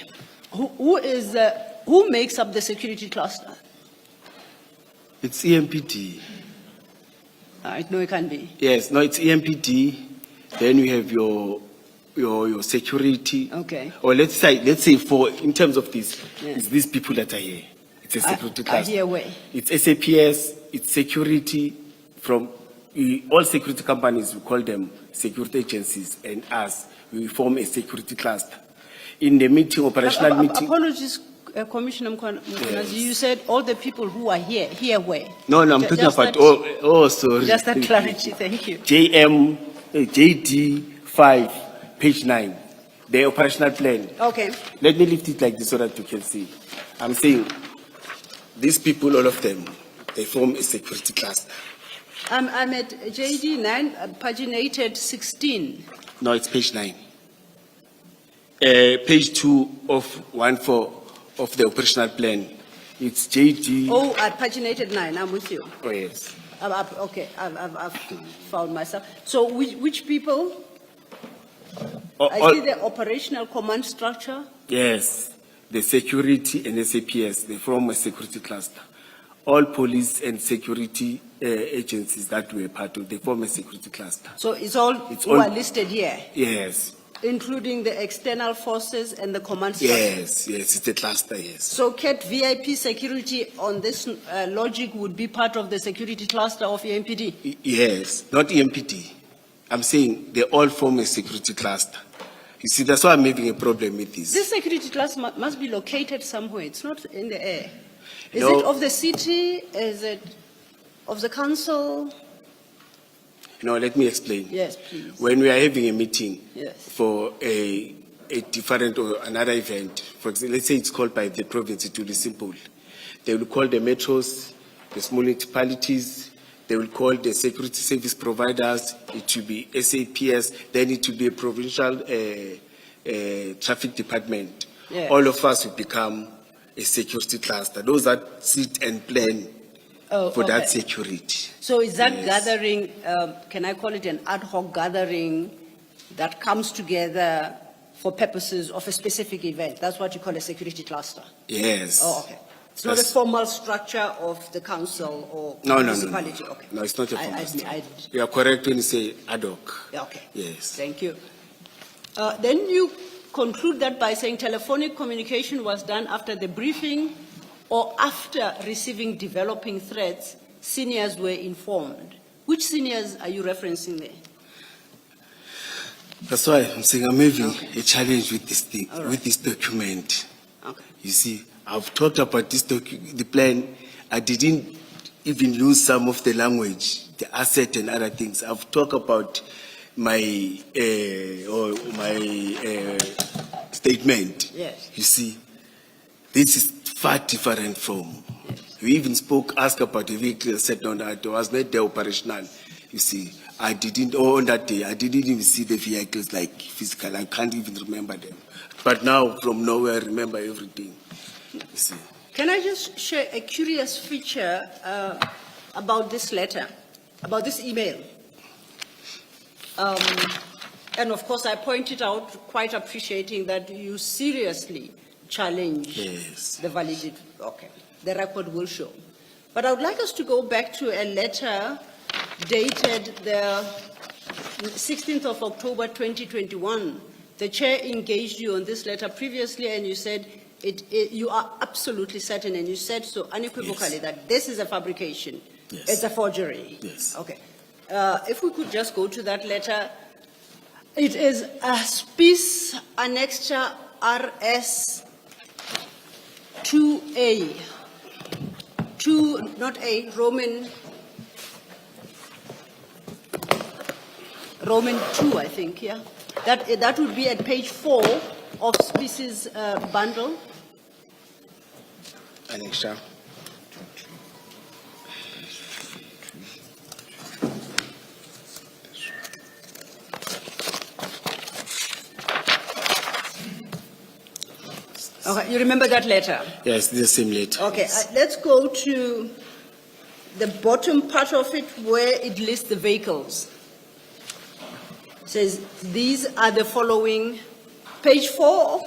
Who makes up the security cluster? It's EMPD. No, it can't be. Yes, no, it's EMPD. Then you have your security. Okay. Or let's say for, in terms of this, Yeah. it's these people that are here. It's a security I class. hear where. It's SAPS, it's security from all security companies, we call them security agencies, and us, we form a security cluster. In the meeting, operational meeting. Apologies, Commissioner Mkonazi, Yes. you said all the people who are here where? No, I'm Ju- talking just about, that- sorry. Just that clarity, thank you. JD 5, page 9, the operational plan. Okay, Let me lift it like this so that you can see. I'm saying, these people, all of them, they form a security cluster. I'm at JD 9, paginated 16. No, it's page 9. Page 2 of 1.4 of the operational plan. It's JD. Oh, at paginated 9, I'm with you. Oh, yes. Okay, I've found myself. So which people? I see the operational command structure. Yes, the security and SAPS, they form a security cluster. All police and security agencies that we're part of, they form a security cluster. So it's all It's who all- are listed here, Yes, including the external forces and the command structure. yes, it's a cluster, yes. So CAT VIP security on this logic would be part of the security cluster of EMPD? Yes, not EMPD. I'm saying they all form a security cluster. You see, that's why I'm having a problem with this. This security cluster must be located somewhere. It's not in the air. Is No. it of the city? Is it of the council? No, let me explain. Yes, please. When we are having a meeting Yes. for a different or another event, for example, let's say it's called by the province, it will be simple. They will call the metros, the small municipalities, they will call the security service providers, it will be SAPS, then it will be a provincial traffic department. Yes. All of us will become a security cluster. Those that sit and plan Oh, for okay. that security. So is that Yes. gathering, can I call it an ad hoc gathering that comes together for purposes of a specific event? That's what you call a security cluster? Yes. Oh, okay. It's not a That's- formal structure of the council or No. municipality? Okay. No, it's not a formal I- structure. You are correct when you say ad hoc. Yeah, okay. Yes. Thank you. Then you conclude that by saying telephonic communication was done after the briefing or after receiving developing threats, seniors were informed. Which seniors are you referencing there? That's why I'm saying I'm having a challenge with this thing, All right. with this document. Okay. You see, I've talked about this the plan. I didn't even use some of the language, the asset and other things. I've talked about my statement. Yes. You see, this is far different from. We even asked about the vehicle set on that. It was not the operational. You see, on that day, I didn't even see the vehicles like physical. I can't even remember them. But now, from nowhere, I remember everything. You see. Can I just share a curious feature about this letter, about this email? And of course, I pointed out, quite appreciating that you seriously challenge Yes. the validity. Okay, the record will show. But I would like us to go back to a letter dated the 16th of October 2021. The chair engaged you on this letter previously, and you said you are absolutely certain, and you said so unequivocally, Yes. that this is a fabrication. Yes. It's a forgery. Yes. Okay. If we could just go to that letter. It is a Spice Annexure RS 2A. 2, not A, Roman 2, I think, yeah. That would be at page 4 of Spice's bundle. Annexure. Okay, you remember that letter? Yes, the same letter. Okay, let's go to the bottom part of it where it lists the vehicles. It says, these are the following, page 4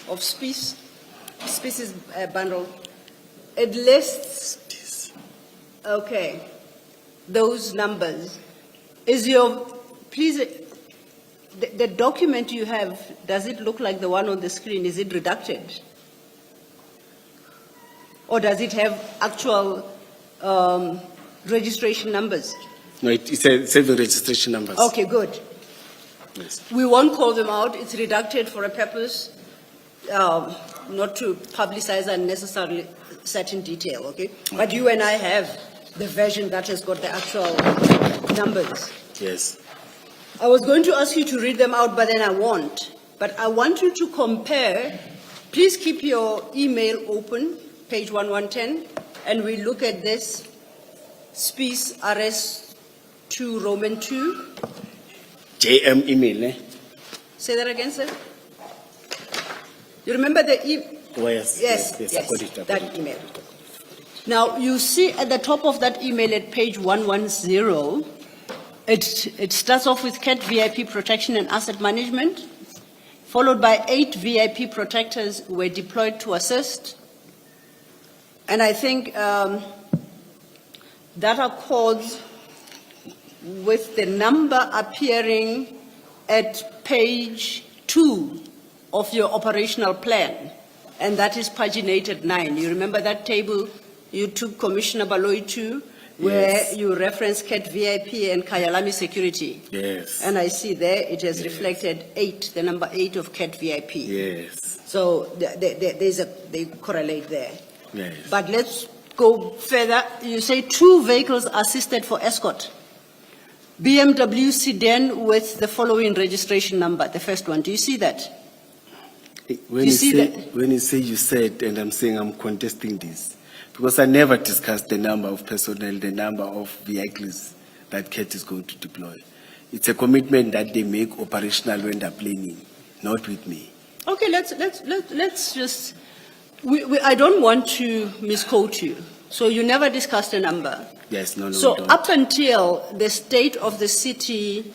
of Spice's bundle. it lists, okay, those numbers. Is your, please, the document you have, does it look like the one on the screen? Is it redacted? Or does it have actual registration numbers? No, it's seven registration numbers. Okay, good. Yes. We won't call them out. It's redacted for a purpose, not to publicize unnecessarily certain detail, okay? But you and I have the version that has got the actual numbers. Yes. I was going to ask you to read them out, but then I won't. But I want you to compare. Please keep your email open, page 1110, and we look at this Spies RS 2 Roman 2. JM email, eh? Say that again, sir. You remember the Oh, yes. Yes, I yes, got it, I got that it. email. Now, you see at the top of that email at page 110, it starts off with CAT VIP protection and asset management, followed by 8 VIP protectors who were deployed to assist. And I think that accords with the number appearing at page 2 of your operational plan, and that is paginated 9. You remember that table you took Commissioner Baloyi to, where Yes. you referenced CAT VIP and Kayalami Security? Yes. And I see there it has reflected 8, the number 8 of CAT VIP. Yes. So they correlate there. Yes. But let's go further. You say 2 vehicles assisted for escort. BMW sedan with the following registration number, the first one. Do you see that? When You you, see say, that- when you say you said, and I'm saying I'm contesting this, because I never discussed the number of personnel, the number of vehicles that CAT is going to deploy. It's a commitment that they make operational when they're planning, not with me. Okay, let's just. I don't want to misquote you. So you never discussed a number. Yes, no, So we don't. up until the state of the city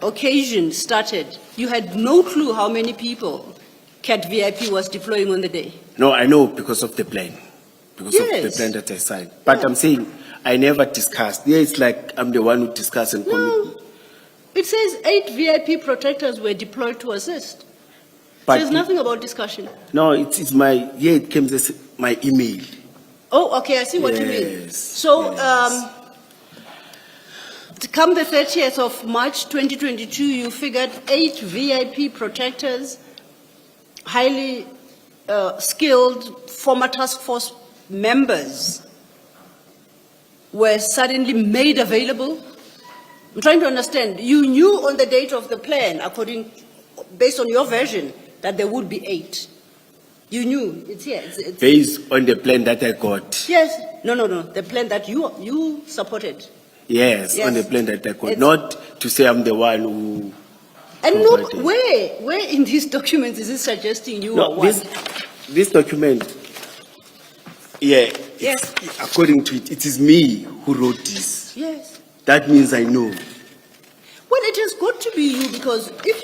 occasion started, you had no clue how many people CAT VIP was deploying on the day. No, I know because of the plan, because of the Yes. plan that I signed. But I'm saying I never discussed. Yeah, it's like I'm the one who discussed and No, commit. it says 8 VIP protectors were deployed to assist. But There's nothing about discussion. No, it's my, yeah, it came as my email. Oh, okay, I see what you mean. Yes, So, yes. to come the 30th of March 2022, you figured 8 VIP protectors, highly skilled former task force members were suddenly made available. I'm trying to understand. You knew on the date of the plan, based on your version, that there would be 8. You knew. It's here. It's Based on the plan that I got. yes. No. The plan that you supported. Yes, Yes. on the plan that I got. It's- Not to say I'm the one who. And look, provided. where in these documents is it suggesting you are No, one? this document, yeah, Yes. according to it, it is me who wrote this. Yes. That means I know. Well, it has got to be you because if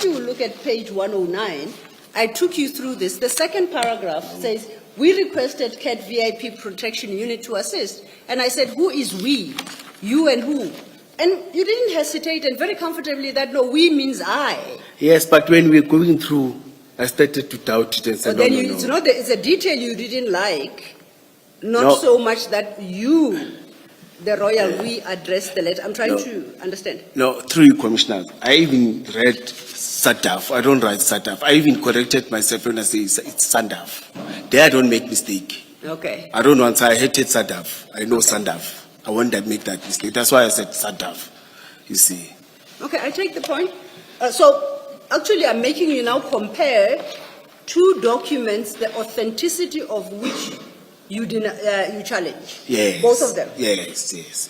you look at page 109, I took you through this. The second paragraph says, we requested CAT VIP protection unit to assist. And I said, who is we? You and who? And you didn't hesitate and very comfortably that, no, we means I. Yes, but when we're going through, I started to doubt it and So said, then no. it's a detail you didn't like, not No. so much that you, the royal, we addressed the letter. I'm trying to understand. No, through you, Commissioner. I even read SATAF. I don't write SATAF. I even corrected myself when I say it's SANDAF. There I don't make mistake. Okay. I don't want to say I hated SATAF. I know SANDAF. I won't make that mistake. That's why I said SATAF. You see. Okay, I take the point. So actually, I'm making you now compare 2 documents, the authenticity of which you challenge. Yes. Both of them. Yes.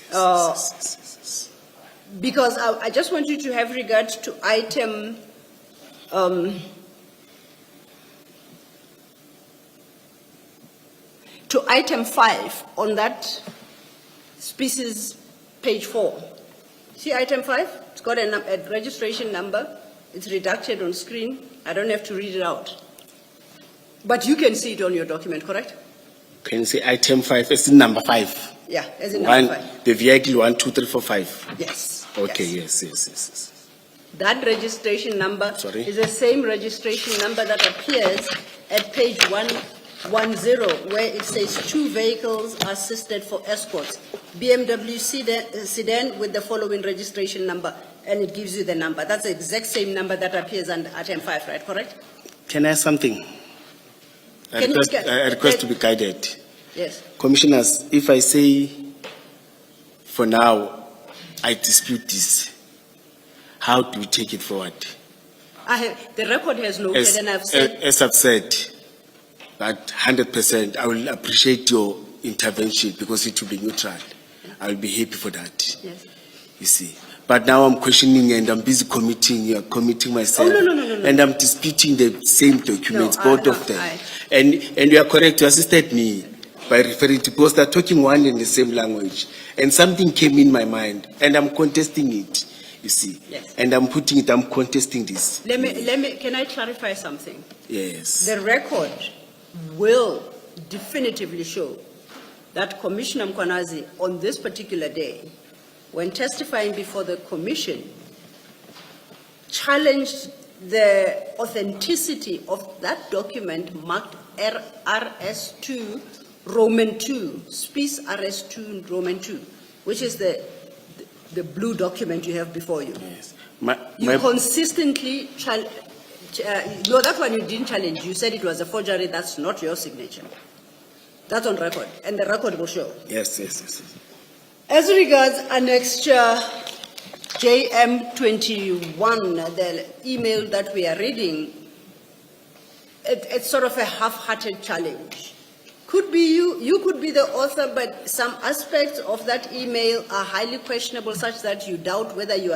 Because I just want you to have regard to item item 5 on that species page 4. See item 5? It's got a registration number. It's redacted on screen. I don't have to read it out. But you can see it on your document, correct? Can you say item 5, it's in number 5? Yeah, as in number 5. The vehicle 1, 2, 3, 4, 5. Yes. Okay, yes. yes. That registration number Sorry? is the same registration number that appears at page 110, where it says 2 vehicles are assisted for escorts. BMW sedan with the following registration number, and it gives you the number. That's the exact same number that appears under item 5, right? Correct? Can I ask something? I request to be guided. Yes. Commissioners, if I say, for now, I dispute this, how do we take it forward? The record has noted, and I've said... As I've said, that 100%, I will appreciate your intervention because it will be neutral. I will be happy for that. Yes. You see. But now I'm questioning and I'm busy committing myself. Oh, no. And I'm disputing the same documents, both of them. And you are correct, you assisted me by referring to, because they're talking one in the same language. And something came in my mind, and I'm contesting it, you see. Yes. And I'm contesting this. Can I clarify something? Yes. The record will definitively show that Commissioner Mkwanazi, on this particular day, when testifying before the Commission, challenged the authenticity of that document marked RS2 Roman 2, Spice RS2 Roman 2, which is the blue document you have before you. Yes. You consistently no, that one you didn't challenge. You said it was a forgery. That's not your signature. That's on record, and the record will show. Yes. As regards annexure JM21, the email that we are reading, it's sort of a half-hearted challenge. Could be you could be the author, but some aspects of that email are highly questionable, such that you doubt whether you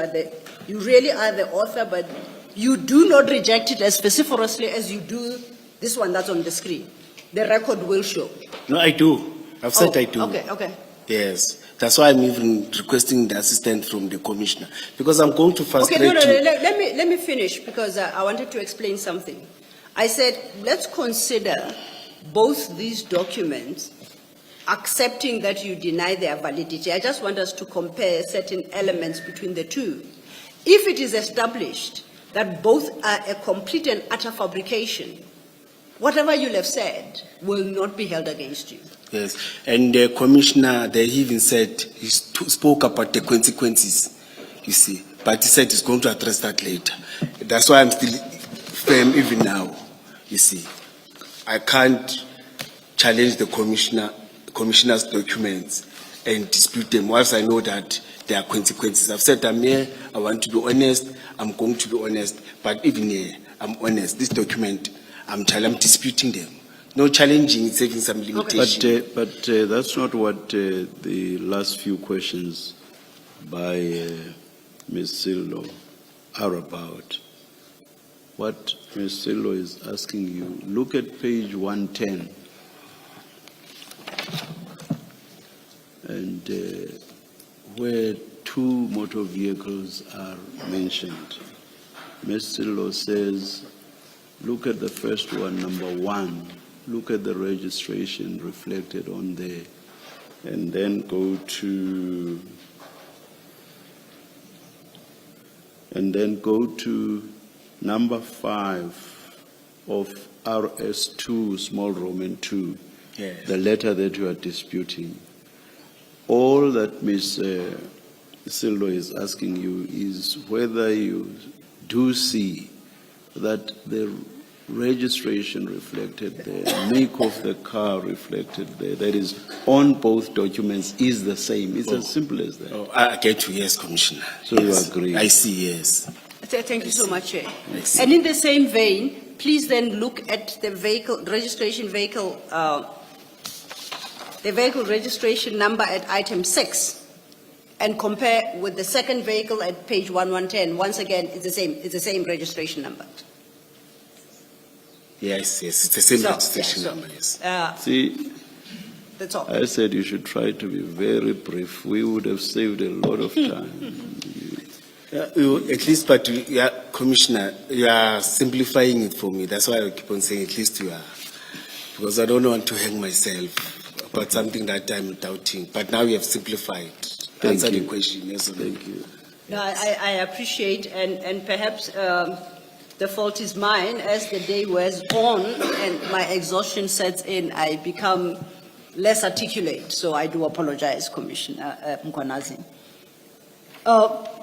really are the author, but you do not reject it as vociferously as you do this one that's on the screen. The record will show. No, I do. I've said I do. Okay. Yes. That's why I'm even requesting the assistance from the commissioner, because I'm going to frustrate you. Let me finish, because I wanted to explain something. I said, let's consider both these documents, accepting that you deny their validity. I just want us to compare certain elements between the two. If it is established that both are a complete and utter fabrication, whatever you'll have said will not be held against you. Yes, and the commissioner, they even said, he spoke about the consequences, you see, but he said he's going to address that later. That's why I'm still firm even now, you see. I can't challenge the commissioner's documents and dispute them once I know that there are consequences. I've said I'm here, I want to be honest, I'm going to be honest, but even here, I'm honest. This document, I'm disputing them. No challenging, it's having some limitation. But that's not what the last few questions by Ms. Sillo are about. What Ms. Sillo is asking you, look at page 110, and where 2 motor vehicles are mentioned. Ms. Sillo says, look at the first one, number 1. Look at the registration reflected on there, and then go to number 5 of RS2 small Roman 2, Yes. the letter that you are disputing. All that Ms. Sillo is asking you is whether you do see that the registration reflected there, make of the car reflected there, that is on both documents, is the same. It's as simple as that. Oh, I get you, yes, Commissioner. So yes. you agree? I see, yes. Thank you so much, Chair. I see. And in the same vein, please then look at the vehicle registration number at item 6 and compare with the second vehicle at page 1110. Once again, it's the same registration number. Yes, it's the same registration number, yes. See, That's all. I said you should try to be very brief. We would have saved a lot of time. At least, but Commissioner, you are simplifying it for me. That's why I keep on saying at least you are because I don't want to hang myself about something that I'm doubting. But now you have simplified. Answer the question. Yes, thank you. No, I appreciate, and perhaps the fault is mine. As the day wears on and my exhaustion sets in, I become less articulate. So I do apologize, Commissioner Mkwanazi.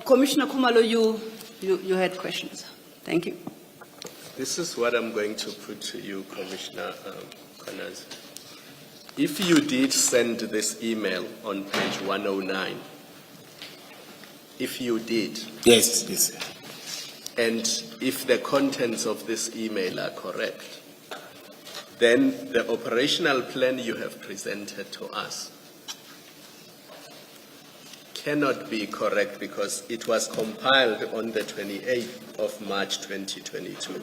Commissioner Kumalo, you had questions. Thank you. This is what I'm going to put to you, Commissioner Mkwanazi. If you did send this email on page 109, if you did, Yes, yes. and if the contents of this email are correct, then the operational plan you have presented to us cannot be correct because it was compiled on the 28th of March 2022.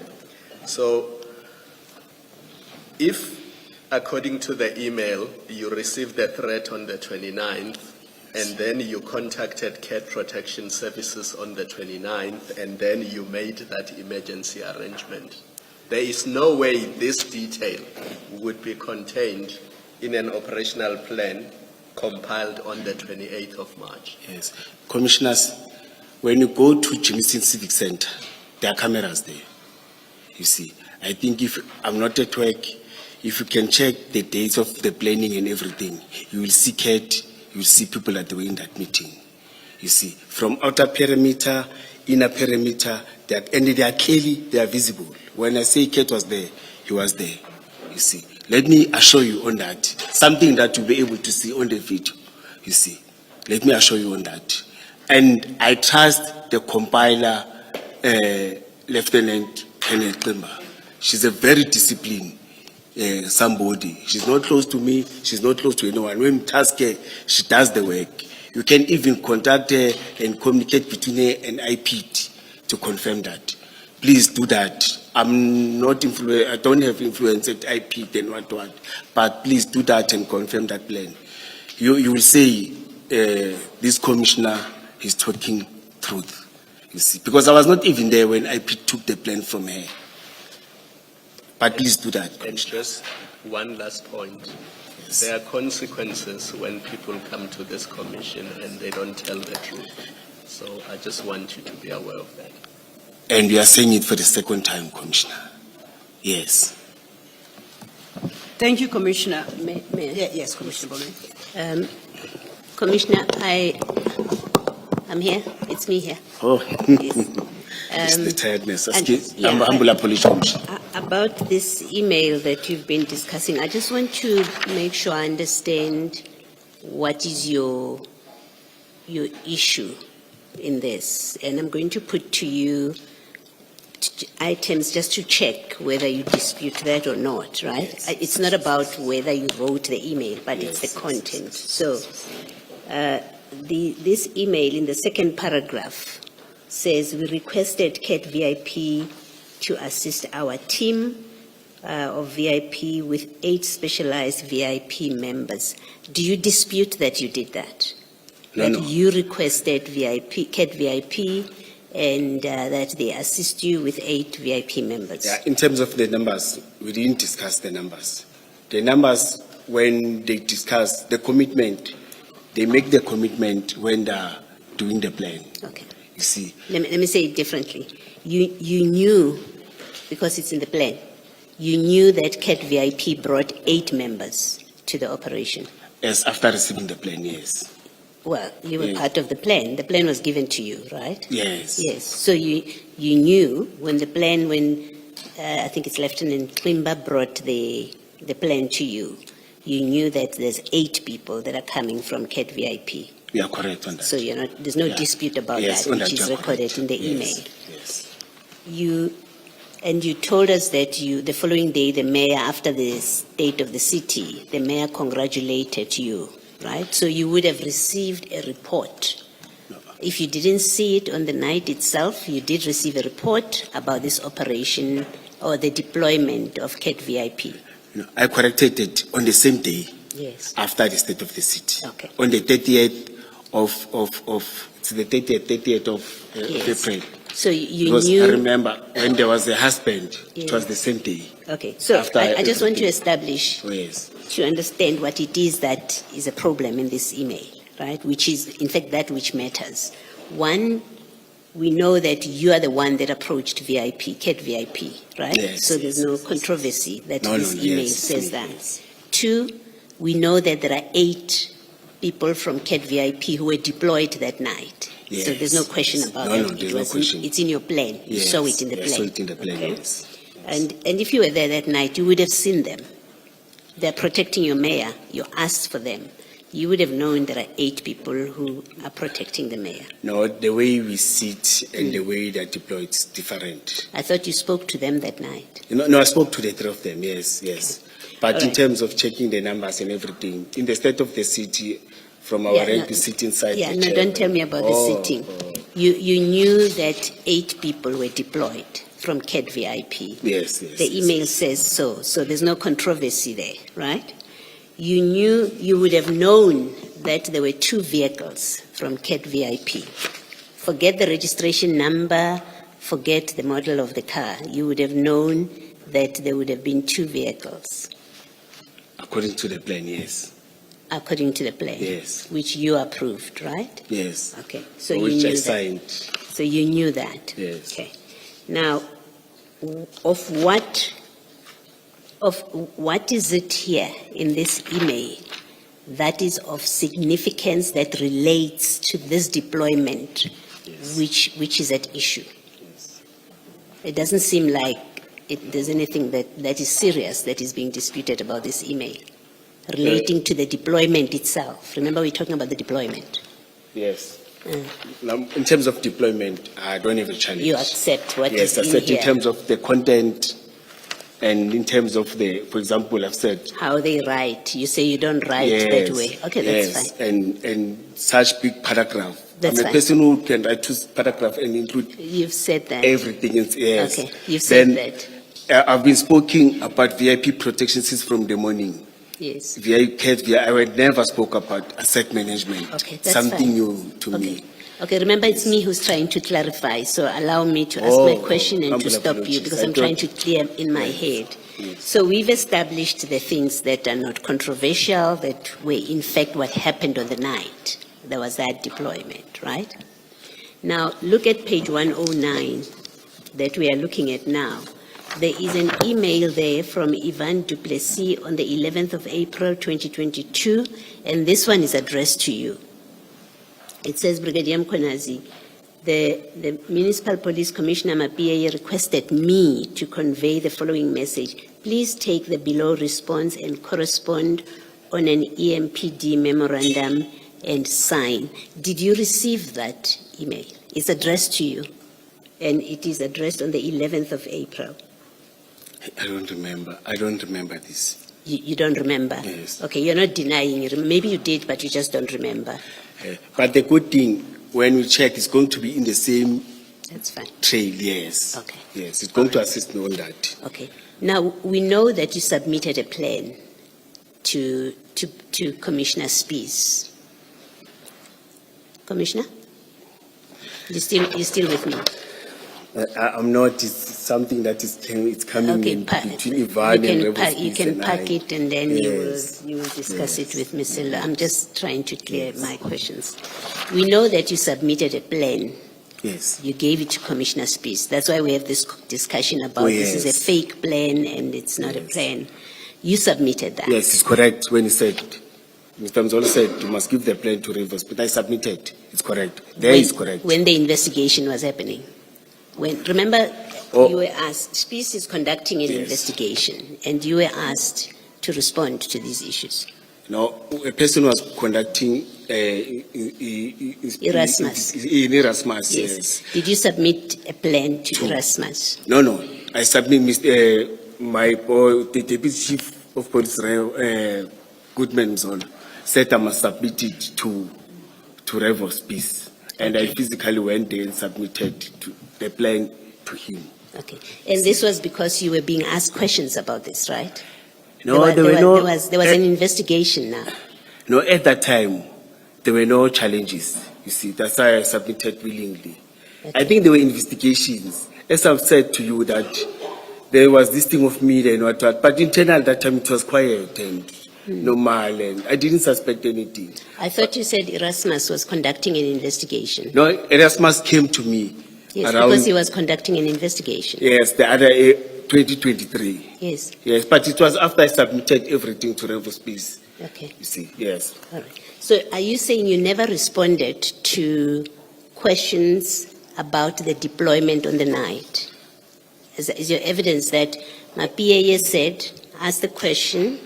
So if, according to the email, you received the threat on the 29th, and then you contacted Cat Protection Services on the 29th, and then you made that emergency arrangement, there is no way this detail would be contained in an operational plan compiled on the 28th of March. Yes. Commissioners, when you go to Jimison Civic Center, there are cameras there. You see, I think if I'm not at work, if you can check the dates of the planning and everything, you will see Cat, you will see people that were in that meeting. You see, from outer perimeter, inner perimeter, and they are clearly, they are visible. When I say Cat was there, he was there. You see, let me assure you on that. Something that you'll be able to see on the video. You see, let me assure you on that. And I trust the compiler, Lieutenant Colonel Timber. She's a very disciplined somebody. She's not close to me. She's not close to anyone. When you task her, she does the work. You can even contact her and communicate between her and IPID to confirm that. Please do that. I'm not I don't have influence at IPID and what, but please do that and confirm that plan. You will say this commissioner is talking truth. You see, because I was not even there when IPID took the plan from her. But please do that. And just one last point. Yes. There are consequences when people come to this commission and they don't tell the truth. So I just want you to be aware of that. And we are saying it for the second time, Commissioner. Yes. Thank you, Commissioner. May Yes, Commissioner Bome. Commissioner, I'm here. It's me here. Oh, Yes. it's the tiredness. yeah, Humble apology, Commissioner. About this email that you've been discussing, I just want to make sure I understand what is your issue in this. And I'm going to put to you items just to check whether you dispute that or not, right? Yes. It's not about whether you wrote the email, but Yes, it's the content. So this email in the second paragraph says, we requested CAT VIP to assist our team of VIP with 8 specialized VIP members. Do you dispute that you did that? No, that no. you requested CAT VIP and that they assist you with 8 VIP members? Yeah, in terms of the numbers, we didn't discuss the numbers. The numbers, when they discuss the commitment, they make the commitment when they're doing the plan. Okay. You see. Let me say it differently. You knew, because it's in the plan, you knew that CAT VIP brought 8 members to the operation. Yes, after receiving the plan, yes. Well, you were Yes. part of the plan. The plan was given to you, right? Yes. Yes. So you knew when the plan, I think it's Lieutenant Kwimba brought the plan to you, you knew that there's 8 people that are coming from CAT VIP. We are correct on that. So there's no Yeah. dispute about Yes, that, on which that is you are recorded correct. in the Yes, email. Yes. You told us that the following day, the mayor, after the state of the city, the mayor congratulated you, right? So you would have received a report. No. If you didn't see it on the night itself, you did receive a report about this operation or the deployment of CAT VIP. No, I corrected it on the same day. Yes. After the state of the city. Okay. On the 30th of it's the 30th of Yes. April. So you Because I knew, remember when there was a husband, it was Yes. the same day. okay, so After I just want to everything. establish, Oh, yes. to understand what it is that is a problem in this email, right? Which is, in fact, that which matters. One, we know that you are the one that approached VIP, CAT VIP, right? Yes, So there's yes, no yes, yes. controversy that No, this no, email yes, says yes. that. Two, we know that there are 8 people from CAT VIP who were deployed that night. So there's no Yes, question yes. about No, that. no, there's no question. It's in your plan. You Yes, saw it in the I plan. saw it in the plan, Okay? yes. And if you were there that night, you would have seen them. They're protecting your mayor. You asked for them. You would have known there are 8 people who are protecting the mayor. No, the way we sit and the way they're deployed is different. I thought you spoke to them that night. No, I spoke to the 3 of them, yes, yes. But All in right. terms of checking the numbers and everything, in the state of the city, from our Yeah, MP no, sitting inside Yeah, the no, chair. don't tell me about the sitting. You knew that 8 people were deployed from CAT VIP. Yes, yes. The yes, email yes. says so there's no controversy there, right? You knew, you would have known that there were 2 vehicles from CAT VIP. Forget the registration number, forget the model of the car. You would have known that there would have been 2 vehicles, According to the plan, yes, according to the plan. Yes. Which you approved, right? yes. Okay, so you Which knew I that. signed, So you knew that? yes. Okay. Now, of what is it here in this email that is of significance that relates to this deployment, Yes. which is at issue? It doesn't seem like there's anything that is serious that is being disputed about this email relating to the deployment itself. Remember, we're talking about the deployment. Yes. Now, in terms of deployment, I don't have a challenge. You accept what Yes, is I in said here. in terms of the content and in terms of the, for example, I've said. How they write. You say you don't write that way. Okay, that's yes, fine. and such big paragraph. That's I'm a fine. person who can write 2 paragraph and include You've said that. everything. Yes. Okay, you've said Then, that. I've been speaking about VIP protection since from the morning. Yes. I would never spoke about asset management. Okay, that's Something fine. new to Okay. me. Okay, remember it's me who's trying to clarify, so allow me to ask my question and to humble stop you apologies. because I I'm trying thought- to clear in my head. Yes. So we've established the things that are not controversial, that were in fact what happened on the night. There was that deployment, right? Now, look at page 109 that we are looking at now. There is an email there from Ivan Duplessis on the 11th of April 2022, and this one is addressed to you. It says, Brigadier Mkonazi, the Municipal Police Commissioner Mapia requested me to convey the following message. Please take the below response and correspond on an EMPD memorandum and sign. Did you receive that email? It's addressed to you, and it is addressed on the 11th of April. I don't remember this. You don't remember? Yes. Okay, you're not denying it. Maybe you did, but you just don't remember. But the good thing, when we check, it's going to be in the same That's fine. trail, yes. Okay. Yes, it's going to assist me on that. Okay. Now, we know that you submitted a plan to Commissioner Spies. Commissioner? You still with me? I'm not, it's something that is it's coming Okay, in between Ivan and Rebus. you can pack it and then Yes. you will discuss Yes. it with Ms. Silla. I'm just trying to clear my questions. We know that you submitted a plan. Yes. You gave it to Commissioner Spies. That's why we have this discussion about this is a yes. fake plan and it's not a plan. You submitted that. Yes, it's correct when he said, Mr. Mzolo said, you must give the plan to Rivers, but I submitted. It's correct. There is correct. When the investigation was happening. Remember, you were asked, Spies is conducting an Yes. investigation, and you were asked to respond to these issues. No, a person was conducting Erasmus. In Erasmus, yes. Did you submit a plan to Erasmus? No. I submit my boy, the deputy chief of police, Goodman Mzolo, said I must submit it to Revos Peace. And I physically went there and submitted the plan to him. Okay. And this was because you were being asked questions about this, right? No, there was an investigation now. No, at that time, there were no challenges. You see, that's why I submitted willingly. I think there were investigations. As I've said to you that there was this thing of media and what, but internal that time it was quiet and normal, and I didn't suspect anything. I thought you said Erasmus was conducting an investigation. No, Erasmus came to me Yes, around, because he was conducting an investigation. yes, the other 2023. Yes, Yes, but it was after I submitted everything to Revo Space, okay. you see, yes. All right. So are you saying you never responded to questions about the deployment on the night? Is your evidence that my PA said, ask the question,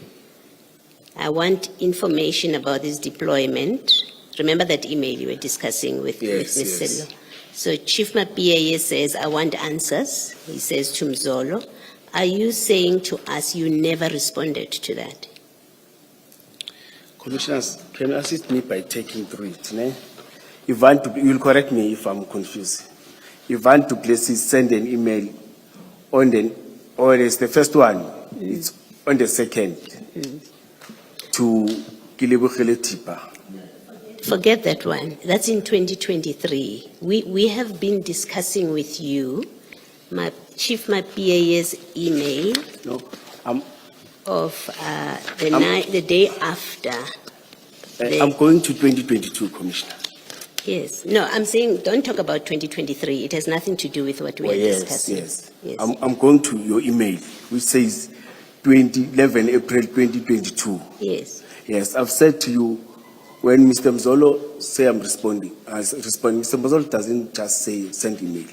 I want information about this deployment. Remember that email you were discussing with Yes, Ms. yes. Sello? So Chief Mapia says, I want answers. He says to Mzolo. Are you saying to us you never responded to that? Commissioners, can you assist me by taking through it? Ne? Ivan, you'll correct me if I'm confused. Ivan to places send an email on the, or it's the first one, it's on the second, to Kilebogele Tipa. Forget that one. That's in 2023. We have been discussing with you Chief Mapia's email No, of the day after. I'm going to 2022, Commissioner. Yes. No, I'm saying don't talk about 2023. It has nothing to do with what we are discussing. Yes. Yes. I'm going to your email, which says 11 April 2022. Yes. Yes, I've said to you, when Mr. Mzolo say I'm responding, Mr. Mzolo doesn't just say send email.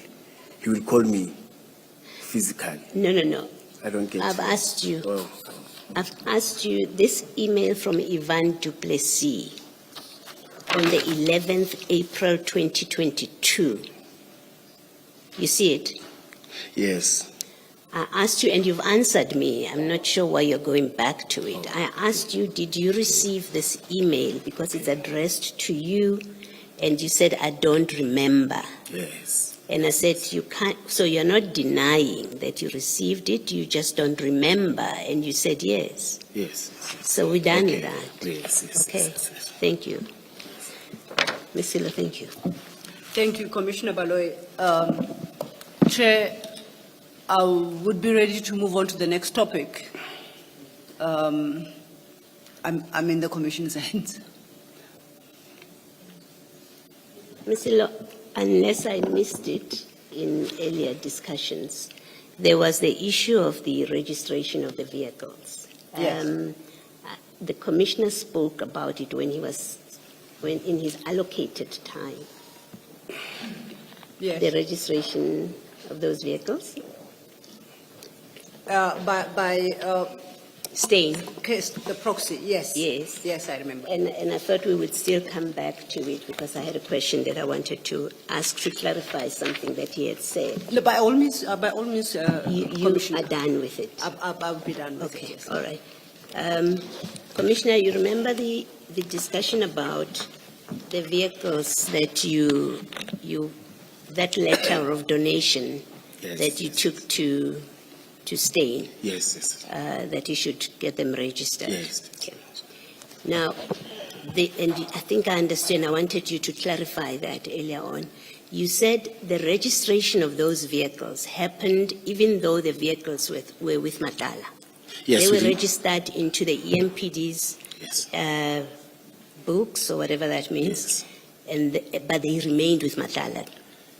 He will call me physically. No. I don't get I've it. asked you. Oh. I've asked you this email from Ivan Duplessis on the 11th April 2022. You see it? Yes. I asked you, and you've answered me. I'm not sure why you're going back to it. I asked you, did you receive this email? Because it's addressed to you, and you said, I don't remember. Yes. And I said, you can't, so you're not denying that you received it, you just don't remember. And you said, yes. Yes. So we're done Okay. with that. Yes. Okay, thank you. Ms. Silla, thank you. Thank you, Commissioner Baloy. Chair, I would be ready to move on to the next topic. I'm in the Commission's hands. Ms. Silla, unless I missed it in earlier discussions, there was the issue of the registration of the vehicles. Yes. The Commissioner spoke about it when in his allocated time. Yes. The registration of those vehicles? Staying. Case, the proxy, yes. Yes. Yes, I remember. And I thought we would still come back to it because I had a question that I wanted to ask to clarify something that he had said. No, by all means, You Commissioner. are done with it. I'll be done with Okay, it, yes. all right. Commissioner, you remember the discussion about the vehicles that that letter of donation Yes, that you yes. took to Stain, Yes. that you should get them registered? Yes. Okay. Now, and I think I understand, I wanted you to clarify that earlier on. You said the registration of those vehicles happened even though the vehicles were with Matala. Yes. They we were did. registered into the EMPD's Yes. books or whatever that means, but they remained with Matala.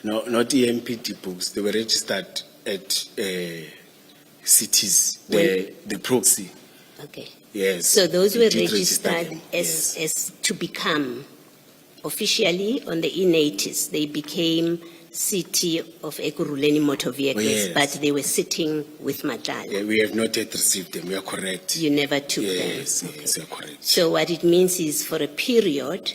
No, not EMPD books. They were registered at cities, the proxy. Okay. Yes. So those we were did register registered them, as to become officially on the E90s. They became City of Ekurhuleni motor vehicles, yes. but they were sitting with Matala. Yeah, we have not yet received them. You are correct. You never took them. Yes, yes, you are correct. So what it means is for a period,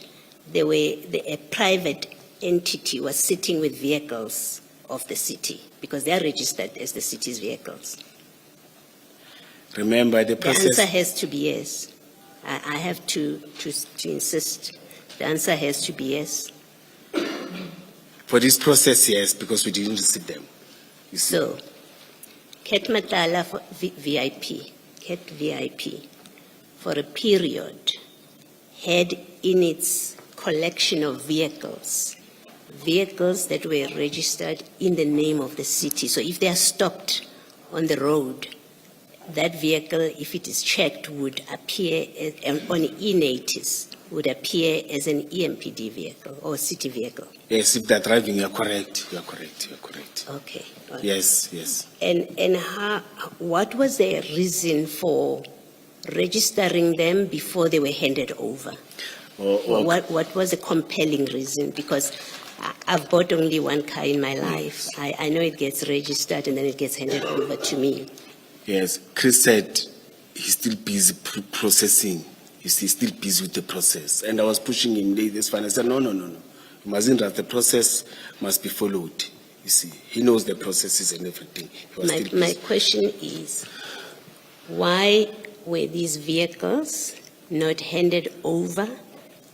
a private entity was sitting with vehicles of the city because they are registered as the city's vehicles. Remember the The process. answer has to be yes. I have to insist. The answer has to be yes. For this process, yes, because we didn't receive them. You see. So, Ket Matala for VIP, Ket VIP, for a period, had in its collection of vehicles vehicles that were registered in the name of the city. So if they are stopped on the road, that vehicle, if it is checked, would appear on e-notice, would appear as an EMPD vehicle or city vehicle. Yes, if they're driving, you're correct. You're correct. You're correct. Okay. All right. Yes, yes. And what was the reason for registering them before they were handed over? What was the compelling reason? Because I've bought only one car in my life. I know it gets registered and then it gets handed over to me. Yes, Chris said he's still busy processing. He's still busy with the process. And I was pushing him this fine. I said, no. You mustn't rush. The process must be followed. You see, he knows the processes and everything. He was still busy. My question is, why were these vehicles not handed over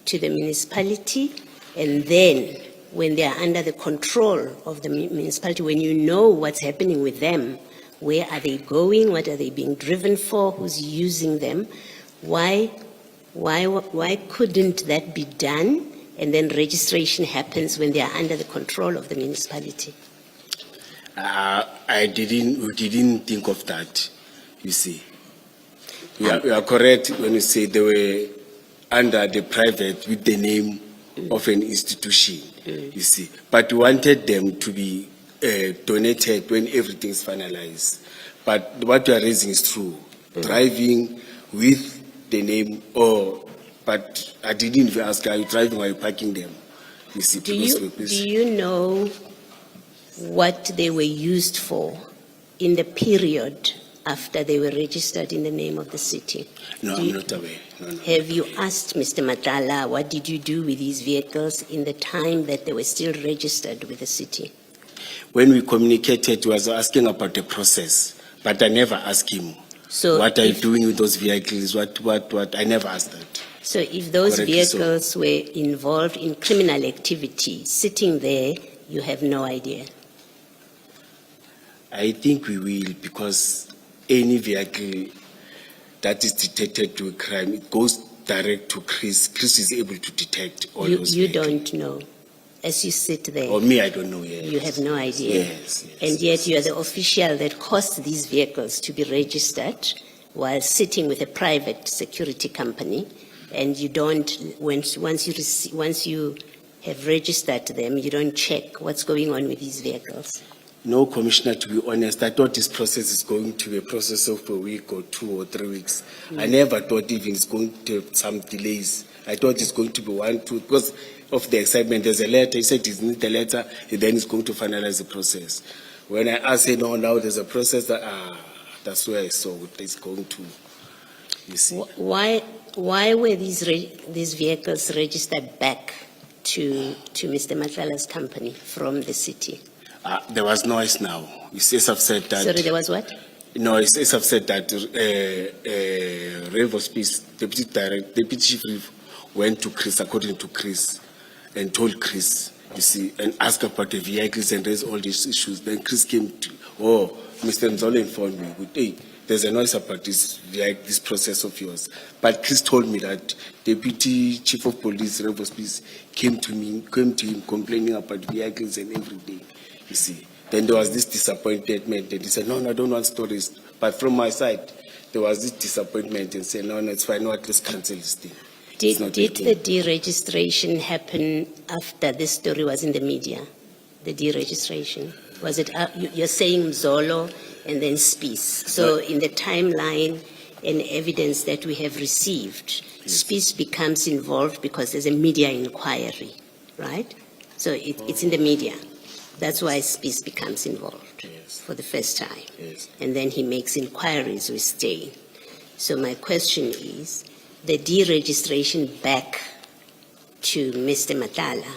to the municipality, and then when they are under the control of the municipality, when you know what's happening with them, where are they going, what are they being driven for, who's using them, why couldn't that be done, and then registration happens when they are under the control of the municipality? We didn't think of that, you see. You are correct when you say they were under the private with the name of an institution, you see. But we wanted them to be donated when everything's finalized. But what you are raising is true. Driving with the name, but I didn't even ask, are you driving or are you parking them? You see, do you know what they were used for in the period after they were registered in the name of the city? No, I'm not aware. No. Have you asked Mr. Matala, what did you do with these vehicles in the time that they were still registered with the city? When we communicated, he was asking about the process, but I never asked him, so what are you doing with those vehicles? What? I never asked that. So if those Correctly vehicles were involved in criminal activity, sitting there, you have no idea? I think we will, because any vehicle that is detected to a crime, it goes direct to Chris. Chris is able to detect all those You vehicles. don't know. As you sit there, Or me, I don't know. Yes. you have no idea. Yes. And yet you are the official that caused these vehicles to be registered while sitting with a private security company, and you don't, once you have registered them, you don't check what's going on with these vehicles. No, Commissioner, to be honest, I thought this process is going to be a process of a week or 2 or 3 weeks. I never thought even it's going to have some delays. I thought it's going to be 1, 2, because of the excitement. There's a letter. He said he needs the letter, and then he's going to finalize the process. When I asked him, no, now there's a process, that's where I saw what it's going to, you see. Why were these vehicles registered back to Mr. Matlala's company from the city? There was noise now. It's as I've said that. Sorry, there was what? No, it's as I've said that Rev Hospice, Deputy Chief Rev, went to Chris, according to Chris, and told Chris, you see, and asked about the vehicles and raised all these issues. Then Chris came to, Mr. Mzolo informed me, hey, there's a noise about this process of yours. But Chris told me that Deputy Chief of Police, Rev Hospice, came to him complaining about vehicles and everything. You see, then there was this disappointment, and he said, no, I don't want stories. But from my side, there was this disappointment and said, no, it's fine, no, at least cancel this thing. Did the deregistration happen after this story was in the media? The deregistration? Was it, you're saying Mzolo and then Spies. So in the timeline and evidence that we have received, Spies becomes involved because there's a media inquiry, right? So it's in the media. That's why Spies becomes involved for the first time. Yes. And then he makes inquiries with stay. So my question is, the deregistration back to Mr. Matala,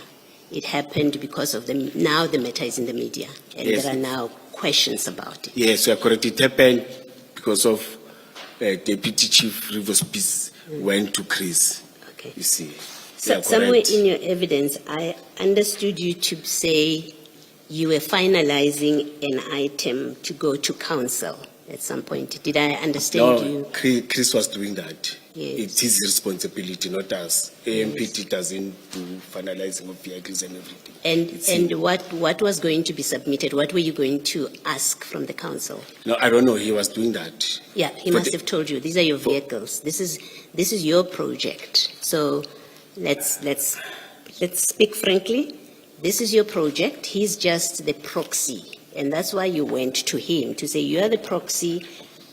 it happened because of now the matter is in the media, and Yes. there are now questions about it. Yes, you are correct. It happened because of Deputy Chief Rivers Peace went to Chris. Okay. You see. So, somewhere in your evidence, I understood you to say you were finalizing an item to go to council at some point. Did I understand No, you? Chris was doing that. Yes. It's his responsibility, not us. AMPT doesn't do finalizing of vehicles and everything. And what was going to be submitted? What were you going to ask from the council? No, I don't know. He was doing that. Yeah, he For must have told you, these are your vehicles. This is your project. So let's speak frankly. This is your project. He's just the proxy. And that's why you went to him to say, you are the proxy,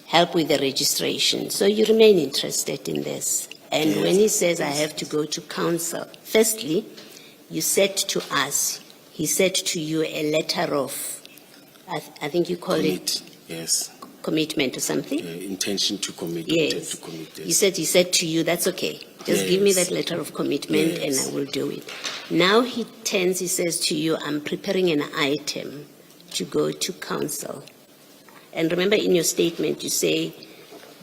help with the registration. So you remain interested in this. And Yes. when he says, I have to go to council, firstly, you said to us, he said to you a letter of, I think you call it Yes. commitment or something? Intention to commit. Yes. intent to commit, yes. He said to you, that's okay. Just give me Yes. that letter of commitment Yes. and I will do it. Now he says to you, I'm preparing an item to go to council. And remember in your statement, you say,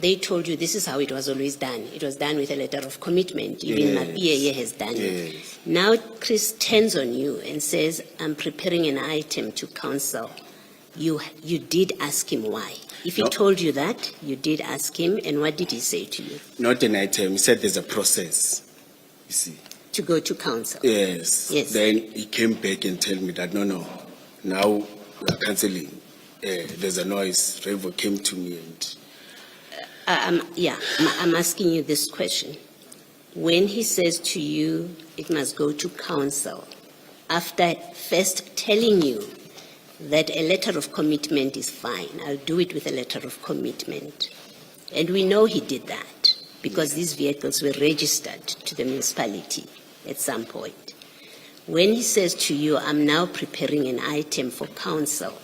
they told you this is how it was always done. It was done with a letter of commitment. Even Yes. Mapia has done it. Yes. Now Chris turns on you and says, I'm preparing an item to council. You did ask him why. If he No. told you that, you did ask him, and what did he say to you? Not an item. He said there's a process. You see. To go to council. Yes. Yes. Then he came back and told me that no. Now we are cancelling. There's a noise. Revo came to me and I'm asking you this question. When he says to you, it must go to council, after first telling you that a letter of commitment is fine, I'll do it with a letter of commitment. And we know he did that because these vehicles were registered to the municipality at some point. When he says to you, I'm now preparing an item for council,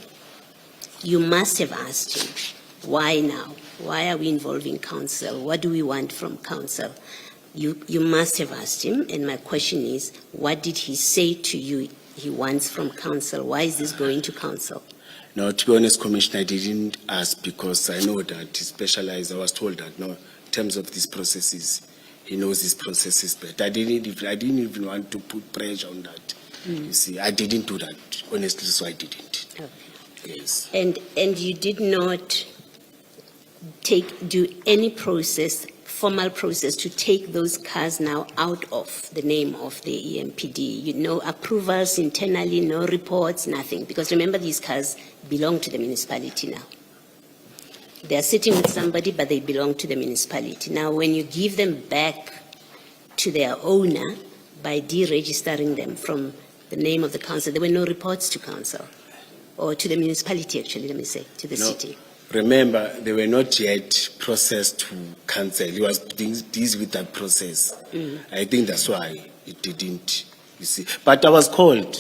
you must have asked him, why now? Why are we involving council? What do we want from council? You must have asked him, and my question is, what did he say to you he wants from council? Why is this going to council? no, to be honest, Commissioner, I didn't ask because I know that he specialized. I was told that no, in terms of these processes, he knows these processes better. I didn't even want to put pressure on that. You see, I didn't do that, honestly, so I didn't. Okay. Yes. And you did not do any formal process to take those cars now out of the name of the EMPD. No approvals internally, no reports, nothing. Because remember, these cars belong to the municipality now. They are sitting with somebody, but they belong to the municipality. Now, when you give them back to their owner by deregistering them from the name of the council, there were no reports to council, or to the municipality, actually, let me say, to the city. Remember, they were not yet processed to cancel. He was dealing with that process. I think that's why it didn't, you see. But I was called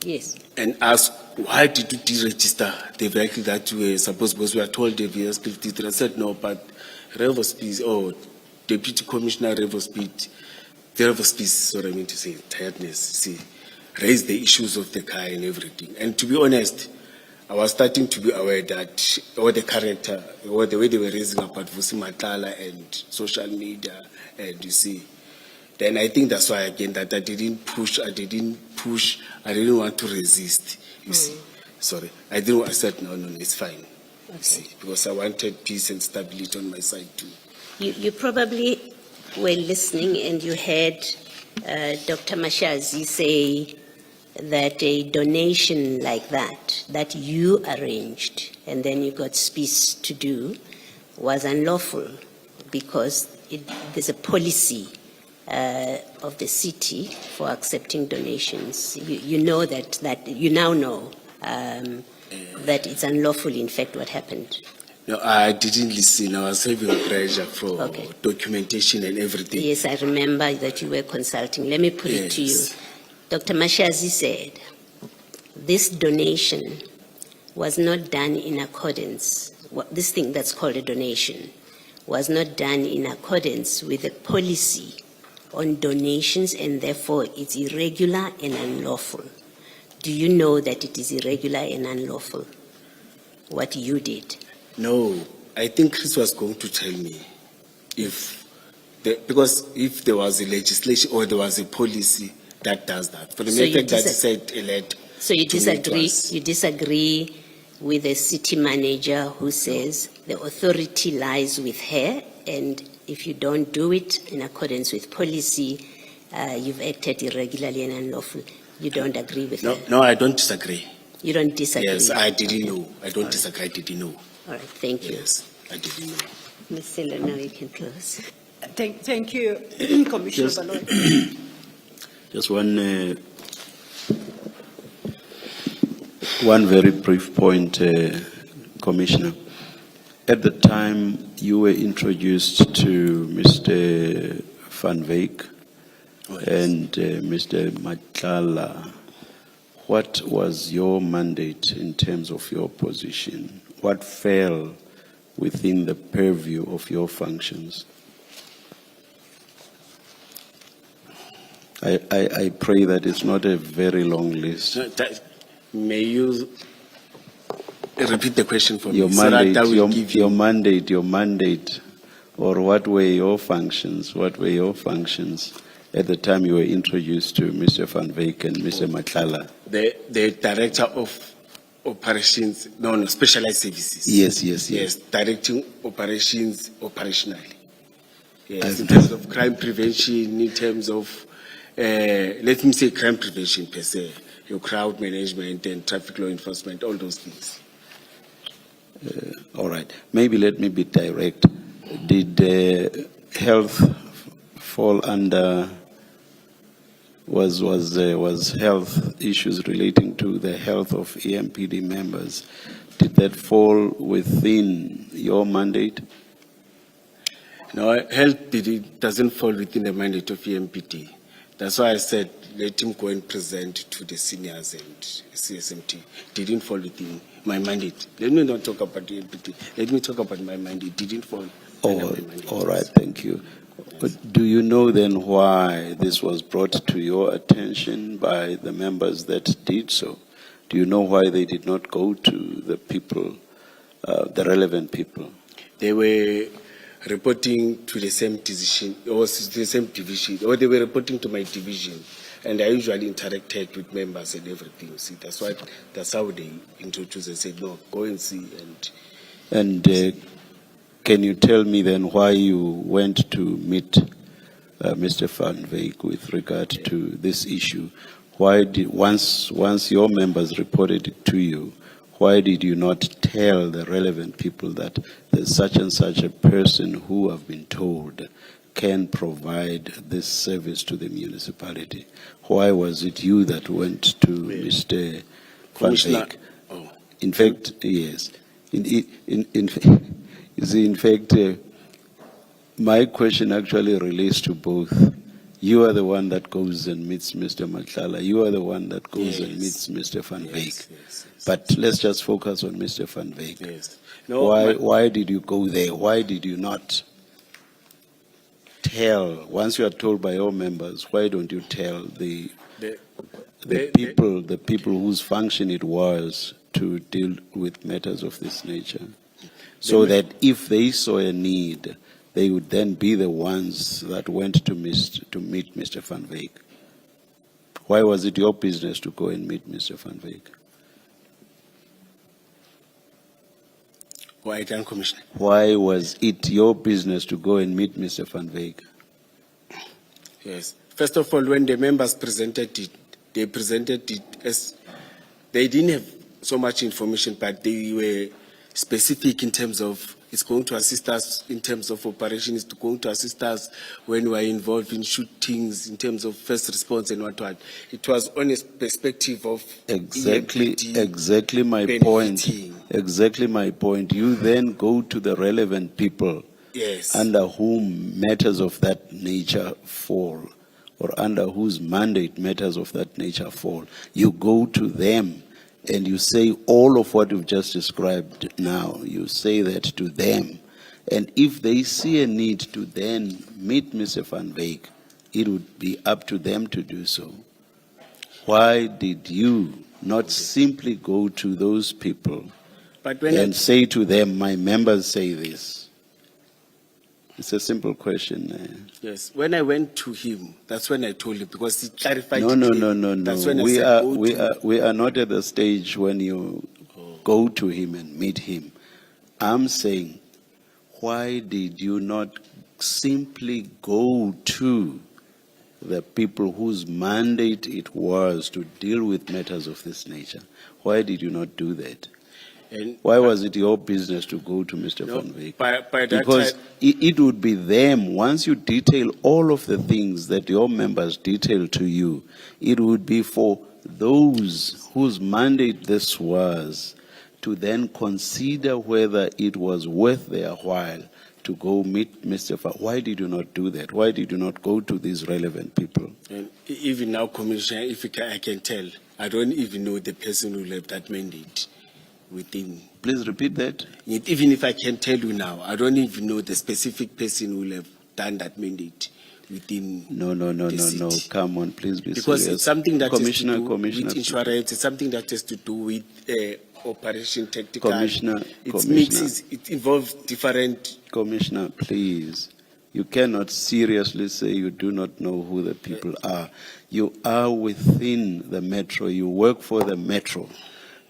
Yes. and asked, why did you deregister the vehicle that you were supposed, because we were told the vehicle did. I said, no, but Revo Speed, Deputy Commissioner Revo Speed, sorry, I mean to say, tiredness, see, raised the issues of the car and everything. And to be honest, I was starting to be aware that all the character, or the way they were raising about Vusi Matala and social media, and you see, then I think that's why again that I didn't want to resist, you see. Sorry, I said no, it's fine, you see, because I wanted peace and stability on my side too. You probably were listening and you heard Dr. Mashazi say that a donation like that you arranged and then you got space to do was unlawful because there's a policy of the city for accepting donations. You know that you now know that it's unlawful, in fact, what happened. No, I didn't listen. I was having pressure for documentation and everything. Yes, I remember that you were consulting. Let me put it to you. Dr. Mashazi said, this donation was not done in accordance, this thing that's called a donation, was not done in accordance with the policy on donations, and therefore it's irregular and unlawful. Do you know that it is irregular and unlawful, what you did? No, I think Chris was going to tell me because if there was a legislation or there was a policy that does that. For the So matter that said elect. So you disagree with a city manager who says the authority lies with her, and if you don't do it in accordance with policy, you've acted irregularly and unlawful. You don't agree with No, her? no, I don't disagree. You don't disagree? Yes, I didn't know. I don't disagree. I didn't know. All right, thank you. Yes, I didn't know. Ms. Selo, now you can close. Thank you, Commissioner Just- Baloyi. Just one very brief point, Commissioner. At the time you were introduced to Mr. Van Wyk and Mr. Madlanga, what was your mandate in terms of your position? What fell within the purview of your functions? I pray that it's not a very long list. May you repeat the question for Your me? So that mandate, I will give you. your mandate, or what were your functions? What were your functions at the time you were introduced to Mr. Van Wyk and Mr. Madlanga? The director of operations, no, specialized services. Yes. Directing operations operationally. Yes, As in terms of crime prevention, in terms of, let me say crime prevention per se, your crowd management and traffic law enforcement, all those things. All right. Maybe let me be direct. Did health fall under? Was health issues relating to the health of EMPD members? Did that fall within your mandate? No, health doesn't fall within the mandate of EMPD. That's why I said let him go and present to the seniors and CSMT. Didn't fall within my mandate. Let me not talk about EMPD. Let me talk about my mandate. Didn't fall under my mandate. All right, thank you. But do you know then why this was brought to your attention by the members that did so? Do you know why they did not go to the people, the relevant people? They were reporting to the same decision, or the same division, or they were reporting to my division. And I usually interacted with members and everything. See, that's how they introduced and said, no, go and see. And can you tell me then why you went to meet Mr. Van Wyk with regard to this issue? Why did, once your members reported it to you, why did you not tell the relevant people that there's such and such a person who have been told can provide this service to the municipality? Why was it you that went to Mr. Van Wyk? Oh. In fact, yes. In fact, my question actually relates to both. You are the one that goes and meets Mr. Madlanga. You are the one that goes and meets Mr. Van Wyk. Yes. But let's just focus on Mr. Van Wyk. Yes. No, Why did you go there? Why did you not tell? Once you are told by your members, why don't you tell the people whose function it was to deal with matters of this nature? So that if they saw a need, they would then be the ones that went to meet Mr. Van Wyk. Why was it your business to go and meet Mr. Van Wyk? Why then, Commissioner? Why was it your business to go and meet Mr. Van Wyk? Yes. First of all, when the members presented it, they presented it as they didn't have so much information, but they were specific in terms of it's going to assist us in terms of operations, it's going to assist us when we're involved in shootings, in terms of first response and what. It was on a perspective of Exactly my benefiting. point. Exactly my point. You then go to the relevant people Yes. under whom matters of that nature fall, or under whose mandate matters of that nature fall. You go to them and you say all of what you've just described now. You say that to them. And if they see a need to then meet Mr. Van Wyk, it would be up to them to do so. Why did you not simply go to those people But when and say to them, my members say this? It's a simple question. Yes, when I went to him, that's when I told him, because he clarified. No. That's when I We said, are go to- we are not at the stage when you go to him and meet him. I'm saying, why did you not simply go to the people whose mandate it was to deal with matters of this nature? Why did you not do that? And Why was it your business to go to Mr. No, Van Wyk? by that Because time- it would be them, once you detail all of the things that your members detail to you, it would be for those whose mandate this was to then consider whether it was worth their while to go meet Mr. Why did you not do that? Why did you not go to these relevant people? And even now, Commissioner, if I can tell, I don't even know the person who left that mandate within. Please repeat that. Even if I can tell you now, I don't even know the specific person who have done that mandate within. No. city. Come on, please be Because serious. it's something that Commissioner, has to do Commissioner, with insurance, it's something that has to do with operation tactical. Commissioner, It's Commissioner. mixes, it involves different. Commissioner, please. You cannot seriously say you do not know who the people are. You are within the metro. You work for the metro.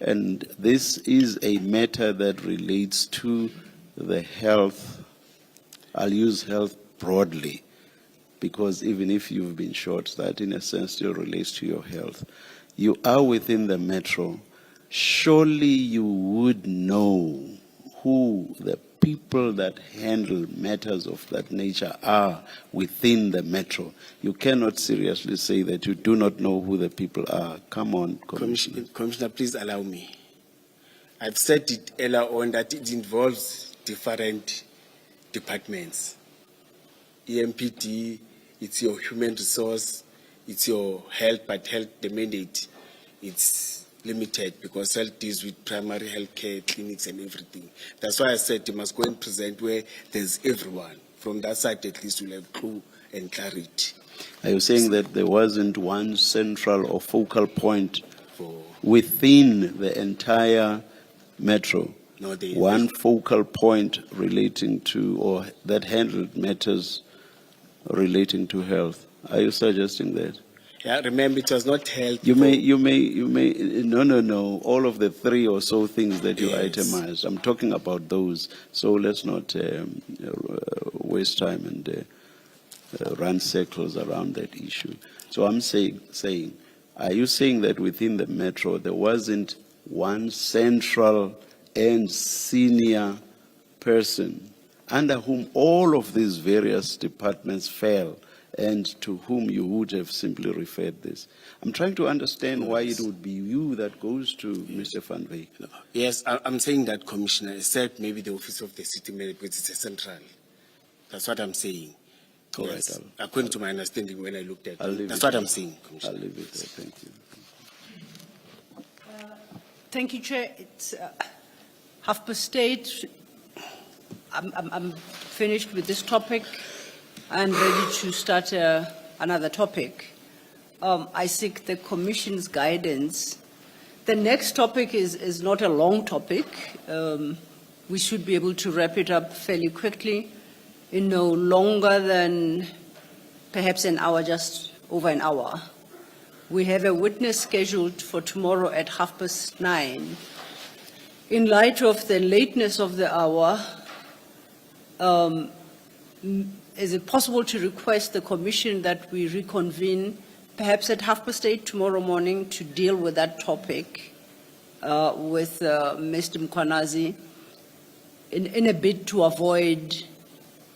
And this is a matter that relates to the health. I'll use health broadly, because even if you've been shot, that in a sense still relates to your health. You are within the metro. Surely you would know who the people that handle matters of that nature are within the metro. You cannot seriously say that you do not know who the people are. Come on, Commissioner. Commissioner, please allow me. I've said it earlier on that it involves different departments. EMPD, it's your human resource, it's your health, but health, the mandate, it's limited because health deals with primary health care, clinics and everything. That's why I said you must go and present where there's everyone. From that side, at least you'll have clue and clarity. Are you saying that there wasn't one central or focal point For within the entire metro? no, One focal point relating to, or that handled matters relating to health. Are you suggesting that? Yeah, remember it was not health. You may, no. All of the three or so things that you Yes. itemized. I'm talking about those. So let's not waste time and run circles around that issue. So I'm saying, are you saying that within the metro there wasn't one central and senior person under whom all of these various departments fell, and to whom you would have simply referred this? I'm trying to understand why it would be you that goes to Mr. Van Wyk. Yes, I'm saying that, Commissioner, except maybe the office of the city manager, because it's a central. That's what I'm saying. All Yes, right, according to my understanding when I looked at I'll it. leave That's it what there. I'm saying, Commissioner. I'll leave it there. Thank you. Thank you, Chair. It's 8:30. I'm finished with this topic and ready to start another topic. I seek the Commission's guidance. The next topic is not a long topic. We should be able to wrap it up fairly quickly in no longer than perhaps an hour, just over an hour. We have a witness scheduled for tomorrow at 9:30. In light of the lateness of the hour, is it possible to request the Commission that we reconvene perhaps at 8:30 tomorrow morning to deal with that topic with Mr. Mkhwanazi in a bid to avoid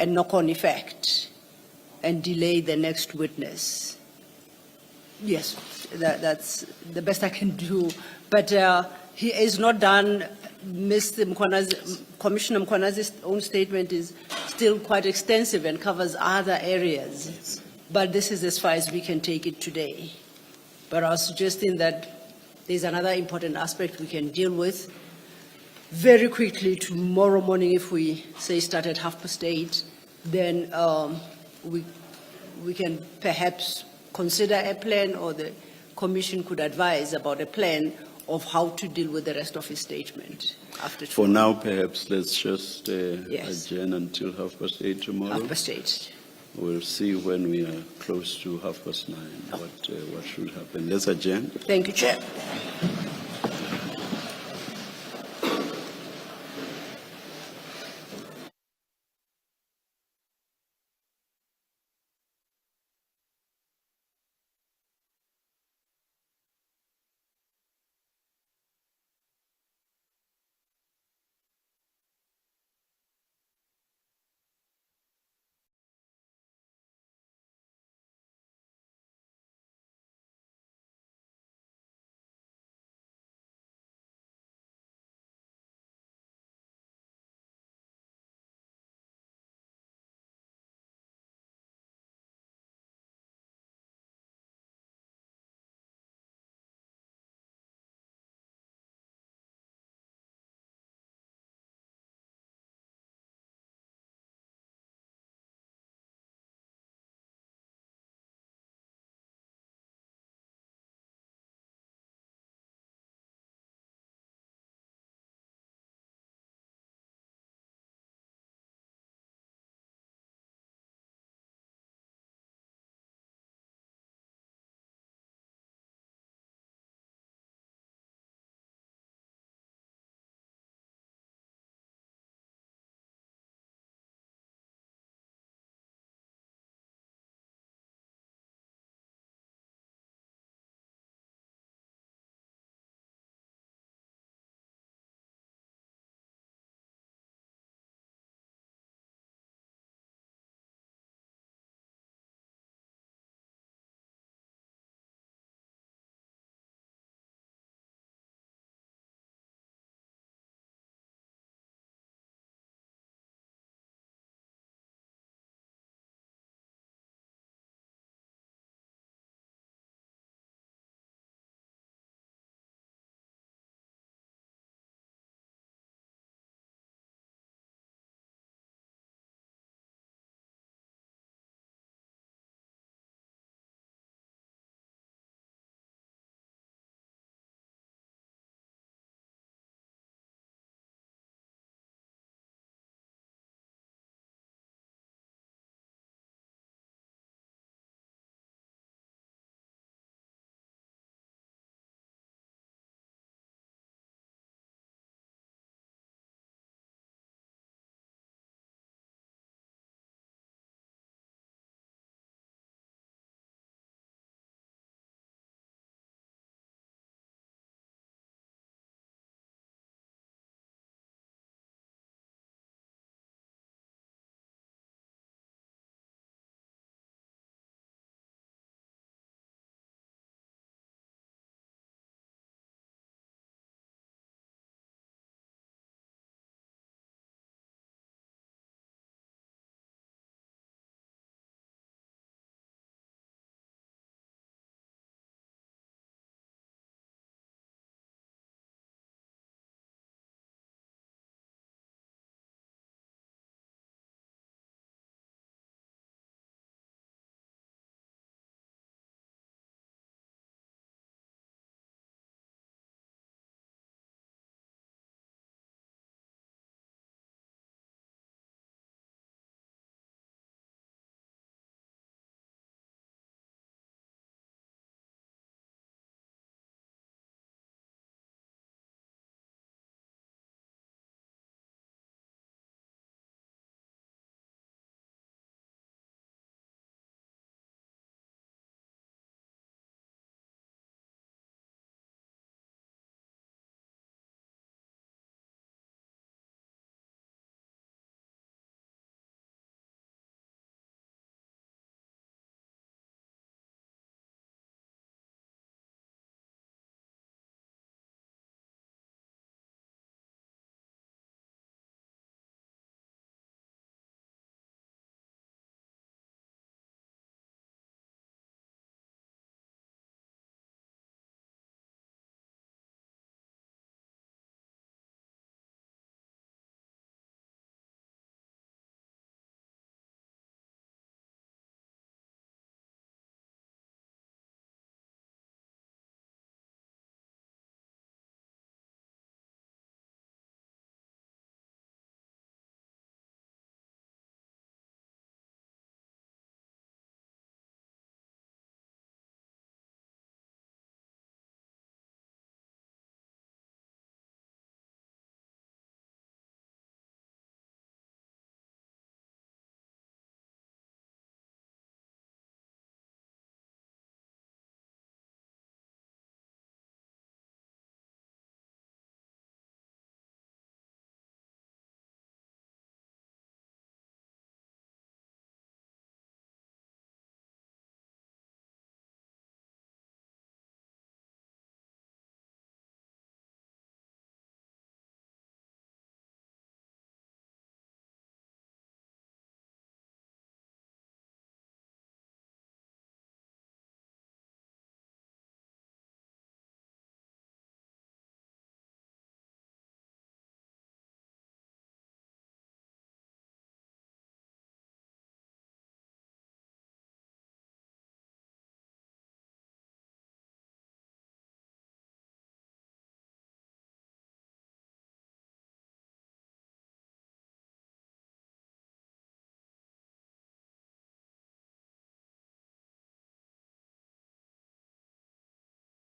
a knock-on effect and delay the next witness? Yes, that's the best I can do. But he is not done. Mr. Mkhwanazi, Commissioner Mkhwanazi's own statement is still quite extensive and covers other areas. Yes. But this is as far as we can take it today. But I was suggesting that there's another important aspect we can deal with very quickly tomorrow morning. If we say start at 8:30, then we can perhaps consider a plan, or the Commission could advise about a plan of how to deal with the rest of his statement after For tomorrow. now, perhaps let's just Yes. adjourn until 8:30 tomorrow. 8:30. We'll see when we are close to 9:30 what should happen. Let's adjourn. Thank you, Chair.